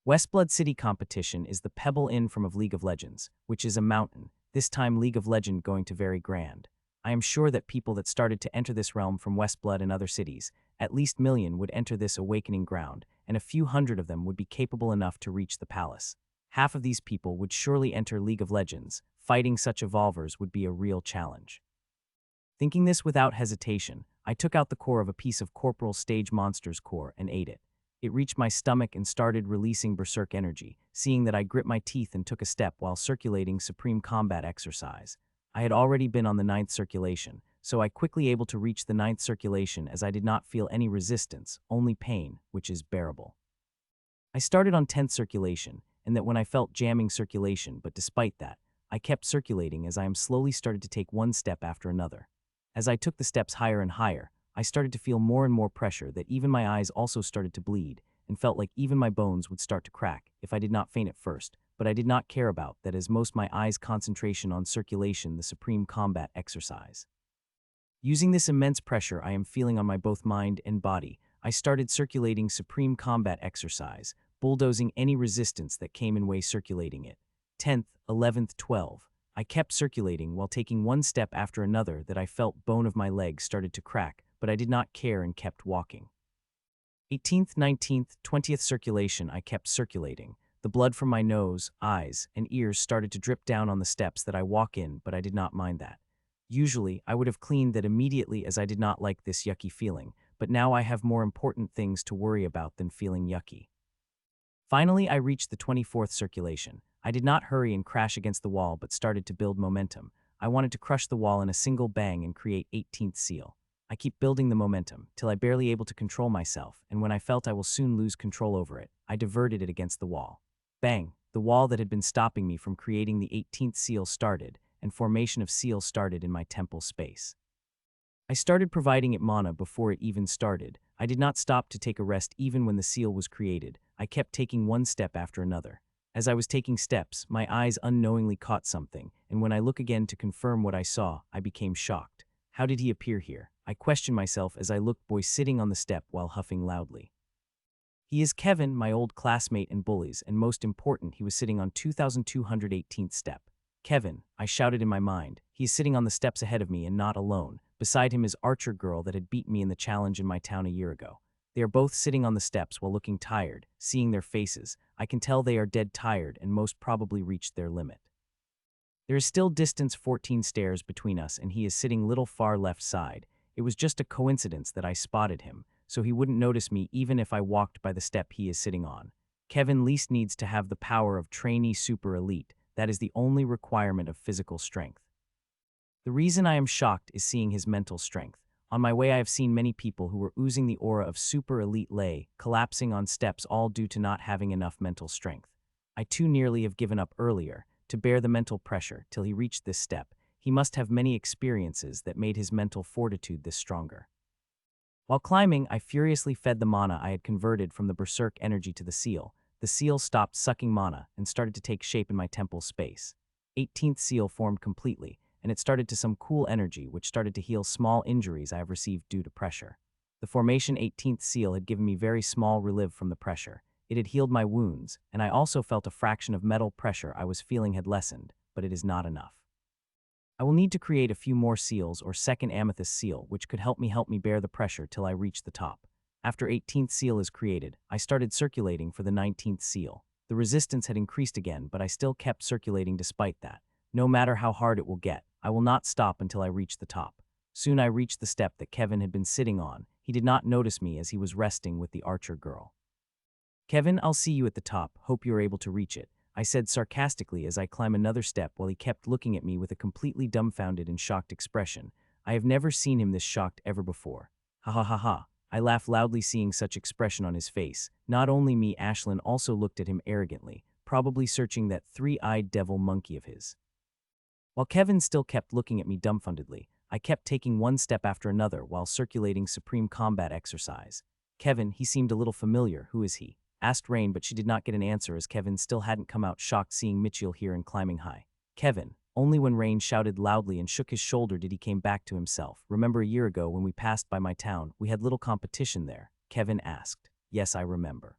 Speaker 1: Westblood City competition is the Pebble Inn from of League of Legends, which is a mountain, this time League of Legends going to very grand. I am sure that people that started to enter this realm from Westblood and other cities, at least million would enter this awakening ground, and a few hundred of them would be capable enough to reach the palace. Half of these people would surely enter League of Legends. Fighting such evolvers would be a real challenge. Thinking this without hesitation, I took out the core of a piece of Corporal stage monster's core and ate it. It reached my stomach and started releasing berserk energy, seeing that I gripped my teeth and took a step while circulating supreme combat exercise. I had already been on the 9th circulation, so I quickly able to reach the 9th circulation as I did not feel any resistance, only pain, which is bearable. I started on 10th circulation, and that when I felt jamming circulation, but despite that, I kept circulating as I am slowly started to take one step after another. As I took the steps higher and higher, I started to feel more and more pressure that even my eyes also started to bleed, and felt like even my bones would start to crack if I did not faint at first, but I did not care about that as most my eyes concentration on circulation, the supreme combat exercise. Using this immense pressure I am feeling on my both mind and body, I started circulating supreme combat exercise, bulldozing any resistance that came in way circulating it. 10th, 11th, 12th. I kept circulating while taking one step after another that I felt bone of my leg started to crack, but I did not care and kept walking. 18th, 19th, 20th circulation I kept circulating. The blood from my nose, eyes, and ears started to drip down on the steps that I walk in, but I did not mind that. Usually, I would have cleaned that immediately as I did not like this yucky feeling, but now I have more important things to worry about than feeling yucky. Finally, I reached the 24th circulation. I did not hurry and crash against the wall but started to build momentum. I wanted to crush the wall in a single bang and create 18th seal. I keep building the momentum, till I barely able to control myself, and when I felt I will soon lose control over it, I diverted it against the wall. Bang! The wall that had been stopping me from creating the 18th seal started, and formation of seal started in my temple space. I started providing it mana before it even started. I did not stop to take a rest even when the seal was created. I kept taking one step after another. As I was taking steps, my eyes unknowingly caught something, and when I look again to confirm what I saw, I became shocked. How did he appear here? I questioned myself as I looked boy sitting on the step while huffing loudly. He is Kevin, my old classmate and bullies, and most important, he was sitting on 2218th step. Kevin, I shouted in my mind. He is sitting on the steps ahead of me and not alone. Beside him is Archer girl that had beat me in the challenge in my town a year ago. They are both sitting on the steps while looking tired. Seeing their faces, I can tell they are dead tired and most probably reached their limit. There is still distance 14 stairs between us and he is sitting little far left side. It was just a coincidence that I spotted him, so he wouldn't notice me even if I walked by the step he is sitting on. Kevin least needs to have the power of trainee super elite. That is the only requirement of physical strength. The reason I am shocked is seeing his mental strength. On my way I have seen many people who were oozing the aura of super elite lay, collapsing on steps all due to not having enough mental strength. I too nearly have given up earlier, to bear the mental pressure till he reached this step. He must have many experiences that made his mental fortitude this stronger. While climbing, I furiously fed the mana I had converted from the berserk energy to the seal. The seal stopped sucking mana and started to take shape in my temple space. 18th seal formed completely, and it started to some cool energy which started to heal small injuries I have received due to pressure. The formation 18th seal had given me very small relief from the pressure. It had healed my wounds, and I also felt a fraction of metal pressure I was feeling had lessened, but it is not enough. I will need to create a few more seals or second amethyst seal which could help me bear the pressure till I reach the top. After 18th seal is created, I started circulating for the 19th seal. The resistance had increased again, but I still kept circulating despite that. No matter how hard it will get, I will not stop until I reach the top. Soon I reached the step that Kevin had been sitting on. He did not notice me as he was resting with the Archer girl. Kevin, I'll see you at the top. Hope you are able to reach it, I said sarcastically as I climbed another step while he kept looking at me with a completely dumbfounded and shocked expression. I have never seen him this shocked ever before. Ha ha ha ha. I laughed loudly seeing such expression on his face. Not only me, Ashlyn also looked at him arrogantly, probably searching that three-eyed devil monkey of his. While Kevin still kept looking at me dumbfoundedly, I kept taking one step after another while circulating supreme combat exercise. Kevin, he seemed a little familiar. Who is he? Asked Rain, but she did not get an answer as Kevin still hadn't come out shocked seeing Mitchiel here and climbing high. Kevin. Only when Rain shouted loudly and shook his shoulder did he came back to himself. Remember a year ago when we passed by my town, we had little competition there? Kevin asked. Yes, I remember.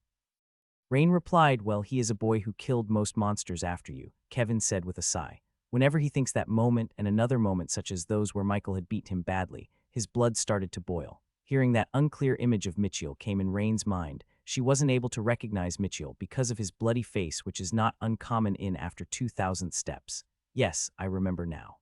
Speaker 1: Rain replied, well, he is a boy who killed most monsters after you, Kevin said with a sigh. Whenever he thinks that moment and another moment such as those where Michael had beat him badly, his blood started to boil. Hearing that unclear image of Mitchiel came in Rain's mind. She wasn't able to recognize Mitchiel because of his bloody face, which is not uncommon in after 2,000 steps. Yes, I remember now.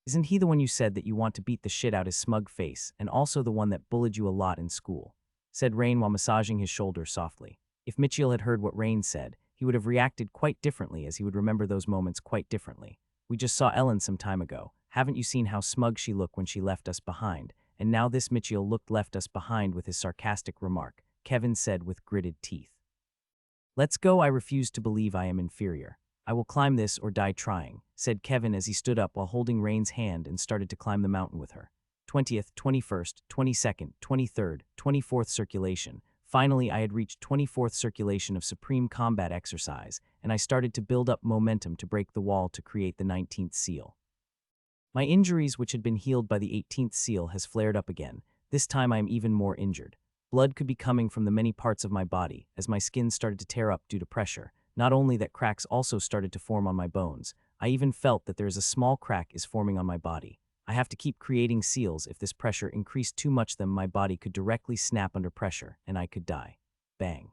Speaker 1: Isn't he the one you said that you want to beat the shit out his smug face, and also the one that bullied you a lot in school? Said Rain while massaging his shoulder softly. If Mitchiel had heard what Rain said, he would have reacted quite differently as he would remember those moments quite differently. We just saw Ellen some time ago. Haven't you seen how smug she looked when she left us behind? And now this Mitchiel left us behind with his sarcastic remark, Kevin said with gritted teeth. Let's go, I refuse to believe I am inferior. I will climb this or die trying, said Kevin as he stood up while holding Rain's hand and started to climb the mountain with her. 20th, 21st, 22nd, 23rd, 24th circulation. Finally, I had reached 24th circulation of supreme combat exercise, and I started to build up momentum to break the wall to create the 19th seal. My injuries, which had been healed by the 18th seal, has flared up again. This time I am even more injured. Blood could be coming from the many parts of my body, as my skin started to tear up due to pressure. Not only that, cracks also started to form on my bones. I even felt that there is a small crack is forming on my body. I have to keep creating seals. If this pressure increased too much, then my body could directly snap under pressure, and I could die. Bang.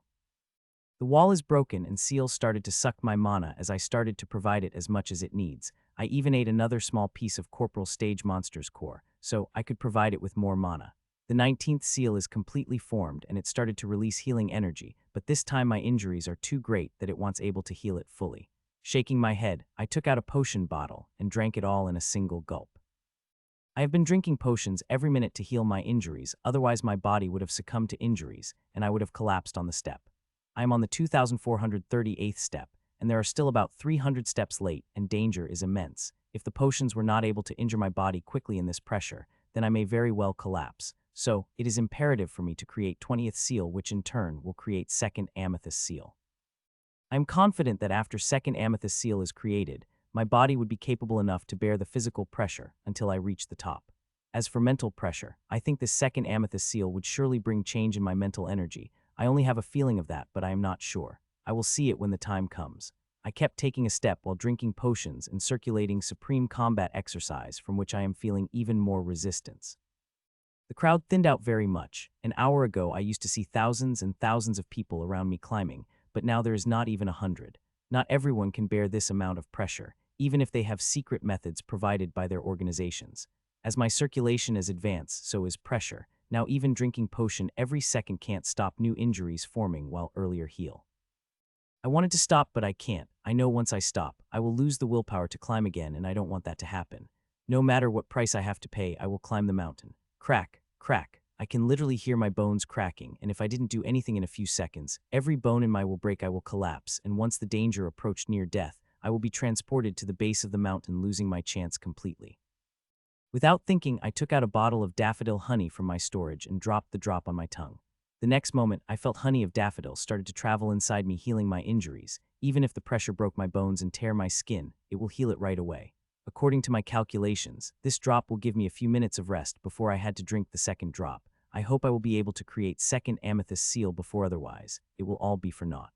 Speaker 1: The wall is broken and seals started to suck my mana as I started to provide it as much as it needs. I even ate another small piece of Corporal stage monster's core, so I could provide it with more mana. The 19th seal is completely formed and it started to release healing energy, but this time my injuries are too great that it wants able to heal it fully. Shaking my head, I took out a potion bottle and drank it all in a single gulp. I have been drinking potions every minute to heal my injuries, otherwise my body would have succumbed to injuries and I would have collapsed on the step. I am on the 2438th step, and there are still about 300 steps late, and danger is immense. If the potions were not able to injure my body quickly in this pressure, then I may very well collapse. So, it is imperative for me to create 20th seal, which in turn will create second amethyst seal. I am confident that after second amethyst seal is created, my body would be capable enough to bear the physical pressure until I reach the top. As for mental pressure, I think this second amethyst seal would surely bring change in my mental energy. I only have a feeling of that, but I am not sure. I will see it when the time comes. I kept taking a step while drinking potions and circulating supreme combat exercise from which I am feeling even more resistance. The crowd thinned out very much. An hour ago I used to see thousands and thousands of people around me climbing, but now there is not even 100. Not everyone can bear this amount of pressure, even if they have secret methods provided by their organizations. As my circulation has advanced, so is pressure. Now even drinking potion every second can't stop new injuries forming while earlier heal. I wanted to stop, but I can't. I know once I stop, I will lose the willpower to climb again, and I don't want that to happen. No matter what price I have to pay, I will climb the mountain. Crack, crack. I can literally hear my bones cracking, and if I didn't do anything in a few seconds, every bone in my will break, I will collapse, and once the danger approached near death, I will be transported to the base of the mountain, losing my chance completely. Without thinking, I took out a bottle of daffodil honey from my storage and dropped the drop on my tongue. The next moment, I felt honey of daffodil started to travel inside me, healing my injuries. Even if the pressure broke my bones and tear my skin, it will heal it right away. According to my calculations, this drop will give me a few minutes of rest before I had to drink the second drop. I hope I will be able to create second amethyst seal before otherwise. It will all be for naught.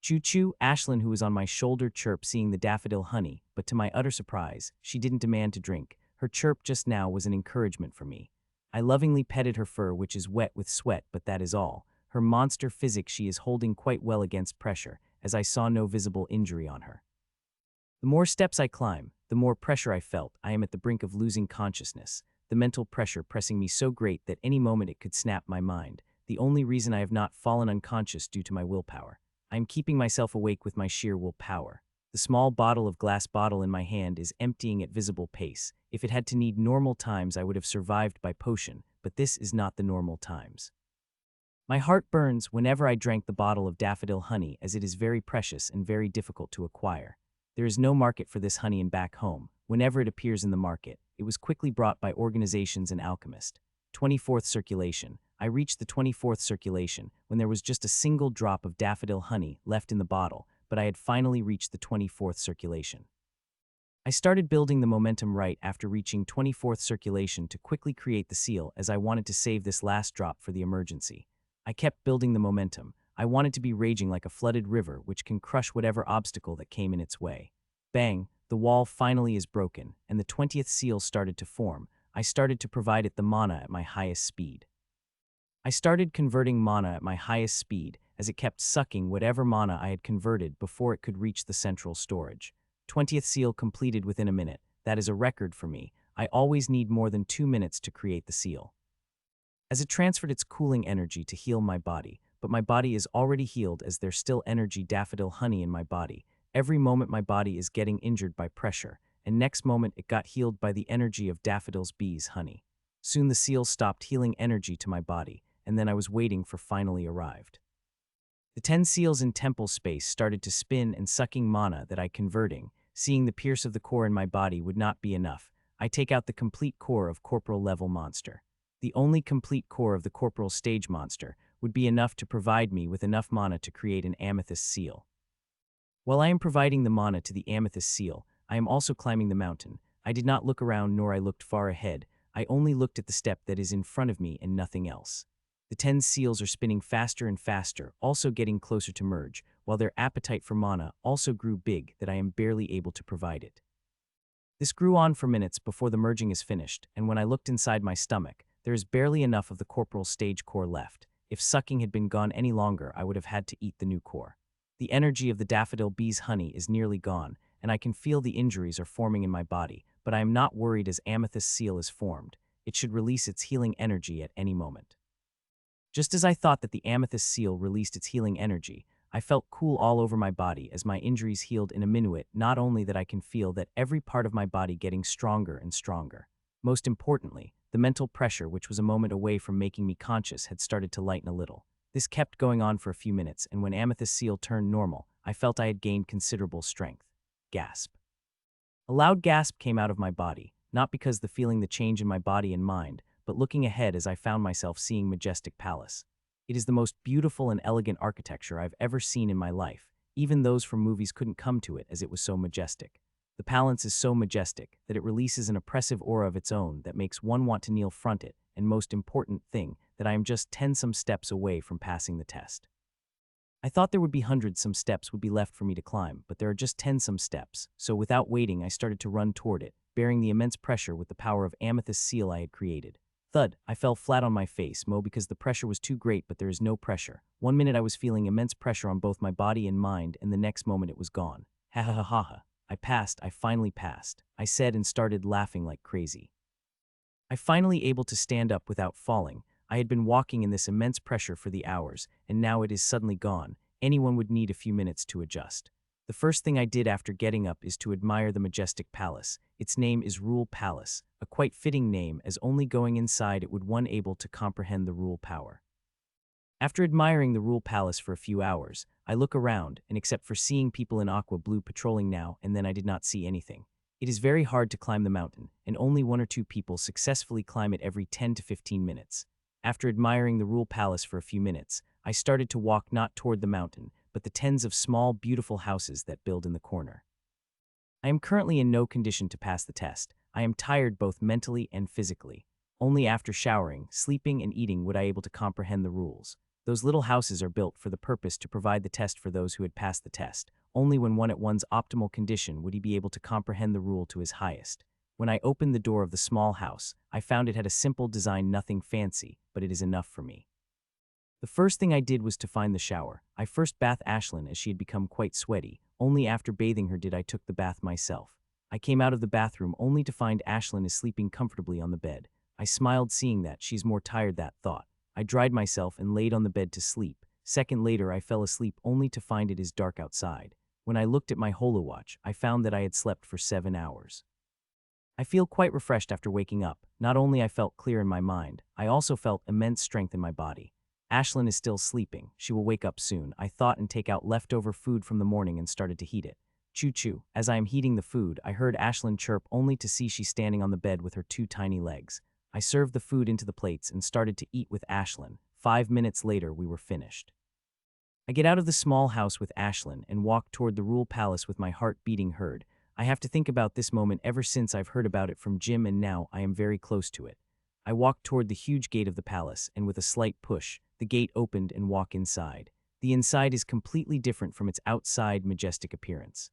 Speaker 1: Choo-choo, Ashlyn, who was on my shoulder, chirped seeing the daffodil honey, but to my utter surprise, she didn't demand to drink. Her chirp just now was an encouragement for me. I lovingly petted her fur, which is wet with sweat, but that is all. Her monster physique she is holding quite well against pressure, as I saw no visible injury on her. The more steps I climb, the more pressure I felt. I am at the brink of losing consciousness, the mental pressure pressing me so great that any moment it could snap my mind. The only reason I have not fallen unconscious due to my willpower. I am keeping myself awake with my sheer willpower. The small glass bottle in my hand is emptying at visible pace. If it had to need normal times, I would have survived by potion, but this is not the normal times. My heart burns whenever I drank the bottle of daffodil honey, as it is very precious and very difficult to acquire. There is no market for this honey in back home. Whenever it appears in the market, it was quickly brought by organizations and alchemists. 24th circulation. I reached the 24th circulation when there was just a single drop of daffodil honey left in the bottle, but I had finally reached the 24th circulation. I started building the momentum right after reaching 24th circulation to quickly create the seal, as I wanted to save this last drop for the emergency. I kept building the momentum. I wanted to be raging like a flooded river which can crush whatever obstacle that came in its way. Bang, the wall finally is broken, and the 20th seal started to form. I started to provide it the mana at my highest speed. I started converting mana at my highest speed, as it kept sucking whatever mana I had converted before it could reach the central storage. 20th seal completed within a minute. That is a record for me. I always need more than 2 minutes to create the seal. As it transferred its cooling energy to heal my body, but my body is already healed as there's still energy daffodil honey in my body. Every moment my body is getting injured by pressure, and next moment it got healed by the energy of daffodil's bees honey. Soon the seal stopped healing energy to my body, and then I was waiting for finally arrived. The 10 seals in temple space started to spin and sucking mana that I converting. Seeing the pierce of the core in my body would not be enough. I take out the complete core of Corporal level monster. The only complete core of the Corporal stage monster would be enough to provide me with enough mana to create an amethyst seal. While I am providing the mana to the amethyst seal, I am also climbing the mountain. I did not look around nor I looked far ahead. I only looked at the step that is in front of me and nothing else. The 10 seals are spinning faster and faster, also getting closer to merge, while their appetite for mana also grew big that I am barely able to provide it. This grew on for minutes before the merging is finished, and when I looked inside my stomach, there is barely enough of the Corporal stage core left. If sucking had been gone any longer, I would have had to eat the new core. The energy of the daffodil bee's honey is nearly gone, and I can feel the injuries are forming in my body, but I am not worried as amethyst seal is formed. It should release its healing energy at any moment. Just as I thought that the amethyst seal released its healing energy, I felt cool all over my body as my injuries healed in a minute. Not only that, I can feel that every part of my body getting stronger and stronger. Most importantly, the mental pressure, which was a moment away from making me conscious, had started to lighten a little. This kept going on for a few minutes, and when amethyst seal turned normal, I felt I had gained considerable strength. Gasp. A loud gasp came out of my body, not because the feeling the change in my body and mind, but looking ahead as I found myself seeing majestic palace. It is the most beautiful and elegant architecture I've ever seen in my life. Even those from movies couldn't come to it as it was so majestic. The palace is so majestic that it releases an oppressive aura of its own that makes one want to kneel front it, and most important thing, that I am just 10 some steps away from passing the test. I thought there would be hundreds some steps would be left for me to climb, but there are just 10 some steps, so without waiting I started to run toward it, bearing the immense pressure with the power of amethyst seal I had created. Thud, I fell flat on my face, because the pressure was too great, but there is no pressure. 1 minute I was feeling immense pressure on both my body and mind, and the next moment it was gone. Ha ha ha ha ha. I finally passed, I said and started laughing like crazy. I finally able to stand up without falling. I had been walking in this immense pressure for the hours, and now it is suddenly gone. Anyone would need a few minutes to adjust. The first thing I did after getting up is to admire the majestic palace. Its name is Rule Palace, a quite fitting name as only going inside it would one able to comprehend the rule power. After admiring the Rule Palace for a few hours, I look around, and except for seeing people in aqua blue patrolling now and then I did not see anything. It is very hard to climb the mountain, and only 1 or 2 people successfully climb it every 10 to 15 minutes. After admiring the Rule Palace for a few minutes, I started to walk not toward the mountain, but the tens of small, beautiful houses that build in the corner. I am currently in no condition to pass the test. I am tired both mentally and physically. Only after showering, sleeping, and eating would I able to comprehend the rules. Those little houses are built for the purpose to provide the test for those who had passed the test. Only when one at one's optimal condition would he be able to comprehend the rule to his highest. When I opened the door of the small house, I found it had a simple design, nothing fancy, but it is enough for me. The first thing I did was to find the shower. I first bathed Ashlyn as she had become quite sweaty. Only after bathing her did I took the bath myself. I came out of the bathroom only to find Ashlyn is sleeping comfortably on the bed. I smiled seeing that she's more tired that thought. I dried myself and laid on the bed to sleep. Second later I fell asleep only to find it is dark outside. When I looked at my holowatch, I found that I had slept for 7 hours. I feel quite refreshed after waking up. Not only I felt clear in my mind, I also felt immense strength in my body. Ashlyn is still sleeping. She will wake up soon, I thought, and take out leftover food from the morning and started to heat it. Choo-choo. As I am heating the food, I heard Ashlyn chirp only to see she standing on the bed with her 2 tiny legs. I served the food into the plates and started to eat with Ashlyn. 5 minutes later, we were finished. I get out of the small house with Ashlyn and walk toward the Rule Palace with my heart beating hard. I have to think about this moment ever since I've heard about it from Jim, and now I am very close to it. I walk toward the huge gate of the palace, and with a slight push, the gate opened and walk inside. The inside is completely different from its outside majestic appearance.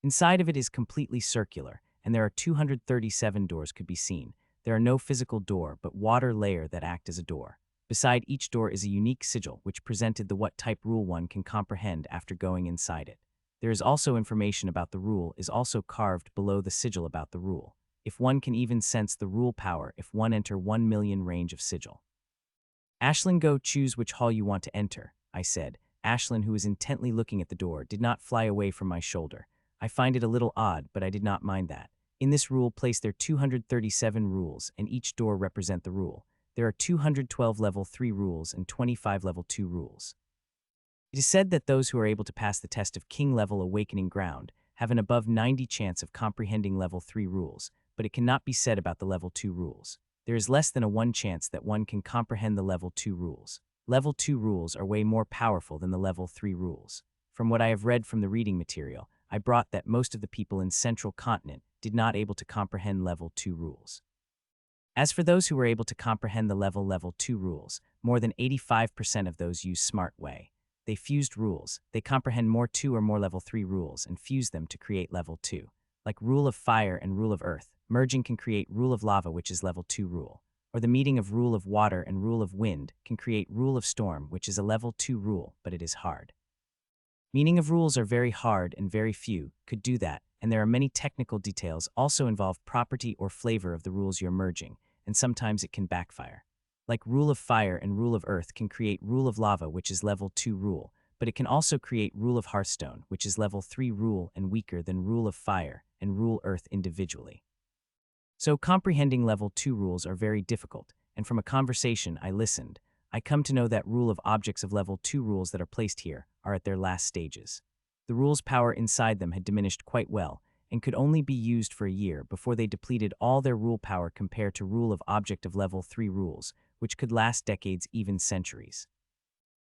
Speaker 1: Inside of it is completely circular, and there are 237 doors could be seen. There are no physical door, but water layer that act as a door. Beside each door is a unique sigil which presented the what type rule one can comprehend after going inside it. There is also information about the rule is also carved below the sigil about the rule. If one can even sense the rule power if one enter 1 million range of sigil. Ashlyn, go choose which hall you want to enter, I said. Ashlyn, who was intently looking at the door, did not fly away from my shoulder. I find it a little odd, but I did not mind that. In this rule place there 237 rules, and each door represent the rule. There are 212 level 3 rules and 25 level 2 rules. It is said that those who are able to pass the test of King level Awakening Ground have an above 90 chance of comprehending level 3 rules, but it cannot be said about the level 2 rules. There is less than a 1 chance that one can comprehend the level 2 rules. Level 2 rules are way more powerful than the level 3 rules. From what I have read from the reading material, I brought that most of the people in Central Continent did not able to comprehend level 2 rules. As for those who were able to comprehend the level 2 rules, more than 85% of those use smart way. They fused rules. They comprehend more 2 or more level 3 rules and fuse them to create level 2. Like rule of fire and rule of earth, merging can create rule of lava, which is level 2 rule. Or the meeting of rule of water and rule of wind can create rule of storm, which is a level 2 rule, but it is hard. Meaning of rules are very hard and very few could do that, and there are many technical details also involve property or flavor of the rules you're merging, and sometimes it can backfire. Like rule of fire and rule of earth can create rule of lava, which is level 2 rule, but it can also create rule of hearthstone, which is level 3 rule and weaker than rule of fire and rule earth individually. So comprehending level 2 rules are very difficult, and from a conversation I listened, I come to know that rule of objects of level 2 rules that are placed here are at their last stages. The rules power inside them had diminished quite well, and could only be used for a year before they depleted all their rule power compared to rule of object of level 3 rules, which could last decades, even centuries.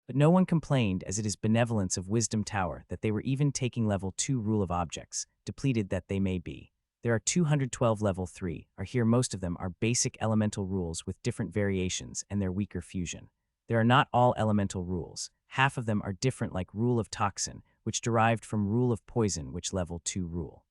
Speaker 1: But no one complained, as it is benevolence of Wisdom Tower that they were even taking level 2 rule of objects, depleted that they may be. There are 212 level 3, are here most of them are basic elemental rules with different variations and their weaker fusion. There are not all elemental rules, half of them are different like rule of toxin, which derived from rule of poison which level 2 rule.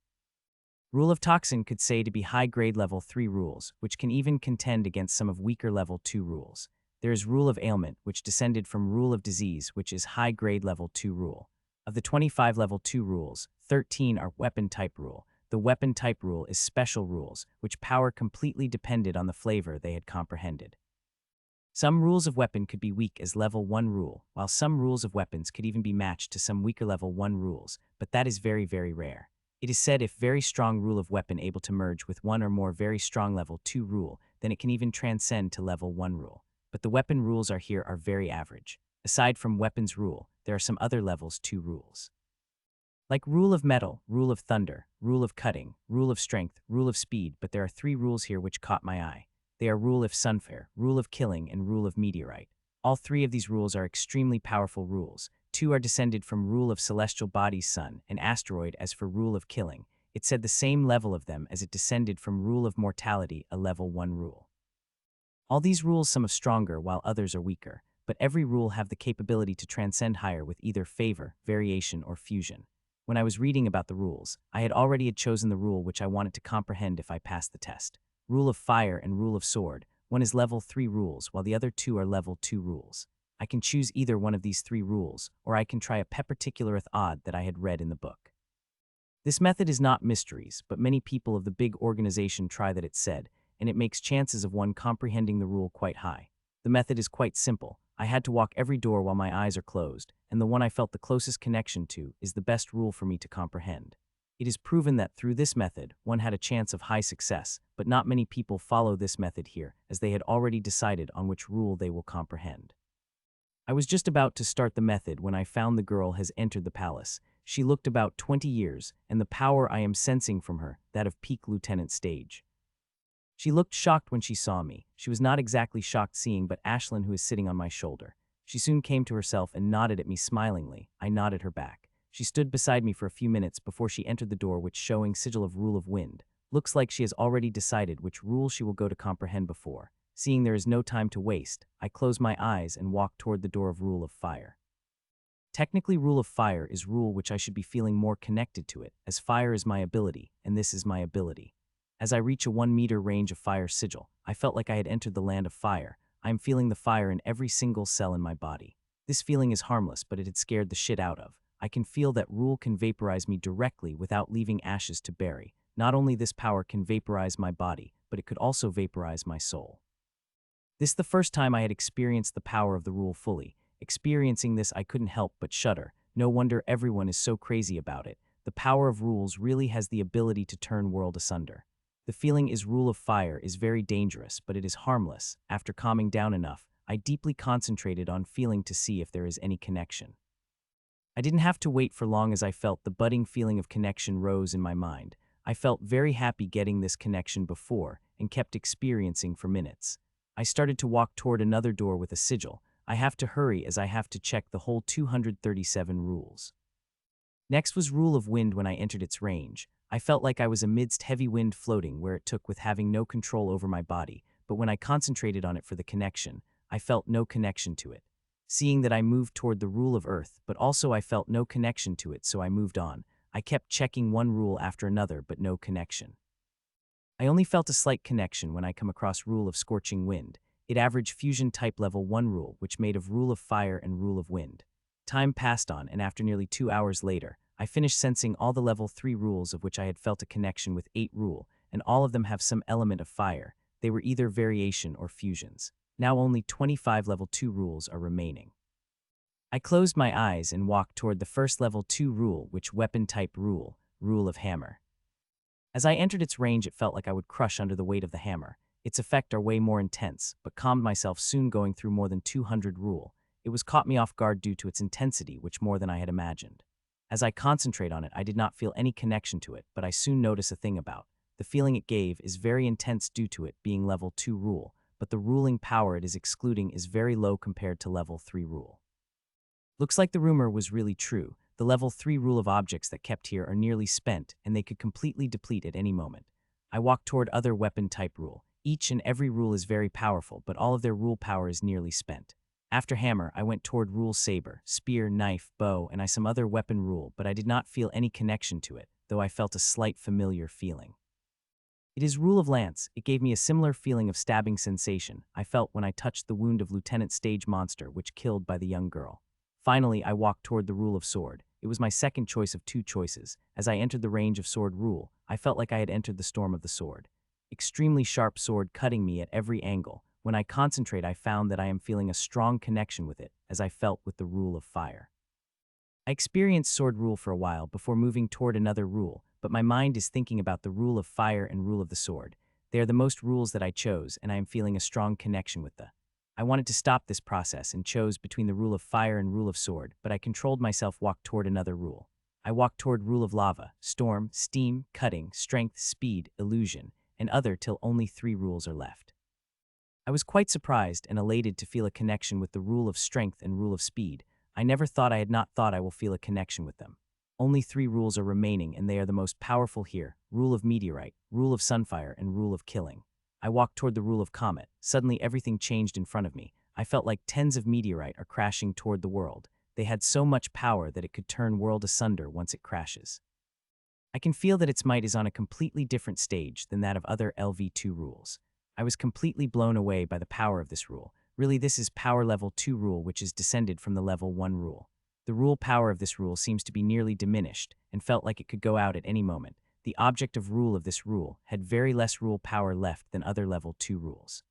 Speaker 1: Rule of toxin could say to be high-grade level 3 rules, which can even contend against some of weaker level 2 rules. There is rule of ailment, which descended from rule of disease, which is high-grade level 2 rule. Of the 25 level 2 rules, 13 are weapon type rule. The weapon type rule is special rules, which power completely depended on the flavor they had comprehended. Some rules of weapon could be weak as level 1 rule, while some rules of weapons could even be matched to some weaker level 1 rules, but that is very, very rare. It is said if very strong rule of weapon able to merge with one or more very strong level 2 rule, then it can even transcend to level 1 rule. But the weapon rules here are very average. Aside from weapons rule, there are some other levels 2 rules. Like rule of metal, rule of thunder, rule of cutting, rule of strength, rule of speed, but there are 3 rules here which caught my eye. They are rule of sunfare, rule of killing, and rule of meteorite. All 3 of these rules are extremely powerful rules. 2 are descended from rule of celestial bodies sun and asteroid. As for rule of killing, it said the same level of them as it descended from rule of mortality, a level 1 rule. All these rules some of stronger while others are weaker, but every rule have the capability to transcend higher with either favor, variation, or fusion. When I was reading about the rules, I had already chosen the rule which I wanted to comprehend if I passed the test. Rule of fire and rule of sword. One is level 3 rules, while the other 2 are level 2 rules. I can choose either one of these 3 rules, or I can try a particulareth odd that I had read in the book. This method is not mysteries, but many people of the big organization try that it said, and it makes chances of one comprehending the rule quite high. The method is quite simple. I had to walk every door while my eyes are closed, and the one I felt the closest connection to is the best rule for me to comprehend. It is proven that through this method, one had a chance of high success, but not many people follow this method here, as they had already decided on which rule they will comprehend. I was just about to start the method when I found the girl has entered the palace. She looked about 20 years, and the power I am sensing from her, that of peak lieutenant stage. She looked shocked when she saw me. She was not exactly shocked seeing but Ashlyn, who is sitting on my shoulder. She soon came to herself and nodded at me smilingly. I nodded her back. She stood beside me for a few minutes before she entered the door, which showing sigil of rule of wind. Looks like she has already decided which rule she will go to comprehend before. Seeing there is no time to waste, I close my eyes and walk toward the door of rule of fire. Technically, rule of fire is rule which I should be feeling more connected to it, as fire is my ability, and this is my ability. As I reach a 1-meter range of fire sigil, I felt like I had entered the land of fire. I am feeling the fire in every single cell in my body. This feeling is harmless, but it had scared the shit out of. I can feel that rule can vaporize me directly without leaving ashes to bury. Not only this power can vaporize my body, but it could also vaporize my soul. This the first time I had experienced the power of the rule fully. Experiencing this, I couldn't help but shudder. No wonder everyone is so crazy about it. The power of rules really has the ability to turn world asunder. The feeling is rule of fire is very dangerous, but it is harmless. After calming down enough, I deeply concentrated on feeling to see if there is any connection. I didn't have to wait for long as I felt the budding feeling of connection rose in my mind. I felt very happy getting this connection before and kept experiencing for minutes. I started to walk toward another door with a sigil. I have to hurry as I have to check the whole 237 rules. Next was rule of wind. When I entered its range, I felt like I was amidst heavy wind floating where it took with having no control over my body, but when I concentrated on it for the connection, I felt no connection to it. Seeing that I moved toward the rule of earth, but also I felt no connection to it, so I moved on. I kept checking one rule after another, but no connection. I only felt a slight connection when I come across rule of scorching wind. It averaged fusion type level 1 rule, which made of rule of fire and rule of wind. Time passed on, and after nearly 2 hours later, I finished sensing all the level 3 rules of which I had felt a connection with 8 rule, and all of them have some element of fire. They were either variation or fusions. Now only 25 level 2 rules are remaining. I closed my eyes and walked toward the first level 2 rule, which weapon type rule, rule of hammer. As I entered its range, it felt like I would crush under the weight of the hammer. Its effect are way more intense, but calmed myself soon going through more than 200 rule. It was caught me off guard due to its intensity, which more than I had imagined. As I concentrate on it, I did not feel any connection to it, but I soon notice a thing about. The feeling it gave is very intense due to it being level 2 rule, but the ruling power it is excluding is very low compared to level 3 rule. Looks like the rumor was really true. The level 3 rule of objects that kept here are nearly spent, and they could completely deplete at any moment. I walked toward other weapon type rule. Each and every rule is very powerful, but all of their rule power is nearly spent. After hammer, I went toward rule saber, spear, knife, bow, and some other weapon rule, but I did not feel any connection to it, though I felt a slight familiar feeling. It is rule of lance. It gave me a similar feeling of stabbing sensation I felt when I touched the wound of Lieutenant Stage Monster, which killed by the young girl. Finally, I walked toward the rule of sword. It was my second choice of two choices. As I entered the range of sword rule, I felt like I had entered the storm of the sword. Extremely sharp sword cutting me at every angle. When I concentrate, I found that I am feeling a strong connection with it, as I felt with the rule of fire. I experienced sword rule for a while before moving toward another rule, but my mind is thinking about the rule of fire and rule of the sword. They are the most rules that I chose, and I am feeling a strong connection with the. I wanted to stop this process and chose between the rule of fire and rule of sword, but I controlled myself, walked toward another rule. I walked toward rule of lava, storm, steam, cutting, strength, speed, illusion, and other till only 3 rules are left. I was quite surprised and elated to feel a connection with the rule of strength and rule of speed. I never thought I had not thought I will feel a connection with them. Only 3 rules are remaining, and they are the most powerful here: rule of meteorite, rule of sunfire, and rule of killing. I walked toward the rule of comet. Suddenly everything changed in front of me. I felt like tens of meteorite are crashing toward the world. They had so much power that it could turn world asunder once it crashes. I can feel that its might is on a completely different stage than that of other LV2 rules. I was completely blown away by the power of this rule. Really, this is power level 2 rule, which is descended from the level 1 rule. The rule power of this rule seems to be nearly diminished and felt like it could go out at any moment. The object of rule of this rule had very less rule power left than other level 2 rules.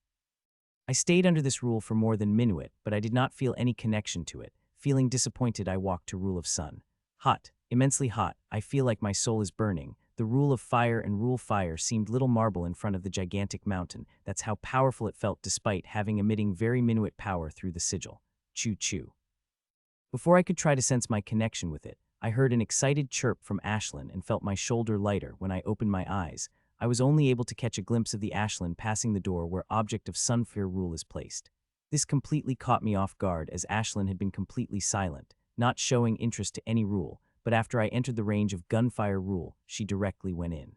Speaker 1: I stayed under this rule for more than minute, but I did not feel any connection to it. Feeling disappointed, I walked to rule of sun. Hot, immensely hot. I feel like my soul is burning. The rule of fire and rule fire seemed little marble in front of the gigantic mountain. That's how powerful it felt, despite having emitting very minute power through the sigil. Choo-choo. Before I could try to sense my connection with it, I heard an excited chirp from Ashlyn and felt my shoulder lighter. When I opened my eyes, I was only able to catch a glimpse of the Ashlyn passing the door where object of sunfire rule is placed. This completely caught me off guard, as Ashlyn had been completely silent, not showing interest to any rule, but after I entered the range of gunfire rule, she directly went in.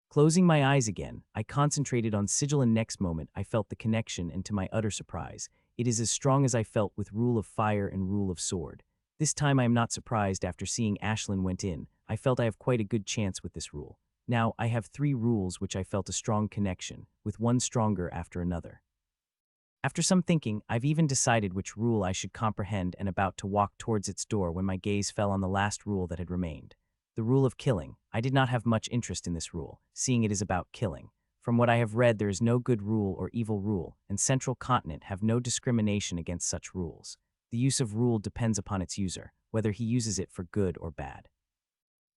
Speaker 1: Closing my eyes again, I concentrated on sigil, and next moment I felt the connection, and to my utter surprise, it is as strong as I felt with rule of fire and rule of sword. This time I am not surprised. After seeing Ashlyn went in, I felt I have quite a good chance with this rule. Now, I have 3 rules which I felt a strong connection, with one stronger after another. After some thinking, I've even decided which rule I should comprehend and about to walk towards its door when my gaze fell on the last rule that had remained. The rule of killing. I did not have much interest in this rule, seeing it is about killing. From what I have read, there is no good rule or evil rule, and Central Continent have no discrimination against such rules. The use of rule depends upon its user, whether he uses it for good or bad.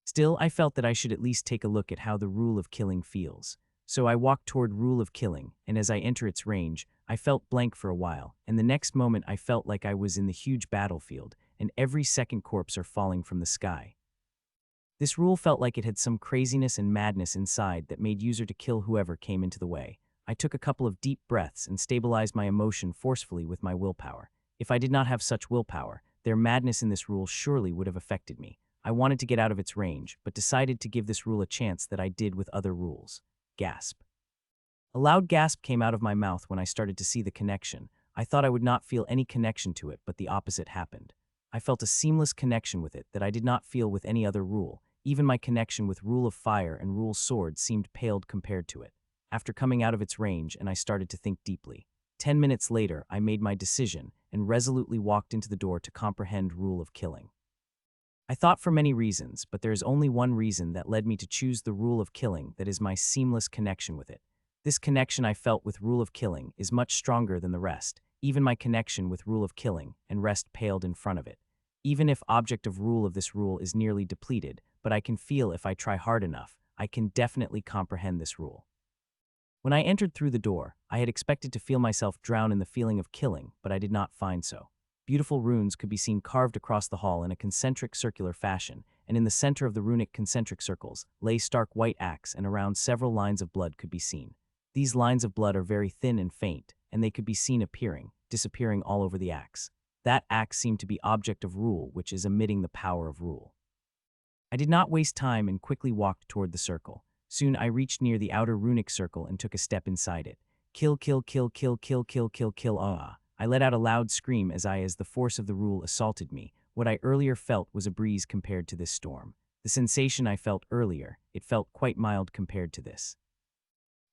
Speaker 1: Still, I felt that I should at least take a look at how the rule of killing feels. So I walked toward rule of killing, and as I enter its range, I felt blank for a while, and the next moment I felt like I was in the huge battlefield, and every second corpse are falling from the sky. This rule felt like it had some craziness and madness inside that made user to kill whoever came into the way. I took a couple of deep breaths and stabilized my emotion forcefully with my willpower. If I did not have such willpower, their madness in this rule surely would have affected me. I wanted to get out of its range, but decided to give this rule a chance that I did with other rules. Gasp. A loud gasp came out of my mouth when I started to see the connection. I thought I would not feel any connection to it, but the opposite happened. I felt a seamless connection with it that I did not feel with any other rule. Even my connection with rule of fire and rule sword seemed paled compared to it. After coming out of its range, and I started to think deeply. 10 minutes later, I made my decision and resolutely walked into the door to comprehend rule of killing. I thought for many reasons, but there is only one reason that led me to choose the rule of killing, that is my seamless connection with it. This connection I felt with rule of killing is much stronger than the rest. Even my connection with rule of killing and rest paled in front of it. Even if object of rule of this rule is nearly depleted, but I can feel if I try hard enough, I can definitely comprehend this rule. When I entered through the door, I had expected to feel myself drown in the feeling of killing, but I did not find so. Beautiful runes could be seen carved across the hall in a concentric circular fashion, and in the center of the runic concentric circles lay stark white axe, and around several lines of blood could be seen. These lines of blood are very thin and faint, and they could be seen appearing, disappearing all over the axe. That act seemed to be object of rule, which is emitting the power of rule. I did not waste time and quickly walked toward the circle. Soon I reached near the outer runic circle and took a step inside it. Kill, kill, kill, kill, kill, kill, kill, kill, ah. I let out a loud scream as the force of the rule assaulted me. What I earlier felt was a breeze compared to this storm. The sensation I felt earlier, it felt quite mild compared to this.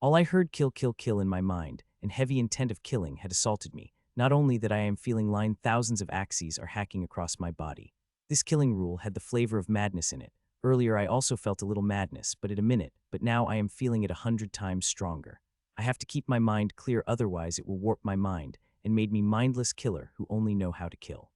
Speaker 1: All I heard kill, kill, kill in my mind, and heavy intent of killing had assaulted me. Not only that I am feeling line thousands of axes are hacking across my body. This killing rule had the flavor of madness in it. Earlier I also felt a little madness, but now I am feeling it 100 times stronger. I have to keep my mind clear, otherwise it will warp my mind, and made me mindless killer who only know how to kill.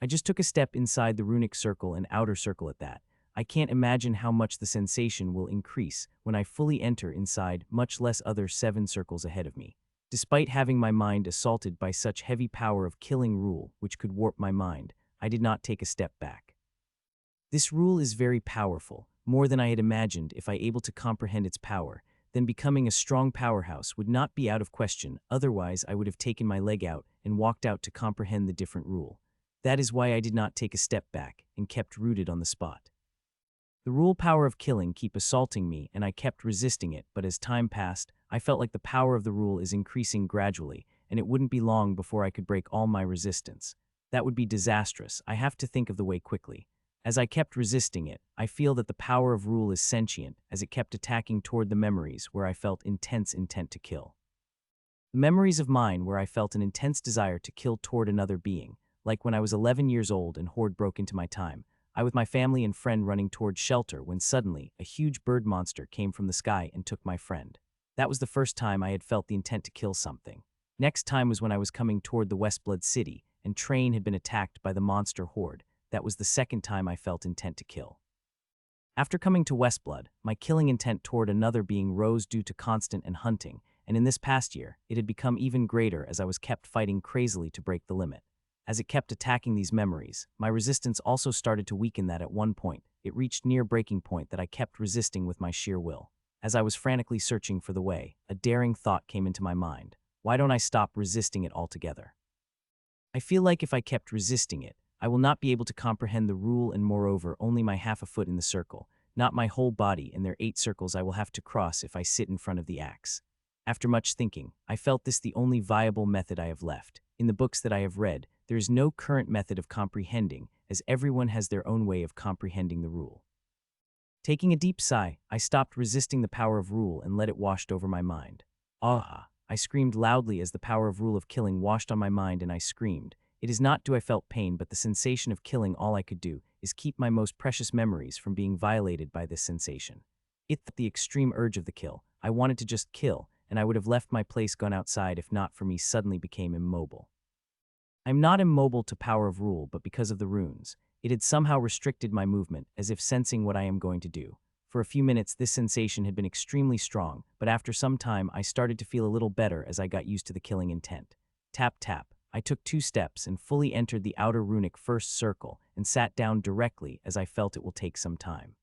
Speaker 1: I just took a step inside the runic circle and outer circle at that. I can't imagine how much the sensation will increase when I fully enter inside, much less other 7 circles ahead of me. Despite having my mind assaulted by such heavy power of killing rule, which could warp my mind, I did not take a step back. This rule is very powerful, more than I had imagined. If I able to comprehend its power, then becoming a strong powerhouse would not be out of question, otherwise I would have taken my leg out and walked out to comprehend the different rule. That is why I did not take a step back and kept rooted on the spot. The rule power of killing keep assaulting me and I kept resisting it, but as time passed, I felt like the power of the rule is increasing gradually, and it wouldn't be long before I could break all my resistance. That would be disastrous. I have to think of the way quickly. As I kept resisting it, I feel that the power of rule is sentient as it kept attacking toward the memories where I felt intense intent to kill. The memories of mine where I felt an intense desire to kill toward another being, like when I was 11 years old and horde broke into my time. I with my family and friend running toward shelter when suddenly a huge bird monster came from the sky and took my friend. That was the first time I had felt the intent to kill something. Next time was when I was coming toward the Westblood city and train had been attacked by the monster horde. That was the second time I felt intent to kill. After coming to Westblood, my killing intent toward another being rose due to constant and hunting, and in this past year, it had become even greater as I was kept fighting crazily to break the limit. As it kept attacking these memories, my resistance also started to weaken. That at one point, it reached near breaking point that I kept resisting with my sheer will. As I was frantically searching for the way, a daring thought came into my mind. Why don't I stop resisting it altogether? I feel like if I kept resisting it, I will not be able to comprehend the rule, and moreover only my half a foot in the circle, not my whole body and their 8 circles I will have to cross if I sit in front of the axe. After much thinking, I felt this the only viable method I have left. In the books that I have read, there is no current method of comprehending, as everyone has their own way of comprehending the rule. Taking a deep sigh, I stopped resisting the power of rule and let it wash over my mind. Ah! I screamed loudly as the power of rule of killing washed on my mind, and I screamed. It is not do I felt pain, but the sensation of killing. All I could do is keep my most precious memories from being violated by this sensation. The extreme urge of the kill. I wanted to just kill, and I would have left my place, gone outside, if not for me suddenly became immobile. I'm not immobile to power of rule, but because of the runes. It had somehow restricted my movement, as if sensing what I am going to do. For a few minutes this sensation had been extremely strong, but after some time I started to feel a little better as I got used to the killing intent. Tap tap. I took 2 steps and fully entered the outer runic first circle and sat down directly, as I felt it will take some time.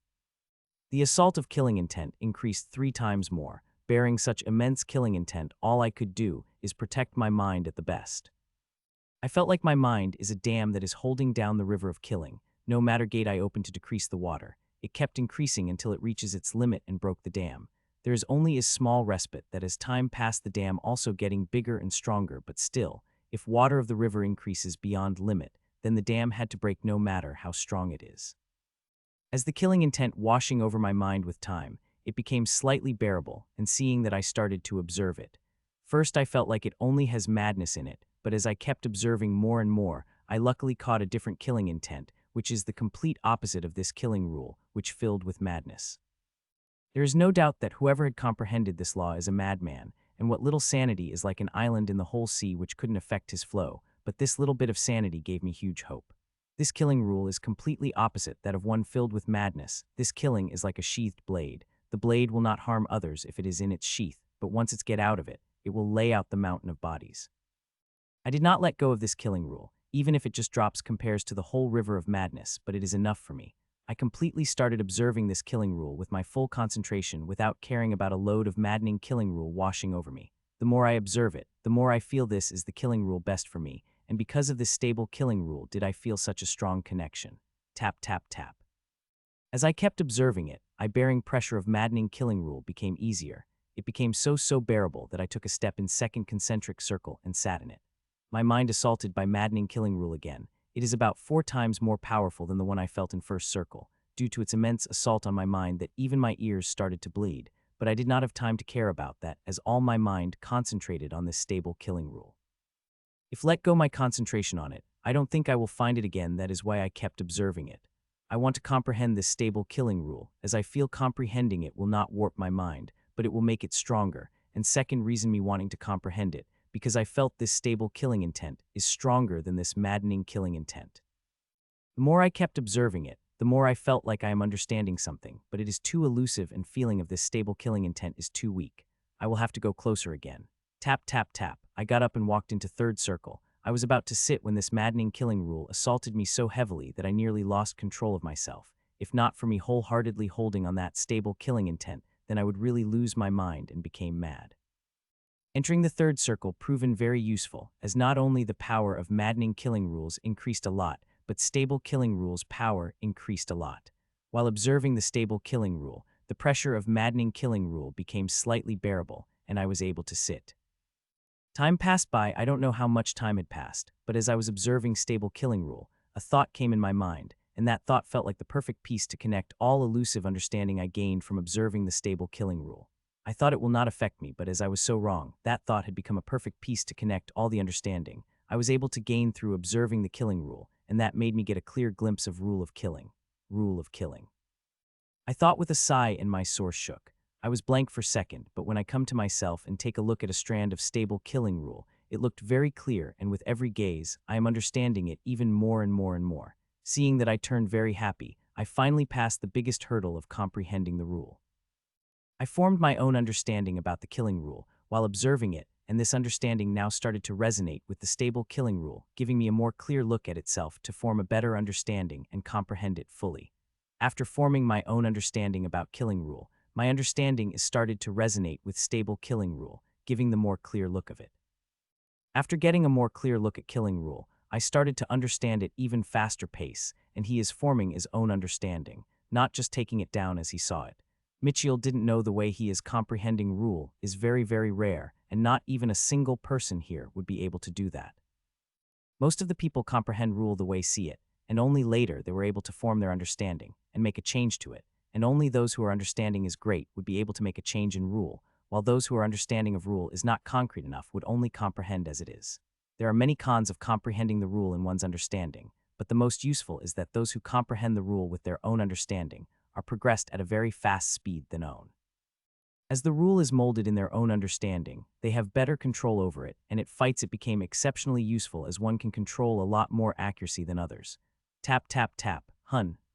Speaker 1: The assault of killing intent increased 3 times more. Bearing such immense killing intent, all I could do is protect my mind at the best. I felt like my mind is a dam that is holding down the river of killing. No matter gate I opened to decrease the water, it kept increasing until it reaches its limit and broke the dam. There is only a small respite that as time passed the dam also getting bigger and stronger, but still, if water of the river increases beyond limit, then the dam had to break no matter how strong it is. As the killing intent washing over my mind with time, it became slightly bearable, and seeing that I started to observe it. First I felt like it only has madness in it, but as I kept observing more and more, I luckily caught a different killing intent, which is the complete opposite of this killing rule, which filled with madness. There is no doubt that whoever had comprehended this law is a madman, and what little sanity is like an island in the whole sea which couldn't affect his flow, but this little bit of sanity gave me huge hope. This killing rule is completely opposite that of one filled with madness. This killing is like a sheathed blade. The blade will not harm others if it is in its sheath, but once it's get out of it, it will lay out the mountain of bodies. I did not let go of this killing rule, even if it just drops compares to the whole river of madness, but it is enough for me. I completely started observing this killing rule with my full concentration without caring about a load of maddening killing rule washing over me. The more I observe it, the more I feel this is the killing rule best for me, and because of this stable killing rule did I feel such a strong connection. Tap, tap, tap. As I kept observing it, I bearing pressure of maddening killing rule became easier. It became so bearable that I took a step in second concentric circle and sat in it. My mind assaulted by maddening killing rule again. It is about 4 times more powerful than the one I felt in first circle, due to its immense assault on my mind that even my ears started to bleed, but I did not have time to care about that as all my mind concentrated on this stable killing rule. If let go my concentration on it, I don't think I will find it again. That is why I kept observing it. I want to comprehend this stable killing rule, as I feel comprehending it will not warp my mind, but it will make it stronger, and second reason me wanting to comprehend it, because I felt this stable killing intent is stronger than this maddening killing intent. The more I kept observing it, the more I felt like I am understanding something, but it is too elusive and feeling of this stable killing intent is too weak. I will have to go closer again. Tap, tap, tap. I got up and walked into third circle. I was about to sit when this maddening killing rule assaulted me so heavily that I nearly lost control of myself. If not for me wholeheartedly holding on that stable killing intent, then I would really lose my mind and became mad. Entering the third circle proven very useful, as not only the power of maddening killing rules increased a lot, but stable killing rules' power increased a lot. While observing the stable killing rule, the pressure of maddening killing rule became slightly bearable, and I was able to sit. Time passed by. I don't know how much time had passed, but as I was observing stable killing rule, a thought came in my mind, and that thought felt like the perfect piece to connect all elusive understanding I gained from observing the stable killing rule. I thought it will not affect me, but as I was so wrong, that thought had become a perfect piece to connect all the understanding I was able to gain through observing the killing rule, and that made me get a clear glimpse of rule of killing. Rule of killing. I thought with a sigh and my source shook. I was blank for a second, but when I come to myself and take a look at a strand of stable killing rule, it looked very clear, and with every gaze, I am understanding it even more and more and more. Seeing that I turned very happy, I finally passed the biggest hurdle of comprehending the rule. I formed my own understanding about the killing rule while observing it, and this understanding now started to resonate with the stable killing rule, giving me a more clear look at itself to form a better understanding and comprehend it fully. After forming my own understanding about killing rule, my understanding is started to resonate with stable killing rule, giving the more clear look of it. After getting a more clear look at killing rule, I started to understand it even faster pace, and he is forming his own understanding, not just taking it down as he saw it. Mitchiel didn't know the way he is comprehending rule is very rare, and not even a single person here would be able to do that. Most of the people comprehend rule the way see it, and only later they were able to form their understanding and make a change to it, and only those who are understanding is great would be able to make a change in rule, while those who are understanding of rule is not concrete enough would only comprehend as it is. There are many cons of comprehending the rule in one's understanding, but the most useful is that those who comprehend the rule with their own understanding are progressed at a very fast speed than own. As the rule is molded in their own understanding, they have better control over it, and it became exceptionally useful as one can control a lot more accuracy than others. Tap, tap, tap.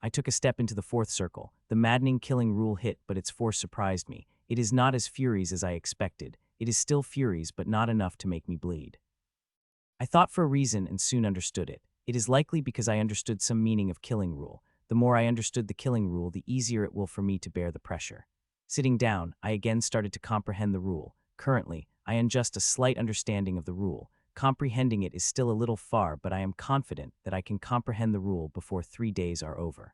Speaker 1: I took a step into the fourth circle. The maddening killing rule hit, but its force surprised me. It is not as furies as I expected. It is still furies, but not enough to make me bleed. I thought for a reason and soon understood it. It is likely because I understood some meaning of killing rule. The more I understood the killing rule, the easier it will for me to bear the pressure. Sitting down, I again started to comprehend the rule. Currently, I am just a slight understanding of the rule. Comprehending it is still a little far, but I am confident that I can comprehend the rule before 3 days are over.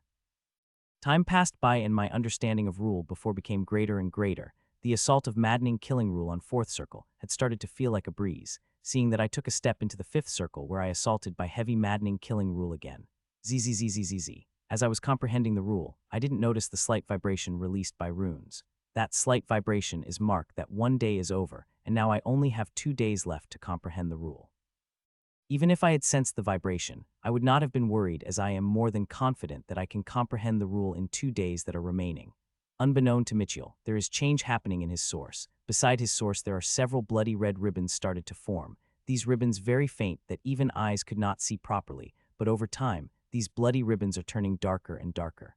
Speaker 1: Time passed by and my understanding of rule before became greater and greater. The assault of maddening killing rule on fourth circle had started to feel like a breeze, seeing that I took a step into the fifth circle where I assaulted by heavy maddening killing rule again. Zzzzzzz. As I was comprehending the rule, I didn't notice the slight vibration released by runes. That slight vibration is mark that 1 day is over, and now I only have 2 days left to comprehend the rule. Even if I had sensed the vibration, I would not have been worried as I am more than confident that I can comprehend the rule in 2 days that are remaining. Unbeknown to Mitchiel, there is change happening in his source. Beside his source there are several bloody red ribbons started to form. These ribbons very faint that even eyes could not see properly, but over time, these bloody ribbons are turning darker and darker.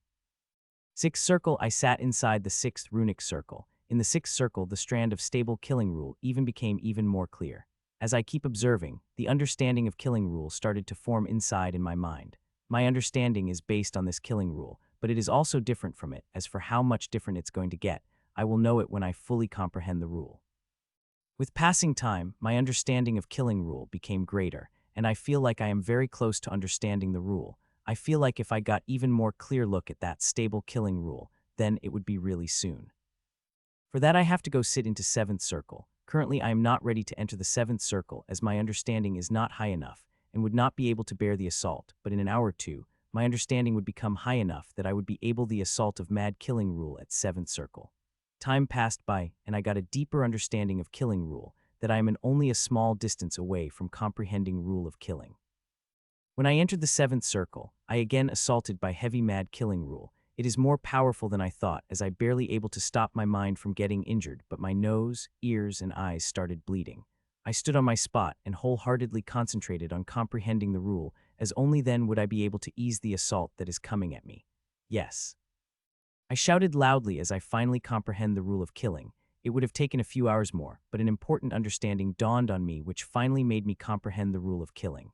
Speaker 1: Sixth circle, I sat inside the 6th runic circle. In the 6th circle, the strand of stable killing rule became even more clear. As I keep observing, the understanding of killing rule started to form inside in my mind. My understanding is based on this killing rule, but it is also different from it. As for how much different it's going to get, I will know it when I fully comprehend the rule. With passing time, my understanding of killing rule became greater, and I feel like I am very close to understanding the rule. I feel like if I got even more clear look at that stable killing rule, then it would be really soon. For that I have to go sit into 7th circle. Currently I am not ready to enter the 7th circle as my understanding is not high enough and would not be able to bear the assault, but in an hour or two, my understanding would become high enough that I would be able the assault of mad killing rule at 7th circle. Time passed by and I got a deeper understanding of killing rule, that I am only a small distance away from comprehending rule of killing. When I entered the 7th circle, I again assaulted by heavy mad killing rule. It is more powerful than I thought as I barely able to stop my mind from getting injured, but my nose, ears, and eyes started bleeding. I stood on my spot and wholeheartedly concentrated on comprehending the rule, as only then would I be able to ease the assault that is coming at me. Yes. I shouted loudly as I finally comprehend the rule of killing. It would have taken a few hours more, but an important understanding dawned on me which finally made me comprehend the rule of killing.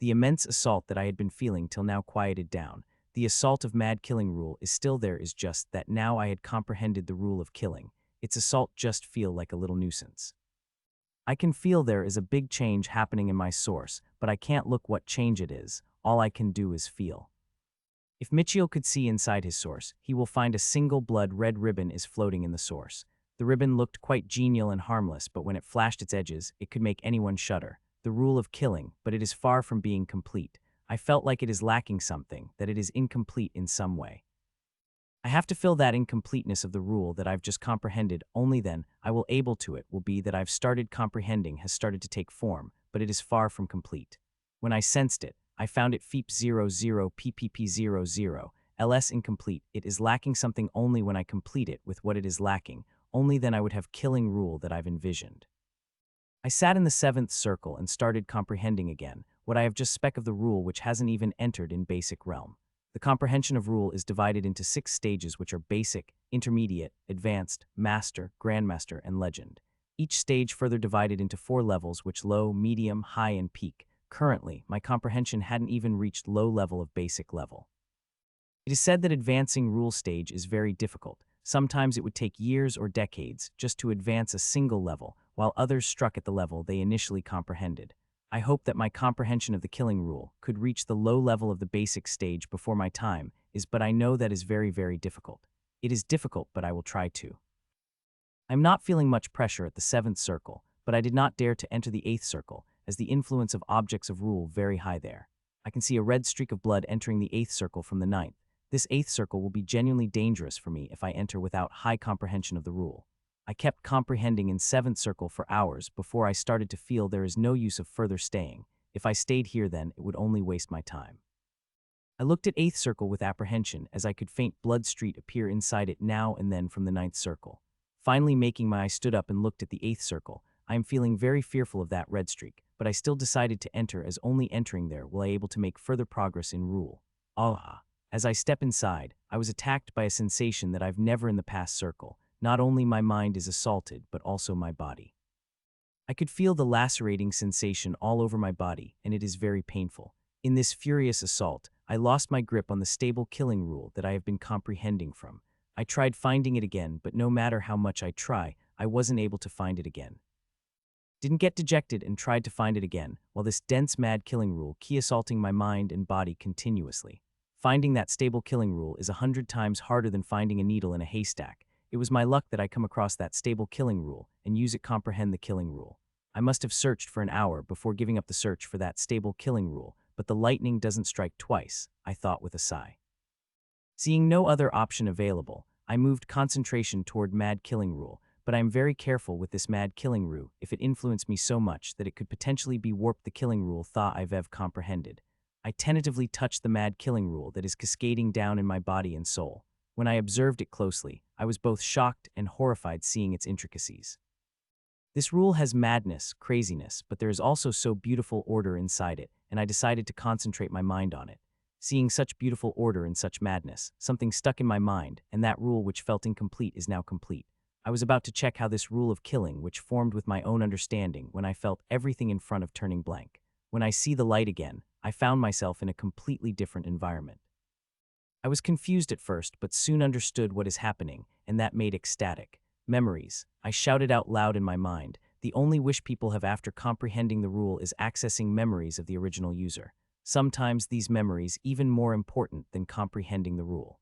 Speaker 1: The immense assault that I had been feeling till now quieted down. The assault of mad killing rule is still there, is just that now I had comprehended the rule of killing. Its assault just feel like a little nuisance. I can feel there is a big change happening in my source, but I can't look what change it is. All I can do is feel. If Mitchiel could see inside his source, he will find a single blood red ribbon is floating in the source. The ribbon looked quite genial and harmless, but when it flashed its edges, it could make anyone shudder. The rule of killing, but it is far from being complete. I felt like it is lacking something, that it is incomplete in some way. I have to fill that incompleteness of the rule that I've just comprehended, only then I will able to it will be that I've started comprehending has started to take form, but it is far from complete. When I sensed it, I found it FEEP 00 PPP 00, LS incomplete. It is lacking something only when I complete it with what it is lacking, only then I would have killing rule that I've envisioned. I sat in the 7th circle and started comprehending again what I have just spec of the rule which hasn't even entered in basic realm. The comprehension of rule is divided into 6 stages which are basic, intermediate, advanced, master, grandmaster, and legend. Each stage further divided into 4 levels which low, medium, high, and peak. Currently, my comprehension hadn't even reached low level of basic level. It is said that advancing rule stage is very difficult. Sometimes it would take years or decades just to advance a single level, while others struck at the level they initially comprehended. I hope that my comprehension of the killing rule could reach the low level of the basic stage before my time is, but I know that is very, very difficult. It is difficult, but I will try to. I'm not feeling much pressure at the 7th circle, but I did not dare to enter the 8th circle, as the influence of objects of rule very high there. I can see a red streak of blood entering the 8th circle from the 9th. This 8th circle will be genuinely dangerous for me if I enter without high comprehension of the rule. I kept comprehending in 7th circle for hours before I started to feel there is no use of further staying. If I stayed here then, it would only waste my time. I looked at 8th circle with apprehension as I could faint blood streak appear inside it now and then from the 9th circle. Finally making my eye stood up and looked at the 8th circle. I am feeling very fearful of that red streak, but I still decided to enter as only entering there will I able to make further progress in rule. Ah! As I step inside, I was attacked by a sensation that I've never in the past circle. Not only my mind is assaulted, but also my body. I could feel the lacerating sensation all over my body, and it is very painful. In this furious assault, I lost my grip on the stable killing rule that I have been comprehending from. I tried finding it again, but no matter how much I try, I wasn't able to find it again. Didn't get dejected and tried to find it again, while this dense mad killing rule key assaulting my mind and body continuously. Finding that stable killing rule is 100 times harder than finding a needle in a haystack. It was my luck that I come across that stable killing rule and use it comprehend the killing rule. I must have searched for an hour before giving up the search for that stable killing rule, but the lightning doesn't strike twice, I thought with a sigh. Seeing no other option available, I moved concentration toward mad killing rule, but I am very careful with this mad killing rule if it influenced me so much that it could potentially be warped the killing rule thought I've comprehended. I tentatively touched the mad killing rule that is cascading down in my body and soul. When I observed it closely, I was both shocked and horrified seeing its intricacies. This rule has madness, craziness, but there is also so beautiful order inside it, and I decided to concentrate my mind on it. Seeing such beautiful order and such madness, something stuck in my mind, and that rule which felt incomplete is now complete. I was about to check how this rule of killing which formed with my own understanding when I felt everything in front of turning blank. When I see the light again, I found myself in a completely different environment. I was confused at first, but soon understood what is happening, and that made ecstatic. Memories. I shouted out loud in my mind. the only wish people have after comprehending the rule is accessing memories of the original user. Sometimes these memories even more important than comprehending the rule.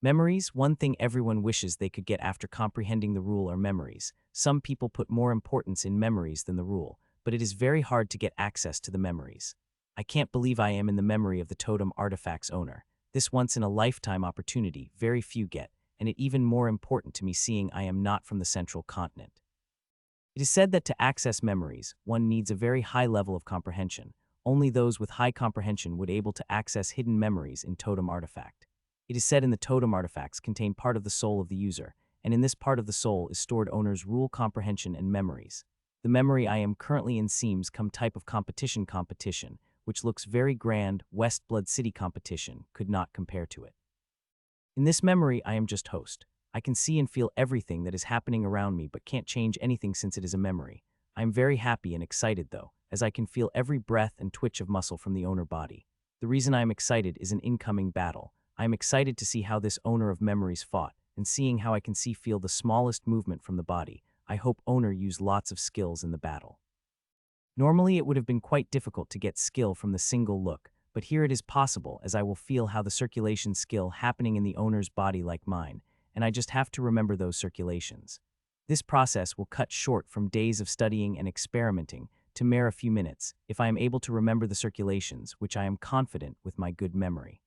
Speaker 1: Memories, one thing everyone wishes they could get after comprehending the rule are memories. Some people put more importance in memories than the rule, but it is very hard to get access to the memories. I can't believe I am in the memory of the totem artifact's owner. This once-in-a-lifetime opportunity very few get, and it even more important to me seeing I am not from the central continent. It is said that to access memories, one needs a very high level of comprehension. Only those with high comprehension would able to access hidden memories in totem artifact. It is said in the totem artifacts contain part of the soul of the user, and in this part of the soul is stored owner's rule comprehension and memories. The memory I am currently in seems come type of competition, which looks very grand. West Blood City competition could not compare to it. In this memory I am just host. I can see and feel everything that is happening around me but can't change anything since it is a memory. I am very happy and excited though, as I can feel every breath and twitch of muscle from the owner body. The reason I am excited is an incoming battle. I am excited to see how this owner of memories fought, and seeing how I can feel the smallest movement from the body. I hope owner used lots of skills in the battle. Normally it would have been quite difficult to get skill from the single look, but here it is possible as I will feel how the circulation skill happening in the owner's body like mine, and I just have to remember those circulations. This process will cut short from days of studying and experimenting to mere a few minutes if I am able to remember the circulations, which I am confident with my good memory.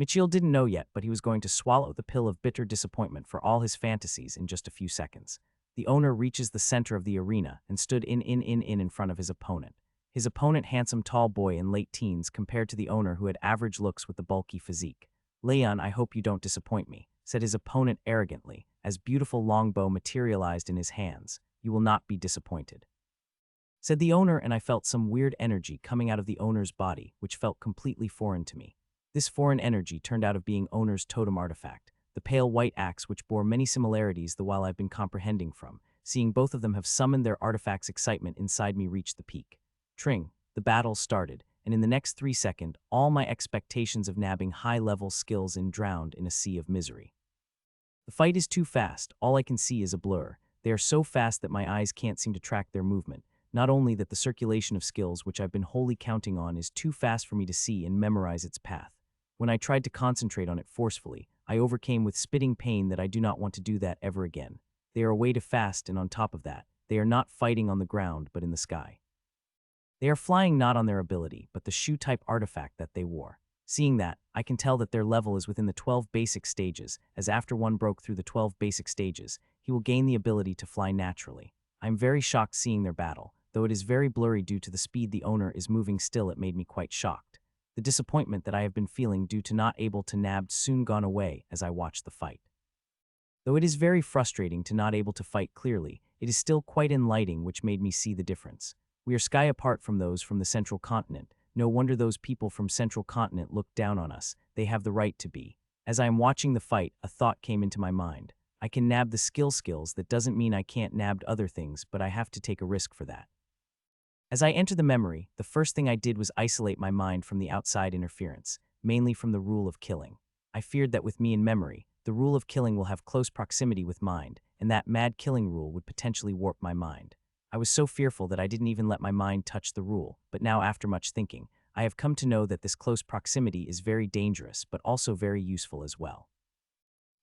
Speaker 1: Mitchiel didn't know yet, but he was going to swallow the pill of bitter disappointment for all his fantasies in just a few seconds. The owner reaches the center of the arena and stood in front of his opponent. His opponent, handsome tall boy in late teens compared to the owner who had average looks with the bulky physique. "Leon, I hope you don't disappoint me," said his opponent arrogantly, as beautiful longbow materialized in his hands. "You will not be disappointed," said the owner, and I felt some weird energy coming out of the owner's body, which felt completely foreign to me. This foreign energy turned out of being owner's totem artifact, the pale white axe which bore many similarities the while I've been comprehending from. Seeing both of them have summoned their artifacts, excitement inside me reached the peak. Tring, the battle started, and in the next 3 seconds, all my expectations of nabbing high-level skills drowned in a sea of misery. The fight is too fast, all I can see is a blur. They are so fast that my eyes can't seem to track their movement. Not only that, the circulation of skills which I've been wholly counting on is too fast for me to see and memorize its path. When I tried to concentrate on it forcefully, I overcame with spitting pain that I do not want to do that ever again. They are way too fast, and on top of that, they are not fighting on the ground but in the sky. They are flying not on their ability, but the shoe-type artifact that they wore. Seeing that, I can tell that their level is within the 12 basic stages, as after one broke through the 12 basic stages, he will gain the ability to fly naturally. I am very shocked seeing their battle, though it is very blurry due to the speed the owner is moving still. It made me quite shocked. The disappointment that I have been feeling due to not able to nab soon gone away as I watched the fight. Though it is very frustrating to not able to fight clearly, it is still quite enlightening, which made me see the difference. We are sky apart from those from the central continent. No wonder those people from central continent look down on us. They have the right to be. As I am watching the fight, a thought came into my mind. I can nab the skills. That doesn't mean I can't nab other things, but I have to take a risk for that. As I entered the memory, the first thing I did was isolate my mind from the outside interference, mainly from the rule of killing. I feared that with me in memory, the rule of killing will have close proximity with mind, and that mad killing rule would potentially warp my mind. I was so fearful that I didn't even let my mind touch the rule, but now after much thinking, I have come to know that this close proximity is very dangerous but also very useful as well.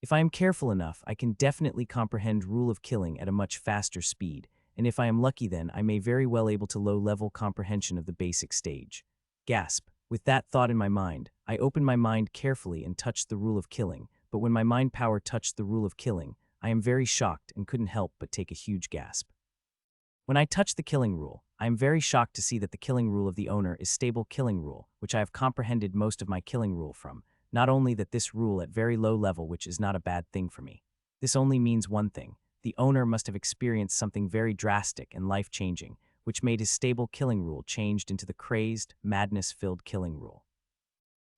Speaker 1: If I am careful enough, I can definitely comprehend rule of killing at a much faster speed, and if I am lucky then I may very well able to low-level comprehension of the basic stage. Gasp. With that thought in my mind, I opened my mind carefully and touched the rule of killing, but when my mind power touched the rule of killing, I am very shocked and couldn't help but take a huge gasp. When I touched the killing rule, I am very shocked to see that the killing rule of the owner is stable killing rule, which I have comprehended most of my killing rule from. Not only that this rule at very low level, which is not a bad thing for me. This only means one thing. The owner must have experienced something very drastic and life-changing, which made his stable killing rule changed into the crazed, madness-filled killing rule.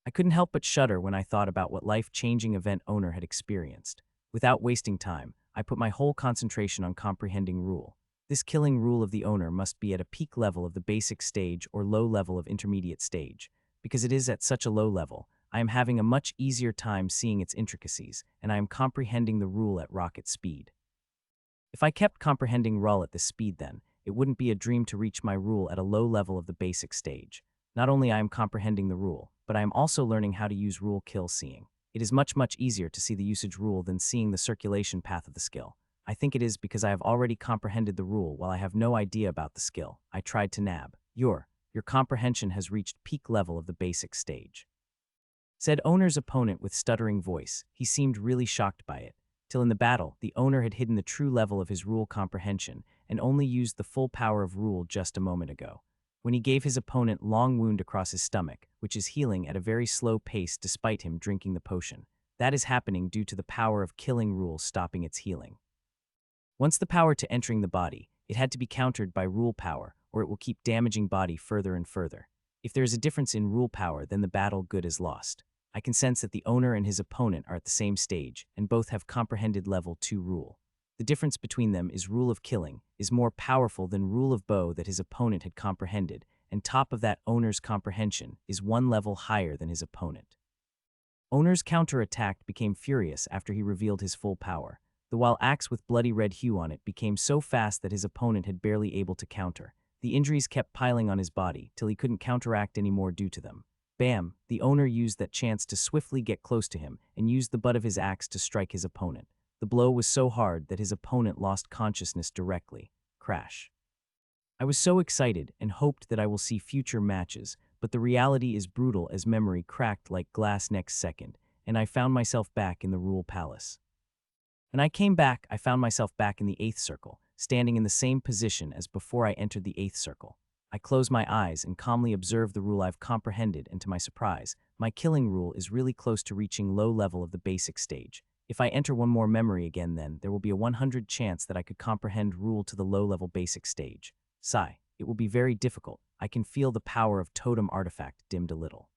Speaker 1: I couldn't help but shudder when I thought about what life-changing event owner had experienced. Without wasting time, I put my whole concentration on comprehending rule. This killing rule of the owner must be at a peak level of the basic stage or low level of intermediate stage. Because it is at such a low level, I am having a much easier time seeing its intricacies, and I am comprehending the rule at rocket speed. If I kept comprehending rule at this speed then, it wouldn't be a dream to reach my rule at a low level of the basic stage. Not only I am comprehending the rule, but I am also learning how to use rule kill seeing. It is much easier to see the usage rule than seeing the circulation path of the skill. I think it is because I have already comprehended the rule while I have no idea about the skill. I tried to nab. Your comprehension has reached peak level of the basic stage, said owner's opponent with stuttering voice. He seemed really shocked by it. Till in the battle, the owner had hidden the true level of his rule comprehension and only used the full power of rule just a moment ago, when he gave his opponent long wound across his stomach, which is healing at a very slow pace despite him drinking the potion. That is happening due to the power of killing rule stopping its healing. Once the power to entering the body, it had to be countered by rule power, or it will keep damaging body further and further. If there is a difference in rule power, then the battle good is lost. I can sense that the owner and his opponent are at the same stage, and both have comprehended level 2 rule. The difference between them is rule of killing is more powerful than rule of bow that his opponent had comprehended, and top of that owner's comprehension is one level higher than his opponent. Owner's counterattack became furious after he revealed his full power. The wild axe with bloody red hue on it became so fast that his opponent had barely able to counter. The injuries kept piling on his body till he couldn't counteract anymore due to them. Bam! The owner used that chance to swiftly get close to him and used the butt of his axe to strike his opponent. The blow was so hard that his opponent lost consciousness directly. Crash. I was so excited and hoped that I will see future matches, but the reality is brutal as memory cracked like glass next second, and I found myself back in the Rule Palace. When I came back, I found myself back in the 8th circle, standing in the same position as before I entered the 8th circle. I closed my eyes and calmly observed the rule I've comprehended, and to my surprise, my killing rule is really close to reaching low level of the basic stage. If I enter one more memory again, then there will be a 100 chance that I could comprehend rule to the low level basic stage. Sigh, it will be very difficult. I can feel the power of totem artifact dimmed a little.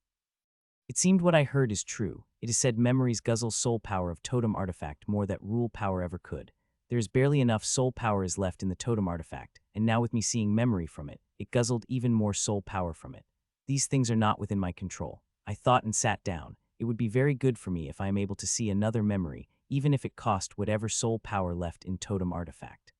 Speaker 1: It seemed what I heard is true. It is said memories guzzle soul power of totem artifact more that rule power ever could. There is barely enough soul power is left in the totem artifact, and now with me seeing memory from it, it guzzled even more soul power from it. These things are not within my control. I thought and sat down. It would be very good for me if I am able to see another memory, even if it cost whatever soul power left in totem artifact.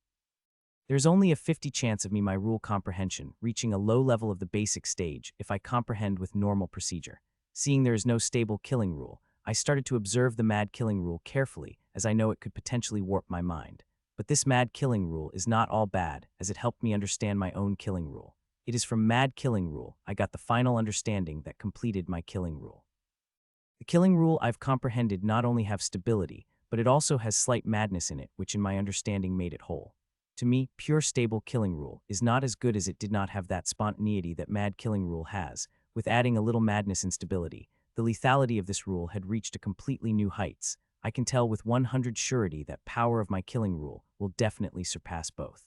Speaker 1: There's only a 50 chance of me my rule comprehension reaching a low level of the basic stage if I comprehend with normal procedure. Seeing there is no stable killing rule, I started to observe the mad killing rule carefully, as I know it could potentially warp my mind. But this mad killing rule is not all bad, as it helped me understand my own killing rule. It is from mad killing rule I got the final understanding that completed my killing rule. The killing rule I've comprehended not only have stability, but it also has slight madness in it, which in my understanding made it whole. To me, pure stable killing rule is not as good as it did not have that spontaneity that mad killing rule has. With adding a little madness and stability, the lethality of this rule had reached a completely new heights. I can tell with 100 surety that power of my killing rule will definitely surpass both.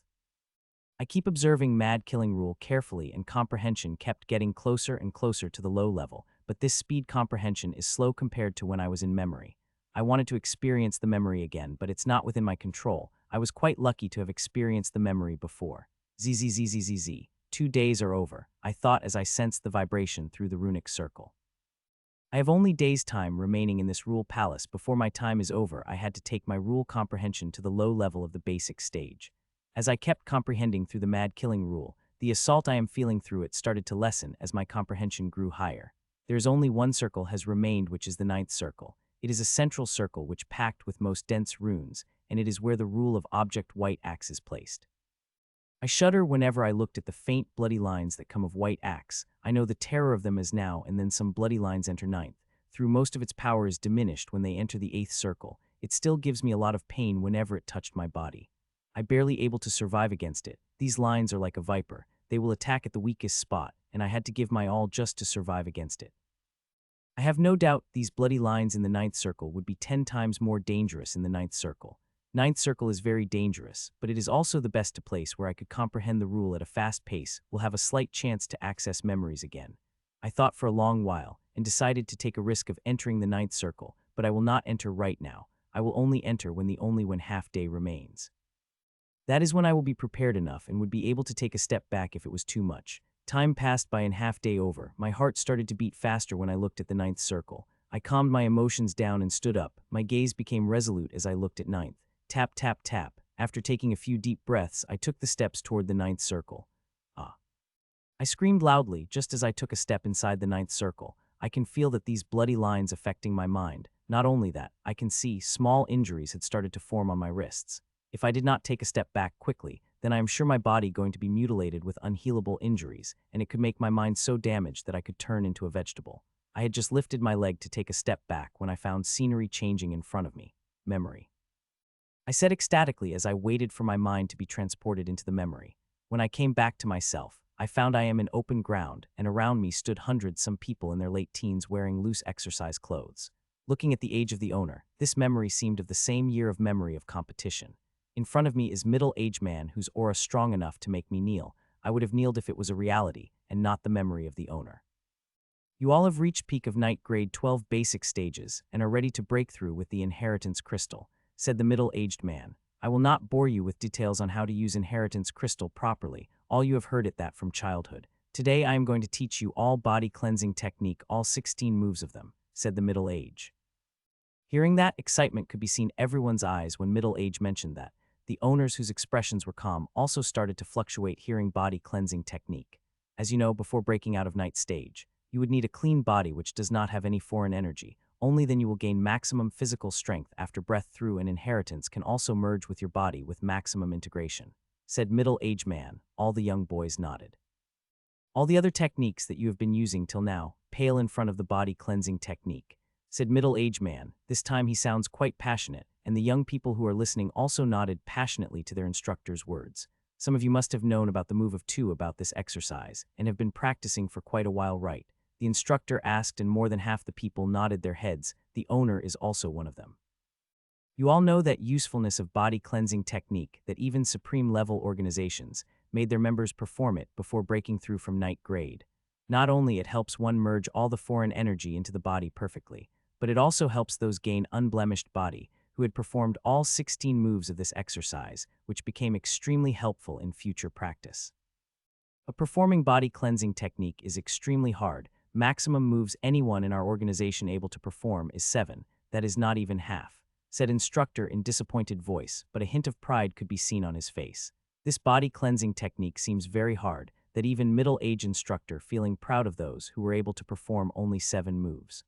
Speaker 1: I keep observing mad killing rule carefully, and comprehension kept getting closer and closer to the low level, but this speed comprehension is slow compared to when I was in memory. I wanted to experience the memory again, but it's not within my control. I was quite lucky to have experienced the memory before. Zzzzzzz. 2 days are over, I thought as I sensed the vibration through the runic circle. I have only days' time remaining in this rule palace. Before my time is over, I had to take my rule comprehension to the low level of the basic stage. As I kept comprehending through the mad killing rule, the assault I am feeling through it started to lessen as my comprehension grew higher. There is only one circle has remained, which is the 9th circle. It is a central circle which packed with most dense runes, and it is where the rule of object white axe is placed. I shudder whenever I looked at the faint bloody lines that come of white axe. I know the terror of them is now and then some bloody lines enter 9th. Through most of its power is diminished when they enter the 8th circle. It still gives me a lot of pain whenever it touched my body. I barely able to survive against it. These lines are like a viper. They will attack at the weakest spot, and I had to give my all just to survive against it. I have no doubt these bloody lines in the 9th circle would be 10 times more dangerous in the 9th circle. 9th circle is very dangerous, but it is also the best place where I could comprehend the rule at a fast pace, will have a slight chance to access memories again. I thought for a long while, and decided to take a risk of entering the 9th circle, but I will not enter right now. I will only enter when half day remains. That is when I will be prepared enough and would be able to take a step back if it was too much. Time passed by and half day over. My heart started to beat faster when I looked at the 9th circle. I calmed my emotions down and stood up. My gaze became resolute as I looked at 9th. Tap, tap, tap. After taking a few deep breaths, I took the steps toward the ninth circle. Ah. I screamed loudly just as I took a step inside the ninth circle. I can feel that these bloody lines affecting my mind. Not only that, I can see small injuries had started to form on my wrists. If I did not take a step back quickly, then I am sure my body going to be mutilated with unhealable injuries, and it could make my mind so damaged that I could turn into a vegetable. I had just lifted my leg to take a step back when I found scenery changing in front of me. Memory. I said ecstatically as I waited for my mind to be transported into the memory. When I came back to myself, I found I am in open ground, and around me stood hundreds some people in their late teens wearing loose exercise clothes. Looking at the age of the owner, this memory seemed of the same year of memory of competition. In front of me is middle-aged man whose aura strong enough to make me kneel. I would have kneeled if it was a reality, and not the memory of the owner. You all have reached peak of night grade 12 basic stages, and are ready to break through with the inheritance crystal, said the middle-aged man. I will not bore you with details on how to use inheritance crystal properly. All you have heard it that from childhood. Today I am going to teach you all body cleansing technique, all 16 moves of them, said the middle age. Hearing that, excitement could be seen everyone's eyes when middle age mentioned that. The owners whose expressions were calm also started to fluctuate hearing body cleansing technique. As you know, before breaking out of night stage, you would need a clean body which does not have any foreign energy. Only then you will gain maximum physical strength after breath through an inheritance can also merge with your body with maximum integration, said middle-aged man. All the young boys nodded. All the other techniques that you have been using till now pale in front of the body cleansing technique, said middle-aged man. This time he sounds quite passionate, and the young people who are listening also nodded passionately to their instructor's words. Some of you must have known about the move of two about this exercise, and have been practicing for quite a while, right? The instructor asked, and more than half the people nodded their heads. The owner is also one of them. You all know that usefulness of body cleansing technique, that even supreme-level organizations made their members perform it before breaking through from night grade. Not only it helps one merge all the foreign energy into the body perfectly, but it also helps those gain unblemished body who had performed all 16 moves of this exercise, which became extremely helpful in future practice. A performing body cleansing technique is extremely hard. Maximum moves anyone in our organization able to perform is 7, that is not even half, said instructor in disappointed voice, but a hint of pride could be seen on his face. This body cleansing technique seems very hard, that even middle-aged instructor feeling proud of those who were able to perform only 7 moves.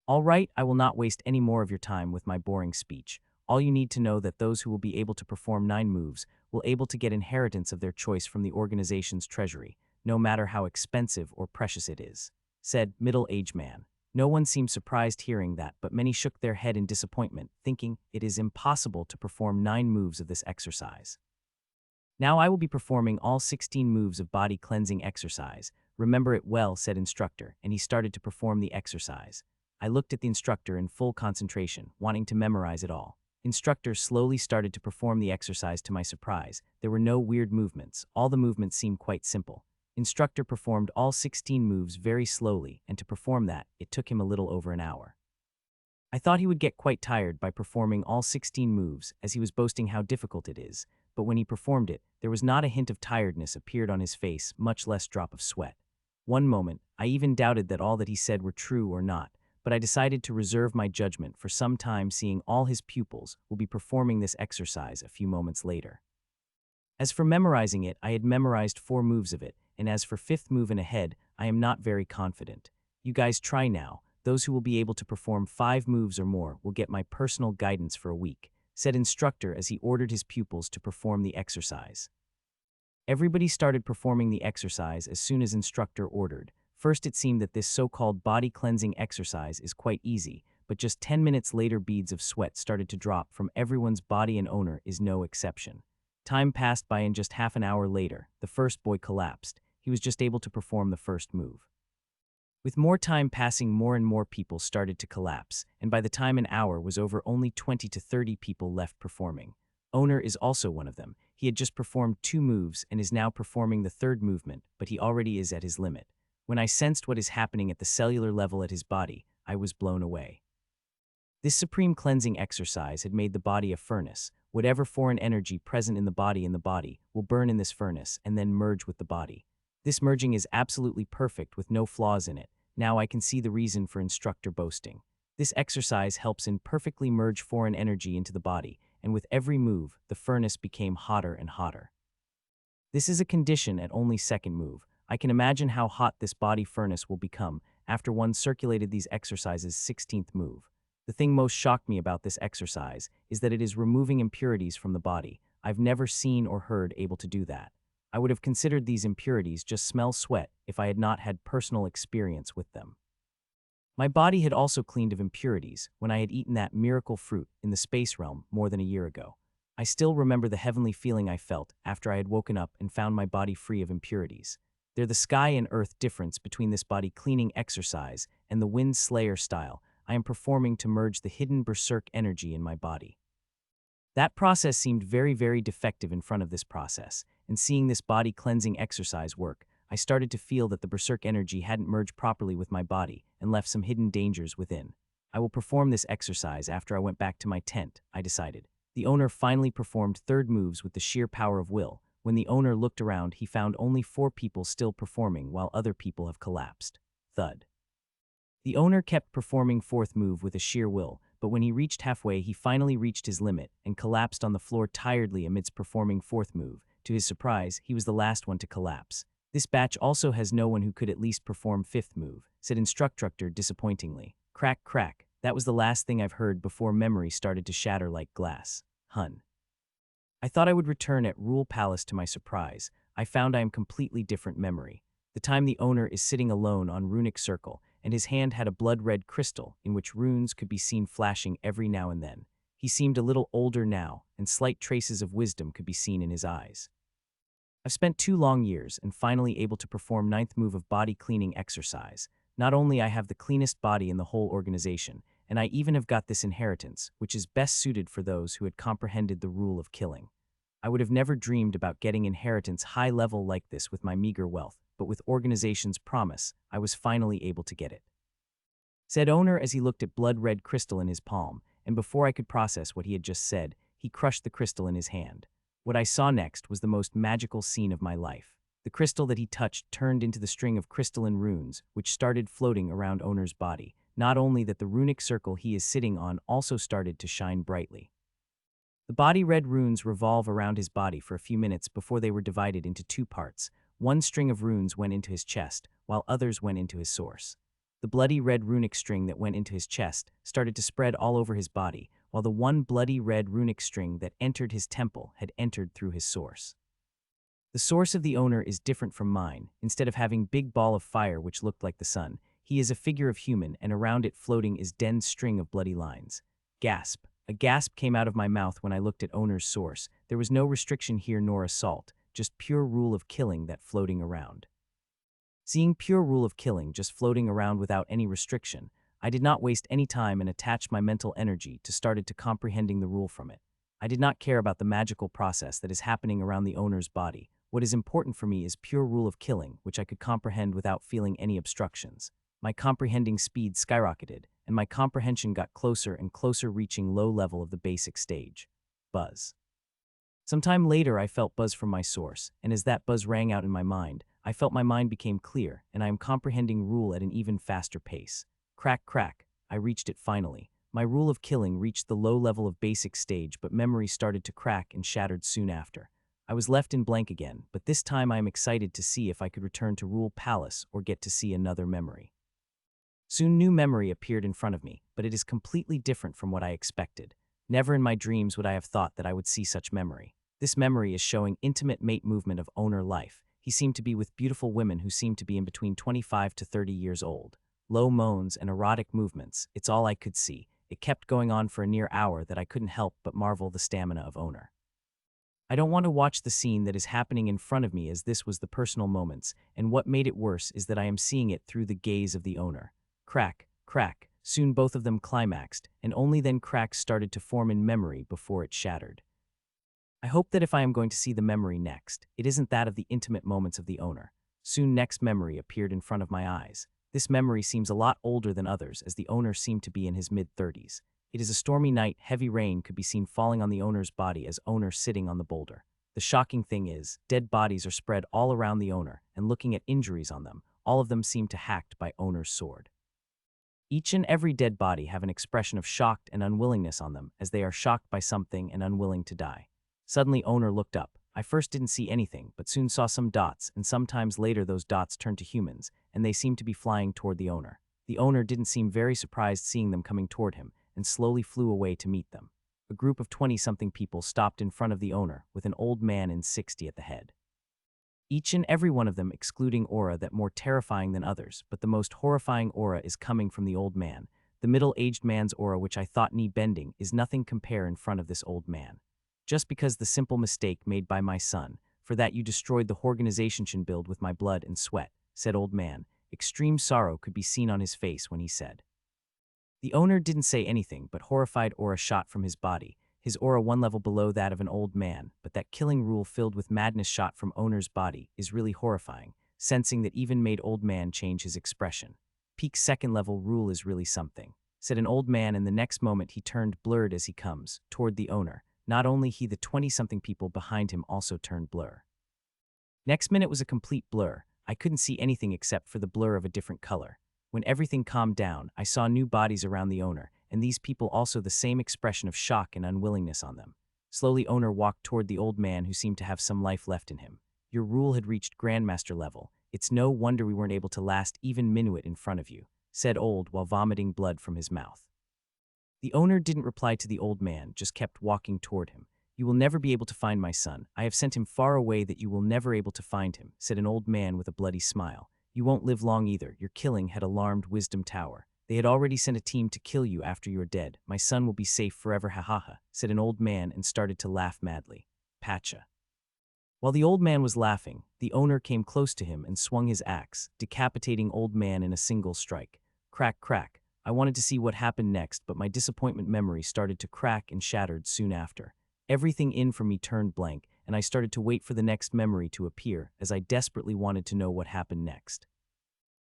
Speaker 1: All right, I will not waste any more of your time with my boring speech. All you need to know that those who will be able to perform 9 moves will able to get inheritance of their choice from the organization's treasury, no matter how expensive or precious it is, said middle-aged man. No one seemed surprised hearing that, but many shook their head in disappointment, thinking it is impossible to perform 9 moves of this exercise. Now I will be performing all 16 moves of body cleansing exercise. Remember it well, said instructor, and he started to perform the exercise. I looked at the instructor in full concentration, wanting to memorize it all. Instructor slowly started to perform the exercise. To my surprise, there were no weird movements. All the movements seemed quite simple. Instructor performed all 16 moves very slowly, and to perform that, it took him a little over an hour. I thought he would get quite tired by performing all 16 moves, as he was boasting how difficult it is, but when he performed it, there was not a hint of tiredness appeared on his face, much less drop of sweat. One moment, I even doubted that all that he said were true or not, but I decided to reserve my judgment for some time, seeing all his pupils will be performing this exercise a few moments later. As for memorizing it, I had memorized 4 moves of it, and as for 5th move and ahead, I am not very confident. You guys try now. Those who will be able to perform 5 moves or more will get my personal guidance for a week, said instructor as he ordered his pupils to perform the exercise. Everybody started performing the exercise as soon as instructor ordered. First it seemed that this so-called body cleansing exercise is quite easy, but just 10 minutes later beads of sweat started to drop from everyone's body, and owner is no exception. Time passed by, and just half an hour later, the first boy collapsed. He was just able to perform the first move. With more time passing, more and more people started to collapse, and by the time an hour was over, only 20 to 30 people left performing. Owner is also one of them. He had just performed 2 moves and is now performing the 3rd movement, but he already is at his limit. When I sensed what is happening at the cellular level at his body, I was blown away. This supreme cleansing exercise had made the body a furnace. Whatever foreign energy present in the body will burn in this furnace and then merge with the body. This merging is absolutely perfect with no flaws in it. Now I can see the reason for instructor boasting. This exercise helps in perfectly merge foreign energy into the body, and with every move, the furnace became hotter and hotter. This is a condition at only second move. I can imagine how hot this body furnace will become after one circulated these exercises' 16th move. The thing most shocked me about this exercise is that it is removing impurities from the body. I've never seen or heard able to do that. I would have considered these impurities just smell sweat if I had not had personal experience with them. My body had also cleaned of impurities when I had eaten that miracle fruit in the space realm more than a year ago. I still remember the heavenly feeling I felt after I had woken up and found my body free of impurities. They're the sky and earth difference between this body cleaning exercise and the Wind Slayer style I am performing to merge the hidden berserk energy in my body. That process seemed very, very defective in front of this process, and seeing this body cleansing exercise work, I started to feel that the berserk energy hadn't merged properly with my body and left some hidden dangers within. I will perform this exercise after I went back to my tent, I decided. The owner finally performed third moves with the sheer power of will. When the owner looked around, he found only 4 people still performing while other people have collapsed. Thud. The owner kept performing fourth move with a sheer will, but when he reached halfway, he finally reached his limit and collapsed on the floor tiredly amidst performing fourth move. To his surprise, he was the last one to collapse. This batch also has no one who could at least perform fifth move, said Instructor disappointingly. Crack, crack. That was the last thing I've heard before memory started to shatter like glass. Hun. I thought I would return at Rule Palace. To my surprise, I found I am completely different memory. The time the owner is sitting alone on Runic Circle, and his hand had a blood-red crystal in which runes could be seen flashing every now and then. He seemed a little older now, and slight traces of wisdom could be seen in his eyes. I've spent 2 long years and finally able to perform 9th move of body cleaning exercise. Not only I have the cleanest body in the whole organization, and I even have got this inheritance, which is best suited for those who had comprehended the rule of killing. I would have never dreamed about getting inheritance high level like this with my meager wealth, but with organization's promise, I was finally able to get it. Said owner as he looked at blood-red crystal in his palm, and before I could process what he had just said, he crushed the crystal in his hand. What I saw next was the most magical scene of my life. The crystal that he touched turned into the string of crystalline runes, which started floating around owner's body. Not only that, the runic circle he is sitting on also started to shine brightly. The body red runes revolve around his body for a few minutes before they were divided into 2 parts. One string of runes went into his chest, while others went into his source. The bloody red runic string that went into his chest started to spread all over his body, while the one bloody red runic string that entered his temple had entered through his source. The source of the owner is different from mine. Instead of having big ball of fire which looked like the sun, he is a figure of human, and around it floating is dense string of bloody lines. Gasp. A gasp came out of my mouth when I looked at owner's source. There was no restriction here nor assault, just pure rule of killing that floating around. Seeing pure rule of killing just floating around without any restriction, I did not waste any time and attached my mental energy to started to comprehending the rule from it. I did not care about the magical process that is happening around the owner's body. What is important for me is pure rule of killing, which I could comprehend without feeling any obstructions. My comprehending speed skyrocketed, and my comprehension got closer and closer, reaching low level of the basic stage. Buzz. Sometime later I felt buzz from my source, and as that buzz rang out in my mind, I felt my mind became clear, and I am comprehending rule at an even faster pace. Crack, crack. I reached it finally. My rule of killing reached the low level of basic stage, but memory started to crack and shattered soon after. I was left in blank again, but this time I am excited to see if I could return to Rule Palace or get to see another memory. Soon new memory appeared in front of me, but it is completely different from what I expected. Never in my dreams would I have thought that I would see such memory. This memory is showing intimate mate movement of owner life. He seemed to be with beautiful women who seemed to be in between 25 to 30 years old. Low moans and erotic movements, it's all I could see. It kept going on for a near hour that I couldn't help but marvel the stamina of owner. I don't want to watch the scene that is happening in front of me, as this was the personal moments, and what made it worse is that I am seeing it through the gaze of the owner. Crack, crack, soon both of them climaxed, and only then cracks started to form in memory before it shattered. I hope that if I am going to see the memory next, it isn't that of the intimate moments of the owner. Soon next memory appeared in front of my eyes. This memory seems a lot older than others, as the owner seemed to be in his mid-30s. It is a stormy night. Heavy rain could be seen falling on the owner's body as owner sitting on the boulder. The shocking thing is, dead bodies are spread all around the owner, and looking at injuries on them, all of them seem to hacked by owner's sword. Each and every dead body have an expression of shocked and unwillingness on them, as they are shocked by something and unwilling to die. Suddenly owner looked up. I first didn't see anything, but soon saw some dots, and sometimes later those dots turned to humans, and they seemed to be flying toward the owner. The owner didn't seem very surprised seeing them coming toward him, and slowly flew away to meet them. A group of 20-something people stopped in front of the owner, with an old man in 60 at the head. Each and every one of them excluding aura that more terrifying than others, but the most horrifying aura is coming from the old man. The middle-aged man's aura, which I thought knee-bending, is nothing compare in front of this old man. Just because the simple mistake made by my son, for that you destroyed the organization should build with my blood and sweat, said old man. Extreme sorrow could be seen on his face when he said. The owner didn't say anything, but horrified aura shot from his body. His aura one level below that of an old man, but that killing rule filled with madness shot from owner's body is really horrifying, sensing that even made old man change his expression. Peak second level rule is really something, said an old man, and the next moment he turned blurred as he comes toward the owner. Not only he, the 20-something people behind him also turned blur. Next minute was a complete blur. I couldn't see anything except for the blur of a different color. When everything calmed down, I saw new bodies around the owner, and these people also the same expression of shock and unwillingness on them. Slowly owner walked toward the old man, who seemed to have some life left in him. Your rule had reached grandmaster level. It's no wonder we weren't able to last even minute in front of you, said old while vomiting blood from his mouth. The owner didn't reply to the old man, just kept walking toward him. You will never be able to find my son. I have sent him far away that you will never able to find him, said an old man with a bloody smile. You won't live long either. Your killing had alarmed Wisdom Tower. They had already sent a team to kill you after you are dead. My son will be safe forever, ha ha ha, said an old man and started to laugh madly. Pacha. While the old man was laughing, the owner came close to him and swung his axe, decapitating old man in a single strike. Crack, crack. I wanted to see what happened next, but my disappointment memory started to crack and shattered soon after. Everything in from me turned blank, and I started to wait for the next memory to appear, as I desperately wanted to know what happened next.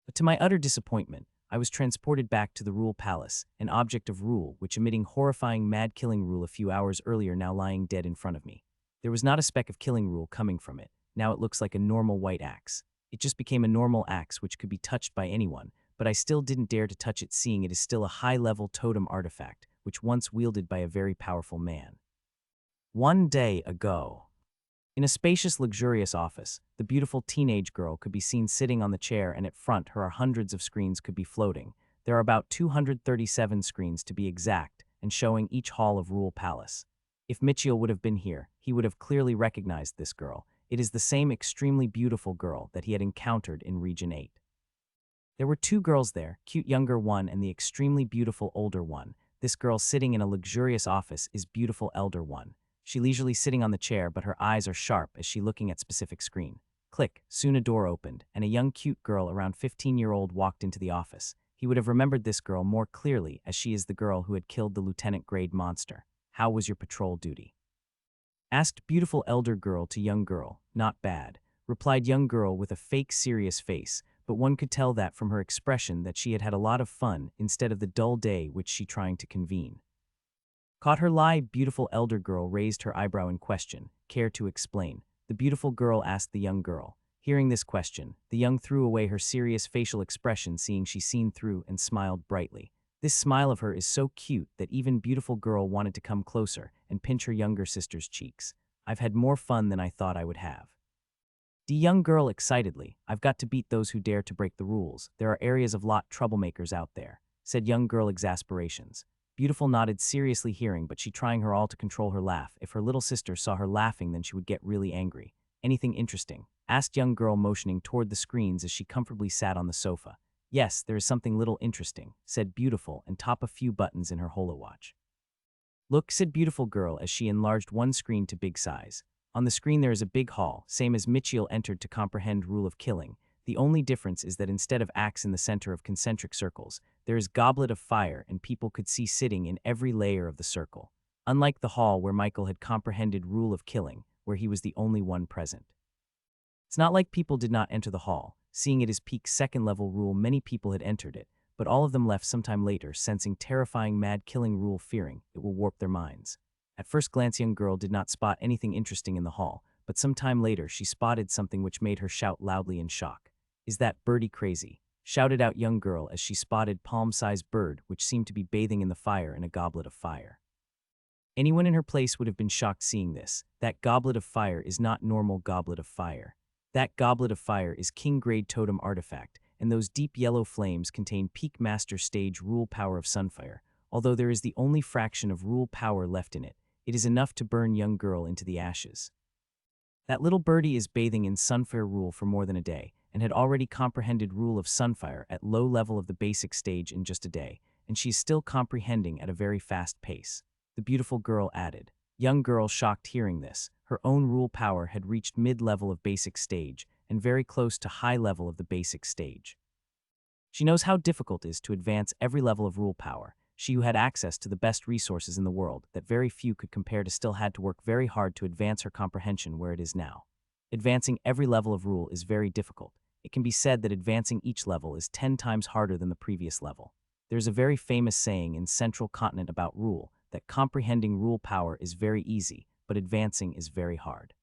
Speaker 1: But to my utter disappointment, I was transported back to the Rule Palace, an object of rule which emitting horrifying mad killing rule a few hours earlier now lying dead in front of me. There was not a speck of killing rule coming from it. Now it looks like a normal white axe. It just became a normal axe which could be touched by anyone, but I still didn't dare to touch it, seeing it is still a high-level totem artifact, which once wielded by a very powerful man. One day ago. In a spacious, luxurious office, the beautiful teenage girl could be seen sitting on the chair, and at front her are hundreds of screens could be floating. There are about 237 screens to be exact, and showing each hall of Rule Palace. If Mitchiel would have been here, he would have clearly recognized this girl. It is the same extremely beautiful girl that he had encountered in Region 8. There were two girls there, cute younger one and the extremely beautiful older one. This girl sitting in a luxurious office is beautiful elder one. She leisurely sitting on the chair, but her eyes are sharp as she looking at specific screen. Click, soon a door opened, and a young cute girl around 15-year-old walked into the office. He would have remembered this girl more clearly, as she is the girl who had killed the lieutenant-grade monster. How was your patrol duty? Asked beautiful elder girl to young girl. Not bad, replied young girl with a fake serious face, but one could tell that from her expression that she had had a lot of fun instead of the dull day which she trying to convene. Caught her lie, beautiful elder girl raised her eyebrow in question. Care to explain? The beautiful girl asked the young girl. Hearing this question, the young threw away her serious facial expression, seeing she seen through, and smiled brightly. This smile of her is so cute that even beautiful girl wanted to come closer and pinch her younger sister's cheeks. I've had more fun than I thought I would have. The young girl excitedly. I've got to beat those who dare to break the rules. There are areas of lot troublemakers out there, said young girl exasperations. Beautiful nodded seriously hearing, but she trying her all to control her laugh. If her little sister saw her laughing, then she would get really angry. Anything interesting? Asked young girl motioning toward the screens as she comfortably sat on the sofa. Yes, there is something little interesting, said beautiful, and top a few buttons in her holowatch. Look, said beautiful girl as she enlarged one screen to big size. On the screen there is a big hall, same as Mitchiel entered to comprehend rule of killing. The only difference is that instead of axe in the center of concentric circles, there is goblet of fire, and people could see sitting in every layer of the circle. Unlike the hall where Michael had comprehended rule of killing, where he was the only one present. It's not like people did not enter the hall. Seeing it as peak second level rule, many people had entered it, but all of them left sometime later, sensing terrifying mad killing rule, fearing it will warp their minds. At first glance young girl did not spot anything interesting in the hall, but some time later she spotted something which made her shout loudly in shock. Is that birdie crazy? shouted out young girl as she spotted palm-sized bird which seemed to be bathing in the fire in a goblet of fire. Anyone in her place would have been shocked seeing this. That goblet of fire is not normal goblet of fire. That goblet of fire is king-grade totem artifact, and those deep yellow flames contain peak master stage rule power of Sunfire. Although there is the only fraction of rule power left in it, it is enough to burn young girl into the ashes. That little birdie is bathing in Sunfire rule for more than a day, and had already comprehended rule of Sunfire at low level of the basic stage in just a day, and she is still comprehending at a very fast pace. The beautiful girl added. Young girl shocked hearing this. Her own rule power had reached mid-level of basic stage, and very close to high level of the basic stage. She knows how difficult it is to advance every level of rule power. She who had access to the best resources in the world that very few could compare to still had to work very hard to advance her comprehension where it is now. Advancing every level of rule is very difficult. It can be said that advancing each level is 10 times harder than the previous level. There's a very famous saying in Central Continent about rule, that comprehending rule power is very easy, but advancing is very hard.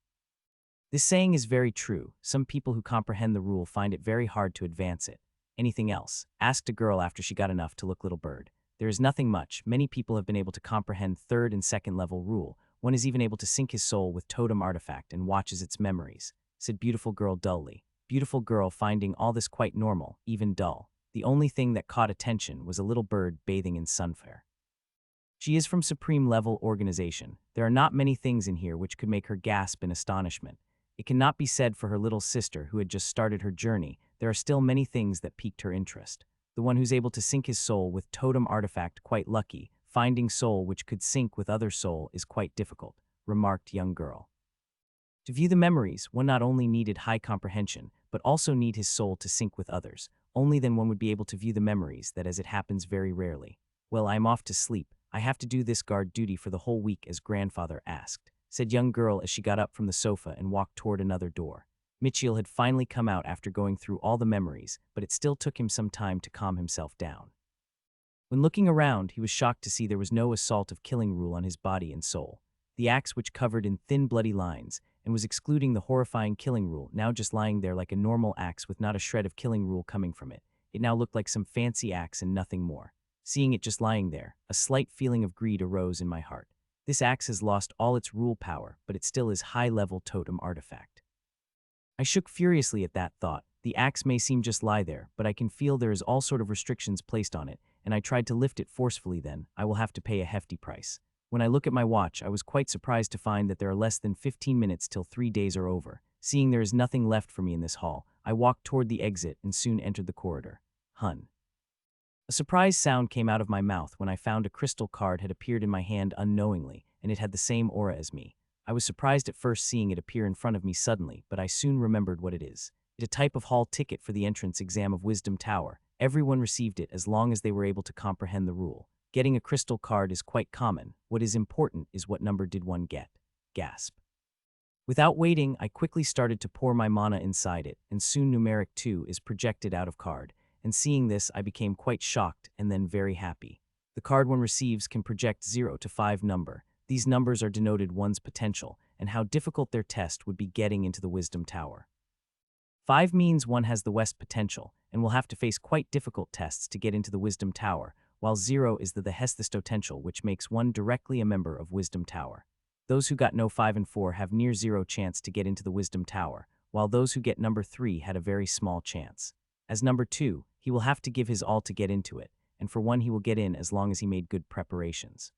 Speaker 1: This saying is very true. Some people who comprehend the rule find it very hard to advance it. Anything else? Asked a girl after she got enough to look little bird. There is nothing much. Many people have been able to comprehend third and second level rule. One is even able to sync his soul with totem artifact and watches its memories, said beautiful girl dully. Beautiful girl finding all this quite normal, even dull. The only thing that caught attention was a little bird bathing in sunfire. She is from Supreme Level Organization. There are not many things in here which could make her gasp in astonishment. It cannot be said for her little sister who had just started her journey. There are still many things that piqued her interest. The one who's able to sync his soul with totem artifact quite lucky. Finding soul which could sync with other soul is quite difficult, remarked young girl. To view the memories, one not only needed high comprehension, but also need his soul to sync with others. Only then one would be able to view the memories, that as it happens very rarely. Well, I am off to sleep. I have to do this guard duty for the whole week as grandfather asked, said young girl as she got up from the sofa and walked toward another door. Mitchiel had finally come out after going through all the memories, but it still took him some time to calm himself down. When looking around, he was shocked to see there was no assault of killing rule on his body and soul. The axe which covered in thin bloody lines and was excluding the horrifying killing rule now just lying there like a normal axe with not a shred of killing rule coming from it. It now looked like some fancy axe and nothing more. Seeing it just lying there, a slight feeling of greed arose in my heart. This axe has lost all its rule power, but it still is high-level totem artifact. I shook furiously at that thought. The axe may seem just lie there, but I can feel there is all sort of restrictions placed on it, and I tried to lift it forcefully. Then I will have to pay a hefty price. When I look at my watch, I was quite surprised to find that there are less than 15 minutes till 3 days are over. Seeing there is nothing left for me in this hall, I walked toward the exit and soon entered the corridor. Hun. A surprised sound came out of my mouth when I found a crystal card had appeared in my hand unknowingly, and it had the same aura as me. I was surprised at first seeing it appear in front of me suddenly, but I soon remembered what it is. It's a type of hall ticket for the entrance exam of Wisdom Tower. Everyone received it as long as they were able to comprehend the rule. Getting a crystal card is quite common. What is important is what number did one get. Gasp. Without waiting, I quickly started to pour my mana inside it, and soon numeric 2 is projected out of card. And seeing this, I became quite shocked and then very happy. The card one receives can project 0 to 5 number. These numbers are denoted one's potential and how difficult their test would be getting into the Wisdom Tower. 5 means one has the West potential and will have to face quite difficult tests to get into the Wisdom Tower, while 0 is the Hesthistotential, which makes one directly a member of Wisdom Tower. Those who got no 5 and 4 have near 0 chance to get into the Wisdom Tower, while those who get number 3 had a very small chance. As number 2, he will have to give his all to get into it, and for 1 he will get in as long as he made good preparations.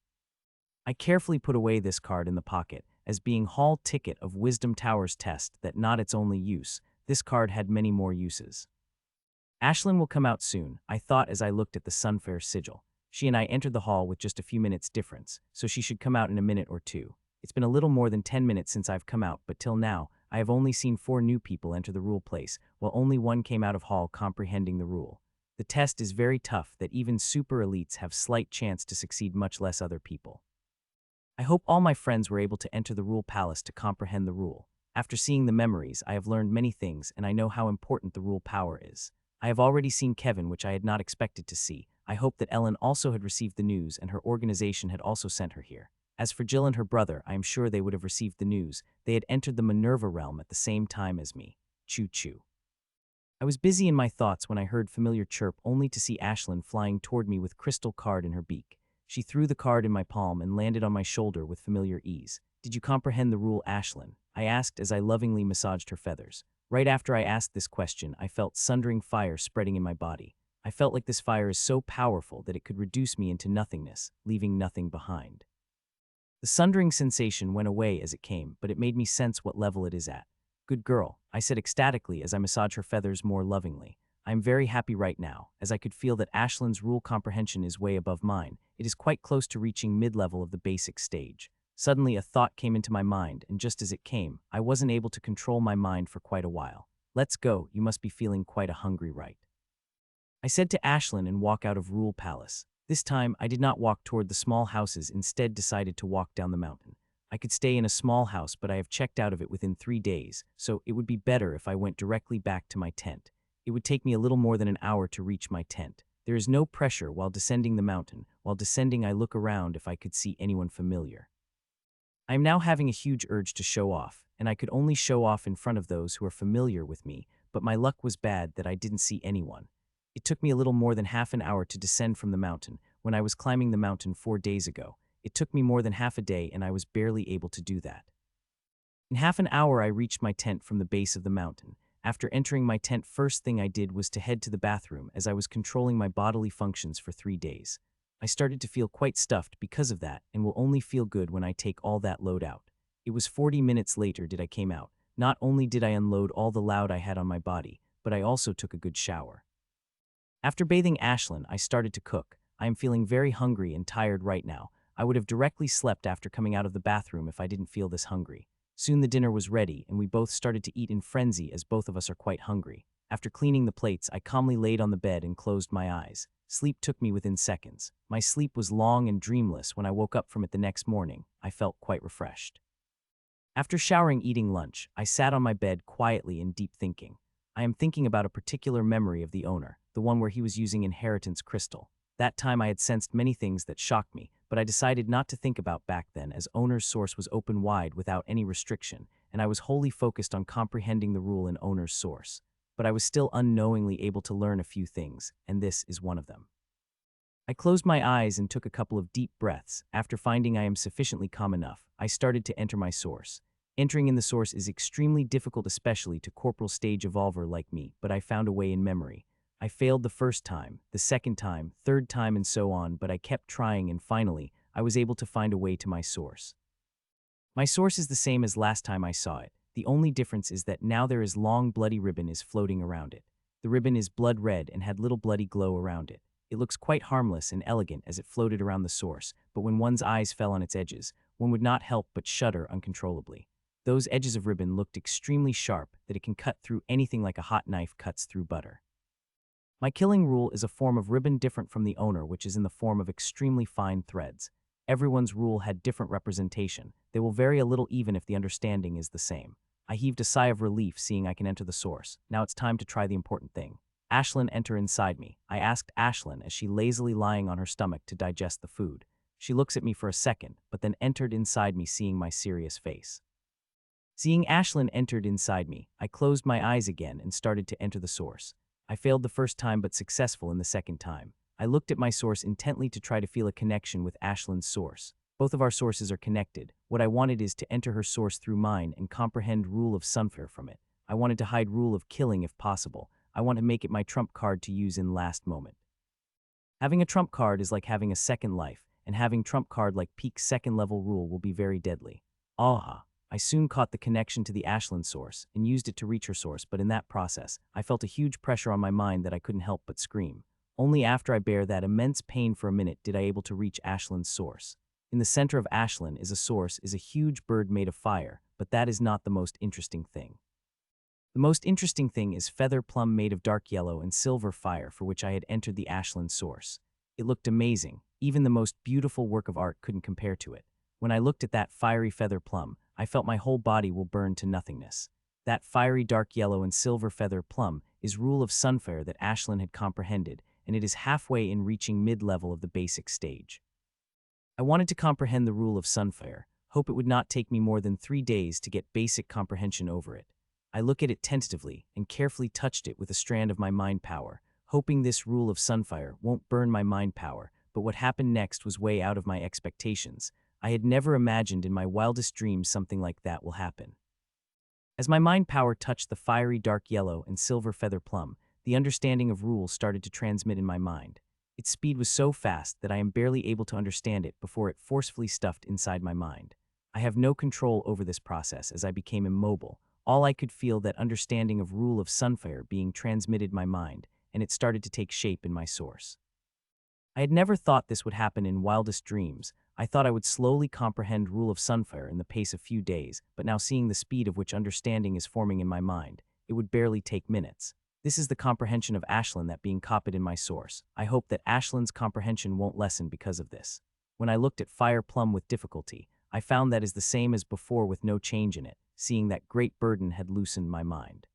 Speaker 1: I carefully put away this card in the pocket, as being hall ticket of Wisdom Tower's test that not its only use. This card had many more uses. Ashlyn will come out soon, I thought as I looked at the Sunfair sigil. She and I entered the hall with just a few minutes difference, so she should come out in a minute or two. It's been a little more than 10 minutes since I've come out, but till now, I have only seen 4 new people enter the rule place, while only 1 came out of hall comprehending the rule. The test is very tough that even super elites have slight chance to succeed, much less other people. I hope all my friends were able to enter the rule palace to comprehend the rule. After seeing the memories, I have learned many things and I know how important the rule power is. I have already seen Kevin, which I had not expected to see. I hope that Ellen also had received the news and her organization had also sent her here. As for Jill and her brother, I am sure they would have received the news. They had entered the Manurva realm at the same time as me. Choo-choo. I was busy in my thoughts when I heard familiar chirp only to see Ashlyn flying toward me with crystal card in her beak. She threw the card in my palm and landed on my shoulder with familiar ease. Did you comprehend the rule, Ashlyn? I asked as I lovingly massaged her feathers. Right after I asked this question, I felt sundering fire spreading in my body. I felt like this fire is so powerful that it could reduce me into nothingness, leaving nothing behind. The sundering sensation went away as it came, but it made me sense what level it is at. Good girl, I said ecstatically as I massaged her feathers more lovingly. I am very happy right now, as I could feel that Ashlyn's rule comprehension is way above mine. It is quite close to reaching mid-level of the basic stage. Suddenly a thought came into my mind, and just as it came, I wasn't able to control my mind for quite a while. Let's go, you must be feeling quite a hungry, right? I said to Ashlyn and walk out of Rule Palace. This time, I did not walk toward the small houses, instead decided to walk down the mountain. I could stay in a small house, but I have checked out of it within 3 days, so it would be better if I went directly back to my tent. It would take me a little more than an hour to reach my tent. There is no pressure while descending the mountain. While descending, I look around if I could see anyone familiar. I am now having a huge urge to show off, and I could only show off in front of those who are familiar with me, but my luck was bad that I didn't see anyone. It took me a little more than half an hour to descend from the mountain. When I was climbing the mountain 4 days ago, it took me more than half a day and I was barely able to do that. In half an hour, I reached my tent from the base of the mountain. After entering my tent, first thing I did was to head to the bathroom as I was controlling my bodily functions for 3 days. I started to feel quite stuffed because of that and will only feel good when I take all that load out. It was 40 minutes later did I came out. Not only did I unload all the load I had on my body, but I also took a good shower. After bathing Ashlyn, I started to cook. I am feeling very hungry and tired right now. I would have directly slept after coming out of the bathroom if I didn't feel this hungry. Soon the dinner was ready, and we both started to eat in frenzy as both of us are quite hungry. After cleaning the plates, I calmly laid on the bed and closed my eyes. Sleep took me within seconds. My sleep was long and dreamless. When I woke up from it the next morning, I felt quite refreshed. After showering, eating lunch, I sat on my bed quietly in deep thinking. I am thinking about a particular memory of the owner, the one where he was using inheritance crystal. That time I had sensed many things that shocked me, but I decided not to think about back then as owner's source was open wide without any restriction, and I was wholly focused on comprehending the rule in owner's source. But I was still unknowingly able to learn a few things, and this is one of them. I closed my eyes and took a couple of deep breaths. After finding I am sufficiently calm enough, I started to enter my source. Entering in the source is extremely difficult, especially to corporal stage evolver like me, but I found a way in memory. I failed the first time, the second time, third time, and so on, but I kept trying, and finally, I was able to find a way to my source. My source is the same as last time I saw it. The only difference is that now there is long bloody ribbon is floating around it. The ribbon is blood red and had little bloody glow around it. It looks quite harmless and elegant as it floated around the source, but when one's eyes fell on its edges, one would not help but shudder uncontrollably. Those edges of ribbon looked extremely sharp that it can cut through anything like a hot knife cuts through butter. My killing rule is a form of ribbon different from the owner, which is in the form of extremely fine threads. Everyone's rule had different representation. They will vary a little even if the understanding is the same. I heaved a sigh of relief seeing I can enter the source. Now it's time to try the important thing. Ashlyn, enter inside me. I asked Ashlyn as she lazily lying on her stomach to digest the food. She looks at me for a second, but then entered inside me seeing my serious face. Seeing Ashlyn entered inside me, I closed my eyes again and started to enter the source. I failed the first time but successful in the second time. I looked at my source intently to try to feel a connection with Ashlyn's source. Both of our sources are connected. What I wanted is to enter her source through mine and comprehend rule of sunfare from it. I wanted to hide rule of killing if possible. I want to make it my trump card to use in last moment. Having a trump card is like having a second life, and having trump card like peak second level rule will be very deadly. Aha! I soon caught the connection to the Ashlyn source and used it to reach her source, but in that process, I felt a huge pressure on my mind that I couldn't help but scream. Only after I bear that immense pain for a minute did I able to reach Ashlyn's source. In the center of Ashlyn is a huge bird made of fire, but that is not the most interesting thing. The most interesting thing is feather plum made of dark yellow and silver fire for which I had entered the Ashlyn source. It looked amazing. Even the most beautiful work of art couldn't compare to it. When I looked at that fiery feather plum, I felt my whole body will burn to nothingness. That fiery dark yellow and silver feather plum is rule of sunfare that Ashlyn had comprehended, and it is halfway in reaching mid-level of the basic stage. I wanted to comprehend the rule of sunfare, hope it would not take me more than 3 days to get basic comprehension over it. I look at it tentatively and carefully touched it with a strand of my mind power, hoping this rule of sunfire won't burn my mind power, but what happened next was way out of my expectations. I had never imagined in my wildest dreams something like that will happen. As my mind power touched the fiery dark yellow and silver feather plum, the understanding of rules started to transmit in my mind. Its speed was so fast that I am barely able to understand it before it forcefully stuffed inside my mind. I have no control over this process as I became immobile. All I could feel that understanding of rule of sunfire being transmitted my mind, and it started to take shape in my source. I had never thought this would happen in wildest dreams. I thought I would slowly comprehend rule of sunfire in the pace of few days, but now seeing the speed of which understanding is forming in my mind, it would barely take minutes. This is the comprehension of Ashlyn that being copied in my source. I hope that Ashlyn's comprehension won't lessen because of this. When I looked at Fire Plum with difficulty, I found that is the same as before with no change in it, seeing that great burden had loosened my mind.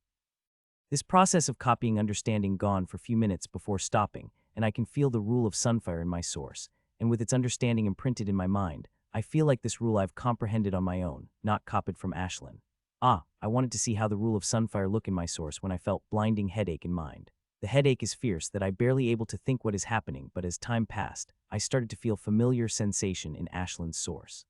Speaker 1: This process of copying understanding gone for few minutes before stopping, and I can feel the rule of sunfire in my source, and with its understanding imprinted in my mind, I feel like this rule I've comprehended on my own, not copied from Ashlyn. I wanted to see how the rule of sunfire look in my source when I felt blinding headache in mind. The headache is fierce that I barely able to think what is happening, but as time passed, I started to feel familiar sensation in Ashlyn's source.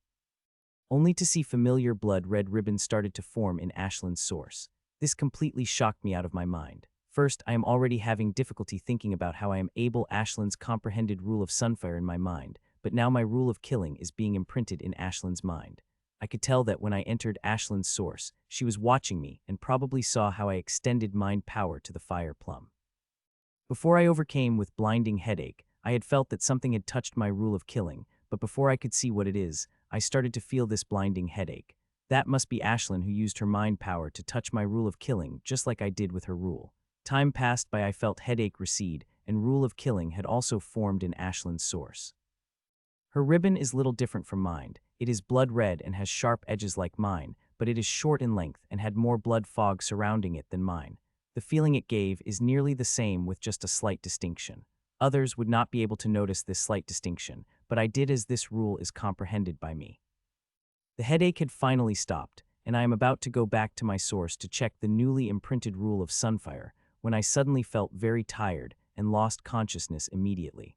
Speaker 1: Only to see familiar blood red ribbons started to form in Ashlyn's source. This completely shocked me out of my mind. First, I am already having difficulty thinking about how I am able Ashlyn's comprehended rule of sunfire in my mind, but now my rule of killing is being imprinted in Ashlyn's mind. I could tell that when I entered Ashlyn's source, she was watching me and probably saw how I extended mind power to the fire plum. Before I overcame with blinding headache, I had felt that something had touched my rule of killing, but before I could see what it is, I started to feel this blinding headache. That must be Ashlyn who used her mind power to touch my rule of killing just like I did with her rule. Time passed by, I felt headache recede, and rule of killing had also formed in Ashlyn's source. Her ribbon is little different from mine. It is blood red and has sharp edges like mine, but it is short in length and had more blood fog surrounding it than mine. The feeling it gave is nearly the same with just a slight distinction. Others would not be able to notice this slight distinction, but I did as this rule is comprehended by me. The headache had finally stopped, and I am about to go back to my source to check the newly imprinted rule of sunfire, when I suddenly felt very tired and lost consciousness immediately.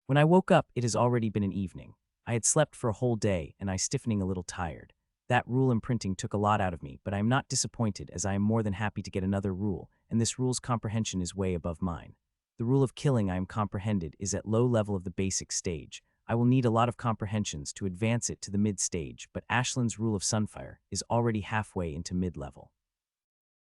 Speaker 1: When I woke up, it has already been an evening. I had slept for a whole day, and I stiffening a little tired. That rule imprinting took a lot out of me, but I am not disappointed as I am more than happy to get another rule, and this rule's comprehension is way above mine. The rule of killing I am comprehended is at low level of the basic stage. I will need a lot of comprehensions to advance it to the mid-stage, but Ashlyn's rule of sunfire is already halfway into mid-level.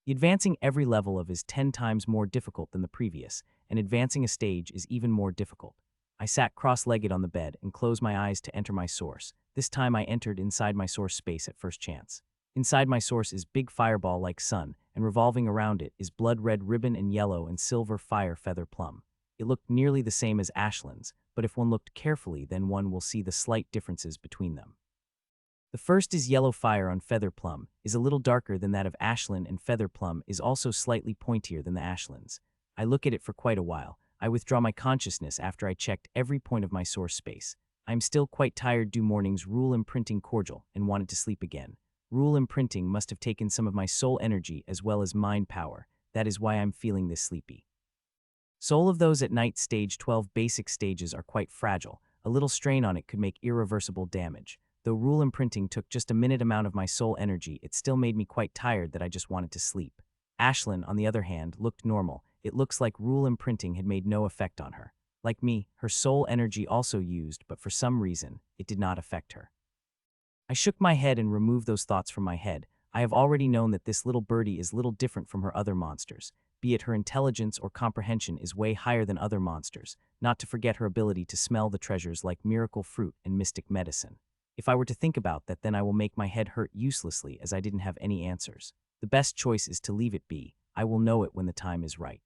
Speaker 1: The advancing every level of is 10 times more difficult than the previous, and advancing a stage is even more difficult. I sat cross-legged on the bed and closed my eyes to enter my source. This time I entered inside my source space at first chance. Inside my source is big fireball like sun, and revolving around it is blood red ribbon and yellow and silver fire feather plum. It looked nearly the same as Ashlyn's, but if one looked carefully, then one will see the slight differences between them. The first is yellow fire on feather plum, is a little darker than that of Ashlyn, and feather plum is also slightly pointier than the Ashlyn's. I look at it for quite a while. I withdraw my consciousness after I checked every point of my source space. I am still quite tired due morning's rule imprinting cordial and wanted to sleep again. Rule imprinting must have taken some of my soul energy as well as mind power. That is why I'm feeling this sleepy. Soul of those at night stage 12 basic stages are quite fragile. A little strain on it could make irreversible damage. Though rule imprinting took just a minute amount of my soul energy, it still made me quite tired that I just wanted to sleep. Ashlyn, on the other hand, looked normal. It looks like rule imprinting had made no effect on her. Like me, her soul energy also used, but for some reason, it did not affect her. I shook my head and removed those thoughts from my head. I have already known that this little birdie is little different from her other monsters, be it her intelligence or comprehension is way higher than other monsters, not to forget her ability to smell the treasures like miracle fruit and mystic medicine. If I were to think about that, then I will make my head hurt uselessly as I didn't have any answers. The best choice is to leave it be. I will know it when the time is right.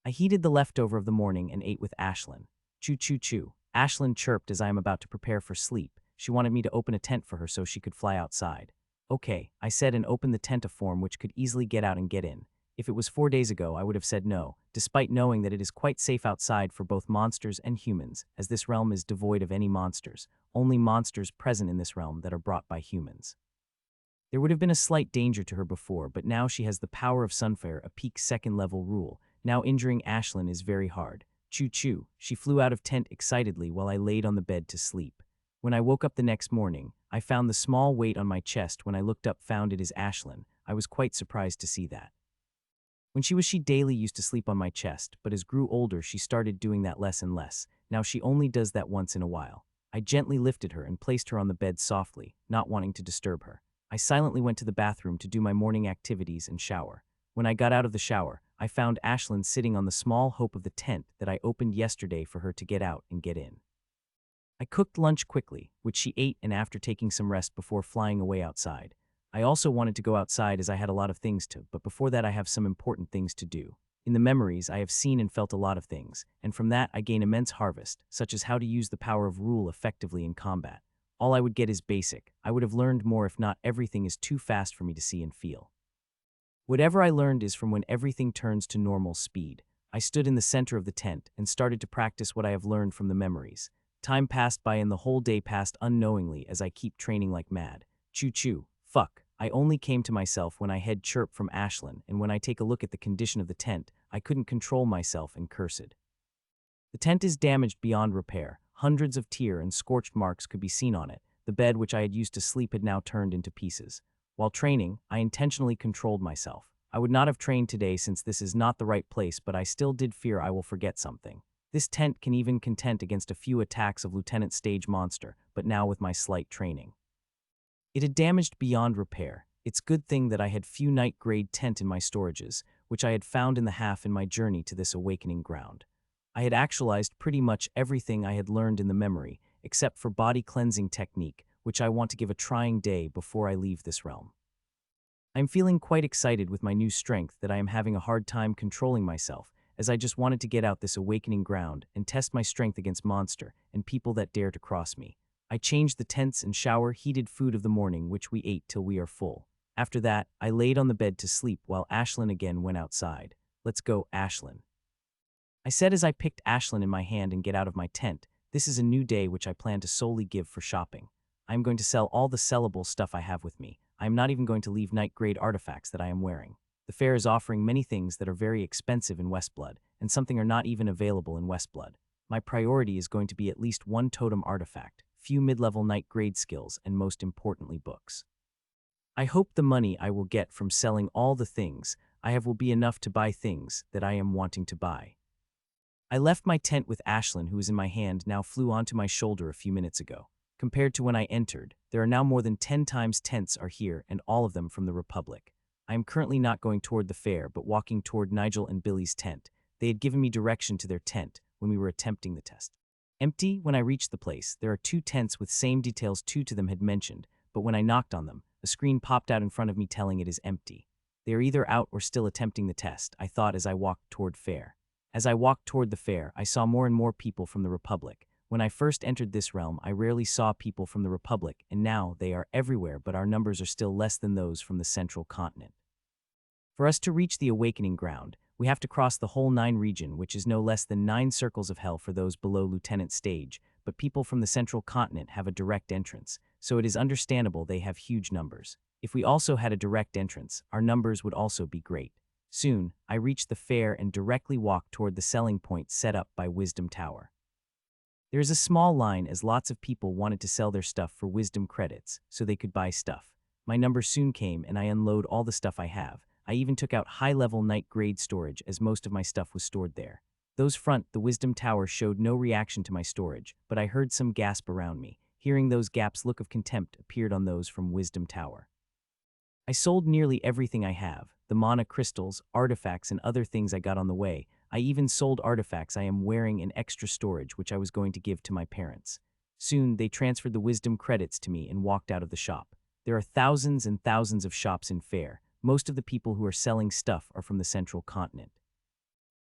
Speaker 1: I heated the leftover of the morning and ate with Ashlyn. Choo choo choo. Ashlyn chirped as I am about to prepare for sleep. She wanted me to open a tent for her so she could fly outside. Okay, I said and opened the tent, a form which could easily get out and get in. If it was 4 days ago, I would have said no, despite knowing that it is quite safe outside for both monsters and humans, as this realm is devoid of any monsters, only monsters present in this realm that are brought by humans. There would have been a slight danger to her before, but now she has the power of Sunfire, a peak second-level rule. Now injuring Ashlyn is very hard. Choo-choo. She flew out of tent excitedly while I laid on the bed to sleep. When I woke up the next morning, I found the small weight on my chest. When I looked up, found it is Ashlyn. I was quite surprised to see that. When she daily used to sleep on my chest, but as grew older she started doing that less and less. Now she only does that once in a while. I gently lifted her and placed her on the bed softly, not wanting to disturb her. I silently went to the bathroom to do my morning activities and shower. When I got out of the shower, I found Ashlyn sitting on the small hope of the tent that I opened yesterday for her to get out and get in. I cooked lunch quickly, which she ate, and after taking some rest before flying away outside. I also wanted to go outside as I had a lot of things to, but before that I have some important things to do. In the memories, I have seen and felt a lot of things, and from that I gain immense harvest, such as how to use the power of rule effectively in combat. All I would get is basic. I would have learned more if not everything is too fast for me to see and feel. Whatever I learned is from when everything turns to normal speed. I stood in the center of the tent and started to practice what I have learned from the memories. Time passed by and the whole day passed unknowingly as I keep training like mad. Choo-choo. Fuck. I only came to myself when I heard chirp from Ashlyn, and when I take a look at the condition of the tent, I couldn't control myself and cursed. The tent is damaged beyond repair. Hundreds of tear and scorched marks could be seen on it. The bed which I had used to sleep had now turned into pieces. While training, I intentionally controlled myself. I would not have trained today since this is not the right place, but I still did fear I will forget something. This tent can even contend against a few attacks of Lieutenant Stage Monster, but now with my slight training. It had damaged beyond repair. It's good thing that I had few night-grade tent in my storages, which I had found in the half in my journey to this awakening ground. I had actualized pretty much everything I had learned in the memory, except for body cleansing technique, which I want to give a trying day before I leave this realm. I am feeling quite excited with my new strength that I am having a hard time controlling myself, as I just wanted to get out this awakening ground and test my strength against monster and people that dare to cross me. I changed the tents and shower heated food of the morning, which we ate till we are full. After that, I laid on the bed to sleep while Ashlyn again went outside. Let's go, Ashlyn. I said as I picked Ashlyn in my hand and get out of my tent. This is a new day which I plan to solely give for shopping. I am going to sell all the sellable stuff I have with me. I am not even going to leave night-grade artifacts that I am wearing. The fair is offering many things that are very expensive in Westblood, and something are not even available in Westblood. My priority is going to be at least one totem artifact, few mid-level night-grade skills, and most importantly books. I hope the money I will get from selling all the things I have will be enough to buy things that I am wanting to buy. I left my tent with Ashlyn, who is in my hand, now flew onto my shoulder a few minutes ago. Compared to when I entered, there are now more than 10 times tents are here, and all of them from the Republic. I am currently not going toward the fair, but walking toward Nigel and Billy's tent. They had given me direction to their tent when we were attempting the test. Empty. When I reached the place, there are 2 tents with same details 2 to them had mentioned, but when I knocked on them, a screen popped out in front of me telling it is empty. They are either out or still attempting the test, I thought as I walked toward fair. As I walked toward the fair, I saw more and more people from the Republic. When I first entered this realm, I rarely saw people from the Republic, and now they are everywhere, but our numbers are still less than those from the central continent. For us to reach the awakening ground, we have to cross the whole 9 region, which is no less than 9 circles of hell for those below Lieutenant Stage, but people from the central continent have a direct entrance, so it is understandable they have huge numbers. If we also had a direct entrance, our numbers would also be great. Soon, I reached the fair and directly walked toward the selling point set up by Wisdom Tower. There is a small line as lots of people wanted to sell their stuff for wisdom credits, so they could buy stuff. My number soon came and I unload all the stuff I have. I even took out high-level night-grade storage as most of my stuff was stored there. Those front, the Wisdom Tower showed no reaction to my storage, but I heard some gasp around me. Hearing those gaps, look of contempt appeared on those from Wisdom Tower. I sold nearly everything I have, the mana crystals, artifacts, and other things I got on the way. I even sold artifacts I am wearing in extra storage which I was going to give to my parents. Soon, they transferred the wisdom credits to me and walked out of the shop. There are thousands and thousands of shops in Fair. Most of the people who are selling stuff are from the central continent.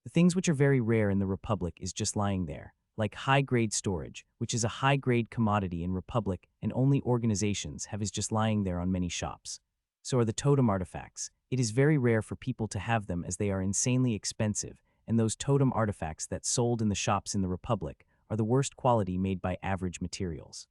Speaker 1: The things which are very rare in the Republic is just lying there, like high-grade storage, which is a high-grade commodity in Republic and only organizations have, is just lying there on many shops. So are the totem artifacts. It is very rare for people to have them as they are insanely expensive, and those totem artifacts that sold in the shops in the Republic are the worst quality made by average materials.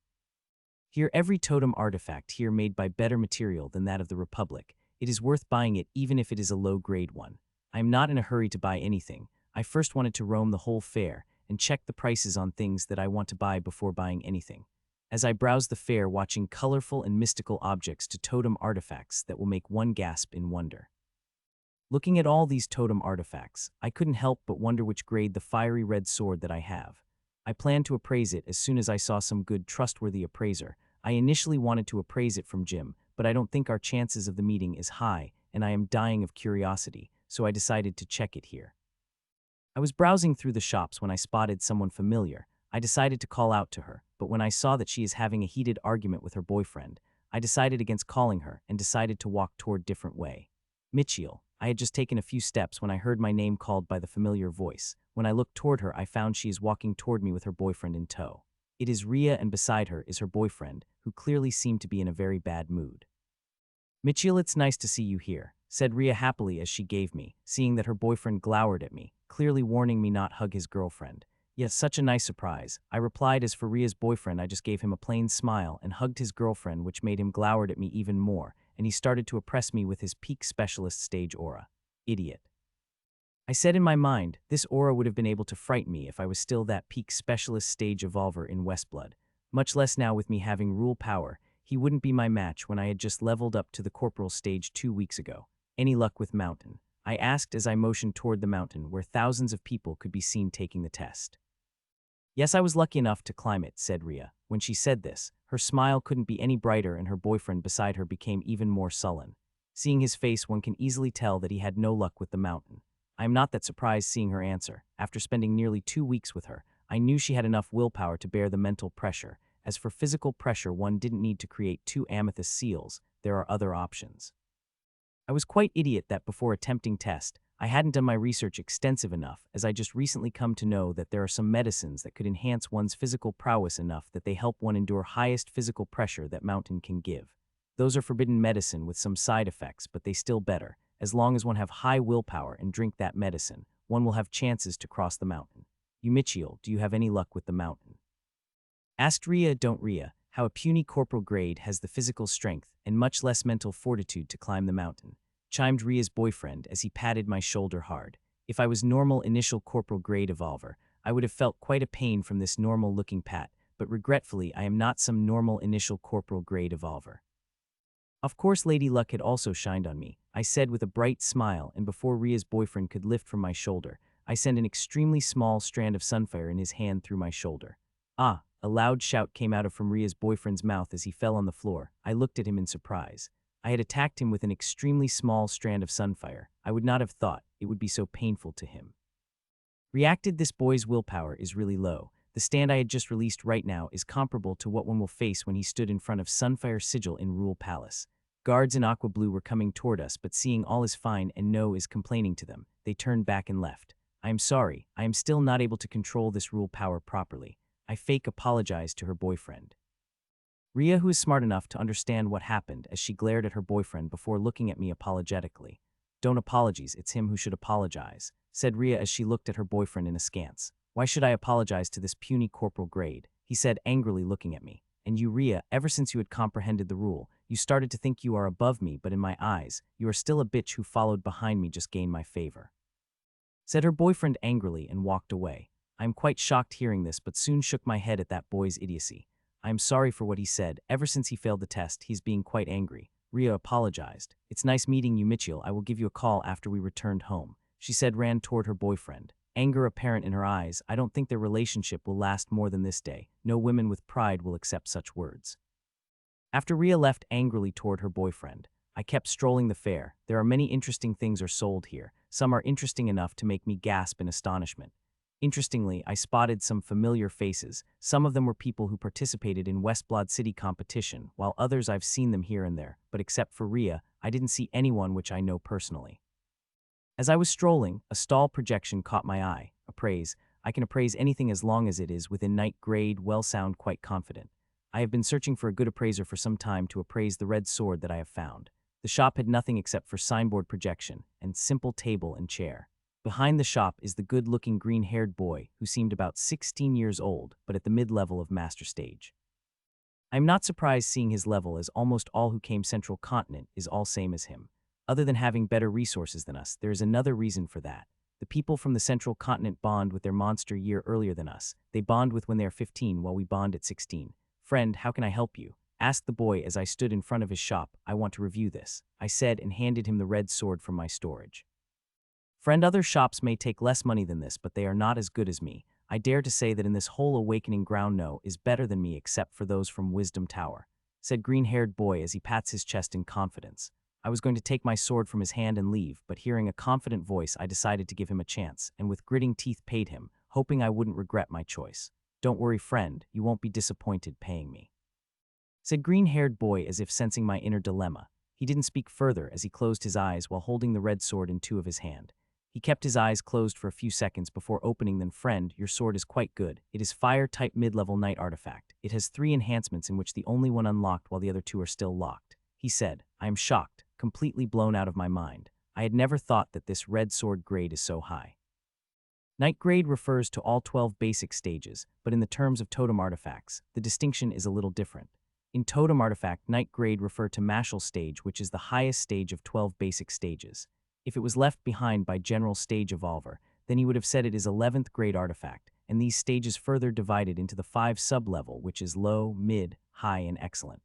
Speaker 1: Here, every totem artifact here made by better material than that of the Republic. It is worth buying it even if it is a low-grade one. I am not in a hurry to buy anything. I first wanted to roam the whole fair and check the prices on things that I want to buy before buying anything. As I browse the fair, watching colorful and mystical objects to totem artifacts that will make one gasp in wonder. Looking at all these totem artifacts, I couldn't help but wonder which grade the fiery red sword that I have. I planned to appraise it as soon as I saw some good, trustworthy appraiser. I initially wanted to appraise it from Jim, but I don't think our chances of the meeting is high, and I am dying of curiosity, so I decided to check it here. I was browsing through the shops when I spotted someone familiar. I decided to call out to her, but when I saw that she is having a heated argument with her boyfriend, I decided against calling her and decided to walk toward different way. Mitchiel. I had just taken a few steps when I heard my name called by the familiar voice. When I looked toward her, I found she is walking toward me with her boyfriend in tow. It is Ria, and beside her is her boyfriend, who clearly seemed to be in a very bad mood. Mitchiel, it's nice to see you here, said Ria happily as she gave me, seeing that her boyfriend glowered at me, clearly warning me not hug his girlfriend. Yes, such a nice surprise. I replied. As for Ria's boyfriend, I just gave him a plain smile and hugged his girlfriend, which made him glowered at me even more, and he started to oppress me with his peak specialist stage aura. Idiot. I said in my mind, this aura would have been able to frighten me if I was still that peak specialist stage evolver in Westblood. Much less now with me having rule power. He wouldn't be my match when I had just leveled up to the Corporal stage 2 weeks ago. Any luck with Mountain? I asked as I motioned toward the mountain where thousands of people could be seen taking the test. Yes, I was lucky enough to climb it, said Ria. When she said this, her smile couldn't be any brighter and her boyfriend beside her became even more sullen. Seeing his face, one can easily tell that he had no luck with the mountain. I am not that surprised seeing her answer. After spending nearly 2 weeks with her, I knew she had enough willpower to bear the mental pressure. As for physical pressure, one didn't need to create 2 amethyst seals. There are other options. I was quite idiot that before attempting test, I hadn't done my research extensive enough, as I just recently come to know that there are some medicines that could enhance one's physical prowess enough that they help one endure highest physical pressure that mountain can give. Those are forbidden medicine with some side effects, but they still better. As long as one have high willpower and drink that medicine, one will have chances to cross the mountain. You Mitchiel, do you have any luck with the mountain? Asked Ria. Don't Ria, how a puny corporal grade has the physical strength and much less mental fortitude to climb the mountain, chimed Ria's boyfriend as he patted my shoulder hard. If I was normal initial corporal grade evolver, I would have felt quite a pain from this normal-looking pat, but regretfully I am not some normal initial corporal grade evolver. Of course Lady Luck had also shined on me, I said with a bright smile, and before Ria's boyfriend could lift from my shoulder, I sent an extremely small strand of sunfire in his hand through my shoulder. Ah! A loud shout came out from Ria's boyfriend's mouth as he fell on the floor. I looked at him in surprise. I had attacked him with an extremely small strand of sunfire. I would not have thought it would be so painful to him. Reacted. This boy's willpower is really low. The stand I had just released right now is comparable to what one will face when he stood in front of Sunfire Sigil in Rule Palace. Guards in aqua blue were coming toward us, but seeing all is fine and no is complaining to them, they turned back and left. I am sorry, I am still not able to control this rule power properly. I fake apologized to her boyfriend. Ria, who is smart enough to understand what happened, as she glared at her boyfriend before looking at me apologetically. Don't apologize, it's him who should apologize, said Ria as she looked at her boyfriend in askance. Why should I apologize to this puny corporal grade? He said angrily looking at me. And you Ria, ever since you had comprehended the rule, you started to think you are above me, but in my eyes, you are still a bitch who followed behind me just gained my favor. Said her boyfriend angrily and walked away. I am quite shocked hearing this, but soon shook my head at that boy's idiocy. I am sorry for what he said. Ever since he failed the test, he's being quite angry. Ria apologized. It's nice meeting you, Mitchiel. I will give you a call after we returned home, she said, ran toward her boyfriend. Anger apparent in her eyes. I don't think their relationship will last more than this day. No women with pride will accept such words. After Ria left angrily toward her boyfriend, I kept strolling the fair. There are many interesting things are sold here. Some are interesting enough to make me gasp in astonishment. Interestingly, I spotted some familiar faces. Some of them were people who participated in Westblood City competition, while others I've seen them here and there, but except for Ria, I didn't see anyone which I know personally. As I was strolling, a stall projection caught my eye. Appraise. I can appraise anything as long as it is within night grade, well sound quite confident. I have been searching for a good appraiser for some time to appraise the red sword that I have found. The shop had nothing except for signboard projection and simple table and chair. Behind the shop is the good-looking green-haired boy who seemed about 16 years old, but at the mid-level of master stage. I am not surprised seeing his level, as almost all who came Central Continent is all same as him. Other than having better resources than us, there is another reason for that. The people from the Central Continent bond with their monster year earlier than us. They bond with when they are 15 while we bond at 16. Friend, how can I help you? Asked the boy as I stood in front of his shop. I want to review this, I said, and handed him the red sword from my storage. Friend, other shops may take less money than this, but they are not as good as me. I dare to say that in this whole awakening ground no is better than me except for those from Wisdom Tower, said green-haired boy as he pats his chest in confidence. I was going to take my sword from his hand and leave, but hearing a confident voice, I decided to give him a chance, and with gritting teeth paid him, hoping I wouldn't regret my choice. Don't worry, friend, you won't be disappointed paying me, said green-haired boy as if sensing my inner dilemma. He didn't speak further as he closed his eyes while holding the red sword in two of his hand. He kept his eyes closed for a few seconds before opening them. Friend, your sword is quite good. It is fire-type mid-level night artifact. It has 3 enhancements in which the only one unlocked while the other 2 are still locked, he said. I am shocked, completely blown out of my mind. I had never thought that this red sword grade is so high. Night grade refers to all 12 basic stages, but in the terms of totem artifacts, the distinction is a little different. In totem artifact, night grade refer to Mashal stage, which is the highest stage of 12 basic stages. If it was left behind by general stage evolver, then he would have said it is 11th grade artifact, and these stages further divided into the 5 sub-level, which is low, mid, high, and excellent.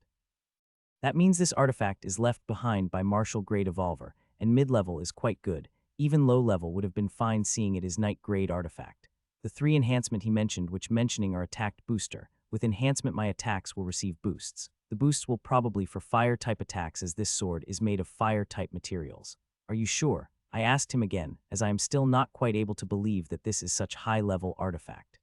Speaker 1: That means this artifact is left behind by martial grade evolver, and mid-level is quite good. Even low level would have been fine seeing it is night grade artifact. The 3 enhancement he mentioned, which mentioning are attacked booster. With enhancement my attacks will receive boosts. The boosts will probably for fire type attacks, as this sword is made of fire type materials. Are you sure? I asked him again, as I am still not quite able to believe that this is such high-level artifact.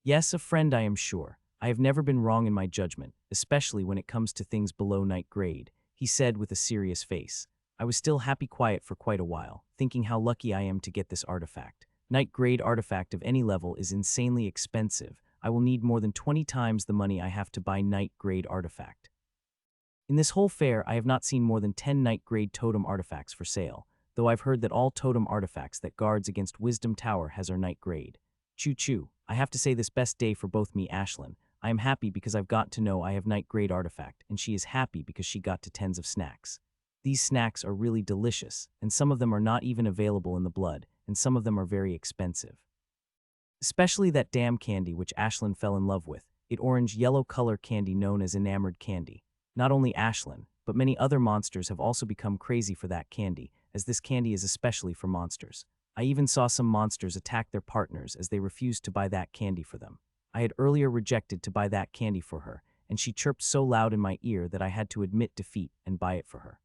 Speaker 1: Yes, a friend, I am sure. I have never been wrong in my judgment, especially when it comes to things below night grade, he said with a serious face. I was still happy quiet for quite a while, thinking how lucky I am to get this artifact. Night grade artifact of any level is insanely expensive. I will need more than 20 times the money I have to buy night grade artifact. In this whole fair, I have not seen more than 10 night grade totem artifacts for sale, though I've heard that all totem artifacts that guards against Wisdom Tower has are night grade. Choo-choo, I have to say this best day for both me Ashlyn. I am happy because I've got to know I have night grade artifact, and she is happy because she got to tens of snacks. These snacks are really delicious, and some of them are not even available in the blood, and some of them are very expensive. Especially that damn candy which Ashlyn fell in love with, it orange-yellow color candy known as enamored candy. Not only Ashlyn, but many other monsters have also become crazy for that candy, as this candy is especially for monsters. I even saw some monsters attack their partners as they refused to buy that candy for them. I had earlier rejected to buy that candy for her, and she chirped so loud in my ear that I had to admit defeat and buy it for her.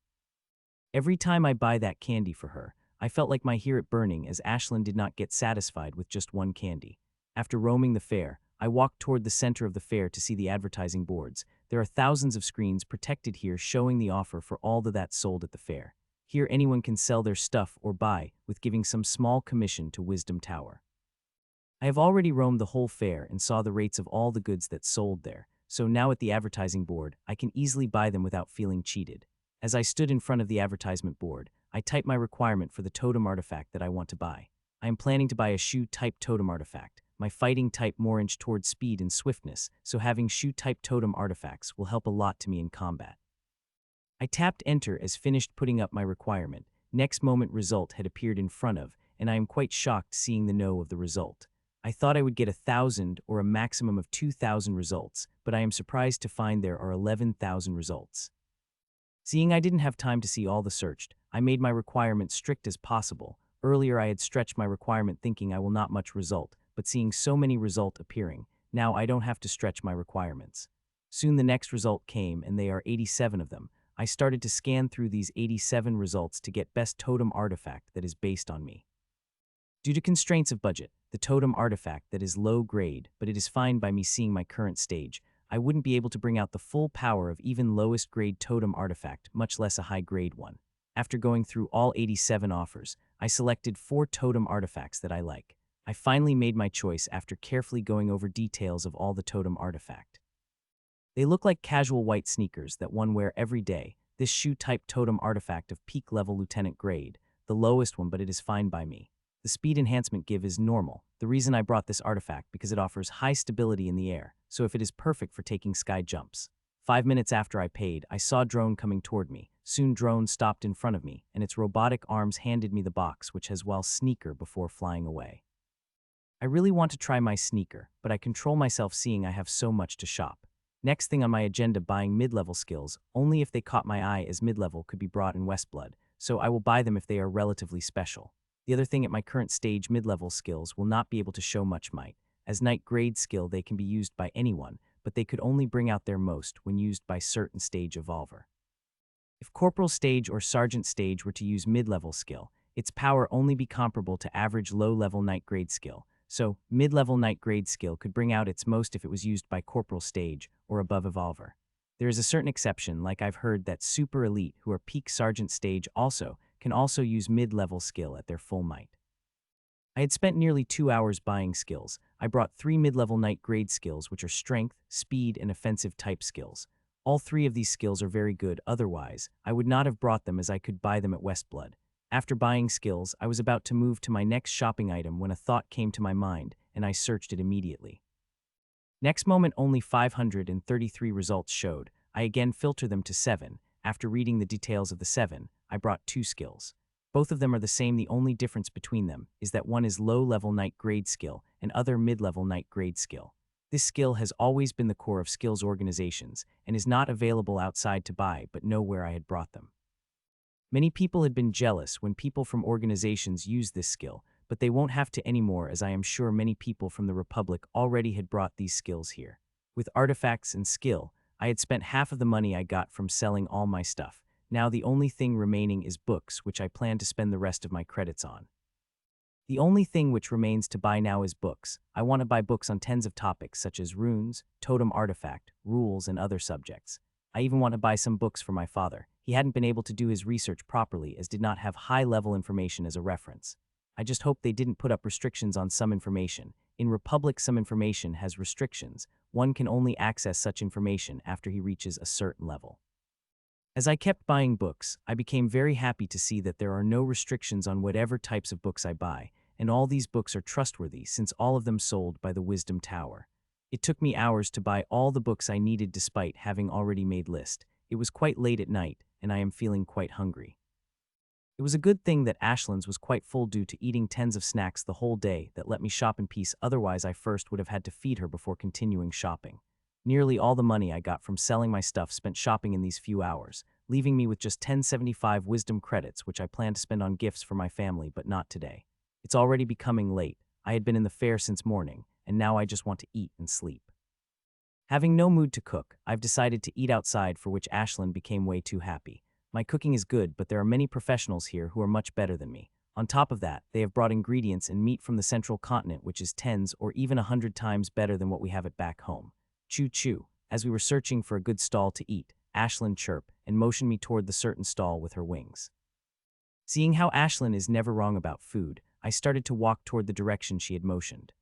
Speaker 1: Every time I buy that candy for her, I felt like my hear it burning, as Ashlyn did not get satisfied with just one candy. After roaming the fair, I walked toward the center of the fair to see the advertising boards. There are thousands of screens protected here showing the offer for all that's sold at the fair. Here anyone can sell their stuff or buy, with giving some small commission to Wisdom Tower. I have already roamed the whole fair and saw the rates of all the goods that sold there, so now at the advertising board, I can easily buy them without feeling cheated. As I stood in front of the advertisement board, I typed my requirement for the totem artifact that I want to buy. I am planning to buy a shoe-type totem artifact. My fighting type more inch towards speed and swiftness, so having shoe-type totem artifacts will help a lot to me in combat. I tapped enter as finished putting up my requirement. Next moment result had appeared in front of, and I am quite shocked seeing the no of the result. I thought I would get 1,000 or a maximum of 2,000 results, but I am surprised to find there are 11,000 results. Seeing I didn't have time to see all the searched, I made my requirement strict as possible. Earlier I had stretched my requirement thinking I will not much result, but seeing so many result appearing, now I don't have to stretch my requirements. Soon the next result came, and they are 87 of them. I started to scan through these 87 results to get best totem artifact that is based on me. Due to constraints of budget, the totem artifact that is low grade, but it is fine by me seeing my current stage, I wouldn't be able to bring out the full power of even lowest grade totem artifact, much less a high grade one. After going through all 87 offers, I selected 4 totem artifacts that I like. I finally made my choice after carefully going over details of all the totem artifact. They look like casual white sneakers that one wear every day. This shoe-type totem artifact of peak level lieutenant grade, the lowest one, but it is fine by me. The speed enhancement give is normal. The reason I brought this artifact because it offers high stability in the air, so if it is perfect for taking sky jumps. 5 minutes after I paid, I saw Drone coming toward me. Soon Drone stopped in front of me, and its robotic arms handed me the box, which has sneaker before flying away. I really want to try my sneaker, but I control myself seeing I have so much to shop. Next thing on my agenda, buying mid-level skills, only if they caught my eye, as mid-level could be brought in Westblood, so I will buy them if they are relatively special. The other thing, at my current stage, mid-level skills will not be able to show much might. As knight grade skill, they can be used by anyone, but they could only bring out their most when used by certain stage evolver. If Corporal stage or Sergeant stage were to use mid-level skill, its power only be comparable to average low-level knight grade skill, so mid-level knight grade skill could bring out its most if it was used by Corporal stage or above evolver. There is a certain exception, like I've heard that super elite who are peak Sergeant stage can also use mid-level skill at their full might. I had spent nearly 2 hours buying skills. I brought 3 mid-level knight grade skills, which are strength, speed, and offensive type skills. All 3 of these skills are very good, otherwise I would not have brought them, as I could buy them at Westblood. After buying skills, I was about to move to my next shopping item when a thought came to my mind, and I searched it immediately. Next moment, only 533 results showed. I again filtered them to 7. After reading the details of the 7, I brought 2 skills. Both of them are the same. The only difference between them is that one is low-level knight grade skill and other mid-level knight grade skill. This skill has always been the core of skills organizations and is not available outside to buy, but know where I had brought them. Many people had been jealous when people from organizations used this skill, but they won't have to anymore, as I am sure many people from the Republic already had brought these skills here. With artifacts and skill, I had spent half of the money I got from selling all my stuff. Now the only thing remaining is books, which I plan to spend the rest of my credits on. The only thing which remains to buy now is books. I want to buy books on tens of topics such as runes, totem artifact, rules, and other subjects. I even want to buy some books for my father. He hadn't been able to do his research properly, as did not have high-level information as a reference. I just hope they didn't put up restrictions on some information. In Republic, some information has restrictions. One can only access such information after he reaches a certain level. As I kept buying books, I became very happy to see that there are no restrictions on whatever types of books I buy, and all these books are trustworthy since all of them sold by the Wisdom Tower. It took me hours to buy all the books I needed despite having already made list. It was quite late at night, and I am feeling quite hungry. It was a good thing that Ashland's was quite full due to eating tens of snacks the whole day that let me shop in peace, otherwise I first would have had to feed her before continuing shopping. Nearly all the money I got from selling my stuff spent shopping in these few hours, leaving me with just 1075 wisdom credits, which I plan to spend on gifts for my family, but not today. It's already becoming late. I had been in the fair since morning, and now I just want to eat and sleep. Having no mood to cook, I've decided to eat outside, for which Ashland became way too happy. My cooking is good, but there are many professionals here who are much better than me. On top of that, they have brought ingredients and meat from the central continent, which is 10s or even 100 times better than what we have it back home. Choo-choo. As we were searching for a good stall to eat, Ashland chirped and motioned me toward the certain stall with her wings. Seeing how Ashland is never wrong about food, I started to walk toward the direction she had motioned.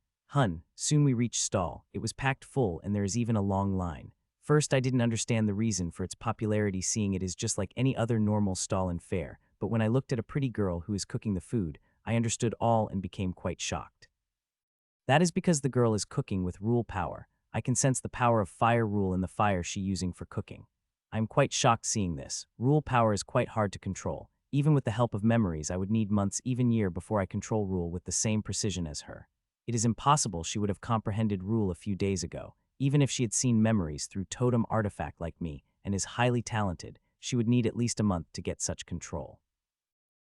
Speaker 1: Soon we reached stall. It was packed full, and there is even a long line. First, I didn't understand the reason for its popularity, seeing it is just like any other normal stall in fair, but when I looked at a pretty girl who is cooking the food, I understood all and became quite shocked. That is because the girl is cooking with rule power. I can sense the power of fire rule in the fire she using for cooking. I am quite shocked seeing this. Rule power is quite hard to control. Even with the help of memories, I would need months, even year, before I control rule with the same precision as her. It is impossible she would have comprehended rule a few days ago. Even if she had seen memories through totem artifact like me and is highly talented, she would need at least a month to get such control.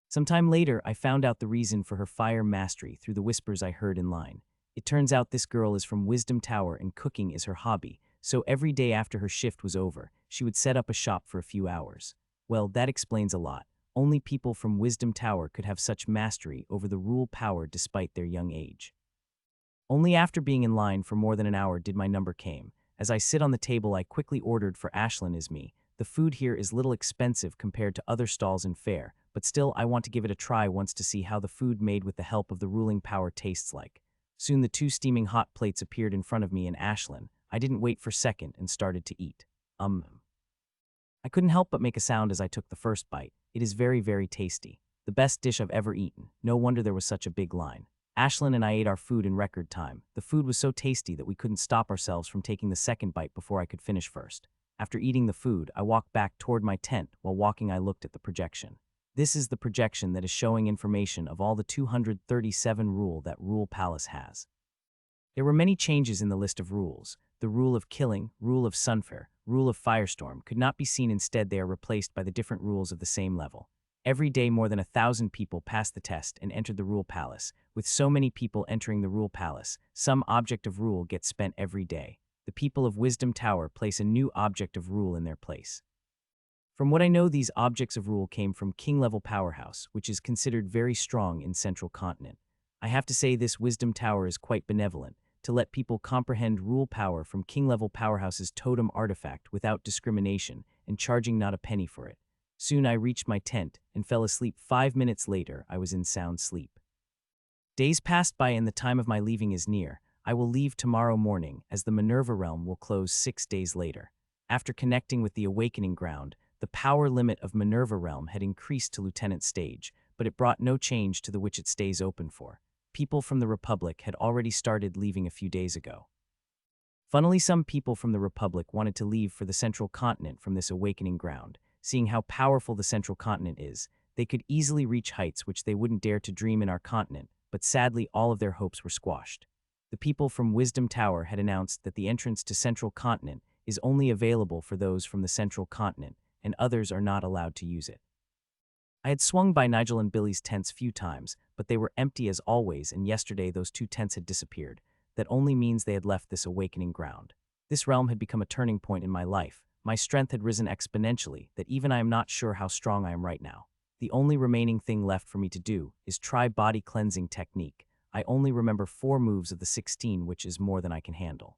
Speaker 1: Sometime later, I found out the reason for her fire mastery through the whispers I heard in line. It turns out this girl is from Wisdom Tower and cooking is her hobby, so every day after her shift was over, she would set up a shop for a few hours. Well, that explains a lot. Only people from Wisdom Tower could have such mastery over the rule power despite their young age. Only after being in line for more than an hour did my number came. As I sit on the table, I quickly ordered for Ashland is me. The food here is little expensive compared to other stalls in fair, but still I want to give it a try once to see how the food made with the help of the ruling power tastes like. Soon the 2 steaming hot plates appeared in front of me and Ashland. I didn't wait for a second and started to eat. I couldn't help but make a sound as I took the first bite. It is very, very tasty. The best dish I've ever eaten. No wonder there was such a big line. Ashlyn and I ate our food in record time. The food was so tasty that we couldn't stop ourselves from taking the second bite before I could finish first. After eating the food, I walked back toward my tent. While walking, I looked at the projection. This is the projection that is showing information of all the 237 rule that Rule Palace has. There were many changes in the list of rules. The rule of killing, rule of sunfare, rule of firestorm could not be seen. Instead, they are replaced by the different rules of the same level. Every day, more than 1,000 people passed the test and entered the Rule Palace. With so many people entering the Rule Palace, some object of rule gets spent every day. The people of Wisdom Tower place a new object of rule in their place. From what I know, these objects of rule came from King-level Powerhouse, which is considered very strong in Central Continent. I have to say this Wisdom Tower is quite benevolent, to let people comprehend rule power from King-level Powerhouse's totem artifact without discrimination and charging not a penny for it. Soon I reached my tent and fell asleep. 5 minutes later, I was in sound sleep. Days passed by and the time of my leaving is near. I will leave tomorrow morning, as the Manurva realm will close 6 days later. After connecting with the Awakening Ground, the power limit of Manurva realm had increased to Lieutenant stage, but it brought no change to the which it stays open for. People from the Republic had already started leaving a few days ago. Funnily, some people from the Republic wanted to leave for the Central Continent from this Awakening Ground. Seeing how powerful the Central Continent is, they could easily reach heights which they wouldn't dare to dream in our continent, but sadly all of their hopes were squashed. The people from Wisdom Tower had announced that the entrance to Central Continent is only available for those from the Central Continent, and others are not allowed to use it. I had swung by Nigel and Billy's tents few times, but they were empty as always, and yesterday those 2 tents had disappeared. That only means they had left this Awakening Ground. This realm had become a turning point in my life. My strength had risen exponentially, that even I am not sure how strong I am right now. The only remaining thing left for me to do is try body cleansing technique. I only remember 4 moves of the 16, which is more than I can handle.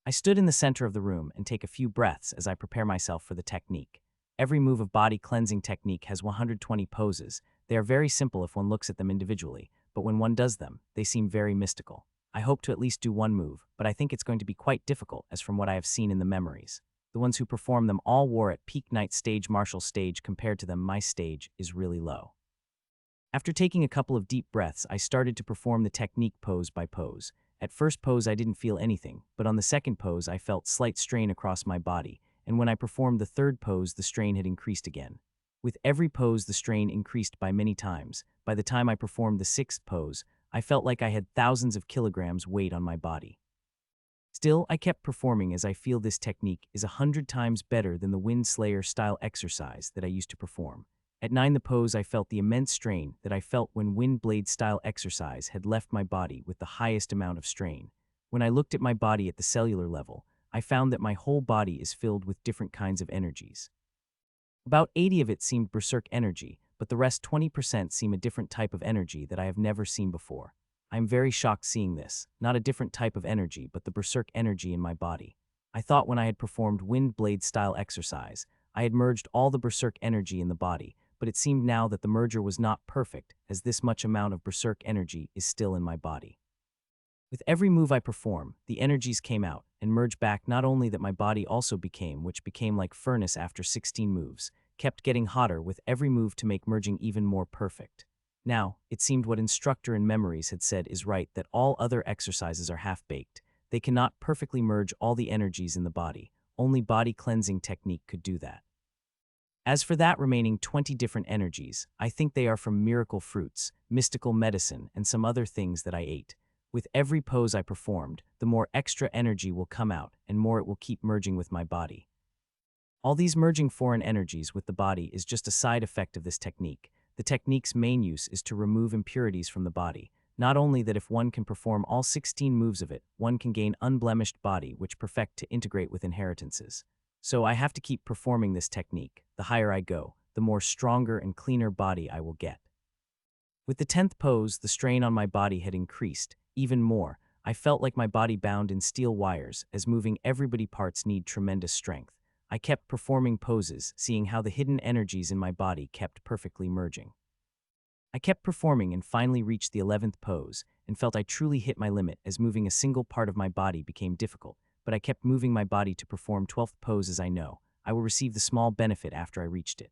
Speaker 1: I stood in the center of the room and take a few breaths as I prepare myself for the technique. Every move of body cleansing technique has 120 poses. They are very simple if one looks at them individually, but when one does them, they seem very mystical. I hope to at least do one move, but I think it's going to be quite difficult as from what I have seen in the memories. The ones who perform them all war at peak night stage. Martial stage compared to them, my stage is really low. After taking a couple of deep breaths, I started to perform the technique pose by pose. At first pose I didn't feel anything, but on the second pose I felt slight strain across my body, and when I performed the third pose the strain had increased again. With every pose the strain increased by many times. By the time I performed the 6th pose, I felt like I had thousands of kilograms weight on my body. Still, I kept performing as I feel this technique is 100 times better than the Wind Slayer style exercise that I used to perform. At 9 the pose I felt the immense strain that I felt when Wind Blade style exercise had left my body with the highest amount of strain. When I looked at my body at the cellular level, I found that my whole body is filled with different kinds of energies. About 80 of it seemed berserk energy, but the rest 20% seem a different type of energy that I have never seen before. I am very shocked seeing this, not a different type of energy, but the berserk energy in my body. I thought when I had performed Wind Blade style exercise, I had merged all the berserk energy in the body, but it seemed now that the merger was not perfect, as this much amount of berserk energy is still in my body. With every move I perform, the energies came out and merged back. Not only that, my body also became, which became like furnace after 16 moves, kept getting hotter with every move to make merging even more perfect. Now, it seemed what instructor in memories had said is right, that all other exercises are half-baked. They cannot perfectly merge all the energies in the body. Only body cleansing technique could do that. As for that remaining 20 different energies, I think they are from miracle fruits, mystical medicine, and some other things that I ate. With every pose I performed, the more extra energy will come out, and more it will keep merging with my body. All these merging foreign energies with the body is just a side effect of this technique. The technique's main use is to remove impurities from the body. Not only that, if one can perform all 16 moves of it, one can gain unblemished body which perfect to integrate with inheritances. So I have to keep performing this technique. The higher I go, the more stronger and cleaner body I will get. With the 10th pose, the strain on my body had increased. Even more, I felt like my body bound in steel wires, as moving everybody parts need tremendous strength. I kept performing poses, seeing how the hidden energies in my body kept perfectly merging. I kept performing and finally reached the 11th pose, and felt I truly hit my limit, as moving a single part of my body became difficult, but I kept moving my body to perform 12th pose, as I know I will receive the small benefit after I reached it.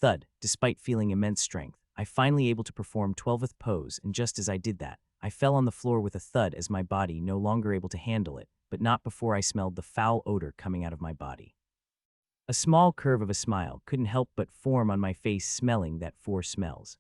Speaker 1: Thud, despite feeling immense strength, I finally able to perform 12th pose, and just as I did that, I fell on the floor with a thud as my body no longer able to handle it, but not before I smelled the foul odor coming out of my body. A small curve of a smile couldn't help but form on my face smelling that four smells.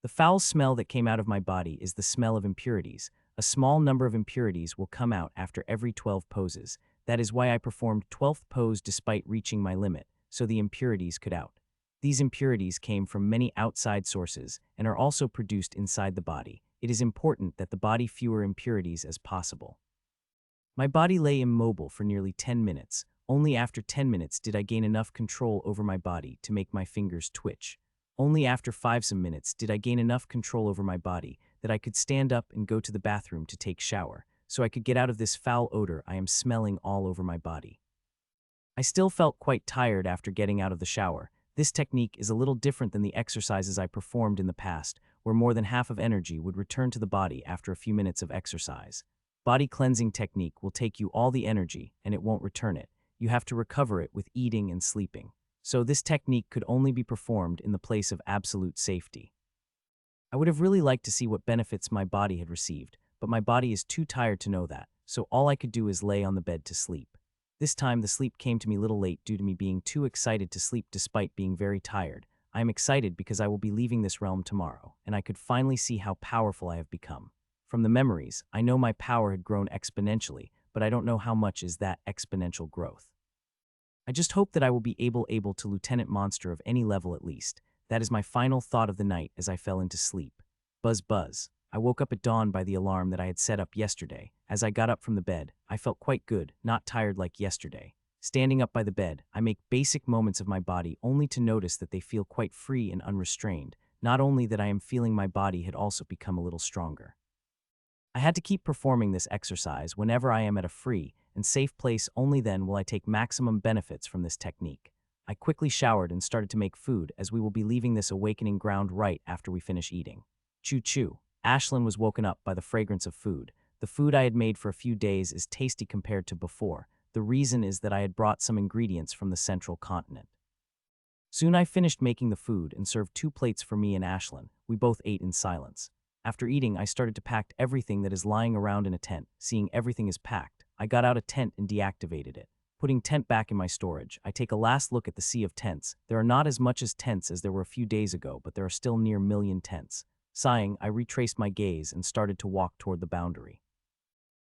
Speaker 1: The foul smell that came out of my body is the smell of impurities. A small number of impurities will come out after every 12 poses. That is why I performed 12th pose despite reaching my limit, so the impurities could out. These impurities came from many outside sources and are also produced inside the body. It is important that the body fewer impurities as possible. My body lay immobile for nearly 10 minutes. Only after 10 minutes did I gain enough control over my body to make my fingers twitch. Only after 5 minutes did I gain enough control over my body that I could stand up and go to the bathroom to take shower, so I could get out of this foul odor I am smelling all over my body. I still felt quite tired after getting out of the shower. This technique is a little different than the exercises I performed in the past, where more than half of energy would return to the body after a few minutes of exercise. Body cleansing technique will take you all the energy and it won't return it. You have to recover it with eating and sleeping. So this technique could only be performed in the place of absolute safety. I would have really liked to see what benefits my body had received, but my body is too tired to know that, so all I could do is lay on the bed to sleep. This time the sleep came to me a little late due to me being too excited to sleep despite being very tired. I am excited because I will be leaving this realm tomorrow, and I could finally see how powerful I have become. From the memories, I know my power had grown exponentially, but I don't know how much is that exponential growth. I just hope that I will be able to Lieutenant Monster of any level at least. That is my final thought of the night as I fell into sleep. Buzz buzz. I woke up at dawn by the alarm that I had set up yesterday. As I got up from the bed, I felt quite good, not tired like yesterday. Standing up by the bed, I make basic moments of my body only to notice that they feel quite free and unrestrained. Not only that I am feeling my body had also become a little stronger. I had to keep performing this exercise whenever I am at a free and safe place, only then will I take maximum benefits from this technique. I quickly showered and started to make food as we will be leaving this awakening ground right after we finish eating. Choo choo. Ashlyn was woken up by the fragrance of food. The food I had made for a few days is tasty compared to before. The reason is that I had brought some ingredients from the central continent. Soon I finished making the food and served 2 plates for me and Ashlyn. We both ate in silence. After eating, I started to pack everything that is lying around in a tent. Seeing everything is packed, I got out a tent and deactivated it. Putting tent back in my storage, I take a last look at the sea of tents. There are not as much as tents as there were a few days ago, but there are still near million tents. Sighing, I retraced my gaze and started to walk toward the boundary.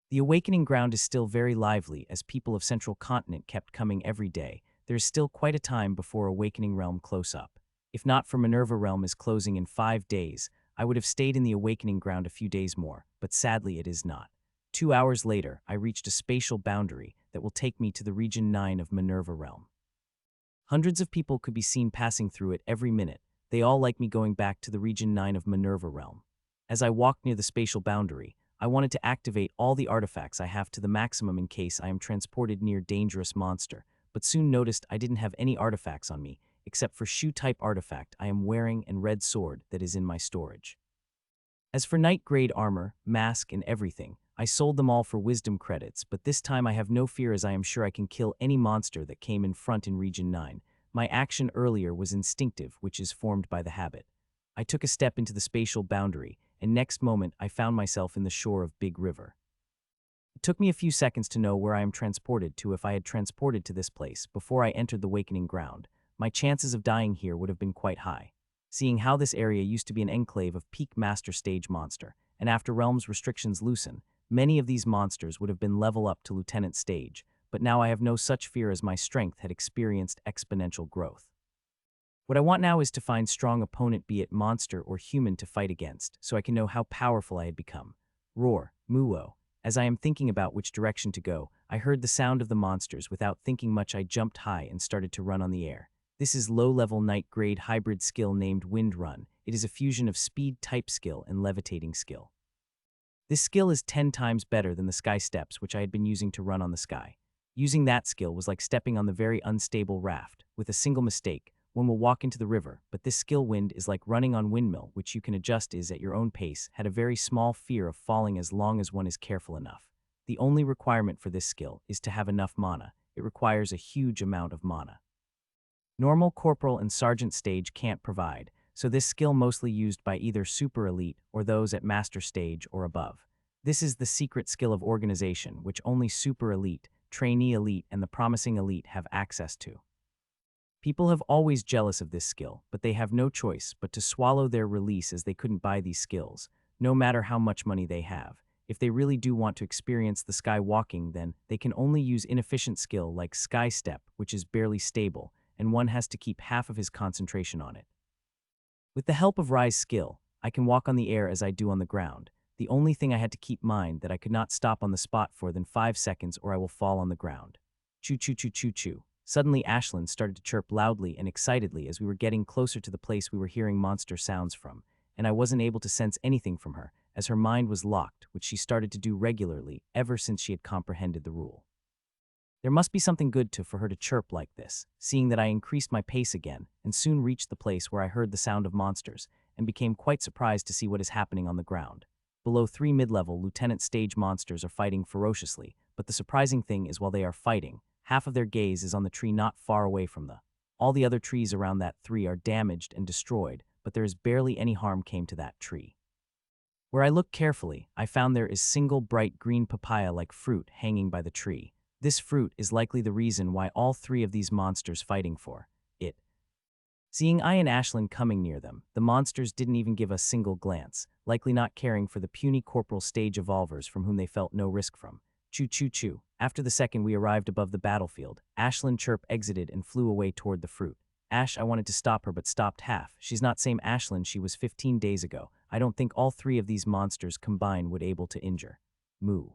Speaker 1: The awakening ground is still very lively as people of Central Continent kept coming every day. There is still quite a time before Awakening Realm close up. If not for Manurva Realm is closing in 5 days, I would have stayed in the Awakening Ground a few days more, but sadly it is not. 2 hours later, I reached a spatial boundary that will take me to the Region 9 of Manurva Realm. Hundreds of people could be seen passing through it every minute. They all like me going back to the Region 9 of Manurva Realm. As I walked near the spatial boundary, I wanted to activate all the artifacts I have to the maximum in case I am transported near dangerous monster, but soon noticed I didn't have any artifacts on me, except for shoe-type artifact I am wearing and red sword that is in my storage. As for knight-grade armor, mask, and everything, I sold them all for wisdom credits, but this time I have no fear as I am sure I can kill any monster that came in front in Region 9. My action earlier was instinctive, which is formed by the habit. I took a step into the spatial boundary, and next moment I found myself in the shore of Big River. It took me a few seconds to know where I am transported to. If I had transported to this place before I entered the Awakening Ground, my chances of dying here would have been quite high. Seeing how this area used to be an enclave of peak master stage monster, and after Realm's restrictions loosen, many of these monsters would have been level up to Lieutenant stage, but now I have no such fear as my strength had experienced exponential growth. What I want now is to find strong opponent, be it monster or human, to fight against, so I can know how powerful I had become. Roar, muo. As I am thinking about which direction to go, I heard the sound of the monsters. Without thinking much, I jumped high and started to run on the air. This is low-level night-grade hybrid skill named Wind Run. It is a fusion of speed type skill and levitating skill. This skill is 10 times better than the sky steps which I had been using to run on the sky. Using that skill was like stepping on the very unstable raft. With a single mistake, one will walk into the river, but this skill wind is like running on windmill, which you can adjust is at your own pace, had a very small fear of falling as long as one is careful enough. The only requirement for this skill is to have enough mana. It requires a huge amount of mana. Normal Corporal and Sergeant stage can't provide, so this skill mostly used by either super elite or those at master stage or above. This is the secret skill of organization, which only super elite, trainee elite, and the promising elite have access to. People have always jealous of this skill, but they have no choice but to swallow their release as they couldn't buy these skills, no matter how much money they have. If they really do want to experience the sky walking, then they can only use inefficient skill like sky step, which is barely stable, and one has to keep half of his concentration on it. With the help of Rise skill, I can walk on the air as I do on the ground. The only thing I had to keep in mind that I could not stop on the spot for than 5 seconds or I will fall on the ground. Choo choo choo choo choo. Suddenly Ashlyn started to chirp loudly and excitedly as we were getting closer to the place we were hearing monster sounds from, and I wasn't able to sense anything from her, as her mind was locked, which she started to do regularly ever since she had comprehended the rule. There must be something good for her to chirp like this, seeing that I increased my pace again and soon reached the place where I heard the sound of monsters and became quite surprised to see what is happening on the ground. Below 3 mid-level lieutenant stage monsters are fighting ferociously, but the surprising thing is while they are fighting, half of their gaze is on the tree not far away from them. All the other trees around that 3 are damaged and destroyed, but there is barely any harm came to that tree. Where I looked carefully, I found there is single bright green papaya-like fruit hanging by the tree. This fruit is likely the reason why all 3 of these monsters fighting for it. Seeing I and Ashlyn coming near them, the monsters didn't even give a single glance, likely not caring for the puny corporal stage evolvers from whom they felt no risk from. Choo choo choo. After the second we arrived above the battlefield, Ashlyn chirp exited and flew away toward the fruit. Ash, I wanted to stop her but stopped half. She's not same Ashlyn she was 15 days ago. I don't think all 3 of these monsters combined would able to injure. Moo.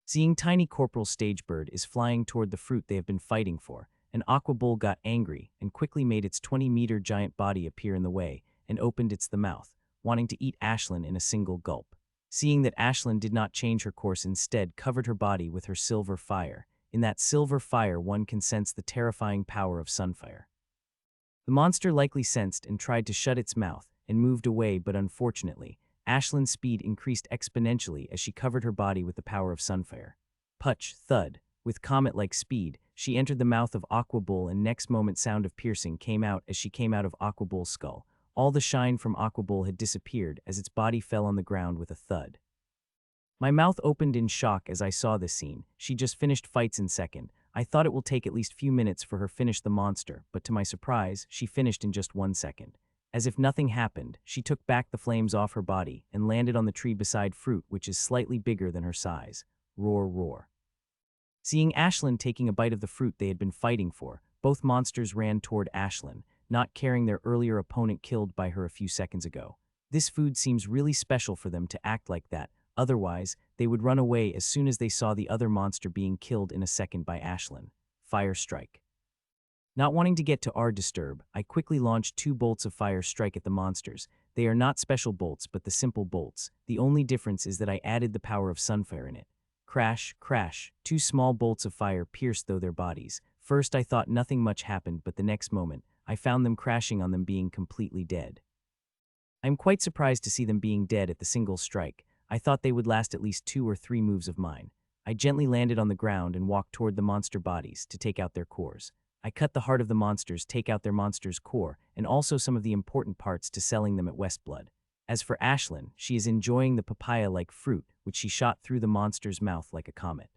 Speaker 1: Seeing tiny corporal stagebird is flying toward the fruit they have been fighting for, an aqua bull got angry and quickly made its 20-meter giant body appear in the way and opened the mouth, wanting to eat Ashlyn in a single gulp. Seeing that Ashlyn did not change her course, instead covered her body with her silver fire. In that silver fire one can sense the terrifying power of sunfire. The monster likely sensed and tried to shut its mouth and moved away, but unfortunately, Ashlyn's speed increased exponentially as she covered her body with the power of sunfire. Putch, thud, with comet-like speed, she entered the mouth of Aqua Bull and next moment sound of piercing came out as she came out of Aqua Bull's skull. All the shine from Aqua Bull had disappeared as its body fell on the ground with a thud. My mouth opened in shock as I saw this scene. She just finished fights in second. I thought it will take at least few minutes for her finish the monster, but to my surprise, she finished in just 1 second. As if nothing happened, she took back the flames off her body and landed on the tree beside fruit which is slightly bigger than her size. Roar roar. Seeing Ashlyn taking a bite of the fruit they had been fighting for, both monsters ran toward Ashlyn, not caring their earlier opponent killed by her a few seconds ago. This food seems really special for them to act like that, otherwise, they would run away as soon as they saw the other monster being killed in a second by Ashlyn. Fire strike. Not wanting to get to our disturb, I quickly launched 2 bolts of fire strike at the monsters. They are not special bolts but the simple bolts. The only difference is that I added the power of sunfire in it. Crash, crash, 2 small bolts of fire pierced through their bodies. First I thought nothing much happened, but the next moment, I found them crashing on them being completely dead. I am quite surprised to see them being dead at the single strike. I thought they would last at least 2 or 3 moves of mine. I gently landed on the ground and walked toward the monster bodies to take out their cores. I cut the heart of the monsters, take out their monster's core, and also some of the important parts to selling them at Westblood. As for Ashlyn, she is enjoying the papaya-like fruit, which she shot through the monster's mouth like a comet.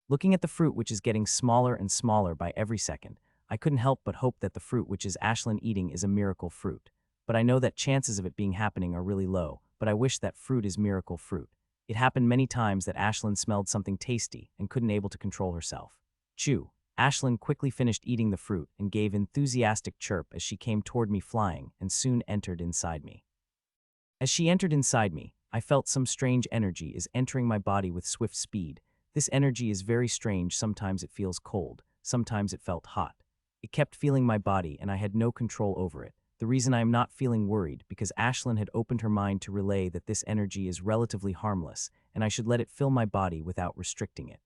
Speaker 1: Looking at the fruit which is getting smaller and smaller by every second, I couldn't help but hope that the fruit which is Ashlyn eating is a miracle fruit. But I know that chances of it being happening are really low, but I wish that fruit is miracle fruit. It happened many times that Ashlyn smelled something tasty and couldn't able to control herself. Chew. Ashlyn quickly finished eating the fruit and gave enthusiastic chirp as she came toward me flying and soon entered inside me. As she entered inside me, I felt some strange energy is entering my body with swift speed. This energy is very strange. Sometimes it feels cold, sometimes it felt hot. It kept feeling my body and I had no control over it. The reason I am not feeling worried because Ashlyn had opened her mind to relay that this energy is relatively harmless and I should let it fill my body without restricting it.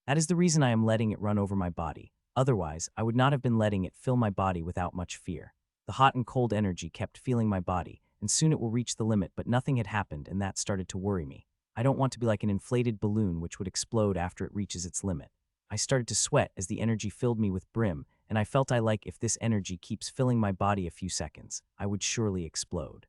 Speaker 1: That is the reason I am letting it run over my body. Otherwise, I would not have been letting it fill my body without much fear. The hot and cold energy kept feeling my body, and soon it will reach the limit, but nothing had happened and that started to worry me. I don't want to be like an inflated balloon which would explode after it reaches its limit. I started to sweat as the energy filled me with brim, and I felt if this energy keeps filling my body a few seconds, I would surely explode.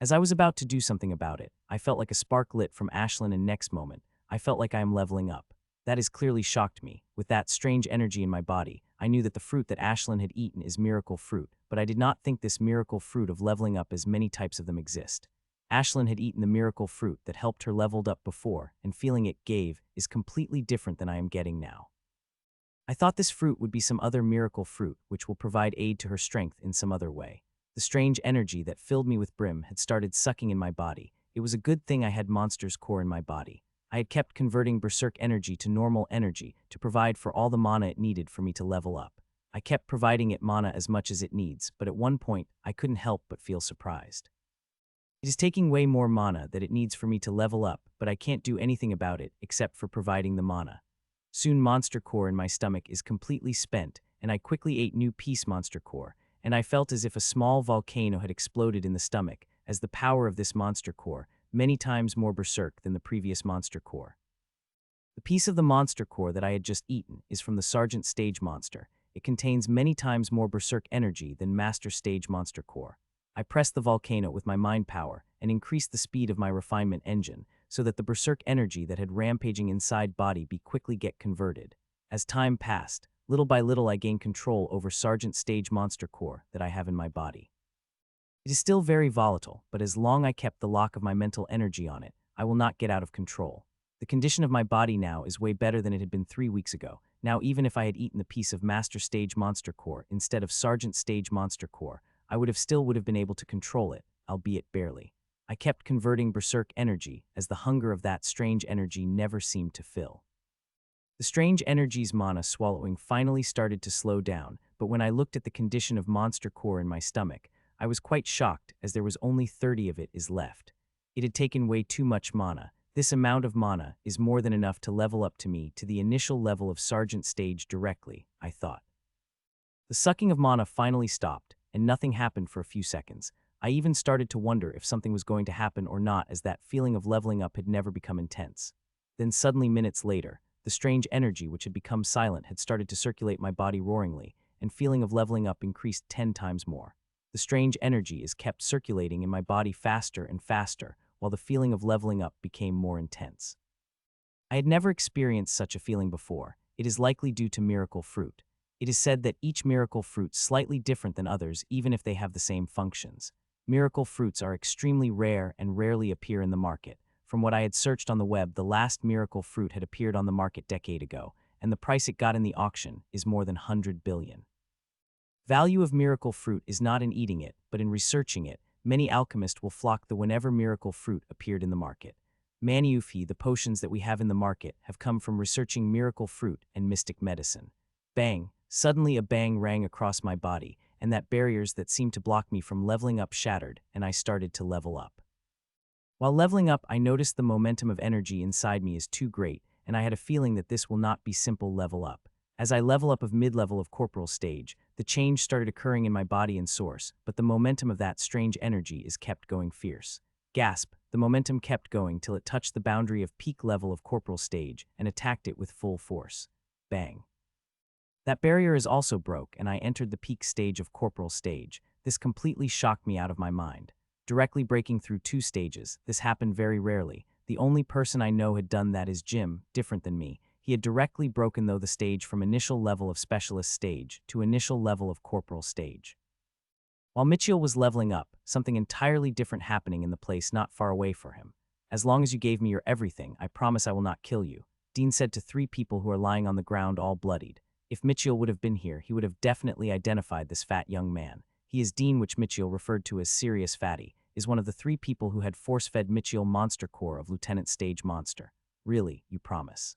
Speaker 1: As I was about to do something about it, I felt like a spark lit from Ashlyn, and next moment, I felt like I am leveling up. That has clearly shocked me. With that strange energy in my body, I knew that the fruit that Ashlyn had eaten is miracle fruit, but I did not think this miracle fruit of leveling up as many types of them exist. Ashlyn had eaten the miracle fruit that helped her leveled up before, and feeling it gave is completely different than I am getting now. I thought this fruit would be some other miracle fruit which will provide aid to her strength in some other way. The strange energy that filled me with brim had started sucking in my body. It was a good thing I had monster's core in my body. I had kept converting berserk energy to normal energy to provide for all the mana it needed for me to level up. I kept providing it mana as much as it needs, but at one point, I couldn't help but feel surprised. It is taking way more mana that it needs for me to level up, but I can't do anything about it except for providing the mana. Soon monster core in my stomach is completely spent, and I quickly ate new peace monster core, and I felt as if a small volcano had exploded in the stomach, as the power of this monster core, many times more berserk than the previous monster core. The piece of the monster core that I had just eaten is from the Sergeant Stage monster. It contains many times more berserk energy than Master Stage monster core. I pressed the volcano with my mind power and increased the speed of my refinement engine so that the berserk energy that had rampaging inside body be quickly get converted. As time passed, little by little I gained control over Sergeant Stage monster core that I have in my body. It is still very volatile, but as long as I kept the lock of my mental energy on it, I will not get out of control. The condition of my body now is way better than it had been 3 weeks ago. Now even if I had eaten the piece of Master Stage monster core instead of Sergeant Stage monster core, I would have been able to control it, albeit barely. I kept converting berserk energy as the hunger of that strange energy never seemed to fill. The strange energy's mana swallowing finally started to slow down, but when I looked at the condition of monster core in my stomach, I was quite shocked as there was only 30 of it is left. It had taken way too much mana. This amount of mana is more than enough to level up to me to the initial level of Sergeant Stage directly, I thought. The sucking of mana finally stopped, and nothing happened for a few seconds. I even started to wonder if something was going to happen or not, as that feeling of leveling up had never become intense. Then suddenly, minutes later, the strange energy which had become silent had started to circulate my body roaringly, and feeling of leveling up increased 10 times more. The strange energy is kept circulating in my body faster and faster, while the feeling of leveling up became more intense. I had never experienced such a feeling before. It is likely due to miracle fruit. It is said that each miracle fruit is slightly different than others even if they have the same functions. Miracle fruits are extremely rare and rarely appear in the market. From what I had searched on the web, the last miracle fruit had appeared on the market a decade ago, and the price it got in the auction is more than 100 billion. Value of miracle fruit is not in eating it, but in researching it. Many alchemists will flock the whenever miracle fruit appeared in the market. Manhwaedit, the potions that we have in the market, have come from researching miracle fruit and mystic medicine. Bang! Suddenly a bang rang across my body, and that barriers that seemed to block me from leveling up shattered, and I started to level up. While leveling up, I noticed the momentum of energy inside me is too great, and I had a feeling that this will not be simple level up. As I level up of mid-level of Corporal stage, the change started occurring in my body and source, but the momentum of that strange energy is kept going fierce. Gasp! The momentum kept going till it touched the boundary of peak level of Corporal stage and attacked it with full force. Bang! That barrier is also broke, and I entered the peak stage of Corporal stage. This completely shocked me out of my mind. Directly breaking through 2 stages, this happened very rarely. The only person I know had done that is Jim, different than me. He had directly broken the stage from initial level of Specialist stage to initial level of Corporal stage. While Mitchiel was leveling up, something entirely different happening in the place not far away for him. As long as you gave me your everything, I promise I will not kill you, Dean said to 3 people who are lying on the ground all bloodied. If Mitchiel would have been here, he would have definitely identified this fat young man. He is Dean, which Mitchiel referred to as Serious Fatty, is one of the 3 people who had force-fed Mitchiel monster core of Lieutenant Stage Monster. Really, you promise?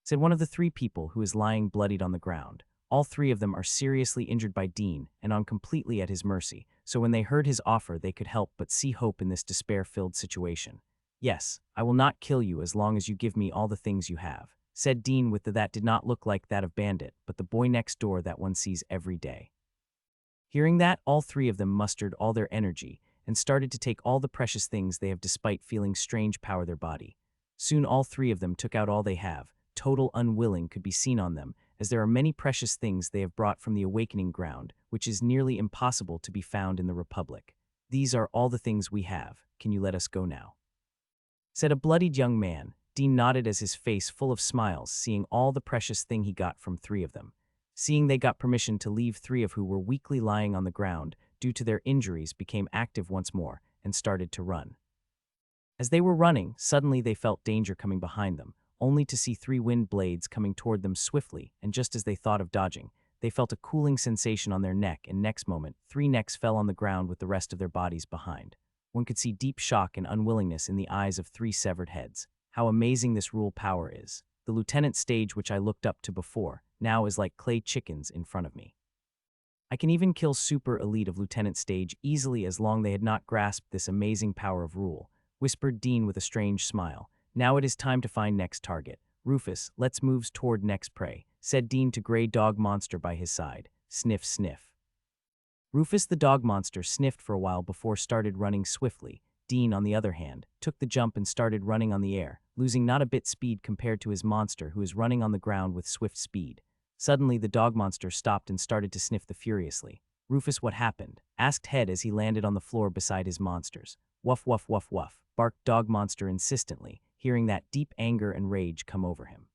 Speaker 1: Said one of the 3 people who is lying bloodied on the ground. All 3 of them are seriously injured by Dean and on completely at his mercy, so when they heard his offer they could help but see hope in this despair-filled situation. Yes, I will not kill you as long as you give me all the things you have, said Dean with that did not look like that of Bandit, but the boy next door that one sees every day. Hearing that, all 3 of them mustered all their energy and started to take all the precious things they have despite feeling strange power their body. Soon all 3 of them took out all they have. Total unwilling could be seen on them, as there are many precious things they have brought from the awakening ground, which is nearly impossible to be found in the Republic. These are all the things we have. Can you let us go now?" said a bloodied young man. Dean nodded as his face full of smiles, seeing all the precious thing he got from three of them. Seeing they got permission to leave, three of who were weakly lying on the ground due to their injuries became active once more and started to run. As they were running, suddenly they felt danger coming behind them, only to see three wind blades coming toward them swiftly, and just as they thought of dodging, they felt a cooling sensation on their neck, and next moment, three necks fell on the ground with the rest of their bodies behind. One could see deep shock and unwillingness in the eyes of three severed heads. How amazing this rule power is. The lieutenant stage which I looked up to before, now is like clay chickens in front of me. I can even kill super elite of lieutenant stage easily as long they had not grasped this amazing power of rule, whispered Dean with a strange smile. Now it is time to find next target. Rufus, let's move toward next prey, said Dean to gray dog monster by his side. Sniff, sniff. Rufus the dog monster sniffed for a while before started running swiftly. Dean, on the other hand, took the jump and started running on the air, losing not a bit speed compared to his monster who is running on the ground with swift speed. Suddenly, the dog monster stopped and started to sniff furiously. Rufus, what happened? Asked Head as he landed on the floor beside his monsters. Wuff, wuff, wuff, wuff, barked dog monster insistently, hearing that deep anger and rage come over him.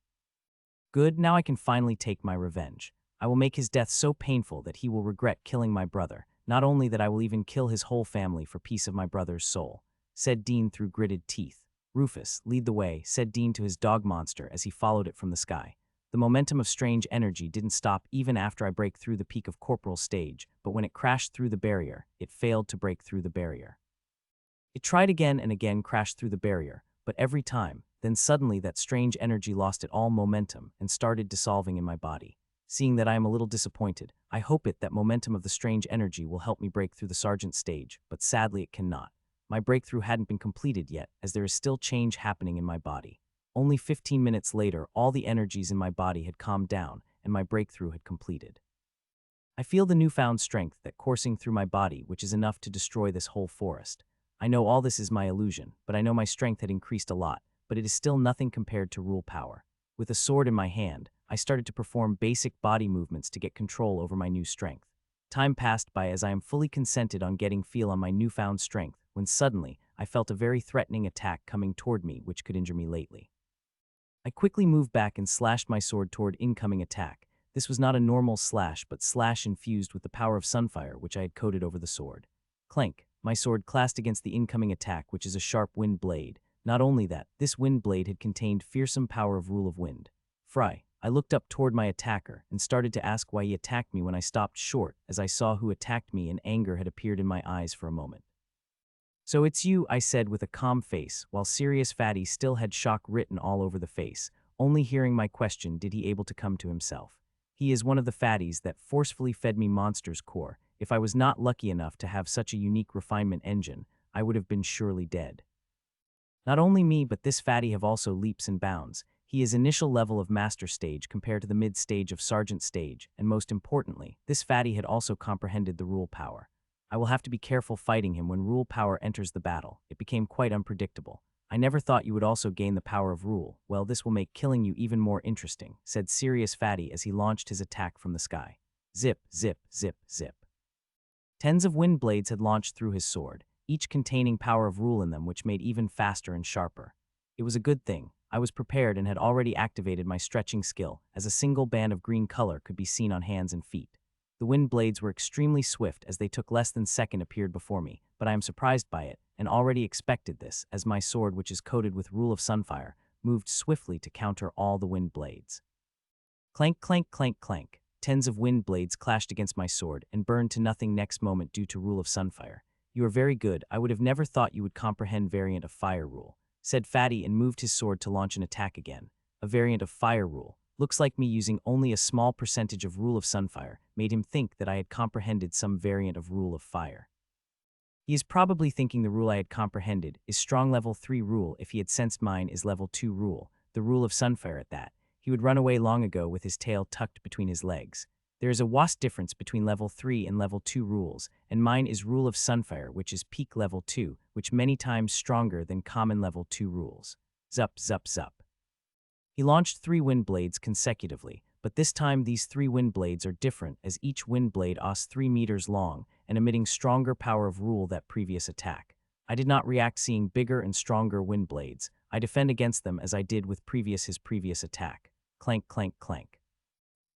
Speaker 1: Good, now I can finally take my revenge. I will make his death so painful that he will regret killing my brother, not only that I will even kill his whole family for peace of my brother's soul, said Dean through gritted teeth. Rufus, lead the way, said Dean to his dog monster as he followed it from the sky. The momentum of strange energy didn't stop even after I break through the peak of Corporal's stage, but when it crashed through the barrier, it failed to break through the barrier. It tried again and again, crashed through the barrier, but every time, then suddenly that strange energy lost it all momentum and started dissolving in my body. Seeing that I am a little disappointed, I hope that momentum of the strange energy will help me break through the sergeant stage, but sadly it cannot. My breakthrough hadn't been completed yet, as there is still change happening in my body. Only 15 minutes later, all the energies in my body had calmed down, and my breakthrough had completed. I feel the newfound strength that coursing through my body, which is enough to destroy this whole forest. I know all this is my illusion, but I know my strength had increased a lot, but it is still nothing compared to rule power. With a sword in my hand, I started to perform basic body movements to get control over my new strength. Time passed by as I am fully concented on getting feel on my newfound strength, when suddenly, I felt a very threatening attack coming toward me which could injure me lately. I quickly moved back and slashed my sword toward incoming attack. This was not a normal slash, but slash infused with the power of sunfire which I had coated over the sword. Clank, my sword clashed against the incoming attack, which is a sharp wind blade. Not only that, this wind blade had contained fearsome power of rule of wind. Fry, I looked up toward my attacker and started to ask why he attacked me when I stopped short as I saw who attacked me and anger had appeared in my eyes for a moment. So it's you, I said with a calm face, while serious Fatty still had shock written all over the face. Only hearing my question did he able to come to himself. He is one of the fatties that forcefully fed me monster's core. If I was not lucky enough to have such a unique refinement engine, I would have been surely dead. Not only me, but this fatty have also leaps and bounds. He is initial level of master stage compared to the mid stage of sergeant stage, and most importantly, this fatty had also comprehended the rule power. I will have to be careful fighting him when rule power enters the battle. It became quite unpredictable. I never thought you would also gain the power of rule. Well, this will make killing you even more interesting, said Serious Fatty as he launched his attack from the sky. Zip, zip, zip, zip. Tens of wind blades had launched through his sword, each containing power of rule in them which made even faster and sharper. It was a good thing. I was prepared and had already activated my stretching skill, as a single band of green color could be seen on hands and feet. The wind blades were extremely swift as they took less than a second appeared before me, but I am surprised by it, and already expected this, as my sword, which is coated with rule of sunfire, moved swiftly to counter all the wind blades. Clank, clank, clank, clank. Tens of wind blades clashed against my sword and burned to nothing next moment due to rule of sunfire. You are very good. I would have never thought you would comprehend variant of fire rule, said Fatty and moved his sword to launch an attack again. A variant of fire rule. Looks like me using only a small percentage of rule of sunfire made him think that I had comprehended some variant of rule of fire. He is probably thinking the rule I had comprehended is strong level 3 rule if he had sensed mine is level 2 rule, the rule of sunfire at that. He would run away long ago with his tail tucked between his legs. There is a vast difference between level 3 and level 2 rules, and mine is rule of sunfire, which is peak level 2, which many times stronger than common level 2 rules. Zup, zup, zup. He launched 3 wind blades consecutively, But this time these 3 wind blades are different, as each wind blade is 3 meters long and emitting stronger power of rule that previous attack. I did not react seeing bigger and stronger wind blades. I defend against them as I did with his previous attack. Clank, clank, clank.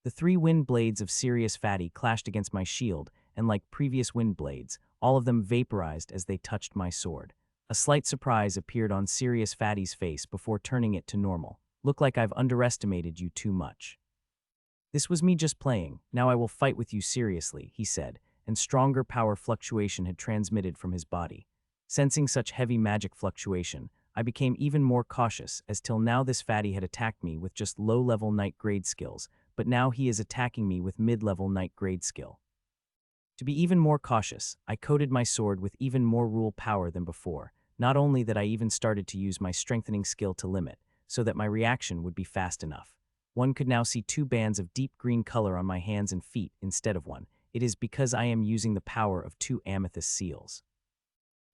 Speaker 1: The 3 wind blades of Serious Fatty clashed against my shield, and like previous wind blades, all of them vaporized as they touched my sword. A slight surprise appeared on Serious Fatty's face before turning it to normal. Look like I've underestimated you too much. This was me just playing. Now I will fight with you seriously, he said, and stronger power fluctuation had transmitted from his body. Sensing such heavy magic fluctuation, I became even more cautious, as till now this fatty had attacked me with just low-level night grade skills, but now he is attacking me with mid-level night grade skill. To be even more cautious, I coated my sword with even more rule power than before, not only that I even started to use my strengthening skill to limit, so that my reaction would be fast enough. One could now see 2 bands of deep green color on my hands and feet instead of 1. It is because I am using the power of 2 amethyst seals.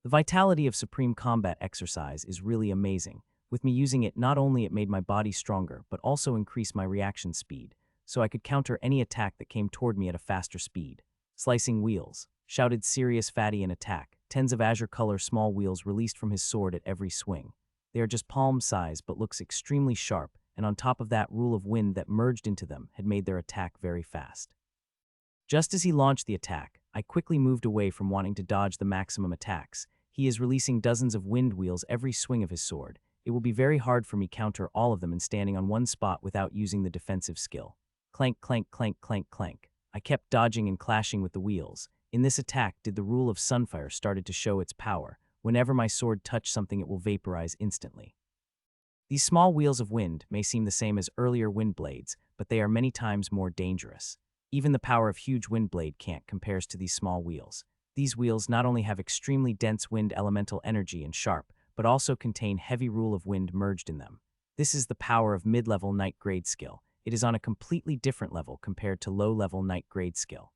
Speaker 1: The vitality of Supreme Combat exercise is really amazing. With me using it, not only it made my body stronger, but also increased my reaction speed, so I could counter any attack that came toward me at a faster speed. Slicing wheels, shouted Serious Fatty in attack, 10s of azure color small wheels released from his sword at every swing. They are just palm size but looks extremely sharp, and on top of that rule of wind that merged into them had made their attack very fast. Just as he launched the attack, I quickly moved away from wanting to dodge the maximum attacks. He is releasing dozens of wind wheels every swing of his sword. It will be very hard for me counter all of them and standing on one spot without using the defensive skill. Clank, clank, clank, clank, clank. I kept dodging and clashing with the wheels. In this attack did the rule of Sunfire started to show its power. Whenever my sword touched something it will vaporize instantly. These small wheels of wind may seem the same as earlier wind blades, but they are many times more dangerous. Even the power of huge wind blade can't compares to these small wheels. These wheels not only have extremely dense wind elemental energy and sharp, but also contain heavy rule of wind merged in them. This is the power of mid-level night grade skill. It is on a completely different level compared to low-level night grade skill.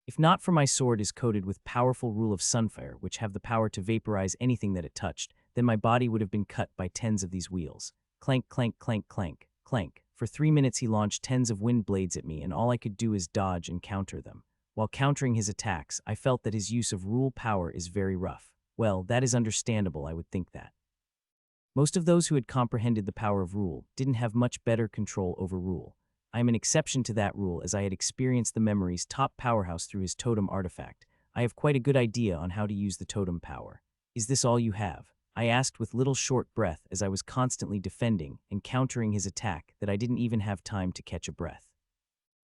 Speaker 1: If not for my sword is coated with powerful rule of Sunfire, which have the power to vaporize anything that it touched, then my body would have been cut by 10s of these wheels. Clank, clank, clank, clank, clank. For 3 minutes he launched 10s of wind blades at me, and all I could do is dodge and counter them. While countering his attacks, I felt that his use of rule power is very rough. Well, that is understandable, I would think that. Most of those who had comprehended the power of rule didn't have much better control over rule. I am an exception to that rule, as I had experienced the memory's top powerhouse through his totem artifact. I have quite a good idea on how to use the totem power. Is this all you have? I asked with little short breath, as I was constantly defending and countering his attack that I didn't even have time to catch a breath.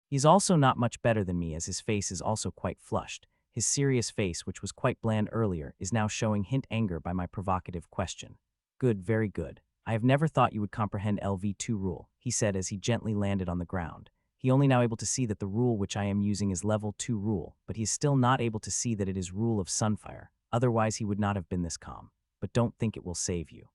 Speaker 1: He is also not much better than me, as his face is also quite flushed. His serious face, which was quite bland earlier, is now showing hint anger by my provocative question. Good, very good. I have never thought you would comprehend LV2 rule, he said as he gently landed on the ground. He only now able to see that the rule which I am using is level 2 rule, but he is still not able to see that it is rule of Sunfire. Otherwise he would not have been this calm. But don't think it will save you.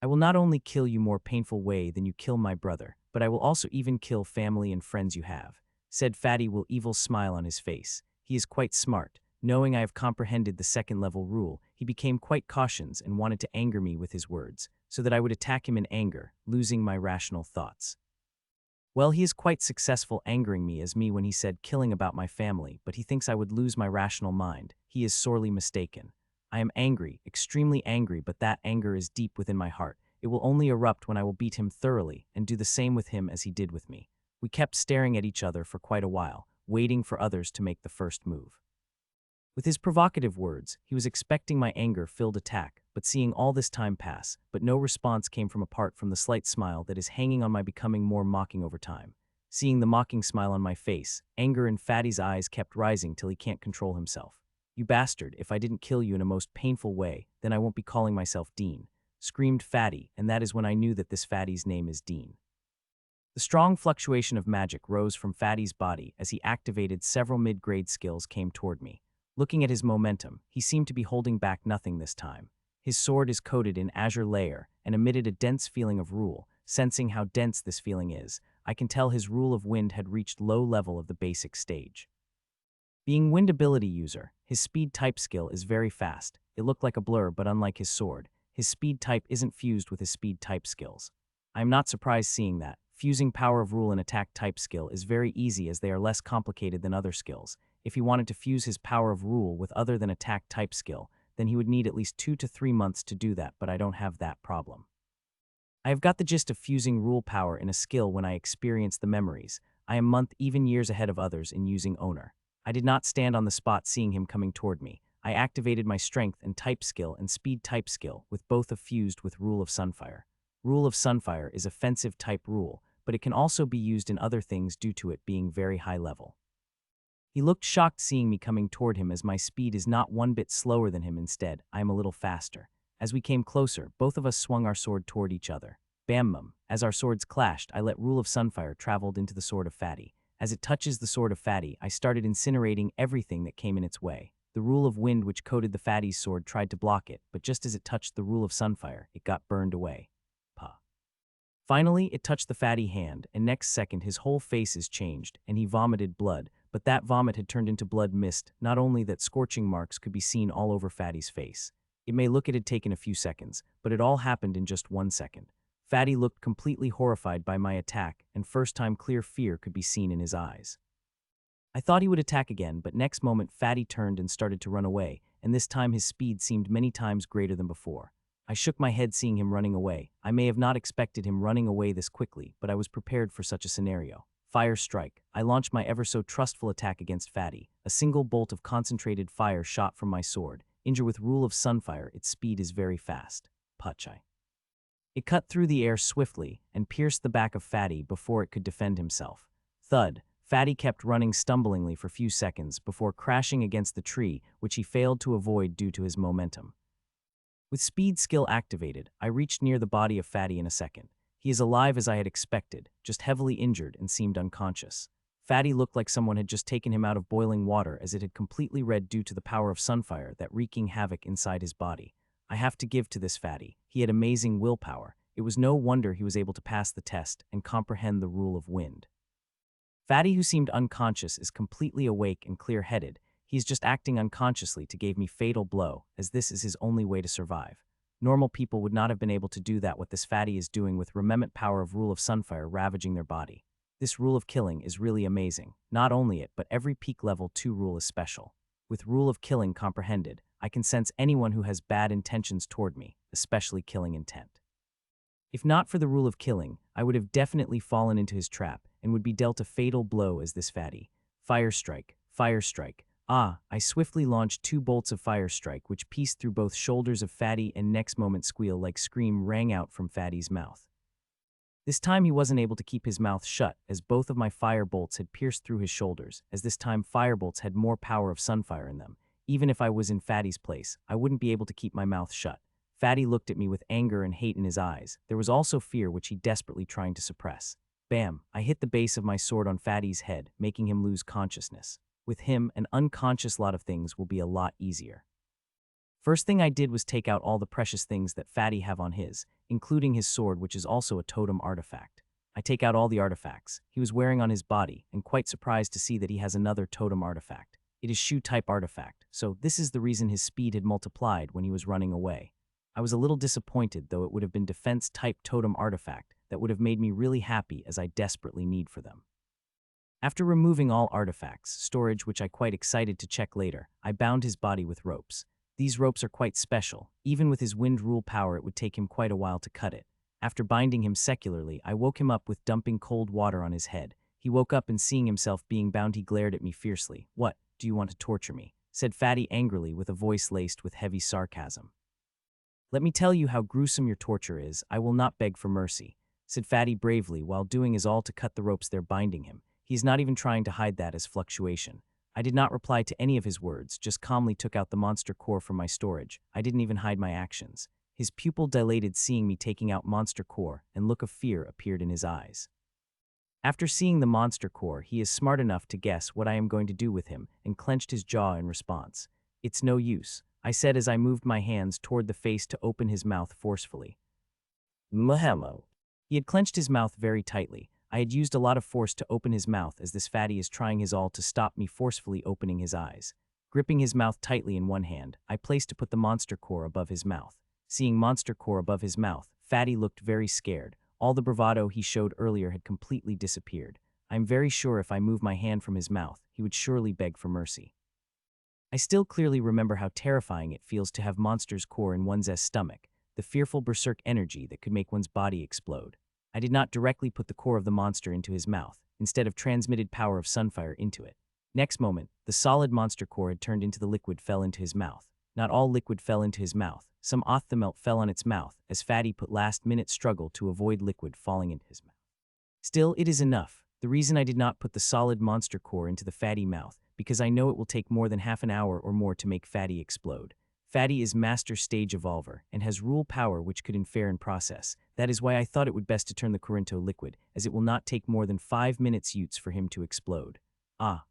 Speaker 1: I will not only kill you more painful way than you kill my brother, but I will also even kill family and friends you have, said Fatty with evil smile on his face. He is quite smart. Knowing I have comprehended the second level rule, he became quite cautious and wanted to anger me with his words, so that I would attack him in anger, losing my rational thoughts. Well, he is quite successful angering me as me when he said killing about my family, but he thinks I would lose my rational mind. He is sorely mistaken. I am angry, extremely angry, but that anger is deep within my heart. It will only erupt when I will beat him thoroughly and do the same with him as he did with me. We kept staring at each other for quite a while, waiting for others to make the first move. With his provocative words, he was expecting my anger-filled attack, but seeing all this time pass, but no response came from apart from the slight smile that is hanging on my becoming more mocking over time. Seeing the mocking smile on my face, anger in Fatty's eyes kept rising till he can't control himself. You bastard, if I didn't kill you in a most painful way, then I won't be calling myself Dean, screamed Fatty, and that is when I knew that this Fatty's name is Dean. The strong fluctuation of magic rose from Fatty's body as he activated several mid-grade skills came toward me. Looking at his momentum, he seemed to be holding back nothing this time. His sword is coated in azure layer and emitted a dense feeling of rule. Sensing how dense this feeling is, I can tell his rule of wind had reached low level of the basic stage. Being wind ability user, his speed type skill is very fast. It looked like a blur, but unlike his sword, his speed type isn't fused with his speed type skills. I am not surprised seeing that. fusing power of rule and attack type skill is very easy as they are less complicated than other skills. If he wanted to fuse his power of rule with other than attack type skill, then he would need at least 2 to 3 months to do that, but I don't have that problem. I have got the gist of fusing rule power in a skill when I experience the memories. I am month, even years ahead of others in using owner. I did not stand on the spot seeing him coming toward me. I activated my strength and type skill and speed type skill with both of fused with Rule of Sunfire. Rule of Sunfire is offensive type rule, but it can also be used in other things due to it being very high level. He looked shocked seeing me coming toward him as my speed is not one bit slower than him, instead, I am a little faster. As we came closer, both of us swung our sword toward each other. Bam-mum. As our swords clashed, I let Rule of Sunfire traveled into the sword of Fatty. As it touches the sword of Fatty, I started incinerating everything that came in its way. The Rule of Wind which coated the Fatty's sword tried to block it, but just as it touched the Rule of Sunfire, it got burned away. Puh. Finally, it touched the Fatty hand, and next second his whole face is changed, and he vomited blood, but that vomit had turned into blood mist, not only that scorching marks could be seen all over Fatty's face. It may look it had taken a few seconds, but it all happened in just 1 second. Fatty looked completely horrified by my attack, and first-time clear fear could be seen in his eyes. I thought he would attack again, but next moment Fatty turned and started to run away, and this time his speed seemed many times greater than before. I shook my head seeing him running away. I may have not expected him running away this quickly, but I was prepared for such a scenario. Fire Strike. I launched my ever-so-trustful attack against Fatty. A single bolt of concentrated fire shot from my sword. Injure with Rule of Sunfire, its speed is very fast. Pachai. It cut through the air swiftly and pierced the back of Fatty before it could defend himself. Thud. Fatty kept running stumblingly for a few seconds before crashing against the tree, which he failed to avoid due to his momentum. With speed skill activated, I reached near the body of Fatty in a second. He is alive as I had expected, just heavily injured and seemed unconscious. Fatty looked like someone had just taken him out of boiling water as it had completely red due to the power of Sunfire that wreaking havoc inside his body. I have to give to this Fatty. He had amazing willpower. It was no wonder he was able to pass the test and comprehend the Rule of Wind. Fatty, who seemed unconscious, is completely awake and clear-headed. He's just acting unconsciously to give me fatal blow, as this is his only way to survive. Normal people would not have been able to do that what this Fatty is doing with remembrant power of Rule of Sunfire ravaging their body. This rule of killing is really amazing. Not only it, but every peak level 2 rule is special. With Rule of Killing comprehended, I can sense anyone who has bad intentions toward me, especially killing intent. If not for the Rule of Killing, I would have definitely fallen into his trap and would be dealt a fatal blow as this Fatty. Fire Strike, Fire Strike. I swiftly launched 2 bolts of Fire Strike which pieced through both shoulders of Fatty, and next moment squeal like scream rang out from Fatty's mouth. This time he wasn't able to keep his mouth shut as both of my fire bolts had pierced through his shoulders, as this time fire bolts had more power of Sunfire in them. Even if I was in Fatty's place, I wouldn't be able to keep my mouth shut. Fatty looked at me with anger and hate in his eyes. There was also fear which he desperately trying to suppress. Bam! I hit the base of my sword on Fatty's head, making him lose consciousness. With him, an unconscious lot of things will be a lot easier. First thing I did was take out all the precious things that Fatty have on his, including his sword, which is also a totem artifact. I take out all the artifacts he was wearing on his body, and quite surprised to see that he has another totem artifact. It is shoe-type artifact, so this is the reason his speed had multiplied when he was running away. I was a little disappointed, though it would have been defense-type totem artifact that would have made me really happy as I desperately need for them. After removing all artifacts, storage which I quite excited to check later, I bound his body with ropes. These ropes are quite special. Even with his wind rule power, it would take him quite a while to cut it. After binding him secularly, I woke him up with dumping cold water on his head. He woke up and seeing himself being bound, he glared at me fiercely. "What, do you want to torture me?" said Fatty angrily with a voice laced with heavy sarcasm. "Let me tell you how gruesome your torture is. I will not beg for mercy," said Fatty bravely while doing his all to cut the ropes there binding him. He's not even trying to hide that as fluctuation. I did not reply to any of his words, just calmly took out the monster core from my storage. I didn't even hide my actions. His pupil dilated seeing me taking out monster core, and look of fear appeared in his eyes. After seeing the monster core, he is smart enough to guess what I am going to do with him, and clenched his jaw in response. "It's no use," I said as I moved my hands toward the face to open his mouth forcefully. "Mahamo." He had clenched his mouth very tightly. I had used a lot of force to open his mouth as this Fatty is trying his all to stop me forcefully opening his eyes. Gripping his mouth tightly in one hand, I placed to put the monster core above his mouth. Seeing monster core above his mouth, Fatty looked very scared. All the bravado he showed earlier had completely disappeared. I am very sure if I moved my hand from his mouth, he would surely beg for mercy. I still clearly remember how terrifying it feels to have monster's core in one's stomach, the fearful berserk energy that could make one's body explode. I did not directly put the core of the monster into his mouth, instead of transmitted power of sunfire into it. Next moment, the solid monster core had turned into the liquid fell into his mouth. Not all liquid fell into his mouth. Some melt fell on its mouth, as Fatty put last-minute struggle to avoid liquid falling into his mouth. Still, it is enough. The reason I did not put the solid monster core into the Fatty mouth, because I know it will take more than half an hour or more to make Fatty explode. Fatty is master stage evolver and has rule power which could infer and process. That is why I thought it would best to turn the core into liquid, as it will not take more than 5 minutes utes for him to explode. Ah.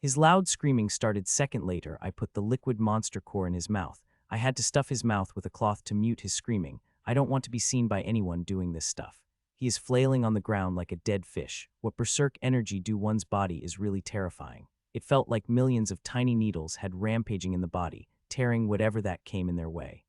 Speaker 1: His loud screaming started. Second later, I put the liquid monster core in his mouth. I had to stuff his mouth with a cloth to mute his screaming. I don't want to be seen by anyone doing this stuff. He is flailing on the ground like a dead fish. What berserk energy do one's body is really terrifying. It felt like millions of tiny needles had rampaging in the body, tearing whatever that came in their way.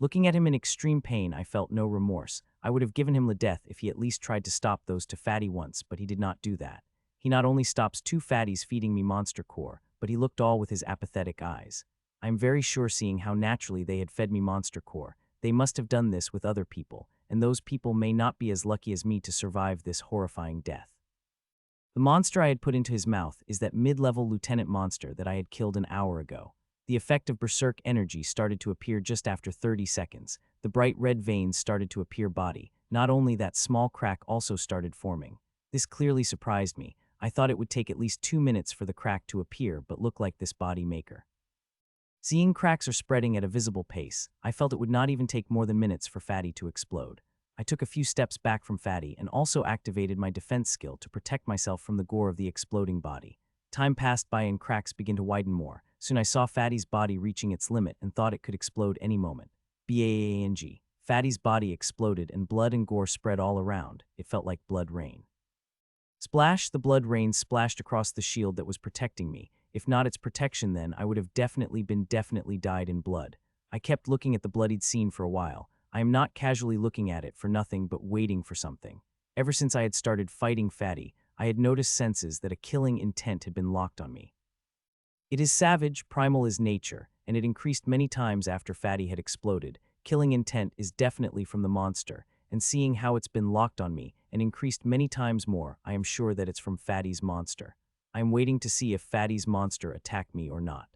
Speaker 1: Looking at him in extreme pain, I felt no remorse. I would have given him the death if he at least tried to stop those to Fatty once, but he did not do that. He not only stops 2 fatties feeding me monster core, but he looked all with his apathetic eyes. I am very sure, seeing how naturally they had fed me monster core, they must have done this with other people, and those people may not be as lucky as me to survive this horrifying death. The monster I had put into his mouth is that mid-level lieutenant monster that I had killed an hour ago. The effect of berserk energy started to appear just after 30 seconds. The bright red veins started to appear body. Not only that, small crack also started forming. This clearly surprised me. I thought it would take at least 2 minutes for the crack to appear, but look like this body maker. Seeing cracks are spreading at a visible pace, I felt it would not even take more than minutes for Fatty to explode. I took a few steps back from Fatty and also activated my defense skill to protect myself from the gore of the exploding body. Time passed by and cracks began to widen more. Soon I saw Fatty's body reaching its limit and thought it could explode any moment. Bang! Fatty's body exploded and blood and gore spread all around. It felt like blood rain. Splash! The blood rain splashed across the shield that was protecting me. If not its protection, then I would have definitely died in blood. I kept looking at the bloodied scene for a while. I am not casually looking at it for nothing but waiting for something. Ever since I had started fighting Fatty, I had noticed senses that a killing intent had been locked on me. It is savage, primal is nature, and it increased many times after Fatty had exploded. Killing intent is definitely from the monster, and seeing how it's been locked on me and increased many times more, I am sure that it's from Fatty's monster. I am waiting to see if Fatty's monster attacked me or not.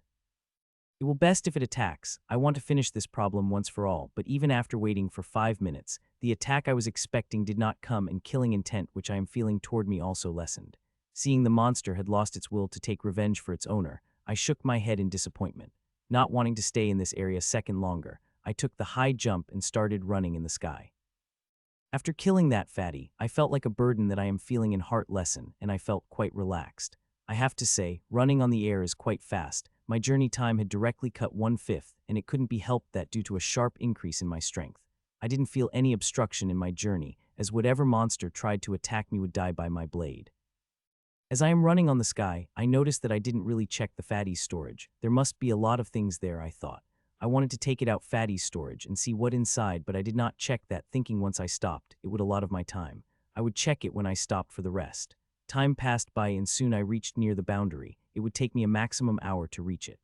Speaker 1: It will best if it attacks. I want to finish this problem once for all, but even after waiting for 5 minutes, the attack I was expecting did not come, and killing intent which I am feeling toward me also lessened. Seeing the monster had lost its will to take revenge for its owner, I shook my head in disappointment. Not wanting to stay in this area a second longer, I took the high jump and started running in the sky. After killing that Fatty, I felt like a burden that I am feeling in heart lessen, and I felt quite relaxed. I have to say, running on the air is quite fast. My journey time had directly cut 1/5, and it couldn't be helped that due to a sharp increase in my strength. I didn't feel any obstruction in my journey, as whatever monster tried to attack me would die by my blade. As I am running on the sky, I noticed that I didn't really check the Fatty's storage. There must be a lot of things there, I thought. I wanted to take it out Fatty's storage and see what inside, but I did not check that, thinking once I stopped, it would a lot of my time. I would check it when I stopped for the rest. Time passed by and soon I reached near the boundary. It would take me a maximum hour to reach it.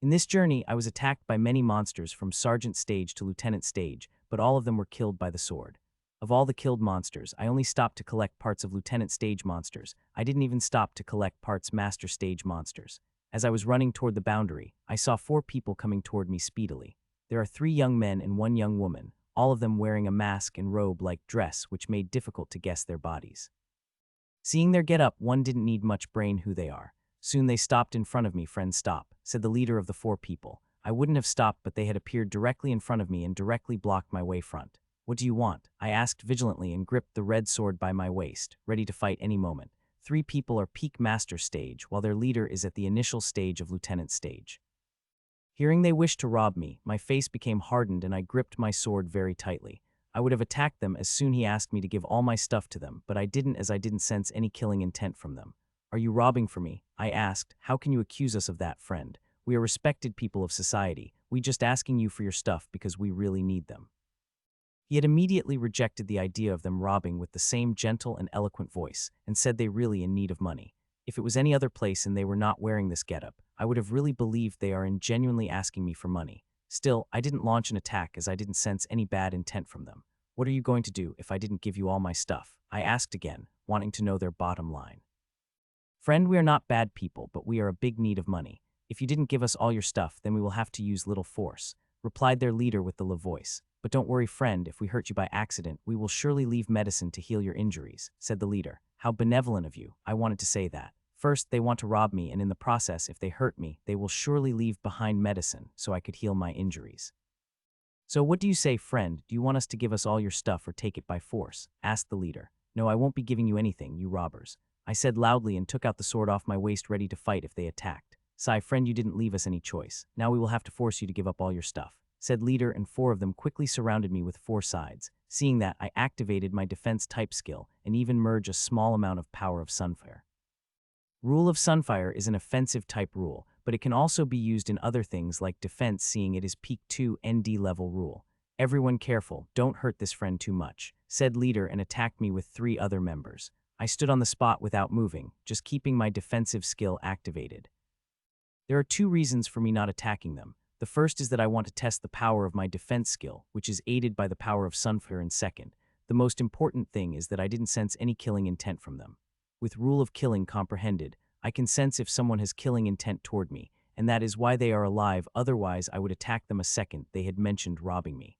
Speaker 1: In this journey, I was attacked by many monsters from Sergeant Stage to Lieutenant Stage, but all of them were killed by the sword. Of all the killed monsters, I only stopped to collect parts of Lieutenant Stage monsters. I didn't even stop to collect parts Master Stage monsters. As I was running toward the boundary, I saw 4 people coming toward me speedily. There are 3 young men and 1 young woman, all of them wearing a mask and robe-like dress which made difficult to guess their bodies. Seeing their get-up, one didn't need much brain who they are. Soon they stopped in front of me. "Friend, stop," said the leader of the 4 people. I wouldn't have stopped, but they had appeared directly in front of me and directly blocked my way front. "What do you want?" I asked vigilantly and gripped the red sword by my waist, ready to fight any moment. 3 people are peak master stage, while their leader is at the initial stage of lieutenant stage. Hearing they wished to rob me, my face became hardened and I gripped my sword very tightly. I would have attacked them as soon he asked me to give all my stuff to them, but I didn't, as I didn't sense any killing intent from them. "Are you robbing for me?" I asked. "How can you accuse us of that, friend? We are respected people of society. We just asking you for your stuff because we really need them." He had immediately rejected the idea of them robbing with the same gentle and eloquent voice, and said they really in need of money. If it was any other place and they were not wearing this getup, I would have really believed they are in genuinely asking me for money. Still, I didn't launch an attack as I didn't sense any bad intent from them. What are you going to do if I didn't give you all my stuff? I asked again, wanting to know their bottom line. Friend, we are not bad people, but we are in big need of money. If you didn't give us all your stuff, then we will have to use little force, replied their leader with the low voice. But don't worry, friend, if we hurt you by accident, we will surely leave medicine to heal your injuries, said the leader. How benevolent of you. I wanted to say that. First, they want to rob me, and in the process, if they hurt me, they will surely leave behind medicine so I could heal my injuries. So what do you say, friend? Do you want us to give us all your stuff or take it by force? Asked the leader. No, I won't be giving you anything, you robbers, I said loudly and took out the sword off my waist ready to fight if they attacked. Sigh, friend, you didn't leave us any choice. Now we will have to force you to give up all your stuff, said leader, and 4 of them quickly surrounded me with 4 sides. Seeing that, I activated my defense type skill and even merged a small amount of power of Sunfire. Rule of Sunfire is an offensive type rule, but it can also be used in other things like defense, seeing it is peak 2 ND level rule. Everyone careful, don't hurt this friend too much, said leader and attacked me with 3 other members. I stood on the spot without moving, just keeping my defensive skill activated. There are 2 reasons for me not attacking them. The first is that I want to test the power of my defense skill, which is aided by the power of Sunfire, and second, the most important thing is that I didn't sense any killing intent from them. With rule of killing comprehended, I can sense if someone has killing intent toward me, and that is why they are alive, otherwise I would attack them a second they had mentioned robbing me.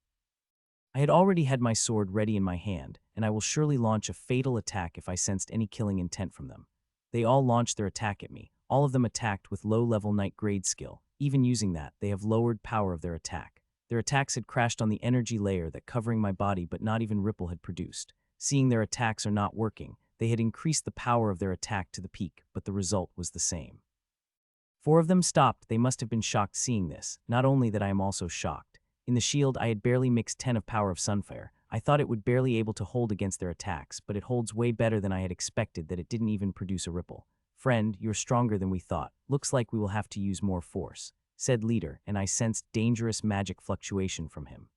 Speaker 1: I had already had my sword ready in my hand, and I will surely launch a fatal attack if I sensed any killing intent from them. They all launched their attack at me. All of them attacked with low-level night grade skill. Even using that, they have lowered power of their attack. Their attacks had crashed on the energy layer that covering my body, but not even Ripple had produced. Seeing their attacks are not working, they had increased the power of their attack to the peak, but the result was the same. 4 of them stopped. They must have been shocked seeing this. Not only that, I am also shocked. In the shield, I had barely mixed 10 of power of Sunfire. I thought it would barely able to hold against their attacks, but it holds way better than I had expected that it didn't even produce a ripple. Friend, you're stronger than we thought. Looks like we will have to use more force, said leader, and I sensed dangerous magic fluctuation from him.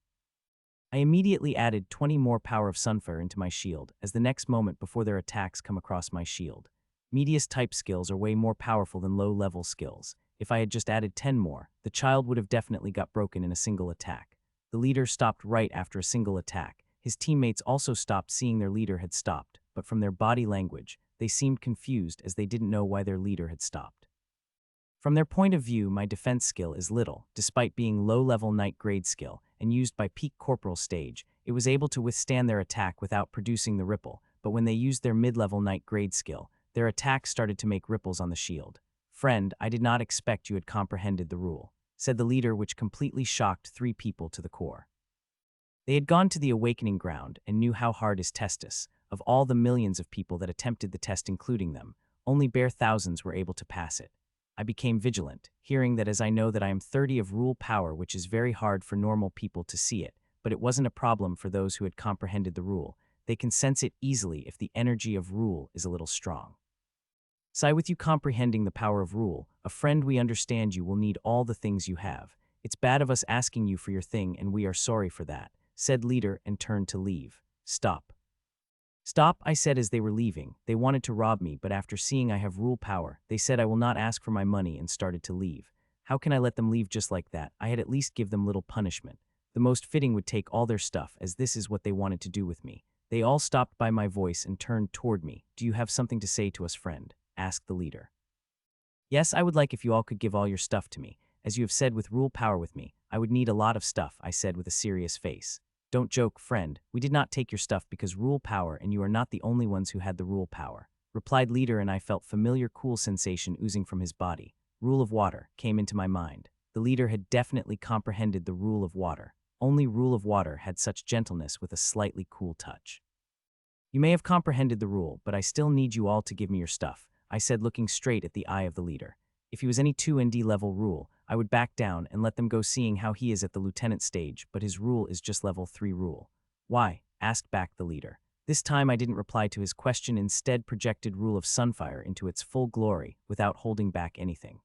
Speaker 1: I immediately added 20 more power of Sunfire into my shield, as the next moment before their attacks come across my shield. Medius type skills are way more powerful than low-level skills. If I had just added 10 more, the child would have definitely got broken in a single attack. The leader stopped right after a single attack. His teammates also stopped seeing their leader had stopped, but from their body language, they seemed confused as they didn't know why their leader had stopped. From their point of view, my defense skill is little. Despite being low-level night grade skill and used by peak corporal stage, it was able to withstand their attack without producing the ripple, but when they used their mid-level night grade skill, their attack started to make ripples on the shield. Friend, I did not expect you had comprehended the rule, said the leader, which completely shocked 3 people to the core. They had gone to the awakening ground and knew how hard is testis. Of all the millions of people that attempted the test, including them, only bare thousands were able to pass it. I became vigilant, hearing that as I know that I am 30 of rule power, which is very hard for normal people to see it, but it wasn't a problem for those who had comprehended the rule. They can sense it easily if the energy of rule is a little strong. Sigh, with you comprehending the power of rule, a friend, we understand you will need all the things you have. It's bad of us asking you for your thing, and we are sorry for that, said leader and turned to leave. Stop. Stop, I said as they were leaving. They wanted to rob me, but after seeing I have rule power, they said I will not ask for my money and started to leave. How can I let them leave just like that? I had at least give them little punishment. The most fitting would take all their stuff, as this is what they wanted to do with me. They all stopped by my voice and turned toward me. Do you have something to say to us, friend? Asked the leader. Yes, I would like if you all could give all your stuff to me. As you have said, with rule power with me, I would need a lot of stuff, I said with a serious face. Don't joke, friend. We did not take your stuff because rule power, and you are not the only ones who had the rule power, replied leader, and I felt familiar cool sensation oozing from his body. Rule of water came into my mind. The leader had definitely comprehended the rule of water. Only rule of water had such gentleness with a slightly cool touch. You may have comprehended the rule, but I still need you all to give me your stuff, I said, looking straight at the eye of the leader. If he was any 2ND level rule, I would back down and let them go, seeing how he is at the lieutenant stage, but his rule is just level 3 rule. Why? Asked back the leader. This time I didn't reply to his question, instead projected rule of Sunfire into its full glory without holding back anything.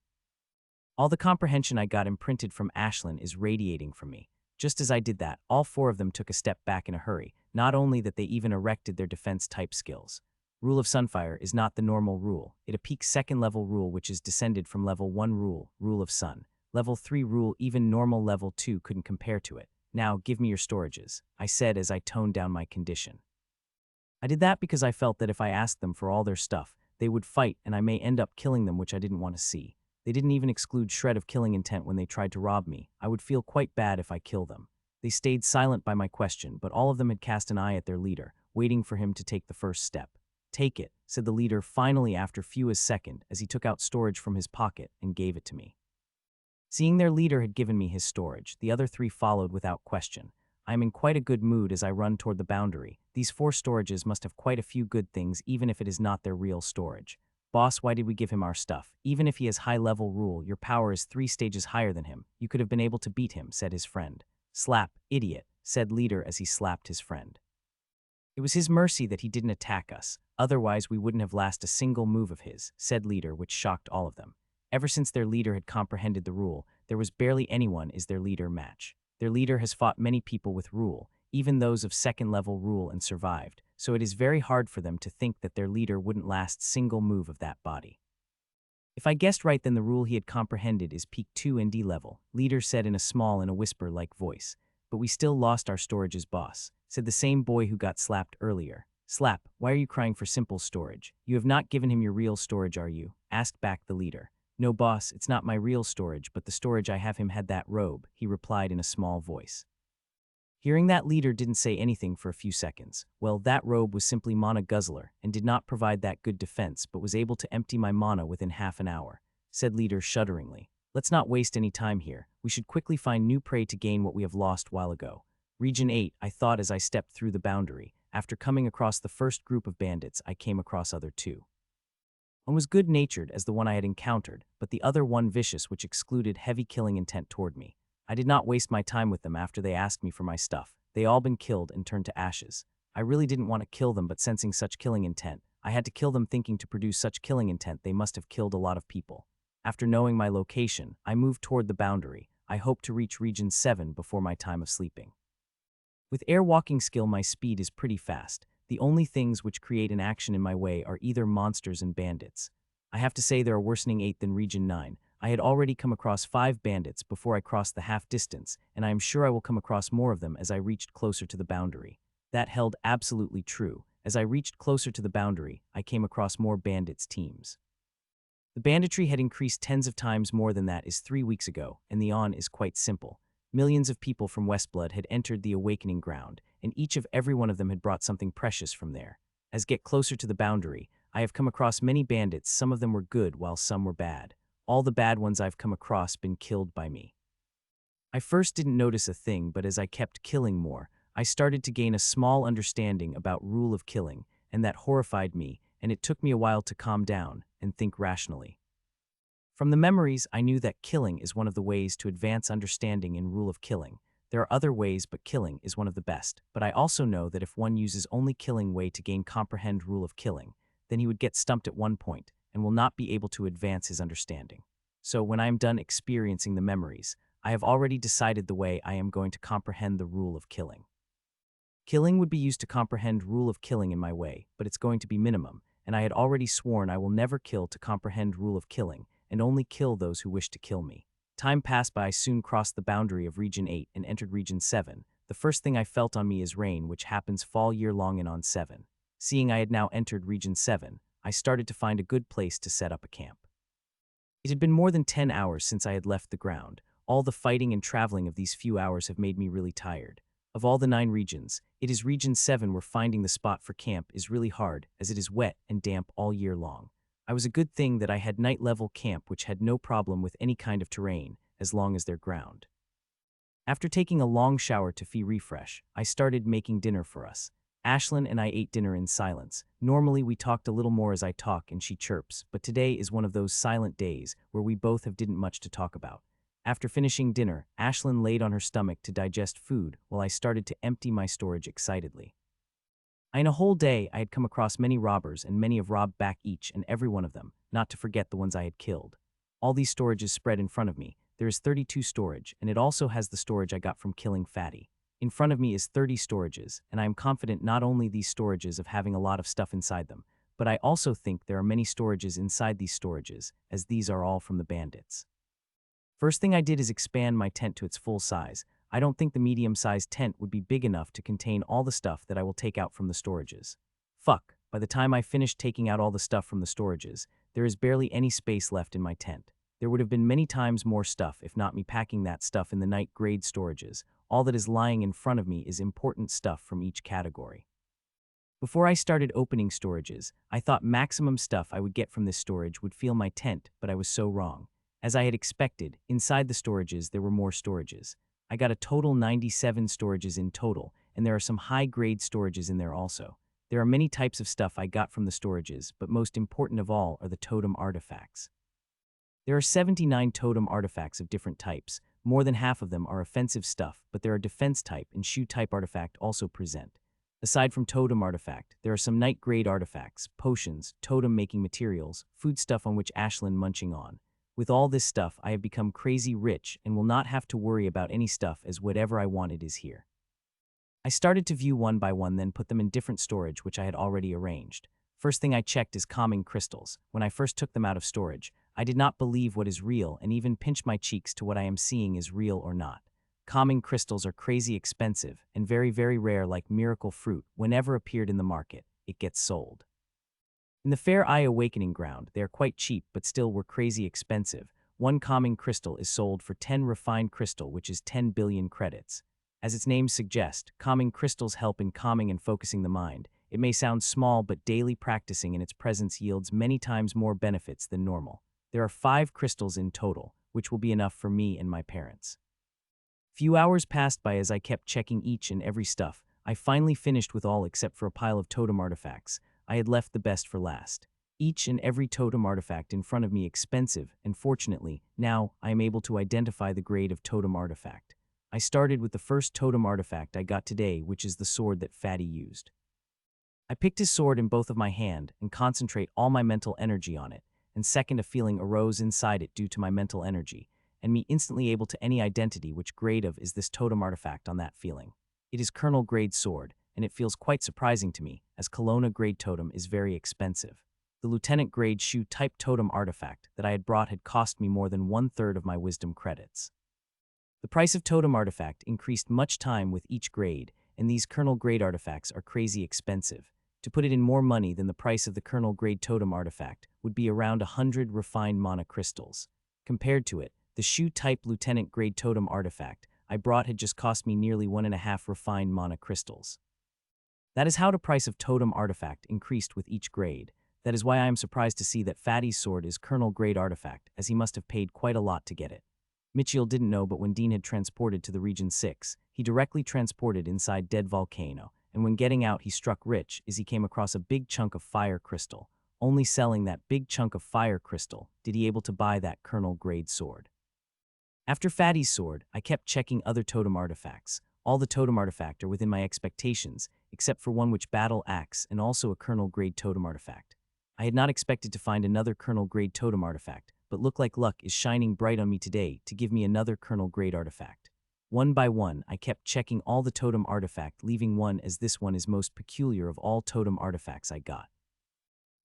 Speaker 1: All the comprehension I got imprinted from Ashlyn is radiating from me. Just as I did that, all 4 of them took a step back in a hurry, not only that they even erected their defense type skills. Rule of Sunfire is not the normal rule. It a peak 2nd level rule which is descended from level 1 rule, Rule of Sun. Level 3 rule even normal level 2 couldn't compare to it. Now, give me your storages, I said as I toned down my condition. I did that because I felt that if I asked them for all their stuff, they would fight and I may end up killing them, which I didn't want to see. They didn't even exclude shred of killing intent when they tried to rob me. I would feel quite bad if I kill them. They stayed silent by my question, but all of them had cast an eye at their leader, waiting for him to take the first step. Take it, said the leader finally after few a second as he took out storage from his pocket and gave it to me. Seeing their leader had given me his storage, the other 3 followed without question. I am in quite a good mood as I run toward the boundary. These 4 storages must have quite a few good things even if it is not their real storage. Boss, why did we give him our stuff? Even if he has high-level rule, your power is 3 stages higher than him. You could have been able to beat him, said his friend. Slap, idiot, said leader as he slapped his friend. It was his mercy that he didn't attack us. Otherwise, we wouldn't have lasted a single move of his, said leader, which shocked all of them. Ever since their leader had comprehended the rule, there was barely anyone is their leader match. Their leader has fought many people with rule, even those of 2nd level rule, and survived, so it is very hard for them to think that their leader wouldn't last single move of that body. If I guessed right, then the rule he had comprehended is peak 2 and D level, leader said in a small and a whisper-like voice. But we still lost our storages, boss, said the same boy who got slapped earlier. Slap, why are you crying for simple storage? You have not given him your real storage, are you? Asked back the leader. No, boss, it's not my real storage, but the storage I have him had that robe, he replied in a small voice. Hearing that, leader didn't say anything for a few seconds. Well, that robe was simply mana guzzler and did not provide that good defense but was able to empty my mana within half an hour, said leader shudderingly. Let's not waste any time here. We should quickly find new prey to gain what we have lost while ago. Region 8, I thought as I stepped through the boundary. After coming across the first group of bandits, I came across other 2. One was good-natured as the one I had encountered, but the other one vicious, which excluded heavy killing intent toward me. I did not waste my time with them after they asked me for my stuff. They all been killed and turned to ashes. I really didn't want to kill them, but sensing such killing intent, I had to kill them, thinking to produce such killing intent they must have killed a lot of people. After knowing my location, I moved toward the boundary. I hope to reach Region 7 before my time of sleeping. With air walking skill, my speed is pretty fast. The only things which create an action in my way are either monsters and bandits. I have to say there are worsening 8 than Region 9. I had already come across 5 bandits before I crossed the half distance, and I am sure I will come across more of them as I reached closer to the boundary. That held absolutely true. As I reached closer to the boundary, I came across more bandits' teams. The banditry had increased tens of times more than that is 3 weeks ago, and the on is quite simple. Millions of people from Westblood had entered the awakening ground, and each of every one of them had brought something precious from there. As get closer to the boundary, I have come across many bandits. Some of them were good while some were bad. All the bad ones I've come across been killed by me. I first didn't notice a thing, but as I kept killing more, I started to gain a small understanding about rule of killing, and that horrified me, and it took me a while to calm down and think rationally. From the memories, I knew that killing is one of the ways to advance understanding in rule of killing. There are other ways, but killing is one of the best. But I also know that if one uses only killing way to gain comprehend rule of killing, then he would get stumped at one point and will not be able to advance his understanding. So when I am done experiencing the memories, I have already decided the way I am going to comprehend the rule of killing. Killing would be used to comprehend rule of killing in my way, but it's going to be minimum, and I had already sworn I will never kill to comprehend rule of killing, and only kill those who wish to kill me. Time passed by. I soon crossed the boundary of Region 8 and entered Region 7. The first thing I felt on me is rain, which happens fall year long and on 7. Seeing I had now entered Region 7, I started to find a good place to set up a camp. It had been more than 10 hours since I had left the ground. All the fighting and traveling of these few hours have made me really tired. Of all the 9 regions, it is Region 7 where finding the spot for camp is really hard, as it is wet and damp all year long. I was a good thing that I had night-level camp, which had no problem with any kind of terrain, as long as they're ground. After taking a long shower to refresh, I started making dinner for us. Ashlyn and I ate dinner in silence. Normally we talked a little more as I talk and she chirps, but today is one of those silent days where we both have didn't much to talk about. After finishing dinner, Ashlyn laid on her stomach to digest food while I started to empty my storage excitedly. In a whole day, I had come across many robbers and many have robbed back each and every one of them, not to forget the ones I had killed. All these storages spread in front of me. there is 32 storage, and it also has the storage I got from killing Fatty. In front of me is 30 storages, and I am confident not only these storages of having a lot of stuff inside them, but I also think there are many storages inside these storages, as these are all from the bandits. First thing I did is expand my tent to its full size. I don't think the medium-sized tent would be big enough to contain all the stuff that I will take out from the storages. Fuck, by the time I finished taking out all the stuff from the storages, there is barely any space left in my tent. There would have been many times more stuff if not me packing that stuff in the night grade storages. All that is lying in front of me is important stuff from each category. Before I started opening storages, I thought maximum stuff I would get from this storage would fill my tent, but I was so wrong. As I had expected, inside the storages there were more storages. I got a total 97 storages in total, and there are some high-grade storages in there also. There are many types of stuff I got from the storages, but most important of all are the totem artifacts. There are 79 totem artifacts of different types. More than half of them are offensive stuff, but there are defense type and shoe type artifact also present. Aside from totem artifact, there are some night grade artifacts, potions, totem making materials, food stuff on which Ashlyn munching on. With all this stuff, I have become crazy rich and will not have to worry about any stuff as whatever I wanted is here. I started to view one by one, then put them in different storage which I had already arranged. First thing I checked is calming crystals. When I first took them out of storage, I did not believe what is real and even pinched my cheeks to what I am seeing is real or not. Calming crystals are crazy expensive and very, very rare, like miracle fruit. Whenever appeared in the market, it gets sold. In the Fair Eye Awakening ground, they are quite cheap but still were crazy expensive. One calming crystal is sold for 10 refined crystal, which is 10 billion credits. As its name suggests, calming crystals help in calming and focusing the mind. It may sound small, but daily practicing in its presence yields many times more benefits than normal. There are 5 crystals in total, which will be enough for me and my parents. Few hours passed by as I kept checking each and every stuff. I finally finished with all except for a pile of totem artifacts. I had left the best for last. Each and every totem artifact in front of me expensive, and fortunately, now I am able to identify the grade of totem artifact. I started with the first totem artifact I got today, which is the sword that Fatty used. I picked his sword in both of my hand and concentrate all my mental energy on it, and second, a feeling arose inside it due to my mental energy, and me instantly able to any identity which grade of is this totem artifact on that feeling. It is Colonel grade sword, and it feels quite surprising to me, as Kelowna grade totem is very expensive. The Lieutenant grade shoe type totem artifact that I had brought had cost me more than 1/3 of my wisdom credits. The price of totem artifact increased much time with each grade, and these Colonel grade artifacts are crazy expensive. To put it in more money than the price of the Colonel grade totem artifact would be around 100 refined mana crystals. Compared to it, the shoe type Lieutenant grade totem artifact I brought had just cost me nearly 1.5 refined mana crystals. That is how the price of totem artifact increased with each grade. That is why I am surprised to see that Fatty's sword is Colonel grade artifact, as he must have paid quite a lot to get it. Mitchiel didn't know, but when Dean had transported to the Region 6, he directly transported inside Dead Volcano, and when getting out he struck rich as he came across a big chunk of fire crystal. Only selling that big chunk of fire crystal did he able to buy that Colonel grade sword. After Fatty's sword, I kept checking other totem artifacts. All the totem artifact are within my expectations, except for one which battle axe and also a Colonel grade totem artifact. I had not expected to find another Colonel grade totem artifact, but look like luck is shining bright on me today to give me another Colonel grade artifact. One by one, I kept checking all the totem artifact, leaving one as this one is most peculiar of all totem artifacts I got.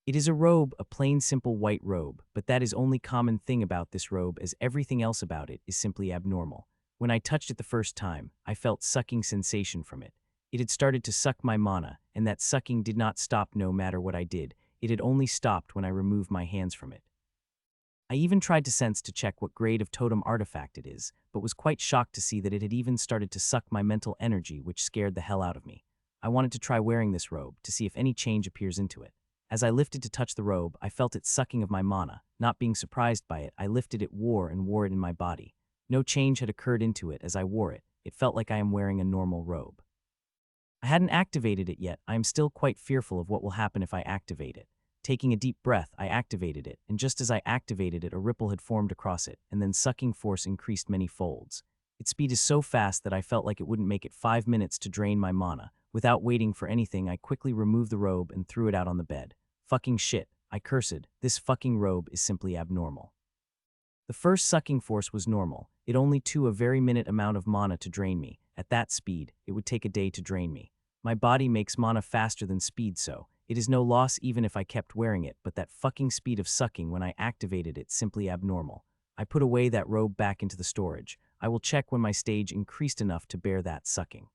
Speaker 1: It is a robe, a plain simple white robe, but that is only common thing about this robe, as everything else about it is simply abnormal. When I touched it the first time, I felt sucking sensation from it. It had started to suck my mana, and that sucking did not stop no matter what I did. It had only stopped when I removed my hands from it. I even tried to sense to check what grade of totem artifact it is, but was quite shocked to see that it had even started to suck my mental energy, which scared the hell out of me. I wanted to try wearing this robe to see if any change appears into it. As I lifted to touch the robe, I felt it sucking of my mana. Not being surprised by it, I lifted it, wore it in my body. No change had occurred into it as I wore it. It felt like I am wearing a normal robe. I hadn't activated it yet. I am still quite fearful of what will happen if I activate it. Taking a deep breath, I activated it, and just as I activated it, a ripple had formed across it, and then sucking force increased many folds. Its speed is so fast that I felt like it wouldn't make it 5 minutes to drain my mana. Without waiting for anything, I quickly removed the robe and threw it out on the bed. Fucking shit, I cursed. This fucking robe is simply abnormal. The first sucking force was normal. It only took a very minute amount of mana to drain me. At that speed, it would take a day to drain me. My body makes mana faster than speed, so it is no loss even if I kept wearing it, but that fucking speed of sucking when I activated it simply abnormal. I put away that robe back into the storage. I will check when my stage increased enough to bear that sucking.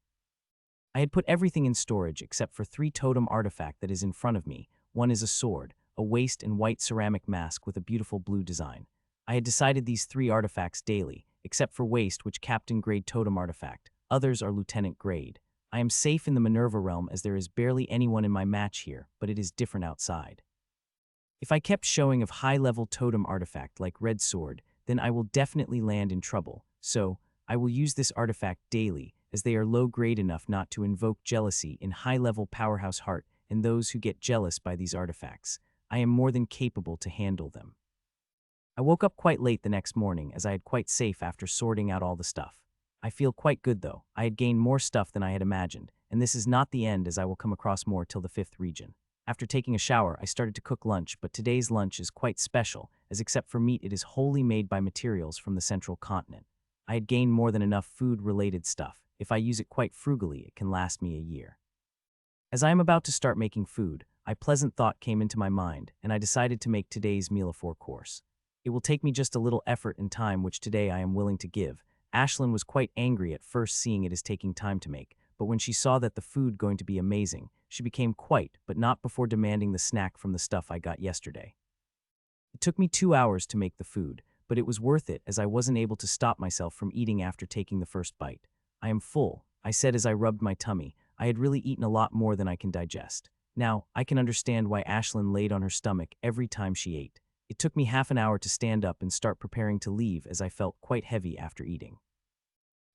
Speaker 1: I had put everything in storage except for 3 totem artifact that is in front of me. One is a sword, a waist and white ceramic mask with a beautiful blue design. I had decided these 3 artifacts daily, except for waist, which captain grade totem artifact. Others are lieutenant grade. I am safe in the Manurva realm as there is barely anyone in my match here, but it is different outside. If I kept showing of high-level totem artifact like red sword, then I will definitely land in trouble, so I will use this artifact daily as they are low-grade enough not to invoke jealousy in high-level powerhouse heart and those who get jealous by these artifacts. I am more than capable to handle them. I woke up quite late the next morning as I had quite safe after sorting out all the stuff. I feel quite good though. I had gained more stuff than I had imagined, and this is not the end as I will come across more till the 5th region. After taking a shower, I started to cook lunch, but today's lunch is quite special, as except for meat it is wholly made by materials from the central continent. I had gained more than enough food-related stuff. If I use it quite frugally, it can last me a year. As I am about to start making food, a pleasant thought came into my mind, and I decided to make today's meal a 4-course. It will take me just a little effort and time which today I am willing to give. Ashlyn was quite angry at first seeing it as taking time to make, but when she saw that the food going to be amazing, she became quite, but not before demanding the snack from the stuff I got yesterday. It took me 2 hours to make the food, but it was worth it as I wasn't able to stop myself from eating after taking the first bite. I am full, I said as I rubbed my tummy. I had really eaten a lot more than I can digest. Now, I can understand why Ashlyn laid on her stomach every time she ate. It took me half an hour to stand up and start preparing to leave as I felt quite heavy after eating.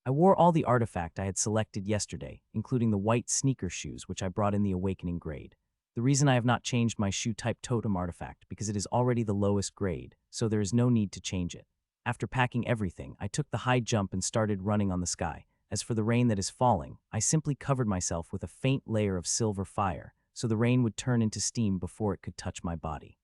Speaker 1: I wore all the artifact I had selected yesterday, including the white sneaker shoes which I brought in the awakening grade. The reason I have not changed my shoe type totem artifact because it is already the lowest grade, so there is no need to change it. After packing everything, I took the high jump and started running on the sky. As for the rain that is falling, I simply covered myself with a faint layer of silver fire, so the rain would turn into steam before it could touch my body.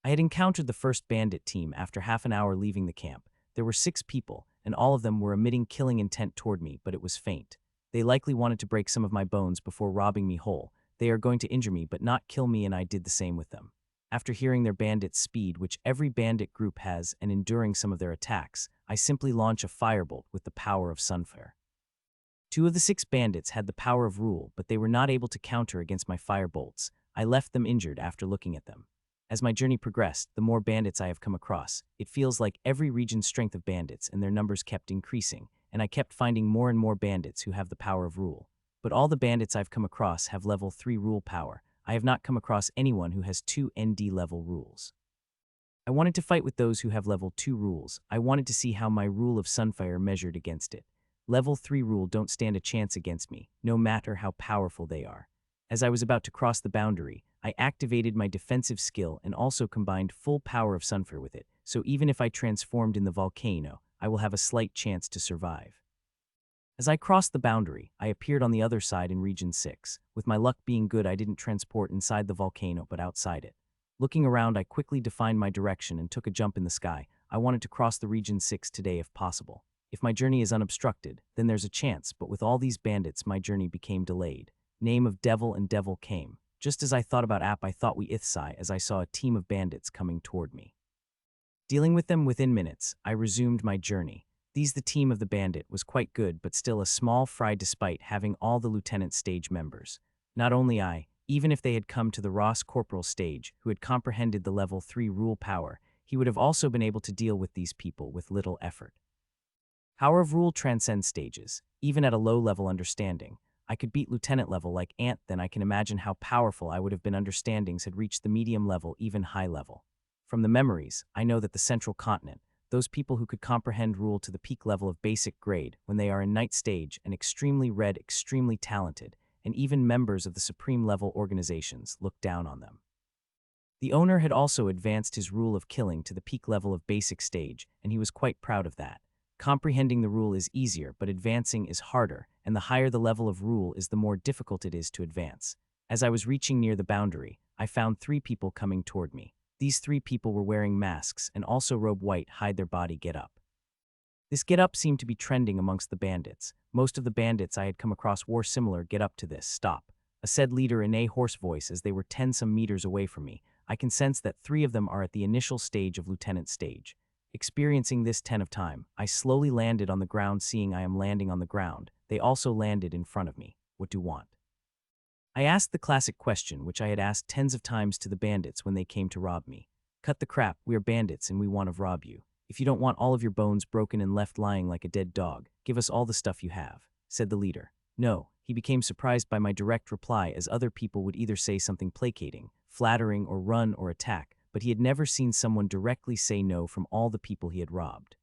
Speaker 1: I had encountered the first bandit team after half an hour leaving the camp. There were 6 people, and all of them were emitting killing intent toward me, but it was faint. They likely wanted to break some of my bones before robbing me whole. They are going to injure me but not kill me, and I did the same with them. After hearing their bandit speed, which every bandit group has, and enduring some of their attacks, I simply launch a firebolt with the power of sunfire. 2 of the 6 bandits had the power of rule, but they were not able to counter against my firebolts. I left them injured after looking at them. As my journey progressed, the more bandits I have come across, it feels like every region's strength of bandits and their numbers kept increasing, and I kept finding more and more bandits who have the power of rule. But all the bandits I've come across have level 3 rule power. I have not come across anyone who has 2 ND level rules. I wanted to fight with those who have level 2 rules. I wanted to see how my rule of Sunfire measured against it. Level 3 rule don't stand a chance against me, no matter how powerful they are. As I was about to cross the boundary, I activated my defensive skill and also combined full power of Sunfire with it, so even if I transformed in the volcano, I will have a slight chance to survive. As I crossed the boundary, I appeared on the other side in Region 6. With my luck being good, I didn't transport inside the volcano but outside it. Looking around, I quickly defined my direction and took a jump in the sky. I wanted to cross the Region 6 today if possible. If my journey is unobstructed, then there's a chance, but with all these bandits, my journey became delayed. Name of Devil and Devil came. Just as I thought about app, I thought we ithsai as I saw a team of bandits coming toward me. Dealing with them within minutes, I resumed my journey. The team of the bandit was quite good, but still a small fry despite having all the lieutenant stage members. Not only I, even if they had come to the Ross Corporal stage, who had comprehended the level 3 rule power, he would have also been able to deal with these people with little effort. Power of rule transcends stages, even at a low-level understanding. I could beat lieutenant level like Ant, then I can imagine how powerful I would have been understandings had reached the medium level, even high level. From the memories, I know that the central continent, those people who could comprehend rule to the peak level of basic grade when they are in night stage and extremely red, extremely talented, and even members of the supreme level organizations look down on them. The owner had also advanced his rule of killing to the peak level of basic stage, and he was quite proud of that. Comprehending the rule is easier, but advancing is harder, and the higher the level of rule is, the more difficult it is to advance. As I was reaching near the boundary, I found 3 people coming toward me. These 3 people were wearing masks and also robe white hide their body get-up. This get-up seemed to be trending amongst the bandits. Most of the bandits I had come across wore similar get-up to this. Stop, a said leader in a hoarse voice as they were 10-some meters away from me. I can sense that 3 of them are at the initial stage of lieutenant stage. Experiencing this 10 of time, I slowly landed on the ground. Seeing I am landing on the ground, they also landed in front of me. What do you want? I asked the classic question which I had asked tens of times to the bandits when they came to rob me. Cut the crap, we are bandits and we want to rob you. If you don't want all of your bones broken and left lying like a dead dog, give us all the stuff you have, said the leader. No, he became surprised by my direct reply, as other people would either say something placating, flattering, or run or attack, but he had never seen someone directly say no from all the people he had robbed.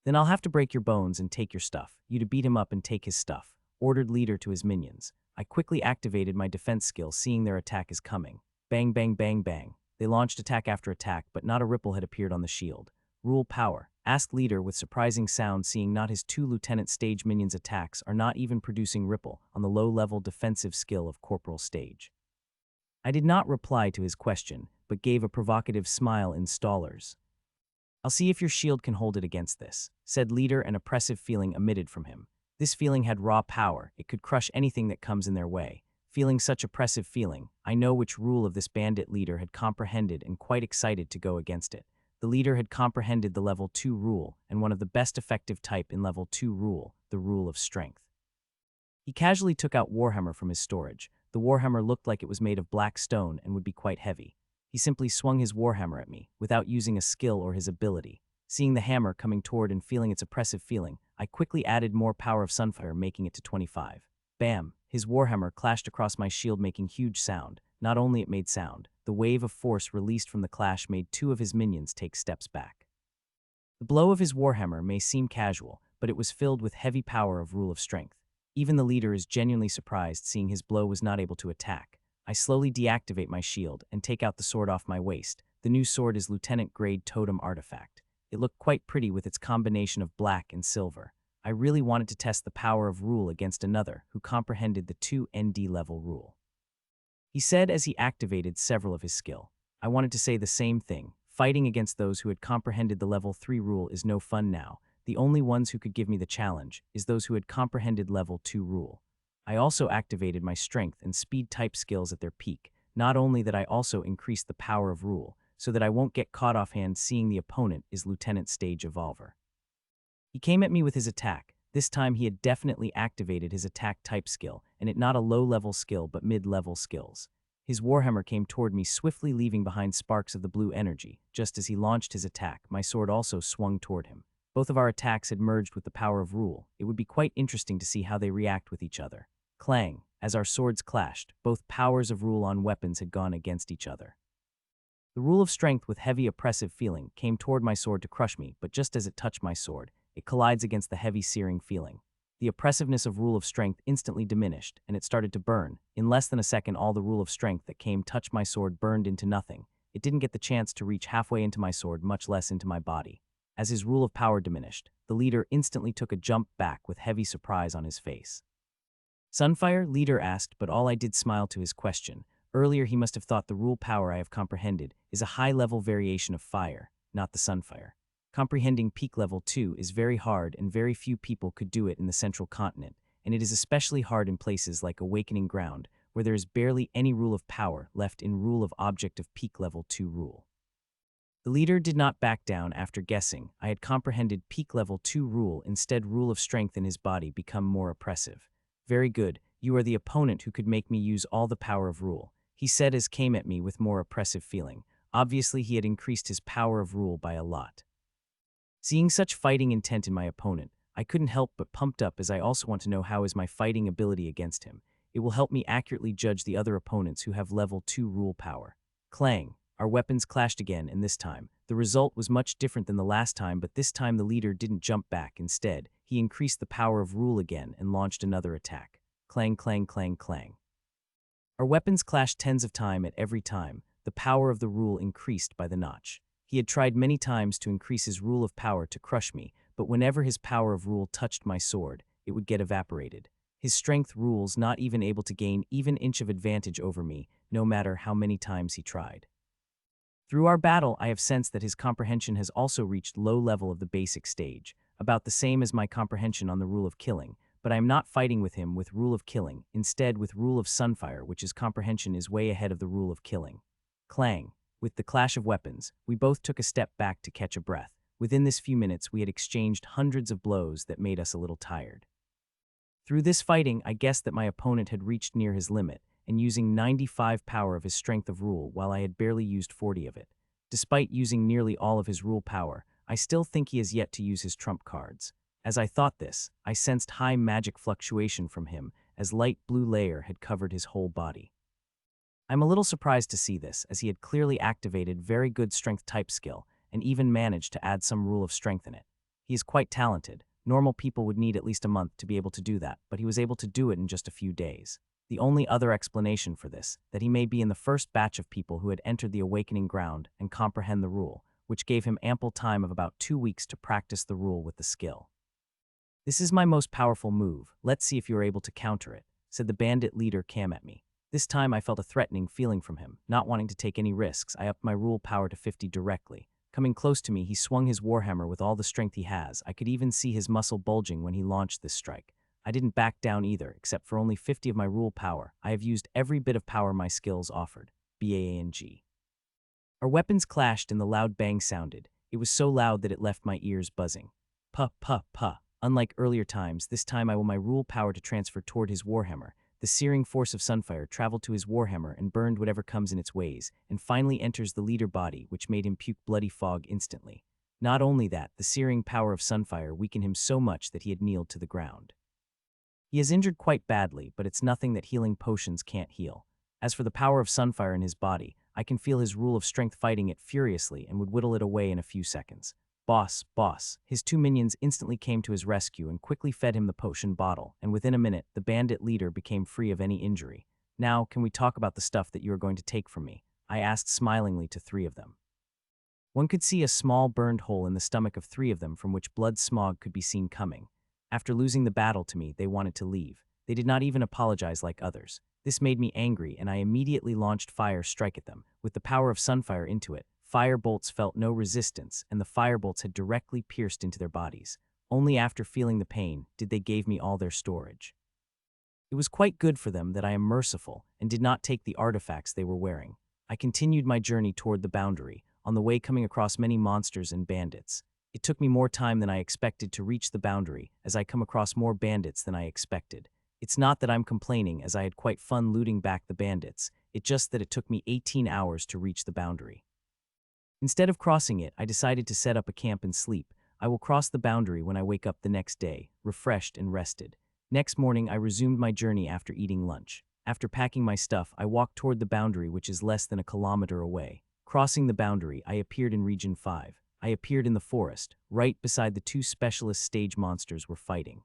Speaker 1: Then I'll have to break your bones and take your stuff. You to beat him up and take his stuff, ordered leader to his minions. I quickly activated my defense skill, seeing their attack is coming. Bang, bang, bang, bang. They launched attack after attack, but not a ripple had appeared on the shield. Rule power, asked leader with surprising sound, seeing not his 2 lieutenant stage minions' attacks are not even producing ripple on the low-level defensive skill of Corporal stage. I did not reply to his question, but gave a provocative smile in stallers. I'll see if your shield can hold it against this, said leader, an oppressive feeling emitted from him. This feeling had raw power. It could crush anything that comes in their way. Feeling such oppressive feeling, I know which rule of this bandit leader had comprehended and quite excited to go against it. The leader had comprehended the level 2 rule and one of the best effective type in level 2 rule, the rule of strength. He casually took out Warhammer from his storage. The Warhammer looked like it was made of black stone and would be quite heavy. He simply swung his Warhammer at me, without using a skill or his ability. Seeing the hammer coming toward and feeling its oppressive feeling, I quickly added more power of Sunfire, making it to 25. Bam! His Warhammer clashed across my shield, making huge sound. Not only it made sound, the wave of force released from the clash made 2 of his minions take steps back. The blow of his Warhammer may seem casual, but it was filled with heavy power of rule of strength. Even the leader is genuinely surprised, seeing his blow was not able to attack. I slowly deactivate my shield and take out the sword off my waist. The new sword is Lieutenant Grade Totem Artifact. It looked quite pretty with its combination of black and silver. I really wanted to test the power of rule against another who comprehended the 2 ND level rule. He said as he activated several of his skill. I wanted to say the same thing. Fighting against those who had comprehended the level 3 rule is no fun now. The only ones who could give me the challenge is those who had comprehended level 2 rule. I also activated my strength and speed type skills at their peak. Not only that, I also increased the power of rule, so that I won't get caught offhand seeing the opponent is Lieutenant Stage Evolver. He came at me with his attack. This time he had definitely activated his attack type skill, and it not a low-level skill but mid-level skills. His Warhammer came toward me swiftly, leaving behind sparks of the blue energy. Just as he launched his attack, my sword also swung toward him. Both of our attacks had merged with the power of rule. It would be quite interesting to see how they react with each other. Clang! As our swords clashed, both powers of rule on weapons had gone against each other. The rule of strength with heavy oppressive feeling came toward my sword to crush me, but just as it touched my sword, it collides against the heavy searing feeling. The oppressiveness of rule of strength instantly diminished, and it started to burn. In less than a second, all the rule of strength that came touched my sword burned into nothing. It didn't get the chance to reach halfway into my sword, much less into my body. As his rule of power diminished, the leader instantly took a jump back with heavy surprise on his face. Sunfire? Leader asked, but all I did smile to his question. Earlier he must have thought the rule power I have comprehended is a high-level variation of fire, not the Sunfire. Comprehending peak level 2 is very hard, and very few people could do it in the central continent, and it is especially hard in places like Awakening Ground, where there is barely any rule of power left in rule of object of peak level 2 rule. The leader did not back down after guessing. I had comprehended peak level 2 rule, instead rule of strength in his body become more oppressive. Very good, you are the opponent who could make me use all the power of rule, he said as came at me with more oppressive feeling. Obviously he had increased his power of rule by a lot. Seeing such fighting intent in my opponent, I couldn't help but pumped up, as I also want to know how is my fighting ability against him. It will help me accurately judge the other opponents who have level 2 rule power. Clang! Our weapons clashed again, and this time, the result was much different than the last time, but this time the leader didn't jump back. Instead, he increased the power of rule again and launched another attack. Clang, clang, clang, clang. Our weapons clashed tens of times. At every time, the power of the rule increased by the notch. He had tried many times to increase his rule of power to crush me, but whenever his power of rule touched my sword, it would get evaporated. His strength rules not even able to gain even inch of advantage over me, no matter how many times he tried. Through our battle, I have sensed that his comprehension has also reached low level of the basic stage, about the same as my comprehension on the rule of killing, but I am not fighting with him with rule of killing, instead with rule of sunfire, which his comprehension is way ahead of the rule of killing. Clang. With the clash of weapons, we both took a step back to catch a breath. Within this few minutes, we had exchanged hundreds of blows that made us a little tired. Through this fighting, I guessed that my opponent had reached near his limit, and using 95 power of his strength of rule while I had barely used 40 of it. Despite using nearly all of his rule power, I still think he has yet to use his trump cards. As I thought this, I sensed high magic fluctuation from him as light blue layer had covered his whole body. I'm a little surprised to see this, as he had clearly activated very good strength type skill and even managed to add some rule of strength in it. He is quite talented. Normal people would need at least a month to be able to do that, but he was able to do it in just a few days. The only other explanation for this, that he may be in the first batch of people who had entered the awakening ground and comprehend the rule, which gave him ample time of about 2 weeks to practice the rule with the skill. "This is my most powerful move. Let's see if you are able to counter it," said the bandit leader Cam at me. This time I felt a threatening feeling from him. Not wanting to take any risks, I upped my rule power to 50 directly. Coming close to me, he swung his warhammer with all the strength he has. I could even see his muscle bulging when he launched this strike. I didn't back down either, except for only 50 of my rule power. I have used every bit of power my skills offered. BANG. Our weapons clashed and the loud bang sounded. It was so loud that it left my ears buzzing. Puh, puh, puh. Unlike earlier times, this time I will my rule power to transfer toward his warhammer. The searing force of sunfire traveled to his warhammer and burned whatever comes in its ways, and finally enters the leader body, which made him puke bloody fog instantly. Not only that, the searing power of sunfire weakened him so much that he had kneeled to the ground. He is injured quite badly, but it's nothing that healing potions can't heal. As for the power of sunfire in his body, I can feel his rule of strength fighting it furiously and would whittle it away in a few seconds. "Boss, boss." His 2 minions instantly came to his rescue and quickly fed him the potion bottle, and within a minute, the bandit leader became free of any injury. "Now, can we talk about the stuff that you are going to take from me?" I asked smilingly to 3 of them. One could see a small burned hole in the stomach of 3 of them from which blood smog could be seen coming. After losing the battle to me, they wanted to leave. They did not even apologize like others. This made me angry, and I immediately launched fire strike at them. With the power of sunfire into it, fire bolts felt no resistance, and the fire bolts had directly pierced into their bodies. Only after feeling the pain did they give me all their storage. It was quite good for them that I am merciful and did not take the artifacts they were wearing. I continued my journey toward the boundary, on the way coming across many monsters and bandits. It took me more time than I expected to reach the boundary, as I come across more bandits than I expected. It's not that I'm complaining, as I had quite fun looting back the bandits. It's just that it took me 18 hours to reach the boundary. Instead of crossing it, I decided to set up a camp and sleep. I will cross the boundary when I wake up the next day, refreshed and rested. Next morning, I resumed my journey after eating lunch. After packing my stuff, I walked toward the boundary, which is less than a kilometer away. Crossing the boundary, I appeared in Region 5. I appeared in the forest, right beside the 2 specialist stage monsters were fighting.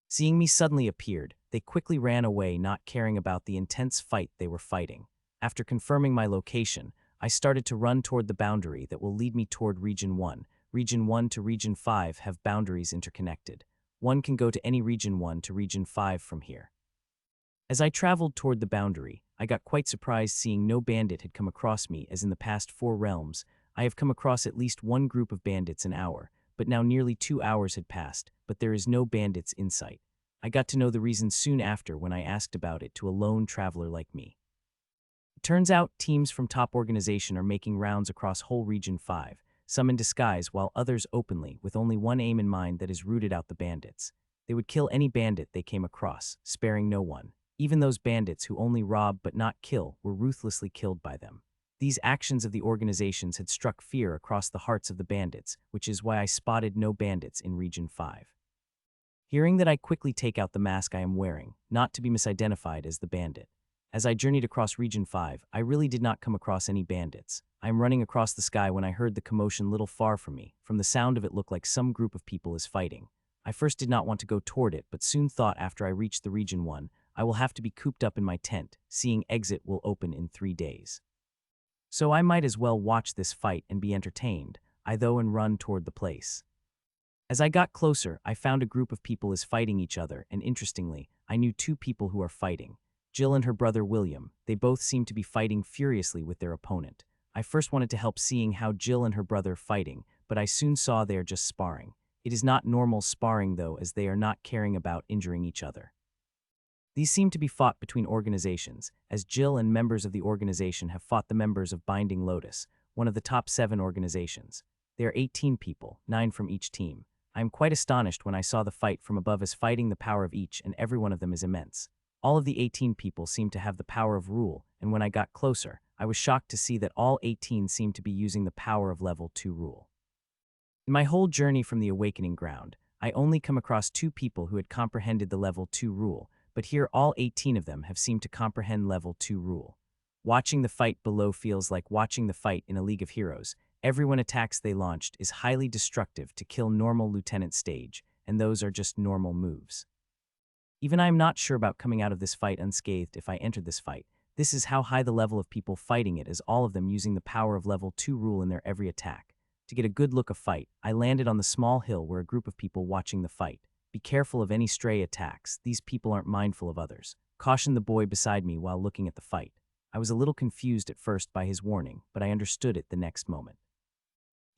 Speaker 1: Seeing me suddenly appeared, they quickly ran away, not caring about the intense fight they were fighting. After confirming my location, I started to run toward the boundary that will lead me toward Region 1. Region 1 to Region 5 have boundaries interconnected. One can go to any Region 1 to Region 5 from here. As I traveled toward the boundary, I got quite surprised seeing no bandit had come across me, as in the past 4 realms, I have come across at least one group of bandits an hour, but now nearly 2 hours had passed, but there is no bandits in sight. I got to know the reason soon after when I asked about it to a lone traveler like me. It turns out teams from top organization are making rounds across whole Region 5, some in disguise while others openly, with only one aim in mind, that is rooted out the bandits. They would kill any bandit they came across, sparing no one. Even those bandits who only rob but not kill were ruthlessly killed by them. These actions of the organizations had struck fear across the hearts of the bandits, which is why I spotted no bandits in Region 5. Hearing that, I quickly take out the mask I am wearing, not to be misidentified as the bandit. As I journeyed across Region 5, I really did not come across any bandits. I am running across the sky when I heard the commotion little far from me. From the sound of it, looked like some group of people is fighting. I first did not want to go toward it, but soon thought after I reached the Region 1, I will have to be cooped up in my tent, seeing exit will open in 3 days. So I might as well watch this fight and be entertained. I though and run toward the place. As I got closer, I found a group of people is fighting each other, and interestingly, I knew 2 people who are fighting. Jill and her brother William. They both seem to be fighting furiously with their opponent. I first wanted to help seeing how Jill and her brother fighting, but I soon saw they are just sparring. It is not normal sparring though, as they are not caring about injuring each other. These seem to be fought between organizations, as Jill and members of the organization have fought the members of Binding Lotus, one of the top 7 organizations. There are 18 people, 9 from each team. I am quite astonished when I saw the fight from above, as fighting the power of each and every one of them is immense. All of the 18 people seem to have the power of rule, and when I got closer, I was shocked to see that all 18 seemed to be using the power of level 2 rule. In my whole journey from the Awakening Ground, I only come across 2 people who had comprehended the level 2 rule, but here all 18 of them have seemed to comprehend level 2 rule. Watching the fight below feels like watching the fight in a League of Heroes. Everyone attacks they launched is highly destructive to kill normal lieutenant stage, and those are just normal moves. Even I am not sure about coming out of this fight unscathed if I entered this fight. This is how high the level of people fighting it is, all of them using the power of level 2 rule in their every attack. To get a good look of fight, I landed on the small hill where a group of people watching the fight. Be careful of any stray attacks, these people aren't mindful of others. Cautioned the boy beside me while looking at the fight. I was a little confused at first by his warning, but I understood it the next moment.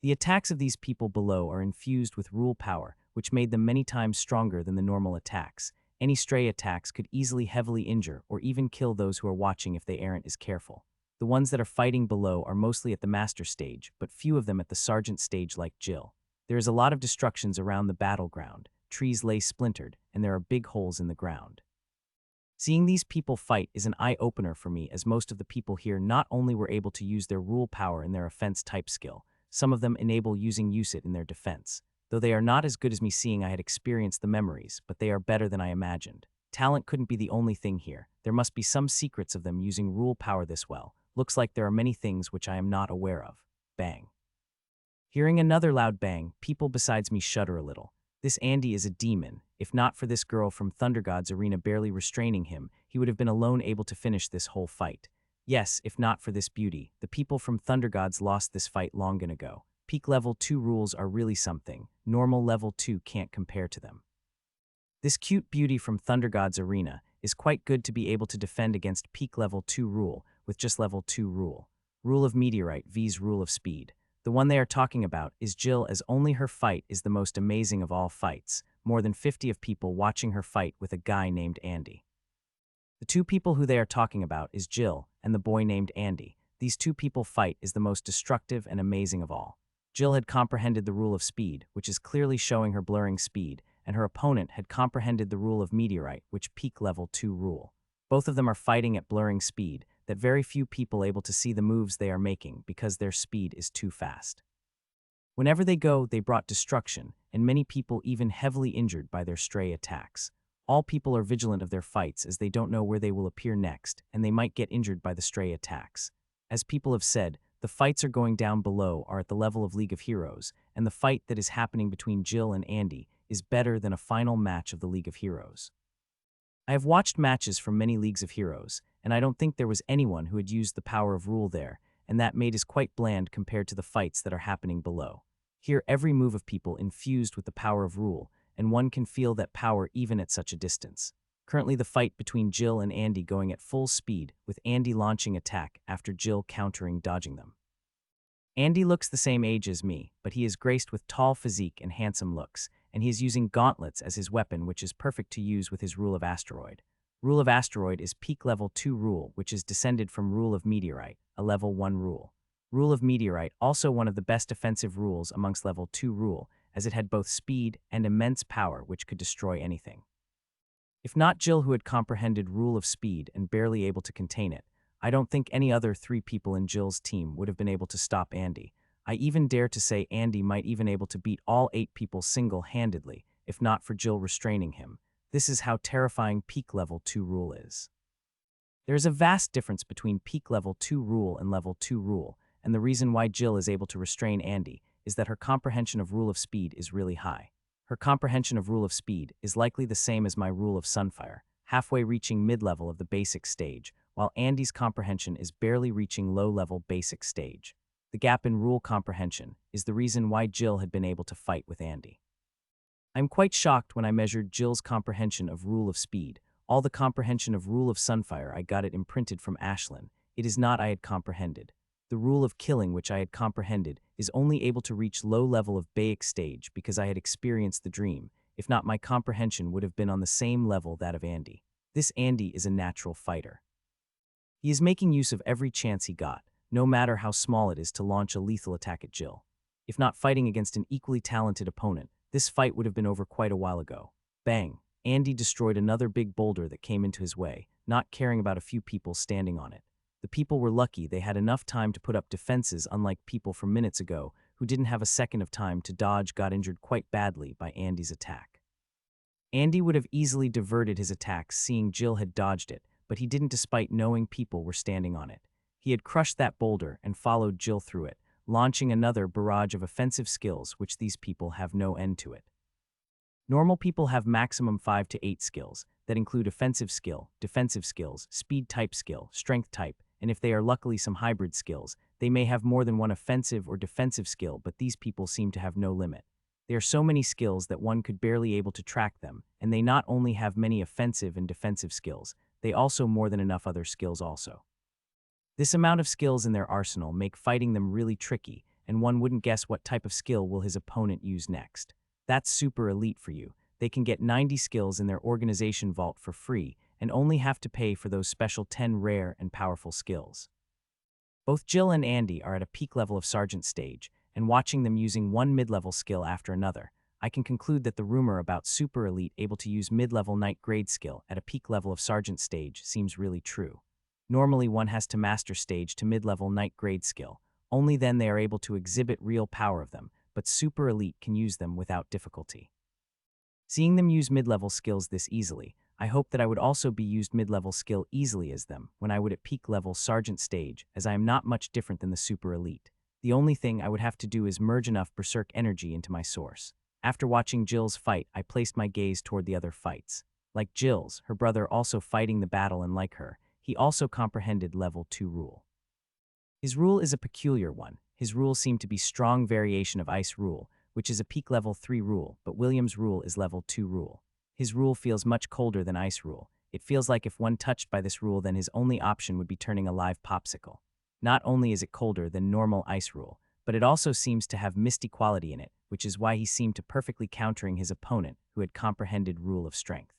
Speaker 1: The attacks of these people below are infused with rule power, which made them many times stronger than the normal attacks. Any stray attacks could easily heavily injure or even kill those who are watching if they aren't as careful. The ones that are fighting below are mostly at the master stage, but few of them at the sergeant stage like Jill. There is a lot of destructions around the battleground. Trees lay splintered, and there are big holes in the ground. Seeing these people fight is an eye-opener for me, as most of the people here not only were able to use their rule power in their offense type skill, some of them use it in their defense. Though they are not as good as me, seeing I had experienced the memories, but they are better than I imagined. Talent couldn't be the only thing here. There must be some secrets of them using rule power this well. Looks like there are many things which I am not aware of. Bang. Hearing another loud bang, people besides me shudder a little. This Andy is a demon. If not for this girl from Thunder God's arena barely restraining him, he would have been alone able to finish this whole fight. Yes, if not for this beauty, the people from Thunder Gods lost this fight long ago. Peak level 2 rules are really something. Normal level 2 can't compare to them. This cute beauty from Thunder God's arena is quite good to be able to defend against peak level 2 rule with just level 2 rule. Rule of Meteorite vs Rule of Speed. The one they are talking about is Jill, as only her fight is the most amazing of all fights. More than 50 of people watching her fight with a guy named Andy. The 2 people who they are talking about is Jill and the boy named Andy. These 2 people fight is the most destructive and amazing of all. Jill had comprehended the rule of speed, which is clearly showing her blurring speed, and her opponent had comprehended the rule of Meteorite, which peak level 2 rule. Both of them are fighting at blurring speed, that very few people able to see the moves they are making because their speed is too fast. Whenever they go, they brought destruction, and many people even heavily injured by their stray attacks. All people are vigilant of their fights, as they don't know where they will appear next, and they might get injured by the stray attacks. As people have said, the fights are going down below are at the level of League of Heroes, and the fight that is happening between Jill and Andy is better than a final match of the League of Heroes. I have watched matches from many Leagues of Heroes, and I don't think there was anyone who had used the power of rule there, and that made is quite bland compared to the fights that are happening below. Here every move of people infused with the power of rule, and one can feel that power even at such a distance. Currently the fight between Jill and Andy going at full speed, with Andy launching attack after Jill countering dodging them. Andy looks the same age as me, but he is graced with tall physique and handsome looks, and he is using gauntlets as his weapon, which is perfect to use with his Rule of Asteroid. Rule of Asteroid is peak level 2 rule, which is descended from Rule of Meteorite, a level 1 rule. Rule of Meteorite also one of the best offensive rules amongst level 2 rule, as it had both speed and immense power which could destroy anything. If not Jill, who had comprehended Rule of Speed and barely able to contain it, I don't think any other 3 people in Jill's team would have been able to stop Andy. I even dare to say Andy might even able to beat all 8 people single-handedly, if not for Jill restraining him. This is how terrifying peak level 2 rule is. There is a vast difference between peak level 2 rule and level 2 rule, and the reason why Jill is able to restrain Andy is that her comprehension of Rule of Speed is really high. Her comprehension of Rule of Speed is likely the same as my Rule of Sunfire, halfway reaching mid-level of the basic stage, while Andy's comprehension is barely reaching low-level basic stage. The gap in rule comprehension is the reason why Jill had been able to fight with Andy. I'm quite shocked when I measured Jill's comprehension of Rule of Speed. All the comprehension of Rule of Sunfire I got it imprinted from Ashlyn. It is not I had comprehended. the rule of killing which I had comprehended is only able to reach low level of basic stage because I had experienced the dream. If not, my comprehension would have been on the same level that of Andy. This Andy is a natural fighter. He is making use of every chance he got, no matter how small it is, to launch a lethal attack at Jill. If not fighting against an equally talented opponent, this fight would have been over quite a while ago. Bang! Andy destroyed another big boulder that came into his way, not caring about a few people standing on it. The people were lucky they had enough time to put up defenses, unlike people from minutes ago who didn't have a second of time to dodge, got injured quite badly by Andy's attack. Andy would have easily diverted his attacks seeing Jill had dodged it, but he didn't despite knowing people were standing on it. He had crushed that boulder and followed Jill through it, launching another barrage of offensive skills which these people have no end to it. Normal people have maximum 5 to 8 skills that include offensive skill, defensive skills, speed type skill, strength type, and if they are luckily some hybrid skills, they may have more than one offensive or defensive skill, but these people seem to have no limit. There are so many skills that one could barely able to track them, and they not only have many offensive and defensive skills, they also more than enough other skills also. This amount of skills in their arsenal make fighting them really tricky, and one wouldn't guess what type of skill will his opponent use next. That's super elite for you. They can get 90 skills in their organization vault for free and only have to pay for those special 10 rare and powerful skills. Both Jill and Andy are at a peak level of sergeant stage, and watching them using one mid-level skill after another, I can conclude that the rumor about super elite able to use mid-level night grade skill at a peak level of sergeant stage seems really true. Normally one has to master stage to mid-level night grade skill, only then they are able to exhibit real power of them, but super elite can use them without difficulty. Seeing them use mid-level skills this easily, I hope that I would also be used mid-level skill easily as them when I would at peak level sergeant stage, as I am not much different than the super elite. The only thing I would have to do is merge enough berserk energy into my source. After watching Jill's fight, I placed my gaze toward the other fights. Like Jill's, her brother also fighting the battle, and like her, he also comprehended level 2 rule. His rule is a peculiar one. His rule seemed to be strong variation of Ice rule, which is a peak level 3 rule, but William's rule is level 2 rule. His rule feels much colder than Ice rule. It feels like if one touched by this rule, then his only option would be turning a live popsicle. Not only is it colder than normal Ice rule, but it also seems to have misty quality in it, which is why he seemed to perfectly countering his opponent, who had comprehended rule of strength.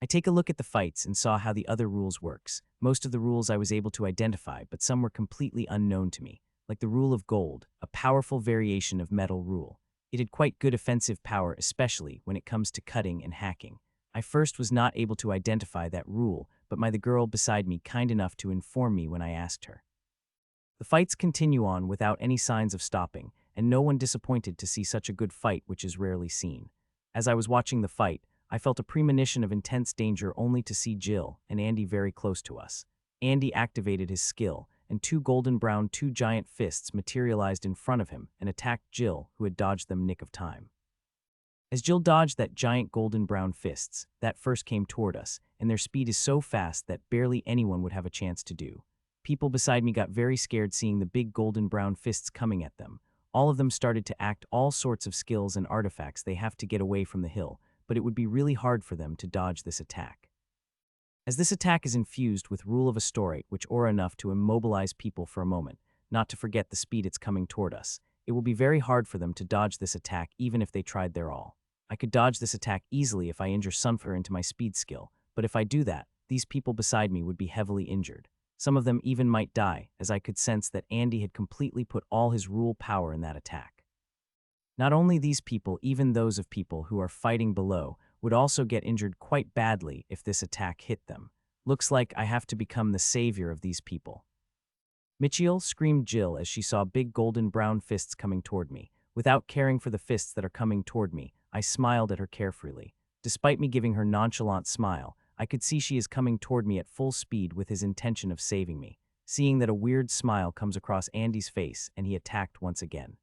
Speaker 1: I take a look at the fights and saw how the other rules works. Most of the rules I was able to identify, but some were completely unknown to me, like the rule of gold, a powerful variation of metal rule. It had quite good offensive power, especially when it comes to cutting and hacking. I first was not able to identify that rule, but the girl beside me kind enough to inform me when I asked her. The fights continue on without any signs of stopping, and no one disappointed to see such a good fight, which is rarely seen. As I was watching the fight, I felt a premonition of intense danger only to see Jill and Andy very close to us. Andy activated his skill, and two giant fists materialized in front of him and attacked Jill, who had dodged them nick of time. As Jill dodged that giant golden brown fists, that first came toward us, and their speed is so fast that barely anyone would have a chance to do. People beside me got very scared seeing the big golden brown fists coming at them. All of them started to act all sorts of skills and artifacts they have to get away from the hill, but it would be really hard for them to dodge this attack. As this attack is infused with rule of a story, which aura enough to immobilize people for a moment, not to forget the speed it's coming toward us, it will be very hard for them to dodge this attack even if they tried their all. I could dodge this attack easily if I injure Sunfur into my speed skill, but if I do that, these people beside me would be heavily injured. Some of them even might die, as I could sense that Andy had completely put all his rule power in that attack. Not only these people, even those of people who are fighting below would also get injured quite badly if this attack hit them. Looks like I have to become the savior of these people. Mitchiel, screamed Jill as she saw big golden brown fists coming toward me. Without caring for the fists that are coming toward me, I smiled at her carefreely. Despite me giving her nonchalant smile, I could see she is coming toward me at full speed with his intention of saving me. Seeing that a weird smile comes across Andy's face and he attacked once again.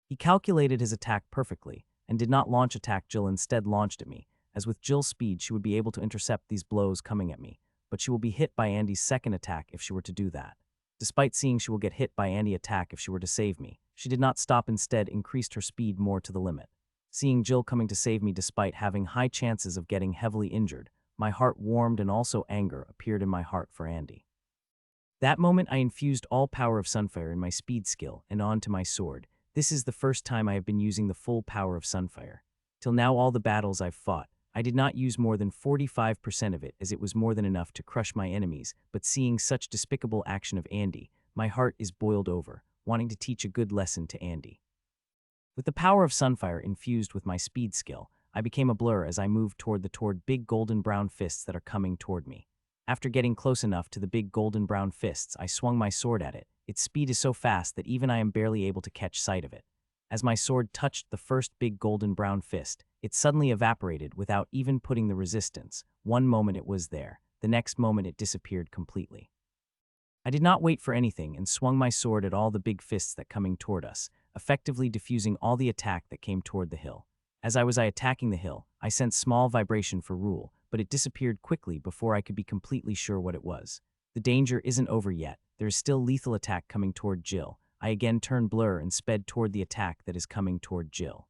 Speaker 1: He calculated his attack perfectly and did not launch attack Jill, instead launched at me, as with Jill's speed she would be able to intercept these blows coming at me, but she will be hit by Andy's second attack if she were to do that. Despite seeing she will get hit by Andy's attack if she were to save me, she did not stop, instead increased her speed more to the limit. Seeing Jill coming to save me despite having high chances of getting heavily injured, my heart warmed and also anger appeared in my heart for Andy. That moment I infused all power of Sunfire in my speed skill and onto my sword. This is the first time I have been using the full power of Sunfire. Till now all the battles I've fought, I did not use more than 45% of it as it was more than enough to crush my enemies, but seeing such despicable action of Andy, my heart is boiled over, wanting to teach a good lesson to Andy. With the power of Sunfire infused with my speed skill, I became a blur as I moved toward big golden brown fists that are coming toward me. After getting close enough to the big golden brown fists, I swung my sword at it. Its speed is so fast that even I am barely able to catch sight of it. As my sword touched the first big golden brown fist, it suddenly evaporated without even putting the resistance. One moment it was there, the next moment it disappeared completely. I did not wait for anything and swung my sword at all the big fists that coming toward us, effectively diffusing all the attack that came toward the hill. As I was attacking the hill, I sensed small vibration for rule, but it disappeared quickly before I could be completely sure what it was. The danger isn't over yet. There is still lethal attack coming toward Jill. I again turned blur and sped toward the attack that is coming toward Jill.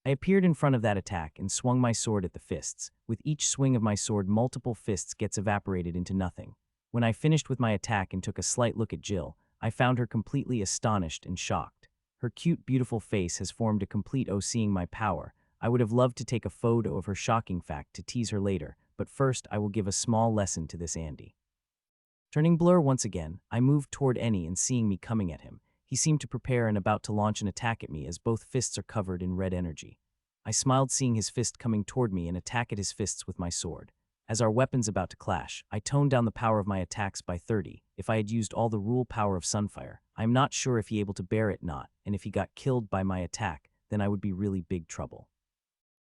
Speaker 1: I appeared in front of that attack and swung my sword at the fists. With each swing of my sword, multiple fists gets evaporated into nothing. When I finished with my attack and took a slight look at Jill, I found her completely astonished and shocked. Her cute, beautiful face has formed a complete O seeing my power. I would have loved to take a photo of her shocking fact to tease her later, but first I will give a small lesson to this Andy. Turning blur once again, I moved toward Annie and seeing me coming at him, he seemed to prepare and about to launch an attack at me as both fists are covered in red energy. I smiled seeing his fist coming toward me and attack at his fists with my sword. As our weapons about to clash, I toned down the power of my attacks by 30. If I had used all the rule power of Sunfire, I am not sure if he able to bear it not, and if he got killed by my attack, then I would be really big trouble.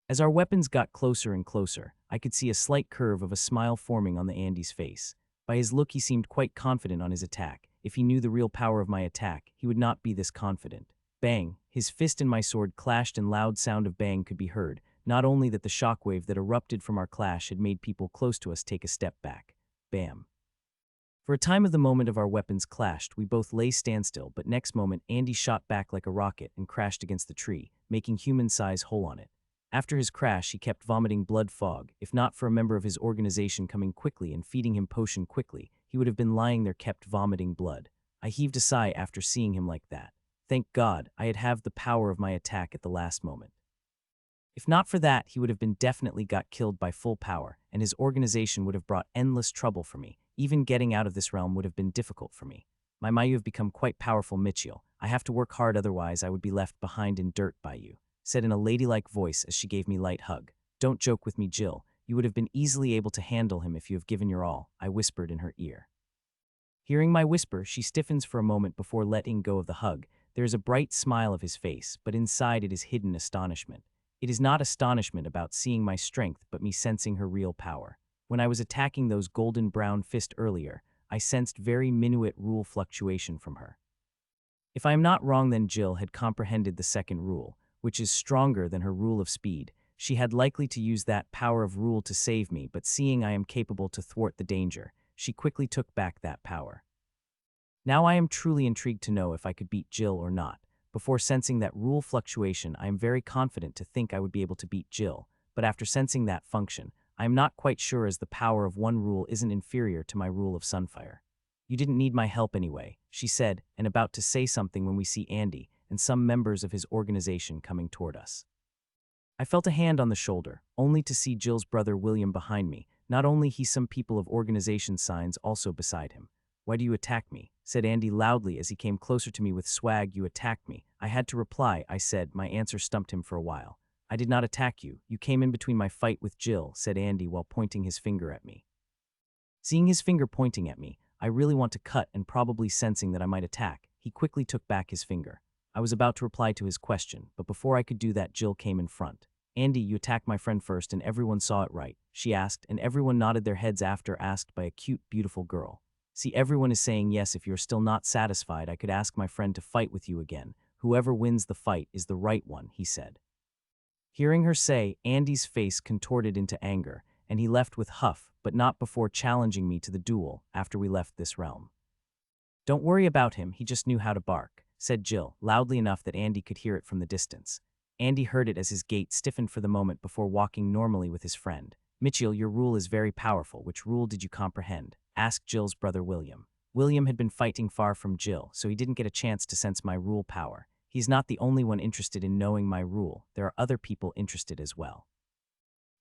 Speaker 1: As our weapons got closer and closer, I could see a slight curve of a smile forming on the Andy's face. By his look he seemed quite confident on his attack. If he knew the real power of my attack, he would not be this confident. Bang! His fist and my sword clashed and loud sound of bang could be heard. Not only that the shockwave that erupted from our clash had made people close to us take a step back. Bam! For a time of the moment of our weapons clashed, we both lay standstill, but next moment Andy shot back like a rocket and crashed against the tree, making human-size hole on it. After his crash, he kept vomiting blood fog. If not for a member of his organization coming quickly and feeding him potion quickly, he would have been lying there kept vomiting blood. I heaved a sigh after seeing him like that. Thank God, I had have the power of my attack at the last moment. If not for that, he would have been definitely got killed by full power, and his organization would have brought endless trouble for me. Even getting out of this realm would have been difficult for me. You have become quite powerful, Mitchiel. I have to work hard, otherwise I would be left behind in dirt by you, said in a ladylike voice as she gave me light hug. Don't joke with me, Jill. You would have been easily able to handle him if you have given your all, I whispered in her ear. Hearing my whisper, she stiffens for a moment before letting go of the hug. There is a bright smile of his face, but inside it is hidden astonishment. It is not astonishment about seeing my strength, but me sensing her real power. When I was attacking those golden brown fist earlier, I sensed very minute rule fluctuation from her. If I am not wrong, then Jill had comprehended the second rule, which is stronger than her rule of speed. She had likely to use that power of rule to save me, but seeing I am capable to thwart the danger, she quickly took back that power. Now I am truly intrigued to know if I could beat Jill or not. Before sensing that rule fluctuation, I am very confident to think I would be able to beat Jill, but after sensing that function, I am not quite sure as the power of one rule isn't inferior to my rule of Sunfire. You didn't need my help anyway, she said, and about to say something when we see Andy and some members of his organization coming toward us. I felt a hand on the shoulder, only to see Jill's brother William behind me. Not only he, some people of organization signs also beside him. Why do you attack me? Said Andy loudly as he came closer to me with swag. You attacked me. I had to reply, I said. My answer stumped him for a while. I did not attack you. You came in between my fight with Jill, said Andy while pointing his finger at me. Seeing his finger pointing at me, I really want to cut, and probably sensing that I might attack, he quickly took back his finger. I was about to reply to his question, but before I could do that, Jill came in front. Andy, you attacked my friend first and everyone saw it, right? She asked, and everyone nodded their heads after asked by a cute, beautiful girl. See, everyone is saying yes. If you're still not satisfied, I could ask my friend to fight with you again. Whoever wins the fight is the right one, he said. Hearing her say, Andy's face contorted into anger, and he left with huff, but not before challenging me to the duel after we left this realm. Don't worry about him, he just knew how to bark, said Jill, loudly enough that Andy could hear it from the distance. Andy heard it as his gait stiffened for the moment before walking normally with his friend. Mitchiel, your rule is very powerful. Which rule did you comprehend? Asked Jill's brother William. William had been fighting far from Jill, so he didn't get a chance to sense my rule power. He's not the only one interested in knowing my rule. There are other people interested as well.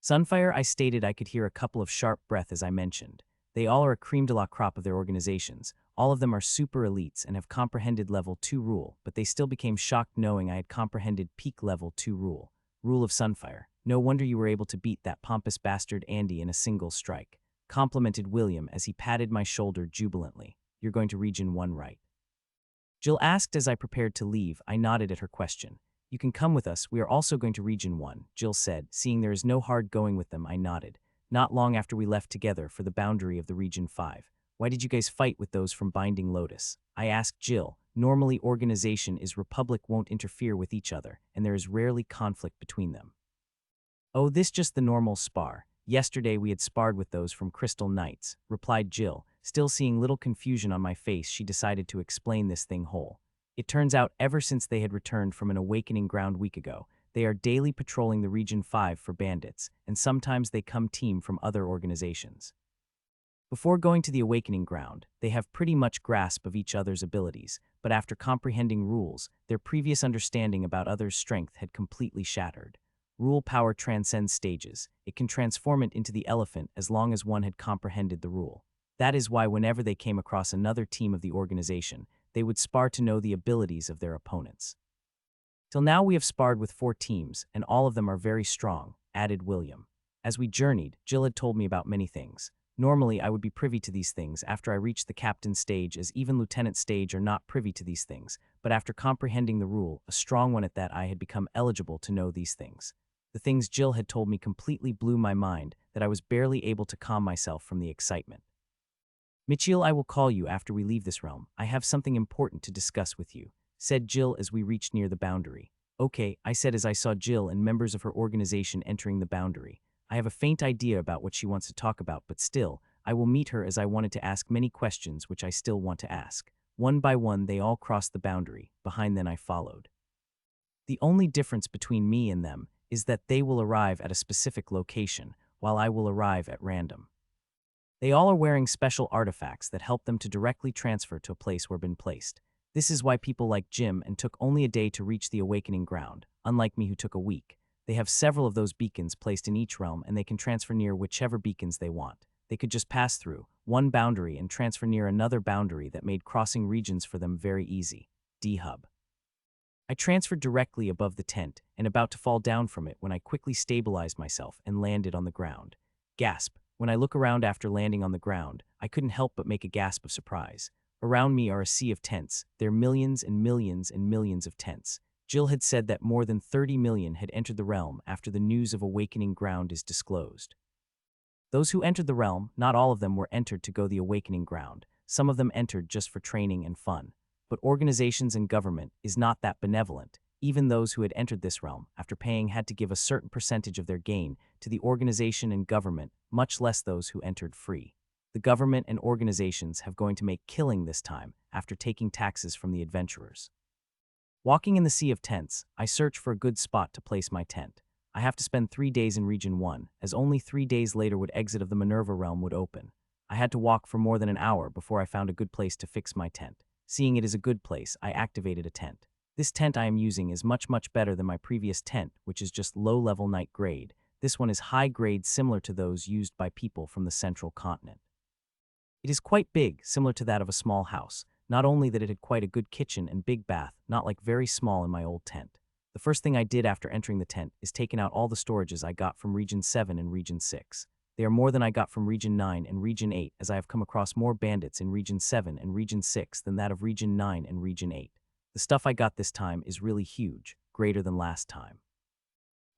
Speaker 1: Sunfire, I stated. I could hear a couple of sharp breaths as I mentioned. They all are a cream de la crop of their organizations. All of them are super elites and have comprehended level 2 rule, but they still became shocked knowing I had comprehended peak level 2 rule. Rule of Sunfire. No wonder you were able to beat that pompous bastard Andy in a single strike. Complimented William as he patted my shoulder jubilantly. You're going to Region 1, right? Jill asked as I prepared to leave. I nodded at her question. You can come with us. We are also going to Region 1, Jill said. Seeing there is no hard going with them, I nodded. Not long after we left together for the boundary of the Region 5. Why did you guys fight with those from Binding Lotus? I asked Jill. Normally organization is Republic won't interfere with each other, and there is rarely conflict between them. Oh, this just the normal spar. Yesterday we had sparred with those from Crystal Knights, replied Jill. Still seeing little confusion on my face, she decided to explain this thing whole. It turns out ever since they had returned from an awakening ground week ago, they are daily patrolling the Region 5 for bandits, and sometimes they come team from other organizations. Before going to the awakening ground, they have pretty much grasp of each other's abilities, but after comprehending rules, their previous understanding about others' strength had completely shattered. Rule power transcends stages. It can transform it into the elephant as long as one had comprehended the rule. That is why whenever they came across another team of the organization, they would spar to know the abilities of their opponents. Till now we have sparred with 4 teams, and all of them are very strong, added William. As we journeyed, Jill had told me about many things. Normally, I would be privy to these things after I reached the captain stage, as even lieutenant stage are not privy to these things, but after comprehending the rule, a strong one at that, I had become eligible to know these things. The things Jill had told me completely blew my mind, that I was barely able to calm myself from the excitement. Mitchiel, I will call you after we leave this realm. I have something important to discuss with you, said Jill as we reached near the boundary. Okay, I said as I saw Jill and members of her organization entering the boundary. I have a faint idea about what she wants to talk about, but still, I will meet her as I wanted to ask many questions which I still want to ask. One by one they all crossed the boundary. Behind them I followed. The only difference between me and them is that they will arrive at a specific location, while I will arrive at random. They all are wearing special artifacts that help them to directly transfer to a place where been placed. This is why people like Jim and took only a day to reach the awakening ground, unlike me who took a week. They have several of those beacons placed in each realm and they can transfer near whichever beacons they want. They could just pass through one boundary and transfer near another boundary that made crossing regions for them very easy. D-Hub. I transferred directly above the tent and about to fall down from it when I quickly stabilized myself and landed on the ground. Gasp. When I look around after landing on the ground, I couldn't help but make a gasp of surprise. Around me are a sea of tents. There are millions and millions and millions of tents. Jill had said that more than 30 million had entered the realm after the news of awakening ground is disclosed. Those who entered the realm, not all of them were entered to go the awakening ground. Some of them entered just for training and fun. But organizations and government is not that benevolent. Even those who had entered this realm, after paying, had to give a certain percentage of their gain to the organization and government, much less those who entered free. The government and organizations have going to make killing this time after taking taxes from the adventurers. Walking in the sea of tents, I search for a good spot to place my tent. I have to spend 3 days in Region 1, as only 3 days later would exit of the Manurva realm would open. I had to walk for more than an hour before I found a good place to fix my tent. Seeing it is a good place, I activated a tent. This tent I am using is much better than my previous tent, which is just low-level night grade. This one is high grade, similar to those used by people from the central continent. It is quite big, similar to that of a small house. Not only that, it had quite a good kitchen and big bath, not like very small in my old tent. The first thing I did after entering the tent is taking out all the storages I got from Region 7 and Region 6. They are more than I got from Region 9 and Region 8, as I have come across more bandits in Region 7 and Region 6 than that of Region 9 and Region 8. The stuff I got this time is really huge, greater than last time.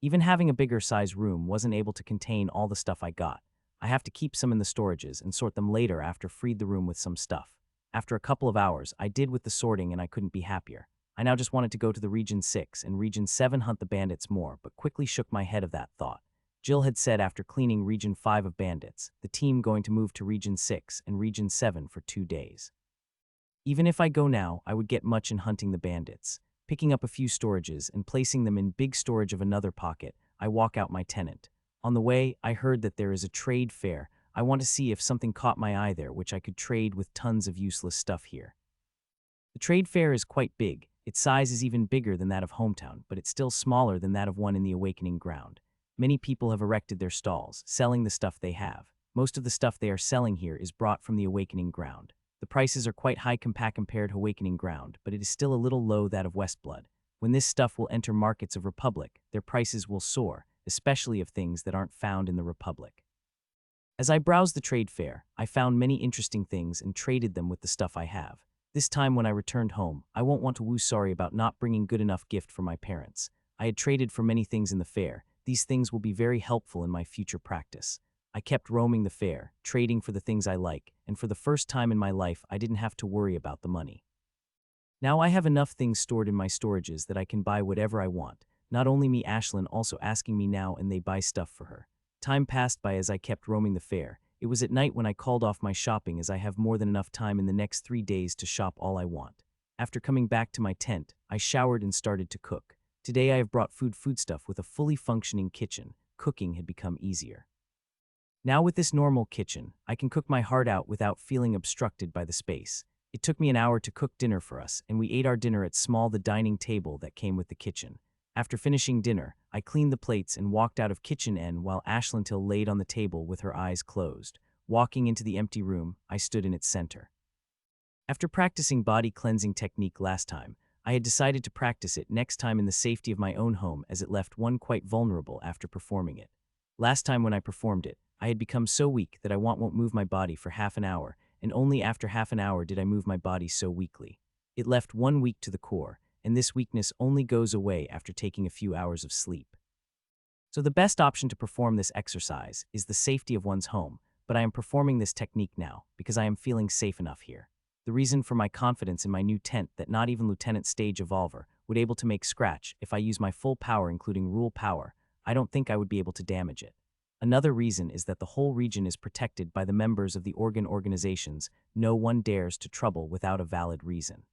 Speaker 1: Even having a bigger size room wasn't able to contain all the stuff I got. I have to keep some in the storages and sort them later after freed the room with some stuff. After a couple of hours, I did with the sorting and I couldn't be happier. I now just wanted to go to the Region 6 and Region 7 hunt the bandits more, but quickly shook my head of that thought. Jill had said after cleaning Region 5 of bandits, the team going to move to Region 6 and Region 7 for 2 days. Even if I go now, I would get much in hunting the bandits. Picking up a few storages and placing them in big storage of another pocket, I walk out my tenant. On the way, I heard that there is a trade fair. I want to see if something caught my eye there which I could trade with tons of useless stuff here. The trade fair is quite big. Its size is even bigger than that of Hometown, but it's still smaller than that of one in the Awakening Ground. Many people have erected their stalls, selling the stuff they have. Most of the stuff they are selling here is brought from the Awakening Ground. The prices are quite high compared to Awakening Ground, but it is still a little low that of Westblood. When this stuff will enter markets of Republic, their prices will soar, especially of things that aren't found in the Republic. As I browsed the trade fair, I found many interesting things and traded them with the stuff I have. This time when I returned home, I won't want to woo sorry about not bringing good enough gift for my parents. I had traded for many things in the fair. These things will be very helpful in my future practice. I kept roaming the fair, trading for the things I like, and for the first time in my life I didn't have to worry about the money. Now I have enough things stored in my storages that I can buy whatever I want. Not only me, Ashlyn also asking me now and they buy stuff for her. Time passed by as I kept roaming the fair. It was at night when I called off my shopping as I have more than enough time in the next 3 days to shop all I want. After coming back to my tent, I showered and started to cook. Today I have brought foodstuff with a fully functioning kitchen. Cooking had become easier. Now with this normal kitchen, I can cook my heart out without feeling obstructed by the space. It took me an hour to cook dinner for us, and we ate our dinner at the dining table that came with the kitchen. After finishing dinner, I cleaned the plates and walked out of kitchen end while Ashlyntil laid on the table with her eyes closed. Walking into the empty room, I stood in its center. After practicing body cleansing technique last time, I had decided to practice it next time in the safety of my own home as it left one quite vulnerable after performing it. Last time when I performed it, I had become so weak that I won't move my body for half an hour, and only after half an hour did I move my body so weakly. It left one weak to the core, and this weakness only goes away after taking a few hours of sleep. So the best option to perform this exercise is the safety of one's home, but I am performing this technique now because I am feeling safe enough here. The reason for my confidence in my new tent that not even Lieutenant Stage Evolver would able to make scratch if I use my full power including rule power, I don't think I would be able to damage it. Another reason is that the whole region is protected by the members of the organizations. No one dares to trouble without a valid reason.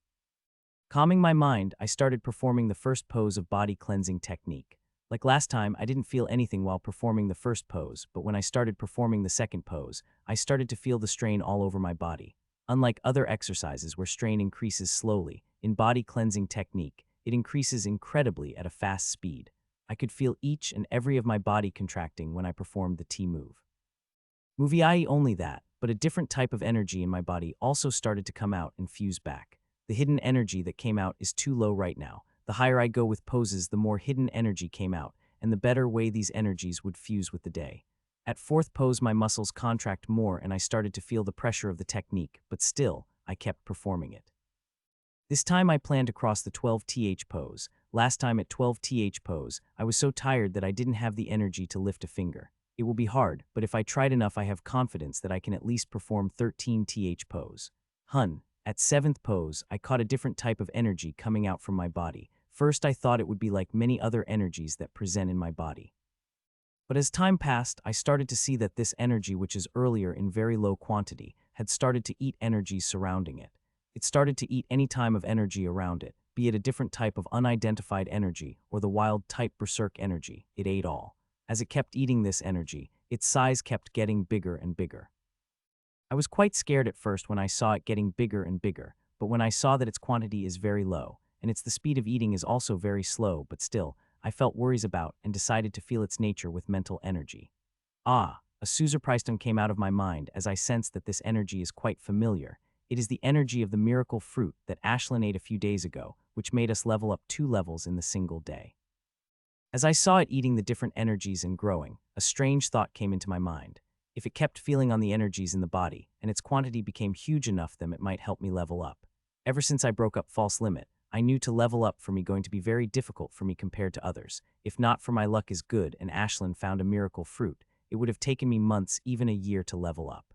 Speaker 1: Calming my mind, I started performing the first pose of body cleansing technique. Like last time, I didn't feel anything while performing the first pose, but when I started performing the second pose, I started to feel the strain all over my body. Unlike other exercises where strain increases slowly, in body cleansing technique, it increases incredibly at a fast speed. I could feel each and every of my body contracting when I performed the T move. Movie only that, but a different type of energy in my body also started to come out and fuse back. The hidden energy that came out is too low right now. The higher I go with poses, the more hidden energy came out, and the better way these energies would fuse with the day. At fourth pose, my muscles contract more and I started to feel the pressure of the technique, but still, I kept performing it. This time I planned to cross the 12th pose. Last time at 12th pose, I was so tired that I didn't have the energy to lift a finger. It will be hard, but if I tried enough I have confidence that I can at least perform 13th pose. At 7th pose, I caught a different type of energy coming out from my body. First I thought it would be like many other energies that present in my body. But as time passed, I started to see that this energy, which is earlier in very low quantity, had started to eat energies surrounding it. It started to eat any time of energy around it, be it a different type of unidentified energy or the wild type berserk energy. It ate all. As it kept eating this energy, its size kept getting bigger and bigger. I was quite scared at first when I saw it getting bigger and bigger, but when I saw that its quantity is very low, and the speed of eating is also very slow, but still, I felt worries about and decided to feel its nature with mental energy. A surprise came out of my mind as I sensed that this energy is quite familiar. It is the energy of the miracle fruit that Ashlyn ate a few days ago, which made us level up 2 levels in the single day. As I saw it eating the different energies and growing, a strange thought came into my mind. If it kept feeling on the energies in the body, and its quantity became huge enough, then it might help me level up. Ever since I broke up False Limit, I knew to level up for me going to be very difficult for me compared to others. If not for my luck is good and Ashlyn found a miracle fruit, it would have taken me months, even a year to level up.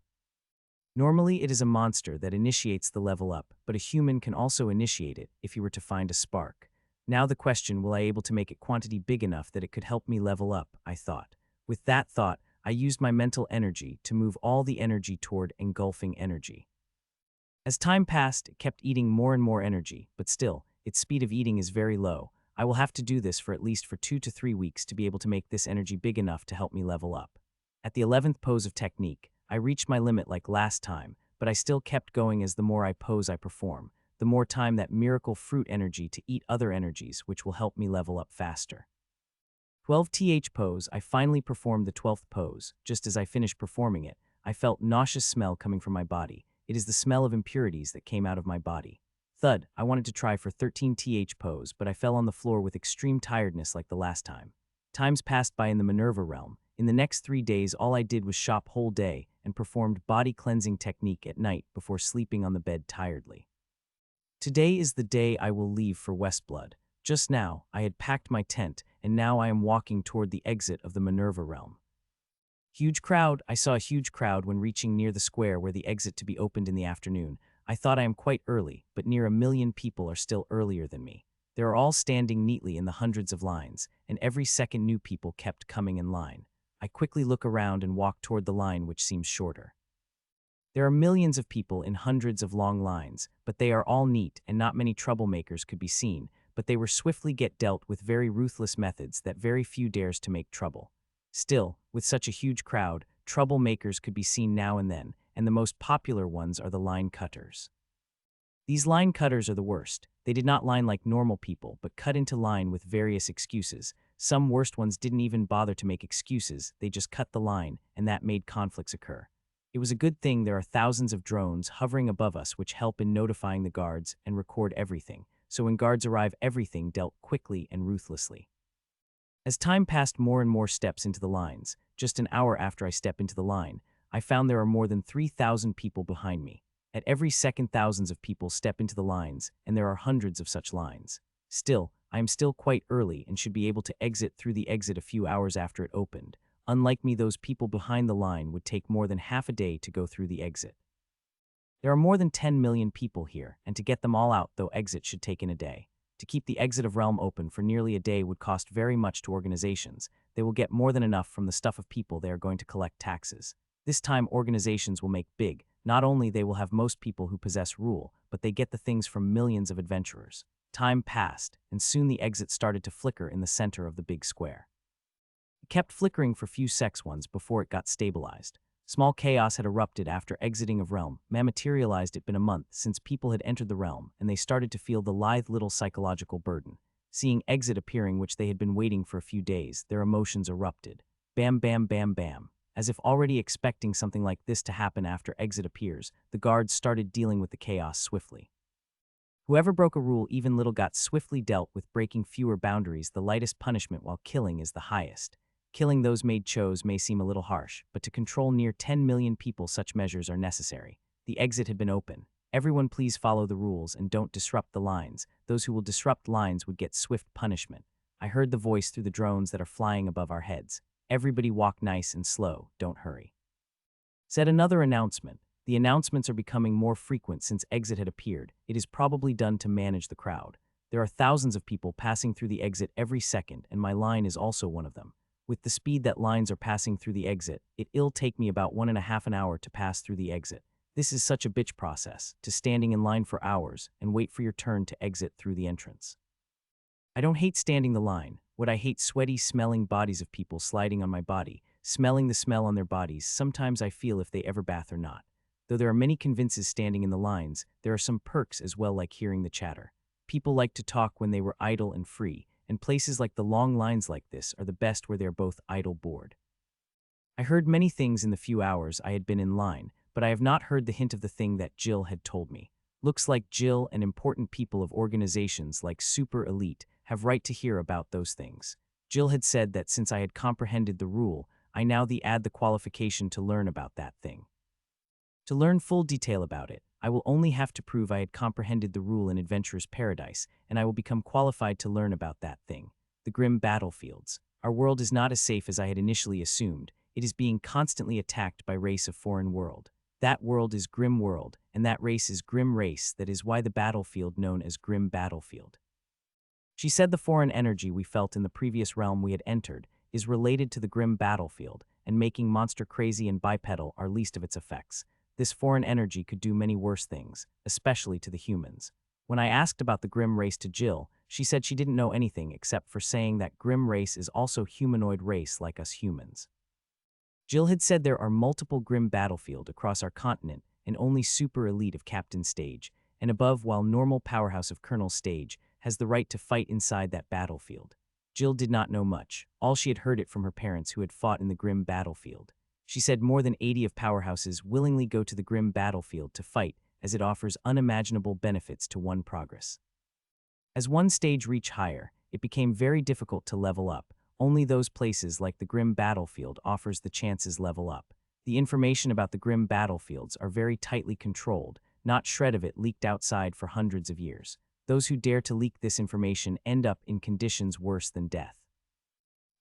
Speaker 1: Normally it is a monster that initiates the level up, but a human can also initiate it if he were to find a spark. Now the question, will I able to make it quantity big enough that it could help me level up, I thought. With that thought, I used my mental energy to move all the energy toward engulfing energy. As time passed, it kept eating more and more energy, but still, its speed of eating is very low. I will have to do this for at least 2 to 3 weeks to be able to make this energy big enough to help me level up. At the 11th pose of technique, I reached my limit like last time, but I still kept going as the more I pose I perform, the more time that miracle fruit energy to eat other energies which will help me level up faster. 12th pose, I finally performed the 12th pose. Just as I finished performing it, I felt nauseous smell coming from my body. It is the smell of impurities that came out of my body. Thud, I wanted to try for 13th pose, but I fell on the floor with extreme tiredness like the last time. Times passed by in the Manurva realm. In the next 3 days, all I did was shop whole day and performed body cleansing technique at night before sleeping on the bed tiredly. Today is the day I will leave for Westblood. Just now, I had packed my tent, and now I am walking toward the exit of the Manurva realm. Huge crowd. I saw a huge crowd when reaching near the square where the exit to be opened in the afternoon. I thought I am quite early, but near 1 million people are still earlier than me. They are all standing neatly in the hundreds of lines, and every second new people kept coming in line. I quickly look around and walk toward the line which seems shorter. There are millions of people in hundreds of long lines, but they are all neat and not many troublemakers could be seen, but they were swiftly get dealt with very ruthless methods that very few dares to make trouble. Still, with such a huge crowd, troublemakers could be seen now and then, and the most popular ones are the line cutters. These line cutters are the worst. They did not line like normal people, but cut into line with various excuses. Some worst ones didn't even bother to make excuses, they just cut the line, and that made conflicts occur. It was a good thing there are thousands of drones hovering above us which help in notifying the guards and record everything, so when guards arrive everything dealt quickly and ruthlessly. As time passed more and more steps into the lines, just an hour after I step into the line, I found there are more than 3,000 people behind me. At every second thousands of people step into the lines, and there are hundreds of such lines. Still, I am still quite early and should be able to exit through the exit a few hours after it opened. Unlike me, those people behind the line would take more than half a day to go through the exit. There are more than 10 million people here, and to get them all out, though, exit should take in a day. To keep the exit of Realm open for nearly a day would cost very much to organizations. They will get more than enough from the stuff of people they are going to collect taxes. This time organizations will make big. Not only they will have most people who possess rule, but they get the things from millions of adventurers. Time passed, and soon the exit started to flicker in the center of the big square. It kept flickering for few seconds before it got stabilized. Small chaos had erupted after exiting of Realm. Materialized it been a month since people had entered the realm, and they started to feel the lithe little psychological burden. Seeing exit appearing which they had been waiting for a few days, their emotions erupted. Bam bam bam bam. As if already expecting something like this to happen after exit appears, the guards started dealing with the chaos swiftly. Whoever broke a rule even little got swiftly dealt with. Breaking fewer boundaries, the lightest punishment, while killing is the highest. Killing those made chose may seem a little harsh, but to control near 10 million people such measures are necessary. The exit had been open. Everyone please follow the rules and don't disrupt the lines. Those who will disrupt lines would get swift punishment. I heard the voice through the drones that are flying above our heads. Everybody walk nice and slow, don't hurry. Said another announcement. The announcements are becoming more frequent since exit had appeared. It is probably done to manage the crowd. There are thousands of people passing through the exit every second, and my line is also one of them. With the speed that lines are passing through the exit, it'll take me about 1.5 hours to pass through the exit. This is such a bitch process, to standing in line for hours and wait for your turn to exit through the entrance. I don't hate standing the line. What I hate, sweaty, smelling bodies of people sliding on my body, smelling the smell on their bodies. Sometimes I feel if they ever bath or not. Though there are many convinces standing in the lines, there are some perks as well, like hearing the chatter. People like to talk when they were idle and free, and places like the long lines like this are the best where they are both idle bored. I heard many things in the few hours I had been in line, but I have not heard the hint of the thing that Jill had told me. Looks like Jill and important people of organizations like Super Elite have right to hear about those things. Jill had said that since I had comprehended the rule, I now add the qualification to learn about that thing. To learn full detail about it, I will only have to prove I had comprehended the rule in Adventurer's Paradise, and I will become qualified to learn about that thing. The grim battlefields. Our world is not as safe as I had initially assumed. It is being constantly attacked by race of foreign world. That world is Grim World, and that race is Grim Race. That is why the battlefield known as Grim Battlefield. She said the foreign energy we felt in the previous realm we had entered is related to the Grim Battlefield, and making monster crazy and bipedal are least of its effects. This foreign energy could do many worse things, especially to the humans. When I asked about the Grim Race to Jill, she said she didn't know anything except for saying that Grim Race is also humanoid race like us humans. Jill had said there are multiple grim battlefield across our continent and only super elite of captain stage, and above while normal powerhouse of colonel stage has the right to fight inside that battlefield. Jill did not know much. All she had heard it from her parents who had fought in the grim battlefield. She said more than 80 of powerhouses willingly go to the grim battlefield to fight as it offers unimaginable benefits to one progress. As one stage reached higher, it became very difficult to level up. Only those places like the grim battlefield offers the chances level up. The information about the grim battlefields are very tightly controlled, not shred of it leaked outside for hundreds of years. Those who dare to leak this information end up in conditions worse than death.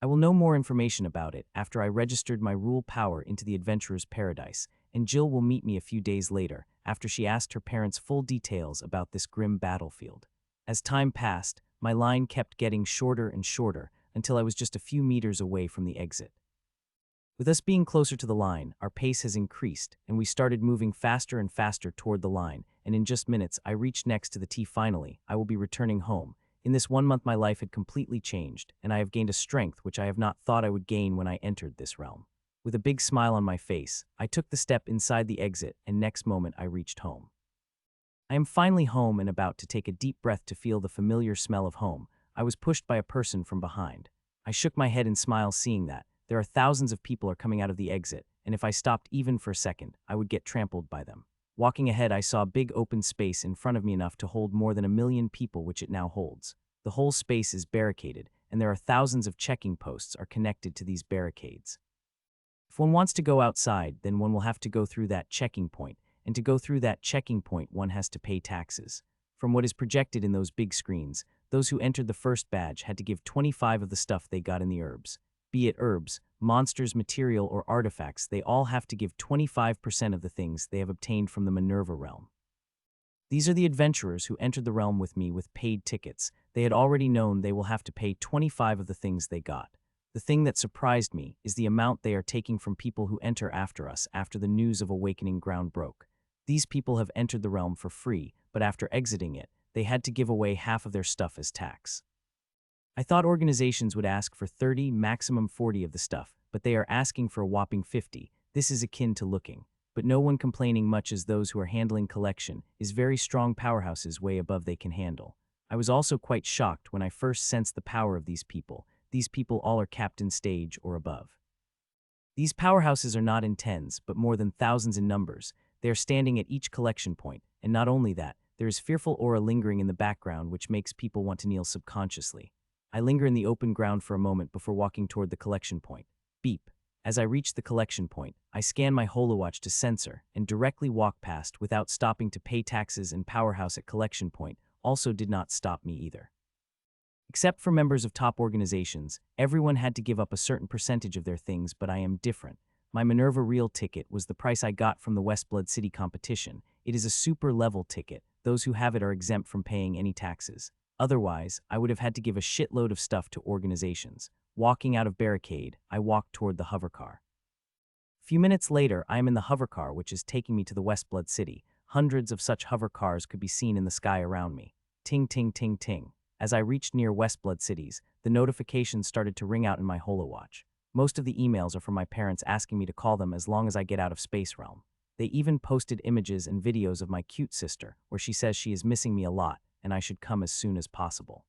Speaker 1: I will know more information about it after I registered my rule power into the Adventurer's Paradise, and Jill will meet me a few days later after she asked her parents full details about this grim battlefield. As time passed, my line kept getting shorter and shorter until I was just a few meters away from the exit. With us being closer to the line, our pace has increased, and we started moving faster and faster toward the line, and in just minutes I reached next to the T. Finally, I will be returning home. In this 1 month my life had completely changed, and I have gained a strength which I have not thought I would gain when I entered this realm. With a big smile on my face, I took the step inside the exit, and next moment I reached home. I am finally home and about to take a deep breath to feel the familiar smell of home. I was pushed by a person from behind. I shook my head and smiled seeing that. There are thousands of people are coming out of the exit, and if I stopped even for a second, I would get trampled by them. Walking ahead, I saw a big open space in front of me enough to hold more than 1 million people, which it now holds. The whole space is barricaded, and there are thousands of checking posts are connected to these barricades. If one wants to go outside, then one will have to go through that checking point, and to go through that checking point, one has to pay taxes. From what is projected in those big screens, those who entered the first badge had to give 25 of the stuff they got in the herbs. Be it herbs, monsters, material, or artifacts, they all have to give 25% of the things they have obtained from the Manurva realm. These are the adventurers who entered the realm with me with paid tickets. They had already known they will have to pay 25 of the things they got. The thing that surprised me is the amount they are taking from people who enter after us after the news of Awakening Ground broke. These people have entered the realm for free, but after exiting it, they had to give away half of their stuff as tax. I thought organizations would ask for 30, maximum 40 of the stuff, but they are asking for a whopping 50. This is akin to looking. But no one complaining much as those who are handling collection is very strong powerhouses way above they can handle. I was also quite shocked when I first sensed the power of these people. These people all are captain stage or above. These powerhouses are not in tens, but more than thousands in numbers. They are standing at each collection point, and not only that, there is fearful aura lingering in the background which makes people want to kneel subconsciously. I linger in the open ground for a moment before walking toward the collection point. Beep. As I reach the collection point, I scan my holowatch to censor and directly walk past without stopping to pay taxes, and powerhouse at collection point also did not stop me either. Except for members of top organizations, everyone had to give up a certain percentage of their things, but I am different. My Minerva Real ticket was the price I got from the Westblood City competition. It is a super level ticket. Those who have it are exempt from paying any taxes. Otherwise, I would have had to give a shitload of stuff to organizations. Walking out of barricade, I walked toward the hovercar. A few minutes later, I am in the hovercar which is taking me to the Westblood City. Hundreds of such hovercars could be seen in the sky around me. Ting, ting, ting, ting. As I reached near Westblood Cities, the notifications started to ring out in my holowatch. Most of the emails are from my parents asking me to call them as long as I get out of Space Realm. They even posted images and videos of my cute sister, where she says she is missing me a lot, and I should come as soon as possible.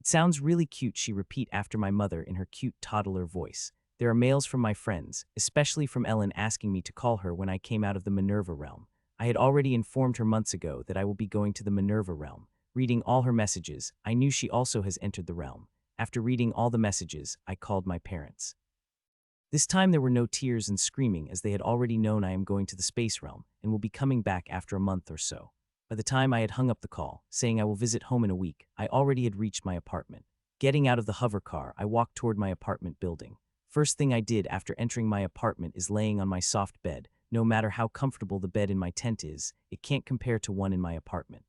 Speaker 1: It sounds really cute, she repeat after my mother in her cute toddler voice. There are mails from my friends, especially from Ellen, asking me to call her when I came out of the Minerva realm. I had already informed her months ago that I will be going to the Minerva realm. Reading all her messages, I knew she also has entered the realm. After reading all the messages, I called my parents. This time there were no tears and screaming, as they had already known I am going to the space realm and will be coming back after a month or so. By the time I had hung up the call, saying I will visit home in a week, I already had reached my apartment. Getting out of the hover car, I walked toward my apartment building. First thing I did after entering my apartment is laying on my soft bed. No matter how comfortable the bed in my tent is, it can't compare to one in my apartment.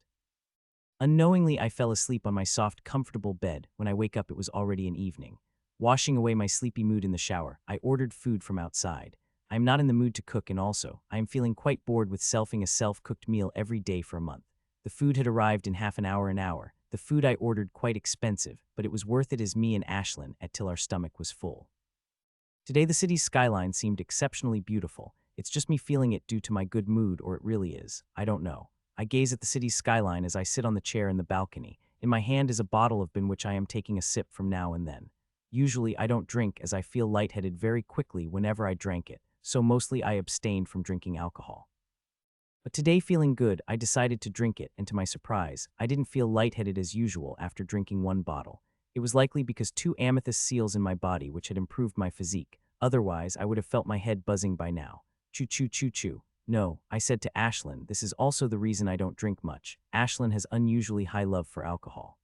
Speaker 1: Unknowingly, I fell asleep on my soft, comfortable bed. When I wake up, it was already an evening. Washing away my sleepy mood in the shower, I ordered food from outside. I am not in the mood to cook, and also, I am feeling quite bored with selfing a self-cooked meal every day for a month. The food had arrived in half an hour. The food I ordered quite expensive, but it was worth it as me and Ashlyn ate till our stomach was full. Today the city's skyline seemed exceptionally beautiful. It's just me feeling it due to my good mood, or it really is. I don't know. I gaze at the city's skyline as I sit on the chair in the balcony. In my hand is a bottle of beer which I am taking a sip from now and then. Usually I don't drink as I feel lightheaded very quickly whenever I drank it, so mostly I abstained from drinking alcohol. But today, feeling good, I decided to drink it, and to my surprise, I didn't feel lightheaded as usual after drinking one bottle. It was likely because two amethyst seals in my body which had improved my physique. Otherwise, I would have felt my head buzzing by now. Choo choo choo choo. No, I said to Ashlyn, this is also the reason I don't drink much. Ashlyn has unusually high love for alcohol.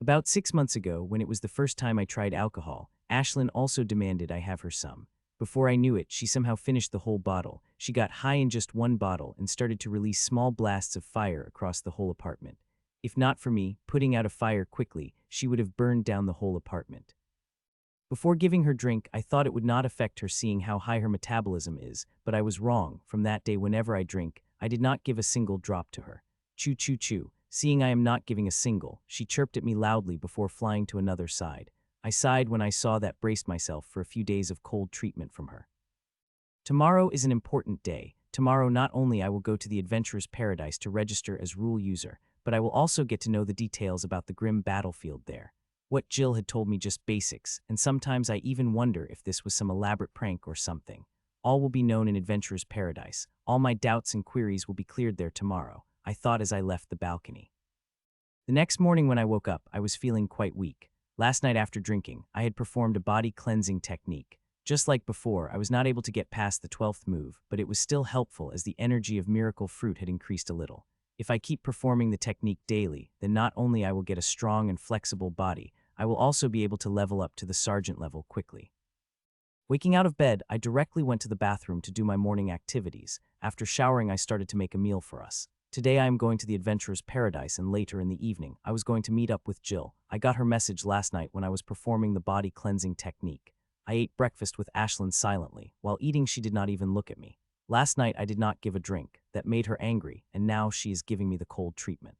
Speaker 1: About 6 months ago, when it was the first time I tried alcohol, Ashlyn also demanded I have her some. Before I knew it, she somehow finished the whole bottle. She got high in just one bottle and started to release small blasts of fire across the whole apartment. If not for me putting out a fire quickly, she would have burned down the whole apartment. Before giving her drink, I thought it would not affect her seeing how high her metabolism is, but I was wrong. From that day, whenever I drink, I did not give a single drop to her. Choo choo choo. Seeing I am not giving a single, she chirped at me loudly before flying to another side. I sighed when I saw that, braced myself for a few days of cold treatment from her. Tomorrow is an important day. Tomorrow not only I will go to the Adventurer's Paradise to register as rule user, but I will also get to know the details about the grim battlefield there. What Jill had told me just basics, and sometimes I even wonder if this was some elaborate prank or something. All will be known in Adventurer's Paradise. All my doubts and queries will be cleared there tomorrow, I thought as I left the balcony. The next morning when I woke up, I was feeling quite weak. Last night after drinking, I had performed a body cleansing technique. Just like before, I was not able to get past the 12th move, but it was still helpful as the energy of miracle fruit had increased a little. If I keep performing the technique daily, then not only I will get a strong and flexible body, I will also be able to level up to the sergeant level quickly. Waking out of bed, I directly went to the bathroom to do my morning activities. After showering, I started to make a meal for us. Today I am going to the Adventurer's Paradise, and later in the evening, I was going to meet up with Jill. I got her message last night when I was performing the body cleansing technique. I ate breakfast with Ashlyn silently. While eating, she did not even look at me. Last night I did not give a drink. That made her angry, and now she is giving me the cold treatment.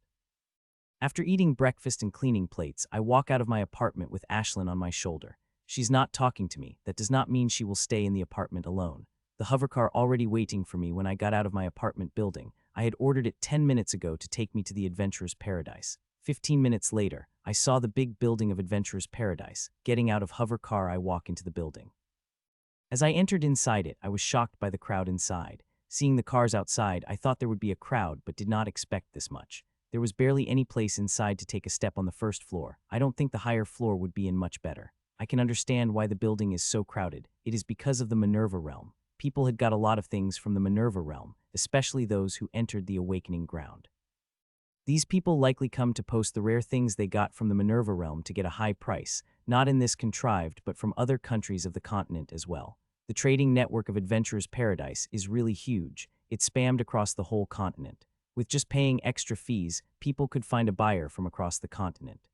Speaker 1: After eating breakfast and cleaning plates, I walk out of my apartment with Ashlyn on my shoulder. She's not talking to me. That does not mean she will stay in the apartment alone. The hovercar already waiting for me when I got out of my apartment building. I had ordered it 10 minutes ago to take me to the Adventurer's Paradise. 15 minutes later, I saw the big building of Adventurer's Paradise. Getting out of hovercar, I walk into the building. As I entered inside it, I was shocked by the crowd inside. Seeing the cars outside, I thought there would be a crowd, but did not expect this much. There was barely any place inside to take a step on the first floor. I don't think the higher floor would be in much better. I can understand why the building is so crowded. It is because of the Manurva realm. People had got a lot of things from the Manurva realm, especially those who entered the Awakening Ground. These people likely come to post the rare things they got from the Manurva realm to get a high price, not in this contrived but from other countries of the continent as well. The trading network of Adventurer's Paradise is really huge. It spammed across the whole continent. With just paying extra fees, people could find a buyer from across the continent.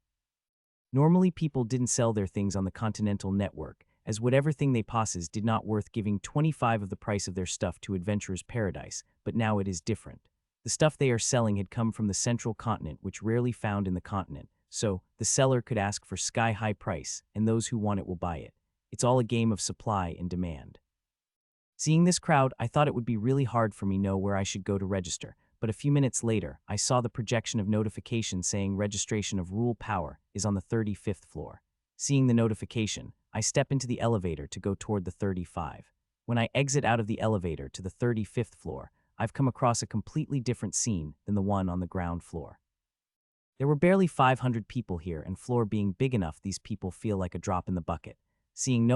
Speaker 1: Normally people didn't sell their things on the continental network, as whatever thing they possessed did not worth giving 25 of the price of their stuff to Adventurer's Paradise, but now it is different. The stuff they are selling had come from the central continent, which rarely found in the continent, so the seller could ask for sky-high price, and those who want it will buy it. It's all a game of supply and demand. Seeing this crowd, I thought it would be really hard for me to know where I should go to register, but a few minutes later, I saw the projection of notification saying registration of Rule Power is on the 35th floor. Seeing the notification, I step into the elevator to go toward the 35. When I exit out of the elevator to the 35th floor, I've come across a completely different scene than the one on the ground floor. There were barely 500 people here, and floor being big enough, these people feel like a drop in the bucket. Seeing no